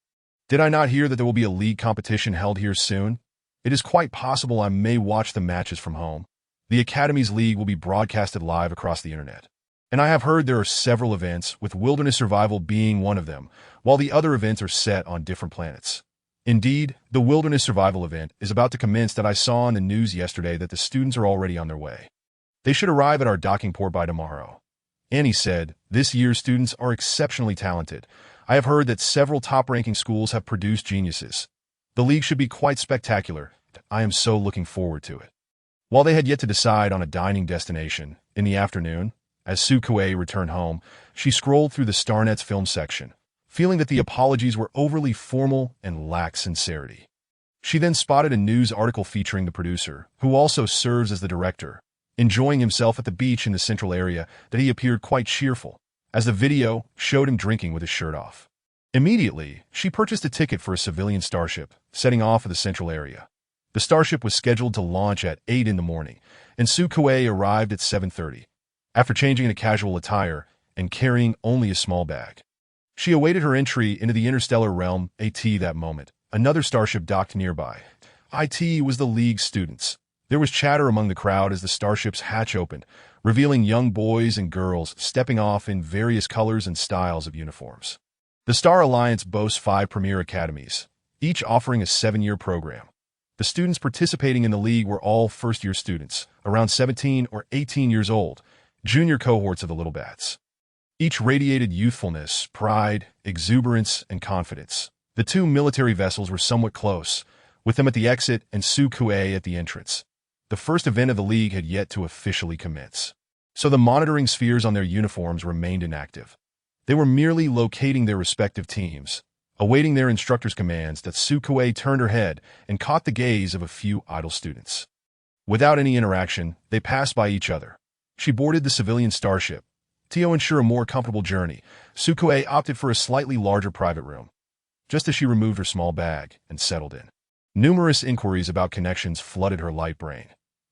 Did I not hear that there will be a league competition held here soon? It is quite possible I may watch the matches from home. The Academy's league will be broadcasted live across the internet. And I have heard there are several events, with wilderness survival being one of them, while the other events are set on different planets. Indeed, the wilderness survival event is about to commence. That I saw on the news yesterday that the students are already on their way. They should arrive at our docking port by tomorrow." Annie said, "This year's students are exceptionally talented. I have heard that several top-ranking schools have produced geniuses. The league should be quite spectacular. I am so looking forward to it." While they had yet to decide on a dining destination, in the afternoon, as Sukue returned home, she scrolled through the StarNet's film section, feeling that the apologies were overly formal and lacked sincerity. She then spotted a news article featuring the producer, who also serves as the director, enjoying himself at the beach in the central area. That he appeared quite cheerful, as the video showed him drinking with his shirt off. Immediately, she purchased a ticket for a civilian starship, setting off for the central area. The starship was scheduled to launch at 8 in the morning, and Sukue arrived at 7:30, after changing into casual attire and carrying only a small bag. She awaited her entry into the interstellar realm. That moment, another starship docked nearby. It was the League's students. There was chatter among the crowd as the starship's hatch opened, revealing young boys and girls stepping off in various colors and styles of uniforms. The Star Alliance boasts 5 premier academies, each offering a 7-year program. The students participating in the league were all first-year students, around 17 or 18 years old, junior cohorts of the Little Bats. Each radiated youthfulness, pride, exuberance, and confidence. The 2 military vessels were somewhat close, with them at the exit and Sukue at the entrance. The first event of the league had yet to officially commence, so the monitoring spheres on their uniforms remained inactive. They were merely locating their respective teams, awaiting their instructor's commands. That Sukue turned her head and caught the gaze of a few idle students. Without any interaction, they passed by each other. She boarded the civilian starship. To ensure a more comfortable journey, Sukue opted for a slightly larger private room, just as she removed her small bag and settled in. Numerous inquiries about connections flooded her light brain.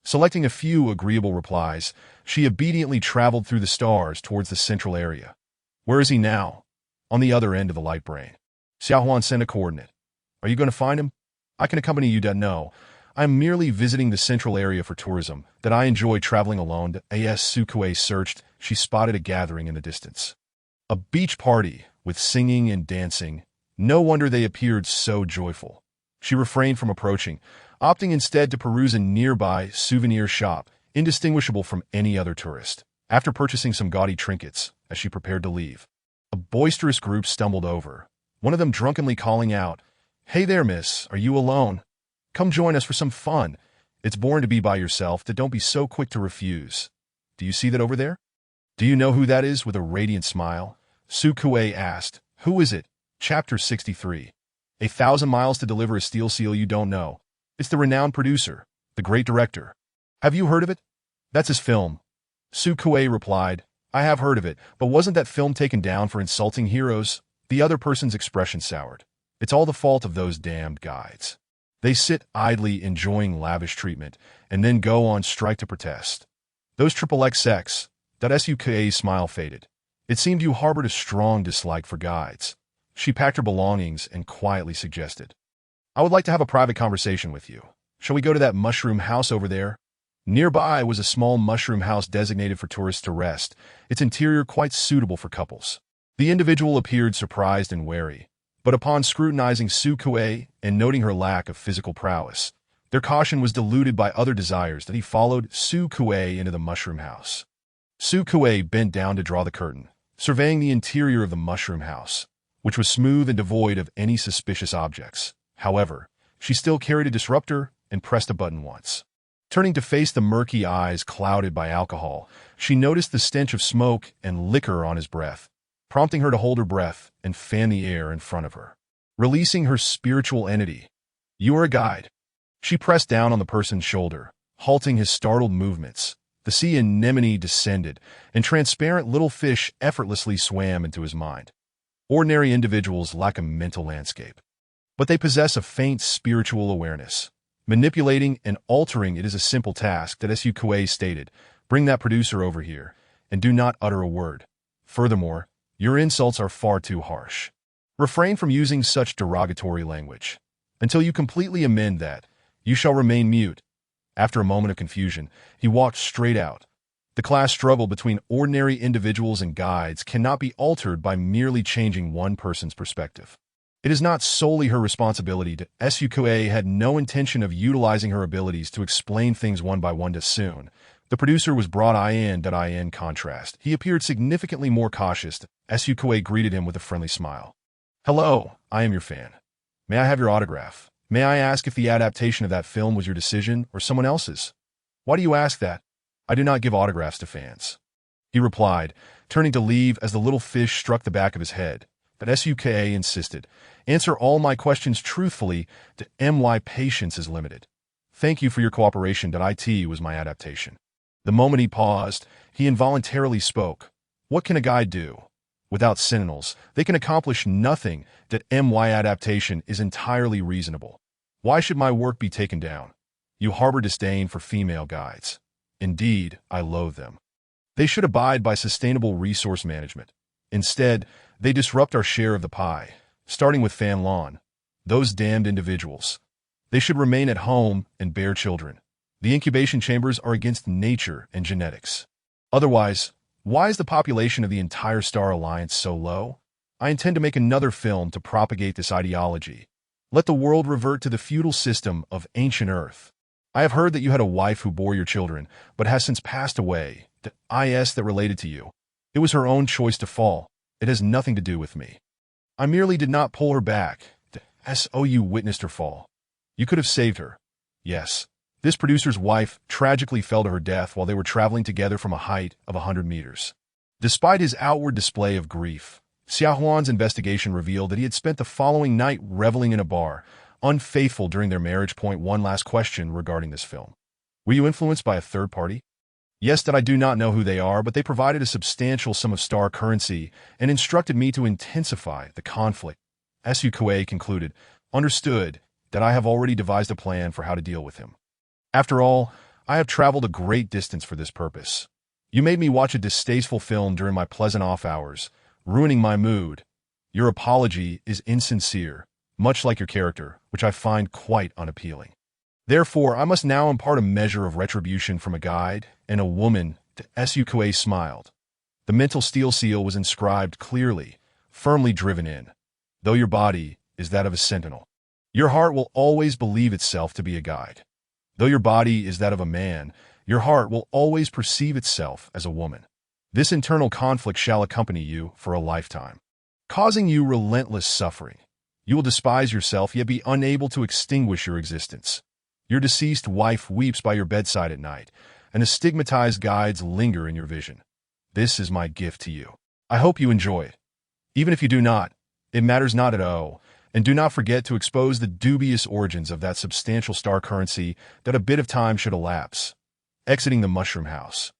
Selecting a few agreeable replies, she obediently traveled through the stars towards the central area. Where is he now? On the other end of the light brain. Xiaohuan sent a coordinate. Are you going to find him? I can accompany you. No, I am merely visiting the central area for tourism. That I enjoy traveling alone. As Sukue searched, she spotted a gathering in the distance. A beach party, with singing and dancing. No wonder they appeared so joyful. She refrained from approaching, opting instead to peruse a nearby souvenir shop, indistinguishable from any other tourist. After purchasing some gaudy trinkets, as she prepared to leave, a boisterous group stumbled over, one of them drunkenly calling out, "Hey there, miss, are you alone? Come join us for some fun. It's boring to be by yourself, that don't be so quick to refuse. Do you see that over there?" "Do you know who that is?" With a radiant smile, Sukue asked. "Who is it?" Chapter 63. 1,000 miles to deliver a steel seal you don't know. It's the renowned producer, the great director. Have you heard of it? That's his film. Sukue replied, "I have heard of it, but wasn't that film taken down for insulting heroes?" The other person's expression soured. "It's all the fault of those damned guides. They sit idly enjoying lavish treatment, and then go on strike to protest. Those XXX. Sukue's smile faded. It seemed you harbored a strong dislike for guides. She packed her belongings and quietly suggested, "I would like to have a private conversation with you. Shall we go to that mushroom house over there? Nearby was a small mushroom house designated for tourists to rest, its interior quite suitable for couples. The individual appeared surprised and wary, but upon scrutinizing Su Kuei and noting her lack of physical prowess, their caution was diluted by other desires that he followed Su Kuei into the mushroom house. Su Kuei bent down to draw the curtain, surveying the interior of the mushroom house, which was smooth and devoid of any suspicious objects. However, she still carried a disruptor and pressed a button once. Turning to face the murky eyes clouded by alcohol, she noticed the stench of smoke and liquor on his breath, prompting her to hold her breath and fan the air in front of her. Releasing her spiritual entity. You are a guide. She pressed down on the person's shoulder, halting his startled movements. The sea anemone descended, and transparent little fish effortlessly swam into his mind. Ordinary individuals lack a mental landscape, but they possess a faint spiritual awareness. Manipulating and altering it is a simple task that Su Kuei stated. Bring that producer over here, and do not utter a word. Furthermore, your insults are far too harsh. Refrain from using such derogatory language. Until you completely amend that, you shall remain mute. After a moment of confusion, he walked straight out. The class struggle between ordinary individuals and guides cannot be altered by merely changing one person's perspective. It is not solely her responsibility to. Su Kuei had no intention of utilizing her abilities to explain things one by one too soon. The producer was brought in contrast. He appeared significantly more cautious. Su Kuei greeted him with a friendly smile. Hello, I am your fan. May I have your autograph? May I ask if the adaptation of that film was your decision or someone else's? Why do you ask that? I do not give autographs to fans. He replied, turning to leave as the little fish struck the back of his head. But Su Kuei insisted. Answer all my questions truthfully. My patience is limited. Thank you for your cooperation. It was my adaptation. The moment he paused, he involuntarily spoke. What can a guide do? Without Sentinels, they can accomplish nothing. My adaptation is entirely reasonable. Why should my work be taken down? You harbor disdain for female guides. Indeed, I loathe them. They should abide by sustainable resource management. Instead, they disrupt our share of the pie, starting with Fan Lawn. Those damned individuals. They should remain at home and bear children. The incubation chambers are against nature and genetics. Otherwise, why is the population of the entire Star Alliance so low? I intend to make another film to propagate this ideology. Let the world revert to the feudal system of ancient Earth. I have heard that you had a wife who bore your children, but has since passed away. That related to you. It was her own choice to fall. It has nothing to do with me. I merely did not pull her back. You witnessed her fall. You could have saved her. Yes. This producer's wife tragically fell to her death while they were traveling together from a height of 100 meters. Despite his outward display of grief, Xiaohuan's investigation revealed that he had spent the following night reveling in a bar, unfaithful during their marriage. One last question regarding this film. Were you influenced by a third party? Yes, I do not know who they are, but they provided a substantial sum of star currency and instructed me to intensify the conflict. Su Kuei concluded, understood, that I have already devised a plan for how to deal with him. After all, I have traveled a great distance for this purpose. You made me watch a distasteful film during my pleasant off hours, ruining my mood. Your apology is insincere, much like your character, which I find quite unappealing. Therefore, I must now impart a measure of retribution from a guide and a woman. Su Kuei smiled. The mental steel seal was inscribed clearly, firmly driven in. Though your body is that of a sentinel, your heart will always believe itself to be a guide. Though your body is that of a man, your heart will always perceive itself as a woman. This internal conflict shall accompany you for a lifetime, causing you relentless suffering. You will despise yourself, yet be unable to extinguish your existence. Your deceased wife weeps by your bedside at night, and the stigmatized guides linger in your vision. This is my gift to you. I hope you enjoy it. Even if you do not, it matters not at all, and do not forget to expose the dubious origins of that substantial star currency that a bit of time should elapse. Exiting the mushroom house,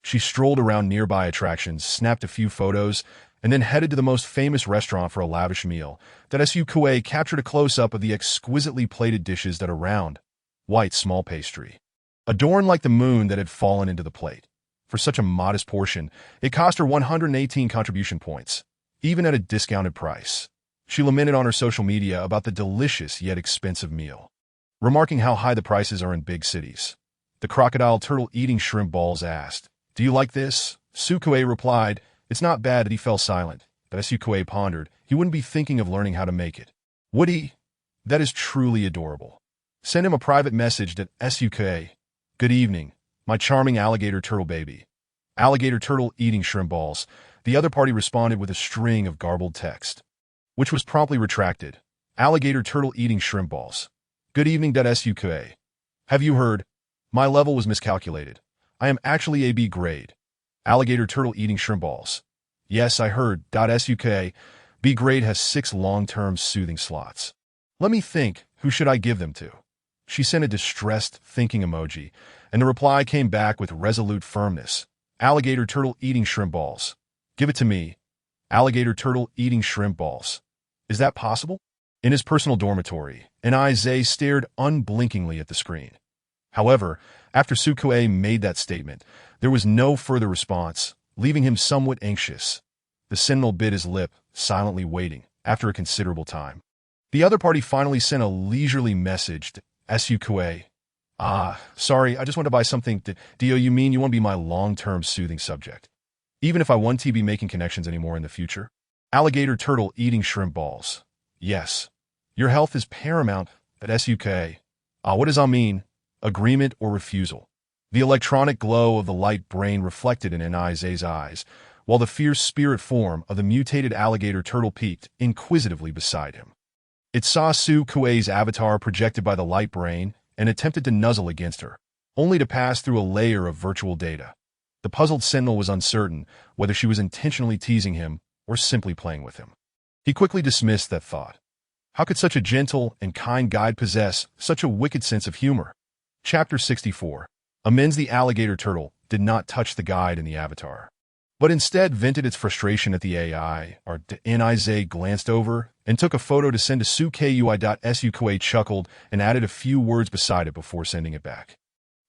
she strolled around nearby attractions, snapped a few photos, and then headed to the most famous restaurant for a lavish meal. Su Kuei captured a close-up of the exquisitely plated dishes that are round, white small pastry, adorned like the moon that had fallen into the plate. For such a modest portion, it cost her 118 contribution points, even at a discounted price. She lamented on her social media about the delicious yet expensive meal. remarking how high the prices are in big cities. The crocodile turtle eating shrimp balls asked, "Do you like this?" Sukue replied, "It's not bad," and he fell silent. But as Sukue pondered, he wouldn't be thinking of learning how to make it. Would he? That is truly adorable. Send him a private message that Sukue. "Good evening, my charming alligator turtle baby." Alligator turtle eating shrimp balls. The other party responded with a string of garbled text, which was promptly retracted. Alligator turtle eating shrimp balls. "Good evening, Sukue. Have you heard? My level was miscalculated. I am actually a B grade." Alligator turtle eating shrimp balls. "Yes, I heard. Sukue. B grade has 6 long-term soothing slots. Let me think, who should I give them to?" She sent a distressed thinking emoji, and the reply came back with resolute firmness. Alligator turtle eating shrimp balls. "Give it to me." Alligator turtle eating shrimp balls. Is that possible? In his personal dormitory, Zay stared unblinkingly at the screen. However, after Sukue made that statement, there was no further response, leaving him somewhat anxious. The Sentinel bit his lip, silently waiting, after a considerable time. The other party finally sent a leisurely message to Sukue. Sorry, I just want to buy something. Do you mean you want to be my long-term soothing subject? Even if I won't be making connections anymore in the future? Alligator turtle eating shrimp balls. Yes. Your health is paramount at Sukue. What does that mean? Agreement or refusal? The electronic glow of the light brain reflected in Niz's eyes, while the fierce spirit form of the mutated alligator turtle peeked inquisitively beside him. It saw Sukue's avatar projected by the light brain and attempted to nuzzle against her, only to pass through a layer of virtual data. The puzzled Sentinel was uncertain whether she was intentionally teasing him or simply playing with him. He quickly dismissed that thought. How could such a gentle and kind guide possess such a wicked sense of humor? Chapter 64. Amends. The alligator turtle did not touch the guide in the avatar, but instead vented its frustration at the AI. Niz glanced over and took a photo to send to Sukui. Sukue chuckled and added a few words beside it before sending it back.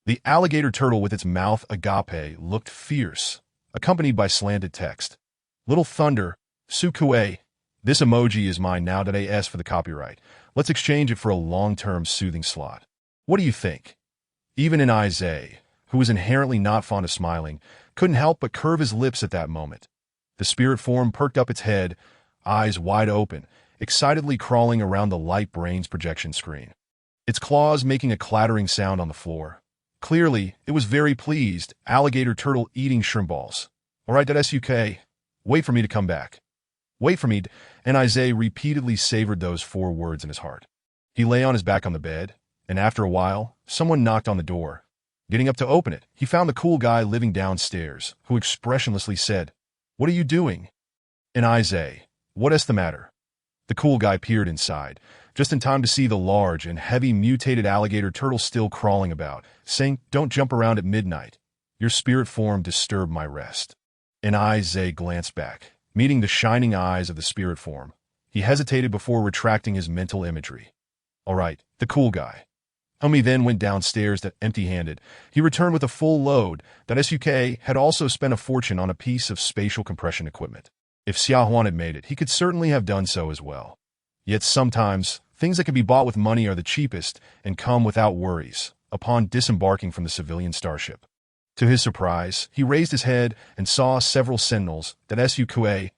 The alligator turtle with its mouth agape looked fierce, accompanied by slanted text. "Little thunder, Sukue. This emoji is mine now. As for the copyright, let's exchange it for a long-term soothing slot. What do you think?" Even Niz, who was inherently not fond of smiling, couldn't help but curve his lips at that moment. The spirit form perked up its head, eyes wide open, excitedly crawling around the light brain's projection screen, its claws making a clattering sound on the floor. Clearly, it was very pleased. Alligator turtle eating shrimp balls. "All right, Sukue. Wait for me to come back." "Wait for me." Niz repeatedly savored those 4 words in his heart. He lay on his back on the bed, and after a while, someone knocked on the door. Getting up to open it, he found the cool guy living downstairs, who expressionlessly said, "What are you doing?" Niz, "What is the matter?" The cool guy peered inside, just in time to see the large and heavy mutated alligator turtle still crawling about, saying, "Don't jump around at midnight. Your spirit form disturbed my rest." Niz glanced back, meeting the shining eyes of the spirit form. He hesitated before retracting his mental imagery. "All right," the cool guy. Homie then went downstairs empty-handed. He returned with a full load. Suke had also spent a fortune on a piece of spatial compression equipment. If Xiaohuan had made it, he could certainly have done so as well. Yet sometimes, things that can be bought with money are the cheapest and come without worries, upon disembarking from the civilian starship. To his surprise, he raised his head and saw several sentinels. Suke.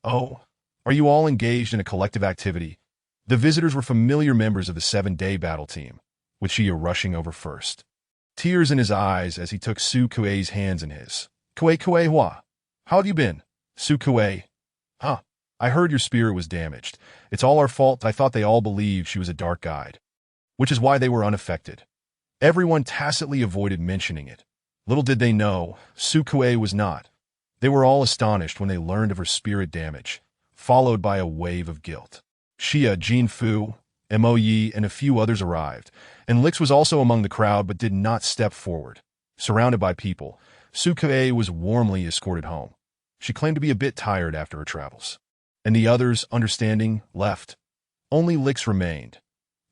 "Oh, are you all engaged in a collective activity?" The visitors were familiar members of the 7-day battle team, with Xia rushing over first, tears in his eyes as he took Sukue's hands in his. "Kue Hua, how have you been?" "Sukue. I heard your spirit was damaged. It's all our fault. I thought they all believed she was a dark guide, which is why they were unaffected." Everyone tacitly avoided mentioning it. Little did they know, Sukue was not. They were all astonished when they learned of her spirit damage, followed by a wave of guilt. Xia, Jin Fu, Mo Yi, and a few others arrived, and Lix was also among the crowd but did not step forward. Surrounded by people, Sukue was warmly escorted home. She claimed to be a bit tired after her travels, and the others, understanding, left. Only Lix remained.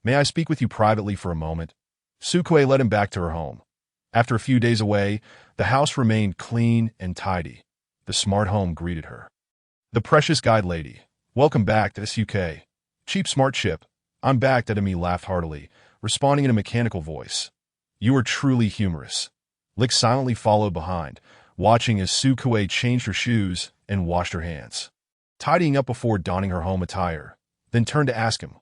"May I speak with you privately for a moment?" Sukue led him back to her home. After a few days away, the house remained clean and tidy. The smart home greeted her. "The precious guide lady. Welcome back to Suke. Cheap smart ship. I'm back." Dedemi laughed heartily, responding in a mechanical voice. You are truly humorous. Lix silently followed behind, watching as Sukue changed her shoes and washed her hands, tidying up before donning her home attire, then turned to ask him,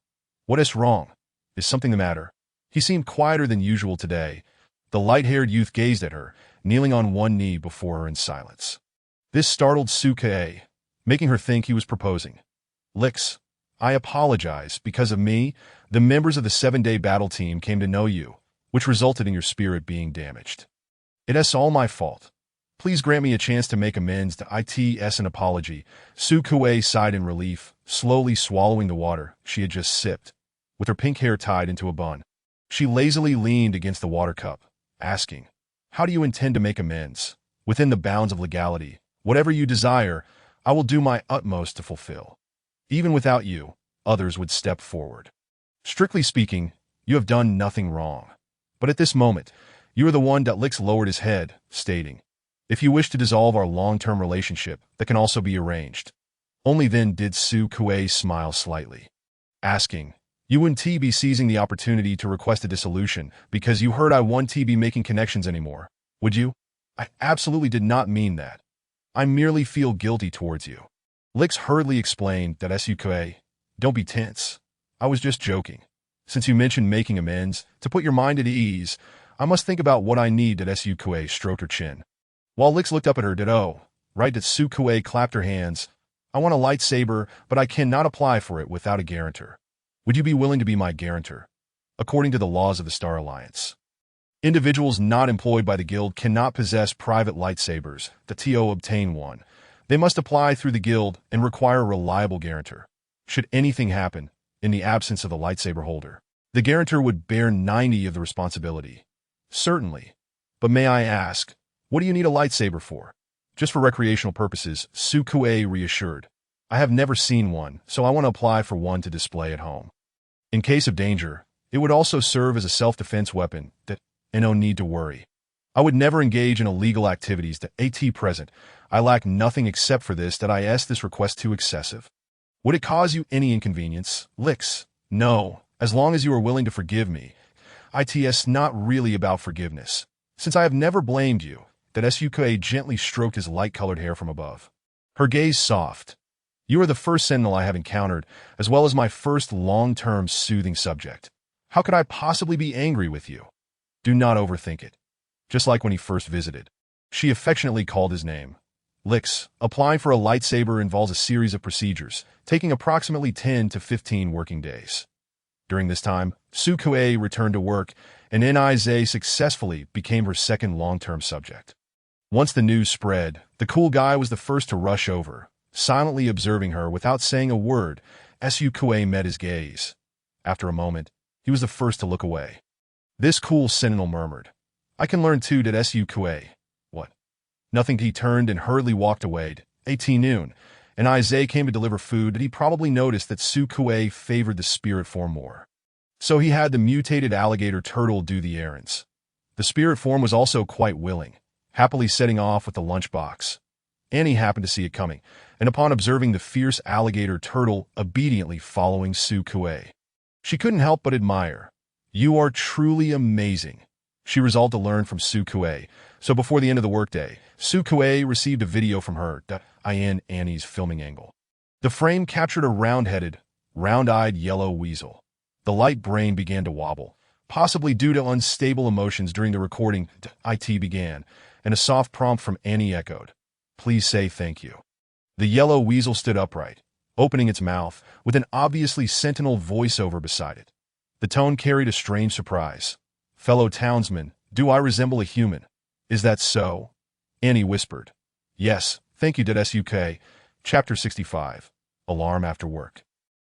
"What is wrong? Is something the matter?" He seemed quieter than usual today. The light-haired youth gazed at her, kneeling on one knee before her in silence. This startled Sukue, making her think he was proposing. "Lix, I apologize. Because of me, the members of the 7-day battle team came to know you, which resulted in your spirit being damaged. It is all my fault. Please grant me a chance to make amends to its an apology." Sukue sighed in relief, slowly swallowing the water she had just sipped, with her pink hair tied into a bun. She lazily leaned against the water cup, asking, "How do you intend to make amends?" "Within the bounds of legality, whatever you desire, I will do my utmost to fulfill. Even without you, others would step forward. Strictly speaking, you have done nothing wrong. But at this moment, you are the one." Lix lowered his head, stating, "If you wish to dissolve our long-term relationship, that can also be arranged." Only then did Sukue smile slightly, asking, "You wouldn't be seizing the opportunity to request a dissolution because you heard I won't be making connections anymore, would you?" "I absolutely did not mean that. I merely feel guilty towards you." Lix hurriedly explained that Sukue, "Don't be tense. I was just joking. Since you mentioned making amends, to put your mind at ease, I must think about what I need." Sukue stroked her chin, while Lix looked up at her. "Oh, right." Sukue clapped her hands. "I want a lightsaber, but I cannot apply for it without a guarantor. Would you be willing to be my guarantor? According to the laws of the Star Alliance, individuals not employed by the guild cannot possess private lightsabers. To obtain one, they must apply through the guild and require a reliable guarantor. Should anything happen, in the absence of the lightsaber holder, the guarantor would bear 90% of the responsibility." "Certainly. But may I ask, what do you need a lightsaber for?" "Just for recreational purposes," Sukue reassured. "I have never seen one, so I want to apply for one to display at home. In case of danger, it would also serve as a self-defense weapon. No need to worry. I would never engage in illegal activities. At present, I lack nothing except for this. This request too excessive? Would it cause you any inconvenience?" "Lix, no, as long as you are willing to forgive me." "It's not really about forgiveness, since I have never blamed you." Sukue gently stroked his light-colored hair from above, her gaze soft. "You are the first Sentinel I have encountered, as well as my first long-term soothing subject. How could I possibly be angry with you? Do not overthink it. Just like when he first visited." She affectionately called his name. "Lix, applying for a lightsaber involves a series of procedures, taking approximately 10 to 15 working days. During this time, Sukue returned to work, and Nize successfully became her second long-term subject. Once the news spread, the cool guy was the first to rush over, silently observing her without saying a word. Sukue met his gaze. After a moment, he was the first to look away. This cool Sentinel murmured, "I can learn too." Sukue. "What?" "Nothing." He turned and hurriedly walked away. At noon, and Nize came to deliver food. He probably noticed that Sukue favored the spirit form more, so he had the mutated alligator turtle do the errands. The spirit form was also quite willing, happily setting off with the lunchbox. Annie happened to see it coming, and upon observing the fierce alligator turtle obediently following Sukue, she couldn't help but admire. "You are truly amazing," she resolved to learn from Sukue. So before the end of the workday, Sukue received a video from her. In Annie's filming angle, the frame captured a round-headed, round-eyed yellow weasel. The light brain began to wobble, possibly due to unstable emotions during the recording. It began, and a soft prompt from Annie echoed, "Please say thank you." The yellow weasel stood upright, opening its mouth, with an obviously Sentinel voiceover beside it. The tone carried a strange surprise. "Fellow townsmen, do I resemble a human? Is that so?" Annie whispered. "Yes, thank you." Sukue. Chapter 65. Alarm After Work.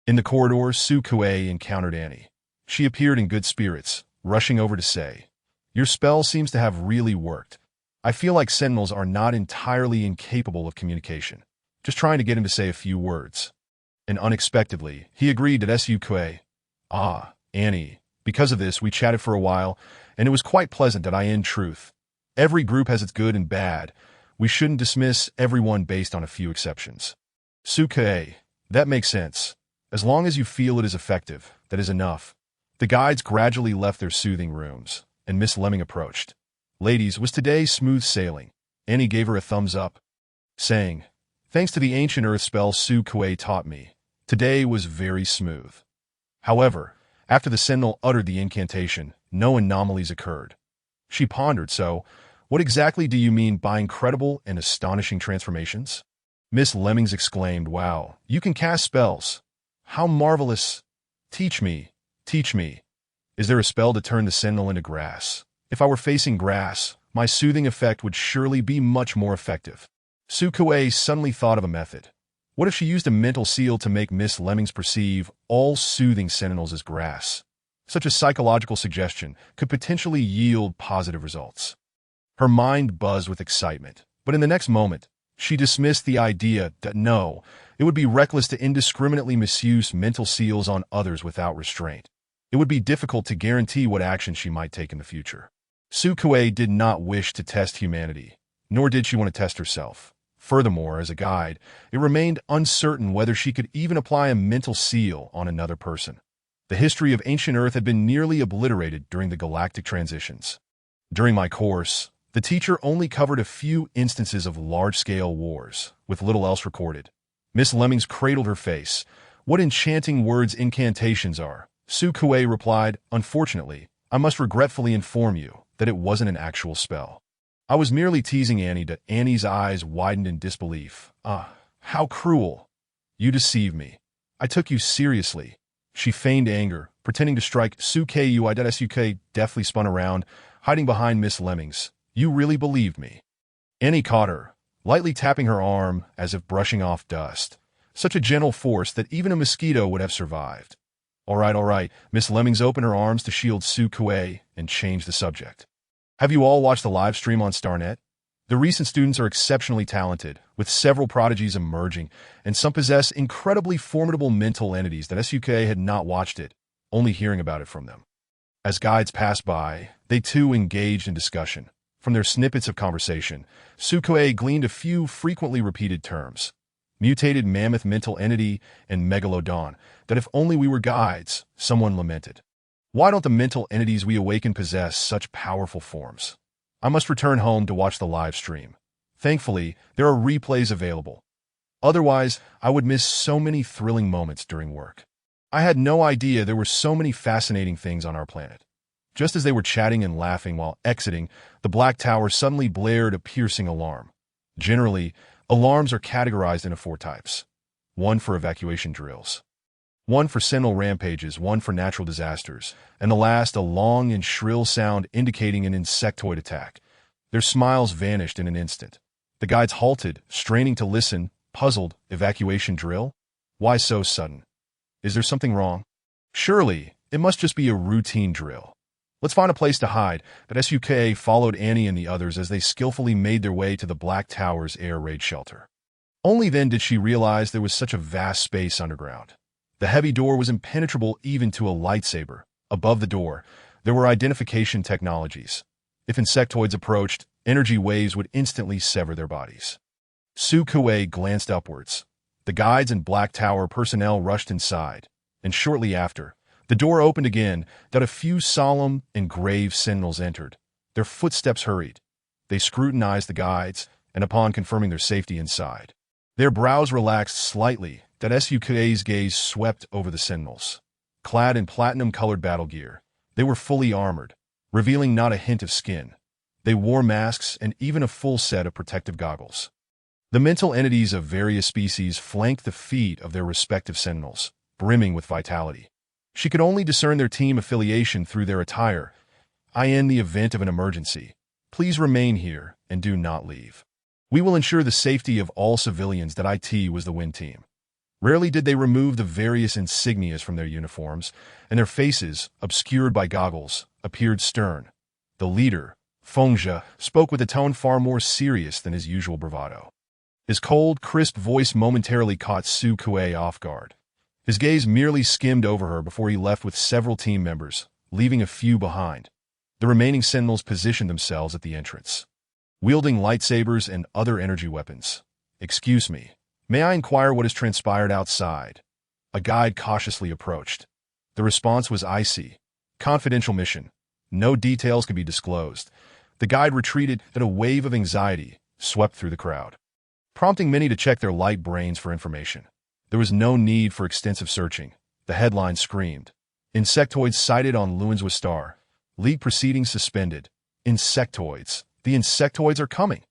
In the corridor, Sukue encountered Annie. She appeared in good spirits, rushing over to say, "Your spell seems to have really worked. I feel like Sentinels are not entirely incapable of communication. Just trying to get him to say a few words." And unexpectedly, he agreed. Sukue. "Ah, Annie, because of this we chatted for a while, and it was quite pleasant. In truth, every group has its good and bad. We shouldn't dismiss everyone based on a few exceptions." Sukue. "That makes sense. As long as you feel it is effective, that is enough." The guides gradually left their soothing rooms, and Miss Lemming approached. "Ladies, was today smooth sailing?" Annie gave her a thumbs up, saying, "Thanks to the ancient earth spell Su Kuei taught me, today was very smooth." However, after the Sentinel uttered the incantation, no anomalies occurred. She pondered, "So, what exactly do you mean by incredible and astonishing transformations?" Miss Lemmings exclaimed, "Wow, you can cast spells. How marvelous! Teach me, teach me. Is there a spell to turn the Sentinel into grass? If I were facing grass, my soothing effect would surely be much more effective." Su Kuei suddenly thought of a method. What if she used a mental seal to make Miss Lemmings perceive all soothing Sentinels as grass? Such a psychological suggestion could potentially yield positive results. Her mind buzzed with excitement, but in the next moment, she dismissed the idea that no, it would be reckless to indiscriminately misuse mental seals on others without restraint. It would be difficult to guarantee what action she might take in the future. Su Kuei did not wish to test humanity, nor did she want to test herself. Furthermore, as a guide, it remained uncertain whether she could even apply a mental seal on another person. The history of ancient Earth had been nearly obliterated during the galactic transitions. During my course, the teacher only covered a few instances of large-scale wars, with little else recorded. Miss Lemmings cradled her face. "What enchanting words incantations are." Su Kuei replied, "Unfortunately, I must regretfully inform you that it wasn't an actual spell. I was merely teasing Annie." Annie's eyes widened in disbelief. "Ah, how cruel. You deceived me. I took you seriously." She feigned anger, pretending to strike. Su Kuei deftly spun around, hiding behind Miss Lemmings. "You really believed me." Annie caught her, lightly tapping her arm as if brushing off dust. Such a gentle force that even a mosquito would have survived. All right. Miss Lemmings opened her arms to shield Su Kuei and changed the subject. "Have you all watched the live stream on StarNet? The recent students are exceptionally talented, with several prodigies emerging, and some possess incredibly formidable mental entities that SUK had not watched it, only hearing about it from them." As guides passed by, they too engaged in discussion. From their snippets of conversation, Su Kuei gleaned a few frequently repeated terms: mutated mammoth mental entity and megalodon, that if only we were guides, someone lamented. Why don't the mental entities we awaken possess such powerful forms? I must return home to watch the live stream. Thankfully, there are replays available. Otherwise, I would miss so many thrilling moments during work. I had no idea there were so many fascinating things on our planet. Just as they were chatting and laughing while exiting, the Black Tower suddenly blared a piercing alarm. Generally, alarms are categorized into 4 types. 1 for evacuation drills, 1 for Sentinel rampages, 1 for natural disasters, and the last a long and shrill sound indicating an insectoid attack. Their smiles vanished in an instant. The guides halted, straining to listen, puzzled. Evacuation drill? Why so sudden? Is there something wrong? Surely, it must just be a routine drill. Let's find a place to hide. But SUK followed Annie and the others as they skillfully made their way to the Black Tower's air raid shelter. Only then did she realize there was such a vast space underground. The heavy door was impenetrable even to a lightsaber. Above the door, there were identification technologies. If insectoids approached, energy waves would instantly sever their bodies. Su Kuei glanced upwards. The guides and Black Tower personnel rushed inside, and shortly after, the door opened again. A few solemn and grave sentinels entered. Their footsteps hurried. They scrutinized the guides, and upon confirming their safety inside, their brows relaxed slightly. SUK's gaze swept over the sentinels. Clad in platinum-colored battle gear, they were fully armored, revealing not a hint of skin. They wore masks and even a full set of protective goggles. The mental entities of various species flanked the feet of their respective sentinels, brimming with vitality. She could only discern their team affiliation through their attire. In the event of an emergency, please remain here and do not leave. We will ensure the safety of all civilians. IT was the win team. Rarely did they remove the various insignias from their uniforms, and their faces, obscured by goggles, appeared stern. The leader, Fengzhe, spoke with a tone far more serious than his usual bravado. His cold, crisp voice momentarily caught Su Kuei off guard. His gaze merely skimmed over her before he left with several team members, leaving a few behind. The remaining sentinels positioned themselves at the entrance, wielding lightsabers and other energy weapons. "Excuse me. May I inquire what has transpired outside?" A guide cautiously approached. The response was icy. Confidential mission. No details could be disclosed. The guide retreated, and a wave of anxiety swept through the crowd, prompting many to check their light brains for information. There was no need for extensive searching. The headline screamed, "Insectoids sighted on Luanswa Star. League proceedings suspended. Insectoids. The insectoids are coming."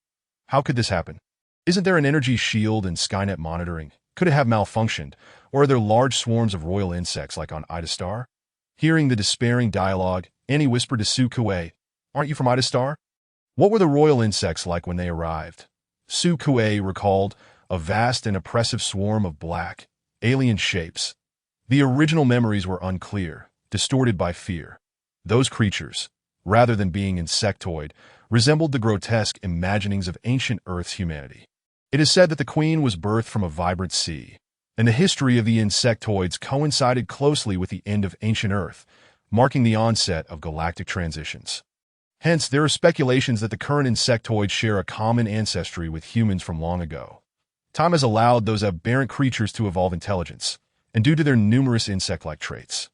How could this happen? Isn't there an energy shield and Skynet monitoring? Could it have malfunctioned? Or are there large swarms of royal insects like on Ida Star? Hearing the despairing dialogue, Annie whispered to Su Kuei, "Aren't you from Ida Star?" What were the royal insects like when they arrived? Su Kuei recalled a vast and oppressive swarm of black, alien shapes. The original memories were unclear, distorted by fear. Those creatures, rather than being insectoid, resembled the grotesque imaginings of ancient Earth's humanity. It is said that the Queen was birthed from a vibrant sea, and the history of the insectoids coincided closely with the end of ancient Earth, marking the onset of galactic transitions. Hence, there are speculations that the current insectoids share a common ancestry with humans from long ago. Time has allowed those aberrant creatures to evolve intelligence, and due to their numerous insect-like traits,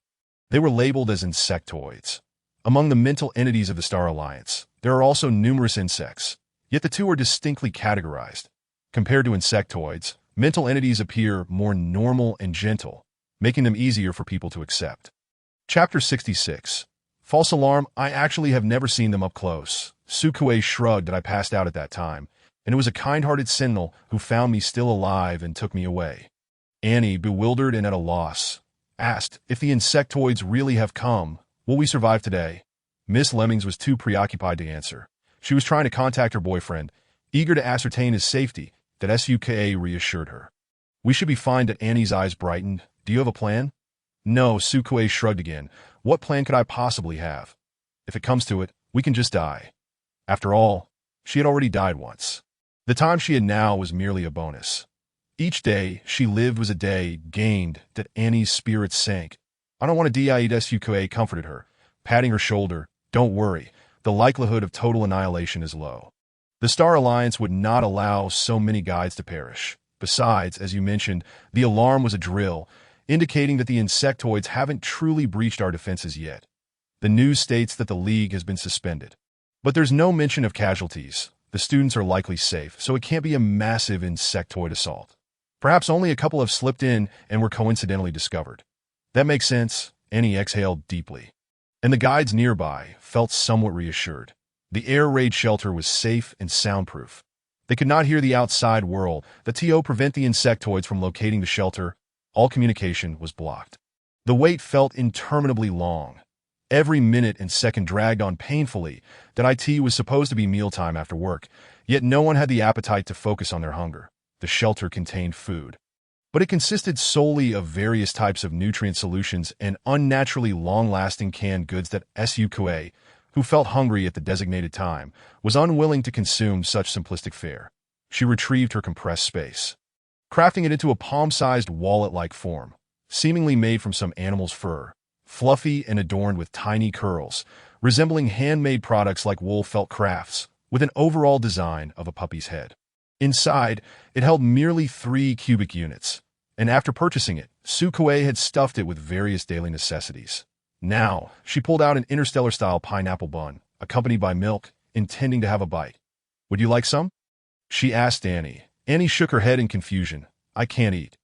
they were labeled as insectoids. Among the mental entities of the Star Alliance, there are also numerous insects, yet the two are distinctly categorized. Compared to insectoids, mental entities appear more normal and gentle, making them easier for people to accept. Chapter 66. False alarm. I actually have never seen them up close. Su Kuei shrugged, and I passed out at that time, and it was a kind-hearted Sentinel who found me still alive and took me away. Annie, bewildered and at a loss, asked, "If the insectoids really have come, will we survive today?" Miss Lemmings was too preoccupied to answer. She was trying to contact her boyfriend, eager to ascertain his safety, that Suka reassured her. "We should be fine." That Annie's eyes brightened. "Do you have a plan?" "No," Su Kuei shrugged again. "What plan could I possibly have? If it comes to it, we can just die." After all, she had already died once. The time she had now was merely a bonus. Each day she lived was a day gained. That Annie's spirits sank. "I don't want to die," Su Kuei comforted her, patting her shoulder. "Don't worry, the likelihood of total annihilation is low. The Star Alliance would not allow so many guides to perish. Besides, as you mentioned, the alarm was a drill, indicating that the insectoids haven't truly breached our defenses yet. The news states that the League has been suspended. But there's no mention of casualties. The students are likely safe, so it can't be a massive insectoid assault. Perhaps only a couple have slipped in and were coincidentally discovered." "That makes sense." Annie exhaled deeply, and the guides nearby felt somewhat reassured. The air raid shelter was safe and soundproof. They could not hear the outside world. The TO prevent the insectoids from locating the shelter. All communication was blocked. The wait felt interminably long. Every minute and second dragged on painfully. That IT was supposed to be mealtime after work, yet no one had the appetite to focus on their hunger. The shelter contained food, but it consisted solely of various types of nutrient solutions and unnaturally long-lasting canned goods. That Su Kuei, who felt hungry at the designated time, was unwilling to consume such simplistic fare. She retrieved her compressed space, crafting it into a palm-sized wallet-like form, seemingly made from some animal's fur, fluffy and adorned with tiny curls, resembling handmade products like wool felt crafts, with an overall design of a puppy's head. Inside, it held merely 3 cubic units, and after purchasing it, Su Kuei had stuffed it with various daily necessities. Now, she pulled out an Interstellar-style pineapple bun, accompanied by milk, intending to have a bite. "Would you like some?" she asked Annie. Annie shook her head in confusion. "I can't eat."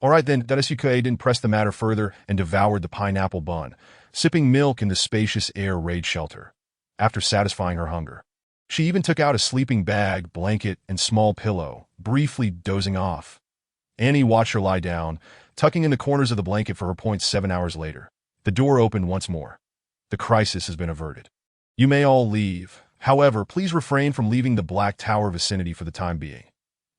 "All right then." Suka didn't press the matter further and devoured the pineapple bun, sipping milk in the spacious air raid shelter. After satisfying her hunger, she even took out a sleeping bag, blanket, and small pillow, briefly dozing off. Annie watched her lie down, tucking in the corners of the blanket for her point. 7 hours later, the door opened once more. "The crisis has been averted. You may all leave. However, please refrain from leaving the Black Tower vicinity for the time being."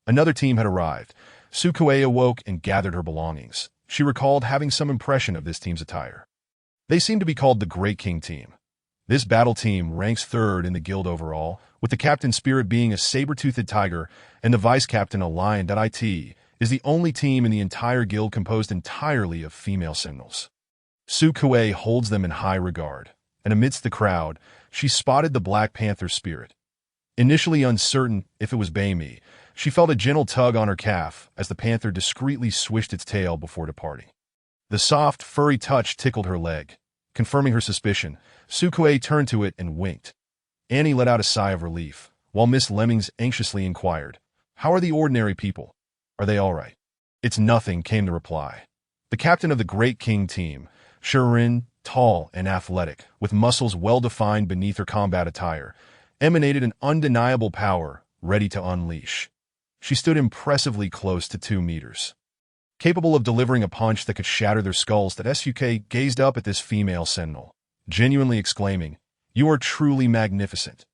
Another team had arrived. Su Kuei awoke and gathered her belongings. She recalled having some impression of this team's attire. They seemed to be called the Great King Team. This battle team ranks 3rd in the guild overall, with the captain spirit being a saber-toothed tiger and the vice-captain a lion. It is the only team in the entire guild composed entirely of female sentinels. Su Kuei holds them in high regard, and amidst the crowd, she spotted the Black Panther spirit. Initially uncertain if it was Baimi, she felt a gentle tug on her calf as the panther discreetly swished its tail before departing. The soft, furry touch tickled her leg. Confirming her suspicion, Sukuei turned to it and winked. Annie let out a sigh of relief, while Miss Lemmings anxiously inquired, "How are the ordinary people? Are they all right?" "It's nothing," came the reply. The captain of the Great King team, Shirin, tall and athletic, with muscles well-defined beneath her combat attire, emanated an undeniable power, ready to unleash. She stood impressively close to 2 meters. Capable of delivering a punch that could shatter their skulls, that Suk gazed up at this female sentinel, genuinely exclaiming, "You are truly magnificent."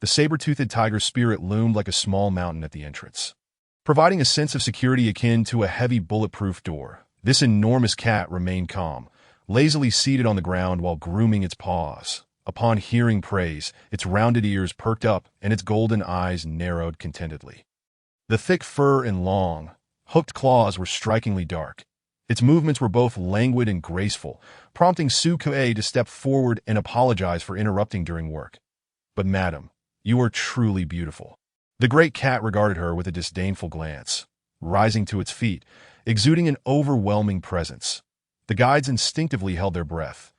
The saber-toothed tiger's spirit loomed like a small mountain at the entrance, providing a sense of security akin to a heavy bulletproof door. This enormous cat remained calm, lazily seated on the ground while grooming its paws. Upon hearing praise, its rounded ears perked up and its golden eyes narrowed contentedly. The thick fur and long, hooked claws were strikingly dark. Its movements were both languid and graceful, prompting Sukuei to step forward and apologize for interrupting during work. "But madam, you are truly beautiful." The great cat regarded her with a disdainful glance, rising to its feet, exuding an overwhelming presence. The guides instinctively held their breath.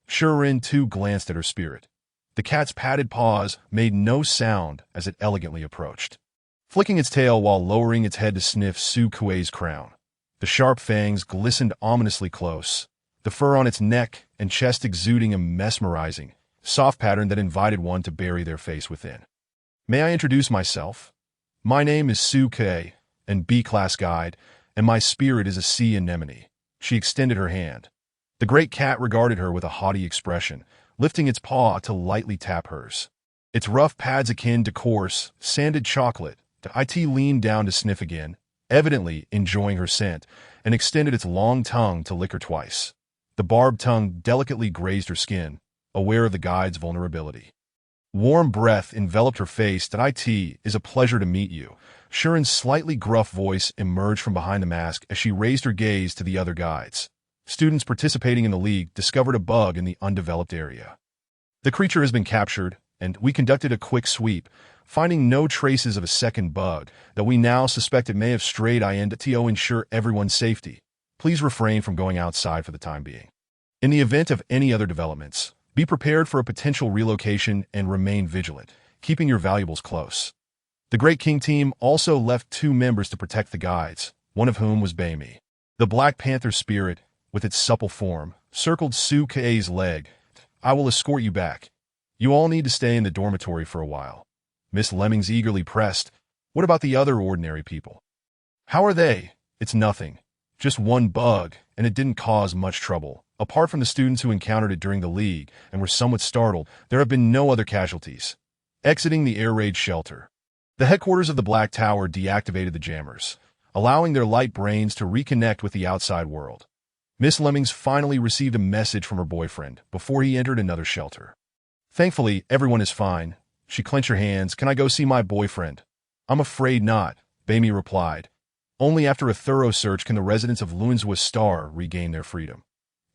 Shirin, too, glanced at her spirit. The cat's padded paws made no sound as it elegantly approached, flicking its tail while lowering its head to sniff Sukuei's crown. The sharp fangs glistened ominously close, the fur on its neck and chest exuding a mesmerizing, soft pattern that invited one to bury their face within. "May I introduce myself? My name is Sukuei, an B-class guide, and my spirit is a sea anemone." She extended her hand. The great cat regarded her with a haughty expression, lifting its paw to lightly tap hers. Its rough pads akin to coarse, sanded chocolate. The IT leaned down to sniff again, evidently enjoying her scent, and extended its long tongue to lick her twice. The barbed tongue delicately grazed her skin, aware of the guide's vulnerability. Warm breath enveloped her face. "It is a pleasure to meet you." Shirin's slightly gruff voice emerged from behind the mask as she raised her gaze to the other guides. Students participating in the league discovered a bug in the undeveloped area. "The creature has been captured, and we conducted a quick sweep, finding no traces of a second bug, that we now suspect it may have strayed in to ensure everyone's safety. Please refrain from going outside for the time being. In the event of any other developments, be prepared for a potential relocation and remain vigilant, keeping your valuables close." The Great King team also left 2 members to protect the guides, one of whom was Baimi. The Black Panther spirit, with its supple form, circled Sukuei's leg. "I will escort you back. You all need to stay in the dormitory for a while." Miss Lemmings eagerly pressed, "What about the other ordinary people? How are they?" "It's nothing. Just one bug, and it didn't cause much trouble. Apart from the students who encountered it during the league and were somewhat startled, there have been no other casualties." Exiting the air raid shelter, the headquarters of the Black Tower deactivated the jammers, allowing their light brains to reconnect with the outside world. Miss Lemmings finally received a message from her boyfriend before he entered another shelter. "Thankfully, everyone is fine." She clenched her hands. "Can I go see my boyfriend?" "I'm afraid not," Baimi replied. "Only after a thorough search can the residents of Lunswa Star regain their freedom.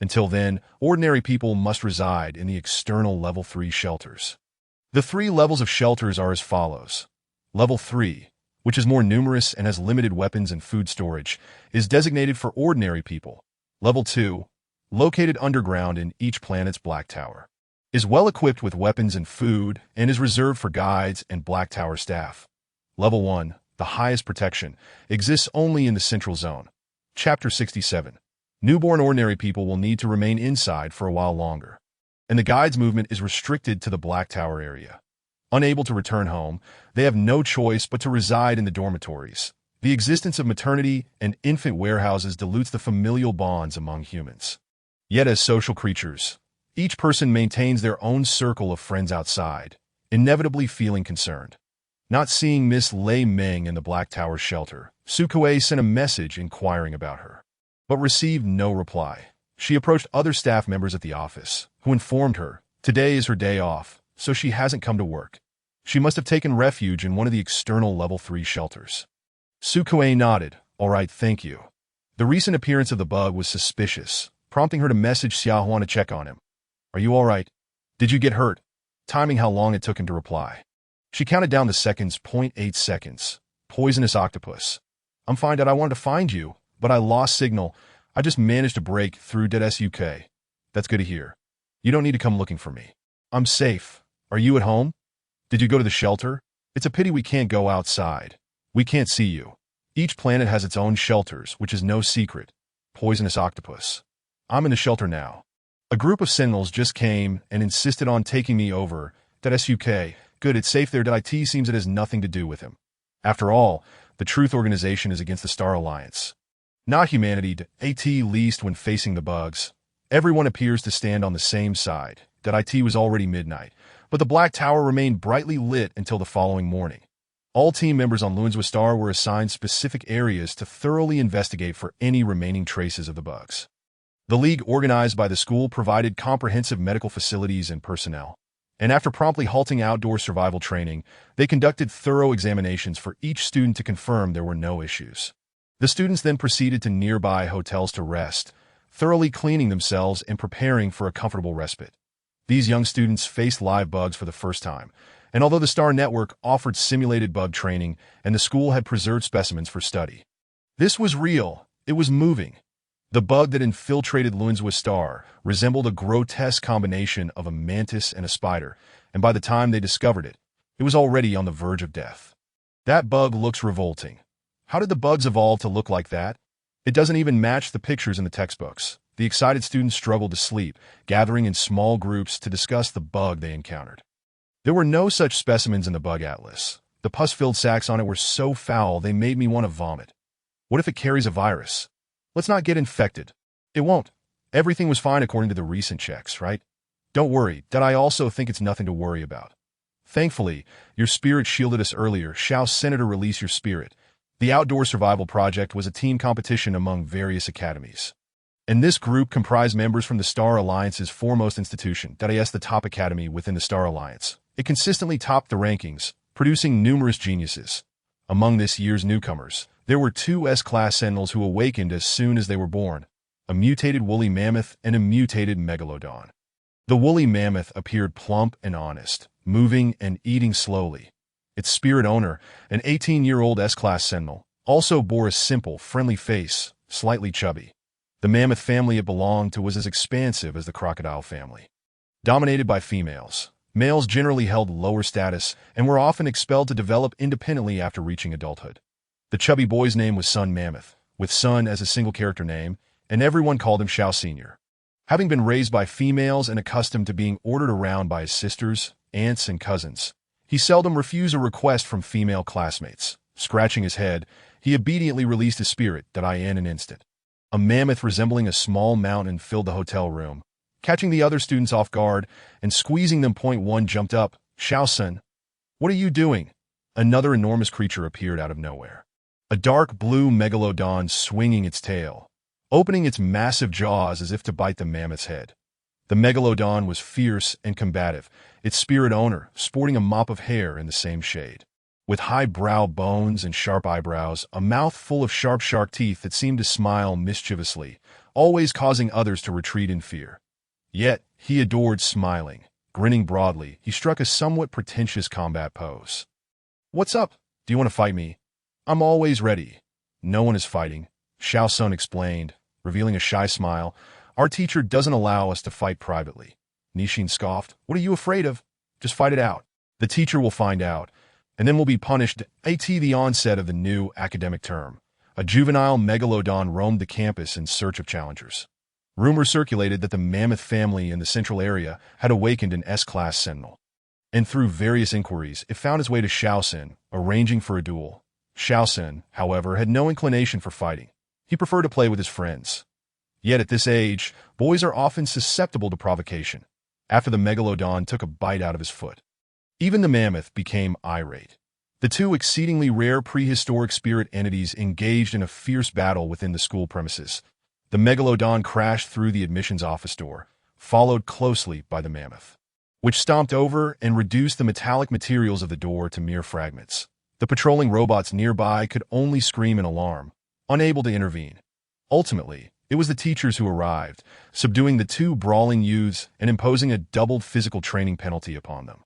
Until then, ordinary people must reside in the external Level 3 shelters." The 3 levels of shelters are as follows. Level 3, which is more numerous and has limited weapons and food storage, is designated for ordinary people. Level 2, located underground in each planet's Black Tower, is well equipped with weapons and food and is reserved for guides and Black Tower staff. Level 1, the highest protection, exists only in the Central Zone. Chapter 67. Newborn ordinary people will need to remain inside for a while longer, and the guides' movement is restricted to the Black Tower area. Unable to return home, they have no choice but to reside in the dormitories. The existence of maternity and infant warehouses dilutes the familial bonds among humans. Yet as social creatures, each person maintains their own circle of friends outside, inevitably feeling concerned. Not seeing Miss Lei Meng in the Black Tower shelter, Sukuei sent a message inquiring about her, but received no reply. She approached other staff members at the office, who informed her, today is her day off, so she hasn't come to work. She must have taken refuge in one of the external Level 3 shelters. Sukuei nodded. "All right, thank you." The recent appearance of the bug was suspicious, prompting her to message Xiaohuan to check on him. "Are you all right? Did you get hurt?" Timing how long it took him to reply. She counted down the seconds. 0.8 seconds. "Poisonous octopus. I'm fine. Dad, I wanted to find you, but I lost signal. I just managed to break through. Suk. That's good to hear." You don't need to come looking for me. I'm safe. Are you at home? Did you go to the shelter? It's a pity we can't go outside. We can't see you. Each planet has its own shelters, which is no secret. Poisonous octopus. I'm in the shelter now. A group of Sentinels just came and insisted on taking me over. SUK. Good, it's safe there. IT seems it has nothing to do with him. After all, the Truth Organization is against the Star Alliance. Not humanity, at least when facing the bugs. Everyone appears to stand on the same side. IT was already midnight, but the Black Tower remained brightly lit until the following morning. All team members on Star were assigned specific areas to thoroughly investigate for any remaining traces of the bugs. The league organized by the school provided comprehensive medical facilities and personnel, and after promptly halting outdoor survival training, they conducted thorough examinations for each student to confirm there were no issues. The students then proceeded to nearby hotels to rest, thoroughly cleaning themselves and preparing for a comfortable respite. These young students faced live bugs for the first time, and although the Star Network offered simulated bug training and the school had preserved specimens for study, this was real. It was moving. The bug that infiltrated Star resembled a grotesque combination of a mantis and a spider, and by the time they discovered it, it was already on the verge of death. That bug looks revolting. How did the bugs evolve to look like that? It doesn't even match the pictures in the textbooks. The excited students struggled to sleep, gathering in small groups to discuss the bug they encountered. There were no such specimens in the bug atlas. The pus-filled sacks on it were so foul they made me want to vomit. What if it carries a virus? Let's not get infected. It won't. Everything was fine according to the recent checks, right? Don't worry, I also think it's nothing to worry about. Thankfully, your spirit shielded us earlier. Shall Senator release your spirit? The Outdoor Survival Project was a team competition among various academies. And this group comprised members from the Star Alliance's foremost institution, the top academy within the Star Alliance. It consistently topped the rankings, producing numerous geniuses. Among this year's newcomers, there were two S-class Sentinels who awakened as soon as they were born, a mutated woolly mammoth and a mutated megalodon. The woolly mammoth appeared plump and honest, moving and eating slowly. Its spirit owner, an 18-year-old S-class Sentinel, also bore a simple, friendly face, slightly chubby. The mammoth family it belonged to was as expansive as the crocodile family. Dominated by females, males generally held lower status and were often expelled to develop independently after reaching adulthood. The chubby boy's name was Sun Mammoth, with Sun as a single character name, and everyone called him Shao Sr. Having been raised by females and accustomed to being ordered around by his sisters, aunts, and cousins, he seldom refused a request from female classmates. Scratching his head, he obediently released his spirit in an instant. A mammoth resembling a small mountain filled the hotel room. Catching the other students off guard and squeezing them, one jumped up. Shao Sun, what are you doing? Another enormous creature appeared out of nowhere. A dark blue megalodon swinging its tail, opening its massive jaws as if to bite the mammoth's head. The megalodon was fierce and combative, its spirit owner sporting a mop of hair in the same shade. With high brow bones and sharp eyebrows, a mouth full of sharp shark teeth that seemed to smile mischievously, always causing others to retreat in fear. Yet, he adored smiling. Grinning broadly, he struck a somewhat pretentious combat pose. What's up? Do you want to fight me? I'm always ready. No one is fighting, Shao Sun explained, revealing a shy smile. Our teacher doesn't allow us to fight privately. Nishin scoffed. What are you afraid of? Just fight it out. The teacher will find out, and then we'll be punished. At the onset of the new academic term, a juvenile megalodon roamed the campus in search of challengers. Rumors circulated that the mammoth family in the central area had awakened an S-class Sentinel. And through various inquiries, it found its way to Shao Sun, arranging for a duel. Shao Sun, however, had no inclination for fighting. He preferred to play with his friends. Yet at this age, boys are often susceptible to provocation. After the megalodon took a bite out of his foot, even the mammoth became irate. The two exceedingly rare prehistoric spirit entities engaged in a fierce battle within the school premises. The megalodon crashed through the admissions office door, followed closely by the mammoth, which stomped over and reduced the metallic materials of the door to mere fragments. The patrolling robots nearby could only scream in alarm, unable to intervene. Ultimately, it was the teachers who arrived, subduing the two brawling youths and imposing a doubled physical training penalty upon them.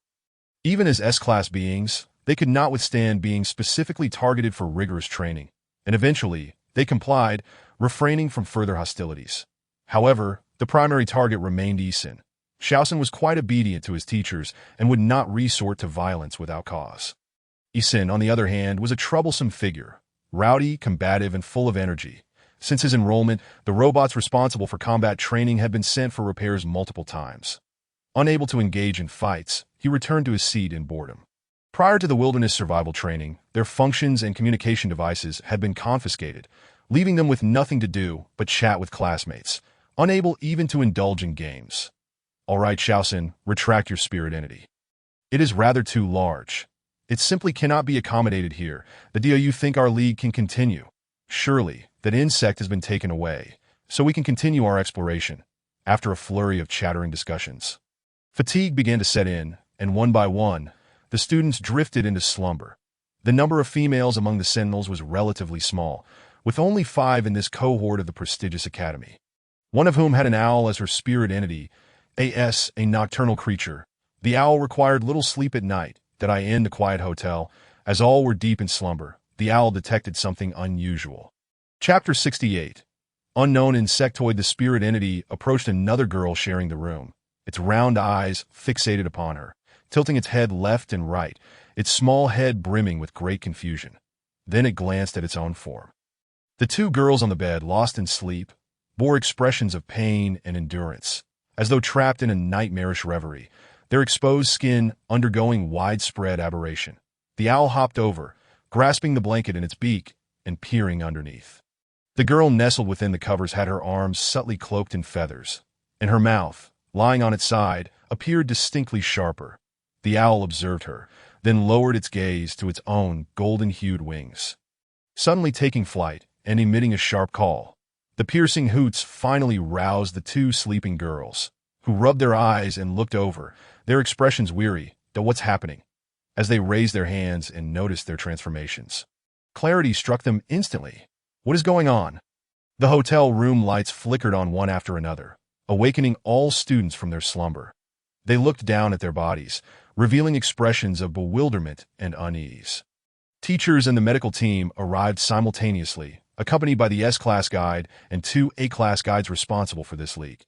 Even as S-class beings, they could not withstand being specifically targeted for rigorous training, and eventually, they complied, refraining from further hostilities. However, the primary target remained Isin. Xiaosun was quite obedient to his teachers and would not resort to violence without cause. Isin, on the other hand, was a troublesome figure, rowdy, combative, and full of energy. Since his enrollment, the robots responsible for combat training had been sent for repairs multiple times. Unable to engage in fights, he returned to his seat in boredom. Prior to the wilderness survival training, their functions and communication devices had been confiscated, leaving them with nothing to do but chat with classmates, unable even to indulge in games. All right, Xiaosun, retract your spirit entity. It is rather too large. It simply cannot be accommodated here. Do you think our league can continue? Surely, that insect has been taken away, so we can continue our exploration. After a flurry of chattering discussions, fatigue began to set in, and one by one, the students drifted into slumber. The number of females among the Sentinels was relatively small, with only 5 in this cohort of the prestigious academy. One of whom had an owl as her spirit entity, a nocturnal creature. The owl required little sleep at night. In the quiet hotel, as all were deep in slumber, the owl detected something unusual. Chapter 68. Unknown insectoid. The spirit entity approached another girl sharing the room, its round eyes fixated upon her, tilting its head left and right, its small head brimming with great confusion. Then it glanced at its own form. The 2 girls on the bed, lost in sleep, bore expressions of pain and endurance, as though trapped in a nightmarish reverie, their exposed skin undergoing widespread aberration. The owl hopped over, grasping the blanket in its beak and peering underneath. The girl nestled within the covers had her arms subtly cloaked in feathers, and her mouth, lying on its side, appeared distinctly sharper. The owl observed her, then lowered its gaze to its own golden-hued wings. Suddenly taking flight and emitting a sharp call, the piercing hoots finally roused the 2 sleeping girls, who rubbed their eyes and looked over, their expressions weary. What's happening? As they raised their hands and noticed their transformations, clarity struck them instantly. What is going on? The hotel room lights flickered on one after another, awakening all students from their slumber. They looked down at their bodies, revealing expressions of bewilderment and unease. Teachers and the medical team arrived simultaneously, accompanied by the S-Class guide and 2 A-Class guides responsible for this league.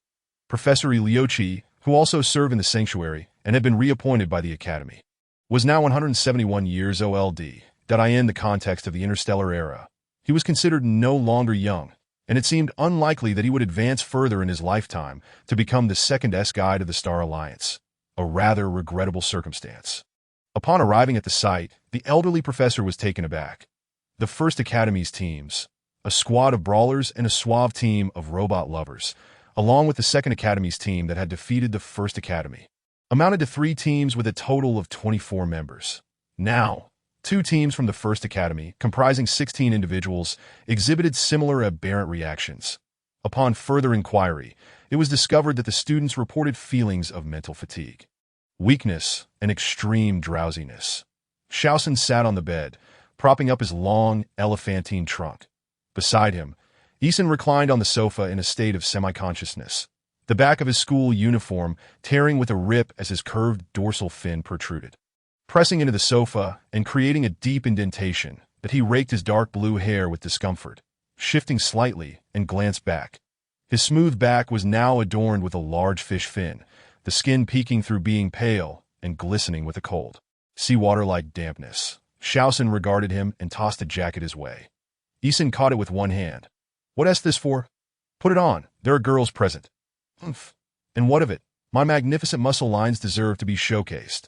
Professor Liuqi, who also served in the sanctuary and had been reappointed by the academy, was now 171 years old. In the context of the Interstellar era, he was considered no longer young, and it seemed unlikely that he would advance further in his lifetime to become the second S-Guide of the Star Alliance, a rather regrettable circumstance. Upon arriving at the site, the elderly professor was taken aback. The First Academy's teams, a squad of brawlers and a suave team of robot lovers, along with the Second Academy's team that had defeated the First Academy, amounted to 3 teams with a total of 24 members. Now, 2 teams from the First Academy, comprising 16 individuals, exhibited similar aberrant reactions. Upon further inquiry, it was discovered that the students reported feelings of mental fatigue, weakness, and extreme drowsiness. Xiaosun sat on the bed, propping up his long, elephantine trunk. Beside him, Isin reclined on the sofa in a state of semi-consciousness, the back of his school uniform tearing with a rip as his curved dorsal fin protruded. Pressing into the sofa and creating a deep indentation, that he raked his dark blue hair with discomfort, shifting slightly and glanced back. His smooth back was now adorned with a large fish fin, the skin peeking through being pale and glistening with the cold, seawater-like dampness. Xiaosun regarded him and tossed the jacket his way. Isin caught it with one hand. What is this for? Put it on. There are girls present. Humph. And what of it? My magnificent muscle lines deserve to be showcased.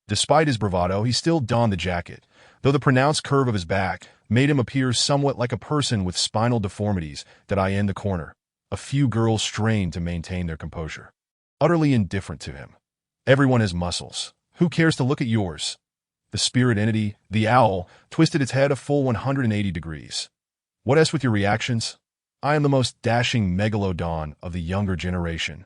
Despite his bravado, he still donned the jacket, though the pronounced curve of his back made him appear somewhat like a person with spinal deformities. In the corner, a few girls strained to maintain their composure, utterly indifferent to him. Everyone has muscles. Who cares to look at yours? The spirit entity, the owl, twisted its head a full 180 degrees. What else with your reactions? I am the most dashing megalodon of the younger generation.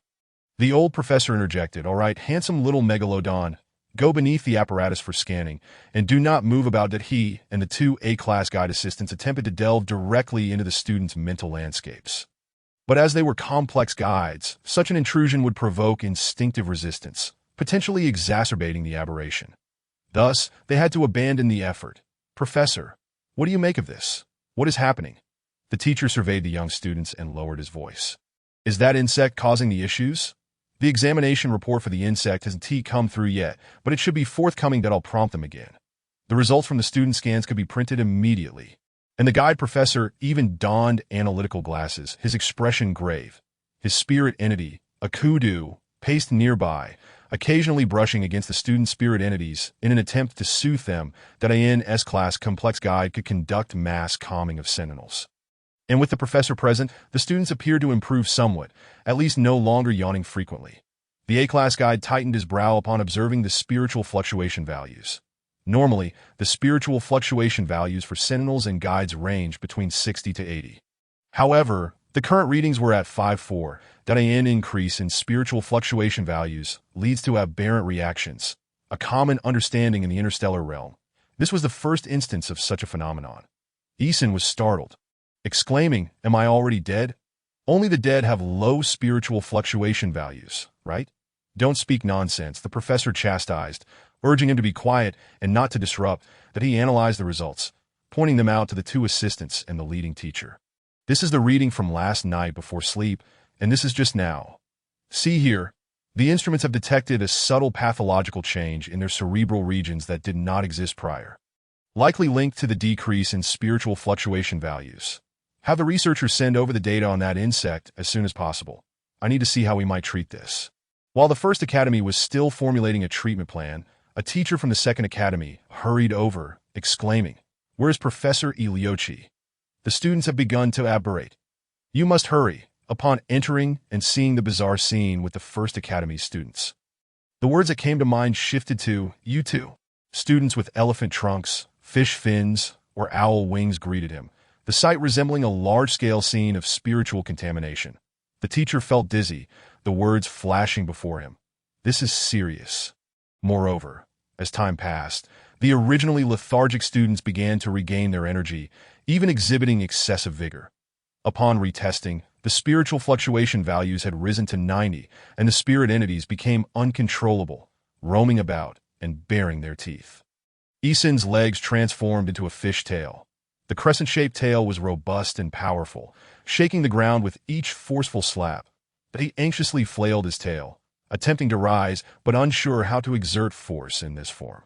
The old professor interjected. All right, handsome little megalodon, go beneath the apparatus for scanning, and do not move about. That he and the 2 A-Class guide assistants attempted to delve directly into the students' mental landscapes. But as they were complex guides, such an intrusion would provoke instinctive resistance, potentially exacerbating the aberration. Thus, they had to abandon the effort. Professor, what do you make of this? What is happening? The teacher surveyed the young students and lowered his voice. Is that insect causing the issues? The examination report for the insect hasn't come through yet, but it should be forthcoming that I'll prompt them again. The results from the student scans could be printed immediately. And the guide professor even donned analytical glasses, his expression grave. His spirit entity, a kudu, paced nearby, occasionally brushing against the student spirit entities in an attempt to soothe them that an S-class complex guide could conduct mass calming of sentinels. And with the professor present, the students appeared to improve somewhat, at least no longer yawning frequently. The A-class guide tightened his brow upon observing the spiritual fluctuation values. Normally, the spiritual fluctuation values for sentinels and guides range between 60 to 80. However, the current readings were at 5.4. An increase in spiritual fluctuation values leads to aberrant reactions, a common understanding in the interstellar realm. This was the first instance of such a phenomenon. Eason was startled, exclaiming, "Am I already dead? Only the dead have low spiritual fluctuation values, right?" "Don't speak nonsense," the professor chastised, urging him to be quiet and not to disrupt. That he analyzed the results, pointing them out to the two assistants and the leading teacher. "This is the reading from last night before sleep, and this is just now. See here, the instruments have detected a subtle pathological change in their cerebral regions that did not exist prior, likely linked to the decrease in spiritual fluctuation values. Have the researchers send over the data on that insect as soon as possible. I need to see how we might treat this." While the first academy was still formulating a treatment plan, a teacher from the second academy hurried over, exclaiming, "Where's Professor Iliochi? The students have begun to aberrate. You must hurry." Upon entering and seeing the bizarre scene with the first academy students, the words that came to mind shifted to, "You too." Students with elephant trunks, fish fins, or owl wings greeted him, the sight resembling a large-scale scene of spiritual contamination. The teacher felt dizzy, the words flashing before him. This is serious. Moreover, as time passed, the originally lethargic students began to regain their energy, even exhibiting excessive vigor. Upon retesting, the spiritual fluctuation values had risen to 90, and the spirit entities became uncontrollable, roaming about and baring their teeth. Eason's legs transformed into a fish tail. The crescent-shaped tail was robust and powerful, shaking the ground with each forceful slap. But he anxiously flailed his tail, attempting to rise but unsure how to exert force in this form.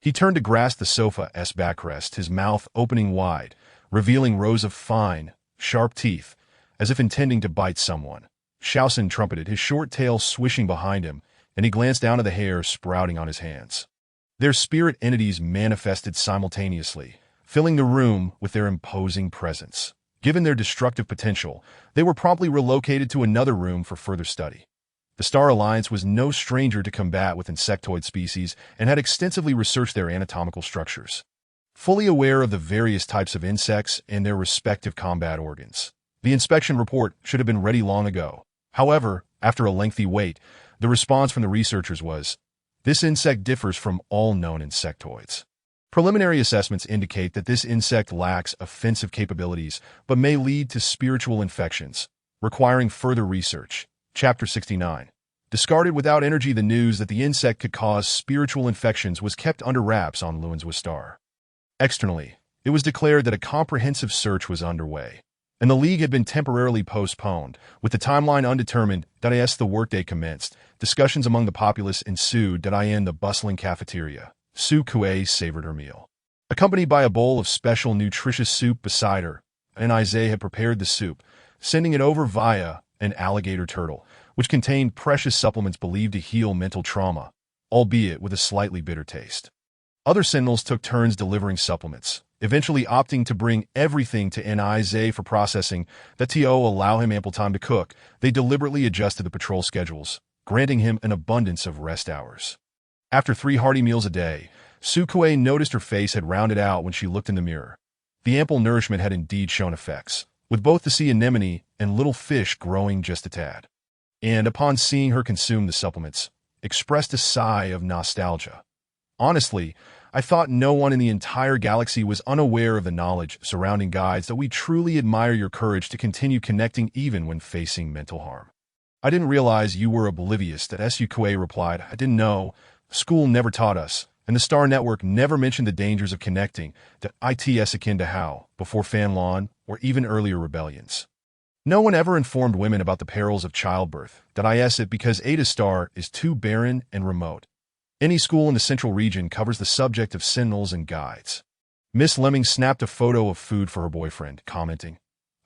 He turned to grasp the sofa's backrest, his mouth opening wide, revealing rows of fine, sharp teeth, as if intending to bite someone. Shaosun trumpeted, his short tail swishing behind him, and he glanced down at the hair sprouting on his hands. Their spirit entities manifested simultaneously, filling the room with their imposing presence. Given their destructive potential, they were promptly relocated to another room for further study. The Star Alliance was no stranger to combat with insectoid species and had extensively researched their anatomical structures. Fully aware of the various types of insects and their respective combat organs, the inspection report should have been ready long ago. However, after a lengthy wait, the response from the researchers was, "This insect differs from all known insectoids. Preliminary assessments indicate that this insect lacks offensive capabilities but may lead to spiritual infections, requiring further research." Chapter 69. Discarded without energy, the news that the insect could cause spiritual infections was kept under wraps on Luan's star. Externally, it was declared that a comprehensive search was underway, and the League had been temporarily postponed, with the timeline undetermined. As the workday commenced, discussions among the populace ensued. In the bustling cafeteria, Su Kuei savored her meal. Accompanied by a bowl of special nutritious soup beside her, and Isaiah had prepared the soup, sending it over via an alligator turtle, which contained precious supplements believed to heal mental trauma, albeit with a slightly bitter taste. Other sentinels took turns delivering supplements, eventually opting to bring everything to Nize for processing. That to allow him ample time to cook, they deliberately adjusted the patrol schedules, granting him an abundance of rest hours. After 3 hearty meals a day, Sukuei noticed her face had rounded out when she looked in the mirror. The ample nourishment had indeed shown effects, with both the sea anemone and little fish growing just a tad. And upon seeing her consume the supplements, expressed a sigh of nostalgia. "Honestly, I thought no one in the entire galaxy was unaware of the knowledge surrounding guides that we truly admire your courage to continue connecting even when facing mental harm." "I didn't realize you were oblivious," that Sukuei replied. "I didn't know. School never taught us, and the Star Network never mentioned the dangers of connecting to ITS akin to HAL, before Fanlon, or even earlier rebellions." No one ever informed women about the perils of childbirth. Is it because Ada Star is too barren and remote. Any school in the central region covers the subject of sentinels and guides. Miss Lemming snapped a photo of food for her boyfriend, commenting,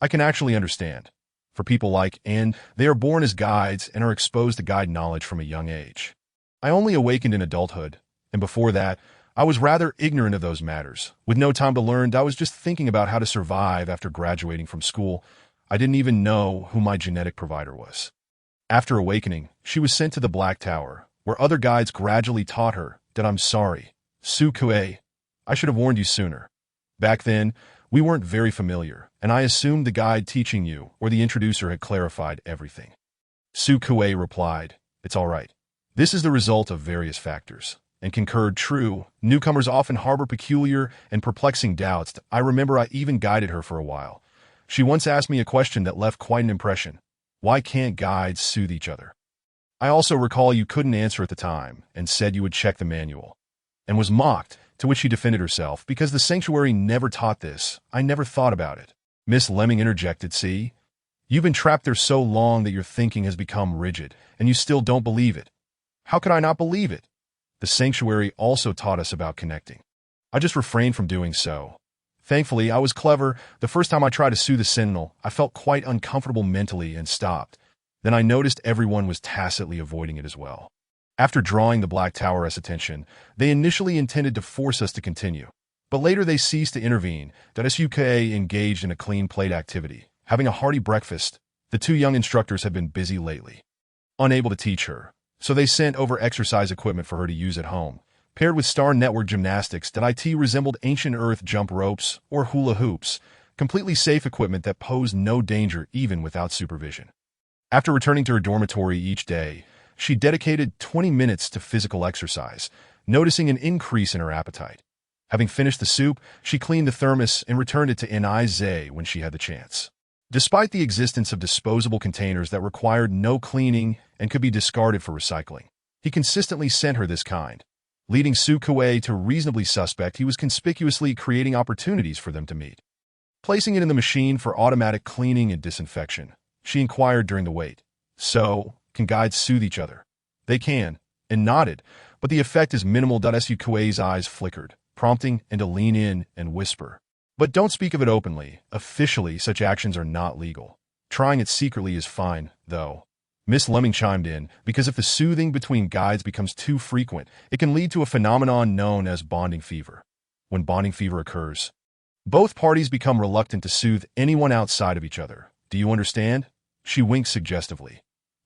I can actually understand. For people like Anne, they are born as guides and are exposed to guide knowledge from a young age. I only awakened in adulthood, and before that, I was rather ignorant of those matters. With no time to learn, I was just thinking about how to survive after graduating from school. I didn't even know who my genetic provider was. After awakening, she was sent to the Black Tower, where other guides gradually taught her that I'm sorry. Su Kuei, I should have warned you sooner. Back then, we weren't very familiar, and I assumed the guide teaching you or the introducer had clarified everything. Su Kuei replied, It's all right. This is the result of various factors, and concurred true. Newcomers often harbor peculiar and perplexing doubts. I remember I even guided her for a while. She once asked me a question that left quite an impression. Why can't guides soothe each other? I also recall you couldn't answer at the time and said you would check the manual, and was mocked, to which she defended herself, because the sanctuary never taught this. I never thought about it. Miss Lemming interjected, See? You've been trapped there so long that your thinking has become rigid, and you still don't believe it. How could I not believe it? The sanctuary also taught us about connecting. I just refrained from doing so. Thankfully, I was clever. The first time I tried to soothe the Sentinel, I felt quite uncomfortable mentally and stopped. Then I noticed everyone was tacitly avoiding it as well. After drawing the Black Tower's attention, they initially intended to force us to continue. But later they ceased to intervene. SUK engaged in a clean plate activity. Having a hearty breakfast, the two young instructors had been busy lately, unable to teach her, so they sent over exercise equipment for her to use at home. Paired with Star Network gymnastics that resembled ancient Earth jump ropes or hula hoops, completely safe equipment that posed no danger even without supervision. After returning to her dormitory each day, she dedicated 20 minutes to physical exercise, noticing an increase in her appetite. Having finished the soup, she cleaned the thermos and returned it to Nize when she had the chance. Despite the existence of disposable containers that required no cleaning and could be discarded for recycling, he consistently sent her this kind. Leading Su Kuei to reasonably suspect he was conspicuously creating opportunities for them to meet. Placing it in the machine for automatic cleaning and disinfection, she inquired during the wait, So, can guides soothe each other? They can, and nodded, but the effect is minimal. Su Kuei's eyes flickered, prompting him to lean in and whisper. But don't speak of it openly. Officially, such actions are not legal. Trying it secretly is fine, though. Miss Lemming chimed in, because if the soothing between guides becomes too frequent, it can lead to a phenomenon known as bonding fever. When bonding fever occurs, both parties become reluctant to soothe anyone outside of each other. Do you understand? She winked suggestively.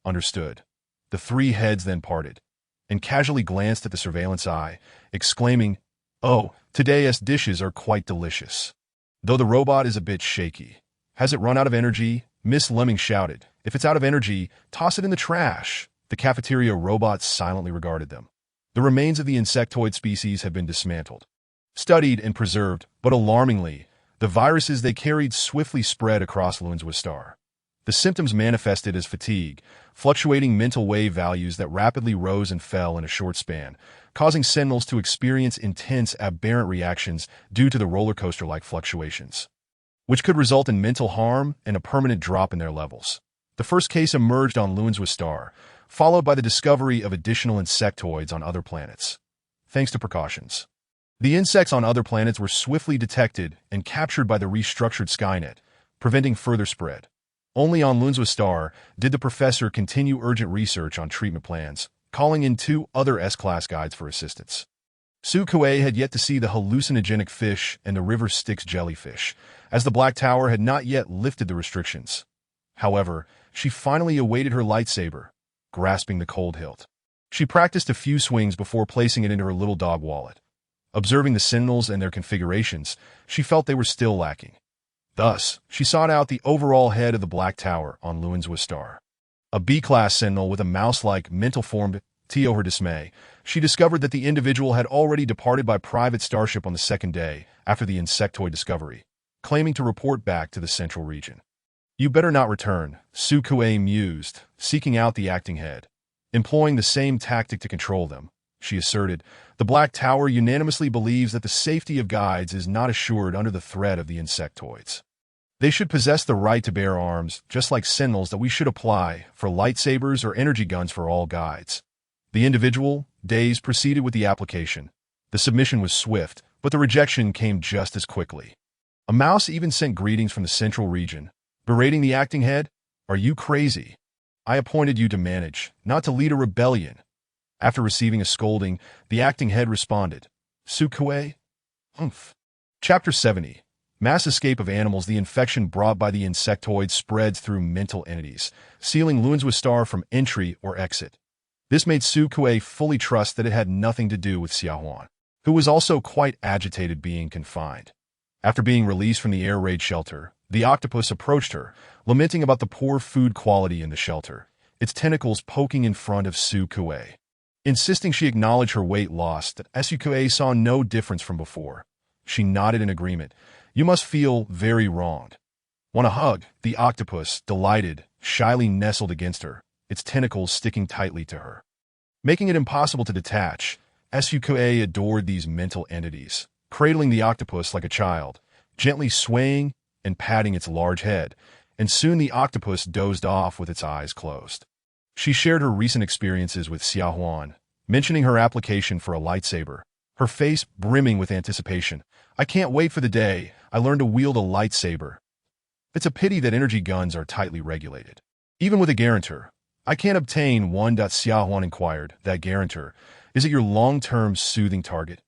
Understood. The three heads then parted, and casually glanced at the surveillance eye, exclaiming, Oh, today's dishes are quite delicious. Though the robot is a bit shaky. Has it run out of energy? Miss Lemming shouted. If it's out of energy, toss it in the trash. The cafeteria robots silently regarded them. The remains of the insectoid species had been dismantled, studied and preserved, but alarmingly, the viruses they carried swiftly spread across Lunswa Star. The symptoms manifested as fatigue, fluctuating mental wave values that rapidly rose and fell in a short span, causing sentinels to experience intense, aberrant reactions due to the roller coaster-like fluctuations, which could result in mental harm and a permanent drop in their levels. The first case emerged on Lunswa Star, followed by the discovery of additional insectoids on other planets. Thanks to precautions, the insects on other planets were swiftly detected and captured by the restructured Skynet, preventing further spread. Only on Lunswa Star did the professor continue urgent research on treatment plans, calling in 2 other S-Class guides for assistance. Su Kuei had yet to see the hallucinogenic fish and the river Styx jellyfish, as the Black Tower had not yet lifted the restrictions. However, she finally awaited her lightsaber, grasping the cold hilt. She practiced a few swings before placing it into her little dog wallet. Observing the sentinels and their configurations, she felt they were still lacking. Thus, she sought out the overall head of the Black Tower on Lunswa Star. A B-class sentinel with a mouse-like mental form. To her dismay, she discovered that the individual had already departed by private starship on the second day after the insectoid discovery, claiming to report back to the central region. You better not return, Su Kuei mused, seeking out the acting head. Employing the same tactic to control them, she asserted, the Black Tower unanimously believes that the safety of guides is not assured under the threat of the insectoids. They should possess the right to bear arms, just like Sentinels that we should apply for lightsabers or energy guns for all guides. The individual days proceeded with the application. The submission was swift, but the rejection came just as quickly. A mouse even sent greetings from the central region, berating the acting head. "Are you crazy? I appointed you to manage, not to lead a rebellion." After receiving a scolding, the acting head responded, "Sukue? Humph." Chapter 70. Mass escape of animals. The infection brought by the insectoid spreads through mental entities, sealing Lunswa Star from entry or exit. This made Sukue fully trust that it had nothing to do with Xiaohuan, who was also quite agitated being confined. After being released from the air raid shelter, the octopus approached her, lamenting about the poor food quality in the shelter, its tentacles poking in front of Sukue. Insisting she acknowledge her weight loss, that Sukue saw no difference from before. She nodded in agreement. "You must feel very wronged." "Want a hug?" The octopus, delighted, shyly nestled against her, its tentacles sticking tightly to her, making it impossible to detach. Sukue adored these mental entities, cradling the octopus like a child, gently swaying and patting its large head, and soon the octopus dozed off with its eyes closed. She shared her recent experiences with Xiaohuan, mentioning her application for a lightsaber, her face brimming with anticipation. "I can't wait for the day I learn to wield a lightsaber. It's a pity that energy guns are tightly regulated. Even with a guarantor, I can't obtain one." Xiaohuan inquired. "That guarantor, is it your long-term soothing target?"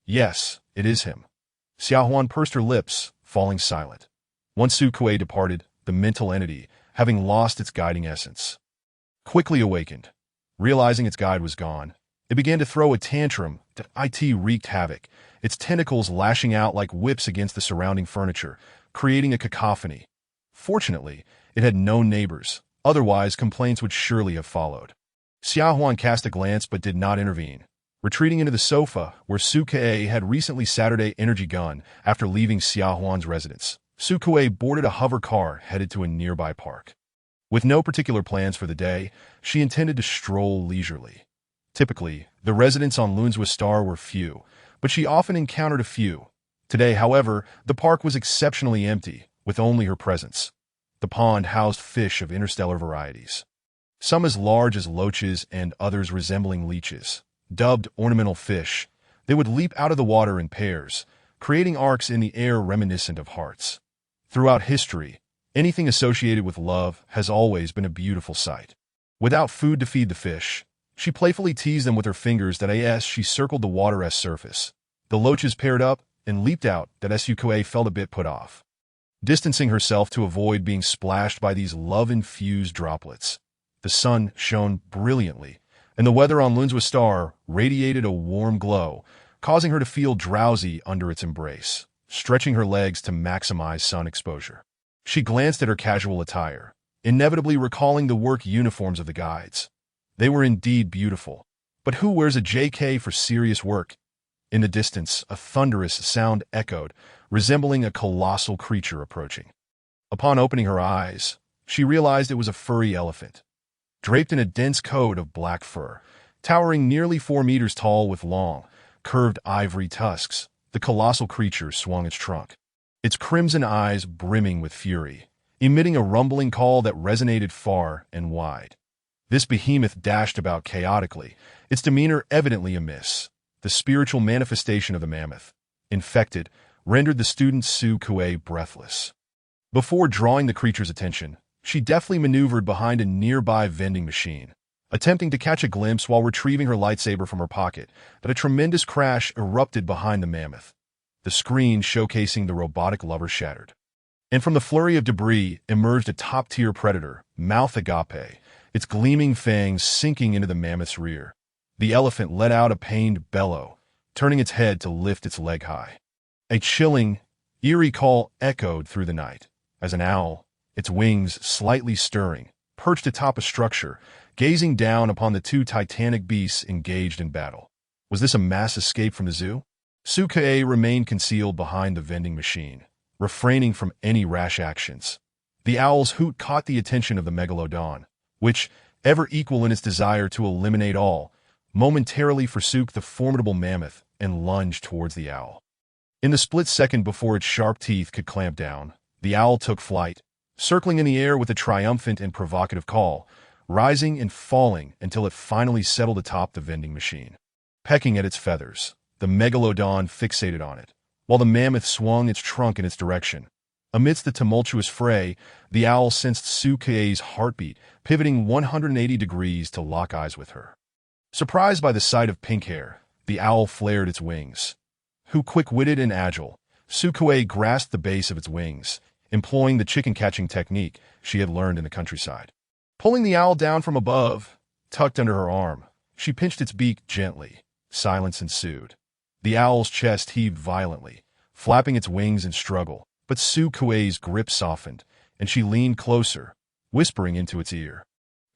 "Yes, it is him." Xiaohuan pursed her lips, falling silent. Once Sukue departed, the mental entity, having lost its guiding essence, quickly awakened. Realizing its guide was gone, it began to throw a tantrum that wreaked havoc, its tentacles lashing out like whips against the surrounding furniture, creating a cacophony. Fortunately, it had no neighbors, otherwise complaints would surely have followed. Xiaohuan cast a glance but did not intervene, retreating into the sofa where Sukue had recently Saturday energy gun after leaving Xiaohuan's residence. Sukue boarded a hover car headed to a nearby park. With no particular plans for the day, she intended to stroll leisurely. Typically, the residents on Lunswa Star were few, but she often encountered a few. Today, however, the park was exceptionally empty, with only her presence. The pond housed fish of interstellar varieties, some as large as loaches and others resembling leeches. Dubbed ornamental fish, they would leap out of the water in pairs, creating arcs in the air reminiscent of hearts. Throughout history, anything associated with love has always been a beautiful sight. Without food to feed the fish, she playfully teased them with her fingers that as she circled the water's surface. The loaches paired up and leaped out that Sukue felt a bit put off, distancing herself to avoid being splashed by these love-infused droplets. The sun shone brilliantly, and the weather on Lunswa Star radiated a warm glow, causing her to feel drowsy under its embrace, stretching her legs to maximize sun exposure. She glanced at her casual attire, inevitably recalling the work uniforms of the guides. They were indeed beautiful, but who wears a JK for serious work? In the distance, a thunderous sound echoed, resembling a colossal creature approaching. Upon opening her eyes, she realized it was a furry elephant, draped in a dense coat of black fur, towering nearly 4 meters tall with long, curved ivory tusks. The colossal creature swung its trunk, its crimson eyes brimming with fury, emitting a rumbling call that resonated far and wide. This behemoth dashed about chaotically, its demeanor evidently amiss. The spiritual manifestation of the mammoth, infected, rendered the student Sukue breathless. Before drawing the creature's attention, she deftly maneuvered behind a nearby vending machine, attempting to catch a glimpse while retrieving her lightsaber from her pocket, that a tremendous crash erupted behind the mammoth. The screen showcasing the robotic lover shattered, and from the flurry of debris emerged a top-tier predator, Mouth Agape, its gleaming fangs sinking into the mammoth's rear. The elephant let out a pained bellow, turning its head to lift its leg high. A chilling, eerie call echoed through the night, as an owl, its wings slightly stirring, perched atop a structure, gazing down upon the two titanic beasts engaged in battle. Was this a mass escape from the zoo? Sukue remained concealed behind the vending machine, refraining from any rash actions. The owl's hoot caught the attention of the megalodon, which, ever equal in its desire to eliminate all, momentarily forsook the formidable mammoth and lunged towards the owl. In the split second before its sharp teeth could clamp down, The owl took flight, circling in the air with a triumphant and provocative call, rising and falling until it finally settled atop the vending machine. Pecking at its feathers, the megalodon fixated on it, while the mammoth swung its trunk in its direction. Amidst the tumultuous fray, the owl sensed Sukue's heartbeat, pivoting 180 degrees to lock eyes with her. Surprised by the sight of pink hair, the owl flared its wings. Quick-witted and agile, Sukue grasped the base of its wings, employing the chicken-catching technique she had learned in the countryside. Pulling the owl down from above, tucked under her arm, she pinched its beak gently. Silence ensued. The owl's chest heaved violently, flapping its wings in struggle, but Sukue's grip softened, and she leaned closer, whispering into its ear.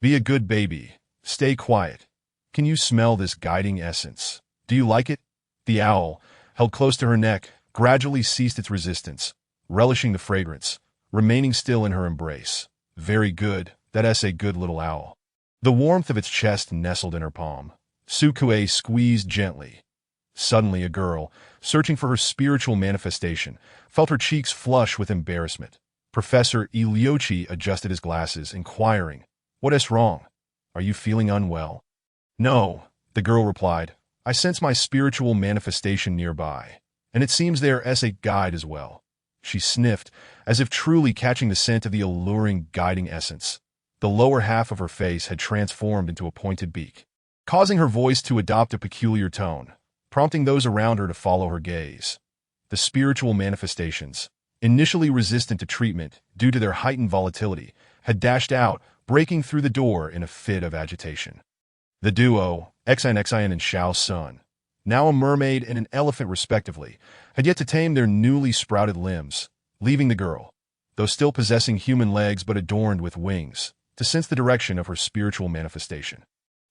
"Be a good baby. Stay quiet. Can you smell this guiding essence? Do you like it?" The owl, held close to her neck, gradually ceased its resistance, relishing the fragrance, remaining still in her embrace. "Very good, that's a good little owl." The warmth of its chest nestled in her palm. Sukue squeezed gently. Suddenly a girl, searching for her spiritual manifestation, felt her cheeks flush with embarrassment. Professor Iliochi adjusted his glasses, inquiring, "What is wrong? Are you feeling unwell?" "No," the girl replied. "I sense my spiritual manifestation nearby, and it seems there's a guide as well." She sniffed, as if truly catching the scent of the alluring guiding essence. The lower half of her face had transformed into a pointed beak, causing her voice to adopt a peculiar tone, prompting those around her to follow her gaze. The spiritual manifestations, initially resistant to treatment due to their heightened volatility, had dashed out, breaking through the door in a fit of agitation. The duo, Xian and Xiao Sun, now a mermaid and an elephant respectively, had yet to tame their newly sprouted limbs, leaving the girl, though still possessing human legs but adorned with wings, to sense the direction of her spiritual manifestation.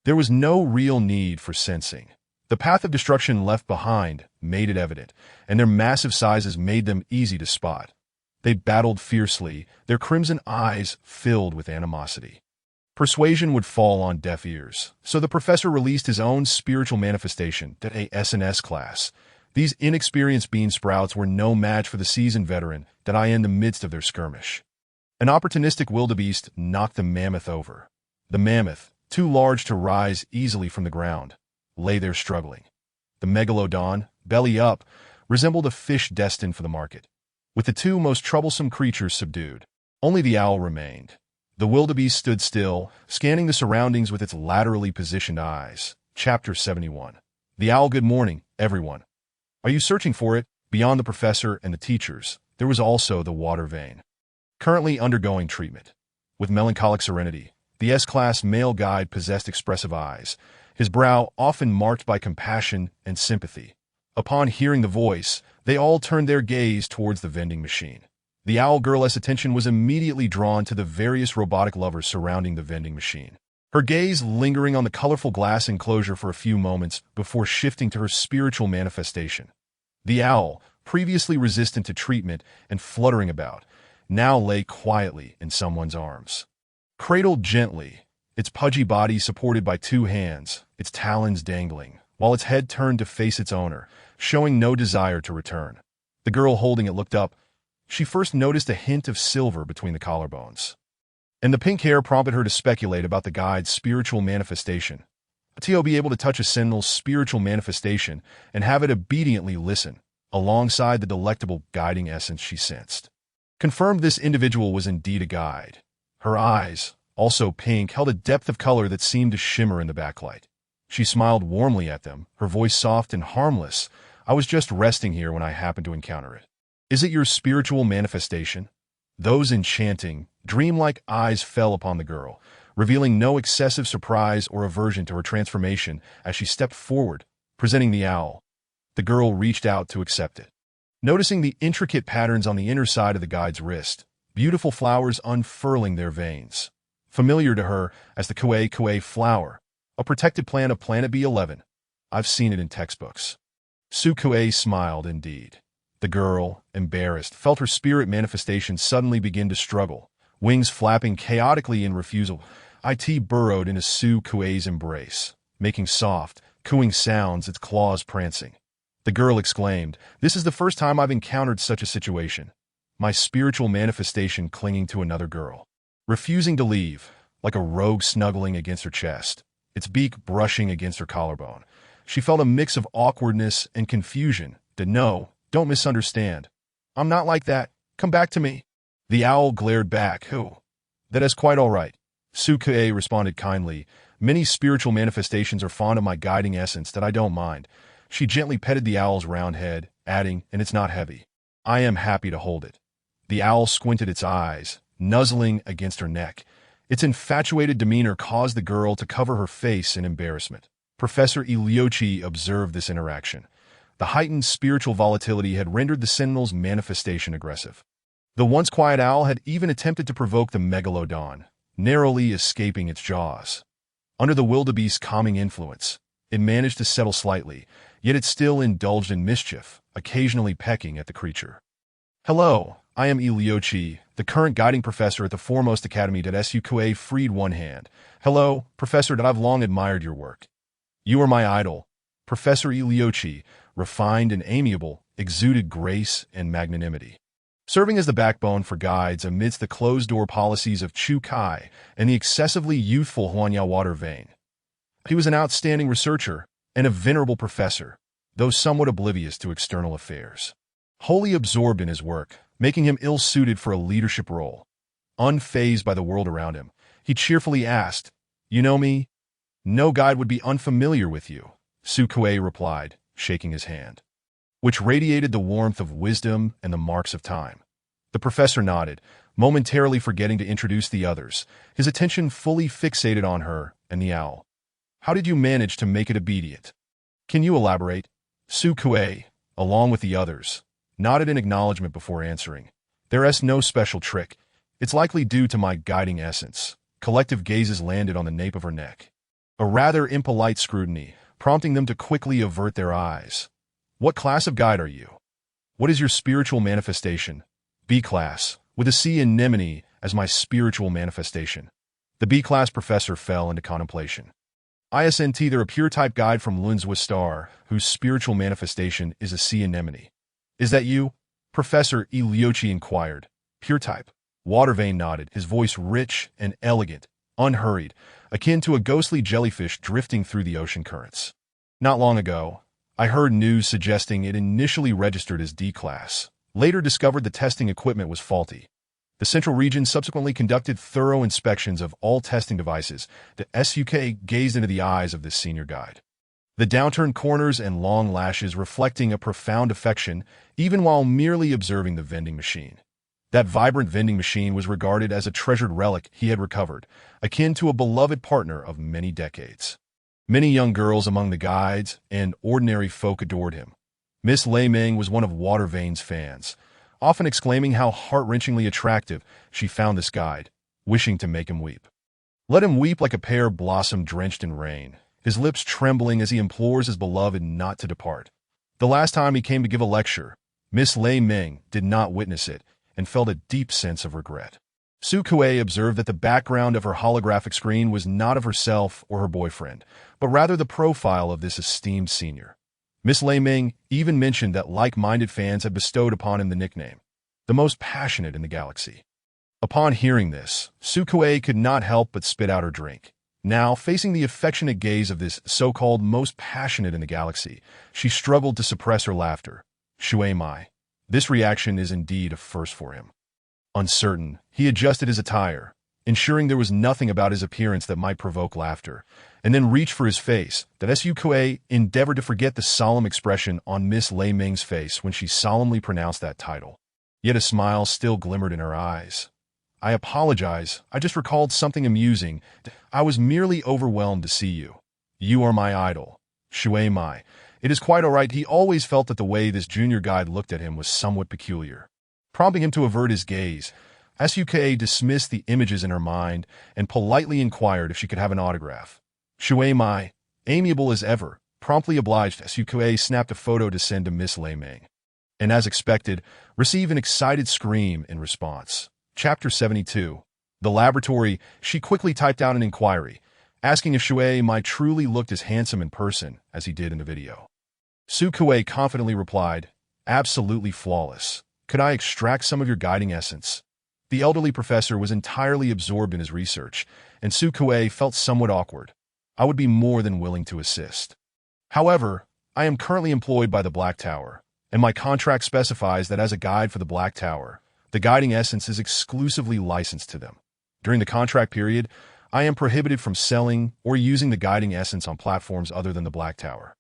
There was no real need for sensing. The path of destruction left behind made it evident, and their massive sizes made them easy to spot. They battled fiercely, their crimson eyes filled with animosity. Persuasion would fall on deaf ears, so the professor released his own spiritual manifestation, a SNS class. These inexperienced bean sprouts were no match for the seasoned veteran that I in the midst of their skirmish. An opportunistic wildebeest knocked the mammoth over. The mammoth, too large to rise easily from the ground, lay there struggling. The megalodon, belly up, resembled a fish destined for the market. With the two most troublesome creatures subdued, only the owl remained. The wildebeest stood still, scanning the surroundings with its laterally positioned eyes. Chapter 71. The owl. Good morning, everyone. Are you searching for it? Beyond the professor and the teachers, there was also the water vein, currently undergoing treatment. With melancholic serenity, the S-class male guide possessed expressive eyes, his brow often marked by compassion and sympathy. Upon hearing the voice, they all turned their gaze towards the vending machine. The owl girl's attention was immediately drawn to the various robotic lovers surrounding the vending machine, her gaze lingering on the colorful glass enclosure for a few moments before shifting to her spiritual manifestation. The owl, previously resistant to treatment and fluttering about, now lay quietly in someone's arms. Cradled gently, its pudgy body supported by two hands, its talons dangling, while its head turned to face its owner, showing no desire to return. The girl holding it looked up. She first noticed a hint of silver between the collarbones, and the pink hair prompted her to speculate about the guide's spiritual manifestation. Tio be able to touch a sentinel's spiritual manifestation and have it obediently listen, alongside the delectable guiding essence she sensed. Confirmed this individual was indeed a guide. Her eyes, also pink, held a depth of color that seemed to shimmer in the backlight. She smiled warmly at them, her voice soft and harmless. "I was just resting here when I happened to encounter it." "Is it your spiritual manifestation?" Those enchanting, dreamlike eyes fell upon the girl, revealing no excessive surprise or aversion to her transformation as she stepped forward, presenting the owl. The girl reached out to accept it. Noticing the intricate patterns on the inner side of the guide's wrist, beautiful flowers unfurling their veins, familiar to her as the kue flower, a protected plant of Planet B11. "I've seen it in textbooks." Sukue smiled indeed. The girl, embarrassed, felt her spirit manifestation suddenly begin to struggle, wings flapping chaotically in refusal. It burrowed into Sukue's embrace, making soft, cooing sounds, its claws prancing. The girl exclaimed, "This is the first time I've encountered such a situation." my spiritual manifestation clinging to another girl, refusing to leave, like a rogue snuggling against her chest, its beak brushing against her collarbone. She felt a mix of awkwardness and confusion. No, don't misunderstand. I'm not like that. Come back to me. The owl glared back. Who? That is quite all right. Sukuei responded kindly. Many spiritual manifestations are fond of my guiding essence that I don't mind. She gently petted the owl's round head, adding, and it's not heavy. I am happy to hold it. The owl squinted its eyes, nuzzling against her neck. Its infatuated demeanor caused the girl to cover her face in embarrassment. Professor Iliochi observed this interaction. The heightened spiritual volatility had rendered the Sentinel's manifestation aggressive. The once quiet owl had even attempted to provoke the megalodon, narrowly escaping its jaws. Under the wildebeest's calming influence, it managed to settle slightly, yet it still indulged in mischief, occasionally pecking at the creature. Hello, I am Iliochi, the current guiding professor at the foremost academy. Sukuei freed one hand. Hello, professor. I've long admired your work. You are my idol. Professor Iliochi, refined and amiable, exuded grace and magnanimity. Serving as the backbone for guides amidst the closed-door policies of Chu Kai and the excessively youthful Huanya Water Vein. He was an outstanding researcher and a venerable professor, though somewhat oblivious to external affairs. Wholly absorbed in his work, making him ill-suited for a leadership role. Unfazed by the world around him, he cheerfully asked, You know me? No guide would be unfamiliar with you, Sukuei replied, shaking his hand, which radiated the warmth of wisdom and the marks of time. The professor nodded, momentarily forgetting to introduce the others, his attention fully fixated on her and the owl. How did you manage to make it obedient? Can you elaborate? Sukuei, along with the others, nodded in acknowledgement before answering. There's no special trick. It's likely due to my guiding essence. Collective gazes landed on the nape of her neck. A rather impolite scrutiny, prompting them to quickly avert their eyes. What class of guide are you? What is your spiritual manifestation? B class, with a sea anemone as my spiritual manifestation. The B-class professor fell into contemplation. ISNT, they're a pure-type guide from Lunzwa Star, whose spiritual manifestation is a sea anemone. Is that you? Professor Iliochi inquired. Pure type. Watervane nodded, his voice rich and elegant, unhurried, akin to a ghostly jellyfish drifting through the ocean currents. Not long ago, I heard news suggesting it initially registered as D-class, later discovered the testing equipment was faulty. The Central Region subsequently conducted thorough inspections of all testing devices. The SUK gazed into the eyes of this senior guide. The downturned corners and long lashes reflecting a profound affection, even while merely observing the vending machine. That vibrant vending machine was regarded as a treasured relic he had recovered, akin to a beloved partner of many decades. Many young girls among the guides and ordinary folk adored him. Miss Lei Ming was one of Watervane's fans, often exclaiming how heart-wrenchingly attractive she found this guide, wishing to make him weep. Let him weep like a pear blossom drenched in rain, his lips trembling as he implores his beloved not to depart. The last time he came to give a lecture, Miss Lei Ming did not witness it and felt a deep sense of regret. Sukuei observed that the background of her holographic screen was not of herself or her boyfriend, but rather the profile of this esteemed senior. Miss Lei Ming even mentioned that like-minded fans had bestowed upon him the nickname, the most passionate in the galaxy. Upon hearing this, Sukuei could not help but spit out her drink. Now, facing the affectionate gaze of this so-called most passionate in the galaxy, she struggled to suppress her laughter. Shui Mai. This reaction is indeed a first for him. Uncertain, he adjusted his attire, ensuring there was nothing about his appearance that might provoke laughter, and then reached for his face. That Sukuei endeavored to forget the solemn expression on Miss Lei Ming's face when she solemnly pronounced that title. Yet a smile still glimmered in her eyes. I apologize, I just recalled something amusing. I was merely overwhelmed to see you. You are my idol. Shui Mai. It is quite all right. He always felt that the way this junior guide looked at him was somewhat peculiar. Prompting him to avert his gaze, Sukuei dismissed the images in her mind and politely inquired if she could have an autograph. Shui Mai, amiable as ever, promptly obliged. Sukuei snapped a photo to send to Miss Lei Ming, and as expected, received an excited scream in response. Chapter 72. The laboratory, she quickly typed out an inquiry, asking if Shui Mai truly looked as handsome in person as he did in the video. Sukuei confidently replied, absolutely flawless. Could I extract some of your guiding essence? The elderly professor was entirely absorbed in his research, and Sukue felt somewhat awkward. I would be more than willing to assist. However, I am currently employed by the Black Tower, and my contract specifies that as a guide for the Black Tower, the guiding essence is exclusively licensed to them. During the contract period, I am prohibited from selling or using the guiding essence on platforms other than the Black Tower.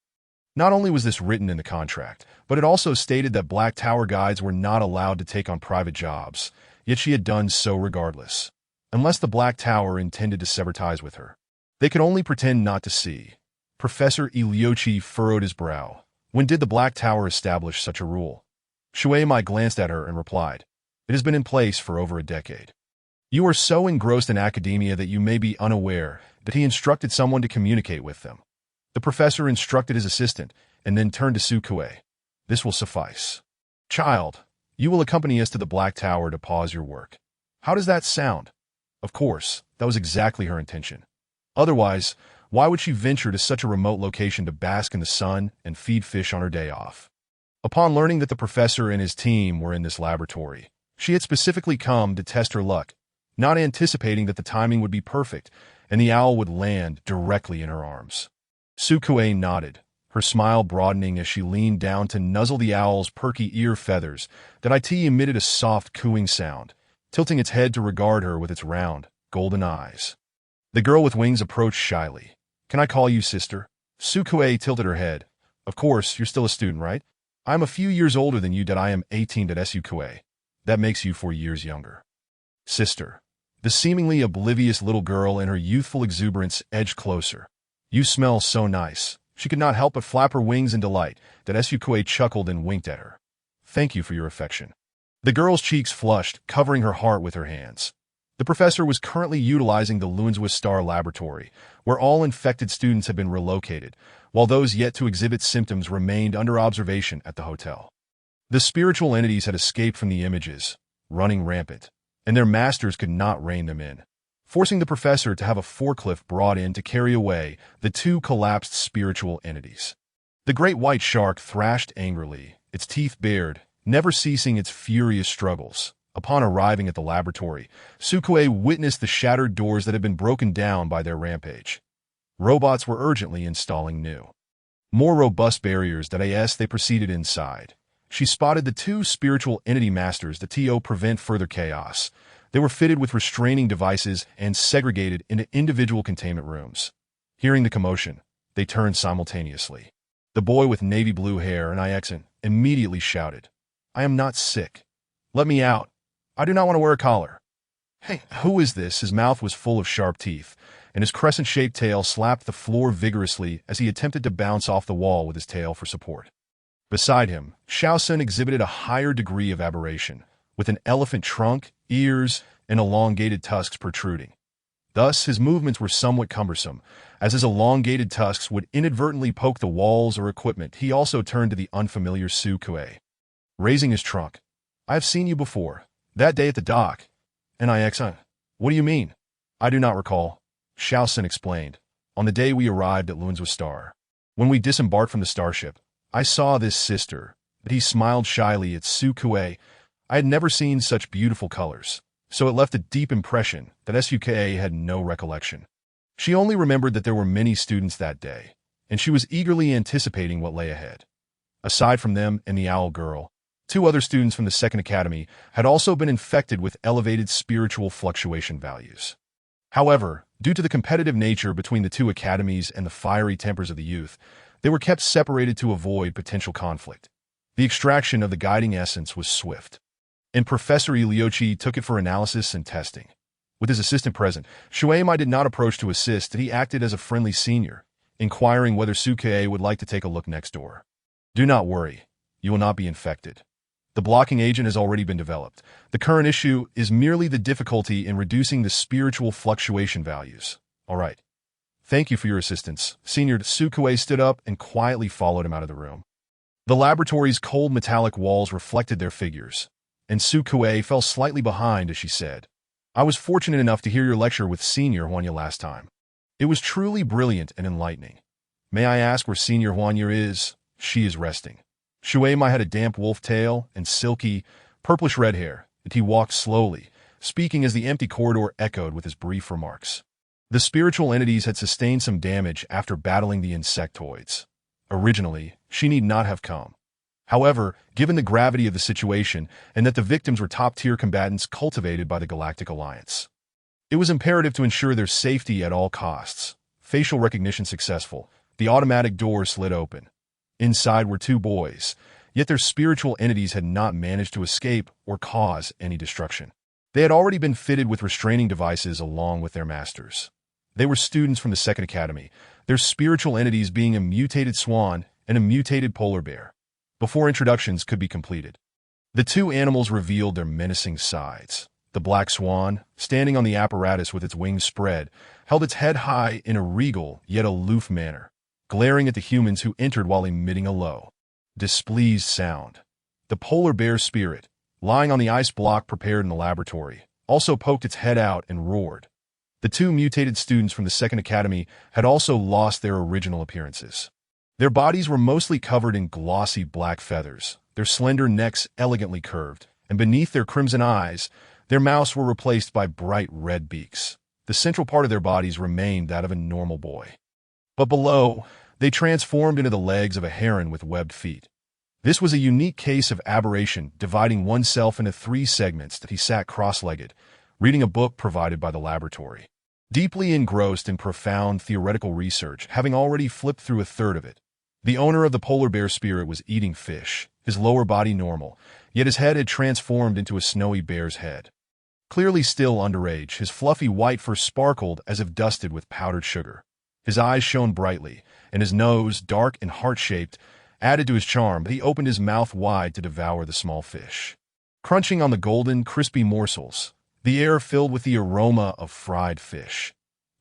Not only was this written in the contract, but it also stated that Black Tower guides were not allowed to take on private jobs, yet she had done so regardless. Unless the Black Tower intended to sever ties with her, they could only pretend not to see. Professor Iliochi furrowed his brow. When did the Black Tower establish such a rule? Shueimai glanced at her and replied, "It has been in place for over a decade." You are so engrossed in academia that you may be unaware that he instructed someone to communicate with them. The professor instructed his assistant and then turned to Sukue. This will suffice. Child, you will accompany us to the Black Tower to pause your work. How does that sound? Of course, that was exactly her intention. Otherwise, why would she venture to such a remote location to bask in the sun and feed fish on her day off? Upon learning that the professor and his team were in this laboratory, she had specifically come to test her luck, not anticipating that the timing would be perfect and the owl would land directly in her arms. Sukue nodded, her smile broadening as she leaned down to nuzzle the owl's perky ear feathers that emitted a soft cooing sound, tilting its head to regard her with its round, golden eyes. The girl with wings approached shyly. Can I call you sister? Sukue tilted her head. Of course, you're still a student, right? I'm a few years older than you. I am 18. Sukue. That makes you 4 years younger. Sister. The seemingly oblivious little girl in her youthful exuberance edged closer. You smell so nice. She could not help but flap her wings in delight. Sukue chuckled and winked at her. Thank you for your affection. The girl's cheeks flushed, covering her heart with her hands. The professor was currently utilizing the Lunswa Star Laboratory, where all infected students had been relocated, while those yet to exhibit symptoms remained under observation at the hotel. The spiritual entities had escaped from the images, running rampant, and their masters could not rein them in, forcing the professor to have a forklift brought in to carry away the 2 collapsed spiritual entities. The great white shark thrashed angrily, its teeth bared, never ceasing its furious struggles. Upon arriving at the laboratory, Sukue witnessed the shattered doors that had been broken down by their rampage. Robots were urgently installing new, more robust barriers. They proceeded inside. She spotted the 2 spiritual entity masters to prevent further chaos. They were fitted with restraining devices and segregated into individual containment rooms. Hearing the commotion, they turned simultaneously. The boy with navy blue hair and Ixon immediately shouted, I am not sick. Let me out. I do not want to wear a collar. Hey, who is this? His mouth was full of sharp teeth, and his crescent-shaped tail slapped the floor vigorously as he attempted to bounce off the wall with his tail for support. Beside him, Shaosun exhibited a higher degree of aberration, with an elephant trunk, ears, and elongated tusks protruding. Thus, his movements were somewhat cumbersome, as his elongated tusks would inadvertently poke the walls or equipment. He also turned to the unfamiliar Sukue. Raising his trunk, I have seen you before. That day at the dock. And what do you mean? I do not recall. Shaosun explained. On the day we arrived at Lunswa Star. When we disembarked from the starship, I saw this sister, but he smiled shyly at Sukue. I had never seen such beautiful colors, so it left a deep impression that Sukue had no recollection. She only remembered that there were many students that day, and she was eagerly anticipating what lay ahead. Aside from them and the owl girl, 2 other students from the Second Academy had also been infected with elevated spiritual fluctuation values. However, due to the competitive nature between the 2 academies and the fiery tempers of the youth, they were kept separated to avoid potential conflict. The extraction of the guiding essence was swift, and Professor Iliochi took it for analysis and testing. With his assistant present, Shueimai did not approach to assist, he acted as a friendly senior, inquiring whether Sukue would like to take a look next door. Do not worry, you will not be infected. The blocking agent has already been developed. The current issue is merely the difficulty in reducing the spiritual fluctuation values. All right. Thank you for your assistance. Senior Sukue stood up and quietly followed him out of the room. The laboratory's cold metallic walls reflected their figures, and Sukue fell slightly behind as she said, I was fortunate enough to hear your lecture with Senior Huanya last time. It was truly brilliant and enlightening. May I ask where Senior Huanya is? She is resting. Shueimai had a damp wolf tail and silky, purplish-red hair, and he walked slowly, speaking as the empty corridor echoed with his brief remarks. The spiritual entities had sustained some damage after battling the insectoids. Originally, she need not have come. However, given the gravity of the situation and that the victims were top-tier combatants cultivated by the Galactic Alliance, it was imperative to ensure their safety at all costs. Facial recognition successful, the automatic door slid open. Inside were two boys, yet their spiritual entities had not managed to escape or cause any destruction. They had already been fitted with restraining devices along with their masters. They were students from the Second Academy, their spiritual entities being a mutated swan and a mutated polar bear. Before introductions could be completed, the two animals revealed their menacing sides. The black swan, standing on the apparatus with its wings spread, held its head high in a regal yet aloof manner, glaring at the humans who entered while emitting a low, displeased sound. The polar bear spirit, lying on the ice block prepared in the laboratory, also poked its head out and roared. The two mutated students from the Second Academy had also lost their original appearances. Their bodies were mostly covered in glossy black feathers, their slender necks elegantly curved, and beneath their crimson eyes, their mouths were replaced by bright red beaks. The central part of their bodies remained that of a normal boy. But below, they transformed into the legs of a heron with webbed feet. This was a unique case of aberration, dividing oneself into 3 segments that he sat cross-legged, reading a book provided by the laboratory. Deeply engrossed in profound theoretical research, having already flipped through a third of it, the owner of the polar bear spirit was eating fish, his lower body normal, yet his head had transformed into a snowy bear's head. Clearly still underage, his fluffy white fur sparkled as if dusted with powdered sugar. His eyes shone brightly, and his nose, dark and heart-shaped, added to his charm, but he opened his mouth wide to devour the small fish. Crunching on the golden, crispy morsels, the air filled with the aroma of fried fish.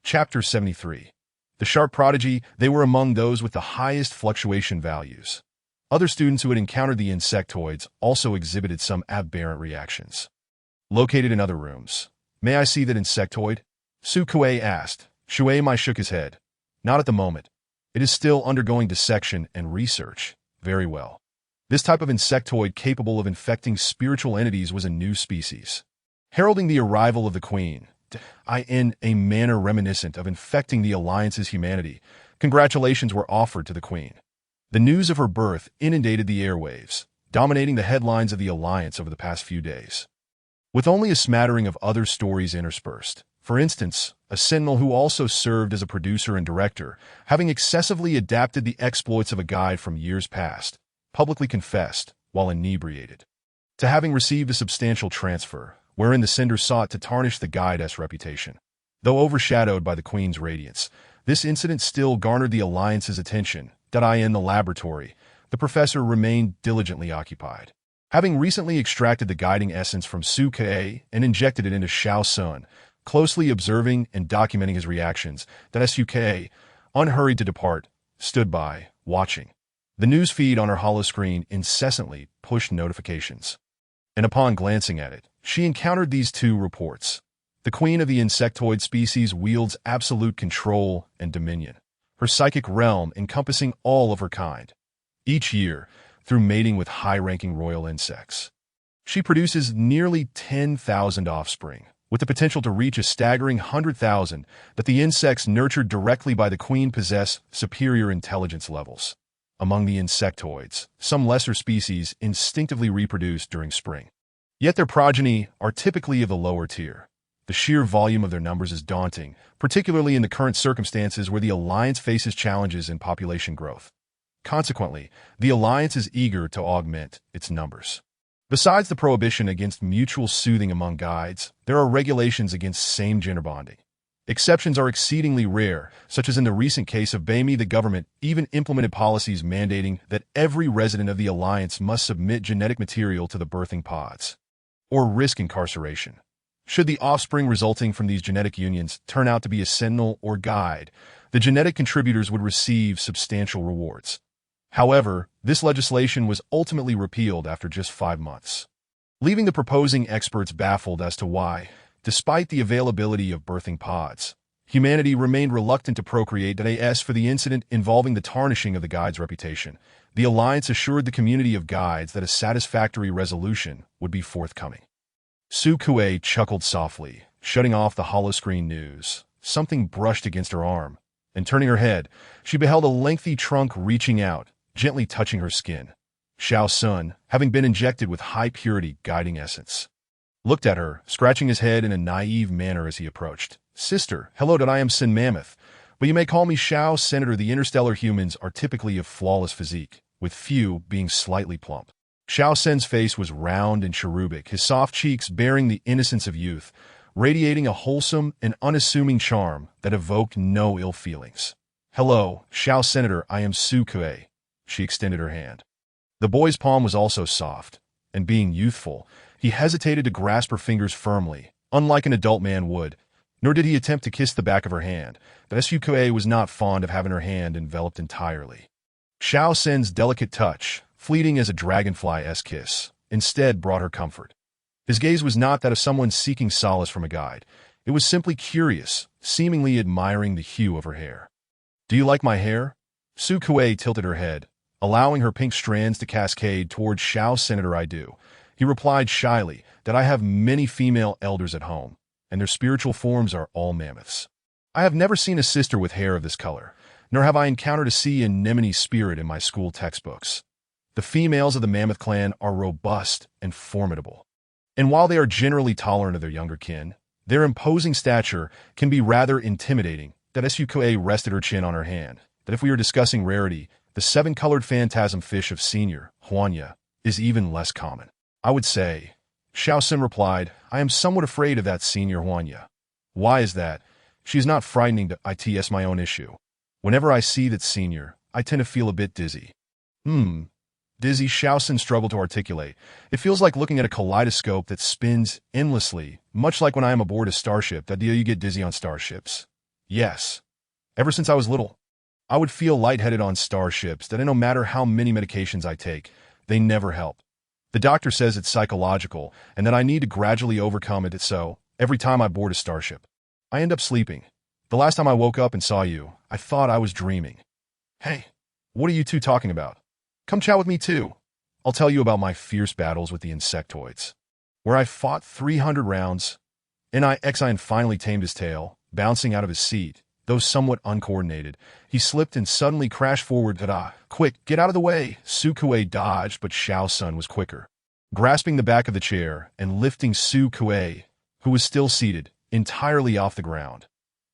Chapter 73. The shark prodigy, they were among those with the highest fluctuation values. Other students who had encountered the insectoids also exhibited some aberrant reactions. Located in other rooms. May I see that insectoid? Su Kuei asked. Shui Mai shook his head. Not at the moment. It is still undergoing dissection and research. Very well. This type of insectoid capable of infecting spiritual entities was a new species. Heralding the arrival of the Queen, in a manner reminiscent of infecting the Alliance's humanity, congratulations were offered to the Queen. The news of her birth inundated the airwaves, dominating the headlines of the Alliance over the past few days. With only a smattering of other stories interspersed. For instance, a Sentinel who also served as a producer and director, having excessively adapted the exploits of a guide from years past, publicly confessed, while inebriated, to having received a substantial transfer, wherein the sender sought to tarnish the guide's reputation. Though overshadowed by the Queen's radiance, this incident still garnered the Alliance's attention. In the laboratory, the professor remained diligently occupied. Having recently extracted the guiding essence from Su Kuei and injected it into Xiao Sun, closely observing and documenting his reactions, Su Kuei, unhurried to depart, stood by, watching. The news feed on her holoscreen incessantly pushed notifications. And upon glancing at it, she encountered these 2 reports. The Queen of the insectoid species wields absolute control and dominion, her psychic realm encompassing all of her kind. Each year, through mating with high-ranking royal insects, she produces nearly 10,000 offspring, with the potential to reach a staggering 100,000 that the insects nurtured directly by the Queen possess superior intelligence levels. Among the insectoids, some lesser species instinctively reproduce during spring. Yet their progeny are typically of the lower tier. The sheer volume of their numbers is daunting, particularly in the current circumstances where the Alliance faces challenges in population growth. Consequently, the Alliance is eager to augment its numbers. Besides the prohibition against mutual soothing among guides, there are regulations against same-gender bonding. Exceptions are exceedingly rare, such as in the recent case of Baimi. The government even implemented policies mandating that every resident of the Alliance must submit genetic material to the birthing pods, or risk incarceration. Should the offspring resulting from these genetic unions turn out to be a sentinel or guide, the genetic contributors would receive substantial rewards. However, this legislation was ultimately repealed after just 5 months, leaving the proposing experts baffled as to why, despite the availability of birthing pods, Humanity remained reluctant to procreate as for the incident involving the tarnishing of the guide's reputation. The Alliance assured the community of guides that a satisfactory resolution would be forthcoming. Su Kuei chuckled softly, shutting off the holoscreen news. Something brushed against her arm, and turning her head, she beheld a lengthy trunk reaching out, gently touching her skin. Shao Sun, having been injected with high-purity guiding essence, looked at her, scratching his head in a naive manner as he approached. "Sister, hello, I am Sin Mammoth, but you may call me Shao. Senator, the interstellar humans are typically of flawless physique, with few being slightly plump." Shao Sen's face was round and cherubic, his soft cheeks bearing the innocence of youth, radiating a wholesome and unassuming charm that evoked no ill feelings. "Hello, Shao Senator, I am Su Kuei." She extended her hand. The boy's palm was also soft, and being youthful, he hesitated to grasp her fingers firmly, unlike an adult man would, nor did he attempt to kiss the back of her hand, but Su Kuei was not fond of having her hand enveloped entirely. Shao Sen's delicate touch, fleeting as a dragonfly-esque kiss, instead brought her comfort. His gaze was not that of someone seeking solace from a guide. It was simply curious, seemingly admiring the hue of her hair. "Do you like my hair?" Su Kuei tilted her head, allowing her pink strands to cascade towards Shao. "Senator, I do." He replied shyly that I have many female elders at home, and their spiritual forms are all mammoths. I have never seen a sister with hair of this color, nor have I encountered a sea anemone spirit in my school textbooks. The females of the mammoth clan are robust and formidable, and while they are generally tolerant of their younger kin, their imposing stature can be rather intimidating. That Su Kuei rested her chin on her hand, that if we are discussing rarity, the seven-colored phantasm fish of Senior, Huanya, is even less common. I would say. Shao Sun replied, "I am somewhat afraid of that Senior Huanya." "Why is that?" "She is not frightening to it's my own issue. Whenever I see that Senior, I tend to feel a bit dizzy." Dizzy, Shao Sun struggled to articulate. "It feels like looking at a kaleidoscope that spins endlessly, much like when I am aboard a starship. That deal you get dizzy on starships?" "Yes. Ever since I was little. I would feel lightheaded on starships that no matter how many medications I take, they never help. The doctor says it's psychological and that I need to gradually overcome it, so every time I board a starship, I end up sleeping. The last time I woke up and saw you, I thought I was dreaming." "Hey, what are you two talking about? Come chat with me too. I'll tell you about my fierce battles with the insectoids, where I fought 300 rounds. Xin finally tamed his tail, bouncing out of his seat. Though somewhat uncoordinated, he slipped and suddenly crashed forward. "Quick, get out of the way!" Su Kuei dodged, but Shao Sun was quicker. Grasping the back of the chair and lifting Su Kuei, who was still seated, entirely off the ground,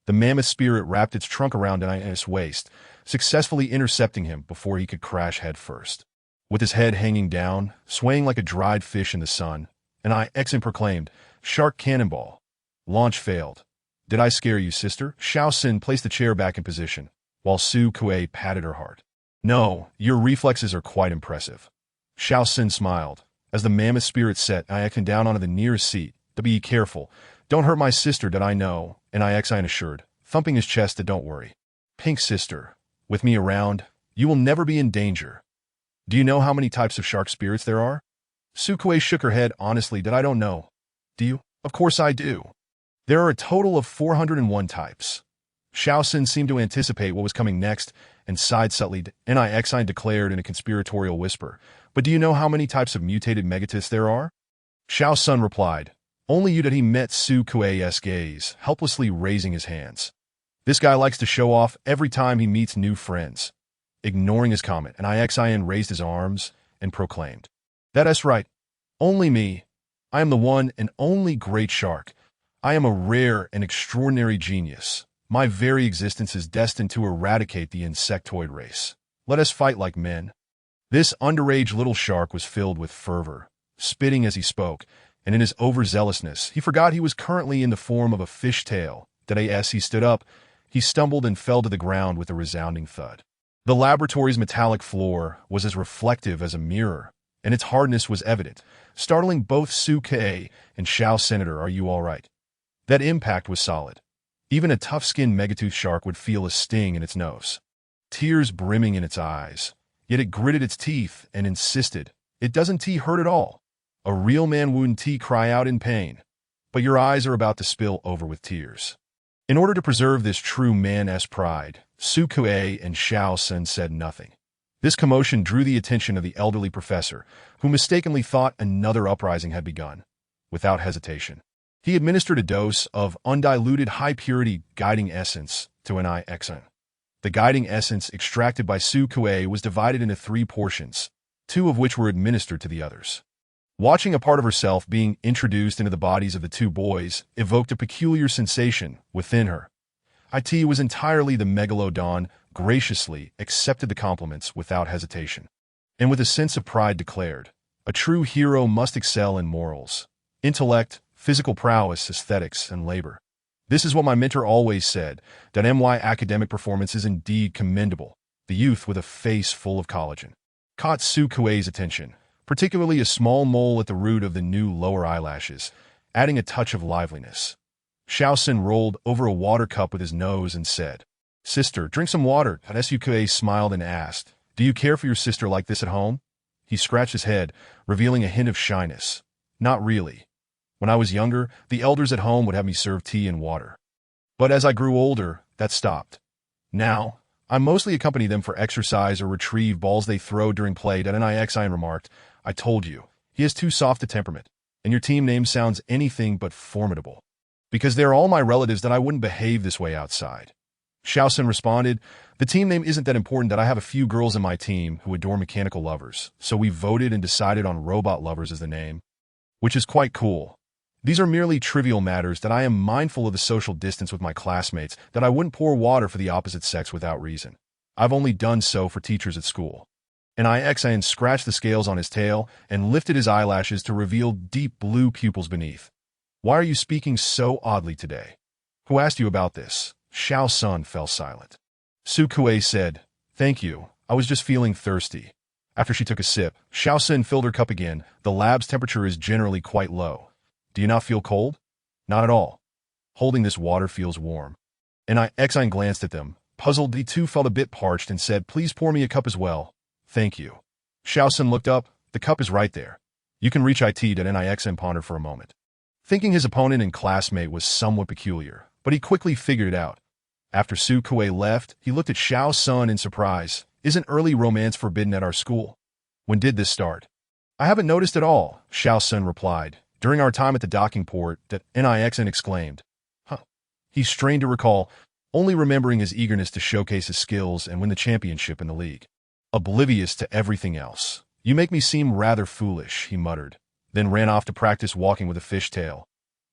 the mammoth spirit wrapped its trunk around X's waist, successfully intercepting him before he could crash headfirst. With his head hanging down, swaying like a dried fish in the sun, Xin proclaimed, "Shark cannonball." Launch failed. "Did I scare you, sister?" Shao Sun placed the chair back in position, while Su Kuei patted her heart. "No, your reflexes are quite impressive." Shao Sun smiled, as the mammoth spirit set Xin down onto the nearest seat. "To be careful. Don't hurt my sister, that I know," Xin assured, thumping his chest. "Don't worry. Pink sister, with me around, you will never be in danger." "Do you know how many types of shark spirits there are?" Su Kuei shook her head. "Honestly, I don't know." "Do you?" "Of course I do. There are a total of 401 types." Shao Sun seemed to anticipate what was coming next and sighed subtly. Xin declared in a conspiratorial whisper, "But do you know how many types of mutated megatiths there are?" Shao Sun replied, "Only you." That he met Su Kuei's gaze, helplessly raising his hands. This guy likes to show off every time he meets new friends. Ignoring his comment, Xin raised his arms and proclaimed, "That's right. Only me. I am the one and only great shark. I am a rare and extraordinary genius. My very existence is destined to eradicate the insectoid race. Let us fight like men." This underage little shark was filled with fervor, spitting as he spoke, and in his overzealousness, he forgot he was currently in the form of a fish tail. That as he stood up, he stumbled and fell to the ground with a resounding thud. The laboratory's metallic floor was as reflective as a mirror, and its hardness was evident, startling both Su Kuei and Shao. "Senator, are you all right?" That impact was solid. Even a tough-skinned megatooth shark would feel a sting in its nose, tears brimming in its eyes. Yet it gritted its teeth and insisted, "It doesn't hurt at all. A real man wouldn't cry out in pain. But your eyes are about to spill over with tears." In order to preserve this true man-'s pride, Su Kuei and Xiao Sun said nothing. This commotion drew the attention of the elderly professor, who mistakenly thought another uprising had begun. Without hesitation, he administered a dose of undiluted high-purity guiding essence to NIXN. The guiding essence extracted by Su Kuei was divided into 3 portions, 2 of which were administered to the others. Watching a part of herself being introduced into the bodies of the 2 boys evoked a peculiar sensation within her. It was entirely the megalodon graciously accepted the compliments without hesitation, and with a sense of pride declared, "A true hero must excel in morals, intellect, physical prowess, aesthetics, and labor. This is what my mentor always said, that my academic performance is indeed commendable." The youth with a face full of collagen caught Su Kuei's attention, particularly a small mole at the root of the new lower eyelashes, adding a touch of liveliness. Xiao Sun rolled over a water cup with his nose and said, "Sister, drink some water." Su Kuei smiled and asked, "Do you care for your sister like this at home?" He scratched his head, revealing a hint of shyness. "Not really. When I was younger, the elders at home would have me serve tea and water. But as I grew older, that stopped. Now, I mostly accompany them for exercise or retrieve balls they throw during play." NIXN remarked, "I told you, he has too soft a temperament, and your team name sounds anything but formidable. Because they're all my relatives that I wouldn't behave this way outside." Xiao Sun responded, "The team name isn't that important. That I have a few girls in my team who adore mechanical lovers, so we voted and decided on robot lovers as the name, which is quite cool. These are merely trivial matters that I am mindful of the social distance with my classmates, that I wouldn't pour water for the opposite sex without reason. I've only done so for teachers at school." NIXN scratched the scales on his tail and lifted his eyelashes to reveal deep blue pupils beneath. "Why are you speaking so oddly today? Who asked you about this?" Xiao Sun fell silent. Su Kuei said, "Thank you, I was just feeling thirsty." After she took a sip, Xiao Sun filled her cup again. "The lab's temperature is generally quite low. Do you not feel cold?" "Not at all. Holding this water feels warm." NIXN glanced at them. Puzzled, the 2 felt a bit parched and said, "Please pour me a cup as well." "Thank you." Xiao Sun looked up. "The cup is right there. You can reach it." NIXN pondered for a moment, thinking his opponent and classmate was somewhat peculiar, but he quickly figured it out. After Su Kuei left, he looked at Xiao Sun in surprise. "Isn't early romance forbidden at our school? When did this start?" "I haven't noticed at all," Xiao Sun replied. "During our time at the docking port." NIXN exclaimed. "Huh." He strained to recall, only remembering his eagerness to showcase his skills and win the championship in the league. Oblivious to everything else. "You make me seem rather foolish," he muttered, then ran off to practice walking with a fishtail.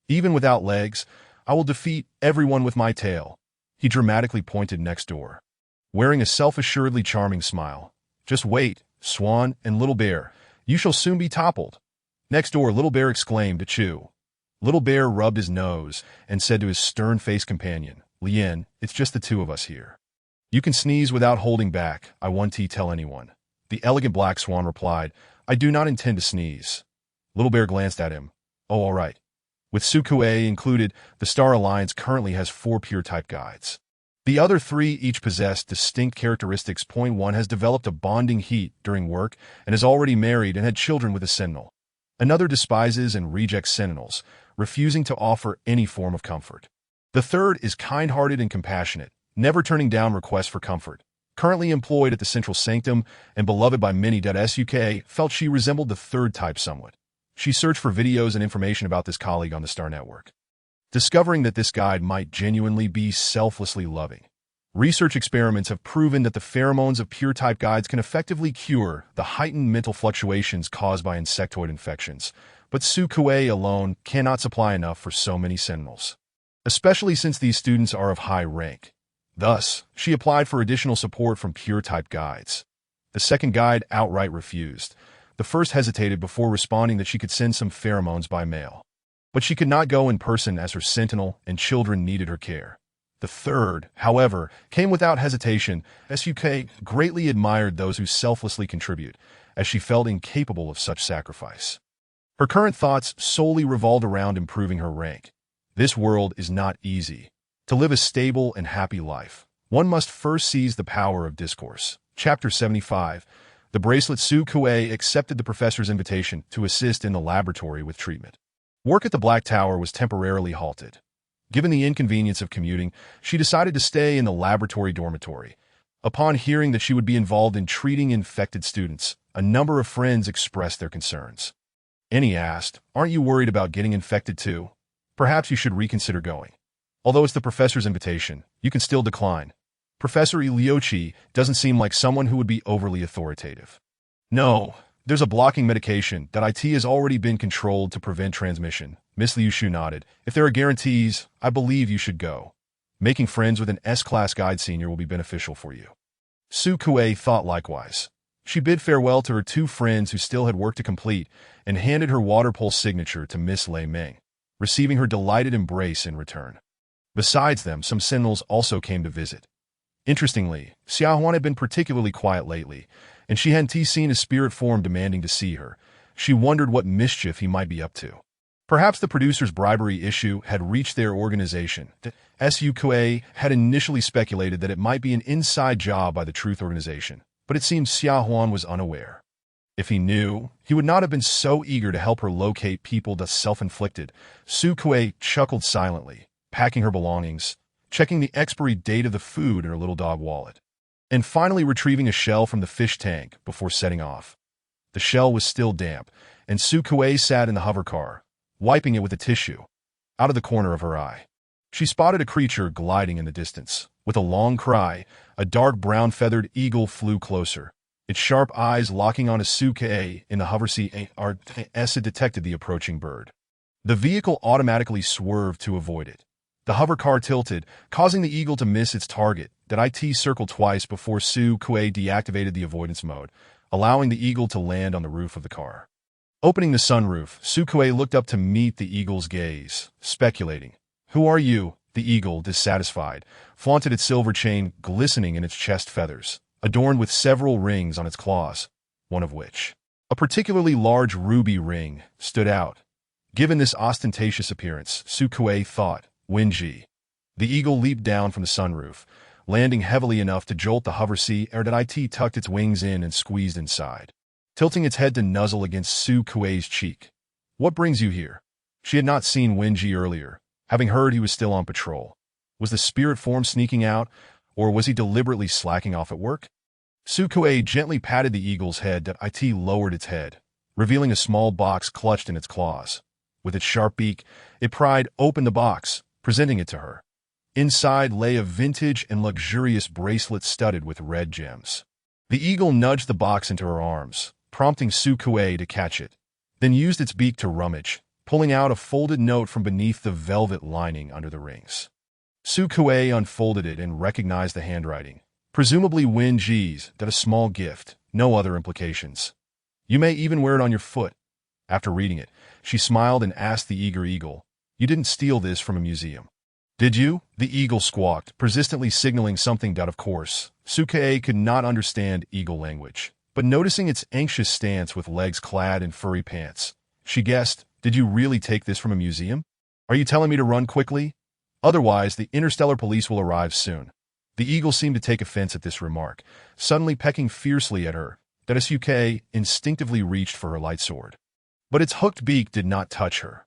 "Even without legs, I will defeat everyone with my tail." He dramatically pointed next door, wearing a self-assuredly charming smile. "Just wait, Swan and Little Bear, you shall soon be toppled." Next door, Little Bear exclaimed, "Achoo." Little Bear rubbed his nose and said to his stern-faced companion, "Lien, it's just the 2 of us here. You can sneeze without holding back, I won't tell anyone." The elegant Black Swan replied, "I do not intend to sneeze." Little Bear glanced at him. "Oh, all right." With Su Kuei included, the Star Alliance currently has 4 pure-type guides. The other 3 each possess distinct characteristics. One has developed a bonding heat during work and is already married and had children with a Sentinel. Another despises and rejects Sentinels, refusing to offer any form of comfort. The third is kind-hearted and compassionate, never turning down requests for comfort. Currently employed at the Central Sanctum and beloved by many. Suk felt she resembled the third type somewhat. She searched for videos and information about this colleague on the Star Network, discovering that this guide might genuinely be selflessly loving. Research experiments have proven that the pheromones of pure-type guides can effectively cure the heightened mental fluctuations caused by insectoid infections, but Su Kuei alone cannot supply enough for so many Sentinels, especially since these students are of high rank. Thus, she applied for additional support from pure-type guides. The second guide outright refused. The first hesitated before responding that she could send some pheromones by mail, but she could not go in person as her Sentinel and children needed her care. The third, however, came without hesitation. Suk greatly admired those who selflessly contribute, as she felt incapable of such sacrifice. Her current thoughts solely revolved around improving her rank. This world is not easy. To live a stable and happy life, one must first seize the power of discourse. Chapter 75. The bracelet. Su Kuei accepted the professor's invitation to assist in the laboratory with treatment. Work at the Black Tower was temporarily halted. Given the inconvenience of commuting, she decided to stay in the laboratory dormitory. Upon hearing that she would be involved in treating infected students, a number of friends expressed their concerns. Annie asked, "Aren't you worried about getting infected too? Perhaps you should reconsider going. Although it's the professor's invitation, you can still decline. Professor Iliochi doesn't seem like someone who would be overly authoritative." "No, there's a blocking medication that IT has already been controlled to prevent transmission." Miss Liu nodded. "If there are guarantees, I believe you should go. Making friends with an S-class guide senior will be beneficial for you." Su Kuei thought likewise. She bid farewell to her two friends who still had work to complete and handed her water pulse signature to Miss Lei Ming, receiving her delighted embrace in return. Besides them, some sentinels also came to visit. Interestingly, Xiaohuan had been particularly quiet lately, and she hadn't seen his spirit form demanding to see her. She wondered what mischief he might be up to. Perhaps the producer's bribery issue had reached their organization. Su Kuei had initially speculated that it might be an inside job by the Truth Organization, but it seems Xiaohuan was unaware. If he knew, he would not have been so eager to help her locate people thus self-inflicted. Su Kuei chuckled silently, packing her belongings, checking the expiry date of the food in her little dog wallet, and finally retrieving a shell from the fish tank before setting off. The shell was still damp, and Su Kuei sat in the hover car, wiping it with a tissue, out of the corner of her eye. She spotted a creature gliding in the distance. With a long cry, a dark brown feathered eagle flew closer, its sharp eyes locking on Su Kuei in the hover seat as it detected the approaching bird. The vehicle automatically swerved to avoid it. The hover car tilted, causing the eagle to miss its target. That IT circled twice before Su Kuei deactivated the avoidance mode, allowing the eagle to land on the roof of the car. Opening the sunroof, Su Kuei looked up to meet the eagle's gaze, speculating. "Who are you?" The eagle, dissatisfied, flaunted its silver chain glistening in its chest feathers, adorned with several rings on its claws, one of which, a particularly large ruby ring, stood out. Given this ostentatious appearance, Su Kuei thought, "Wenji." The eagle leaped down from the sunroof, landing heavily enough to jolt the hover seat ere that IT tucked its wings in and squeezed inside, tilting its head to nuzzle against Su Kuei's cheek. "What brings you here?" She had not seen Wenji earlier, having heard he was still on patrol. Was the spirit form sneaking out, or was he deliberately slacking off at work? Su Kuei gently patted the eagle's head that IT lowered its head, revealing a small box clutched in its claws. With its sharp beak, it pried open the box, presenting it to her. Inside lay a vintage and luxurious bracelet studded with red gems. The eagle nudged the box into her arms, prompting Su Kuei to catch it, then used its beak to rummage, pulling out a folded note from beneath the velvet lining under the rings. Su Kuei unfolded it and recognized the handwriting, presumably Wen Ji's, that a small gift, no other implications. "You may even wear it on your foot." After reading it, she smiled and asked the eager eagle, "You didn't steal this from a museum, did you?" The eagle squawked, persistently signaling something that, of course, Su Kuei could not understand eagle language. But noticing its anxious stance with legs clad in furry pants, she guessed, "Did you really take this from a museum? Are you telling me to run quickly? Otherwise, the Interstellar police will arrive soon." The eagle seemed to take offense at this remark, suddenly pecking fiercely at her, that Su Kuei instinctively reached for her light sword. But its hooked beak did not touch her.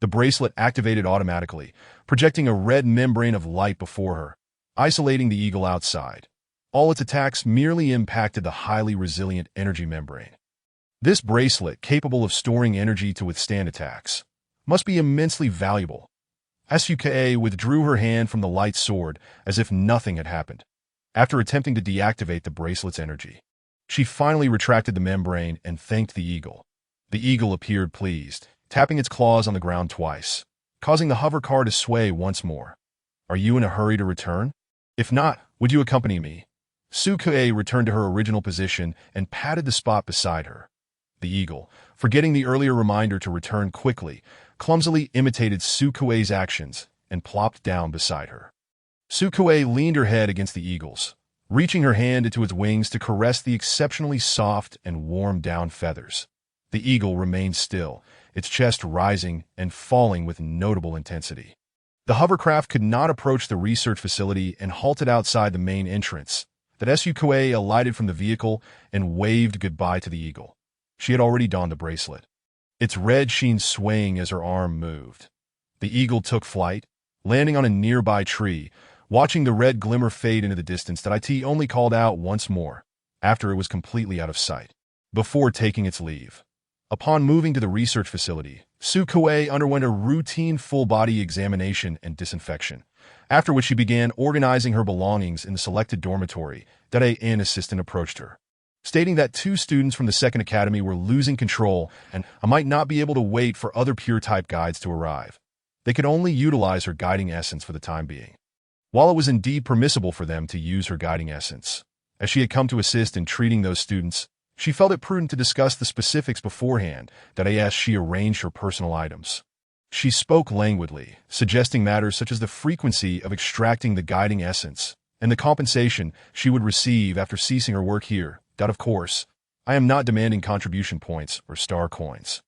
The bracelet activated automatically, projecting a red membrane of light before her, isolating the eagle outside. All its attacks merely impacted the highly resilient energy membrane. This bracelet, capable of storing energy to withstand attacks, must be immensely valuable. Su Kuei withdrew her hand from the light sword as if nothing had happened. After attempting to deactivate the bracelet's energy, she finally retracted the membrane and thanked the eagle. The eagle appeared pleased, tapping its claws on the ground twice, causing the hover car to sway once more. "Are you in a hurry to return? If not, would you accompany me?" Su Kuei returned to her original position and patted the spot beside her. The eagle, forgetting the earlier reminder to return quickly, clumsily imitated Su Kuei's actions and plopped down beside her. Su Kuei leaned her head against the eagle's, reaching her hand into its wings to caress the exceptionally soft and warm down feathers. The eagle remained still, its chest rising and falling with notable intensity. The hovercraft could not approach the research facility and halted outside the main entrance. That Su Kuei alighted from the vehicle and waved goodbye to the eagle. She had already donned the bracelet, its red sheen swaying as her arm moved. The eagle took flight, landing on a nearby tree. Watching the red glimmer fade into the distance, that IT only called out once more, after it was completely out of sight, before taking its leave. Upon moving to the research facility, Sukuei underwent a routine full-body examination and disinfection, after which she began organizing her belongings in the selected dormitory. An assistant approached her, stating that 2 students from the second academy were losing control and I might not be able to wait for other pure-type guides to arrive. They could only utilize her guiding essence for the time being. While it was indeed permissible for them to use her guiding essence, as she had come to assist in treating those students, she felt it prudent to discuss the specifics beforehand. As she arranged her personal items, she spoke languidly, suggesting matters such as the frequency of extracting the guiding essence and the compensation she would receive after ceasing her work here. Of course, I am not demanding contribution points or star coins,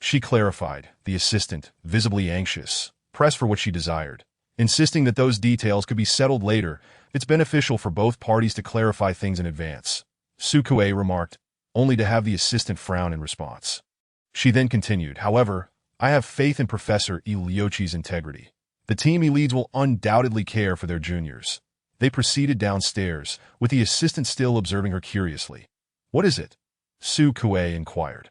she clarified. The assistant, visibly anxious, pressed for what she desired, insisting that those details could be settled later. It's beneficial for both parties to clarify things in advance, Sukuei remarked, only to have the assistant frown in response. She then continued, however, I have faith in Professor Iliochi's integrity. The team he leads will undoubtedly care for their juniors. They proceeded downstairs, with the assistant still observing her curiously. What is it? Sukuei inquired.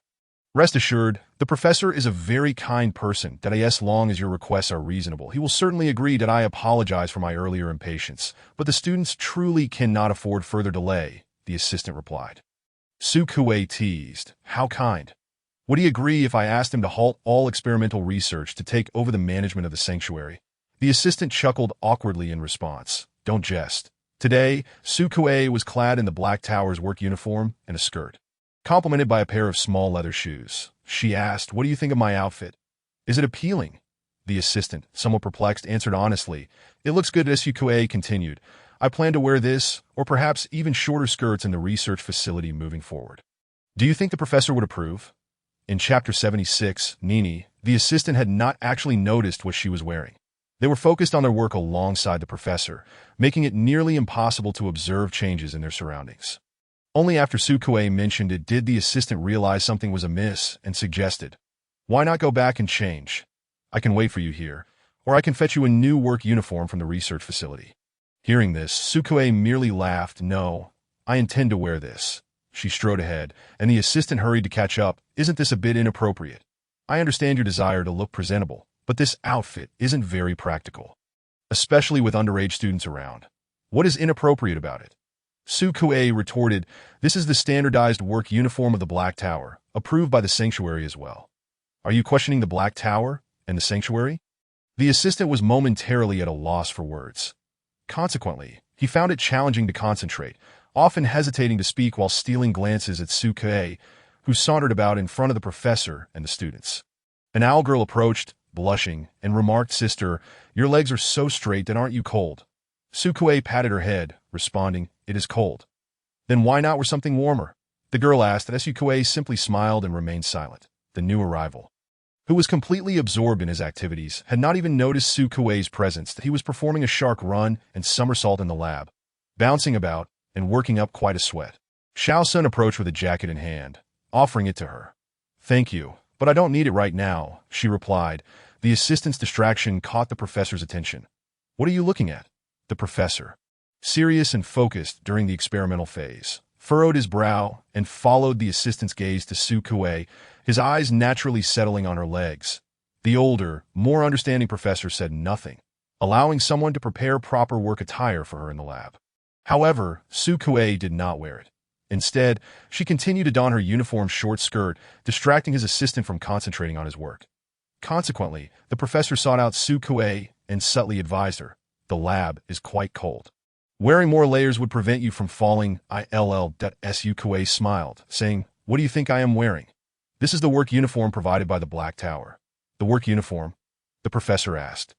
Rest assured, the professor is a very kind person. As long as your requests are reasonable, he will certainly agree. I apologize for my earlier impatience, but the students truly cannot afford further delay, the assistant replied. Sukuei teased, how kind. Would he agree if I asked him to halt all experimental research to take over the management of the sanctuary? The assistant chuckled awkwardly in response. Don't jest. Today, Sukuei was clad in the Black Tower's work uniform and a skirt, complemented by a pair of small leather shoes. She asked, what do you think of my outfit? Is it appealing? The assistant, somewhat perplexed, answered honestly. It looks good. Sukuei continued. I plan to wear this, or perhaps even shorter skirts in the research facility moving forward. Do you think the professor would approve? In Chapter 76, Nini, the assistant, had not actually noticed what she was wearing. They were focused on their work alongside the professor, making it nearly impossible to observe changes in their surroundings. Only after Sukuei mentioned it did the assistant realize something was amiss and suggested, why not go back and change? I can wait for you here, or I can fetch you a new work uniform from the research facility. Hearing this, Sukuei merely laughed. No, I intend to wear this. She strode ahead, and the assistant hurried to catch up. Isn't this a bit inappropriate? I understand your desire to look presentable, but this outfit isn't very practical, especially with underage students around. What is inappropriate about it? Sukuei retorted, this is the standardized work uniform of the Black Tower, approved by the sanctuary as well. Are you questioning the Black Tower and the sanctuary? The assistant was momentarily at a loss for words. Consequently, he found it challenging to concentrate, often hesitating to speak while stealing glances at Sukuei, who sauntered about in front of the professor and the students. An owl girl approached, blushing, and remarked, Sister, your legs are so straight that aren't you cold? Sukuei patted her head, responding, It is cold. Then why not wear something warmer? The girl asked, and Sukuei simply smiled and remained silent. The new arrival, who was completely absorbed in his activities, had not even noticed Sukuei's presence. He was performing a shark run and somersault in the lab, bouncing about and working up quite a sweat. Xiao-sun approached with a jacket in hand, offering it to her. Thank you, but I don't need it right now, she replied. The assistant's distraction caught the professor's attention. What are you looking at? The professor, serious and focused during the experimental phase, furrowed his brow and followed the assistant's gaze to Sukuei, his eyes naturally settling on her legs. The older, more understanding professor said nothing, allowing someone to prepare proper work attire for her in the lab. However, Sukuei did not wear it. Instead, she continued to don her uniform short skirt, distracting his assistant from concentrating on his work. Consequently, the professor sought out Sukuei and subtly advised her, the lab is quite cold. Wearing more layers would prevent you from falling. Sukuei smiled, saying, What do you think I am wearing? This is the work uniform provided by the Black Tower. The work uniform? The professor asked.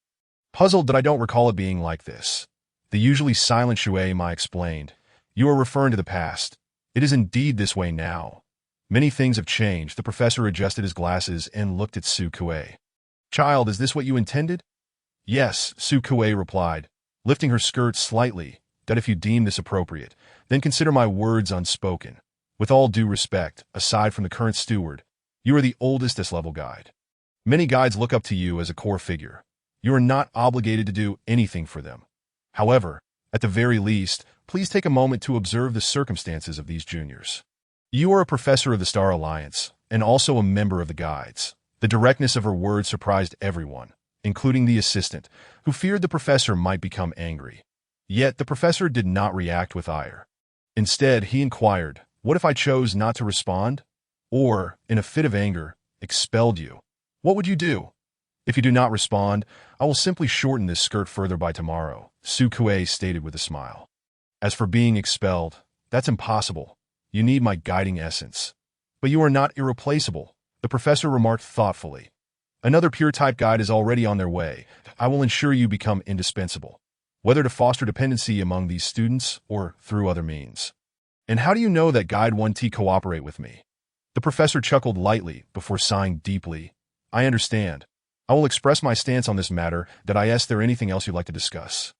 Puzzled that I don't recall it being like this. The usually silent Shuei explained. You are referring to the past. It is indeed this way now. Many things have changed. The professor adjusted his glasses and looked at Sukuei. Child, is this what you intended? Yes, Sukuei replied, lifting her skirt slightly, that if you deem this appropriate, then consider my words unspoken. With all due respect, aside from the current steward, you are the oldest S-level guide. Many guides look up to you as a core figure. You are not obligated to do anything for them. However, at the very least, please take a moment to observe the circumstances of these juniors. You are a professor of the Star Alliance, and also a member of the Guides. The directness of her words surprised everyone, including the assistant, who feared the professor might become angry. Yet the professor did not react with ire. Instead, he inquired, "What if I chose not to respond? Or, in a fit of anger, expelled you? What would you do?" "If you do not respond, I will simply shorten this skirt further by tomorrow," Sukue stated with a smile. "As for being expelled, that's impossible. You need my guiding essence." "But you are not irreplaceable," the professor remarked thoughtfully. "Another pure-type guide is already on their way. I will ensure you become indispensable, whether to foster dependency among these students or through other means." "And how do you know that Guide 1T cooperate with me?" The professor chuckled lightly before sighing deeply. "I understand. I will express my stance on this matter. Did I ask there anything else you'd like to discuss?"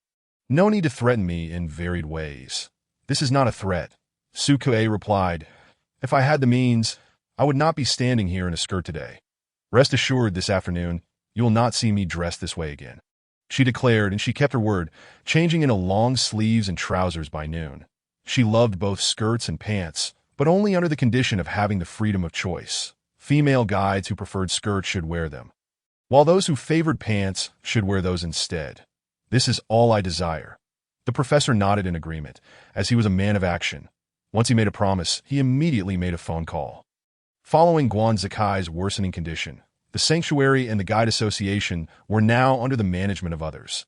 "No need to threaten me in varied ways." "This is not a threat," Sukue replied. "If I had the means, I would not be standing here in a skirt today. Rest assured, this afternoon, you will not see me dressed this way again," she declared, and she kept her word, changing into long sleeves and trousers by noon. She loved both skirts and pants, but only under the condition of having the freedom of choice. Female guides who preferred skirts should wear them, while those who favored pants should wear those instead. "This is all I desire." The professor nodded in agreement, as he was a man of action. Once he made a promise, he immediately made a phone call. Following Guan Zikai's worsening condition, the Sanctuary and the Guide Association were now under the management of others.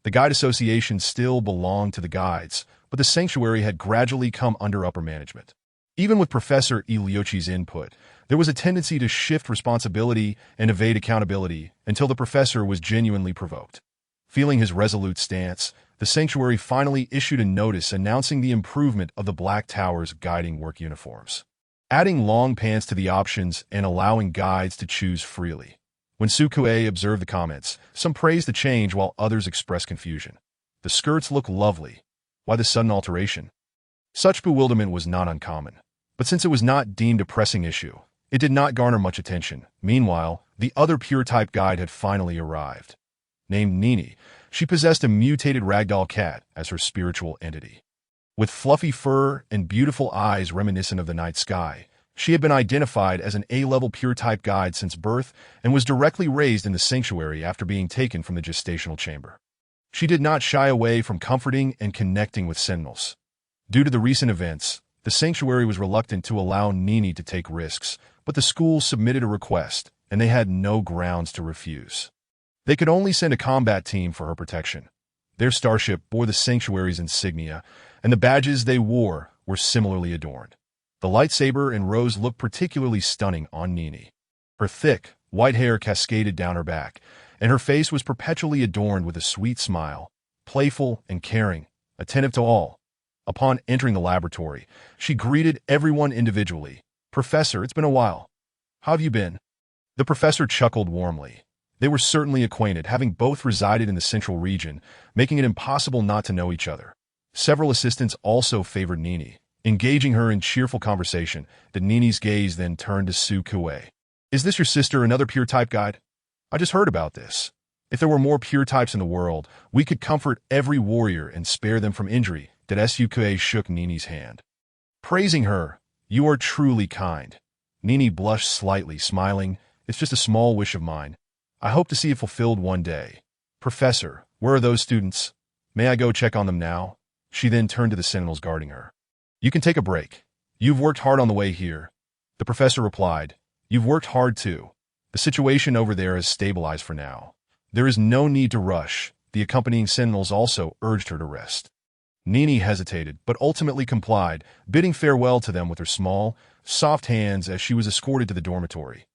The Guide Association still belonged to the Guides, but the Sanctuary had gradually come under upper management. Even with Professor Iliochi's input, there was a tendency to shift responsibility and evade accountability until the professor was genuinely provoked. Feeling his resolute stance, the Sanctuary finally issued a notice announcing the improvement of the Black Tower's guiding work uniforms, adding long pants to the options and allowing guides to choose freely. When Sukue observed the comments, some praised the change while others expressed confusion. "The skirts look lovely. Why the sudden alteration?" Such bewilderment was not uncommon, but since it was not deemed a pressing issue, it did not garner much attention. Meanwhile, the other pure-type guide had finally arrived. Named Nini, she possessed a mutated ragdoll cat as her spiritual entity. With fluffy fur and beautiful eyes reminiscent of the night sky, she had been identified as an A-level pure-type guide since birth and was directly raised in the sanctuary after being taken from the gestational chamber. She did not shy away from comforting and connecting with Sentinels. Due to the recent events, the sanctuary was reluctant to allow Nini to take risks, but the school submitted a request, and they had no grounds to refuse. They could only send a combat team for her protection. Their starship bore the sanctuary's insignia, and the badges they wore were similarly adorned. The lightsaber and rose looked particularly stunning on Nini. Her thick, white hair cascaded down her back, and her face was perpetually adorned with a sweet smile, playful and caring, attentive to all. Upon entering the laboratory, she greeted everyone individually. "Professor, it's been a while. How have you been?" The professor chuckled warmly. They were certainly acquainted, having both resided in the central region, making it impossible not to know each other. Several assistants also favored Nini, engaging her in cheerful conversation. The Nini's gaze then turned to Sukue. "Is this your sister, another pure-type guide? I just heard about this. If there were more pure types in the world, we could comfort every warrior and spare them from injury." Sukue shook Nini's hand, praising her. "You are truly kind." Nini blushed slightly, smiling. "It's just a small wish of mine. I hope to see it fulfilled one day." "Professor, where are those students? May I go check on them now?" She then turned to the Sentinels guarding her. "You can take a break. You've worked hard on the way here." The professor replied, "You've worked hard too. The situation over there has stabilized for now. There is no need to rush." The accompanying Sentinels also urged her to rest. Nini hesitated, but ultimately complied, bidding farewell to them with her small, soft hands as she was escorted to the dormitory.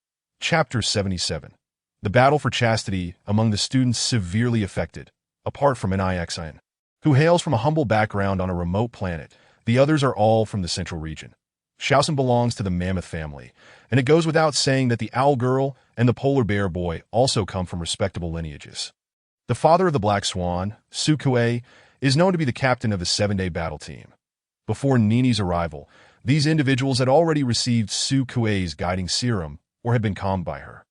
Chapter 77. The battle for chastity among the students severely affected. Apart from Nixin, who hails from a humble background on a remote planet, the others are all from the central region. Shaosun belongs to the Mammoth family, and it goes without saying that the Owl Girl and the Polar Bear Boy also come from respectable lineages. The father of the Black Swan, Sukue, is known to be the captain of the 7-day battle team. Before Nini's arrival, these individuals had already received Sukue's guiding serum or had been calmed by her.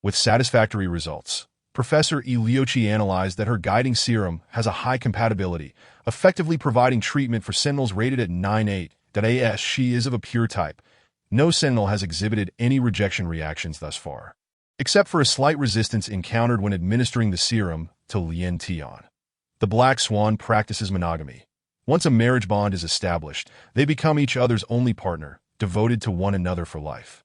With satisfactory results, Professor Iliochi analyzed that her guiding serum has a high compatibility, effectively providing treatment for sentinels rated at 9.8, that as she is of a pure type. No sentinel has exhibited any rejection reactions thus far, except for a slight resistance encountered when administering the serum to Lien Tian. The Black Swan practices monogamy. Once a marriage bond is established, they become each other's only partner, devoted to one another for life,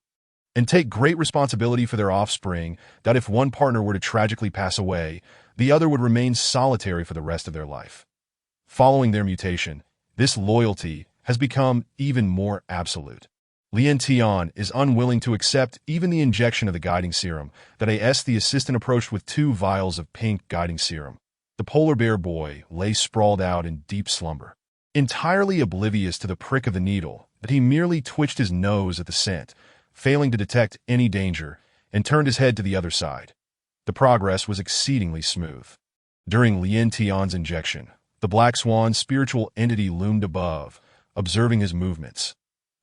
and take great responsibility for their offspring, that if one partner were to tragically pass away, the other would remain solitary for the rest of their life. Following their mutation, this loyalty has become even more absolute. Lien Tian is unwilling to accept even the injection of the guiding serum, that the assistant approached with 2 vials of pink guiding serum. The polar bear boy lay sprawled out in deep slumber, entirely oblivious to the prick of the needle, that he merely twitched his nose at the scent, failing to detect any danger, and turned his head to the other side. The progress was exceedingly smooth. During Lien Tian's injection, the Black Swan's spiritual entity loomed above, observing his movements.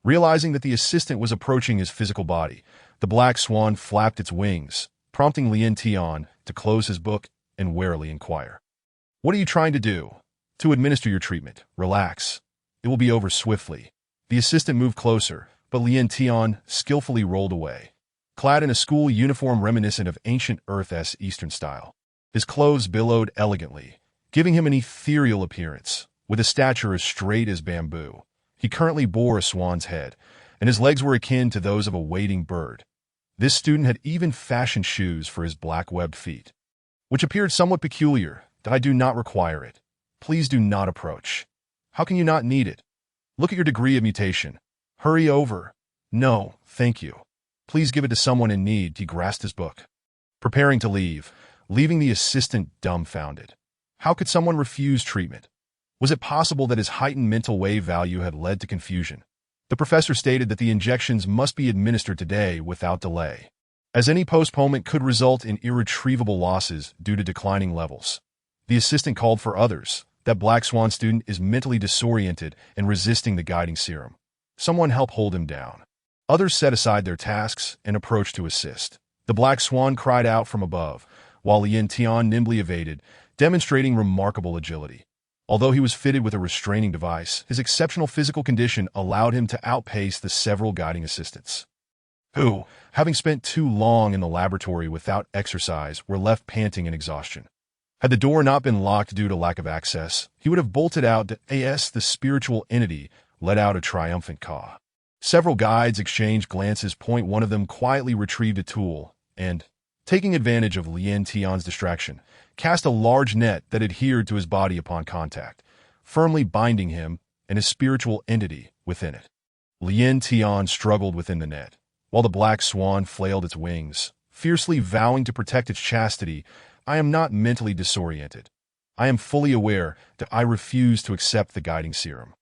Realizing that the assistant was approaching his physical body, the Black Swan flapped its wings, prompting Lien Tian to close his book and warily inquire. "What are you trying to do?" "To administer your treatment. Relax. It will be over swiftly." The assistant moved closer, but Lien Tian skillfully rolled away. Clad in a school uniform reminiscent of ancient Earth's Eastern style, his clothes billowed elegantly, giving him an ethereal appearance. With a stature as straight as bamboo, he currently bore a swan's head, and his legs were akin to those of a wading bird. This student had even fashioned shoes for his black-webbed feet, which appeared somewhat peculiar. "That I do not require it. Please do not approach." "How can you not need it? Look at your degree of mutation. Hurry over." "No, thank you. Please give it to someone in need." He grasped his book, preparing to leave, leaving the assistant dumbfounded. How could someone refuse treatment? Was it possible that his heightened mental wave value had led to confusion? The professor stated that the injections must be administered today without delay, as any postponement could result in irretrievable losses due to declining levels. The assistant called for others. "That Black Swan student is mentally disoriented and resisting the guiding serum. Someone help hold him down." Others set aside their tasks and approached to assist. The Black Swan cried out from above, while Lien Tian nimbly evaded, demonstrating remarkable agility. Although he was fitted with a restraining device, his exceptional physical condition allowed him to outpace the several guiding assistants, who, having spent too long in the laboratory without exercise, were left panting in exhaustion. Had the door not been locked due to lack of access, he would have bolted out as the spiritual entity let out a triumphant caw. Several guides exchanged glances. One of them quietly retrieved a tool and, taking advantage of Lien Tian's distraction, cast a large net that adhered to his body upon contact, firmly binding him and his spiritual entity within it. Lien Tian struggled within the net, while the Black Swan flailed its wings, fiercely vowing to protect its chastity. "I am not mentally disoriented. I am fully aware that I refuse to accept the guiding serum."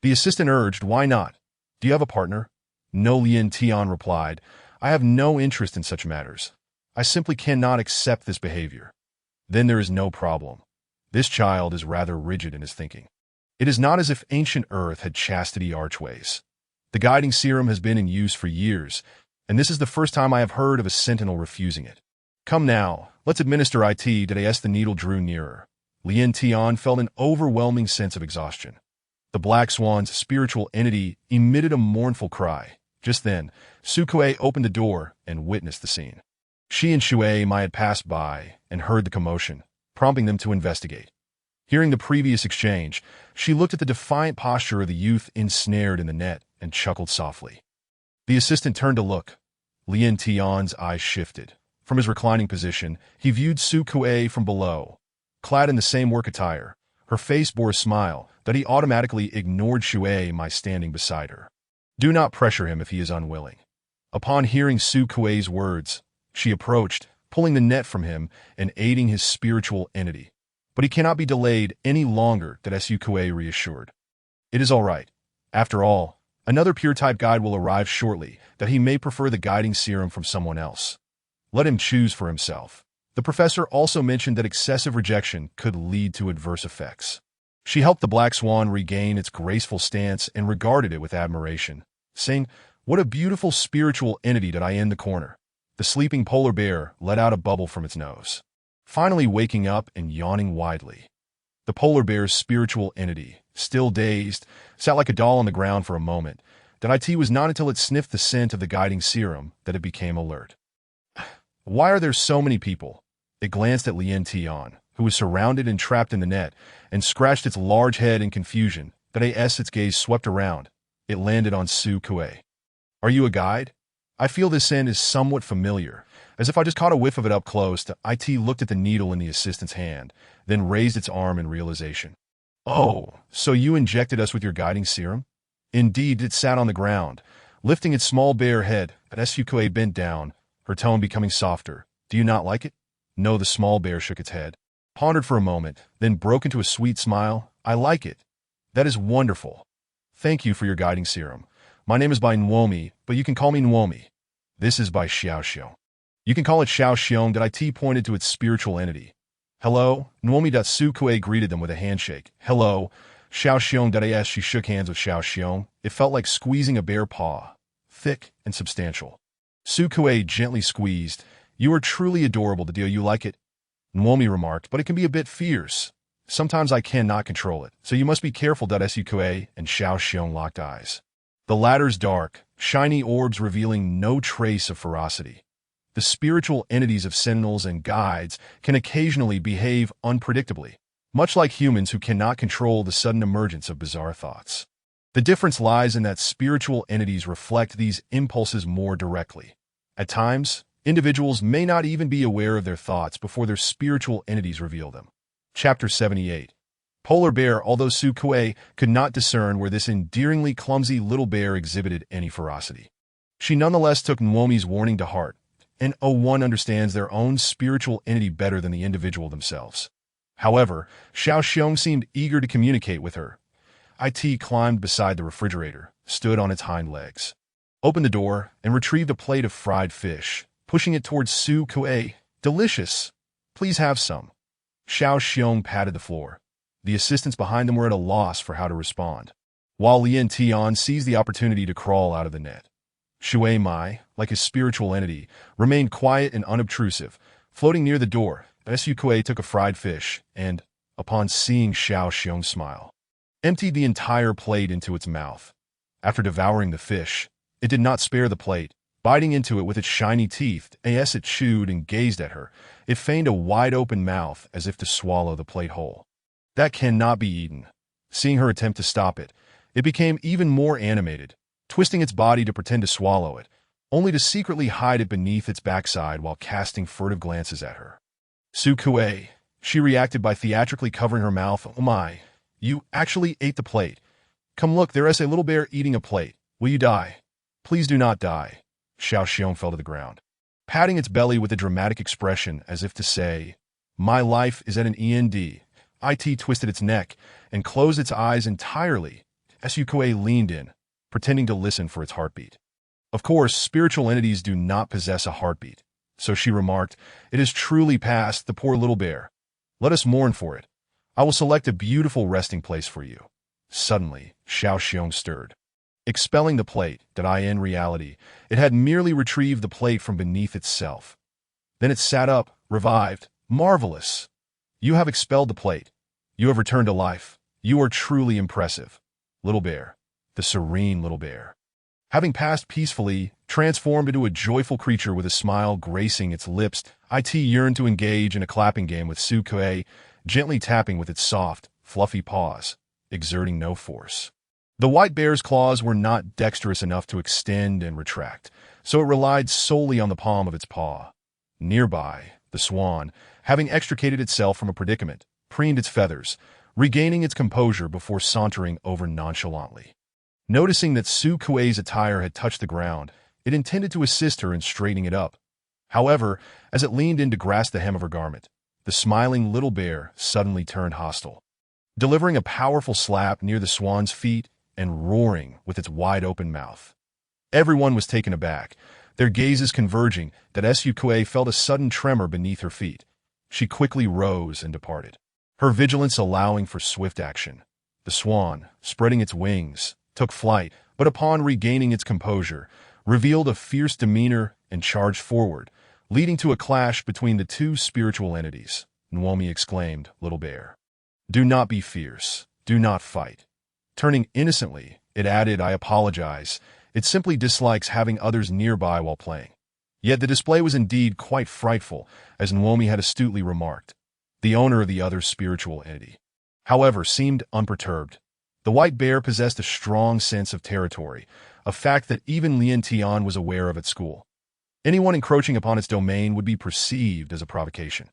The assistant urged, "Why not? Do you have a partner?" "No," Lien Tian replied. "I have no interest in such matters. I simply cannot accept this behavior." "Then there is no problem. This child is rather rigid in his thinking. It is not as if ancient Earth had chastity archways. The guiding serum has been in use for years, and this is the first time I have heard of a sentinel refusing it. Come now, let's administer it." The needle drew nearer. Lien Tian felt an overwhelming sense of exhaustion. The Black Swan's spiritual entity emitted a mournful cry. Just then, Su Kuei opened the door and witnessed the scene. She and Shui Mai had passed by and heard the commotion, prompting them to investigate. Hearing the previous exchange, she looked at the defiant posture of the youth ensnared in the net and chuckled softly. The assistant turned to look. Lien Tian's eyes shifted. From his reclining position, he viewed Su Kuei from below. Clad in the same work attire, her face bore a smile that he automatically ignored Shui Mai standing beside her. "Do not pressure him if he is unwilling." Upon hearing Su Kuei's words, she approached, pulling the net from him and aiding his spiritual entity. "But he cannot be delayed any longer," that Su Kuei reassured. "It is all right. After all, another pure-type guide will arrive shortly, that he may prefer the guiding serum from someone else. Let him choose for himself." The professor also mentioned that excessive rejection could lead to adverse effects. She helped the Black Swan regain its graceful stance and regarded it with admiration, saying, "What a beautiful spiritual entity that I in the corner." The sleeping polar bear let out a bubble from its nose. finally waking up and yawning widely. The polar bear's spiritual entity, still dazed, sat like a doll on the ground for a moment. That it was not until it sniffed the scent of the guiding serum that it became alert. Why are there so many people? It glanced at Lien Tian, who was surrounded and trapped in the net, and scratched its large head in confusion. Its gaze swept around. It landed on Su Kuei. Are you a guide? I feel this scent is somewhat familiar, as if I just caught a whiff of it up close. It looked at the needle in the assistant's hand, then raised its arm in realization. Oh, so you injected us with your guiding serum? Indeed, it sat on the ground, lifting its small bare head. Su Kuei bent down, her tone becoming softer. Do you not like it? No, the small bear shook its head, pondered for a moment, then broke into a sweet smile. I like it. That is wonderful. Thank you for your guiding serum. My name is by Nwomi, but you can call me Nwomi. This is by Xiao Xiong. You can call it Xiao Xiong. It pointed to its spiritual entity. Hello, Nwomi. Su Kuei greeted them with a handshake. Hello, Xiao Xiong. As she shook hands with Xiao Xiong, it felt like squeezing a bare paw, thick and substantial. Su Kuei gently squeezed. You are truly adorable. Do you like it? Nwomi remarked, but it can be a bit fierce. Sometimes I cannot control it, so you must be careful. Su Kuei and Xiao Xiong locked eyes. The latter's dark, shiny orbs revealing no trace of ferocity. The spiritual entities of sentinels and guides can occasionally behave unpredictably, much like humans who cannot control the sudden emergence of bizarre thoughts. The difference lies in that spiritual entities reflect these impulses more directly. At times, individuals may not even be aware of their thoughts before their spiritual entities reveal them. Chapter 78. Polar Bear. Although Su Kuei could not discern where this endearingly clumsy little bear exhibited any ferocity, she nonetheless took Nwomi's warning to heart, and one understands their own spiritual entity better than the individual themselves. However, Xiao Xiong seemed eager to communicate with her. It climbed beside the refrigerator, stood on its hind legs, opened the door, and retrieved a plate of fried fish, pushing it towards Su Kuei. Delicious. Please have some. Xiao Xiong patted the floor. The assistants behind them were at a loss for how to respond, while Lien Tian seized the opportunity to crawl out of the net. Shui Mai, like his spiritual entity, remained quiet and unobtrusive, floating near the door. Su Kuei took a fried fish and, upon seeing Xiao Xiong smile, emptied the entire plate into its mouth. After devouring the fish, it did not spare the plate, biting into it with its shiny teeth. As it chewed and gazed at her, it feigned a wide-open mouth as if to swallow the plate whole. That cannot be eaten. Seeing her attempt to stop it, it became even more animated, twisting its body to pretend to swallow it, only to secretly hide it beneath its backside while casting furtive glances at her. Su Kuei, she reacted by theatrically covering her mouth. Oh my, you actually ate the plate. Come look, there is a little bear eating a plate. Will you die? Please do not die. Xiao Xiong fell to the ground, patting its belly with a dramatic expression as if to say, my life is at an end. It twisted its neck and closed its eyes entirely. Su Kuei leaned in, pretending to listen for its heartbeat. Of course, spiritual entities do not possess a heartbeat, so she remarked, it is truly past the poor little bear. Let us mourn for it. I will select a beautiful resting place for you. Suddenly, Xiao Xiong stirred, expelling the plate. In reality, it had merely retrieved the plate from beneath itself. Then it sat up, revived. Marvelous! You have expelled the plate. You have returned to life. You are truly impressive. Little bear, the serene little bear, having passed peacefully, transformed into a joyful creature with a smile gracing its lips. It yearned to engage in a clapping game with Su Kuei, gently tapping with its soft, fluffy paws, exerting no force. The white bear's claws were not dexterous enough to extend and retract, so it relied solely on the palm of its paw. Nearby, the swan, having extricated itself from a predicament, preened its feathers, regaining its composure before sauntering over nonchalantly. Noticing that Su Kuei's attire had touched the ground, it intended to assist her in straightening it up. However, as it leaned in to grasp the hem of her garment, the smiling little bear suddenly turned hostile, delivering a powerful slap near the swan's feet and roaring with its wide-open mouth. Everyone was taken aback, their gazes converging. Su Kuei felt a sudden tremor beneath her feet. She quickly rose and departed, her vigilance allowing for swift action. The swan, spreading its wings, took flight, but upon regaining its composure, revealed a fierce demeanor and charged forward, leading to a clash between the two spiritual entities. Naomi exclaimed, "Little bear, do not be fierce. Do not fight." Turning innocently, it added, "I apologize. It simply dislikes having others nearby while playing." Yet the display was indeed quite frightful, as Naomi had astutely remarked. The owner of the other spiritual entity, however, seemed unperturbed. The white bear possessed a strong sense of territory, a fact that even Lien Tian was aware of at school. Anyone encroaching upon its domain would be perceived as a provocation,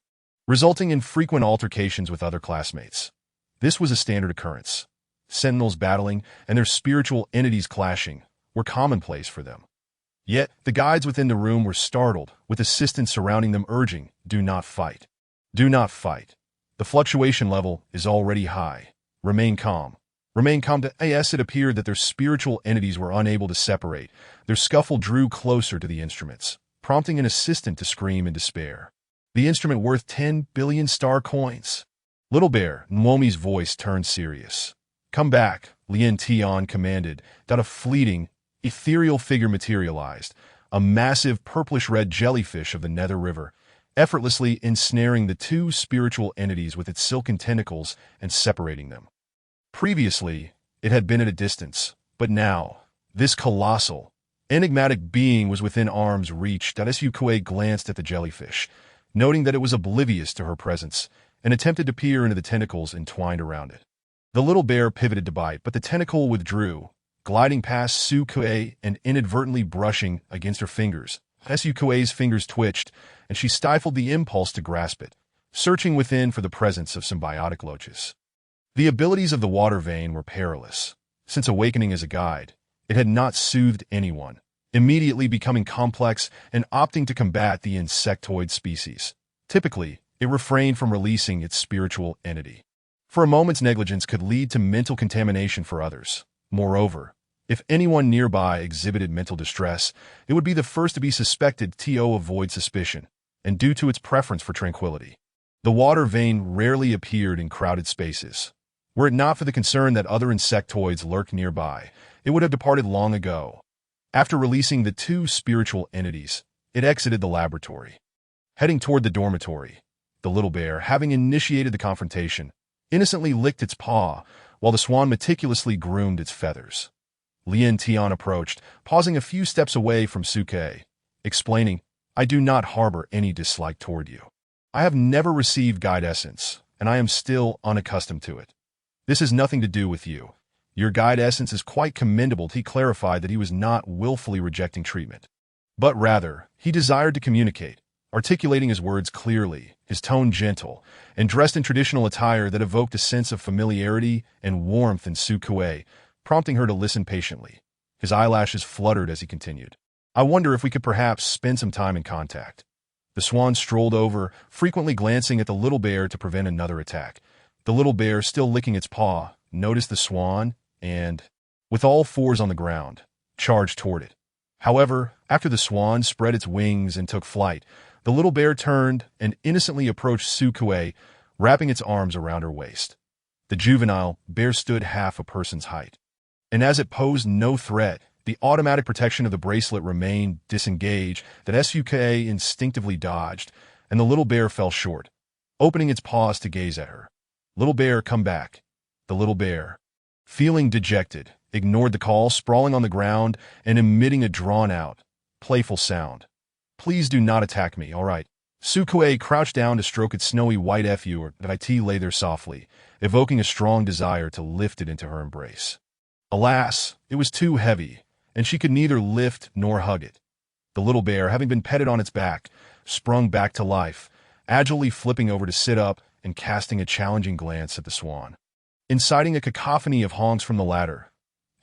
resulting in frequent altercations with other classmates. This was a standard occurrence. Sentinels battling and their spiritual entities clashing were commonplace for them. Yet, the guides within the room were startled, with assistants surrounding them urging, "Do not fight. Do not fight. The fluctuation level is already high. Remain calm. Remain calm." As it appeared that their spiritual entities were unable to separate, their scuffle drew closer to the instruments, prompting an assistant to scream in despair. "The instrument worth 10 billion star coins." "Little bear," Naomi's voice turned serious. "Come back," Lien Tian commanded. That a fleeting, ethereal figure materialized, a massive purplish-red jellyfish of the Nether River, effortlessly ensnaring the two spiritual entities with its silken tentacles and separating them. Previously, it had been at a distance, but now, this colossal, enigmatic being was within arm's reach. Sukoe glanced at the jellyfish, noting that it was oblivious to her presence, and attempted to peer into the tentacles entwined around it. The little bear pivoted to bite, but the tentacle withdrew, gliding past Sukoe and inadvertently brushing against her fingers. Sukoe's fingers twitched, and she stifled the impulse to grasp it, searching within for the presence of symbiotic loaches. The abilities of the water vein were perilous. Since awakening as a guide, it had not soothed anyone, immediately becoming complex and opting to combat the insectoid species. Typically, it refrained from releasing its spiritual entity, for a moment's negligence could lead to mental contamination for others. Moreover, if anyone nearby exhibited mental distress, it would be the first to be suspected to avoid suspicion, and due to its preference for tranquility. The water vein rarely appeared in crowded spaces. Were it not for the concern that other insectoids lurked nearby, it would have departed long ago. After releasing the two spiritual entities, it exited the laboratory. Heading toward the dormitory, the little bear, having initiated the confrontation, innocently licked its paw, while the swan meticulously groomed its feathers. Lien Tian approached, pausing a few steps away from Suke, explaining, "I do not harbor any dislike toward you. I have never received guide essence, and I am still unaccustomed to it. This has nothing to do with you. Your guide essence is quite commendable." He clarified that he was not willfully rejecting treatment, but rather, he desired to communicate, articulating his words clearly, his tone gentle, and dressed in traditional attire that evoked a sense of familiarity and warmth in Sukoe, prompting her to listen patiently. His eyelashes fluttered as he continued, "I wonder if we could perhaps spend some time in contact." The swan strolled over, frequently glancing at the little bear to prevent another attack. The little bear, still licking its paw, noticed the swan and, with all fours on the ground, charged toward it. However, after the swan spread its wings and took flight, the little bear turned and innocently approached Sukoe, wrapping its arms around her waist. The juvenile bear stood half a person's height, and as it posed no threat, the automatic protection of the bracelet remained disengaged. That Sukoe instinctively dodged, and the little bear fell short, opening its paws to gaze at her. "Little bear, come back." The little bear, feeling dejected, ignored the call, sprawling on the ground and emitting a drawn-out, playful sound. "Please do not attack me, all right?" Sukoe crouched down to stroke its snowy white fur. It lay there softly, evoking a strong desire to lift it into her embrace. Alas, it was too heavy, and she could neither lift nor hug it. The little bear, having been petted on its back, sprung back to life, agilely flipping over to sit up and casting a challenging glance at the swan. Inciting a cacophony of honks from the latter,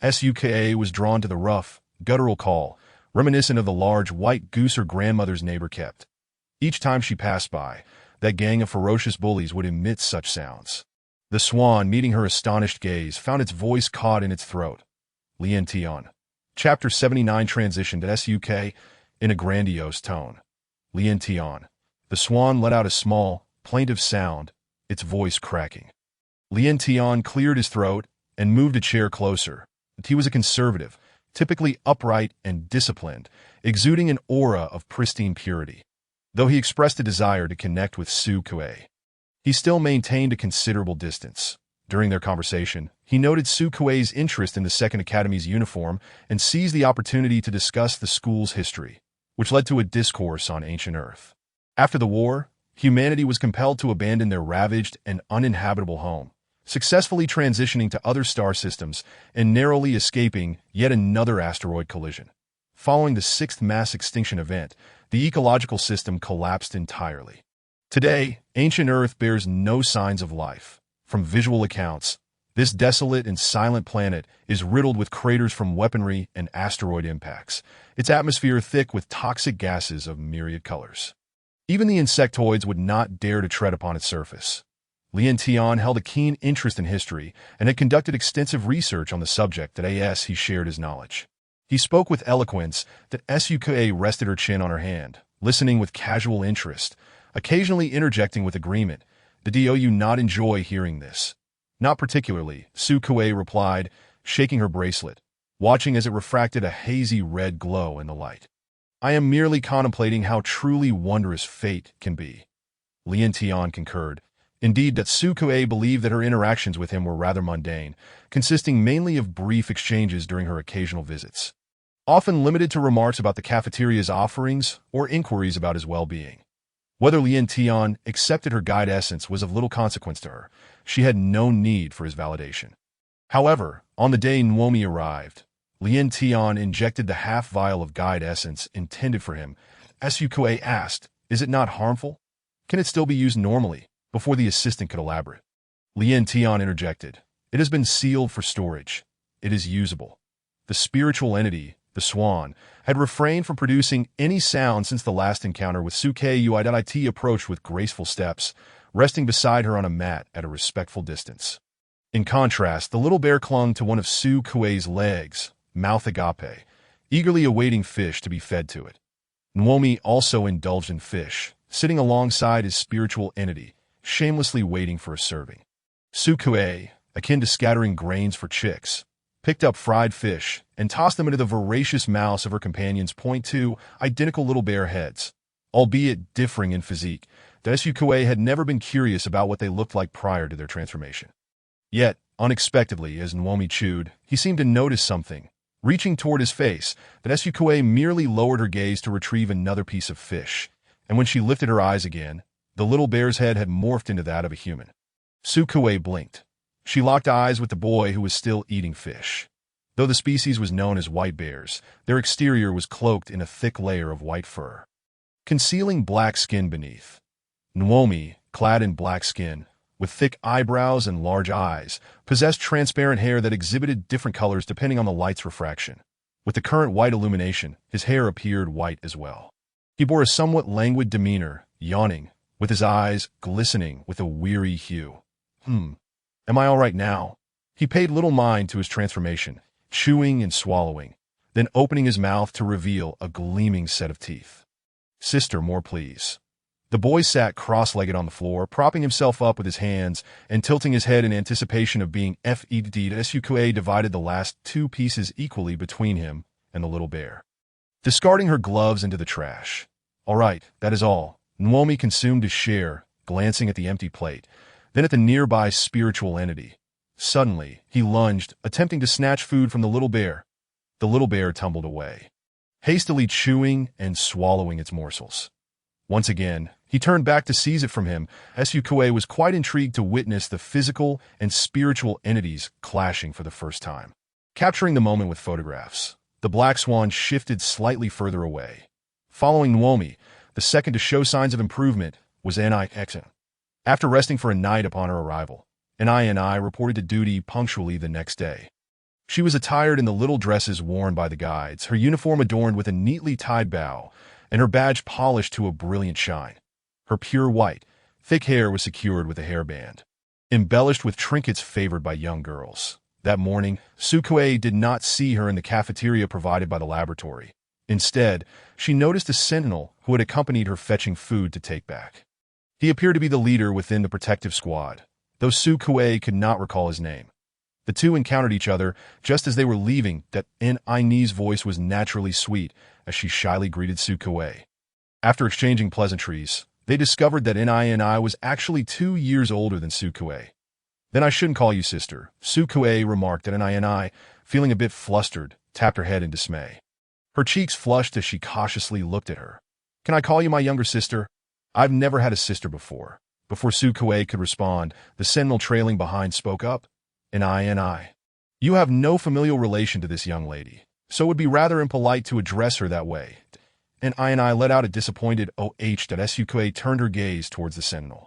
Suka was drawn to the rough, guttural call, reminiscent of the large white goose her grandmother's neighbor kept. Each time she passed by, that gang of ferocious bullies would emit such sounds. The swan, meeting her astonished gaze, found its voice caught in its throat. Lien Tian. Chapter 79 transitioned to Suk in a grandiose tone. Lien Tian. The swan let out a small, plaintive sound, its voice cracking. Lien Tian cleared his throat and moved a chair closer. He was a conservative, typically upright and disciplined, exuding an aura of pristine purity. Though he expressed a desire to connect with Su Kuei, he still maintained a considerable distance. During their conversation, he noted Su Kuei's interest in the Second Academy's uniform and seized the opportunity to discuss the school's history, which led to a discourse on ancient Earth. After the war, humanity was compelled to abandon their ravaged and uninhabitable home, successfully transitioning to other star systems and narrowly escaping yet another asteroid collision. Following the sixth mass extinction event, the ecological system collapsed entirely. Today, ancient Earth bears no signs of life. From visual accounts, this desolate and silent planet is riddled with craters from weaponry and asteroid impacts, its atmosphere thick with toxic gases of myriad colors. Even the insectoids would not dare to tread upon its surface. Lien Tian held a keen interest in history and had conducted extensive research on the subject that he shared his knowledge. He spoke with eloquence that Suka rested her chin on her hand, listening with casual interest, occasionally interjecting with agreement. "Do you not enjoy hearing this?" "Not particularly," Su Kuei replied, shaking her bracelet, watching as it refracted a hazy red glow in the light. "I am merely contemplating how truly wondrous fate can be." Lien Tian concurred. Indeed, that Su Kuei believed that her interactions with him were rather mundane, consisting mainly of brief exchanges during her occasional visits, often limited to remarks about the cafeteria's offerings or inquiries about his well-being. Whether Lien Tian accepted her guide essence was of little consequence to her. She had no need for his validation. However, on the day Nuomi arrived, Lien Tian injected the half-vial of guide essence intended for him. Su Kuei asked, "Is it not harmful? Can it still be used normally?" Before the assistant could elaborate, Lien Tian interjected, "It has been sealed for storage. It is usable." The spiritual entity, the swan, had refrained from producing any sound since the last encounter with Su Kuei. Approached with graceful steps, resting beside her on a mat at a respectful distance. In contrast, the little bear clung to one of Su Kuei's legs, mouth agape, eagerly awaiting fish to be fed to it. Nuomi also indulged in fish, sitting alongside his spiritual entity, shamelessly waiting for a serving. Su Kuei, akin to scattering grains for chicks, picked up fried fish and tossed them into the voracious mouths of her companions. Two identical little bear heads, albeit differing in physique, that Su Kuei had never been curious about what they looked like prior to their transformation. Yet, unexpectedly, as Nuomi chewed, he seemed to notice something. Reaching toward his face, that Su Kuei merely lowered her gaze to retrieve another piece of fish, and when she lifted her eyes again, the little bear's head had morphed into that of a human. Su Kuei blinked. She locked eyes with the boy who was still eating fish. Though the species was known as white bears, their exterior was cloaked in a thick layer of white fur, concealing black skin beneath. Nuomi, clad in black skin, with thick eyebrows and large eyes, possessed transparent hair that exhibited different colors depending on the light's refraction. With the current white illumination, his hair appeared white as well. He bore a somewhat languid demeanor, yawning, with his eyes glistening with a weary hue. Am I all right now?" He paid little mind to his transformation, chewing and swallowing, then opening his mouth to reveal a gleaming set of teeth. "Sister, more please." The boy sat cross-legged on the floor, propping himself up with his hands and tilting his head in anticipation of being fed. Su Kuei divided the last two pieces equally between him and the little bear, discarding her gloves into the trash. "All right, that is all." Nuomi consumed his share, glancing at the empty plate, then at the nearby spiritual entity. Suddenly, he lunged, attempting to snatch food from the little bear. The little bear tumbled away, hastily chewing and swallowing its morsels. Once again, he turned back to seize it from him. Su Kuei was quite intrigued to witness the physical and spiritual entities clashing for the first time. Capturing the moment with photographs, the black swan shifted slightly further away. Following Nuomi, the second to show signs of improvement was Ni. After resting for a night upon her arrival, Ni reported to duty punctually the next day. She was attired in the little dresses worn by the guides, her uniform adorned with a neatly tied bow, and her badge polished to a brilliant shine. Her pure white, thick hair was secured with a hairband, embellished with trinkets favored by young girls. That morning, Su Kuei did not see her in the cafeteria provided by the laboratory. Instead, she noticed a sentinel who had accompanied her fetching food to take back. He appeared to be the leader within the protective squad, though Su Kuei could not recall his name. The two encountered each other just as they were leaving. That Ni's voice was naturally sweet as she shyly greeted Su Kuei. After exchanging pleasantries, they discovered that NINI was actually 2 years older than Sukue. Then I shouldn't call you sister, Sukue remarked at NINI, feeling a bit flustered, tapped her head in dismay. Her cheeks flushed as she cautiously looked at her. Can I call you my younger sister? I've never had a sister before. Before Sukue could respond, the Sentinel trailing behind spoke up. NINI. You have no familial relation to this young lady, so it would be rather impolite to address her that way. NINI let out a disappointed "oh" that Sukue turned her gaze towards the Sentinel.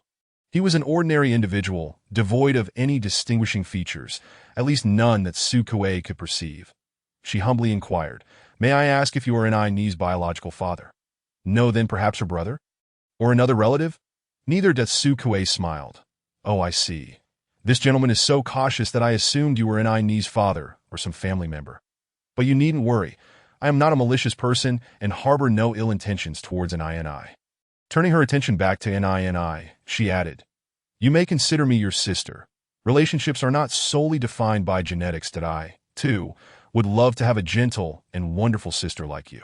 He was an ordinary individual, devoid of any distinguishing features, at least none that Sukue could perceive. She humbly inquired, May I ask if you are NINI's biological father? No, then perhaps her brother? Or another relative? Neither. Sukue smiled. Oh, I see. This gentleman is so cautious that I assumed you were NINI's father or some family member. But you needn't worry. I am not a malicious person and harbor no ill intentions towards NINI. Turning her attention back to NINI, she added, You may consider me your sister. Relationships are not solely defined by genetics that I, too, would love to have a gentle and wonderful sister like you.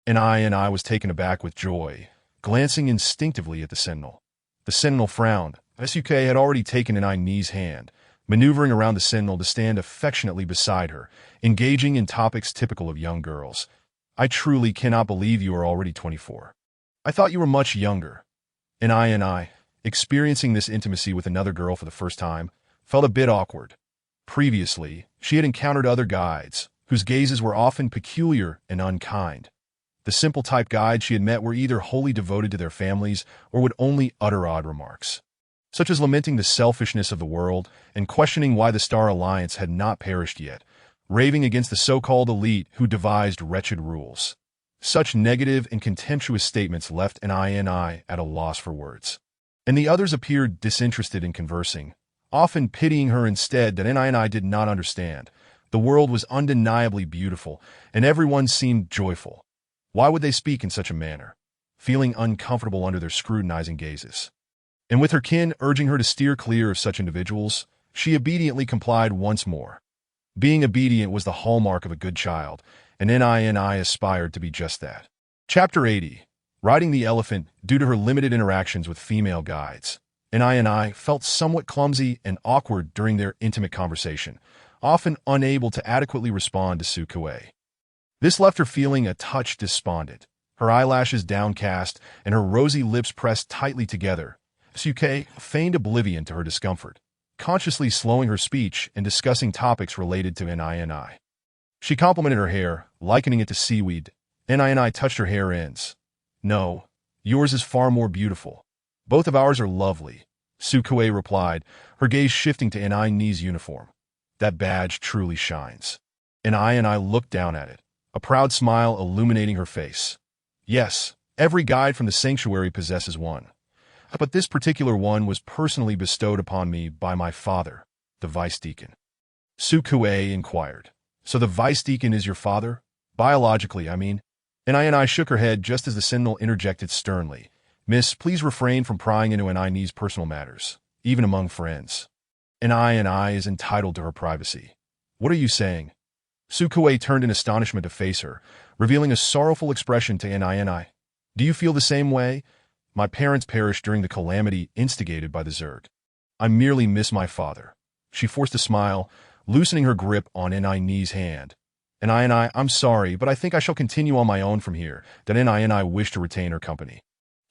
NINI was taken aback with joy, glancing instinctively at the Sentinel. The Sentinel frowned. Suk had already taken NINI's hand, maneuvering around the Sentinel to stand affectionately beside her, engaging in topics typical of young girls. I truly cannot believe you are already 24. I thought you were much younger. NINI, experiencing this intimacy with another girl for the first time, felt a bit awkward. Previously, she had encountered other guides, whose gazes were often peculiar and unkind. The simple type guides she had met were either wholly devoted to their families or would only utter odd remarks, such as lamenting the selfishness of the world and questioning why the Star Alliance had not perished yet, raving against the so-called elite who devised wretched rules. Such negative and contemptuous statements left NINI at a loss for words. And the others appeared disinterested in conversing, often pitying her instead. That NINI did not understand. The world was undeniably beautiful, and everyone seemed joyful. Why would they speak in such a manner? Feeling uncomfortable under their scrutinizing gazes. And with her kin urging her to steer clear of such individuals, she obediently complied once more. Being obedient was the hallmark of a good child, and NINI aspired to be just that. Chapter 80. Riding the Elephant. Due to her limited interactions with female guides, NINI felt somewhat clumsy and awkward during their intimate conversation, often unable to adequately respond to Sukue. This left her feeling a touch despondent, her eyelashes downcast and her rosy lips pressed tightly together. Sukue feigned oblivion to her discomfort, consciously slowing her speech and discussing topics related to NINI. She complimented her hair, likening it to seaweed. NINI touched her hair ends. No, yours is far more beautiful. Both of ours are lovely, Sukue replied, her gaze shifting to NINI's uniform. That badge truly shines. NINI looked down at it, a proud smile illuminating her face. Yes, every guide from the sanctuary possesses one. But this particular one was personally bestowed upon me by my father, the vice-deacon. Sukue inquired. So the vice-deacon is your father? Biologically, I mean. NINI shook her head just as the Sentinel interjected sternly. Miss, please refrain from prying into NINI's personal matters, even among friends. NINI is entitled to her privacy. What are you saying? Sukue turned in astonishment to face her, revealing a sorrowful expression to NINI. Do you feel the same way? My parents perished during the calamity instigated by the Zerg. I merely miss my father. She forced a smile, loosening her grip on NINI's hand. NINI, I'm sorry, but I think I shall continue on my own from here. That NINI wished to retain her company,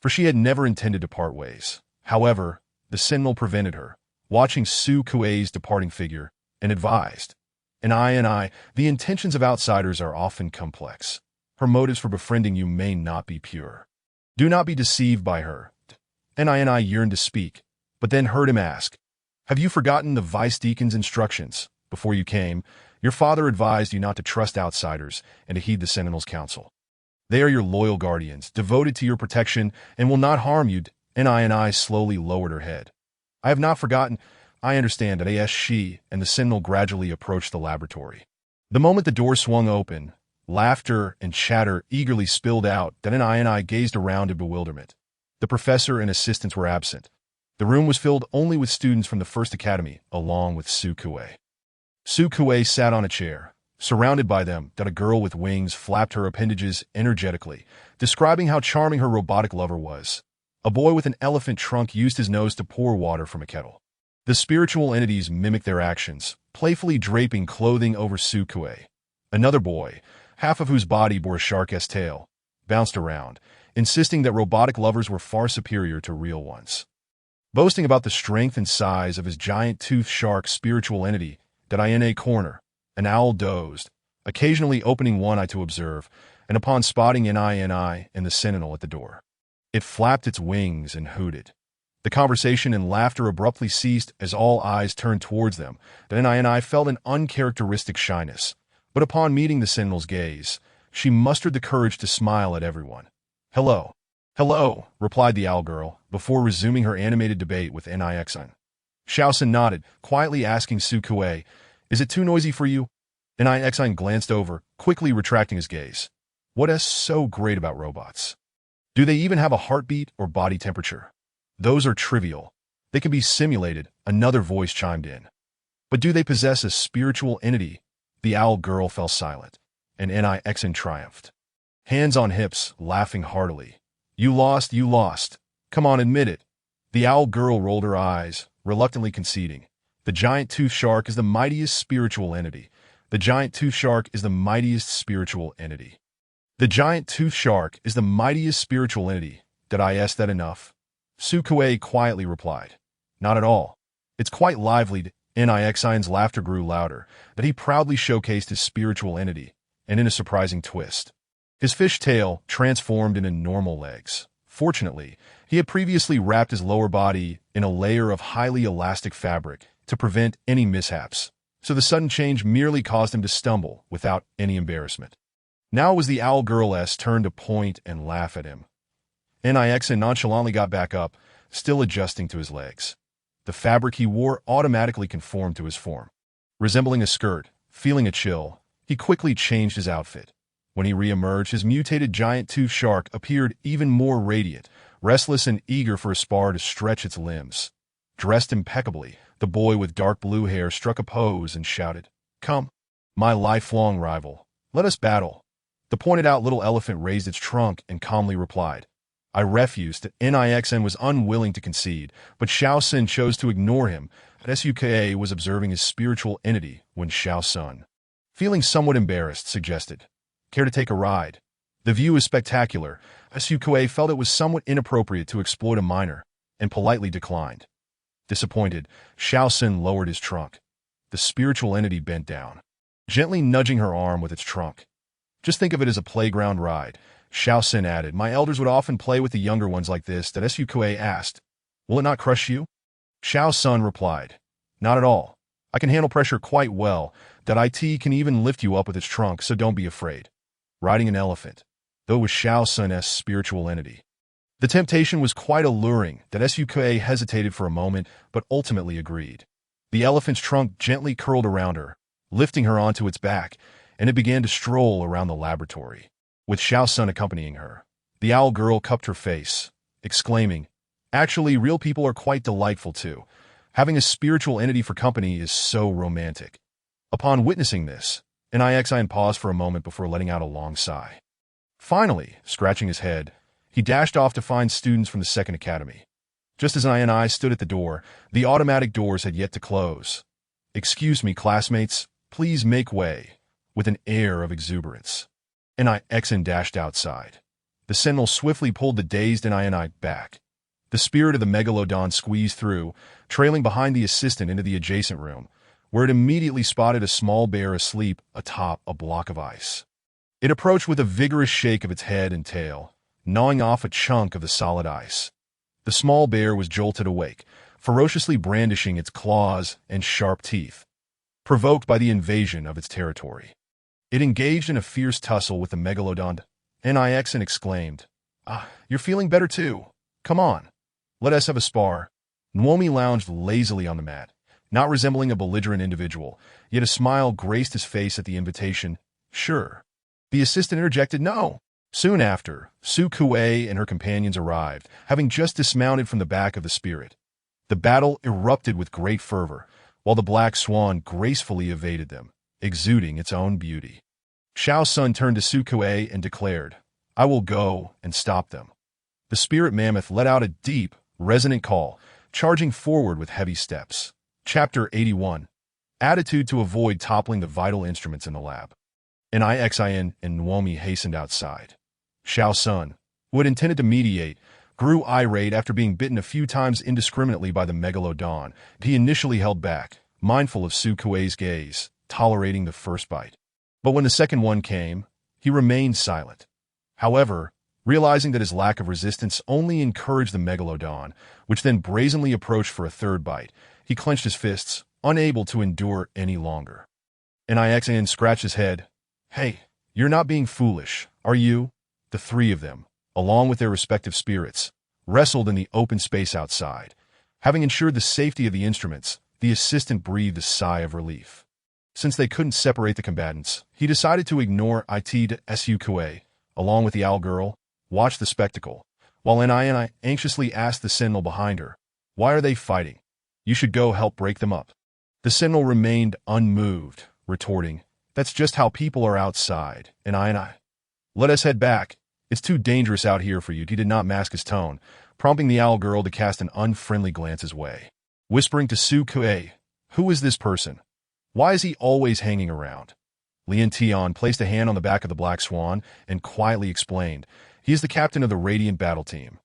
for she had never intended to part ways. However, the Sentinel prevented her, watching Sukue's departing figure, and advised. NINI, the intentions of outsiders are often complex. Her motives for befriending you may not be pure. Do not be deceived by her. NINI yearned to speak, but then heard him ask, Have you forgotten the vice-deacon's instructions? Before you came, your father advised you not to trust outsiders and to heed the Sentinel's counsel. They are your loyal guardians, devoted to your protection, and will not harm you. NINI slowly lowered her head. I have not forgotten. I understand that she and the Sentinel gradually approached the laboratory. The moment the door swung open, laughter and chatter eagerly spilled out. Then NINI gazed around in bewilderment. The professor and assistants were absent. The room was filled only with students from the First Academy, along with Sukue. Sukue sat on a chair, Surrounded by them, a girl with wings flapped her appendages energetically, describing how charming her robotic lover was. A boy with an elephant trunk used his nose to pour water from a kettle. The spiritual entities mimicked their actions, playfully draping clothing over Sukue. Another boy, half of whose body bore a shark-esque tail, bounced around, insisting that robotic lovers were far superior to real ones. Boasting about the strength and size of his giant toothed shark spiritual entity, in a corner, an owl dozed, occasionally opening one eye to observe, and upon spotting Nini and the Sentinel at the door, it flapped its wings and hooted. The conversation and laughter abruptly ceased as all eyes turned towards them. Nini felt an uncharacteristic shyness, but upon meeting the Sentinel's gaze, she mustered the courage to smile at everyone. "Hello." "Hello," replied the owl girl, before resuming her animated debate with Nixon. Xiaosun nodded, quietly asking Sukue, "Is it too noisy for you?" Nixon glanced over, quickly retracting his gaze. "What is so great about robots? Do they even have a heartbeat or body temperature? Those are trivial. They can be simulated," another voice chimed in. "But do they possess a spiritual entity?" The owl girl fell silent, and Nixon triumphed. Hands on hips, laughing heartily. You lost. Come on, admit it." The owl girl rolled her eyes, reluctantly conceding. "The giant tooth shark is the mightiest spiritual entity. The giant tooth shark is the mightiest spiritual entity. The giant tooth shark is the mightiest spiritual entity. Did I ask that enough?" Sukue quietly replied. "Not at all. It's quite lively." Nixon's laughter grew louder, but he proudly showcased his spiritual entity, and in a surprising twist. His fish tail transformed into normal legs. Fortunately, he had previously wrapped his lower body in a layer of highly elastic fabric to prevent any mishaps, so the sudden change merely caused him to stumble without any embarrassment. Now it was the owl girl's turn to point and laugh at him. Nixon nonchalantly got back up, still adjusting to his legs. The fabric he wore automatically conformed to his form. Resembling a skirt, feeling a chill, he quickly changed his outfit. When he re-emerged, his mutated giant tooth shark appeared even more radiant, restless and eager for a spar to stretch its limbs. Dressed impeccably, the boy with dark blue hair struck a pose and shouted, "Come, my lifelong rival, let us battle." The pointed-out little elephant raised its trunk and calmly replied, "I refused." Nixon was unwilling to concede, but Xiaosun chose to ignore him. Suka was observing his spiritual entity when Xiaosun, feeling somewhat embarrassed, suggested, "Care to take a ride? The view is spectacular." Suka felt it was somewhat inappropriate to exploit a minor, and politely declined. Disappointed, Xiaosun lowered his trunk. The spiritual entity bent down, gently nudging her arm with its trunk. "Just think of it as a playground ride," Xiaosun added. "My elders would often play with the younger ones like this." Suka asked, "Will it not crush you?" Xiaosun replied, "Not at all. I can handle pressure quite well. It can even lift you up with its trunk, so don't be afraid." Riding an elephant, though it was Xiaosun's spiritual entity. The temptation was quite alluring. Suka hesitated for a moment, but ultimately agreed. The elephant's trunk gently curled around her, lifting her onto its back, and it began to stroll around the laboratory, with Xiaosun accompanying her. The owl girl cupped her face, exclaiming, "Actually, real people are quite delightful too. Having a spiritual entity for company is so romantic." Upon witnessing this, Nixon paused for a moment before letting out a long sigh. Finally, scratching his head, he dashed off to find students from the second academy. Just as Ni stood at the door, the automatic doors had yet to close. "Excuse me, classmates, please make way," with an air of exuberance. Nixon dashed outside. The Sentinel swiftly pulled the dazed Ni back. The spirit of the Megalodon squeezed through, trailing behind the assistant into the adjacent room, where it immediately spotted a small bear asleep atop a block of ice. It approached with a vigorous shake of its head and tail, gnawing off a chunk of the solid ice. The small bear was jolted awake, ferociously brandishing its claws and sharp teeth, provoked by the invasion of its territory. It engaged in a fierce tussle with the Megalodon. Nixon exclaimed, "Ah, you're feeling better too. Come on, let us have a spar." Nwomi lounged lazily on the mat, not resembling a belligerent individual, yet a smile graced his face at the invitation. "Sure." The assistant interjected, "No." Soon after, Sukue and her companions arrived, having just dismounted from the back of the spirit. The battle erupted with great fervor, while the black swan gracefully evaded them, exuding its own beauty. Xiao Sun turned to Su Kuei and declared, "I will go and stop them." The spirit mammoth let out a deep, resonant call, charging forward with heavy steps. Chapter 81. Attitude to avoid toppling the vital instruments in the lab. Nixin and Nuomi hastened outside. Xiao Sun, who had intended to mediate, grew irate after being bitten a few times indiscriminately by the megalodon. He initially held back, mindful of Su Kuei's gaze, tolerating the first bite. But when the second one came, he remained silent. However, realizing that his lack of resistance only encouraged the megalodon, which then brazenly approached for a third bite, he clenched his fists, unable to endure any longer. Nixin scratched his head. "Hey, you're not being foolish, are you?" The three of them, along with their respective spirits, wrestled in the open space outside. Having ensured the safety of the instruments, the assistant breathed a sigh of relief. Since they couldn't separate the combatants, he decided to ignore it to Su Kuei, along with the owl girl, watch the spectacle, while Ni anxiously asked the Sentinel behind her, "Why are they fighting? You should go help break them up." The Sentinel remained unmoved, retorting, "That's just how people are outside, Ni. Let us head back. It's too dangerous out here for you." He did not mask his tone, prompting the owl girl to cast an unfriendly glance his way. Whispering to Su Kuei, "Who is this person? Why is he always hanging around?" Lian Tian placed a hand on the back of the Black Swan and quietly explained, "He is the captain of the Radiant Battle Team.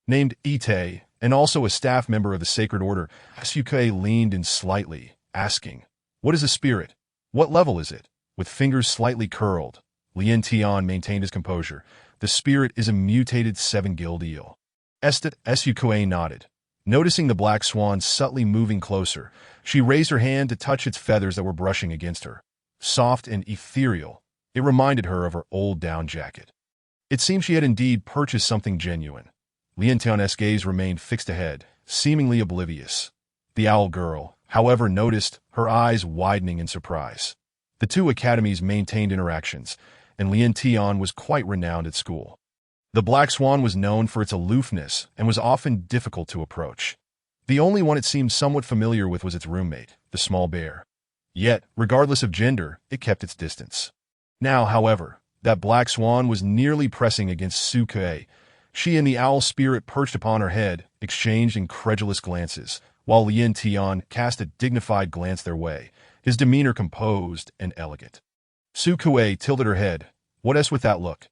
Named Ite, and also a staff member of the Sacred Order." Su Kuei leaned in slightly, asking, "What is a spirit? What level is it?" With fingers slightly curled, Lian Tian maintained his composure. "The spirit is a mutated 7-guild eel." Su Kuei nodded. Noticing the Black Swan subtly moving closer, she raised her hand to touch its feathers that were brushing against her. Soft and ethereal, it reminded her of her old down jacket. It seemed she had indeed purchased something genuine. Lian Tian's gaze remained fixed ahead, seemingly oblivious. The owl girl, however, noticed, her eyes widening in surprise. The two academies maintained interactions, and Lian Tian was quite renowned at school. The Black Swan was known for its aloofness and was often difficult to approach. The only one it seemed somewhat familiar with was its roommate, the small bear. Yet, regardless of gender, it kept its distance. Now, however, that Black Swan was nearly pressing against Su Kuei. She and the owl spirit perched upon her head exchanged incredulous glances, while Lian Tian cast a dignified glance their way, his demeanor composed and elegant. Su Kuei tilted her head. "What is with that look?"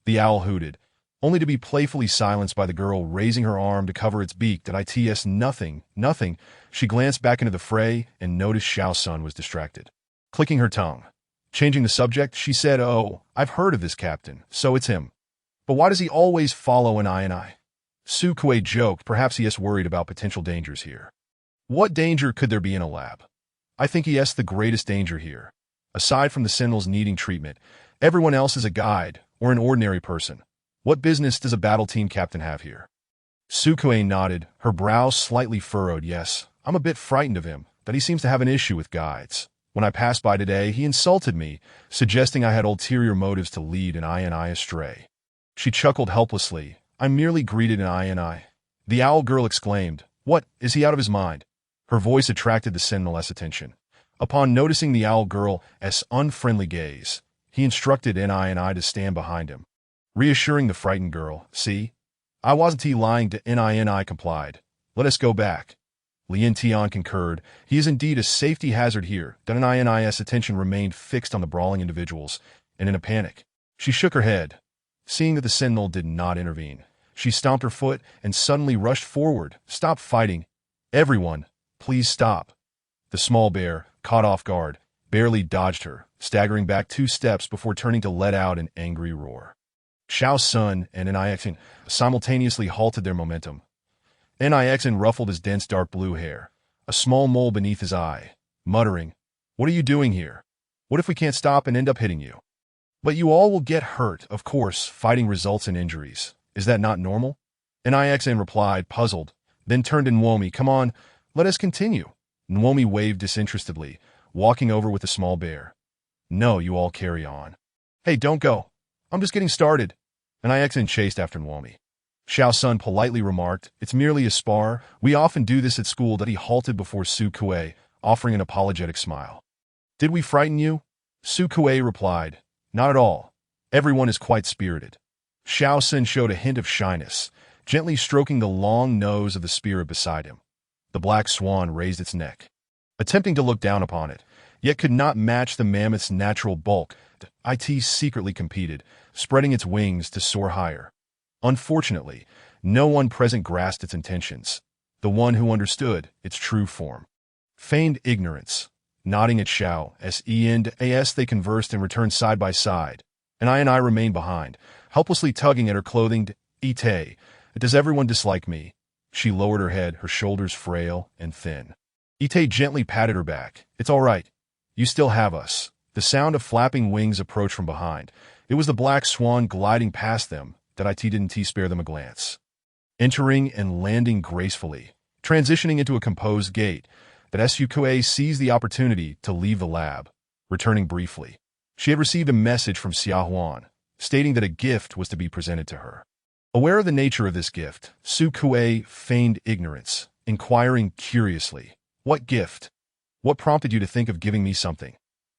The owl hooted, only to be playfully silenced by the girl raising her arm to cover its beak. "Its nothing, nothing." She glanced back into the fray and noticed Xiao Sun was distracted. Clicking her tongue. Changing the subject, she said, "Oh, I've heard of this captain, so it's him. But why does he always follow an I?" Su Kuei joked, perhaps he is worried about potential dangers here. "What danger could there be in a lab? I think he is the greatest danger here. Aside from the Sentinels needing treatment, everyone else is a guide or an ordinary person. What business does a battle team captain have here?" Su Kuei nodded, her brows slightly furrowed. "Yes, I'm a bit frightened of him, that he seems to have an issue with guides. When I passed by today, he insulted me, suggesting I had ulterior motives to lead an I astray." She chuckled helplessly. "I merely greeted an I." The owl girl exclaimed, "What, is he out of his mind?" Her voice attracted the Sentinel's attention. Upon noticing the owl girl's unfriendly gaze, he instructed Ni to stand behind him. Reassuring the frightened girl, "See? I wasn't lying to Ni complied. Let us go back." Lian Tian concurred. He is indeed a safety hazard here. Ni's attention remained fixed on the brawling individuals, and in a panic, she shook her head. Seeing that the Sentinel did not intervene, she stomped her foot and suddenly rushed forward. "Stop fighting. Everyone, please stop." The small bear, caught off guard, barely dodged her, staggering back 2 steps before turning to let out an angry roar. Xiao Sun and Nixin simultaneously halted their momentum. Nixin ruffled his dense dark blue hair, a small mole beneath his eye, muttering, "What are you doing here? What if we can't stop and end up hitting you?" "But you all will get hurt, of course. Fighting results in injuries. Is that not normal?" Nixin replied, puzzled, then turned to Nuomi. "Come on, let us continue." Nuomi waved disinterestedly, walking over with the small bear. "No, you all carry on." "Hey, don't go. I'm just getting started." Nixin chased after Nuomi. Xiao Sun politely remarked, "It's merely a spar. We often do this at school." That he halted before Su Kuei, offering an apologetic smile. Did we frighten you? Su Kuei replied, not at all. Everyone is quite spirited. Xiao Sun showed a hint of shyness, gently stroking the long nose of the spirit beside him. The black swan raised its neck, attempting to look down upon it, yet could not match the mammoth's natural bulk. It secretly competed, spreading its wings to soar higher. Unfortunately, no one present grasped its intentions, the one who understood its true form. Feigned ignorance. Nodding at Xiao and As they conversed and returned side by side, and I remained behind, helplessly tugging at her clothing. Ite, does everyone dislike me? She lowered her head, her shoulders frail and thin. Ite gently patted her back. It's all right. You still have us. The sound of flapping wings approached from behind. It was the black swan gliding past them. That It didn't spare them a glance. Entering and landing gracefully, transitioning into a composed gait, that Su Kuei seized the opportunity to leave the lab, returning briefly. She had received a message from Xia Huan, stating that a gift was to be presented to her. Aware of the nature of this gift, Su Kuei feigned ignorance, inquiring curiously, what gift? What prompted you to think of giving me something?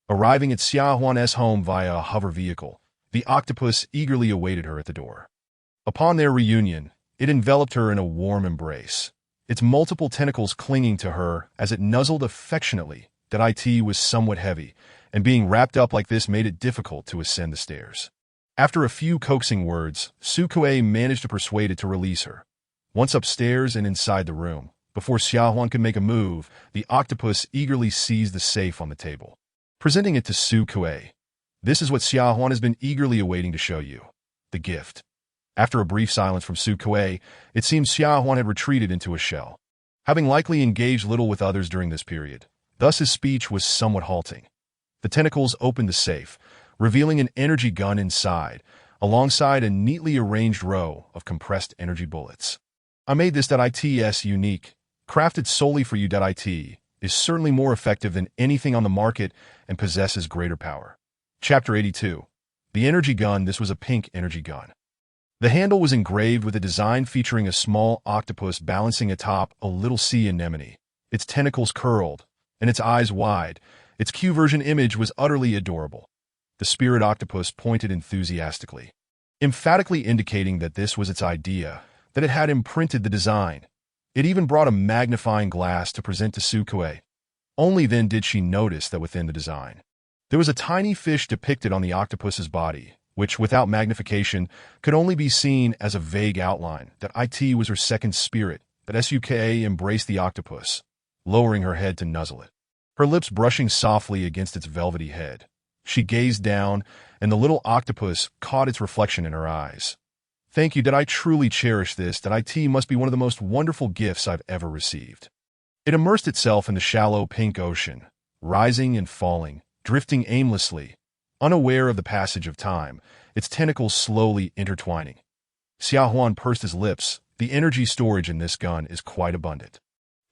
Arriving at Xia Huan's home via a hover vehicle, the octopus eagerly awaited her at the door. Upon their reunion, it enveloped her in a warm embrace, its multiple tentacles clinging to her as it nuzzled affectionately. That It was somewhat heavy, and being wrapped up like this made it difficult to ascend the stairs. After a few coaxing words, Su Kuei managed to persuade it to release her. Once upstairs and inside the room, before Xia Huan could make a move, the octopus eagerly seized the safe on the table, presenting it to Su Kuei. This is what Xia Huan has been eagerly awaiting to show you. The gift. After a brief silence from Su Kuei, it seems Xia Huan had retreated into a shell, having likely engaged little with others during this period. Thus his speech was somewhat halting. The tentacles opened the safe, revealing an energy gun inside, alongside a neatly arranged row of compressed energy bullets. I made this .It's unique, crafted solely for you. It is certainly more effective than anything on the market and possesses greater power. Chapter 82. The energy gun. This was a pink energy gun. The handle was engraved with a design featuring a small octopus balancing atop a little sea anemone, its tentacles curled, and its eyes wide. Its Q-version image was utterly adorable. The spirit octopus pointed enthusiastically, emphatically indicating that this was its idea, that it had imprinted the design. It even brought a magnifying glass to present to Su Kuei. Only then did she notice that within the design, there was a tiny fish depicted on the octopus's body, which, without magnification, could only be seen as a vague outline. That It was her second spirit. That Su Kuei embraced the octopus, lowering her head to nuzzle it, her lips brushing softly against its velvety head. She gazed down, and the little octopus caught its reflection in her eyes. Thank you. That I truly cherish this. That It must be one of the most wonderful gifts I've ever received. It immersed itself in the shallow pink ocean, rising and falling, drifting aimlessly, unaware of the passage of time, its tentacles slowly intertwining. Xia Huan pursed his lips. The energy storage in this gun is quite abundant.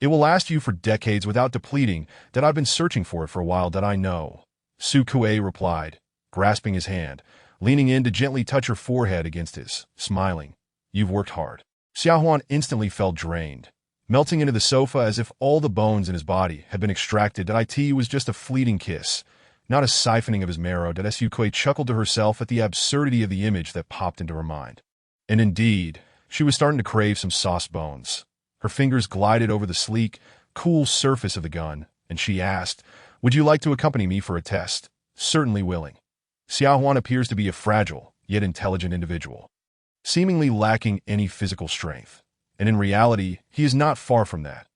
It will last you for decades without depleting. That I've been searching for it for a while. That I know. Su Kuei replied, grasping his hand, leaning in to gently touch her forehead against his, smiling. You've worked hard. Xia Huan instantly felt drained, melting into the sofa as if all the bones in his body had been extracted. That It was just a fleeting kiss, not a siphoning of his marrow. That Su Kuei chuckled to herself at the absurdity of the image that popped into her mind. And indeed, she was starting to crave some sauce bones. Her fingers glided over the sleek, cool surface of the gun, and she asked, would you like to accompany me for a test? Certainly willing. Xia Huan appears to be a fragile, yet intelligent individual, seemingly lacking any physical strength. And in reality, he is not far from that.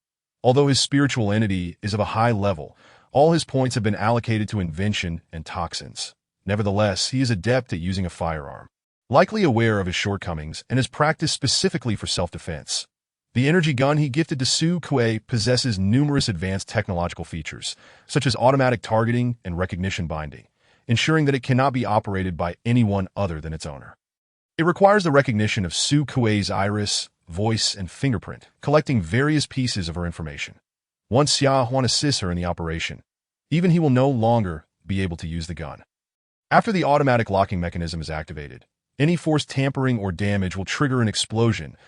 Although his spiritual entity is of a high level, all his points have been allocated to invention and toxins. Nevertheless, he is adept at using a firearm, likely aware of his shortcomings, and is practiced specifically for self-defense. The energy gun he gifted to Su Kuei possesses numerous advanced technological features, such as automatic targeting and recognition binding, ensuring that it cannot be operated by anyone other than its owner. It requires the recognition of Su Kuei's iris, voice, and fingerprint, collecting various pieces of her information. Once Xia Huan assists her in the operation, even he will no longer be able to use the gun. After the automatic locking mechanism is activated, any forced tampering or damage will trigger an explosion.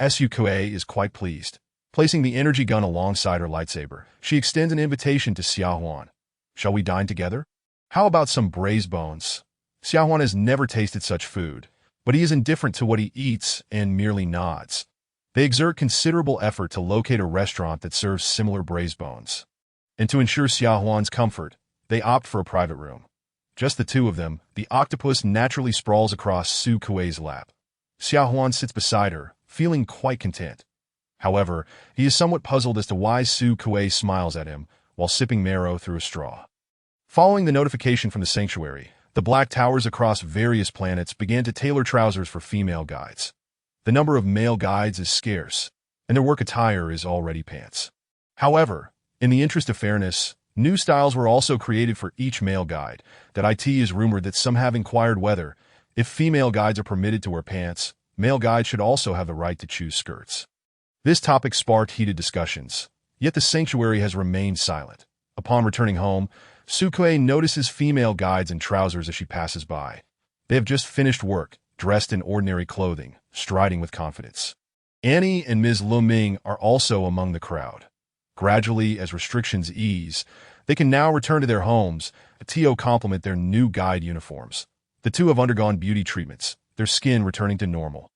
Su Kuei is quite pleased. Placing the energy gun alongside her lightsaber, she extends an invitation to Xia Huan. Shall we dine together? How about some braised bones? Xiaohuan has never tasted such food, but he is indifferent to what he eats and merely nods. They exert considerable effort to locate a restaurant that serves similar braised bones. And to ensure Xiaohuan's comfort, they opt for a private room. Just the two of them, the octopus naturally sprawls across Su Kuei's lap. Xiaohuan sits beside her, feeling quite content. However, he is somewhat puzzled as to why Su Kuei smiles at him while sipping marrow through a straw. Following the notification from the sanctuary, the Black Towers across various planets began to tailor trousers for female guides. The number of male guides is scarce, and their work attire is already pants. However, in the interest of fairness, new styles were also created for each male guide. That it is rumored that some have inquired whether, if female guides are permitted to wear pants, male guides should also have the right to choose skirts. This topic sparked heated discussions, yet the sanctuary has remained silent. Upon returning home, Su Kuei notices female guides in trousers as she passes by. They have just finished work, dressed in ordinary clothing, striding with confidence. Annie and Ms. Lu Ming are also among the crowd. Gradually, as restrictions ease, they can now return to their homes, to complement their new guide uniforms. The two have undergone beauty treatments, their skin returning to normal,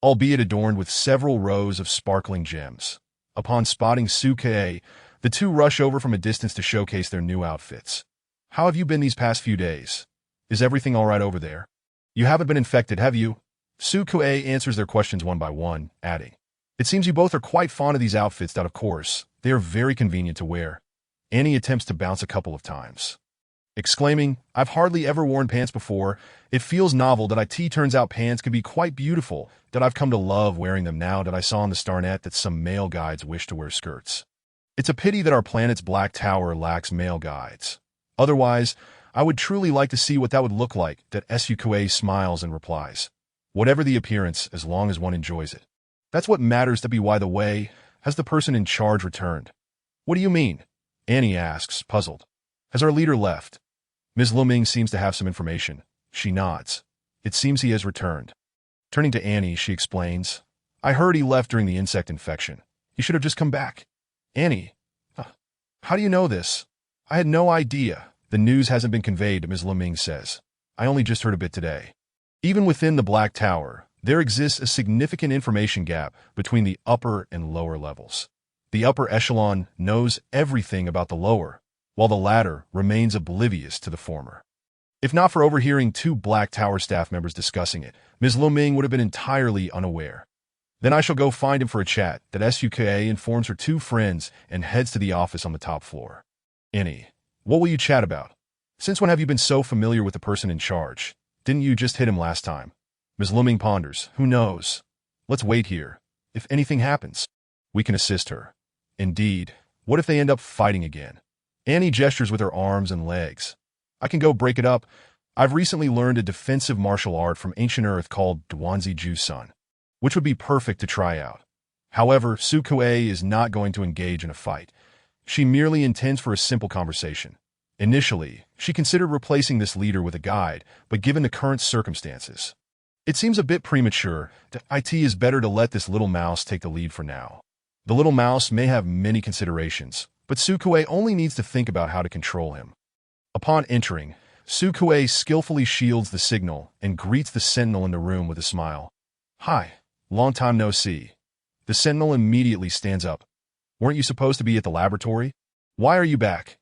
albeit adorned with several rows of sparkling gems. Upon spotting Su Kuei, the two rush over from a distance to showcase their new outfits. How have you been these past few days? Is everything all right over there? You haven't been infected, have you? Su Kuei answers their questions one by one, adding, It seems you both are quite fond of these outfits that, of course, they are very convenient to wear. Annie attempts to bounce a couple of times, exclaiming, I've hardly ever worn pants before. It feels novel that it turns out pants can be quite beautiful, that I've come to love wearing them now that I saw on the Starnet that some male guides wish to wear skirts. It's a pity that our planet's Black Tower lacks male guides. Otherwise, I would truly like to see what that would look like. That Su Kuei smiles and replies, Whatever the appearance, as long as one enjoys it. That's what matters. To be by the way, has the person in charge returned? What do you mean? Annie asks, puzzled. Has our leader left? Ms. Lu Ming seems to have some information. She nods. It seems he has returned. Turning to Annie, she explains, I heard he left during the insect infection. He should have just come back. Annie, how do you know this? I had no idea. The news hasn't been conveyed, Ms. Lu Ming says. I only just heard a bit today. Even within the Black Tower, there exists a significant information gap between the upper and lower levels. The upper echelon knows everything about the lower, while the latter remains oblivious to the former. If not for overhearing two Black Tower staff members discussing it, Ms. Lu Ming would have been entirely unaware. Then I shall go find him for a chat. That Su Kuei informs her two friends and heads to the office on the top floor. Annie, what will you chat about? Since when have you been so familiar with the person in charge? Didn't you just hit him last time? Ms. Lu Ming ponders. Who knows? Let's wait here. If anything happens, we can assist her. Indeed, what if they end up fighting again? Annie gestures with her arms and legs. I can go break it up. I've recently learned a defensive martial art from ancient Earth called Duanzi Jusun, which would be perfect to try out. However, Su Kuei is not going to engage in a fight. She merely intends for a simple conversation. Initially, she considered replacing this leader with a guide, but given the current circumstances, it seems a bit premature. It is better to let this little mouse take the lead for now. The little mouse may have many considerations, but Su Kuei only needs to think about how to control him. Upon entering, Su Kuei skillfully shields the signal and greets the sentinel in the room with a smile. Hi, long time no see. The sentinel immediately stands up. Weren't you supposed to be at the laboratory? Why are you back?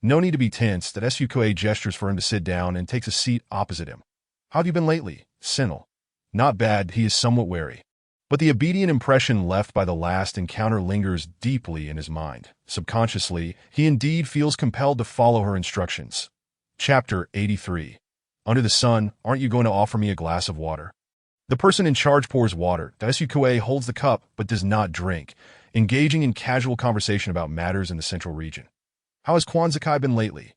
No need to be tense. That Su Kuei gestures for him to sit down and takes a seat opposite him. How have you been lately, sentinel? Not bad. He is somewhat wary, but the obedient impression left by the last encounter lingers deeply in his mind. Subconsciously, he indeed feels compelled to follow her instructions. Chapter 83. Under the sun, aren't you going to offer me a glass of water? The person in charge pours water. Su Kuei holds the cup but does not drink, engaging in casual conversation about matters in the central region. How has Kwanzaa been lately?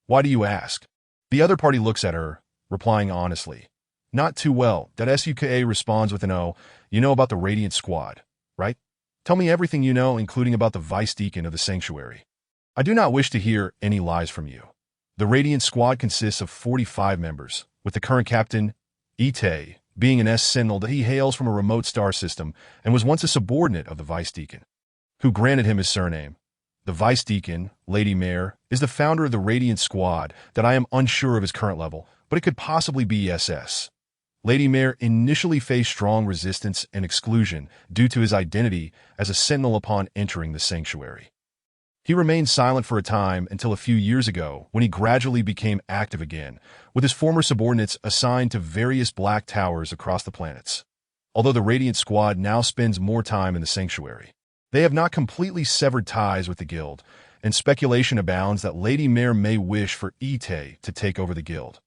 Why do you ask? The other party looks at her, replying honestly. Not too well. Su Kuei responds with an O. You know about the Radiant Squad, right? Tell me everything you know, including about the Vice Deacon of the Sanctuary. I do not wish to hear any lies from you. The Radiant Squad consists of 45 members, with the current captain, Ite, being an Sentinel that he hails from a remote star system and was once a subordinate of the Vice Deacon, who granted him his surname. The vice deacon, Lady Mare, is the founder of the Radiant Squad that I am unsure of his current level, but it could possibly be SS. Lady Mare initially faced strong resistance and exclusion due to his identity as a Sentinel upon entering the sanctuary. He remained silent for a time until a few years ago when he gradually became active again, with his former subordinates assigned to various black towers across the planets. Although the Radiant Squad now spends more time in the sanctuary, they have not completely severed ties with the guild, and speculation abounds that Lady Mare may wish for Ite to take over the guild.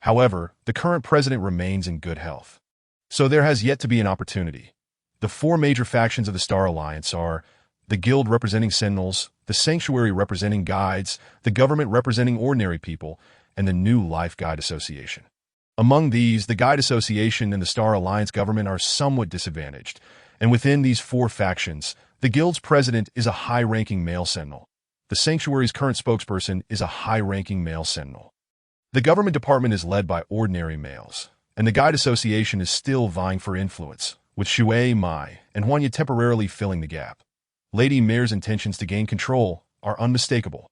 However, the current president remains in good health, so there has yet to be an opportunity. The four major factions of the Star Alliance are the guild representing Sentinels, the sanctuary representing guides, the government representing ordinary people, and the New Life Guide Association. Among these, the Guide Association and the Star Alliance government are somewhat disadvantaged, and within these four factions, the guild's president is a high-ranking male Sentinel. The sanctuary's current spokesperson is a high-ranking male Sentinel. The government department is led by ordinary males, and the Guide Association is still vying for influence, with Shui, Mai, and Huanya temporarily filling the gap. Lady Mare's intentions to gain control are unmistakable.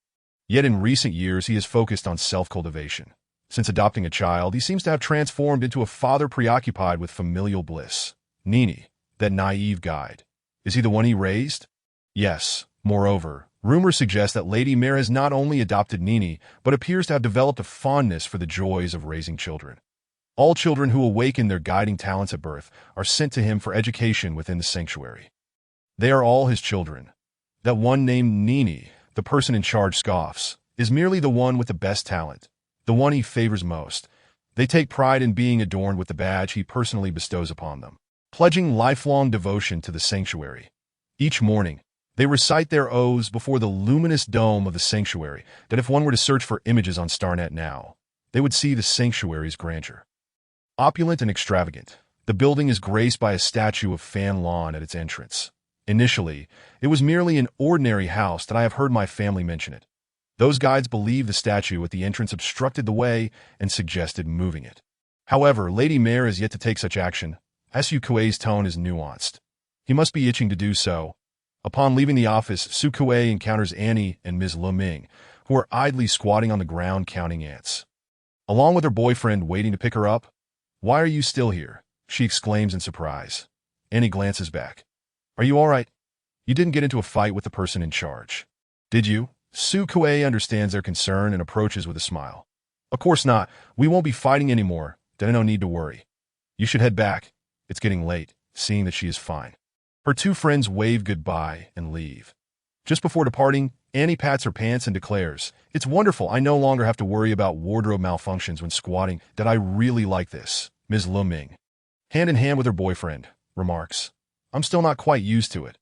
Yet in recent years, he has focused on self-cultivation. Since adopting a child, he seems to have transformed into a father preoccupied with familial bliss. Nini, that naive guide. Is he the one he raised? Yes. Moreover, rumors suggest that Lady Mare has not only adopted Nini, but appears to have developed a fondness for the joys of raising children. All children who awaken their guiding talents at birth are sent to him for education within the sanctuary. They are all his children. That one named Nini, the person in charge, scoffs, is merely the one with the best talent, the one he favors most. They take pride in being adorned with the badge he personally bestows upon them, pledging lifelong devotion to the sanctuary. Each morning, they recite their oaths before the luminous dome of the sanctuary that if one were to search for images on StarNet now, they would see the sanctuary's grandeur. Opulent and extravagant, the building is graced by a statue of Fan Lawn at its entrance. Initially, it was merely an ordinary house that I have heard my family mention it. Those guides believe the statue at the entrance obstructed the way and suggested moving it. However, Lady Mare is yet to take such action. Su Kuei's tone is nuanced. He must be itching to do so. Upon leaving the office, Su Kuei encounters Annie and Ms. Lu Ming, who are idly squatting on the ground counting ants. Along with her boyfriend waiting to pick her up. "Why are you still here?" she exclaims in surprise. Annie glances back. "Are you all right? You didn't get into a fight with the person in charge, did you?" Su Kuei understands their concern and approaches with a smile. "Of course not. We won't be fighting anymore. Then no need to worry. You should head back. It's getting late," seeing that she is fine. Her two friends wave goodbye and leave. Just before departing, Annie pats her pants and declares, "It's wonderful. I no longer have to worry about wardrobe malfunctions when squatting. That I really like this." Ms. Lu Ming, hand in hand with her boyfriend, remarks, "I'm still not quite used to it.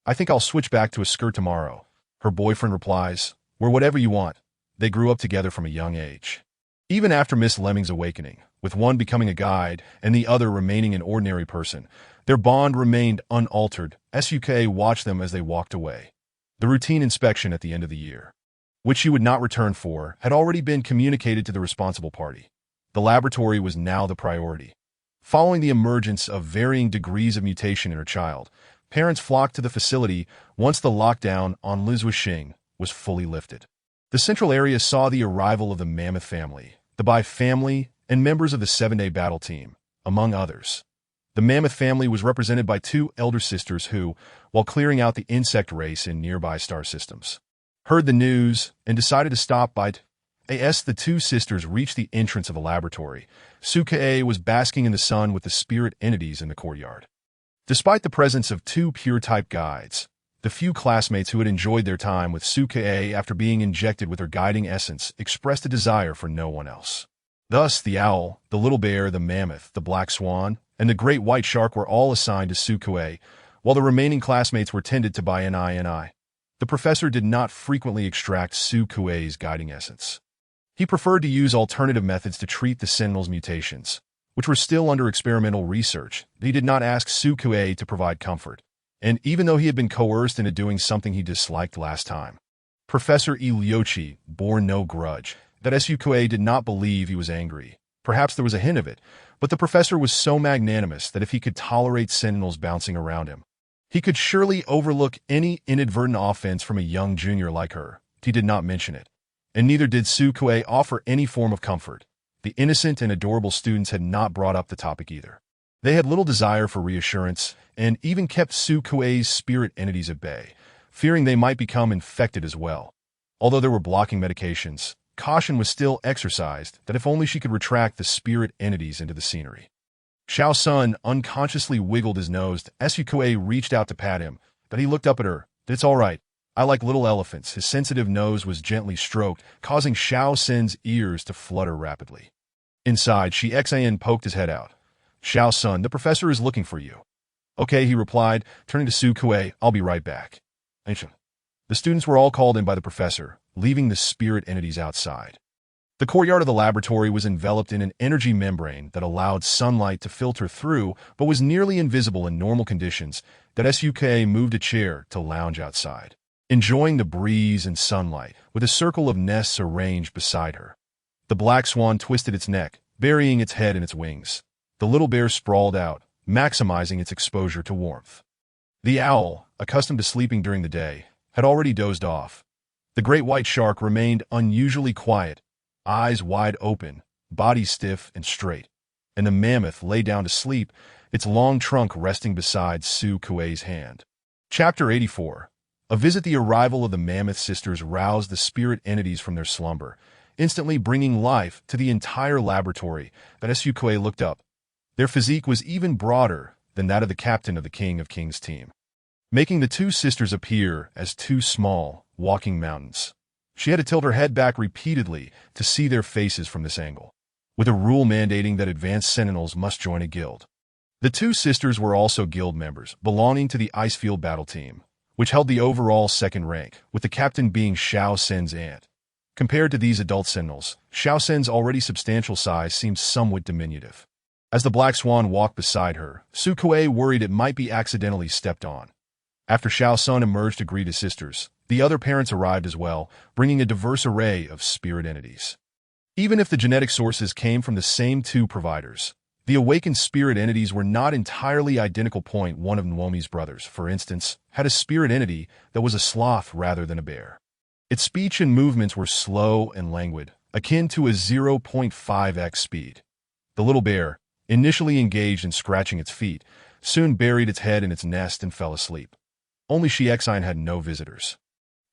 I think I'll switch back to a skirt tomorrow." Her boyfriend replies, "Wear whatever you want." They grew up together from a young age. Even after Miss Lemming's awakening, with one becoming a guide and the other remaining an ordinary person, their bond remained unaltered. SUK watched them as they walked away. The routine inspection at the end of the year, which she would not return for, had already been communicated to the responsible party. The laboratory was now the priority. Following the emergence of varying degrees of mutation in her child, parents flocked to the facility once the lockdown on Lizuoxing was fully lifted. The central area saw the arrival of the Mammoth family, the Bai family, and members of the 7-Day battle team, among others. The Mammoth family was represented by two elder sisters who, while clearing out the insect race in nearby star systems, heard the news and decided to stop by. As the two sisters reached the entrance of the laboratory, Sukae was basking in the sun with the spirit entities in the courtyard. Despite the presence of two pure-type guides, the few classmates who had enjoyed their time with Sukae after being injected with her guiding essence expressed a desire for no one else. Thus, the owl, the little bear, the mammoth, the black swan, and the great white shark were all assigned to Sukae, while the remaining classmates were tended to by Ni. The professor did not frequently extract Sukae's guiding essence. He preferred to use alternative methods to treat the Sentinel's mutations, which were still under experimental research. He did not ask Sukae to provide comfort, and even though he had been coerced into doing something he disliked last time, Professor Iliochi bore no grudge. That Sukae did not believe he was angry. Perhaps there was a hint of it, but the professor was so magnanimous that if he could tolerate Sentinels bouncing around him, He could surely overlook any inadvertent offense from a young junior like her. He did not mention it. And neither did Su Kuei offer any form of comfort. The innocent and adorable students had not brought up the topic either. They had little desire for reassurance, and even kept Su Kuei's spirit entities at bay, fearing they might become infected as well. Although there were blocking medications, caution was still exercised that if only she could retract the spirit entities into the scenery. Xiao Sun unconsciously wiggled his nose as Su Kuei reached out to pat him, but he looked up at her. "It's all right. I like little elephants." His sensitive nose was gently stroked, causing Xiao Sun's ears to flutter rapidly. Inside, Shi Xian poked his head out. "Xiao Sun, the professor is looking for you." "Okay," he replied, turning to Su Kuei. "I'll be right back." The students were all called in by the professor, leaving the spirit entities outside. The courtyard of the laboratory was enveloped in an energy membrane that allowed sunlight to filter through, but was nearly invisible in normal conditions. That SUK moved a chair to lounge outside, enjoying the breeze and sunlight, with a circle of nests arranged beside her. The black swan twisted its neck, burying its head in its wings. The little bear sprawled out, maximizing its exposure to warmth. The owl, accustomed to sleeping during the day, had already dozed off. The great white shark remained unusually quiet, eyes wide open, body stiff and straight, and the mammoth lay down to sleep, its long trunk resting beside Su Kuei's hand. Chapter 84. A visit. The arrival of the mammoth sisters roused the spirit entities from their slumber, instantly bringing life to the entire laboratory. But Su Kuei looked up. Their physique was even broader than that of the captain of the King of Kings team, making the two sisters appear as two small, walking mountains. She had to tilt her head back repeatedly to see their faces from this angle, with a rule mandating that advanced sentinels must join a guild. The two sisters were also guild members, belonging to the Icefield Battle Team, which held the overall second rank, with the captain being Xiao Sen's aunt. Compared to these adult sentinels, Xiao Sen's already substantial size seemed somewhat diminutive. As the black swan walked beside her, Su Kuei worried it might be accidentally stepped on. After Xiao Sun emerged to greet his sisters, the other parents arrived as well, bringing a diverse array of spirit entities. Even if the genetic sources came from the same two providers, the awakened spirit entities were not entirely identical. One of Naomi's brothers, for instance, had a spirit entity that was a sloth rather than a bear. Its speech and movements were slow and languid, akin to a 0.5x speed. The little bear, initially engaged in scratching its feet, soon buried its head in its nest and fell asleep. Only Shi Xian had no visitors.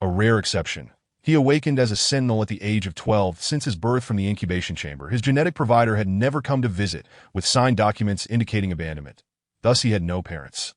A rare exception. He awakened as a sentinel at the age of 12. Since his birth from the incubation chamber, his genetic provider had never come to visit, with signed documents indicating abandonment. Thus he had no parents.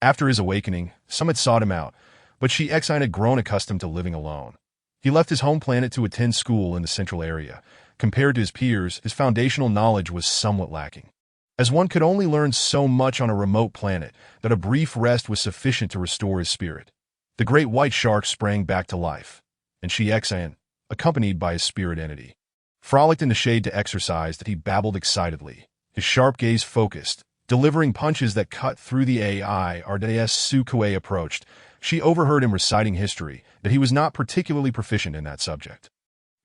After his awakening, some had sought him out, but Shi Xian had grown accustomed to living alone. He left his home planet to attend school in the central area. Compared to his peers, his foundational knowledge was somewhat lacking, as one could only learn so much on a remote planet that a brief rest was sufficient to restore his spirit. The great white shark sprang back to life, and Shi Xian, accompanied by his spirit entity, frolicked in the shade to exercise. That he babbled excitedly, his sharp gaze focused, delivering punches that cut through the AI. As Su Kuei approached, she overheard him reciting history, that he was not particularly proficient in that subject.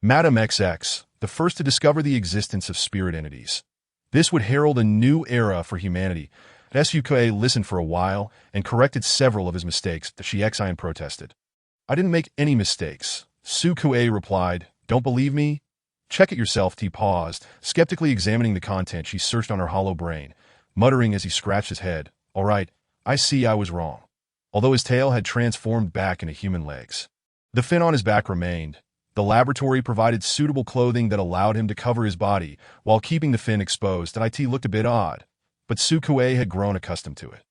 Madame XX, the first to discover the existence of spirit entities. This would herald a new era for humanity. Su Kuei listened for a while and corrected several of his mistakes. The Shi Xian protested. "I didn't make any mistakes," Su Kuei replied. "Don't believe me? Check it yourself." He paused, skeptically examining the content. She searched on her hollow brain, muttering as he scratched his head. "All right, I see I was wrong." Although his tail had transformed back into human legs, the fin on his back remained. The laboratory provided suitable clothing that allowed him to cover his body while keeping the fin exposed. That it looked a bit odd, but Su Kuei had grown accustomed to it.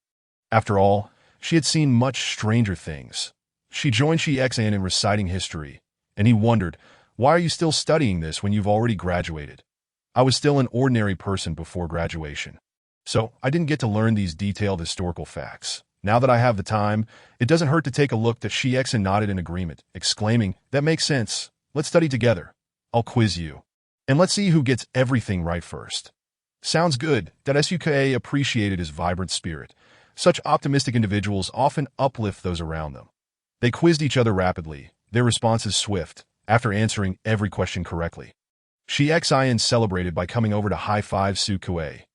After all, she had seen much stranger things. She joined Shi Xian in reciting history, and he wondered, "Why are you still studying this when you've already graduated?" "I was still an ordinary person before graduation, so I didn't get to learn these detailed historical facts. Now that I have the time, it doesn't hurt to take a look." That Shi Xian nodded in agreement, exclaiming, "That makes sense. Let's study together. I'll quiz you, and let's see who gets everything right first." "Sounds good." That SUK appreciated his vibrant spirit. Such optimistic individuals often uplift those around them. They quizzed each other rapidly, their responses swift, after answering every question correctly. Shi Xian celebrated by coming over to high-five Su Kuei.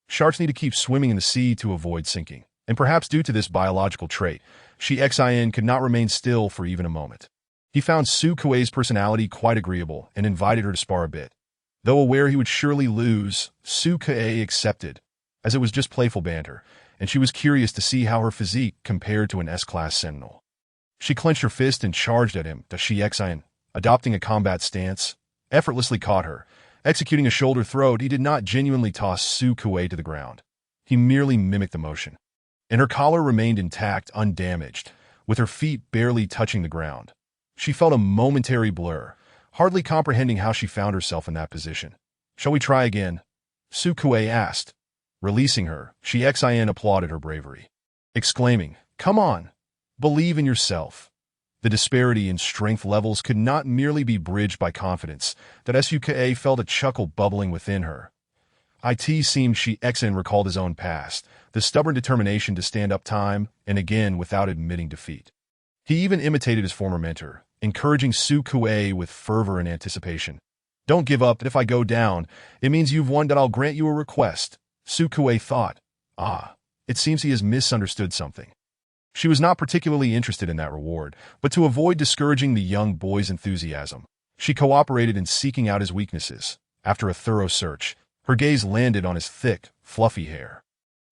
Sharks need to keep swimming in the sea to avoid sinking. and perhaps due to this biological trait, Xin could not remain still for even a moment. He found Su Kuei's personality quite agreeable and invited her to spar a bit. Though aware he would surely lose, Su Kuei accepted, as it was just playful banter, and she was curious to see how her physique compared to an S-class Sentinel. She clenched her fist and charged at him, Xin, adopting a combat stance, effortlessly caught her. Executing a shoulder throw, he did not genuinely toss Su Kuei to the ground. He merely mimicked the motion. And her collar remained intact, undamaged, with her feet barely touching the ground. She felt a momentary blur, hardly comprehending how she found herself in that position. "Shall we try again?" Su Kuei asked. Releasing her, Xin applauded her bravery, exclaiming, "Come on! Believe in yourself." The disparity in strength levels could not merely be bridged by confidence, that Su Kuei felt a chuckle bubbling within her. It seemed Xin recalled his own past, the stubborn determination to stand up time and again without admitting defeat. He even imitated his former mentor, encouraging Su Kuei with fervor and anticipation. "Don't give up, that if I go down, it means you've won, that I'll grant you a request." Su Kuei thought, it seems he has misunderstood something. She was not particularly interested in that reward, but to avoid discouraging the young boy's enthusiasm, she cooperated in seeking out his weaknesses. After a thorough search, her gaze landed on his thick, fluffy hair.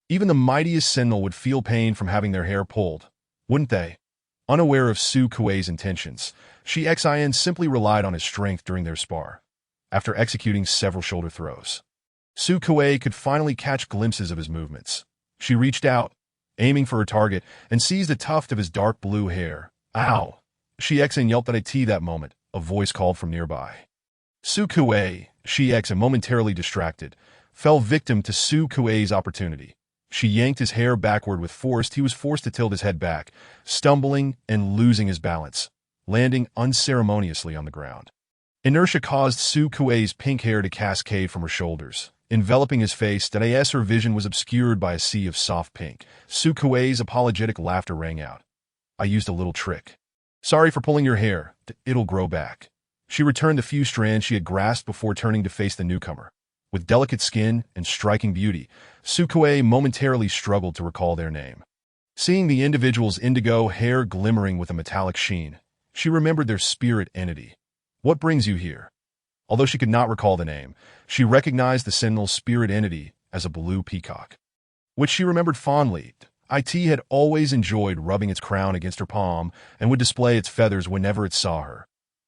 Even the mightiest Sentinel would feel pain from having their hair pulled, wouldn't they? Unaware of Su Kuei's intentions, Xin simply relied on his strength during their spar. After executing several shoulder throws, Su Kuei could finally catch glimpses of his movements. She reached out, aiming for her target, and seized a tuft of his dark blue hair. "Ow!" Xin yelped at that moment. A voice called from nearby. Su Kuei, Xin, momentarily distracted, fell victim to Su Kuei's opportunity. She yanked his hair backward with force. He was forced to tilt his head back, stumbling and losing his balance, landing unceremoniously on the ground. Inertia caused Su Kuei's pink hair to cascade from her shoulders, enveloping his face. Her vision was obscured by a sea of soft pink. Su Kuei's apologetic laughter rang out. "I used a little trick. Sorry for pulling your hair. It'll grow back." She returned the few strands she had grasped before turning to face the newcomer. With delicate skin and striking beauty, Su Kuei momentarily struggled to recall their name. Seeing the individual's indigo hair glimmering with a metallic sheen, she remembered their spirit entity. "What brings you here?" Although she could not recall the name, she recognized the Sentinel's spirit entity as a blue peacock, which she remembered fondly. It had always enjoyed rubbing its crown against her palm and would display its feathers whenever it saw her.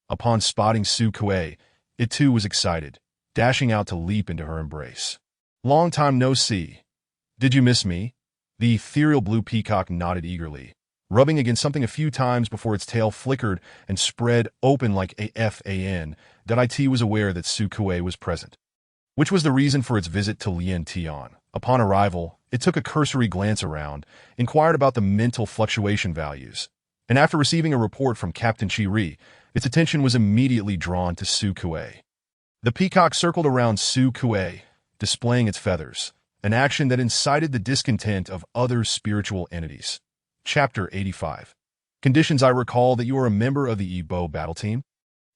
Upon spotting Su Kuei, it too was excited, dashing out to leap into her embrace. "Long time no see. Did you miss me?" The ethereal blue peacock nodded eagerly, rubbing against something a few times before its tail flickered and spread open like a fan. It was aware that Su Kuei was present, which was the reason for its visit to Lien Tian. Upon arrival, it took a cursory glance around, inquired about the mental fluctuation values, and after receiving a report from Captain Chi-Ri, its attention was immediately drawn to Su Kuei. The peacock circled around Su Kuei, displaying its feathers, an action that incited the discontent of other spiritual entities. Chapter 85. Conditions. I recall that you are a member of the Yibo battle team?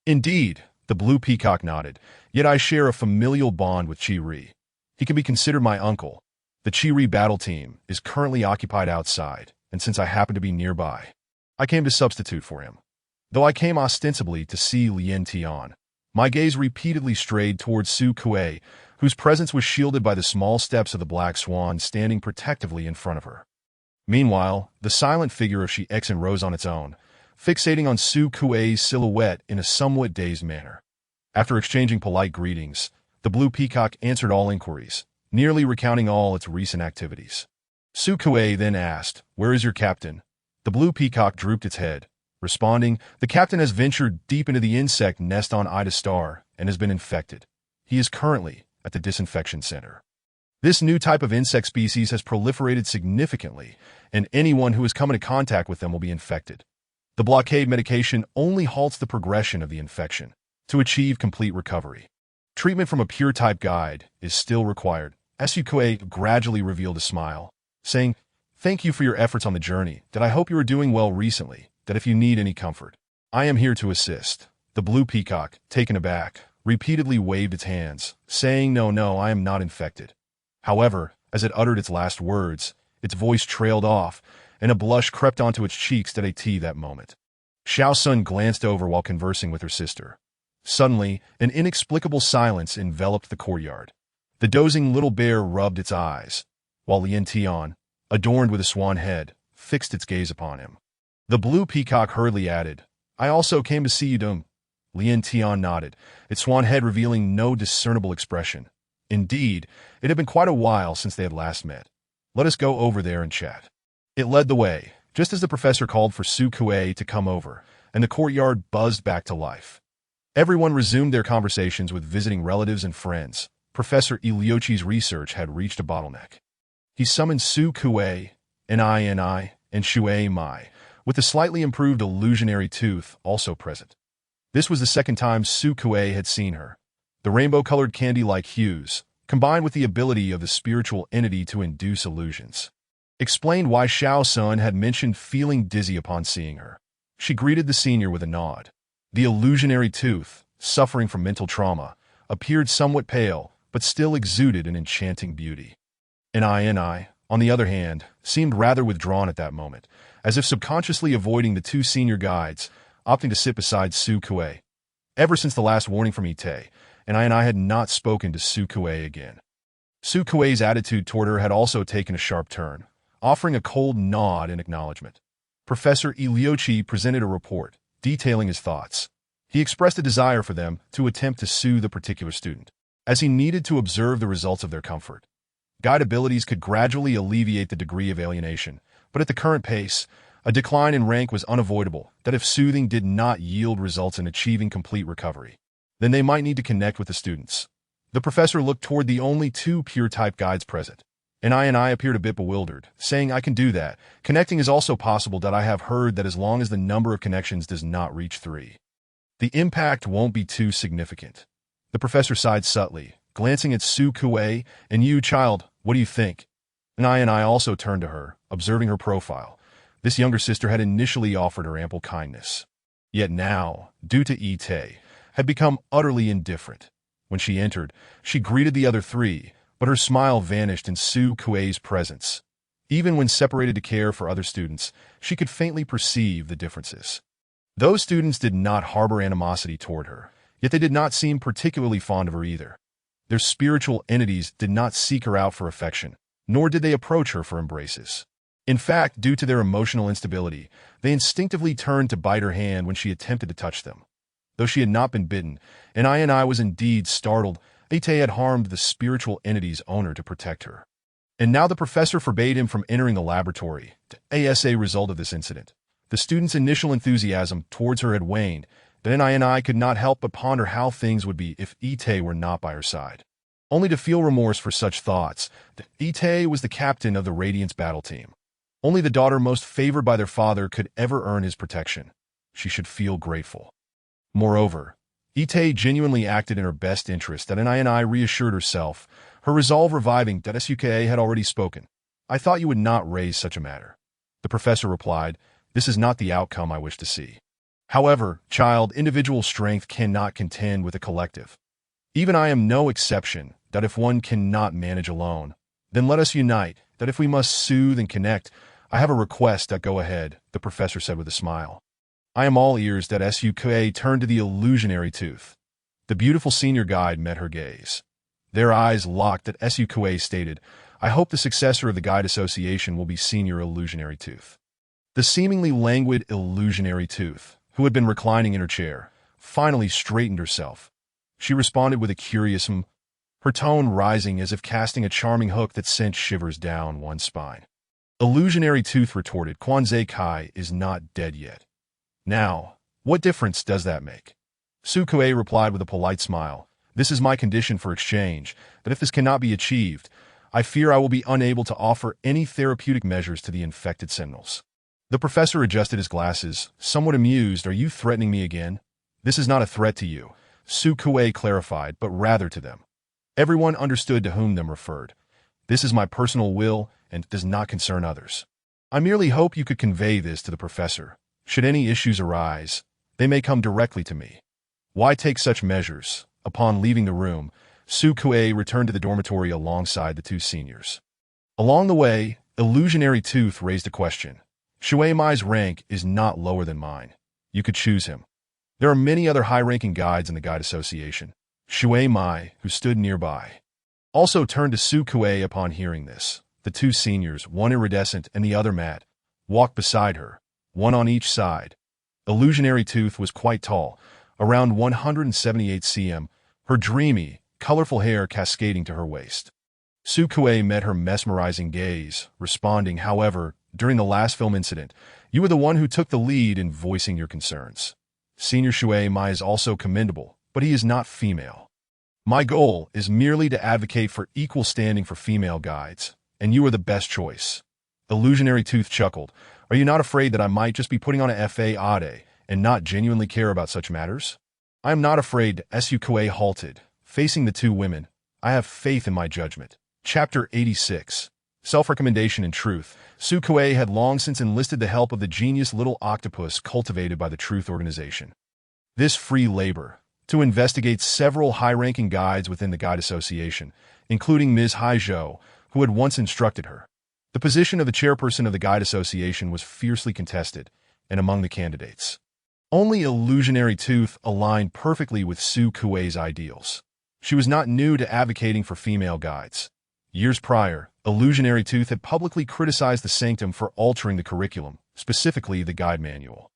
Indeed, the blue peacock nodded, yet I share a familial bond with Chi-Ri. He can be considered my uncle. The Chi-Ri battle team is currently occupied outside, and since I happen to be nearby, I came to substitute for him. Though I came ostensibly to see Lien Tian, my gaze repeatedly strayed towards Su Kuei, whose presence was shielded by the small steps of the Black Swan standing protectively in front of her. Meanwhile, the silent figure of Xin rose on its own, fixating on Su Kuei's silhouette in a somewhat dazed manner. After exchanging polite greetings, the blue peacock answered all inquiries, nearly recounting all its recent activities. Su Kuei then asked, "Where is your captain?" The blue peacock drooped its head, responding, "The captain has ventured deep into the insect nest on Ida Star and has been infected. He is currently at the disinfection center. This new type of insect species has proliferated significantly, and anyone who has come into contact with them will be infected. The blockade medication only halts the progression of the infection. To achieve complete recovery, treatment from a pure-type guide is still required." Su Kuei gradually revealed a smile, saying, "Thank you for your efforts on the journey. I hope you are doing well recently. If you need any comfort, I am here to assist." The blue peacock, taken aback, repeatedly waved its hands, saying, No, I am not infected." However, as it uttered its last words, Its voice trailed off, and a blush crept onto its cheeks at that moment. Xiao Sun glanced over while conversing with her sister. Suddenly, an inexplicable silence enveloped the courtyard. The dozing little bear rubbed its eyes, while Lien Tian, adorned with a swan head, fixed its gaze upon him. The blue peacock hurriedly added, "I also came to see you, Dum." Lien Tian nodded, its swan head revealing no discernible expression. Indeed, it had been quite a while since they had last met. "Let us go over there and chat." It led the way, just as the professor called for Su Kuei to come over, and the courtyard buzzed back to life. Everyone resumed their conversations with visiting relatives and friends. Professor Iliochi's research had reached a bottleneck. He summoned Su Kuei, Ni, and Shui Mai, with the slightly improved illusionary tooth also present. This was the second time Su Kuei had seen her. The rainbow-colored candy-like hues, combined with the ability of the spiritual entity to induce illusions, explained why Xiao Sun had mentioned feeling dizzy upon seeing her. She greeted the senior with a nod. The illusionary tooth, suffering from mental trauma, appeared somewhat pale, but still exuded an enchanting beauty. Ni, on the other hand, seemed rather withdrawn at that moment, as if subconsciously avoiding the two senior guides, opting to sit beside Su Kuei. Ever since the last warning from Ite, Ni had not spoken to Su Kuei again. Su Kuei's attitude toward her had also taken a sharp turn, offering a cold nod in acknowledgement. Professor Iliochi presented a report, detailing his thoughts. He expressed a desire for them to attempt to soothe a particular student, as he needed to observe the results of their comfort. Guide abilities could gradually alleviate the degree of alienation, but at the current pace, a decline in rank was unavoidable, that if soothing did not yield results in achieving complete recovery, then they might need to connect with the students. The professor looked toward the only two pure-type guides present, and I appeared a bit bewildered, saying, "I can do that. Connecting is also possible that I have heard that as long as the number of connections does not reach 3, the impact won't be too significant." The professor sighed subtly, glancing at Su Kuei, "And you, child, what do you think?" And I also turned to her, observing her profile. This younger sister had initially offered her ample kindness. Yet now, due to Ite, had become utterly indifferent. When she entered, she greeted the other three, but her smile vanished in Su Kuei's presence. Even when separated to care for other students, she could faintly perceive the differences. Those students did not harbor animosity toward her, yet they did not seem particularly fond of her either. Their spiritual entities did not seek her out for affection, nor did they approach her for embraces. In fact, due to their emotional instability, they instinctively turned to bite her hand when she attempted to touch them. Though she had not been bitten, and I was indeed startled, Ite had harmed the spiritual entity's owner to protect her. And now the professor forbade him from entering the laboratory. As a result of this incident, the student's initial enthusiasm towards her had waned, then I could not help but ponder how things would be if Ite were not by her side. Only to feel remorse for such thoughts. Ite was the captain of the Radiance battle team. Only the daughter most favored by their father could ever earn his protection. She should feel grateful. Moreover, Ite genuinely acted in her best interest, that Ni reassured herself, her resolve reviving that Suke had already spoken. "I thought you would not raise such a matter." The professor replied, "This is not the outcome I wish to see. However, child, individual strength cannot contend with a collective. Even I am no exception, that if one cannot manage alone, then let us unite, that if we must soothe and connect, I have a request that go ahead," the professor said with a smile. "I am all ears." That Suke turned to the illusionary tooth. The beautiful senior guide met her gaze. Their eyes locked. That Suke stated, "I hope the successor of the Guide Association will be Senior Illusionary Tooth." The seemingly languid illusionary tooth, who had been reclining in her chair, finally straightened herself. She responded with a curious her tone rising as if casting a charming hook that sent shivers down one's spine. Illusionary Tooth retorted, "Kwanzaa Kai is not dead yet. Now, what difference does that make?" Sukuei replied with a polite smile, "This is my condition for exchange, that if this cannot be achieved, I fear I will be unable to offer any therapeutic measures to the infected sentinels." The professor adjusted his glasses, somewhat amused. "Are you threatening me again?" "This is not a threat to you," Sukuei clarified, "but rather to them." Everyone understood to whom them referred. "This is my personal will and does not concern others. I merely hope you could convey this to the professor. Should any issues arise, they may come directly to me. Why take such measures?" Upon leaving the room, Sukuei returned to the dormitory alongside the two seniors. Along the way, Illusionary Tooth raised a question. Shui Mai's rank is not lower than mine. You could choose him. There are many other high-ranking guides in the Guide Association. Shui Mai, who stood nearby, also turned to Su Kuei upon hearing this. The two seniors, one iridescent and the other matte, walked beside her, one on each side. Illusionary Tooth was quite tall, around 178 cm, her dreamy, colorful hair cascading to her waist. Su Kuei met her mesmerizing gaze, responding, however, during the last film incident, you were the one who took the lead in voicing your concerns. Senior Shui Mai is also commendable, but he is not female. My goal is merely to advocate for equal standing for female guides, and you are the best choice. Illusionary Tooth chuckled. Are you not afraid that I might just be putting on a fade and not genuinely care about such matters? I am not afraid. Su Kuei halted, facing the two women. I have faith in my judgment. Chapter 86. Self-recommendation and truth. Su Kuei had long since enlisted the help of the genius little octopus cultivated by the Truth Organization. This free labor, to investigate several high-ranking guides within the Guide Association, including Ms. Haizhou, who had once instructed her. The position of the chairperson of the Guide Association was fiercely contested, and among the candidates, only Illusionary Tooth aligned perfectly with Su Kuei's ideals. She was not new to advocating for female guides. Years prior, Illusionary Tooth had publicly criticized the Sanctum for altering the curriculum, specifically the guide manual.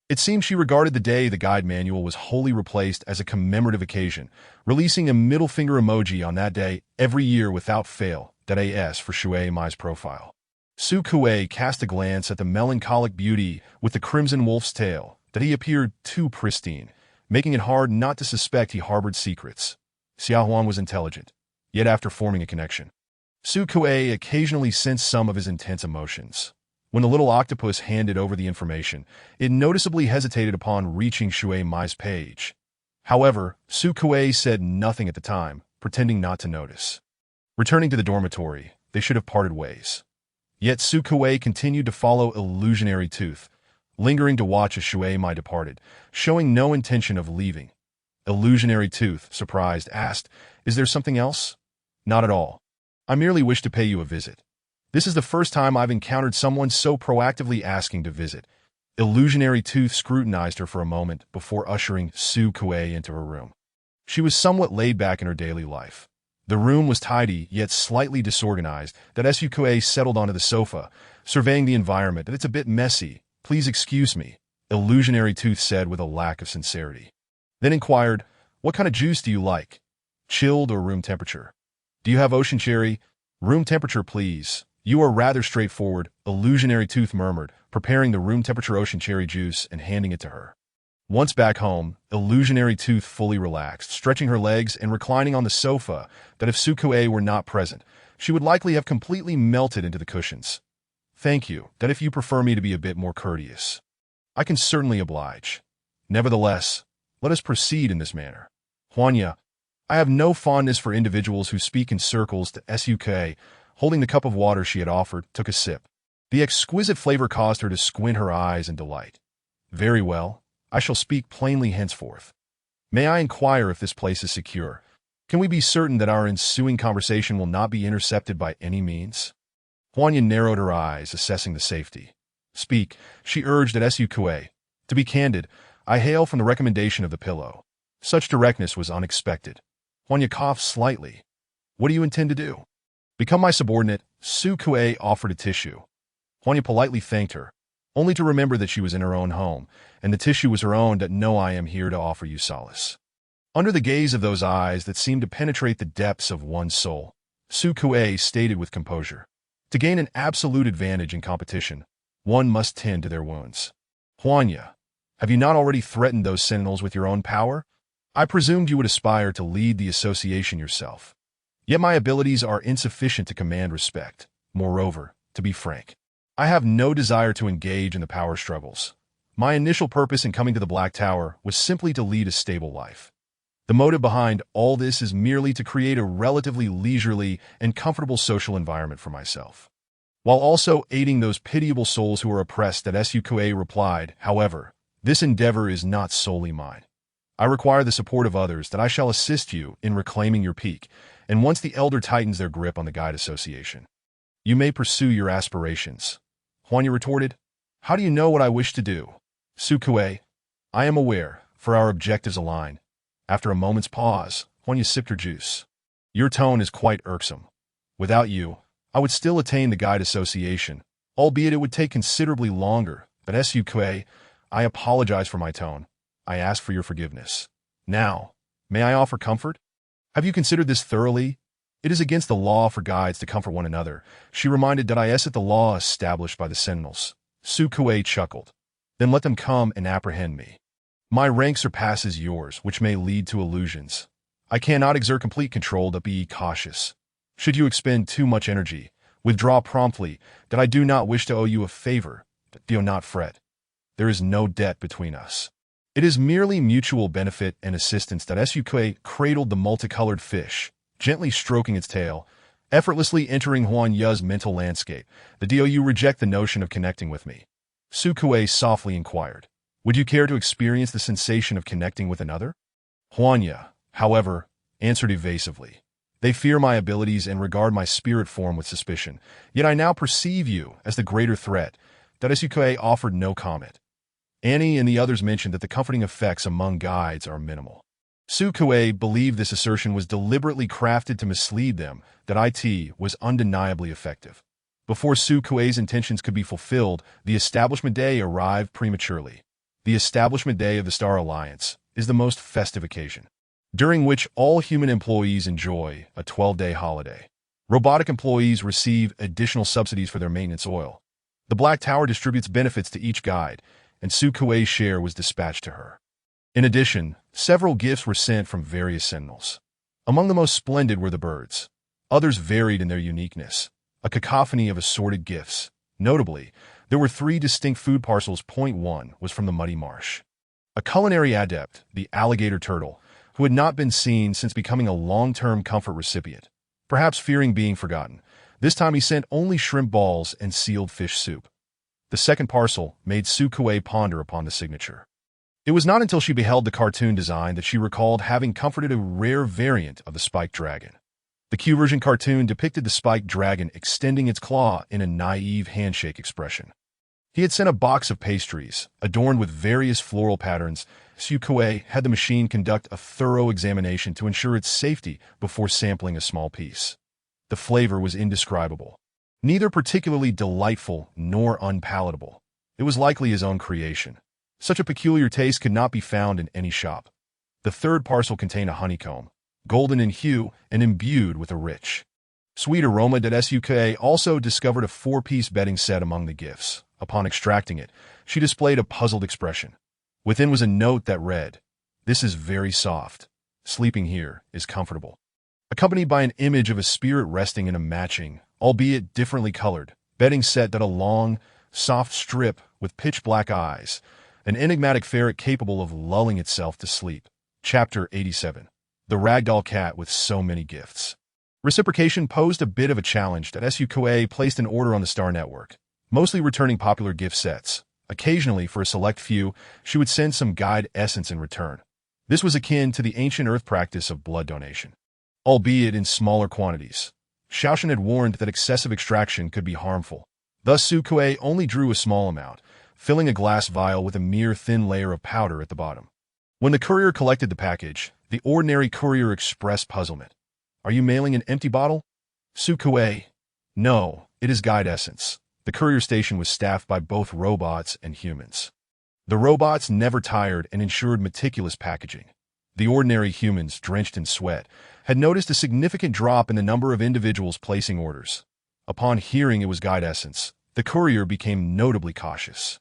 It seemed she regarded the day the guide manual was wholly replaced as a commemorative occasion, releasing a middle finger emoji on that day every year without fail, .as for Shui Mai's profile. Su Kuei cast a glance at the melancholic beauty with the crimson wolf's tail, that he appeared too pristine, making it hard not to suspect he harbored secrets. Xiaohuan was intelligent, yet after forming a connection, Su Kuei occasionally sensed some of his intense emotions. When the little octopus handed over the information, it noticeably hesitated upon reaching Shui Mai's page. However, Su Kuei said nothing at the time, pretending not to notice. Returning to the dormitory, they should have parted ways. Yet Su Kuei continued to follow Illusionary Tooth, lingering to watch as Shui Mai departed, showing no intention of leaving. Illusionary Tooth, surprised, asked, "Is there something else?" "Not at all. I merely wish to pay you a visit. This is the first time I've encountered someone so proactively asking to visit." Illusionary Tooth scrutinized her for a moment before ushering Su Kuei into her room. She was somewhat laid back in her daily life. The room was tidy, yet slightly disorganized, that Su Kuei settled onto the sofa, surveying the environment. "It's a bit messy. Please excuse me," Illusionary Tooth said with a lack of sincerity. Then inquired, "What kind of juice do you like? Chilled or room temperature? Do you have ocean cherry?" "Room temperature, please." "You are rather straightforward," Illusionary Tooth murmured, preparing the room temperature ocean cherry juice and handing it to her. Once back home, Illusionary Tooth fully relaxed, stretching her legs and reclining on the sofa that if Su Kuei were not present, she would likely have completely melted into the cushions. "Thank you, that if you prefer me to be a bit more courteous, I can certainly oblige. Nevertheless, let us proceed in this manner. Huanya, I have no fondness for individuals who speak in circles." To Suk, holding the cup of water she had offered, took a sip. The exquisite flavor caused her to squint her eyes in delight. "Very well, I shall speak plainly henceforth. May I inquire if this place is secure? Can we be certain that our ensuing conversation will not be intercepted by any means?" Huanya narrowed her eyes, assessing the safety. "Speak," she urged at Suk. "To be candid, I hail from the recommendation of the pillow." Such directness was unexpected. Huanya coughed slightly. "What do you intend to do?" "Become my subordinate." Su Kuei offered a tissue. Huanya politely thanked her, only to remember that she was in her own home, and the tissue was her own. "No, I am here to offer you solace." Under the gaze of those eyes that seemed to penetrate the depths of one's soul, Su Kuei stated with composure, "To gain an absolute advantage in competition, one must tend to their wounds." "Huanya, have you not already threatened those sentinels with your own power? I presumed you would aspire to lead the association yourself. Yet my abilities are insufficient to command respect. Moreover, to be frank, I have no desire to engage in the power struggles. My initial purpose in coming to the Black Tower was simply to lead a stable life. The motive behind all this is merely to create a relatively leisurely and comfortable social environment for myself, while also aiding those pitiable souls who are oppressed." That Suk replied, "However, this endeavor is not solely mine. I require the support of others. That I shall assist you in reclaiming your peak, and once the Elder tightens their grip on the Guide Association, You may pursue your aspirations. Huanya retorted. How do you know what I wish to do? Sukue, I am aware, for our objectives align. After a moment's pause, Huanya sipped her juice. Your tone is quite irksome. Without you, I would still attain the guide association, albeit it would take considerably longer, but Sukue, I apologize for my tone. I ask for your forgiveness. Now, may I offer comfort? Have you considered this thoroughly? It is against the law for guides to comfort one another. She reminded that I at the law established by the Sentinels. Sukue chuckled. Then let them come and apprehend me. My rank surpasses yours, which may lead to illusions. I cannot exert complete control, but be cautious. Should you expend too much energy, withdraw promptly, that I do not wish to owe you a favor, but do not fret. There is no debt between us. It is merely mutual benefit and assistance that Sukue cradled the multicolored fish, gently stroking its tail, effortlessly entering Huanya's mental landscape. Do you reject the notion of connecting with me? Sukue softly inquired. Would you care to experience the sensation of connecting with another? Huanya, however, answered evasively. They fear my abilities and regard my spirit form with suspicion, yet I now perceive you as the greater threat. Sukue offered no comment. Annie and the others mentioned that the comforting effects among guides are minimal. Sukue believed this assertion was deliberately crafted to mislead them, that it was undeniably effective. Before Sukue's intentions could be fulfilled, the Establishment Day arrived prematurely. The Establishment Day of the Star Alliance is the most festive occasion, during which all human employees enjoy a 12-day holiday. Robotic employees receive additional subsidies for their maintenance oil. The Black Tower distributes benefits to each guide, and Sukue's share was dispatched to her. In addition, several gifts were sent from various Sentinels. Among the most splendid were the birds. Others varied in their uniqueness, a cacophony of assorted gifts. Notably, there were 3 distinct food parcels. Point 1 was from the Muddy Marsh. A culinary adept, the alligator turtle, who had not been seen since becoming a long-term comfort recipient, perhaps fearing being forgotten. This time he sent only shrimp balls and sealed fish soup. The second parcel made Sukue ponder upon the signature. It was not until she beheld the cartoon design that she recalled having comforted a rare variant of the spiked dragon. The Q-version cartoon depicted the spiked dragon extending its claw in a naive handshake expression. He had sent a box of pastries, adorned with various floral patterns. Sukue had the machine conduct a thorough examination to ensure its safety before sampling a small piece. The flavor was indescribable. Neither particularly delightful nor unpalatable. It was likely his own creation. Such a peculiar taste could not be found in any shop. The third parcel contained a honeycomb, golden in hue and imbued with a rich, sweet aroma. Sukue also discovered a 4-piece bedding set among the gifts. Upon extracting it, she displayed a puzzled expression. Within was a note that read, "This is very soft. Sleeping here is comfortable," accompanied by an image of a spirit resting in a matching, albeit differently colored, bedding set. A long, soft strip with pitch-black eyes, an enigmatic ferret capable of lulling itself to sleep. Chapter 87. The Ragdoll Cat with So Many Gifts. Reciprocation posed a bit of a challenge. Sukue placed an order on the Star Network, mostly returning popular gift sets. Occasionally, for a select few, she would send some guide essence in return. This was akin to the ancient Earth practice of blood donation, albeit in smaller quantities. Shaoshan had warned that excessive extraction could be harmful. Thus, Sukue only drew a small amount, filling a glass vial with a mere thin layer of powder at the bottom. When the courier collected the package, the ordinary courier expressed puzzlement. "Are you mailing an empty bottle?" Sukue, "No, it is guide essence." The courier station was staffed by both robots and humans. The robots never tired and ensured meticulous packaging. The ordinary humans, drenched in sweat, had noticed a significant drop in the number of individuals placing orders. Upon hearing it was guide essence, the courier became notably cautious.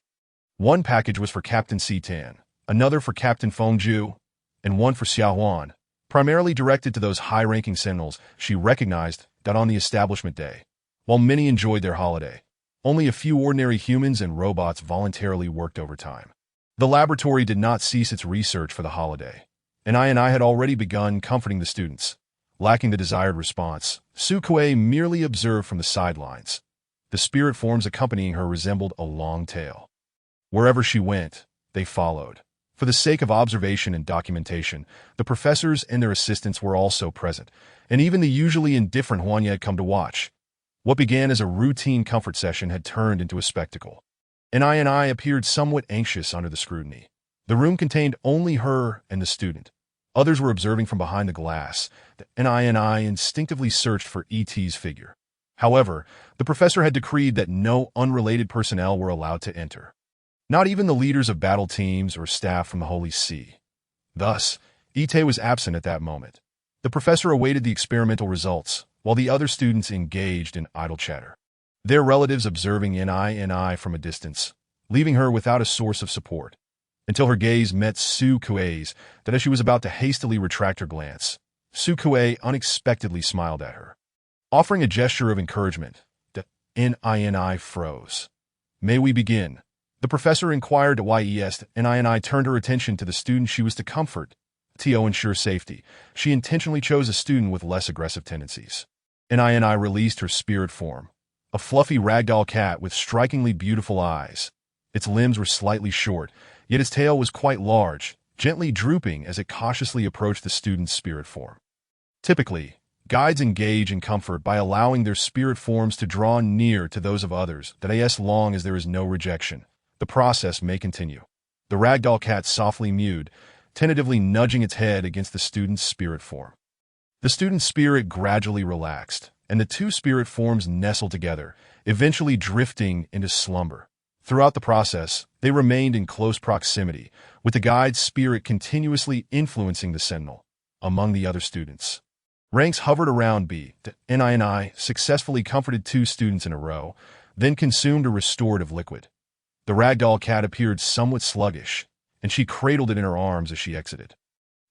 One package was for Captain Tan, another for Captain Fengju, and one for Xiaohuan, primarily directed to those high-ranking Sentinels. She recognized that on the Establishment Day, while many enjoyed their holiday, only a few ordinary humans and robots voluntarily worked overtime. The laboratory did not cease its research for the holiday, and I had already begun comforting the students. Lacking the desired response, Sukue merely observed from the sidelines. The spirit forms accompanying her resembled a long tail. Wherever she went, they followed. For the sake of observation and documentation, the professors and their assistants were also present, and even the usually indifferent Huanya had come to watch. What began as a routine comfort session had turned into a spectacle. I appeared somewhat anxious under the scrutiny. The room contained only her and the student. Others were observing from behind the glass. The I instinctively searched for E.T.'s figure. However, the professor had decreed that no unrelated personnel were allowed to enter. Not even the leaders of battle teams or staff from the Holy See. Thus, Ite was absent at that moment. The professor awaited the experimental results, while the other students engaged in idle chatter. Their relatives observing NI from a distance, leaving her without a source of support, until her gaze met Su Kuei's, that as she was about to hastily retract her glance, Su Kuei unexpectedly smiled at her. Offering a gesture of encouragement, the NI froze. "May we begin?" The professor inquired to YES. NI turned her attention to the student she was to comfort. To ensure safety, she intentionally chose a student with less aggressive tendencies. NI released her spirit form, a fluffy ragdoll cat with strikingly beautiful eyes. Its limbs were slightly short, yet its tail was quite large, gently drooping as it cautiously approached the student's spirit form. Typically, guides engage in comfort by allowing their spirit forms to draw near to those of others, that as long as there is no rejection, the process may continue. The ragdoll cat softly mewed, tentatively nudging its head against the student's spirit form. The student's spirit gradually relaxed, and the two spirit forms nestled together, eventually drifting into slumber. Throughout the process, they remained in close proximity, with the guide's spirit continuously influencing the Sentinel. Among the other students, ranks hovered around B. The NI successfully comforted 2 students in a row, then consumed a restorative liquid. The ragdoll cat appeared somewhat sluggish, and she cradled it in her arms as she exited.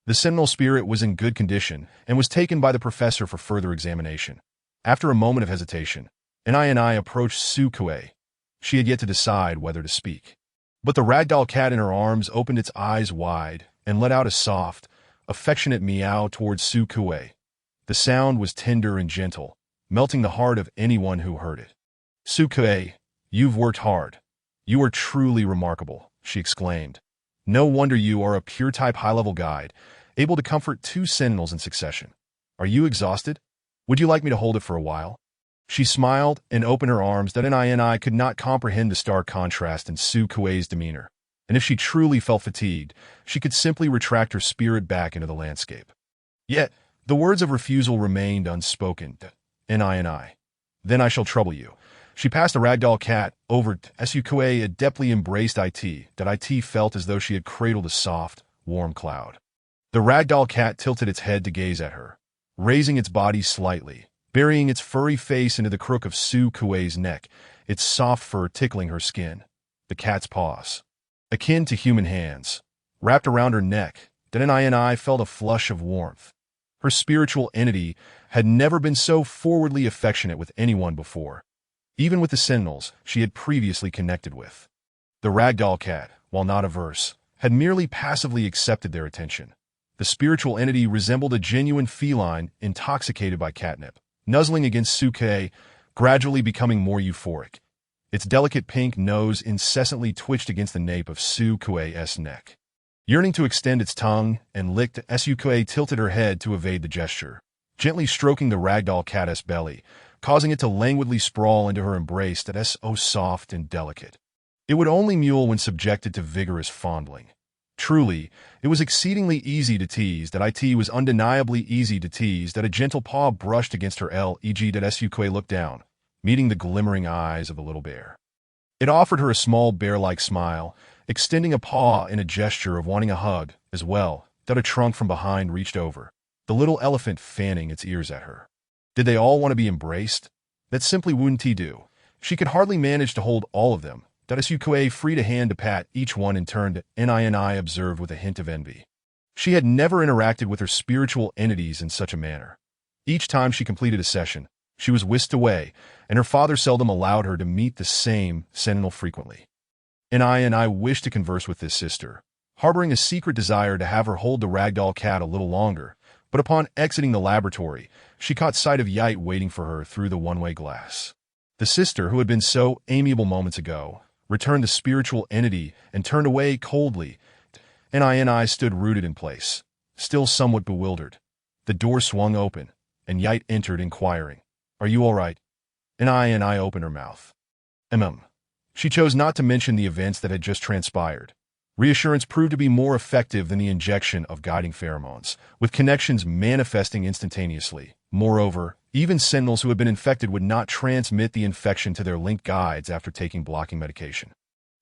The Sentinel spirit was in good condition and was taken by the professor for further examination. After a moment of hesitation, NI approached Su Kuei. She had yet to decide whether to speak. But the ragdoll cat in her arms opened its eyes wide and let out a soft, affectionate meow towards Su Kuei. The sound was tender and gentle, melting the heart of anyone who heard it. "Su Kuei, you've worked hard. You are truly remarkable," she exclaimed. "No wonder you are a pure-type high-level guide, able to comfort 2 sentinels in succession. Are you exhausted? Would you like me to hold it for a while?" She smiled and opened her arms. That NI could not comprehend the stark contrast in Su Kuei's demeanor, and if she truly felt fatigued, she could simply retract her spirit back into the landscape. Yet, the words of refusal remained unspoken. NI. "Then I shall trouble you." She passed the ragdoll cat over to Su Kuei, adeptly embraced IT, that IT felt as though she had cradled a soft, warm cloud. The ragdoll cat tilted its head to gaze at her, raising its body slightly, burying its furry face into the crook of Su Kuei's neck, its soft fur tickling her skin. The cat's paws, akin to human hands, wrapped around her neck. Then NI felt a flush of warmth. Her spiritual entity had never been so forwardly affectionate with anyone before, even with the sentinels she had previously connected with. The ragdoll cat, while not averse, had merely passively accepted their attention. The spiritual entity resembled a genuine feline intoxicated by catnip, nuzzling against Su Kuei, gradually becoming more euphoric. Its delicate pink nose incessantly twitched against the nape of Su Kuei's neck. Yearning to extend its tongue and lick, Su Kuei tilted her head to evade the gesture, gently stroking the ragdoll cat's belly, causing it to languidly sprawl into her embrace that is so soft and delicate. It would only mewl when subjected to vigorous fondling. Truly, it was exceedingly easy to tease. That IT was undeniably easy to tease. That a gentle paw brushed against her leg. That Su Kuei looked down, meeting the glimmering eyes of the little bear. It offered her a small bear-like smile, extending a paw in a gesture of wanting a hug as well. That a trunk from behind reached over, the little elephant fanning its ears at her. Did they all want to be embraced? That simply wouldn't do. She could hardly manage to hold all of them. That Su Kuei freed a hand to pat each one in turn. NI observed with a hint of envy. She had never interacted with her spiritual entities in such a manner. Each time she completed a session, she was whisked away, and her father seldom allowed her to meet the same sentinel frequently. NI wished to converse with this sister, harboring a secret desire to have her hold the ragdoll cat a little longer, but upon exiting the laboratory, she caught sight of Yite waiting for her through the one-way glass. The sister, who had been so amiable moments ago, returned the spiritual entity and turned away coldly. NI stood rooted in place, still somewhat bewildered. The door swung open, and Yite entered, inquiring, "Are you all right?" And I opened her mouth. She chose not to mention the events that had just transpired. Reassurance proved to be more effective than the injection of guiding pheromones, with connections manifesting instantaneously. Moreover, even sentinels who had been infected would not transmit the infection to their linked guides after taking blocking medication.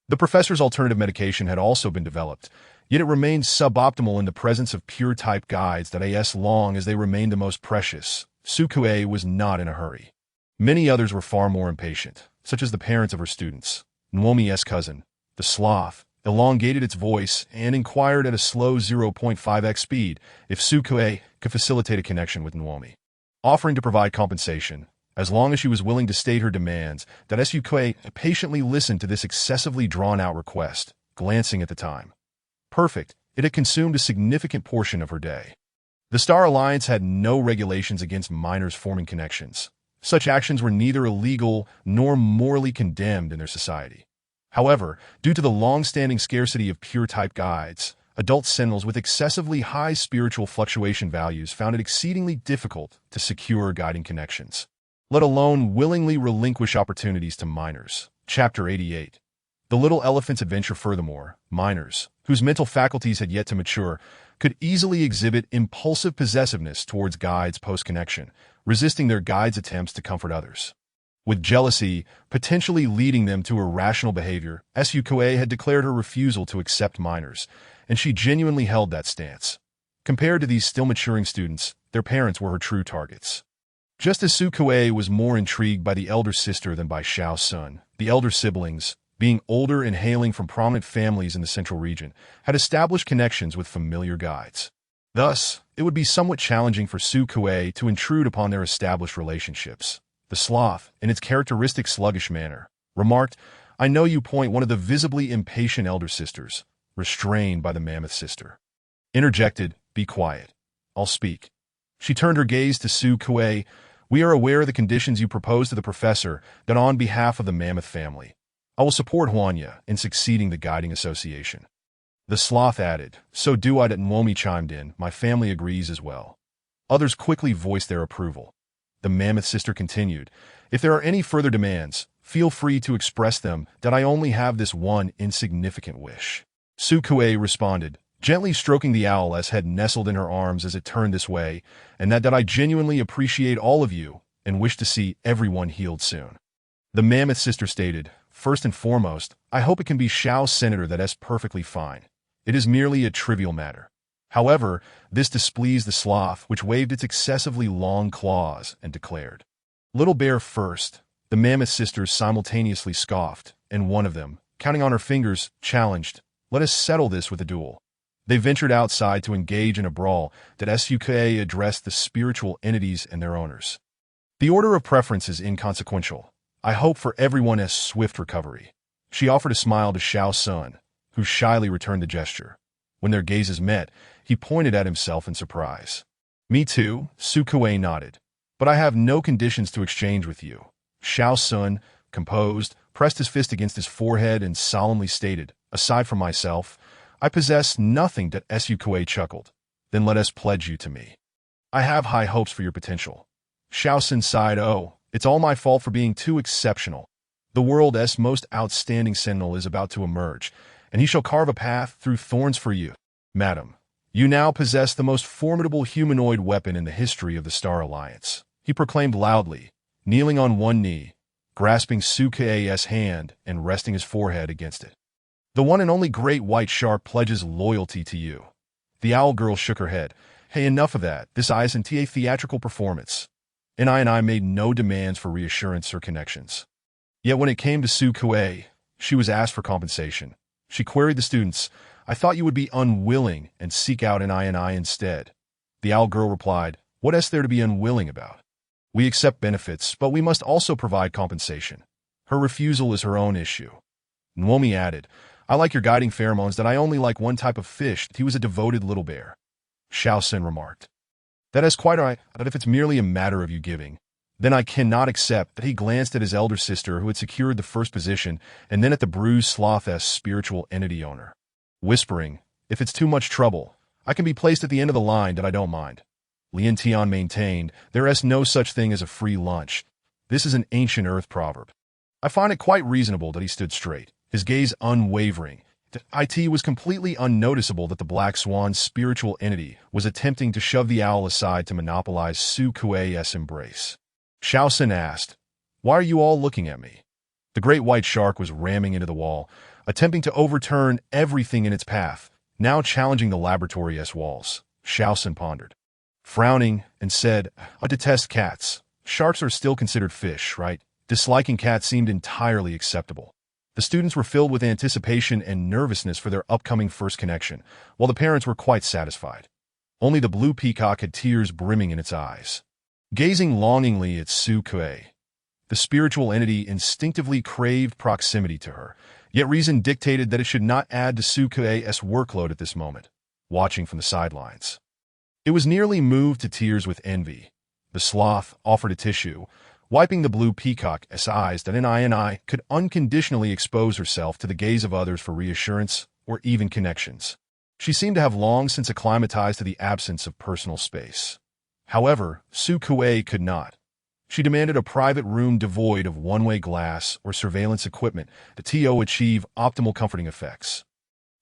The professor's alternative medication had also been developed, yet it remained suboptimal in the presence of pure-type guides that as long as they remained the most precious. Sukue was not in a hurry. Many others were far more impatient, such as the parents of her students. Nwomi's cousin, the sloth, elongated its voice and inquired at a slow 0.5x speed if Sukue could facilitate a connection with Nwomi, offering to provide compensation, as long as she was willing to state her demands. That Sukue patiently listened to this excessively drawn-out request, glancing at the time. Perfect, it had consumed a significant portion of her day. The Star Alliance had no regulations against minors forming connections. Such actions were neither illegal nor morally condemned in their society. However, due to the long-standing scarcity of pure-type guides, adult sentinels with excessively high spiritual fluctuation values found it exceedingly difficult to secure guiding connections, let alone willingly relinquish opportunities to minors. Chapter 88. The Little Elephant's Adventure. Furthermore, minors, whose mental faculties had yet to mature, could easily exhibit impulsive possessiveness towards guides post-connection, resisting their guides' attempts to comfort others. With jealousy potentially leading them to irrational behavior, Sukue had declared her refusal to accept minors, and she genuinely held that stance. Compared to these still maturing students, their parents were her true targets. Just as Sukue was more intrigued by the elder sister than by Xiao's son, the elder siblings, being older and hailing from prominent families in the central region, had established connections with familiar guides. Thus, it would be somewhat challenging for Sukue to intrude upon their established relationships. The sloth, in its characteristic sluggish manner, remarked, "I know you point," one of the visibly impatient elder sisters, restrained by the mammoth sister. Interjected, "Be quiet. I'll speak." She turned her gaze to Sukue. "We are aware of the conditions you propose to the professor, that on behalf of the mammoth family, I will support Huanya in succeeding the guiding association." The sloth added, "So do I." That Nwomi chimed in, "My family agrees as well." Others quickly voiced their approval. The mammoth sister continued, "If there are any further demands, feel free to express them. That I only have this one insignificant wish." Sukue responded, gently stroking the owl's head nestled in her arms as it turned this way, "and that I genuinely appreciate all of you and wish to see everyone healed soon." The mammoth sister stated, "First and foremost, I hope it can be Xiao's senator. That's perfectly fine. It is merely a trivial matter." However, this displeased the sloth, which waved its excessively long claws and declared, "Little bear first." The mammoth sisters simultaneously scoffed, and one of them, counting on her fingers, challenged, "Let us settle this with a duel." They ventured outside to engage in a brawl. That Sukue addressed the spiritual entities and their owners. "The order of preference is inconsequential. I hope for everyone's swift recovery." She offered a smile to Xiao's son, who shyly returned the gesture. When their gazes met, he pointed at himself in surprise. "Me too," Sukue nodded. "But I have no conditions to exchange with you." Xiao's son, composed, pressed his fist against his forehead and solemnly stated, "Aside from myself, I possess nothing." That Sukue chuckled. "Then let us pledge you to me. I have high hopes for your potential." Xiao sighed, "Oh, it's all my fault for being too exceptional. The world's most outstanding sentinel is about to emerge, and he shall carve a path through thorns for you. Madam, you now possess the most formidable humanoid weapon in the history of the Star Alliance," he proclaimed loudly, kneeling on one knee, grasping Sukue's hand and resting his forehead against it. "The one and only great white shark pledges loyalty to you." The owl girl shook her head. "Hey, enough of that. This isn't a theatrical performance." And I made no demands for reassurance or connections. Yet when it came to Sukue, she was asked for compensation. She queried the students, "I thought you would be unwilling and seek out an I instead." The owl girl replied, "What is there to be unwilling about? We accept benefits, but we must also provide compensation. Her refusal is her own issue." Nwomi added, "I like your guiding pheromones. That I only like one type of fish." He was a devoted little bear. Xiao remarked, "That is quite all right, but if it's merely a matter of you giving, then I cannot accept." That he glanced at his elder sister who had secured the first position, and then at the bruised sloth's spiritual entity owner, whispering, "If it's too much trouble, I can be placed at the end of the line. That I don't mind." Lien Tian maintained, "There is no such thing as a free lunch." This is an ancient Earth proverb. I find it quite reasonable that he stood straight, his gaze unwavering. It was completely unnoticeable that the Black Swan's spiritual entity was attempting to shove the owl aside to monopolize Su Kuei's embrace. Shaoxin asked, "Why are you all looking at me?" The great white shark was ramming into the wall, attempting to overturn everything in its path, now challenging the laboratory's walls. Shaoxin pondered, frowning, and said, "I detest cats. Sharks are still considered fish, right?" Disliking cats seemed entirely acceptable. The students were filled with anticipation and nervousness for their upcoming first connection, while the parents were quite satisfied. Only the blue peacock had tears brimming in its eyes. Gazing longingly at Su Kuei, the spiritual entity instinctively craved proximity to her, yet reason dictated that it should not add to Su Kuei's workload at this moment, watching from the sidelines. It was nearly moved to tears with envy. The sloth offered a tissue, wiping the blue peacock's eyes that Ni could unconditionally expose herself to the gaze of others for reassurance or even connections. She seemed to have long since acclimatized to the absence of personal space. However, Su Kuei could not. She demanded a private room devoid of one-way glass or surveillance equipment to achieve optimal comforting effects.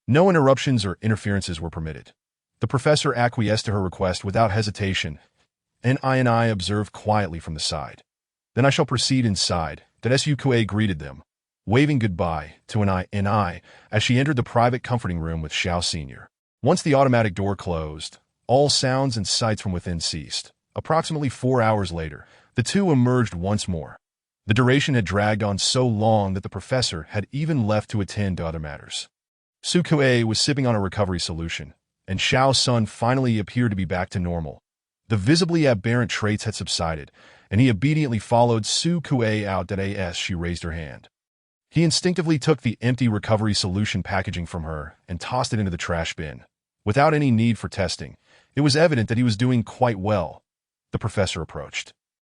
No interruptions or interferences were permitted. The professor acquiesced to her request without hesitation, and I observed quietly from the side. "Then I shall proceed inside," that Su Kuei greeted them, waving goodbye to I as she entered the private comforting room with Xiao Sr. Once the automatic door closed, all sounds and sights from within ceased. Approximately 4 hours later, the two emerged once more. The duration had dragged on so long that the professor had even left to attend to other matters. Su Kuei was sipping on a recovery solution, and Xiao's son finally appeared to be back to normal. The visibly aberrant traits had subsided, and he obediently followed Su Kuei out as she raised her hand. He instinctively took the empty recovery solution packaging from her and tossed it into the trash bin. Without any need for testing, it was evident that he was doing quite well. The professor approached,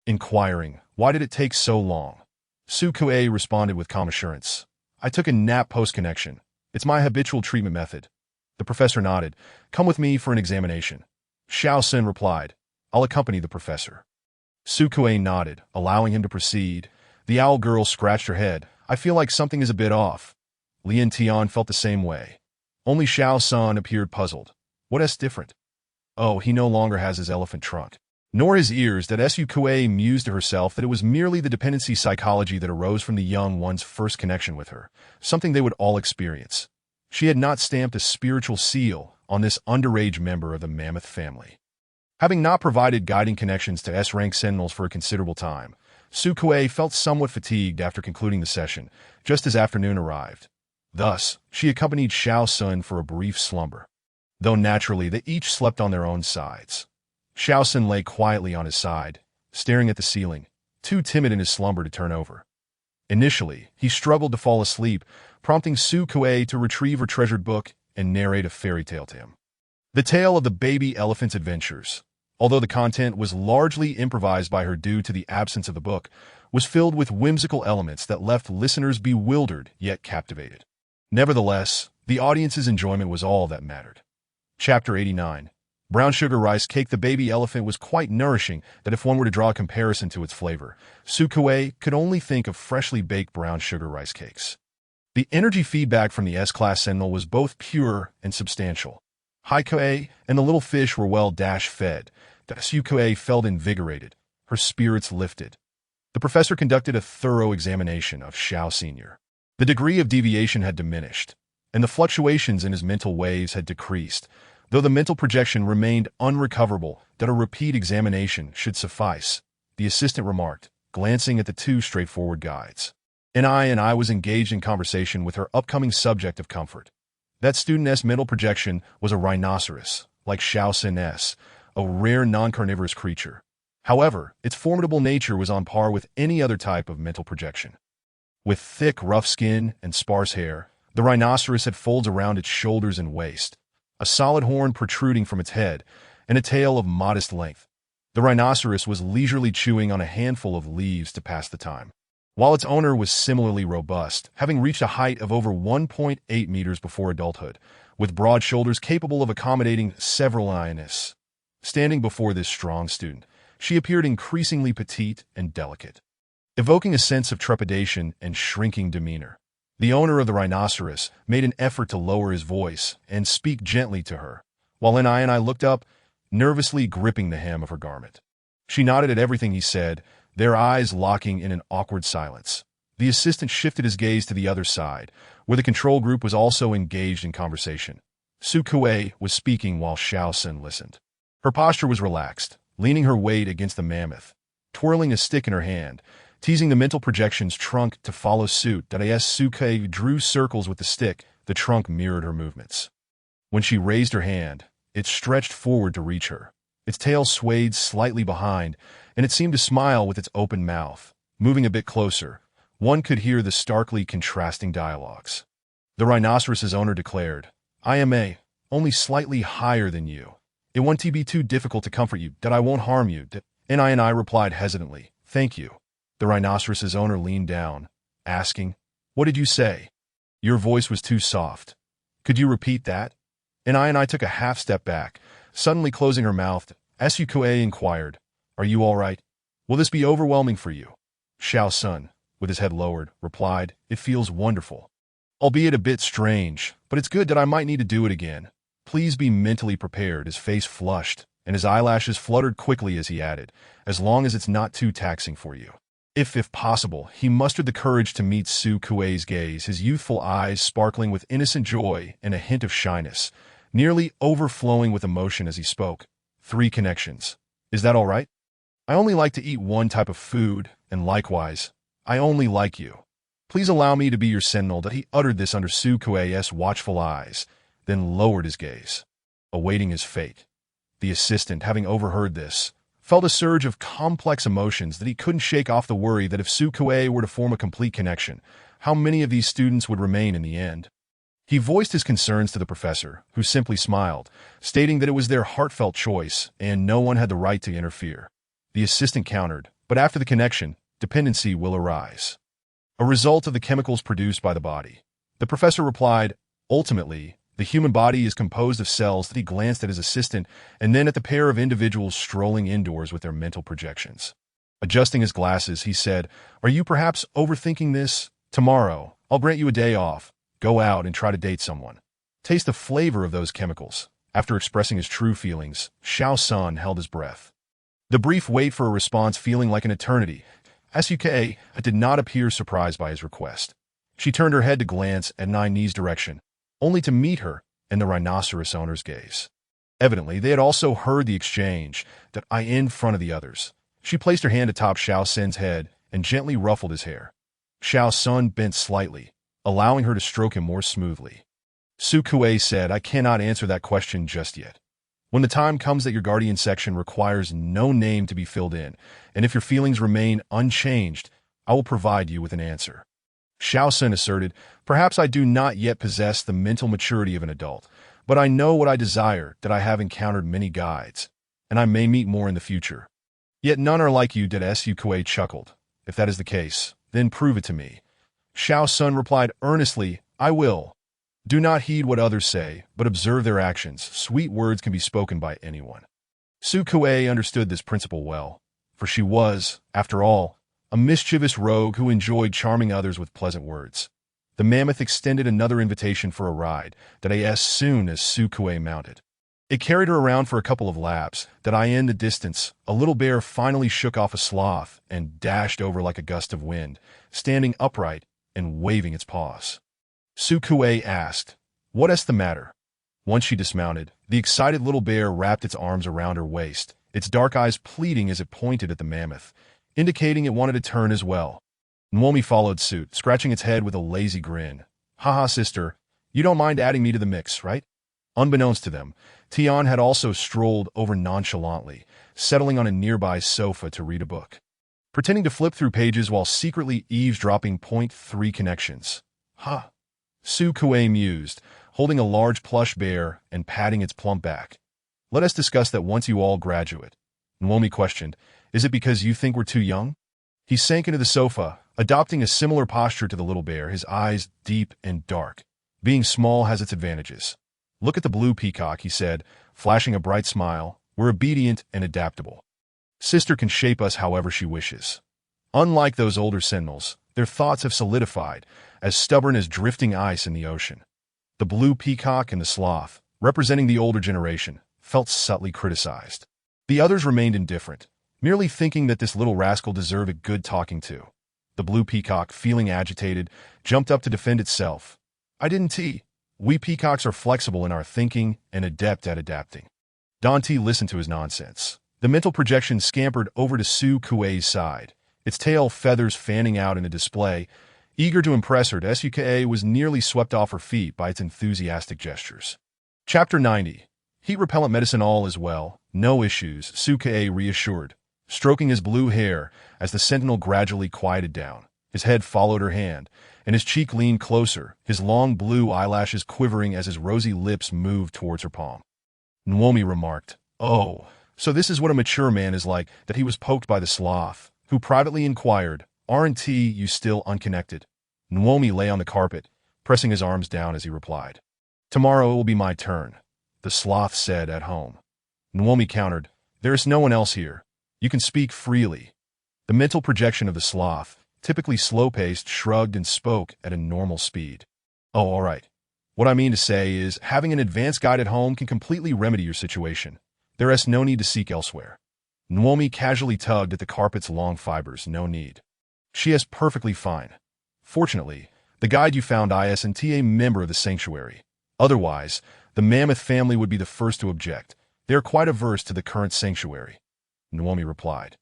inquiring, "Why did it take so long?" Su Kuei responded with calm assurance, "I took a nap post-connection. It's my habitual treatment method." The professor nodded. "Come with me for an examination." Shaoxin replied, "I'll accompany the professor." Su Kuei nodded, allowing him to proceed. The owl girl scratched her head. "I feel like something is a bit off." Lian Tian felt the same way. Only Xiao-san appeared puzzled. "What is different?" "Oh, he no longer has his elephant trunk. Nor his ears." That Su Kuei mused to herself that it was merely the dependency psychology that arose from the young one's first connection with her, something they would all experience. She had not stamped a spiritual seal on this underage member of the mammoth family. Having not provided guiding connections to S-rank sentinels for a considerable time, Su Kuei felt somewhat fatigued after concluding the session, just as afternoon arrived. Thus, she accompanied Xiao-sun for a brief slumber. Though naturally they each slept on their own sides. Xiao-sun lay quietly on his side, staring at the ceiling, too timid in his slumber to turn over. Initially, he struggled to fall asleep, prompting Su Kuei to retrieve her treasured book and narrate a fairy tale to him. The tale of the baby elephant's adventures, although the content was largely improvised by her due to the absence of the book, was filled with whimsical elements that left listeners bewildered yet captivated. Nevertheless, the audience's enjoyment was all that mattered. Chapter 89. Brown sugar rice cake. The baby elephant was quite nourishing that if one were to draw a comparison to its flavor, Su Kuei could only think of freshly baked brown sugar rice cakes. The energy feedback from the S-Class Sentinel was both pure and substantial. Kuei and the little fish were well fed. Su Kuei felt invigorated, her spirits lifted. The professor conducted a thorough examination of Xiao Sr. The degree of deviation had diminished, and the fluctuations in his mental waves had decreased, though the mental projection remained unrecoverable. That a repeat examination should suffice, the assistant remarked, glancing at the two straightforward guides. I was engaged in conversation with her upcoming subject of comfort. That student's mental projection was a rhinoceros, like Xiao-Sin's, a rare non-carnivorous creature. However, its formidable nature was on par with any other type of mental projection. With thick, rough skin and sparse hair, the rhinoceros had folds around its shoulders and waist, a solid horn protruding from its head, and a tail of modest length. The rhinoceros was leisurely chewing on a handful of leaves to pass the time, while its owner was similarly robust, having reached a height of over 1.8 meters before adulthood, with broad shoulders capable of accommodating several lionesses. Standing before this strong student, she appeared increasingly petite and delicate. evoking a sense of trepidation and shrinking demeanor. The owner of the rhinoceros made an effort to lower his voice and speak gently to her, while I looked up, nervously gripping the hem of her garment. She nodded at everything he said, their eyes locking in an awkward silence. The assistant shifted his gaze to the other side, where the control group was also engaged in conversation. Su Kuei was speaking while Xiao Sun listened. Her posture was relaxed, leaning her weight against the mammoth, twirling a stick in her hand, teasing the mental projection's trunk to follow suit. As Su Kuei drew circles with the stick, the trunk mirrored her movements. When she raised her hand, it stretched forward to reach her. Its tail swayed slightly behind, and it seemed to smile with its open mouth. Moving a bit closer, one could hear the starkly contrasting dialogues. The rhinoceros's owner declared, "I am only slightly higher than you. It won't be too difficult to comfort you, that I won't harm you." I replied hesitantly, "Thank you." The rhinoceros's owner leaned down, asking, "What did you say?" "Your voice was too soft. Could you repeat that?" I took a half step back, suddenly closing her mouth. Su Kuei inquired, "Are you all right? Will this be overwhelming for you?" Xiao Sun, with his head lowered, replied, "It feels wonderful. Albeit a bit strange, but it's good that I might need to do it again. Please be mentally prepared." His face flushed, and his eyelashes fluttered quickly as he added, "As long as it's not too taxing for you." If possible, he mustered the courage to meet Su Kuei's gaze, his youthful eyes sparkling with innocent joy and a hint of shyness, nearly overflowing with emotion as he spoke. "3 connections. Is that all right? I only like to eat one type of food, and likewise, I only like you. Please allow me to be your sentinel." He uttered this under Su Kuei's watchful eyes, then lowered his gaze, awaiting his fate. The assistant, having overheard this, felt a surge of complex emotions that he couldn't shake off the worry that if Su Kuei were to form a complete connection, how many of these students would remain in the end? He voiced his concerns to the professor, who simply smiled, stating that it was their heartfelt choice and no one had the right to interfere. The assistant countered, "But after the connection, dependency will arise, a result of the chemicals produced by the body." The professor replied, "Ultimately, the human body is composed of cells." He glanced at his assistant and then at the pair of individuals strolling indoors with their mental projections. Adjusting his glasses, he said, "Are you perhaps overthinking this? Tomorrow, I'll grant you a day off. Go out and try to date someone. Taste the flavor of those chemicals." After expressing his true feelings, Xiao Sun held his breath. The brief wait for a response feeling like an eternity. Suke did not appear surprised by his request. She turned her head to glance at Ni's direction, only to meet her and the rhinoceros owner's gaze. Evidently, they had also heard the exchange, that in front of the others. She placed her hand atop Xiao Sun's head and gently ruffled his hair. Xiao Sun bent slightly, allowing her to stroke him more smoothly. Su Kuei said, "I cannot answer that question just yet. When the time comes that your guardian section requires no name to be filled in, and if your feelings remain unchanged, I will provide you with an answer." Xiao Sun asserted, "Perhaps I do not yet possess the mental maturity of an adult, but I know what I desire, that I have encountered many guides, and I may meet more in the future. Yet none are like you." Su Kuei chuckled. "If that is the case, then prove it to me." Xiao Sun replied earnestly, "I will. Do not heed what others say, but observe their actions. Sweet words can be spoken by anyone." Su Kuei understood this principle well, for she was, after all, a mischievous rogue who enjoyed charming others with pleasant words. The mammoth extended another invitation for a ride, as soon as Su Kuei mounted. It carried her around for a couple of laps, in the distance, a little bear finally shook off a sloth and dashed over like a gust of wind, standing upright and waving its paws. Su Kuei asked, "What's the matter?" Once she dismounted, the excited little bear wrapped its arms around her waist, its dark eyes pleading as it pointed at the mammoth, indicating it wanted to turn as well. Nwomi followed suit, scratching its head with a lazy grin. "Haha, sister, you don't mind adding me to the mix, right?" Unbeknownst to them, Tian had also strolled over nonchalantly, settling on a nearby sofa to read a book, pretending to flip through pages while secretly eavesdropping. 3 connections. "Huh," Su Kuei mused, holding a large plush bear and patting its plump back. "Let us discuss that once you all graduate." Nwomi questioned, "Is it because you think we're too young?" He sank into the sofa, adopting a similar posture to the little bear, his eyes deep and dark. "Being small has its advantages. Look at the blue peacock," he said, flashing a bright smile. "We're obedient and adaptable. Sister can shape us however she wishes." Unlike those older sentinels, their thoughts have solidified, as stubborn as drifting ice in the ocean. The blue peacock and the sloth, representing the older generation, felt subtly criticized. The others remained indifferent, merely thinking that this little rascal deserved a good talking to. The blue peacock, feeling agitated, jumped up to defend itself. I didn't tea. We peacocks are flexible in our thinking and adept at adapting. Dante listened to his nonsense. The mental projection scampered over to Su Kuei's side, its tail feathers fanning out in a display. Eager to impress her, Su Kuei was nearly swept off her feet by its enthusiastic gestures. Chapter 90. Heat-repellent medicine all is well, no issues, Su Kuei reassured, stroking his blue hair as the sentinel gradually quieted down. His head followed her hand, and his cheek leaned closer, his long blue eyelashes quivering as his rosy lips moved towards her palm. Naomi remarked, "Oh, so this is what a mature man is like," that he was poked by the sloth, who privately inquired, "Aren't you still unconnected?" Naomi lay on the carpet, pressing his arms down as he replied. "Tomorrow it will be my turn," the sloth said at home. Naomi countered, "There is no one else here. You can speak freely." The mental projection of the sloth, typically slow-paced, shrugged and spoke at a normal speed. "Oh, all right. What I mean to say is, having an advanced guide at home can completely remedy your situation. There is no need to seek elsewhere." Naomi casually tugged at the carpet's long fibers. "No need. She is perfectly fine. Fortunately, the guide you found isn't a member of the sanctuary. Otherwise, the mammoth family would be the first to object. They are quite averse to the current sanctuary." Naomi replied.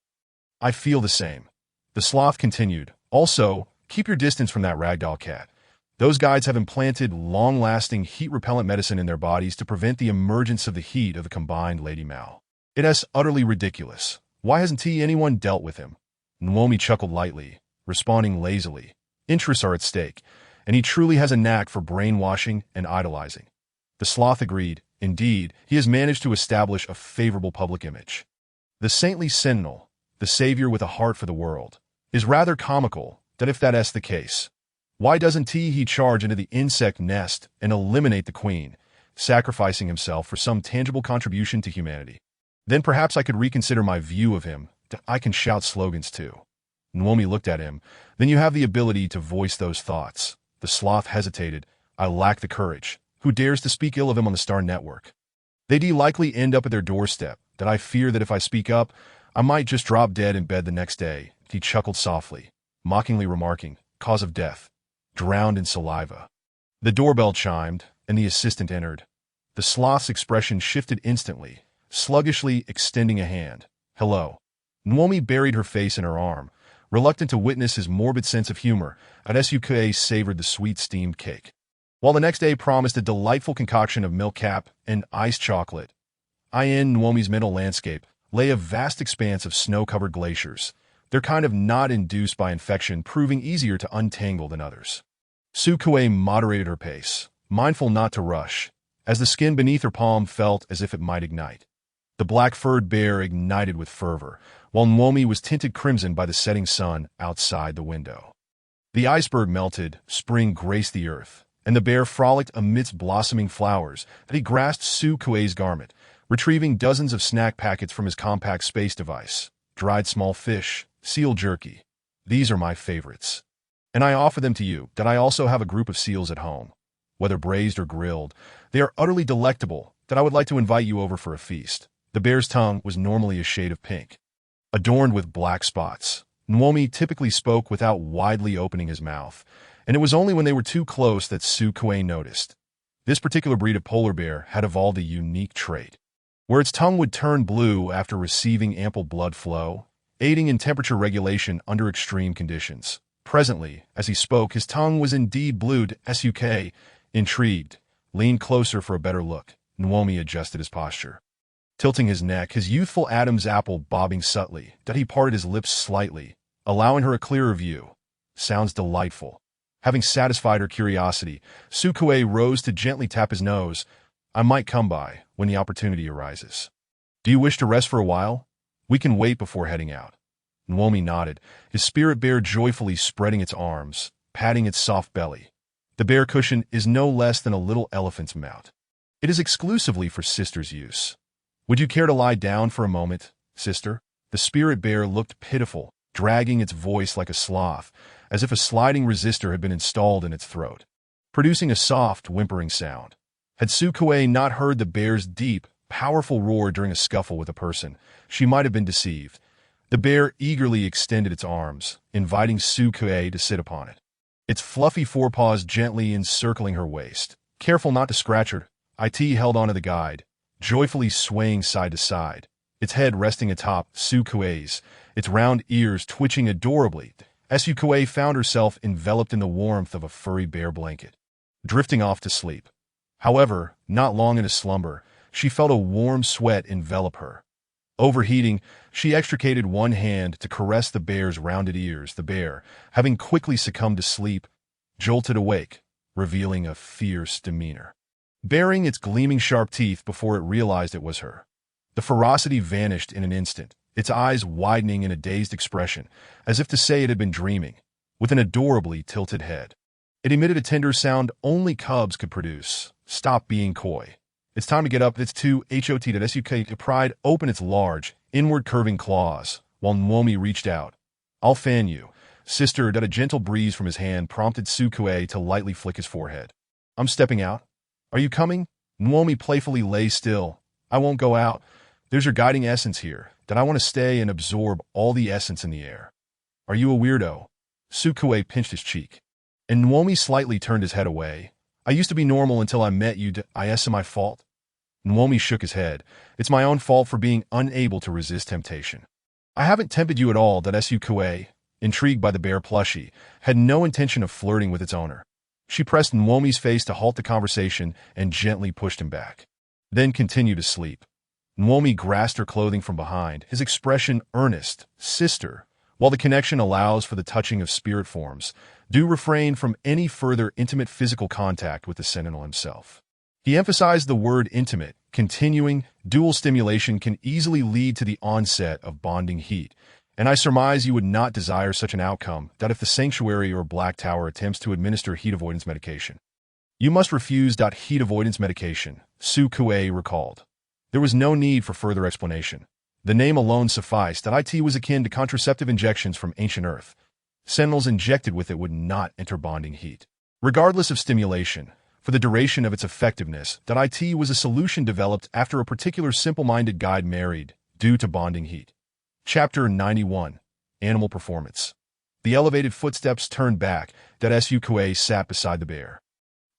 "I feel the same." The sloth continued, "Also, keep your distance from that ragdoll cat. Those guides have implanted long-lasting heat-repellent medicine in their bodies to prevent the emergence of the heat of the combined Lady Mal. It is utterly ridiculous. Why hasn't anyone dealt with him?" Naomi chuckled lightly, responding lazily. "Interests are at stake, and he truly has a knack for brainwashing and idolizing." The sloth agreed. Indeed, he has managed to establish a favorable public image. The saintly sentinel, the savior with a heart for the world, is rather comical that if that is the case. Why doesn't he charge into the insect nest and eliminate the queen, sacrificing himself for some tangible contribution to humanity? Then perhaps I could reconsider my view of him, that I can shout slogans too. Naomi looked at him. "Then you have the ability to voice those thoughts." The sloth hesitated. "I lack the courage. Who dares to speak ill of him on the Star Network? They'd likely end up at their doorstep, that I fear that if I speak up, I might just drop dead in bed the next day." He chuckled softly, mockingly remarking, "Cause of death, drowned in saliva." The doorbell chimed, and the assistant entered. The sloth's expression shifted instantly, sluggishly extending a hand. "Hello." Naomi buried her face in her arm, reluctant to witness his morbid sense of humor, as Suke savored the sweet steamed cake. While the next day promised a delightful concoction of milk cap and iced chocolate, in Naomi's mental landscape lay a vast expanse of snow-covered glaciers, their kind of not induced by infection proving easier to untangle than others. Su Kuei moderated her pace, mindful not to rush, as the skin beneath her palm felt as if it might ignite. The black-furred bear ignited with fervor, while Naomi was tinted crimson by the setting sun outside the window. The iceberg melted, spring graced the earth, and the bear frolicked amidst blossoming flowers that he grasped Su Kuei's garment, retrieving dozens of snack packets from his compact space device. Dried small fish, seal jerky. These are my favorites. And I offer them to you, that I also have a group of seals at home. Whether braised or grilled, they are utterly delectable, that I would like to invite you over for a feast. The bear's tongue was normally a shade of pink, adorned with black spots. Naomi typically spoke without widely opening his mouth, and it was only when they were too close that Su Kuei noticed. This particular breed of polar bear had evolved a unique trait, where its tongue would turn blue after receiving ample blood flow, aiding in temperature regulation under extreme conditions. Presently, as he spoke, his tongue was indeed blued. Suk, intrigued, leaned closer for a better look. Naomi adjusted his posture, tilting his neck, his youthful Adam's apple bobbing subtly, that he parted his lips slightly, allowing her a clearer view. Sounds delightful. Having satisfied her curiosity, Su Kuei rose to gently tap his nose. I might come by when the opportunity arises. Do you wish to rest for a while? We can wait before heading out. Naomi nodded, his spirit bear joyfully spreading its arms, patting its soft belly. The bear cushion is no less than a little elephant's mount. It is exclusively for sister's use. Would you care to lie down for a moment, sister? The spirit bear looked pitiful, dragging its voice like a sloth, as if a sliding resistor had been installed in its throat, producing a soft, whimpering sound. Had Sukuei not heard the bear's deep, powerful roar during a scuffle with a person, she might have been deceived. The bear eagerly extended its arms, inviting Sukuei to sit upon it, its fluffy forepaws gently encircling her waist. Careful not to scratch her, It held onto the guide, joyfully swaying side to side, its head resting atop Sukuei's, its round ears twitching adorably. Sukuei found herself enveloped in the warmth of a furry bear blanket, drifting off to sleep. However, not long in a slumber, she felt a warm sweat envelop her. Overheating, she extricated one hand to caress the bear's rounded ears. The bear, having quickly succumbed to sleep, jolted awake, revealing a fierce demeanor, baring its gleaming sharp teeth before it realized it was her. The ferocity vanished in an instant, its eyes widening in a dazed expression, as if to say it had been dreaming. With an adorably tilted head, it emitted a tender sound only cubs could produce. Stop being coy. It's time to get up. It's too hot to pried open its large, inward-curving claws, while Nwomi reached out. I'll fan you, sister. That a gentle breeze from his hand prompted Sukuei to lightly flick his forehead. I'm stepping out. Are you coming? Nwomi playfully lay still. I won't go out. There's your guiding essence here, that I want to stay and absorb all the essence in the air. Are you a weirdo? Sukuei pinched his cheek, and Nwomi slightly turned his head away. I used to be normal until I met you. Is my fault? Nwomi shook his head. It's my own fault for being unable to resist temptation. I haven't tempted you at all. That Sukuei, intrigued by the bear plushie, had no intention of flirting with its owner. She pressed Nwomi's face to halt the conversation and gently pushed him back, then continued to sleep. Nwomi grasped her clothing from behind, his expression earnest. Sister, while the connection allows for the touching of spirit forms, do refrain from any further intimate physical contact with the Sentinel himself. He emphasized the word intimate, continuing, dual stimulation can easily lead to the onset of bonding heat, and I surmise you would not desire such an outcome that if the Sanctuary or Black Tower attempts to administer heat avoidance medication. You must refuse. Heat avoidance medication, Sukuei recalled. There was no need for further explanation. The name alone sufficed. It was akin to contraceptive injections from ancient Earth. Sentinels injected with it would not enter bonding heat, regardless of stimulation. For the duration of its effectiveness, It was a solution developed after a particular simple-minded guide married, due to bonding heat. Chapter 91. Animal Performance. The elevated footsteps turned back. Sukuei sat beside the bear,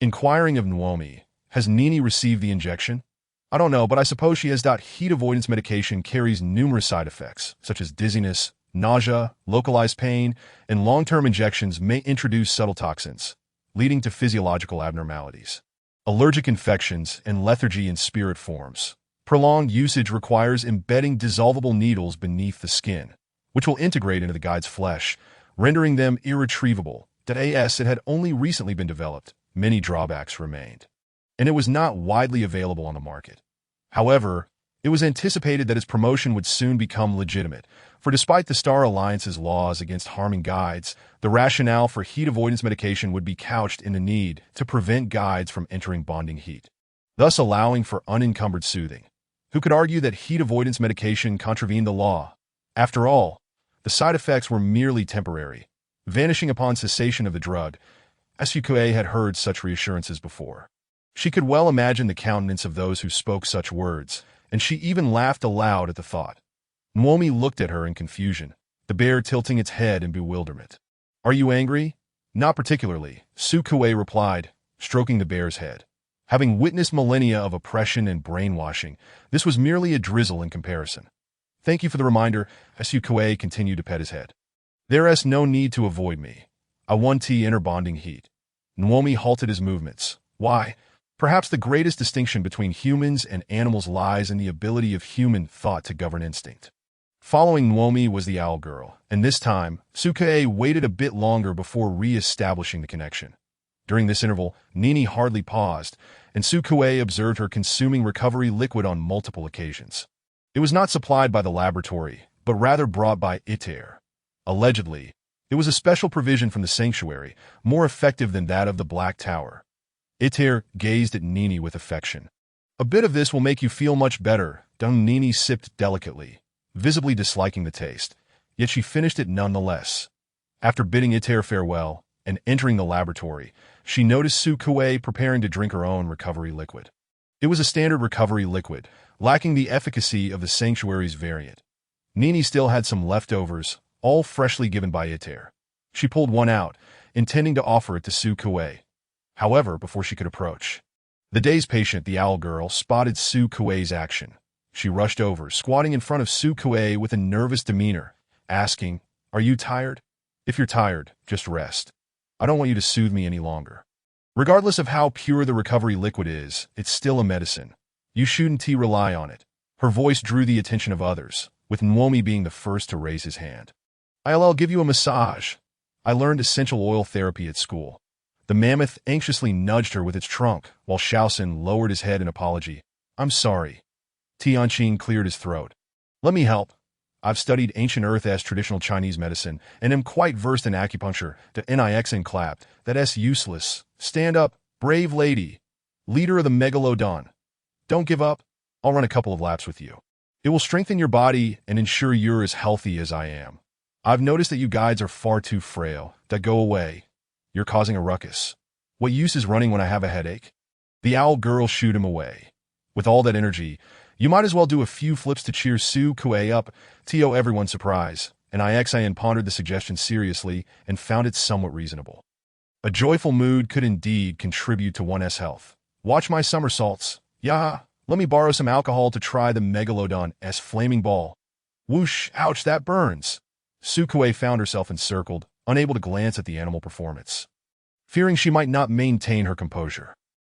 inquiring of Nwomi, has Nini received the injection? I don't know, but I suppose she has. Heat avoidance medication carries numerous side effects, such as dizziness, nausea, localized pain, and long-term injections may introduce subtle toxins, leading to physiological abnormalities, allergic infections, and lethargy in spirit forms. Prolonged usage requires embedding dissolvable needles beneath the skin, which will integrate into the guide's flesh, rendering them irretrievable. It had only recently been developed. Many drawbacks remained, and it was not widely available on the market. However, it was anticipated that its promotion would soon become legitimate, for despite the Star Alliance's laws against harming guides, the rationale for heat avoidance medication would be couched in the need to prevent guides from entering bonding heat, thus allowing for unencumbered soothing. Who could argue that heat avoidance medication contravened the law? After all, the side effects were merely temporary, vanishing upon cessation of the drug. Sukuei had heard such reassurances before. She could well imagine the countenance of those who spoke such words, and she even laughed aloud at the thought. Nwomi looked at her in confusion, the bear tilting its head in bewilderment. Are you angry? Not particularly, Sukuei replied, stroking the bear's head. Having witnessed millennia of oppression and brainwashing, this was merely a drizzle in comparison. Thank you for the reminder, Sukuei continued to pet his head. There's no need to avoid me. I want enter bonding heat. Nwomi halted his movements. Why? Perhaps the greatest distinction between humans and animals lies in the ability of human thought to govern instinct. Following Nwomi was the owl girl, and this time, Sukuei waited a bit longer before re-establishing the connection. During this interval, Nini hardly paused, and Sukuei observed her consuming recovery liquid on multiple occasions. It was not supplied by the laboratory, but rather brought by Iter. Allegedly, it was a special provision from the Sanctuary, more effective than that of the Black Tower. Iter gazed at Nini with affection. A bit of this will make you feel much better. Nini sipped delicately, visibly disliking the taste. yet she finished it nonetheless. After bidding Iter farewell and entering the laboratory, she noticed Su Kuei preparing to drink her own recovery liquid. It was a standard recovery liquid, lacking the efficacy of the Sanctuary's variant. Nini still had some leftovers, all freshly given by Iter. She pulled one out, intending to offer it to Su Kuei. However, before she could approach, the day's patient, the owl girl, spotted Su Kuei's action. She rushed over, squatting in front of Su Kuei with a nervous demeanor, asking, "Are you tired? If you're tired, just rest. I don't want you to soothe me any longer." Regardless of how pure the recovery liquid is, it's still a medicine. You shouldn't rely on it. Her voice drew the attention of others, with Nwomi being the first to raise his hand. "I'll give you a massage. I learned essential oil therapy at school." The mammoth anxiously nudged her with its trunk, while Shaoxin lowered his head in apology. "I'm sorry." Tianqing cleared his throat. "Let me help. I've studied ancient Earth-S traditional Chinese medicine and am quite versed in acupuncture." The Nixn clapped. "That's useless. Stand up, brave lady. Leader of the Megalodon. Don't give up. I'll run a couple of laps with you. It will strengthen your body and ensure you're as healthy as I am. I've noticed that you guides are far too frail. Go away. You're causing a ruckus. What use is running when I have a headache?" The owl girl shooed him away. "With all that energy, you might as well do a few flips to cheer Su Kuei up." To everyone's surprise, and Ixan pondered the suggestion seriously and found it somewhat reasonable. A joyful mood could indeed contribute to one's health. "Watch my somersaults. Yeah, let me borrow some alcohol to try the Megalodon's flaming ball." Whoosh, ouch, that burns. Su Kuei found herself encircled, unable to glance at the animal performance. Fearing she might not maintain her composure,